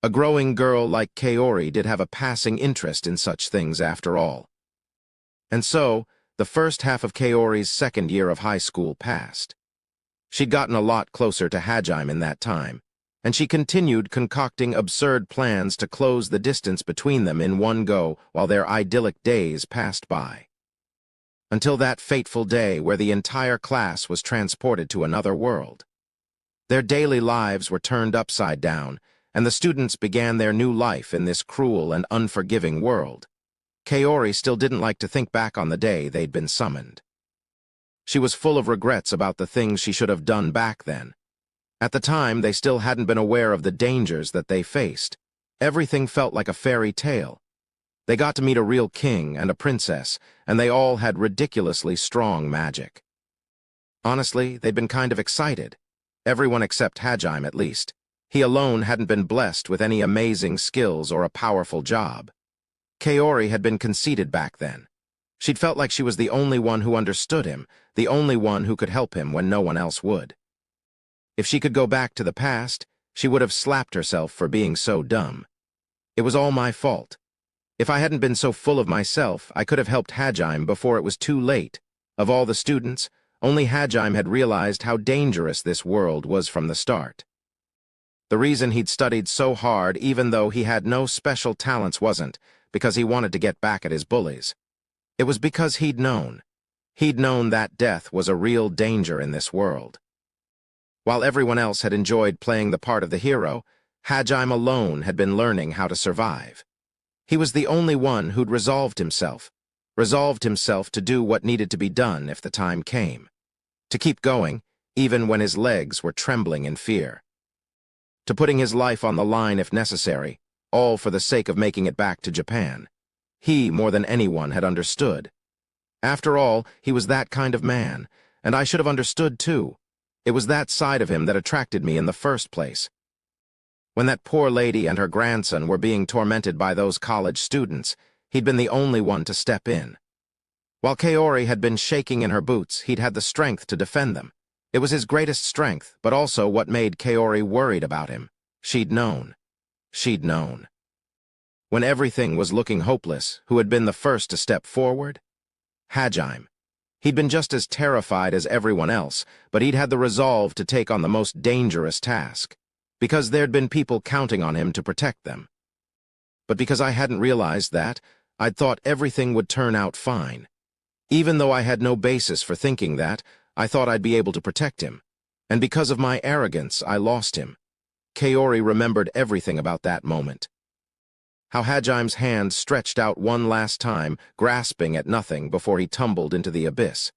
A growing girl like Kaori did have a passing interest in such things after all. And so, the first half of Kaori's second year of high school passed. She'd gotten a lot closer to Hajime in that time, and she continued concocting absurd plans to close the distance between them in one go while their idyllic days passed by. Until that fateful day where the entire class was transported to another world. Their daily lives were turned upside down, and the students began their new life in this cruel and unforgiving world. Kaori still didn't like to think back on the day they'd been summoned. She was full of regrets about the things she should have done back then. At the time, they still hadn't been aware of the dangers that they faced. Everything felt like a fairy tale. They got to meet a real king and a princess, and they all had ridiculously strong magic. Honestly, they'd been kind of excited. Everyone except Hajime, at least. He alone hadn't been blessed with any amazing skills or a powerful job. Kaori had been conceited back then. She'd felt like she was the only one who understood him, the only one who could help him when no one else would. If she could go back to the past, she would have slapped herself for being so dumb. It was all my fault. If I hadn't been so full of myself, I could have helped Hajime before it was too late. Of all the students, only Hajime had realized how dangerous this world was from the start. The reason he'd studied so hard, even though he had no special talents, wasn't because he wanted to get back at his bullies. It was because he'd known. He'd known that death was a real danger in this world. While everyone else had enjoyed playing the part of the hero, Hajime alone had been learning how to survive. He was the only one who'd resolved himself to do what needed to be done if the time came. To keep going, even when his legs were trembling in fear. To putting his life on the line if necessary, all for the sake of making it back to Japan. He, more than anyone, had understood. After all, he was that kind of man, and I should have understood too. It was that side of him that attracted me in the first place. When that poor lady and her grandson were being tormented by those college students, he'd been the only one to step in. While Kaori had been shaking in her boots, he'd had the strength to defend them. It was his greatest strength, but also what made Kaori worried about him. She'd known. She'd known. When everything was looking hopeless, who had been the first to step forward? Hajime. He'd been just as terrified as everyone else, but he'd had the resolve to take on the most dangerous task, because there'd been people counting on him to protect them. But because I hadn't realized that, I'd thought everything would turn out fine. Even though I had no basis for thinking that, I thought I'd be able to protect him. And because of my arrogance, I lost him. Kaori remembered everything about that moment. How Hajime's hand stretched out one last time, grasping at nothing before he tumbled into the abyss.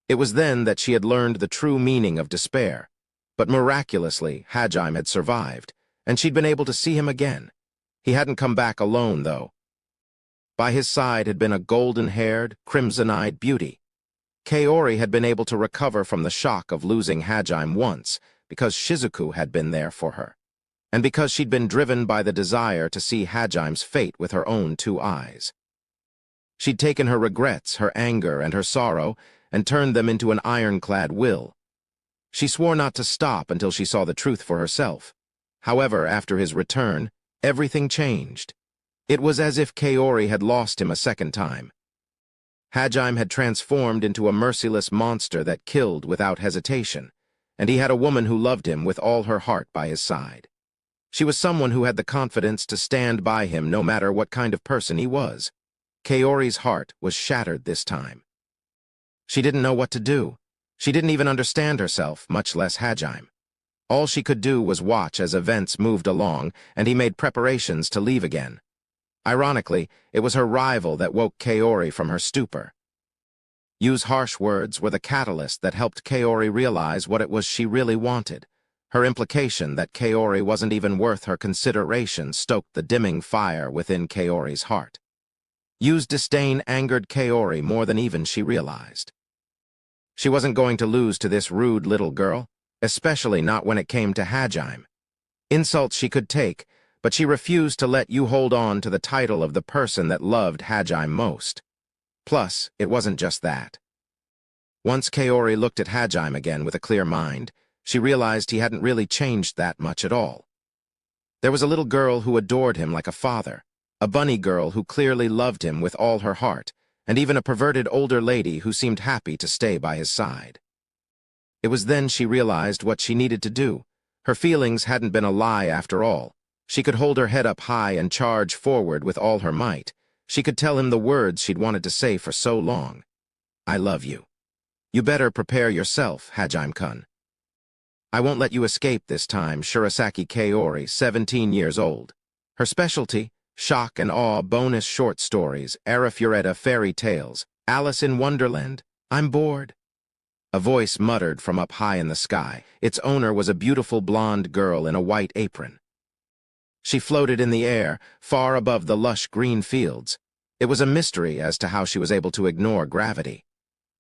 It was then that she had learned the true meaning of despair. But miraculously, Hajime had survived, and she'd been able to see him again. He hadn't come back alone, though. By his side had been a golden-haired, crimson-eyed beauty. Kaori had been able to recover from the shock of losing Hajime once, because Shizuku had been there for her, and because she'd been driven by the desire to see Hajime's fate with her own two eyes. She'd taken her regrets, her anger, and her sorrow, and turned them into an ironclad will. She swore not to stop until she saw the truth for herself. However, after his return, everything changed. It was as if Kaori had lost him a second time. Hajime had transformed into a merciless monster that killed without hesitation, and he had a woman who loved him with all her heart by his side. She was someone who had the confidence to stand by him no matter what kind of person he was. Kaori's heart was shattered this time. She didn't know what to do. She didn't even understand herself, much less Hajime. All she could do was watch as events moved along, and he made preparations to leave again. Ironically, it was her rival that woke Kaori from her stupor. Yu's harsh words were the catalyst that helped Kaori realize what it was she really wanted. Her implication that Kaori wasn't even worth her consideration stoked the dimming fire within Kaori's heart. Yu's disdain angered Kaori more than even she realized. She wasn't going to lose to this rude little girl, especially not when it came to Hajime. Insults she could take, but she refused to let Yu hold on to the title of the person that loved Hajime most. Plus, it wasn't just that. Once Kaori looked at Hajime again with a clear mind, she realized he hadn't really changed that much at all. There was a little girl who adored him like a father, a bunny girl who clearly loved him with all her heart, and even a perverted older lady who seemed happy to stay by his side. It was then she realized what she needed to do. Her feelings hadn't been a lie after all. She could hold her head up high and charge forward with all her might. She could tell him the words she'd wanted to say for so long. I love you. You better prepare yourself, Hajime-kun. I won't let you escape this time, Shirasaki Kaori, 17 years old. Her specialty, Shock and Awe bonus short stories, Arifureta fairy tales, Alice in Wonderland. I'm bored. A voice muttered from up high in the sky. Its owner was a beautiful blonde girl in a white apron. She floated in the air, far above the lush green fields. It was a mystery as to how she was able to ignore gravity.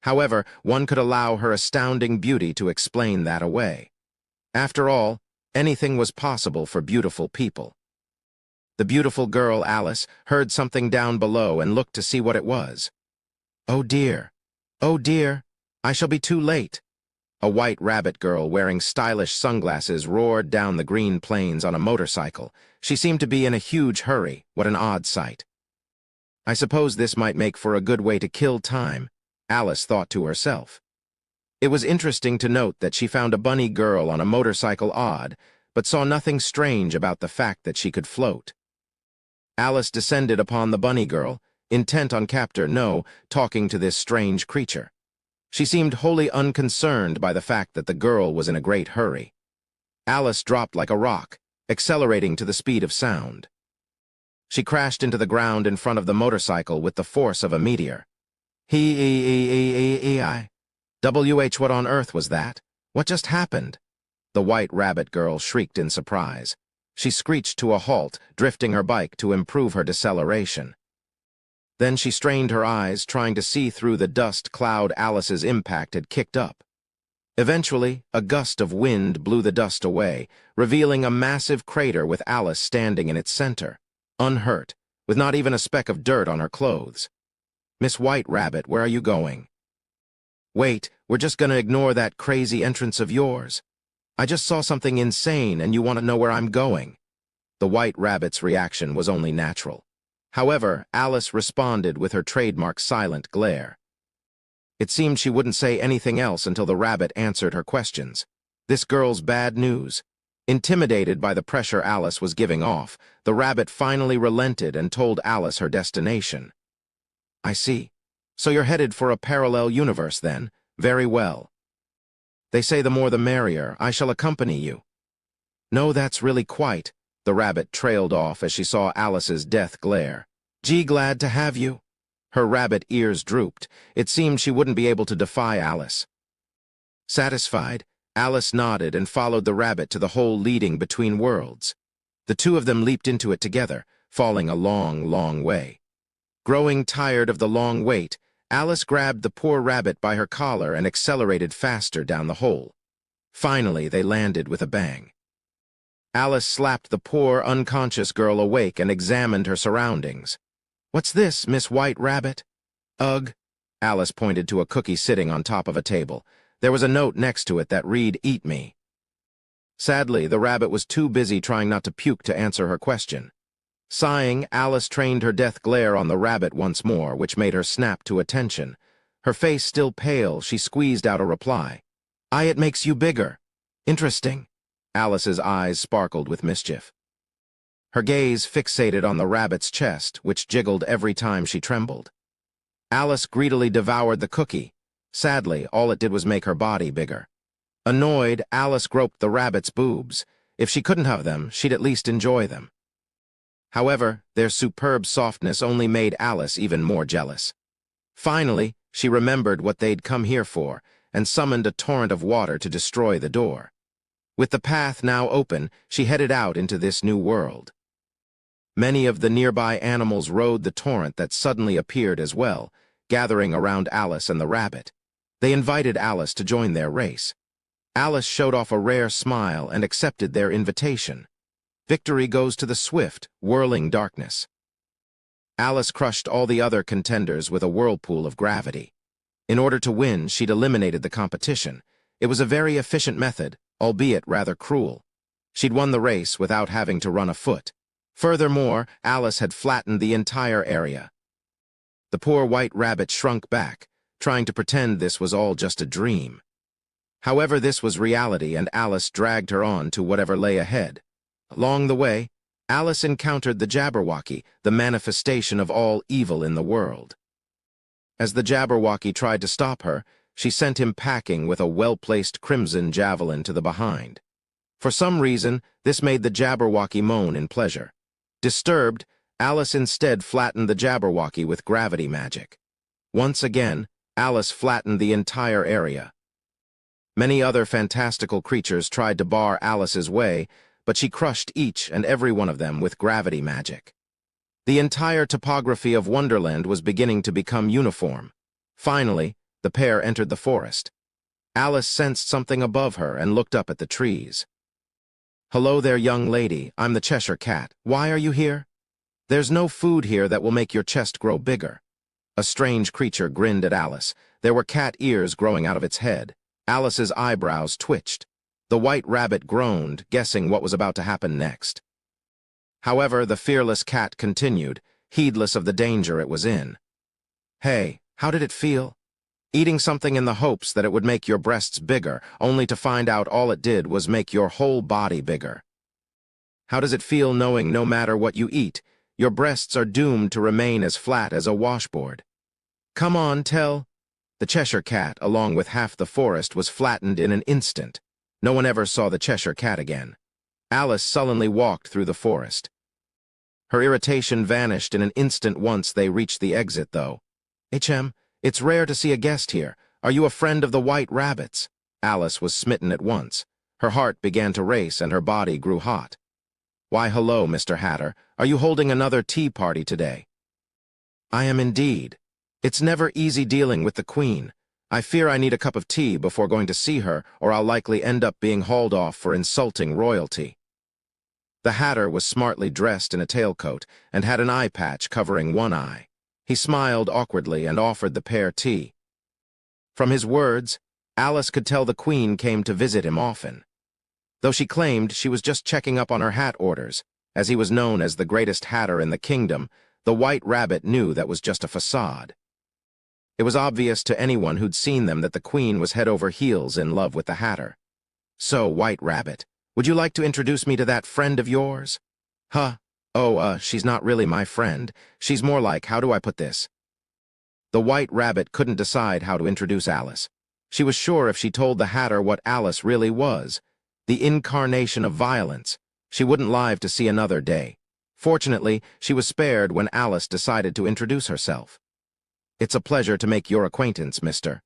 However, one could allow her astounding beauty to explain that away. After all, anything was possible for beautiful people. The beautiful girl, Alice, heard something down below and looked to see what it was. Oh dear, I shall be too late. A white rabbit girl wearing stylish sunglasses roared down the green plains on a motorcycle. She seemed to be in a huge hurry. What an odd sight. I suppose this might make for a good way to kill time, Alice thought to herself. It was interesting to note that she found a bunny girl on a motorcycle odd, but saw nothing strange about the fact that she could float. Alice descended upon the bunny girl, intent on talking to this strange creature. She seemed wholly unconcerned by the fact that the girl was in a great hurry. Alice dropped like a rock, accelerating to the speed of sound. She crashed into the ground in front of the motorcycle with the force of a meteor. What on earth was that? What just happened? The white rabbit girl shrieked in surprise. She screeched to a halt, drifting her bike to improve her deceleration. Then she strained her eyes, trying to see through the dust cloud Alice's impact had kicked up. Eventually, a gust of wind blew the dust away, revealing a massive crater with Alice standing in its center, unhurt, with not even a speck of dirt on her clothes. Miss White Rabbit, where are you going? Wait, we're just gonna ignore that crazy entrance of yours. I just saw something insane and you want to know where I'm going. The white rabbit's reaction was only natural. However, Alice responded with her trademark silent glare. It seemed she wouldn't say anything else until the rabbit answered her questions. This girl's bad news. Intimidated by the pressure Alice was giving off, the rabbit finally relented and told Alice her destination. I see. So you're headed for a parallel universe then? Very well. They say the more the merrier. I shall accompany you. No, that's really quite. The rabbit trailed off as she saw Alice's death glare. Gee, glad to have you. Her rabbit ears drooped. It seemed she wouldn't be able to defy Alice. Satisfied, Alice nodded and followed the rabbit to the hole leading between worlds. The two of them leaped into it together, falling a long, long way. Growing tired of the long wait, Alice grabbed the poor rabbit by her collar and accelerated faster down the hole. Finally, they landed with a bang. Alice slapped the poor, unconscious girl awake and examined her surroundings. What's this, Miss White Rabbit? Ugh. Alice pointed to a cookie sitting on top of a table. There was a note next to it that read, Eat me. Sadly, the rabbit was too busy trying not to puke to answer her question. Sighing, Alice trained her death glare on the rabbit once more, which made her snap to attention. Her face still pale, she squeezed out a reply. It makes you bigger. Interesting. Alice's eyes sparkled with mischief. Her gaze fixated on the rabbit's chest, which jiggled every time she trembled. Alice greedily devoured the cookie. Sadly, all it did was make her body bigger. Annoyed, Alice groped the rabbit's boobs. If she couldn't have them, she'd at least enjoy them. However, their superb softness only made Alice even more jealous. Finally, she remembered what they'd come here for, and summoned a torrent of water to destroy the door. With the path now open, she headed out into this new world. Many of the nearby animals rode the torrent that suddenly appeared as well, gathering around Alice and the rabbit. They invited Alice to join their race. Alice showed off a rare smile and accepted their invitation. Victory goes to the swift, whirling darkness. Alice crushed all the other contenders with a whirlpool of gravity. In order to win, she'd eliminated the competition. It was a very efficient method, albeit rather cruel. She'd won the race without having to run afoot. Furthermore, Alice had flattened the entire area. The poor white rabbit shrunk back, trying to pretend this was all just a dream. However, this was reality, and Alice dragged her on to whatever lay ahead. Along the way, Alice encountered the Jabberwocky, the manifestation of all evil in the world. As the Jabberwocky tried to stop her, she sent him packing with a well-placed crimson javelin to the behind. For some reason, this made the Jabberwocky moan in pleasure. Disturbed, Alice instead flattened the Jabberwocky with gravity magic. Once again, Alice flattened the entire area. Many other fantastical creatures tried to bar Alice's way, but she crushed each and every one of them with gravity magic. The entire topography of Wonderland was beginning to become uniform. Finally, the pair entered the forest. Alice sensed something above her and looked up at the trees. "Hello there, young lady. I'm the Cheshire Cat. Why are you here?" "There's no food here that will make your chest grow bigger." A strange creature grinned at Alice. There were cat ears growing out of its head. Alice's eyebrows twitched. The white rabbit groaned, guessing what was about to happen next. However, the fearless cat continued, heedless of the danger it was in. "Hey, how did it feel? Eating something in the hopes that it would make your breasts bigger, only to find out all it did was make your whole body bigger. How does it feel knowing no matter what you eat, your breasts are doomed to remain as flat as a washboard? Come on, tell." The Cheshire Cat, along with half the forest, was flattened in an instant. No one ever saw the Cheshire Cat again. Alice sullenly walked through the forest. Her irritation vanished in an instant once they reached the exit, though. "HM, it's rare to see a guest here. Are you a friend of the White Rabbits?" Alice was smitten at once. Her heart began to race and her body grew hot. "Why, hello, Mr. Hatter. Are you holding another tea party today?" "I am indeed. It's never easy dealing with the Queen. I fear I need a cup of tea before going to see her, or I'll likely end up being hauled off for insulting royalty." The Hatter was smartly dressed in a tailcoat and had an eye patch covering one eye. He smiled awkwardly and offered the pair tea. From his words, Alice could tell the Queen came to visit him often. Though she claimed she was just checking up on her hat orders, as he was known as the greatest hatter in the kingdom, the White Rabbit knew that was just a facade. It was obvious to anyone who'd seen them that the Queen was head over heels in love with the Hatter. "So, White Rabbit, would you like to introduce me to that friend of yours?" "Huh? Oh, she's not really my friend. She's more like, how do I put this?" The White Rabbit couldn't decide how to introduce Alice. She was sure if she told the Hatter what Alice really was, the incarnation of violence, she wouldn't live to see another day. Fortunately, she was spared when Alice decided to introduce herself. "It's a pleasure to make your acquaintance, Mr.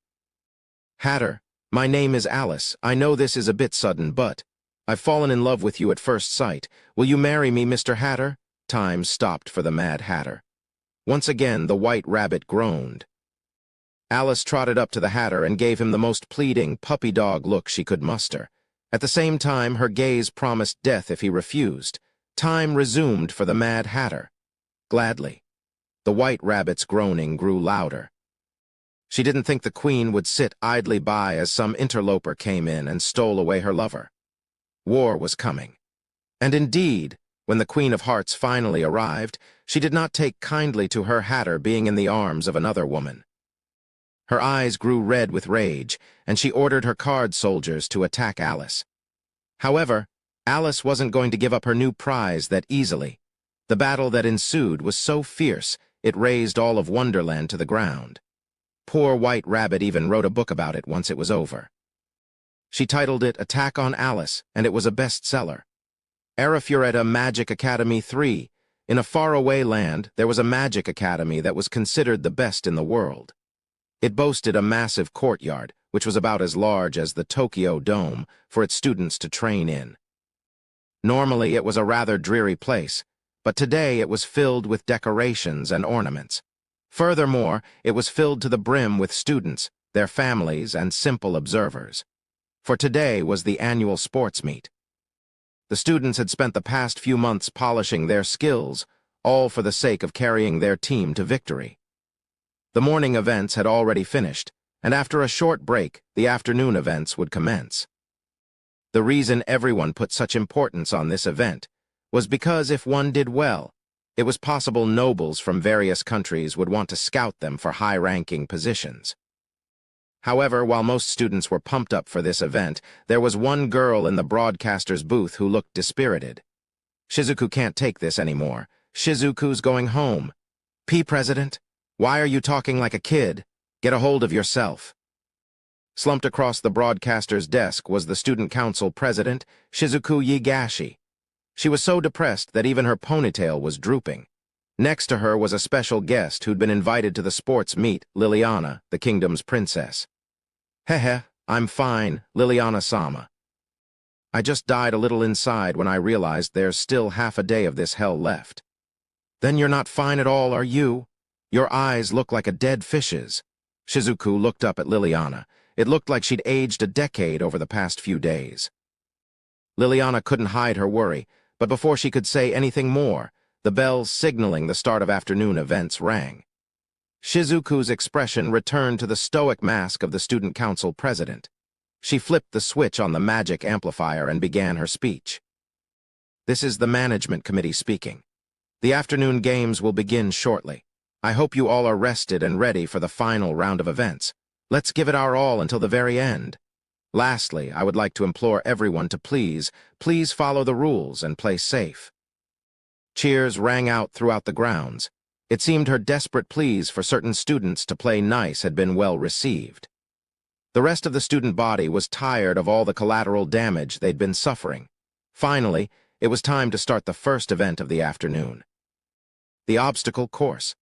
Hatter. My name is Alice. I know this is a bit sudden, but I've fallen in love with you at first sight. Will you marry me, Mr. Hatter?" Time stopped for the Mad Hatter. Once again, the White Rabbit groaned. Alice trotted up to the Hatter and gave him the most pleading, puppy-dog look she could muster. At the same time, her gaze promised death if he refused. Time resumed for the Mad Hatter. Gladly. The White Rabbit's groaning grew louder. She didn't think the Queen would sit idly by as some interloper came in and stole away her lover. War was coming. And indeed, when the Queen of Hearts finally arrived, she did not take kindly to her Hatter being in the arms of another woman. Her eyes grew red with rage, and she ordered her card soldiers to attack Alice. However, Alice wasn't going to give up her new prize that easily. The battle that ensued was so fierce, it razed all of Wonderland to the ground. Poor White Rabbit even wrote a book about it once it was over. She titled it Attack on Alice, and it was a bestseller. Arifureta Magic Academy 3. In a faraway land, there was a magic academy that was considered the best in the world. It boasted a massive courtyard, which was about as large as the Tokyo Dome, for its students to train in. Normally, it was a rather dreary place, but today it was filled with decorations and ornaments. Furthermore, it was filled to the brim with students, their families, and simple observers. For today was the annual sports meet. The students had spent the past few months polishing their skills, all for the sake of carrying their team to victory. The morning events had already finished, and after a short break, the afternoon events would commence. The reason everyone put such importance on this event was because if one did well, it was possible nobles from various countries would want to scout them for high-ranking positions. However, while most students were pumped up for this event, there was one girl in the broadcaster's booth who looked dispirited. "Shizuku can't take this anymore. Shizuku's going home." "President, why are you talking like a kid? Get a hold of yourself." Slumped across the broadcaster's desk was the student council president, Shizuku Yigashi. She was so depressed that even her ponytail was drooping. Next to her was a special guest who'd been invited to the sports meet, Liliana, the kingdom's princess. Hehe, I'm fine, Liliana-sama. I just died a little inside when I realized there's still half a day of this hell left. Then you're not fine at all, are you? Your eyes look like a dead fish's. Shizuku looked up at Liliana. It looked like she'd aged a decade over the past few days. Liliana couldn't hide her worry, but before she could say anything more, the bells signaling the start of afternoon events rang. Shizuku's expression returned to the stoic mask of the student council president. She flipped the switch on the magic amplifier and began her speech. This is the management committee speaking. The afternoon games will begin shortly. I hope you all are rested and ready for the final round of events. Let's give it our all until the very end. Lastly, I would like to implore everyone to please follow the rules and play safe. Cheers rang out throughout the grounds. It seemed her desperate pleas for certain students to play nice had been well received. The rest of the student body was tired of all the collateral damage they'd been suffering. Finally, it was time to start the first event of the afternoon. The obstacle course.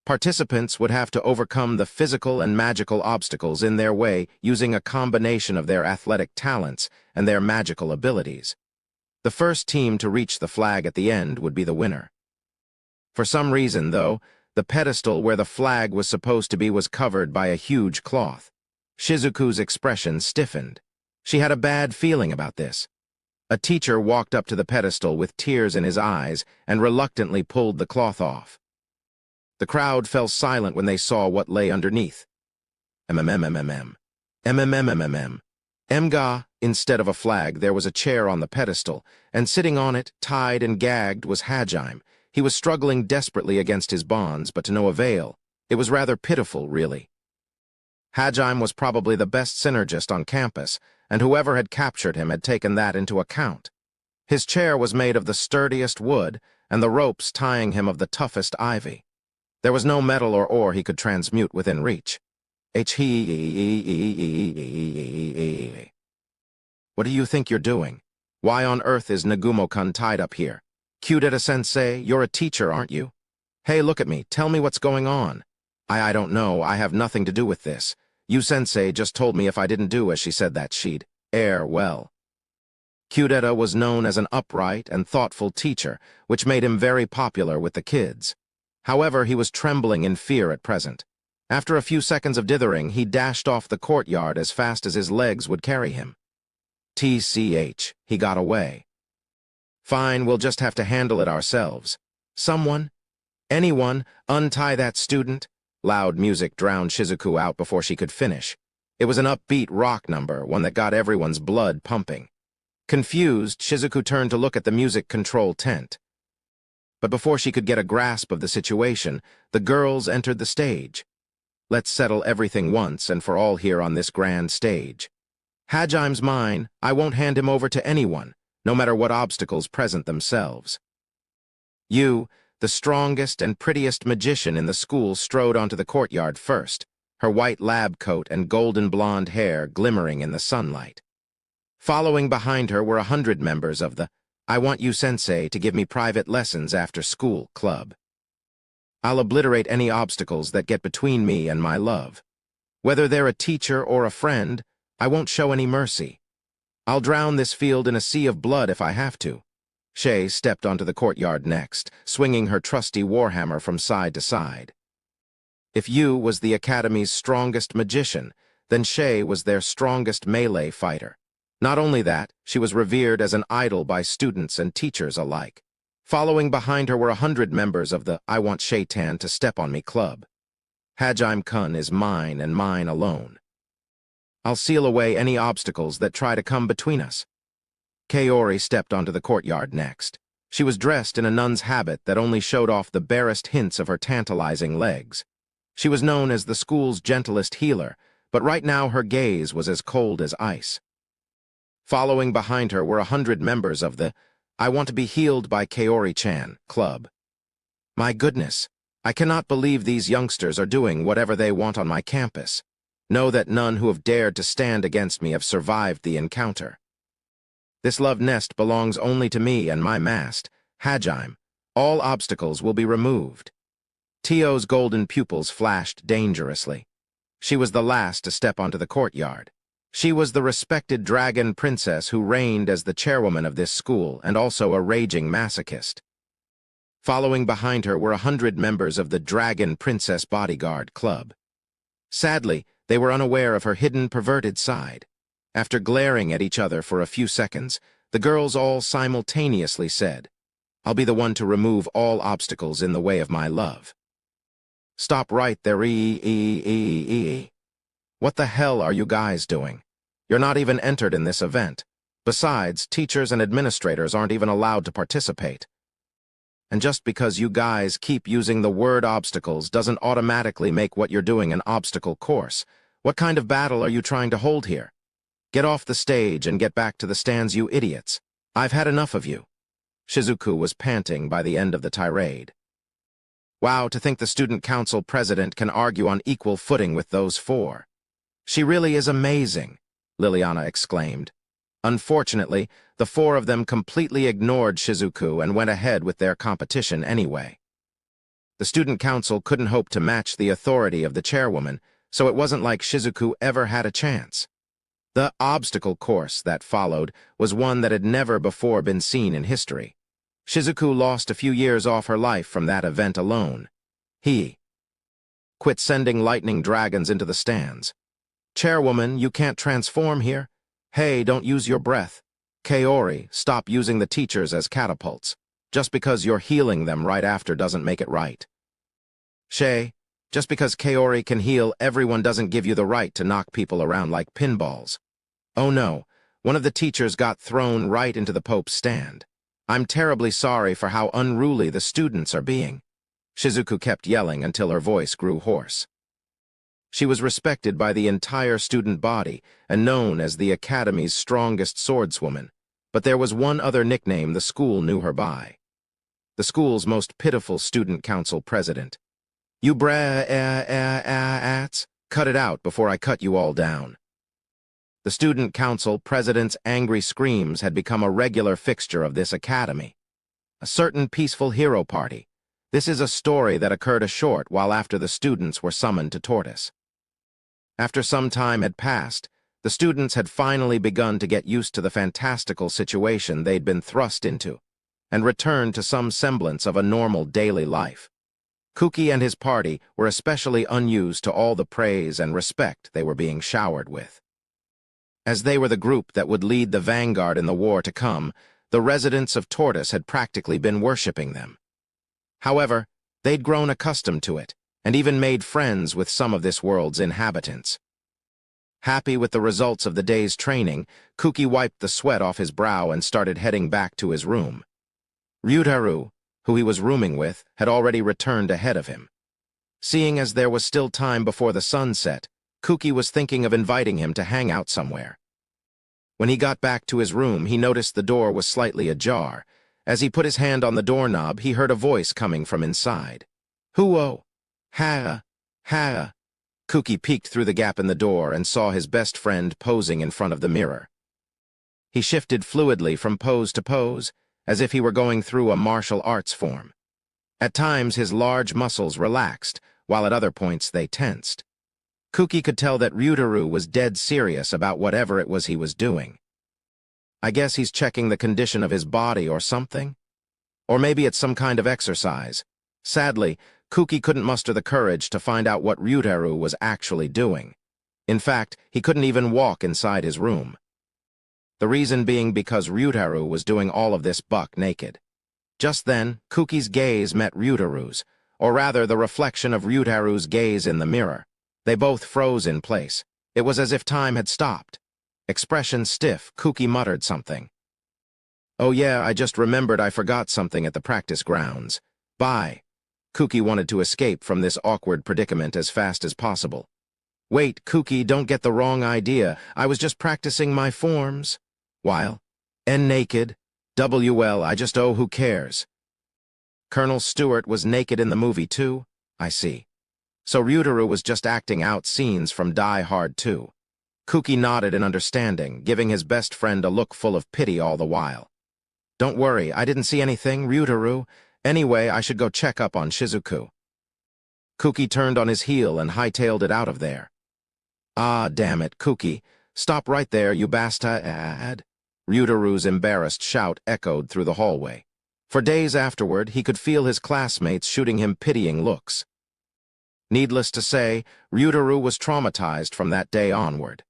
Participants would have to overcome the physical and magical obstacles in their way using a combination of their athletic talents and their magical abilities. The first team to reach the flag at the end would be the winner. For some reason, though, the pedestal where the flag was supposed to be was covered by a huge cloth. Shizuku's expression stiffened. She had a bad feeling about this. A teacher walked up to the pedestal with tears in his eyes and reluctantly pulled the cloth off. The crowd fell silent when they saw what lay underneath. MMMMM. MMMMM. Emga, instead of a flag, there was a chair on the pedestal, and sitting on it, tied and gagged, was Hajime. He was struggling desperately against his bonds, but to no avail. It was rather pitiful, really. Hajime was probably the best synergist on campus, and whoever had captured him had taken that into account. His chair was made of the sturdiest wood, and the ropes tying him of the toughest ivy. There was no metal or ore he could transmute within reach. What do you think you're doing? Why on earth is Nagumo-kun tied up here? Kyudeta-sensei, you're a teacher, aren't you? Hey, look at me, tell me what's going on. I don't know, I have nothing to do with this. You-sensei just told me if I didn't do as she said that she'd air well. Kyudeta was known as an upright and thoughtful teacher, which made him very popular with the kids. However, he was trembling in fear at present. After a few seconds of dithering, he dashed off the courtyard as fast as his legs would carry him. TCH, he got away. Fine, we'll just have to handle it ourselves. Someone? Anyone? Untie that student? Loud music drowned Shizuku out before she could finish. It was an upbeat rock number, one that got everyone's blood pumping. Confused, Shizuku turned to look at the music control tent. But before she could get a grasp of the situation, the girls entered the stage. Let's settle everything once and for all here on this grand stage. Hajime's mine, I won't hand him over to anyone, no matter what obstacles present themselves. You, the strongest and prettiest magician in the school, strode onto the courtyard first, her white lab coat and golden blonde hair glimmering in the sunlight. Following behind her were 100 members of the I Want You Sensei to Give Me Private Lessons After School club. I'll obliterate any obstacles that get between me and my love. Whether they're a teacher or a friend, I won't show any mercy. I'll drown this field in a sea of blood if I have to. Shay stepped onto the courtyard next, swinging her trusty warhammer from side to side. If Yu was the Academy's strongest magician, then Shay was their strongest melee fighter. Not only that, she was revered as an idol by students and teachers alike. Following behind her were 100 members of the I Want Shaitan to Step on Me club. Hajime-kun is mine and mine alone. I'll seal away any obstacles that try to come between us. Kaori stepped onto the courtyard next. She was dressed in a nun's habit that only showed off the barest hints of her tantalizing legs. She was known as the school's gentlest healer, but right now her gaze was as cold as ice. Following behind her were 100 members of the I Want to Be Healed by Kaori-chan club. My goodness, I cannot believe these youngsters are doing whatever they want on my campus. Know that none who have dared to stand against me have survived the encounter. This love nest belongs only to me and my mast, Hajime. All obstacles will be removed. Tio's golden pupils flashed dangerously. She was the last to step onto the courtyard. She was the respected dragon princess who reigned as the chairwoman of this school and also a raging masochist. Following behind her were 100 members of the Dragon Princess Bodyguard Club. Sadly, they were unaware of her hidden perverted side. After glaring at each other for a few seconds, the girls all simultaneously said, "I'll be the one to remove all obstacles in the way of my love." "Stop right there, What the hell are you guys doing? You're not even entered in this event. Besides, teachers and administrators aren't even allowed to participate. And just because you guys keep using the word obstacles doesn't automatically make what you're doing an obstacle course. What kind of battle are you trying to hold here? Get off the stage and get back to the stands, you idiots. I've had enough of you." Shizuku was panting by the end of the tirade. Wow, to think the student council president can argue on equal footing with those four. She really is amazing, Liliana exclaimed. Unfortunately, the four of them completely ignored Shizuku and went ahead with their competition anyway. The student council couldn't hope to match the authority of the chairwoman, so it wasn't like Shizuku ever had a chance. The obstacle course that followed was one that had never before been seen in history. Shizuku lost a few years off her life from that event alone. He quit sending lightning dragons into the stands. "Chairwoman, you can't transform here. Hey, don't use your breath. Kaori, stop using the teachers as catapults. Just because you're healing them right after doesn't make it right. Shay, just because Kaori can heal everyone doesn't give you the right to knock people around like pinballs. Oh no, one of the teachers got thrown right into the Pope's stand. I'm terribly sorry for how unruly the students are being." Shizuku kept yelling until her voice grew hoarse. She was respected by the entire student body and known as the Academy's strongest swordswoman, but there was one other nickname the school knew her by. The school's most pitiful student council president. "You brats, cut it out before I cut you all down." The student council president's angry screams had become a regular fixture of this academy. A certain peaceful hero party. This is a story that occurred a short while after the students were summoned to Tortoise. After some time had passed, the students had finally begun to get used to the fantastical situation they'd been thrust into, and returned to some semblance of a normal daily life. Kuki and his party were especially unused to all the praise and respect they were being showered with. As they were the group that would lead the vanguard in the war to come, the residents of Tortoise had practically been worshipping them. However, they'd grown accustomed to it, and even made friends with some of this world's inhabitants. Happy with the results of the day's training, Kuki wiped the sweat off his brow and started heading back to his room. Ryutaru, who he was rooming with, had already returned ahead of him. Seeing as there was still time before the sun set, Kuki was thinking of inviting him to hang out somewhere. When he got back to his room, he noticed the door was slightly ajar. As he put his hand on the doorknob, he heard a voice coming from inside. "Huo! Ha! Ha!" Kuki peeked through the gap in the door and saw his best friend posing in front of the mirror. He shifted fluidly from pose to pose, as if he were going through a martial arts form. At times, his large muscles relaxed, while at other points they tensed. Kuki could tell that Ryutaru was dead serious about whatever it was he was doing. I guess he's checking the condition of his body or something? Or maybe it's some kind of exercise. Sadly, Kuki couldn't muster the courage to find out what Ryutaru was actually doing. In fact, he couldn't even walk inside his room. The reason being because Ryutaru was doing all of this buck naked. Just then, Kuki's gaze met Ryutaru's, or rather the reflection of Ryutaru's gaze in the mirror. They both froze in place. It was as if time had stopped. Expression stiff, Kuki muttered something. "Oh yeah, I just remembered I forgot something at the practice grounds. Bye." Kuki wanted to escape from this awkward predicament as fast as possible. "Wait, Kuki, don't get the wrong idea. I was just practicing my forms. While N naked, WL, I just who cares." Colonel Stewart was naked in the movie too? I see. So Ryutaru was just acting out scenes from Die Hard 2. Kuki nodded in understanding, giving his best friend a look full of pity all the while. "Don't worry, I didn't see anything, Ryutaru. Anyway, I should go check up on Shizuku. Kuki turned on his heel and hightailed it out of there. Ah, damn it, Kuki. Stop right there, you bastard. Ryutaru's embarrassed shout echoed through the hallway. For days afterward, he could feel his classmates shooting him pitying looks. Needless to say, Ryutaru was traumatized from that day onward.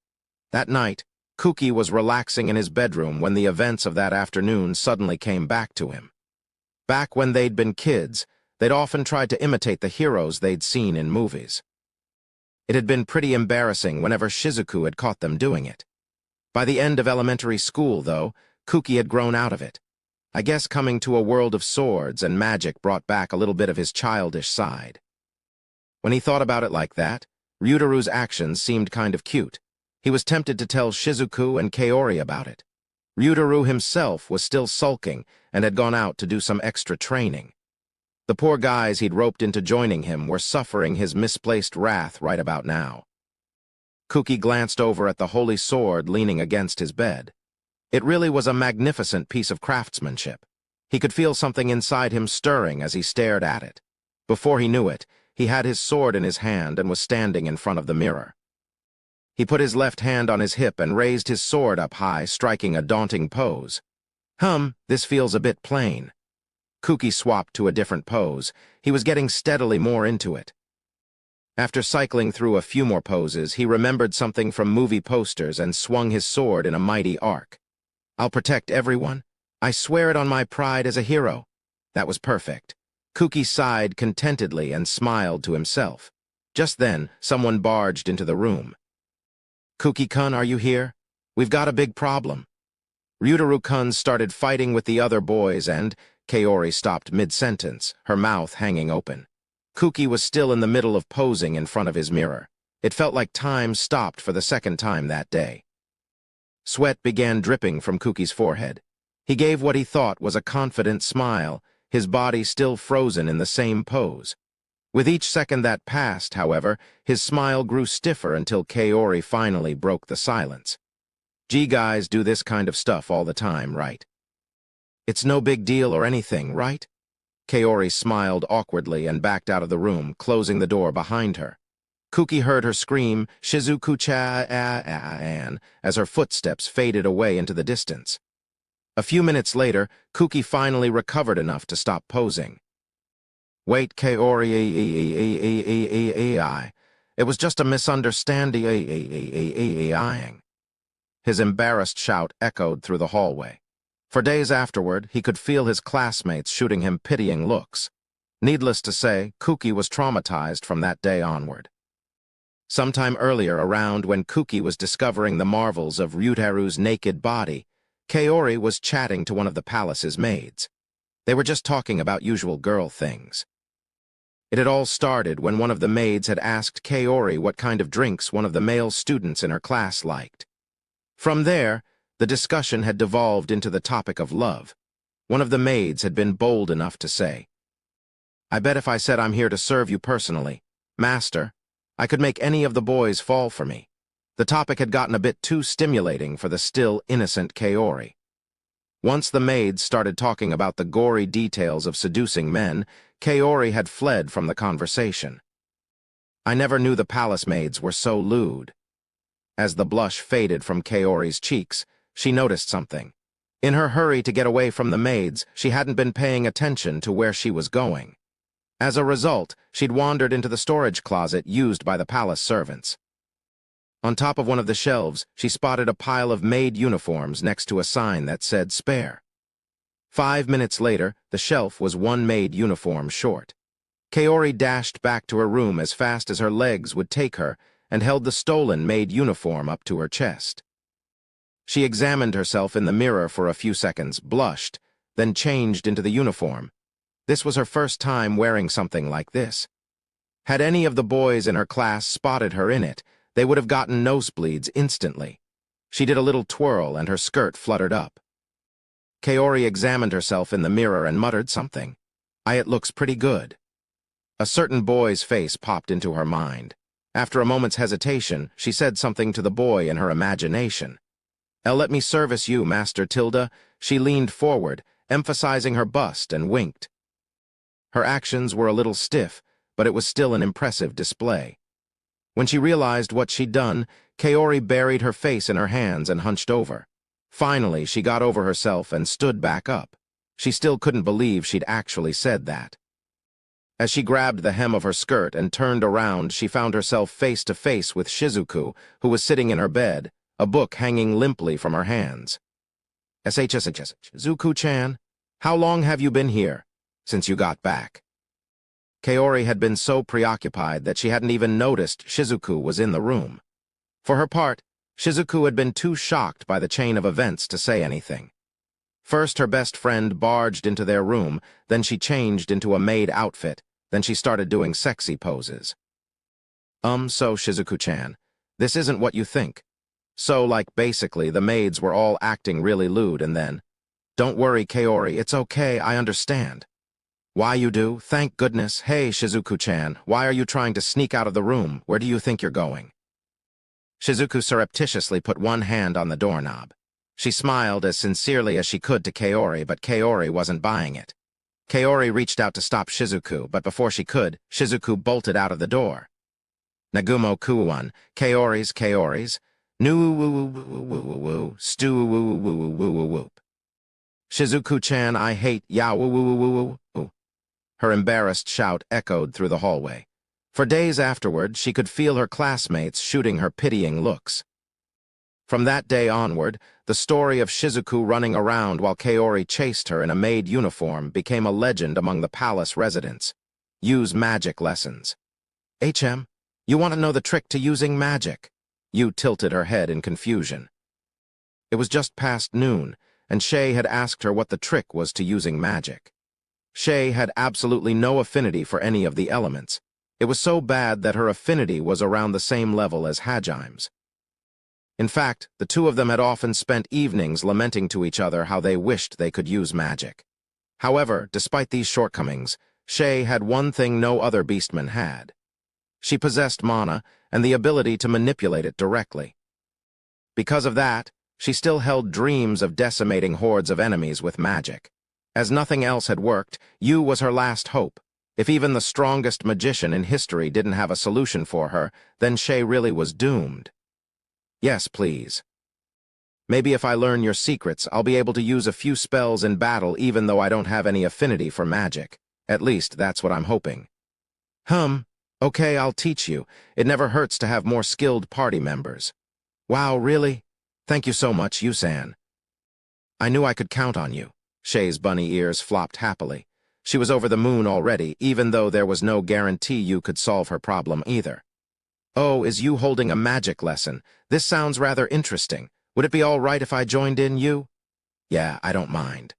That night, Kuki was relaxing in his bedroom when the events of that afternoon suddenly came back to him. Back when they'd been kids, they'd often tried to imitate the heroes they'd seen in movies. It had been pretty embarrassing whenever Shizuku had caught them doing it. By the end of elementary school, though, Kuki had grown out of it. I guess coming to a world of swords and magic brought back a little bit of his childish side. When he thought about it like that, Ryutaru's actions seemed kind of cute. He was tempted to tell Shizuku and Kaori about it. Ryutaru himself was still sulking and had gone out to do some extra training. The poor guys he'd roped into joining him were suffering his misplaced wrath right about now. Kuki glanced over at the holy sword leaning against his bed. It really was a magnificent piece of craftsmanship. He could feel something inside him stirring as he stared at it. Before he knew it, he had his sword in his hand and was standing in front of the mirror. He put his left hand on his hip and raised his sword up high, striking a daunting pose. This feels a bit plain. Kuki swapped to a different pose. He was getting steadily more into it. After cycling through a few more poses, he remembered something from movie posters and swung his sword in a mighty arc. I'll protect everyone. I swear it on my pride as a hero. That was perfect. Kuki sighed contentedly and smiled to himself. Just then, someone barged into the room. Kuki-kun, are you here? We've got a big problem. Ryutaru-kun started fighting with the other boys and Kaori stopped mid-sentence, her mouth hanging open. Kuki was still in the middle of posing in front of his mirror. It felt like time stopped for the second time that day. Sweat began dripping from Kuki's forehead. He gave what he thought was a confident smile, his body still frozen in the same pose. With each second that passed, however, his smile grew stiffer until Kaori finally broke the silence. G-guys do this kind of stuff all the time, right? It's no big deal or anything, right? Kaori smiled awkwardly and backed out of the room, closing the door behind her. Kuki heard her scream, Shizuku-chan, as her footsteps faded away into the distance. A few minutes later, Kuki finally recovered enough to stop posing. Wait, Kaori, it was just a misunderstanding. His embarrassed shout echoed through the hallway. For days afterward, he could feel his classmates shooting him pitying looks. Needless to say, Kuki was traumatized from that day onward. Sometime earlier, around when Kuki was discovering the marvels of Ryutaru's naked body, Kaori was chatting to one of the palace's maids. They were just talking about usual girl things. It had all started when one of the maids had asked Kaori what kind of drinks one of the male students in her class liked. From there, the discussion had devolved into the topic of love. One of the maids had been bold enough to say, I bet if I said I'm here to serve you personally, master, I could make any of the boys fall for me. The topic had gotten a bit too stimulating for the still innocent Kaori. Once the maids started talking about the gory details of seducing men, Kaori had fled from the conversation. I never knew the palace maids were so lewd. As the blush faded from Kaori's cheeks, she noticed something. In her hurry to get away from the maids, she hadn't been paying attention to where she was going. As a result, she'd wandered into the storage closet used by the palace servants. On top of one of the shelves, she spotted a pile of maid uniforms next to a sign that said spare. 5 minutes later, the shelf was one maid uniform short. Kaori dashed back to her room as fast as her legs would take her and held the stolen maid uniform up to her chest. She examined herself in the mirror for a few seconds, blushed, then changed into the uniform. This was her first time wearing something like this. Had any of the boys in her class spotted her in it, they would have gotten nosebleeds instantly. She did a little twirl and her skirt fluttered up. Kaori examined herself in the mirror and muttered something. It looks pretty good. A certain boy's face popped into her mind. After a moment's hesitation, she said something to the boy in her imagination. Let me service you, Master Tilda. She leaned forward, emphasizing her bust, and winked. Her actions were a little stiff, but it was still an impressive display. When she realized what she'd done, Kaori buried her face in her hands and hunched over. Finally, she got over herself and stood back up. She still couldn't believe she'd actually said that. As she grabbed the hem of her skirt and turned around, she found herself face to face with Shizuku, who was sitting in her bed, a book hanging limply from her hands. Shizuku-chan, how long have you been here? Since you got back. Kaori had been so preoccupied that she hadn't even noticed Shizuku was in the room. For her part, Shizuku had been too shocked by the chain of events to say anything. First, her best friend barged into their room, then she changed into a maid outfit, then she started doing sexy poses. So, Shizuku-chan, this isn't what you think. So, basically, the maids were all acting really lewd and then, don't worry, Kaori, it's okay, I understand. Why you do? Thank goodness. Hey, Shizuku-chan, why are you trying to sneak out of the room? Where do you think you're going? Shizuku surreptitiously put one hand on the doorknob. She smiled as sincerely as she could to Kaori, but Kaori wasn't buying it. Kaori reached out to stop Shizuku, but before she could, Shizuku bolted out of the door. Nagumo Kuwan, Kaori's, nu-woo-woo-woo-woo-woo-woo, stew-woo-woo-woo-woo-woo-whoop. Shizuku-chan, I hate ya-woo-woo-woo-woo-woo. Her embarrassed shout echoed through the hallway. For days afterward, she could feel her classmates shooting her pitying looks. From that day onward, the story of Shizuku running around while Kaori chased her in a maid uniform became a legend among the palace residents. Use magic lessons. HM, you want to know the trick to using magic? Yu tilted her head in confusion. It was just past noon, and Shay had asked her what the trick was to using magic. Shay had absolutely no affinity for any of the elements. It was so bad that her affinity was around the same level as Hajime's. In fact, the two of them had often spent evenings lamenting to each other how they wished they could use magic. However, despite these shortcomings, Shay had one thing no other beastman had. She possessed mana and the ability to manipulate it directly. Because of that, she still held dreams of decimating hordes of enemies with magic. As nothing else had worked, Yu was her last hope. If even the strongest magician in history didn't have a solution for her, then Shay really was doomed. Yes, please. Maybe if I learn your secrets, I'll be able to use a few spells in battle even though I don't have any affinity for magic. At least, that's what I'm hoping. Okay, I'll teach you. It never hurts to have more skilled party members. Wow, really? Thank you so much, Yu-san. I knew I could count on you. Shay's bunny ears flopped happily. She was over the moon already, even though there was no guarantee you could solve her problem either. Oh, is you holding a magic lesson? This sounds rather interesting. Would it be all right if I joined in, you? Yeah, I don't mind.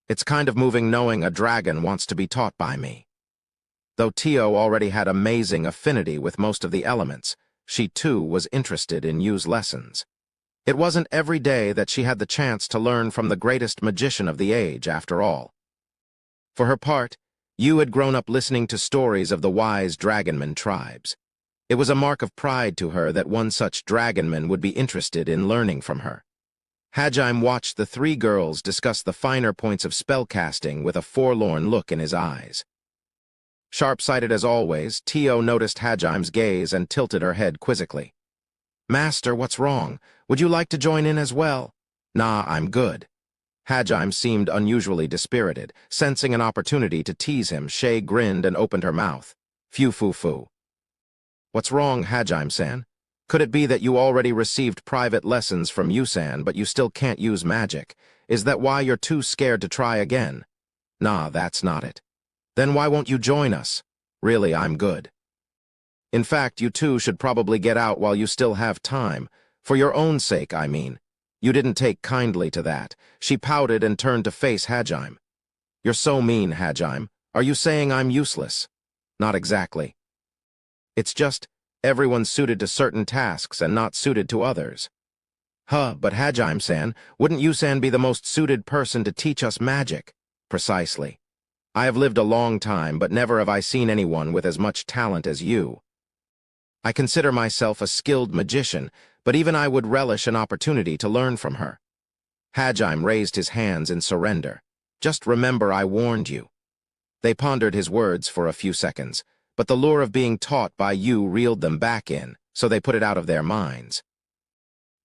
It's kind of moving knowing a dragon wants to be taught by me. Though Tio already had amazing affinity with most of the elements, she too was interested in Yu's lessons. It wasn't every day that she had the chance to learn from the greatest magician of the age, after all. For her part, Yu had grown up listening to stories of the wise dragonman tribes. It was a mark of pride to her that one such dragonman would be interested in learning from her. Hajime watched the three girls discuss the finer points of spellcasting with a forlorn look in his eyes. Sharp-sighted as always, Tio noticed Hajime's gaze and tilted her head quizzically. Master, what's wrong? Would you like to join in as well? Nah, I'm good. Hajime seemed unusually dispirited. Sensing an opportunity to tease him, Shay grinned and opened her mouth. Phew-foo-foo. What's wrong, Hajime-san? Could it be that you already received private lessons from Yu-san, but you still can't use magic? Is that why you're too scared to try again? Nah, that's not it. Then why won't you join us? Really, I'm good. In fact, you two should probably get out while you still have time. For your own sake, I mean. You didn't take kindly to that. She pouted and turned to face Hajime. You're so mean, Hajime. Are you saying I'm useless? Not exactly. It's just, everyone's suited to certain tasks and not suited to others. But Hajime-san, wouldn't Yu-san be the most suited person to teach us magic? Precisely. I have lived a long time, but never have I seen anyone with as much talent as you. I consider myself a skilled magician, but even I would relish an opportunity to learn from her. Hajime raised his hands in surrender. Just remember I warned you. They pondered his words for a few seconds, but the lure of being taught by Yu reeled them back in, so they put it out of their minds.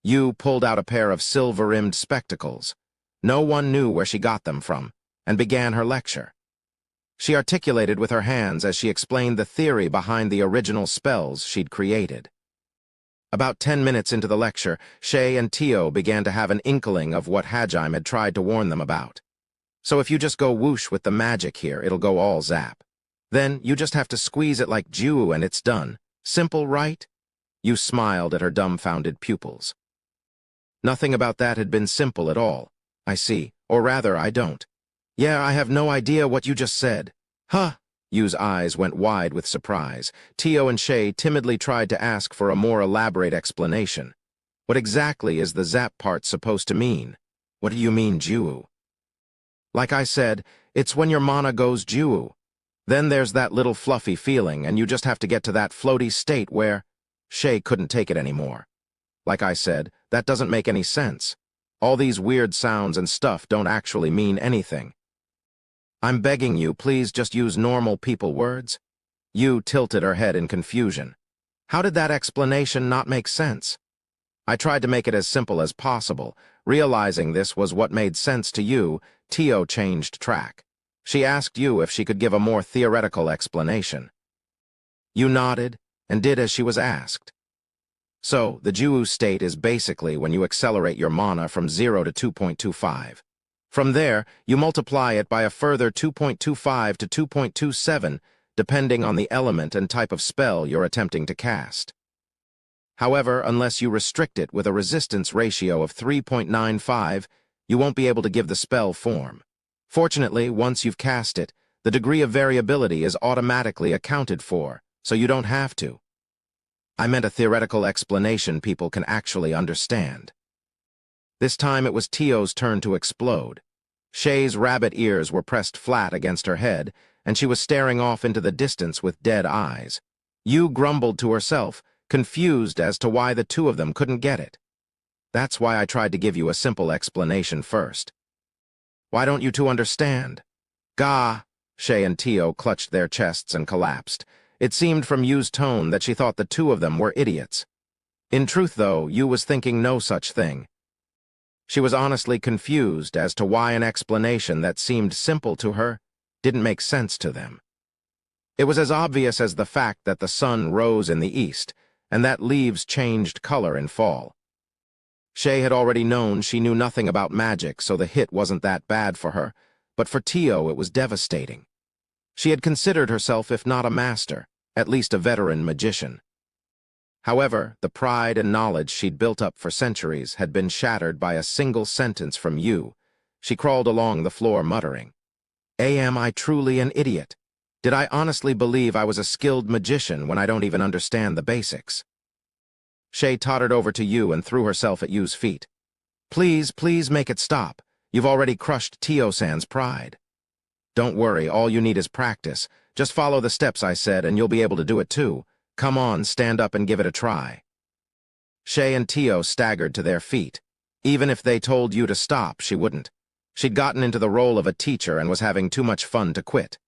Yu pulled out a pair of silver-rimmed spectacles. No one knew where she got them from, and began her lecture. She articulated with her hands as she explained the theory behind the original spells she'd created. About 10 minutes into the lecture, Shay and Tio began to have an inkling of what Hajime had tried to warn them about. So if you just go whoosh with the magic here, it'll go all zap. Then you just have to squeeze it like Jiu and it's done. Simple, right? You smiled at her dumbfounded pupils. Nothing about that had been simple at all. I see, or rather, I don't. Yeah, I have no idea what you just said. Huh? Yu's eyes went wide with surprise. Tio and Shay timidly tried to ask for a more elaborate explanation. What exactly is the zap part supposed to mean? What do you mean, Jiu? Like I said, it's when your mana goes Jiu. Then there's that little fluffy feeling, and you just have to get to that floaty state where... Shay couldn't take it anymore. Like I said, that doesn't make any sense. All these weird sounds and stuff don't actually mean anything. I'm begging you, please just use normal people words. Yu tilted her head in confusion. How did that explanation not make sense? I tried to make it as simple as possible. Realizing this was what made sense to Yu, Tio changed track. She asked Yu if she could give a more theoretical explanation. Yu nodded and did as she was asked. So, the Jiu state is basically when you accelerate your mana from 0 to 2.25. From there, you multiply it by a further 2.25 to 2.27, depending on the element and type of spell you're attempting to cast. However, unless you restrict it with a resistance ratio of 3.95, you won't be able to give the spell form. Fortunately, once you've cast it, the degree of variability is automatically accounted for, so you don't have to. I meant a theoretical explanation people can actually understand. This time it was Tio's turn to explode. Shay's rabbit ears were pressed flat against her head, and she was staring off into the distance with dead eyes. Yu grumbled to herself, confused as to why the two of them couldn't get it. That's why I tried to give you a simple explanation first. Why don't you two understand? Gah! Shay and Tio clutched their chests and collapsed. It seemed from Yu's tone that she thought the two of them were idiots. In truth, though, Yu was thinking no such thing. She was honestly confused as to why an explanation that seemed simple to her didn't make sense to them. It was as obvious as the fact that the sun rose in the east, and that leaves changed color in fall. Shay had already known she knew nothing about magic, so the hit wasn't that bad for her, but for Tio it was devastating. She had considered herself, if not a master, at least a veteran magician. However, the pride and knowledge she'd built up for centuries had been shattered by a single sentence from Yu. She crawled along the floor muttering, Am I truly an idiot? Did I honestly believe I was a skilled magician when I don't even understand the basics? Shay tottered over to Yu and threw herself at Yu's feet. Please, please make it stop. You've already crushed Tio-san's pride. Don't worry, all you need is practice. Just follow the steps I said and you'll be able to do it too. Come on, stand up and give it a try. Shay and Tio staggered to their feet. Even if they told Yu to stop, she wouldn't. She'd gotten into the role of a teacher and was having too much fun to quit.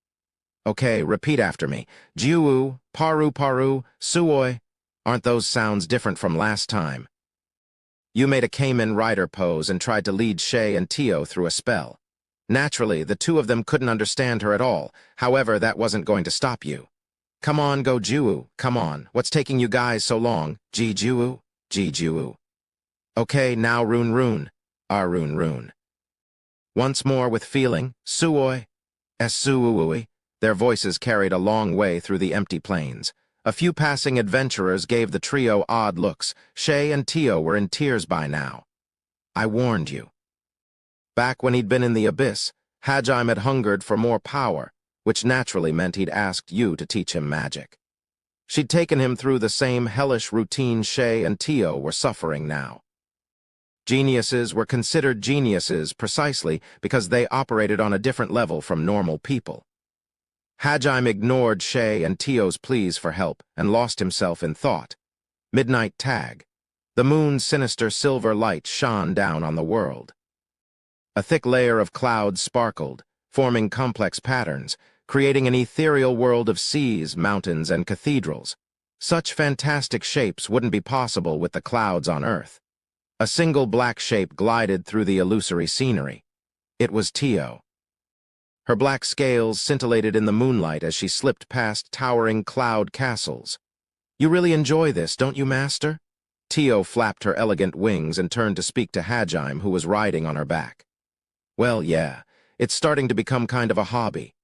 Okay, repeat after me. Jiu, paru paru, suoi. Aren't those sounds different from last time? Yu made a Cayman rider pose and tried to lead Shay and Tio through a spell. Naturally, the two of them couldn't understand her at all. However, that wasn't going to stop Yu. Come on, go Jiu, come on. What's taking you guys so long? Jiu. Okay, now rune. Rune. Once more with feeling, suoi, suoi. Their voices carried a long way through the empty plains. A few passing adventurers gave the trio odd looks. Shay and Tio were in tears by now. I warned you. Back when he'd been in the abyss, Hajime had hungered for more power, which naturally meant he'd asked Yu to teach him magic. She'd taken him through the same hellish routine Shay and Tio were suffering now. Geniuses were considered geniuses precisely because they operated on a different level from normal people. Hajime ignored Shay and Tio's pleas for help and lost himself in thought. Midnight tag. The moon's sinister silver light shone down on the world. A thick layer of clouds sparkled, forming complex patterns, creating an ethereal world of seas, mountains, and cathedrals. Such fantastic shapes wouldn't be possible with the clouds on Earth. A single black shape glided through the illusory scenery. It was Tio. Her black scales scintillated in the moonlight as she slipped past towering cloud castles. "You really enjoy this, don't you, Master?" Tio flapped her elegant wings and turned to speak to Hajime, who was riding on her back. "Well, yeah, it's starting to become kind of a hobby.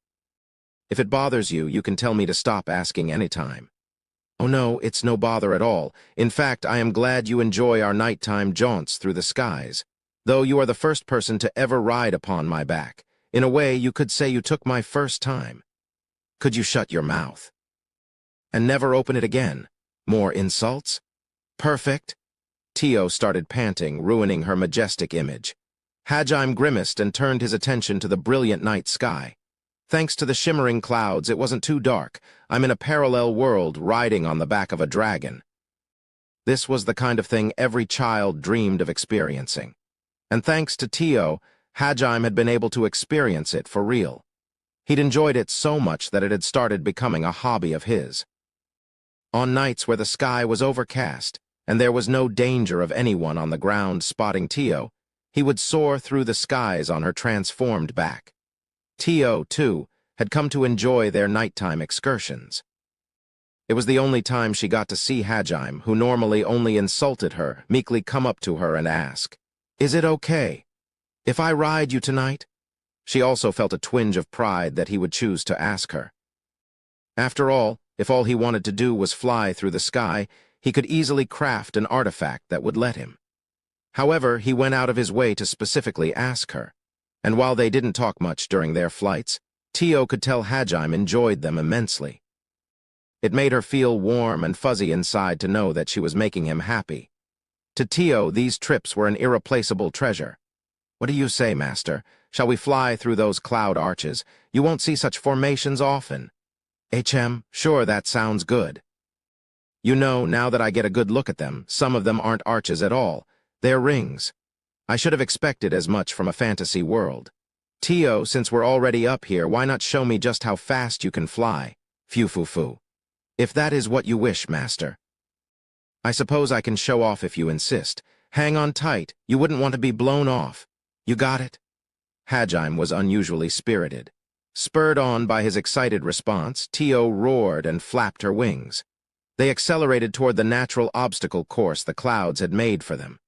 If it bothers you, you can tell me to stop asking anytime." "Oh no, it's no bother at all. In fact, I am glad you enjoy our nighttime jaunts through the skies, though you are the first person to ever ride upon my back. In a way, you could say you took my first time." "Could you shut your mouth and never open it again? More insults?" "Perfect." Tio started panting, ruining her majestic image. Hajime grimaced and turned his attention to the brilliant night sky. "Thanks to the shimmering clouds, it wasn't too dark. I'm in a parallel world, riding on the back of a dragon." This was the kind of thing every child dreamed of experiencing. And thanks to Tio, Hajime had been able to experience it for real. He'd enjoyed it so much that it had started becoming a hobby of his. On nights where the sky was overcast, and there was no danger of anyone on the ground spotting Tio, he would soar through the skies on her transformed back. Tio, too, had come to enjoy their nighttime excursions. It was the only time she got to see Hajime, who normally only insulted her, meekly come up to her and ask, "Is it okay if I ride you tonight?" She also felt a twinge of pride that he would choose to ask her. After all, if all he wanted to do was fly through the sky, he could easily craft an artifact that would let him. However, he went out of his way to specifically ask her, and while they didn't talk much during their flights, Tio could tell Hajime enjoyed them immensely. It made her feel warm and fuzzy inside to know that she was making him happy. To Tio, these trips were an irreplaceable treasure. "What do you say, Master? Shall we fly through those cloud arches? You won't see such formations often." Sure, that sounds good. You know, now that I get a good look at them, some of them aren't arches at all. They're rings. I should have expected as much from a fantasy world. Tio, since we're already up here, why not show me just how fast you can fly? Phew. If that is what you wish, Master. I suppose I can show off if you insist. Hang on tight, you wouldn't want to be blown off. You got it?" Hajime was unusually spirited. Spurred on by his excited response, Tio roared and flapped her wings. They accelerated toward the natural obstacle course the clouds had made for them.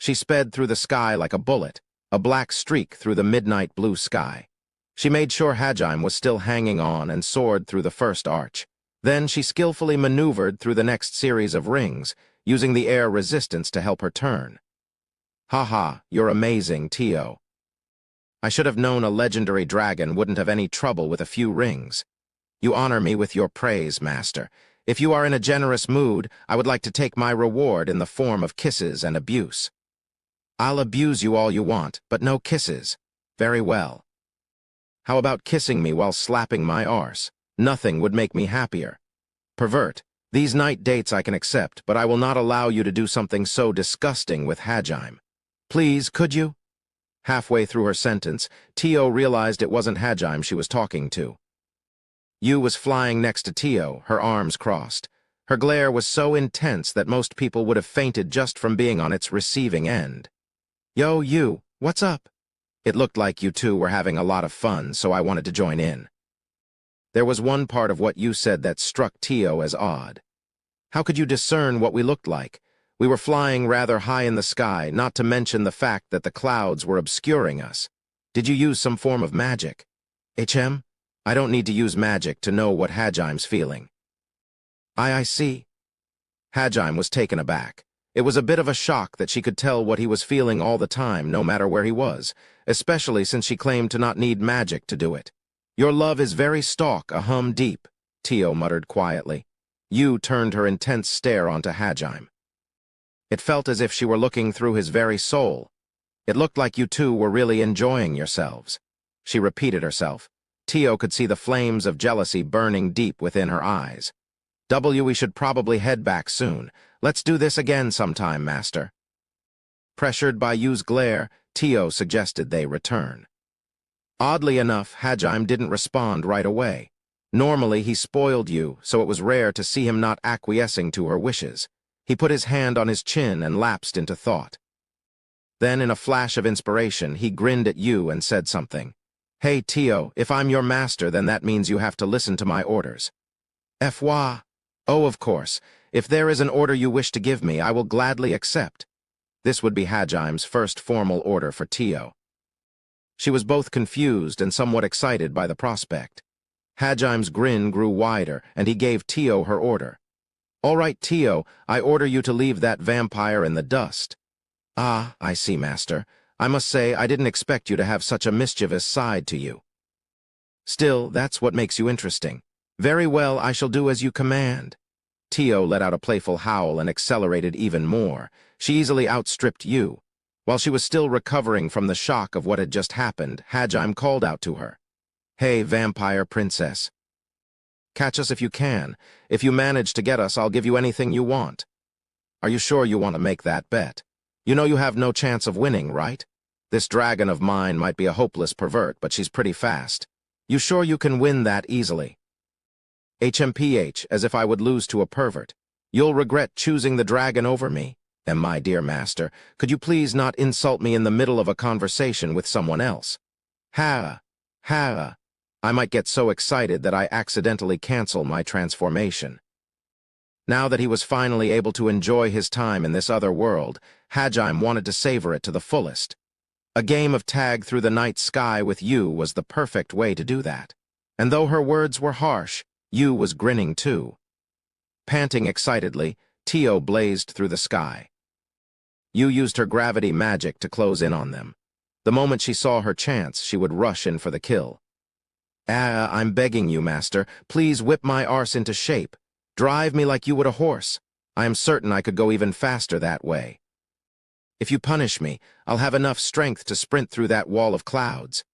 She sped through the sky like a bullet, a black streak through the midnight blue sky. She made sure Hajime was still hanging on and soared through the first arch. Then she skillfully maneuvered through the next series of rings, using the air resistance to help her turn. "Haha, you're amazing, Tio. I should have known a legendary dragon wouldn't have any trouble with a few rings. You honor me with your praise, Master. If you are in a generous mood, I would like to take my reward in the form of kisses and abuse." "I'll abuse you all you want, but no kisses." "Very well. How about kissing me while slapping my arse? Nothing would make me happier." "Pervert, these night dates I can accept, but I will not allow you to do something so disgusting with Hajime. Please, could you?" Halfway through her sentence, Tio realized it wasn't Hajime she was talking to. Yu was flying next to Tio, her arms crossed. Her glare was so intense that most people would have fainted just from being on its receiving end. "Yo, Yu, what's up?" "It looked like you two were having a lot of fun, so I wanted to join in." There was one part of what Yu said that struck Tio as odd. "How could you discern what we looked like? We were flying rather high in the sky, not to mention the fact that the clouds were obscuring us. Did you use some form of magic?" I don't need to use magic to know what Hajime's feeling." I see." Hajime was taken aback. It was a bit of a shock that she could tell what he was feeling all the time, no matter where he was, especially since she claimed to not need magic to do it. "Your love is very stalk, a hum deep," Tio muttered quietly. Yu turned her intense stare onto Hajime. It felt as if she were looking through his very soul. "It looked like you two were really enjoying yourselves." She repeated herself. Tio could see the flames of jealousy burning deep within her eyes. We should probably head back soon. Let's do this again sometime, Master." Pressured by Yu's glare, Tio suggested they return. Oddly enough, Hajime didn't respond right away. Normally, he spoiled you, so it was rare to see him not acquiescing to her wishes. He put his hand on his chin and lapsed into thought. Then, in a flash of inspiration, he grinned at you and said something. "Hey, Tio, if I'm your master, then that means you have to listen to my orders." "Fwa? Oh, of course. If there is an order you wish to give me, I will gladly accept." This would be Hajime's first formal order for Tio. She was both confused and somewhat excited by the prospect. Hajime's grin grew wider, and he gave Tio her order. "All right, Tio, I order you to leave that vampire in the dust." "Ah, I see, master. I must say I didn't expect you to have such a mischievous side to you." "Still, that's what makes you interesting." "Very well, I shall do as you command." Tio let out a playful howl and accelerated even more. She easily outstripped you. While she was still recovering from the shock of what had just happened, Hajime called out to her. "Hey, vampire princess. Catch us if you can. If you manage to get us, I'll give you anything you want." "Are you sure you want to make that bet? You know you have no chance of winning, right? This dragon of mine might be a hopeless pervert, but she's pretty fast. You sure you can win that easily?" "HMPH, as if I would lose to a pervert. You'll regret choosing the dragon over me. And my dear master, could you please not insult me in the middle of a conversation with someone else?" "Ha, ha." I might get so excited that I accidentally cancel my transformation. Now that he was finally able to enjoy his time in this other world, Hajime wanted to savor it to the fullest. A game of tag through the night sky with you was the perfect way to do that. And though her words were harsh, you was grinning too. Panting excitedly, Tio blazed through the sky. You used her gravity magic to close in on them. The moment she saw her chance, she would rush in for the kill. "Ah, I'm begging you, master, please whip my arse into shape. Drive me like you would a horse. I am certain I could go even faster that way. If you punish me, I'll have enough strength to sprint through that wall of clouds."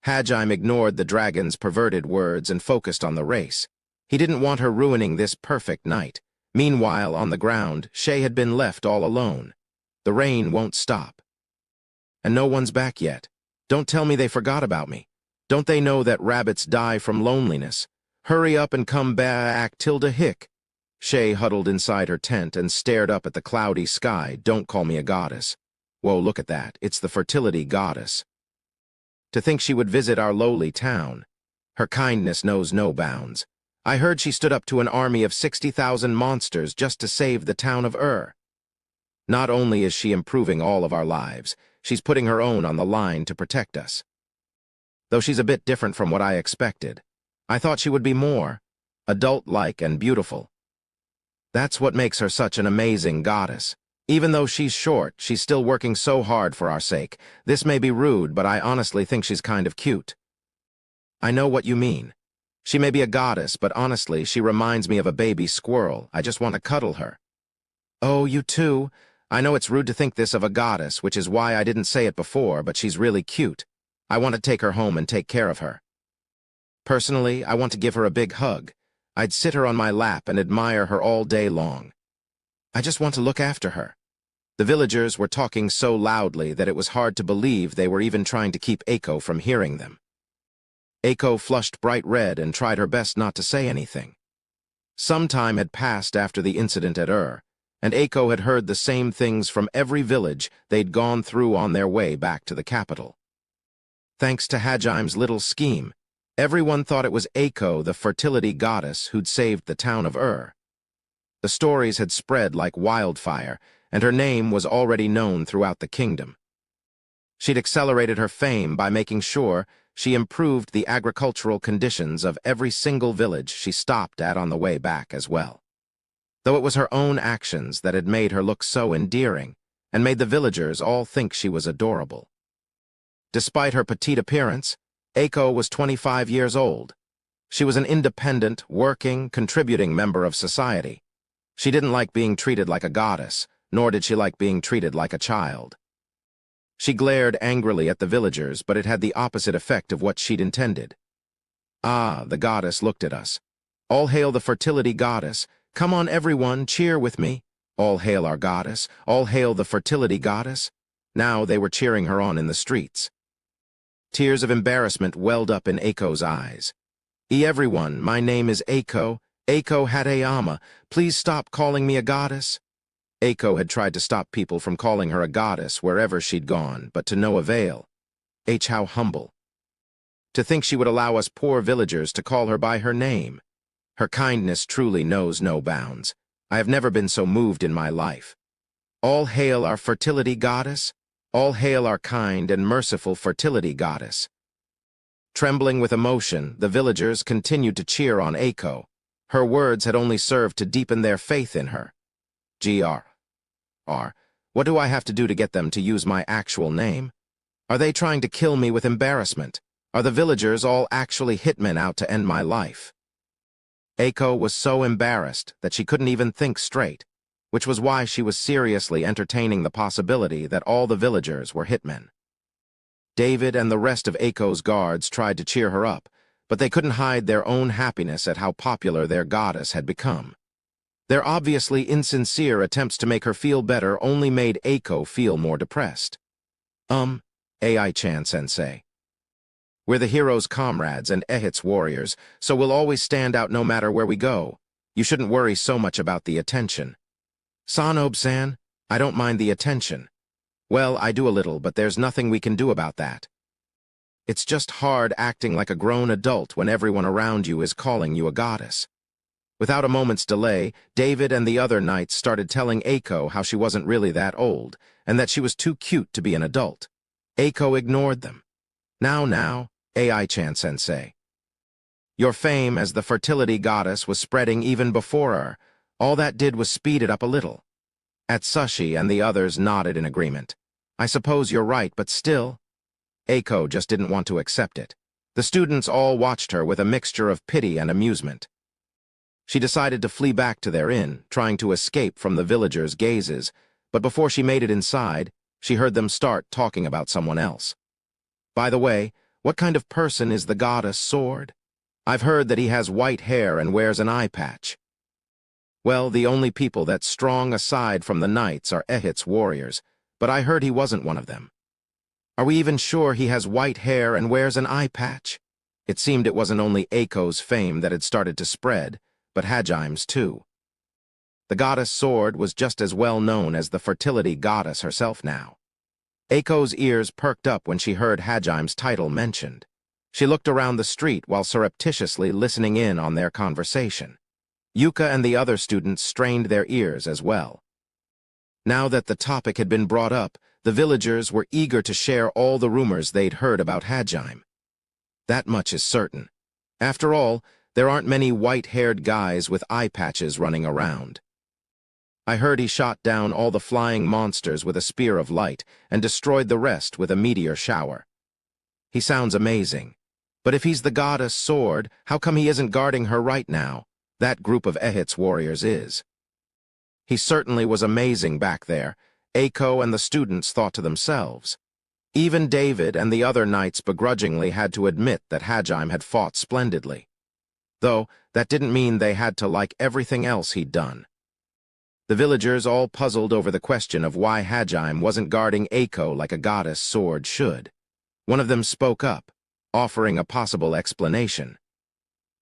Hajime ignored the dragon's perverted words and focused on the race. He didn't want her ruining this perfect night. Meanwhile, on the ground, Shay had been left all alone. The rain won't stop. And no one's back yet. Don't tell me they forgot about me. Don't they know that rabbits die from loneliness? Hurry up and come back, Tilda Hick. Shay huddled inside her tent and stared up at the cloudy sky. "Don't call me a goddess." Whoa, look at that. It's the fertility goddess. To think she would visit our lowly town. Her kindness knows no bounds. I heard she stood up to an army of 60,000 monsters just to save the town of Not only is she improving all of our lives, she's putting her own on the line to protect us. Though she's a bit different from what I expected. I thought she would be more adult-like and beautiful. That's what makes her such an amazing goddess. Even though she's short, she's still working so hard for our sake. This may be rude, but I honestly think she's kind of cute. I know what you mean. She may be a goddess, but honestly, she reminds me of a baby squirrel. I just want to cuddle her. Oh, you too? I know it's rude to think this of a goddess, which is why I didn't say it before, but she's really cute. I want to take her home and take care of her. Personally, I want to give her a big hug. I'd sit her on my lap and admire her all day long. I just want to look after her. The villagers were talking so loudly that it was hard to believe they were even trying to keep Eiko from hearing them. Eiko flushed bright red and tried her best not to say anything. Some time had passed after the incident at and Eiko had heard the same things from every village they'd gone through on their way back to the capital. Thanks to Hajime's little scheme, everyone thought it was Eiko, the fertility goddess, who'd saved the town of The stories had spread like wildfire, and her name was already known throughout the kingdom. She'd accelerated her fame by making sure she improved the agricultural conditions of every single village she stopped at on the way back as well. Though it was her own actions that had made her look so endearing and made the villagers all think she was adorable. Despite her petite appearance, Eiko was 25 years old. She was an independent, working, contributing member of society. She didn't like being treated like a goddess, nor did she like being treated like a child. She glared angrily at the villagers, but it had the opposite effect of what she'd intended. Ah, the goddess looked at us. All hail the fertility goddess. Come on, everyone, cheer with me. All hail our goddess. All hail the fertility goddess. Now they were cheering her on in the streets. Tears of embarrassment welled up in Aiko's eyes. Everyone, my name is Aiko Hatayama. Please stop calling me a goddess." Aiko had tried to stop people from calling her a goddess wherever she'd gone, but to no avail. How humble. To think she would allow us poor villagers to call her by her name. Her kindness truly knows no bounds. I have never been so moved in my life. All hail our fertility goddess. All hail our kind and merciful fertility goddess. Trembling with emotion, the villagers continued to cheer on Aiko. Her words had only served to deepen their faith in her. What do I have to do to get them to use my actual name? Are they trying to kill me with embarrassment? Are the villagers all actually hitmen out to end my life? Aiko was so embarrassed that she couldn't even think straight, which was why she was seriously entertaining the possibility that all the villagers were hitmen. David and the rest of Aiko's guards tried to cheer her up, but they couldn't hide their own happiness at how popular their goddess had become. Their obviously insincere attempts to make her feel better only made Aiko feel more depressed. Ai-chan-sensei. We're the hero's comrades and Ehit's warriors, so we'll always stand out no matter where we go. You shouldn't worry so much about the attention. Sanobe-san, I don't mind the attention. Well, I do a little, but there's nothing we can do about that. It's just hard acting like a grown adult when everyone around you is calling you a goddess. Without a moment's delay, David and the other knights started telling Aiko how she wasn't really that old, and that she was too cute to be an adult. Aiko ignored them. Now, Ai-chan-sensei. Your fame as the fertility goddess was spreading even before her. All that did was speed it up a little. Atsushi and the others nodded in agreement. I suppose you're right, but still. Aiko just didn't want to accept it. The students all watched her with a mixture of pity and amusement. She decided to flee back to their inn, trying to escape from the villagers' gazes, but before she made it inside, she heard them start talking about someone else. By the way, what kind of person is the goddess Sword? I've heard that he has white hair and wears an eye patch. Well, the only people that's strong aside from the knights are Ehit's warriors, but I heard he wasn't one of them. Are we even sure he has white hair and wears an eye patch? It seemed it wasn't only Aiko's fame that had started to spread, but Hajime's too. The goddess Sword was just as well known as the fertility goddess herself now. Aiko's ears perked up when she heard Hajime's title mentioned. She looked around the street while surreptitiously listening in on their conversation. Yuka and the other students strained their ears as well. Now that the topic had been brought up, the villagers were eager to share all the rumors they'd heard about Hajime. That much is certain. After all, there aren't many white-haired guys with eye patches running around. I heard he shot down all the flying monsters with a spear of light and destroyed the rest with a meteor shower. He sounds amazing. But if he's the goddess Sword, how come he isn't guarding her right now? That group of Ehit's warriors is. He certainly was amazing back there, Aiko and the students thought to themselves. Even David and the other knights begrudgingly had to admit that Hajime had fought splendidly. Though, that didn't mean they had to like everything else he'd done. The villagers all puzzled over the question of why Hajime wasn't guarding Aiko like a goddess Sword should. One of them spoke up, offering a possible explanation.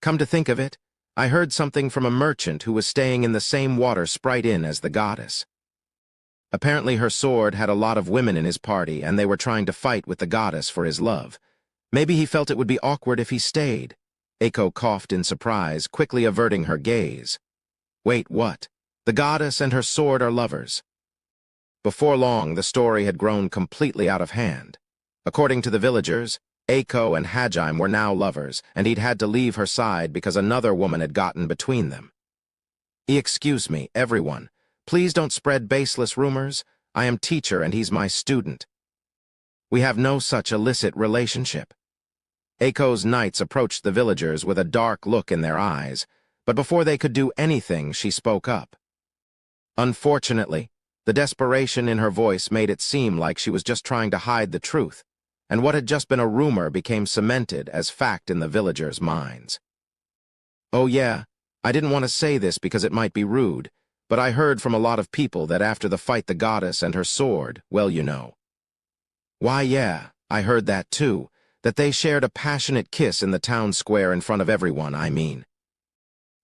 Come to think of it, I heard something from a merchant who was staying in the same water Sprite Inn as the goddess. Apparently her sword had a lot of women in his party and they were trying to fight with the goddess for his love. Maybe he felt it would be awkward if he stayed. Aiko coughed in surprise, quickly averting her gaze. Wait, what? The goddess and her sword are lovers. Before long, the story had grown completely out of hand. According to the villagers, Aiko and Hajime were now lovers, and he'd had to leave her side because another woman had gotten between them. Excuse me, everyone. Please don't spread baseless rumors. I am teacher and he's my student. We have no such illicit relationship. Aiko's knights approached the villagers with a dark look in their eyes, but before they could do anything, she spoke up. Unfortunately, the desperation in her voice made it seem like she was just trying to hide the truth, and what had just been a rumor became cemented as fact in the villagers' minds. Oh yeah, I didn't want to say this because it might be rude, but I heard from a lot of people that after the fight the goddess and her sword, well, you know. Why yeah, I heard that too. That they shared a passionate kiss in the town square in front of everyone, I mean.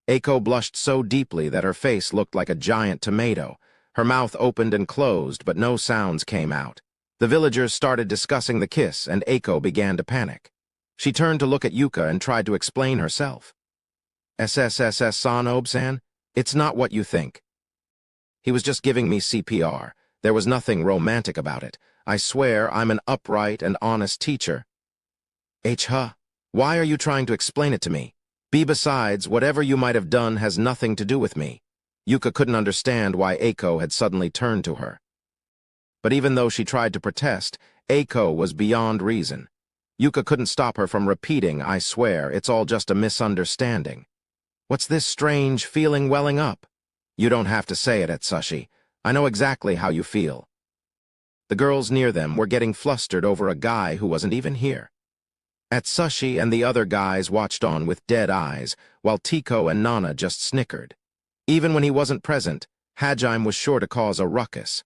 Eiko blushed so deeply that her face looked like a giant tomato. Her mouth opened and closed, but no sounds came out. The villagers started discussing the kiss, and Eiko began to panic. She turned to look at Yuka and tried to explain herself. "SSSS-san, Obe-san, it's not what you think. He was just giving me CPR. There was nothing romantic about it. I swear I'm an upright and honest teacher." "Huh, why are you trying to explain it to me? Besides, whatever you might have done has nothing to do with me." Yuka couldn't understand why Eiko had suddenly turned to her. But even though she tried to protest, Eiko was beyond reason. Yuka couldn't stop her from repeating, "I swear, it's all just a misunderstanding." "What's this strange feeling welling up?" "You don't have to say it, Atsushi. I know exactly how you feel." The girls near them were getting flustered over a guy who wasn't even here. Atsushi and the other guys watched on with dead eyes, while Tiko and Nana just snickered. Even when he wasn't present, Hajime was sure to cause a ruckus.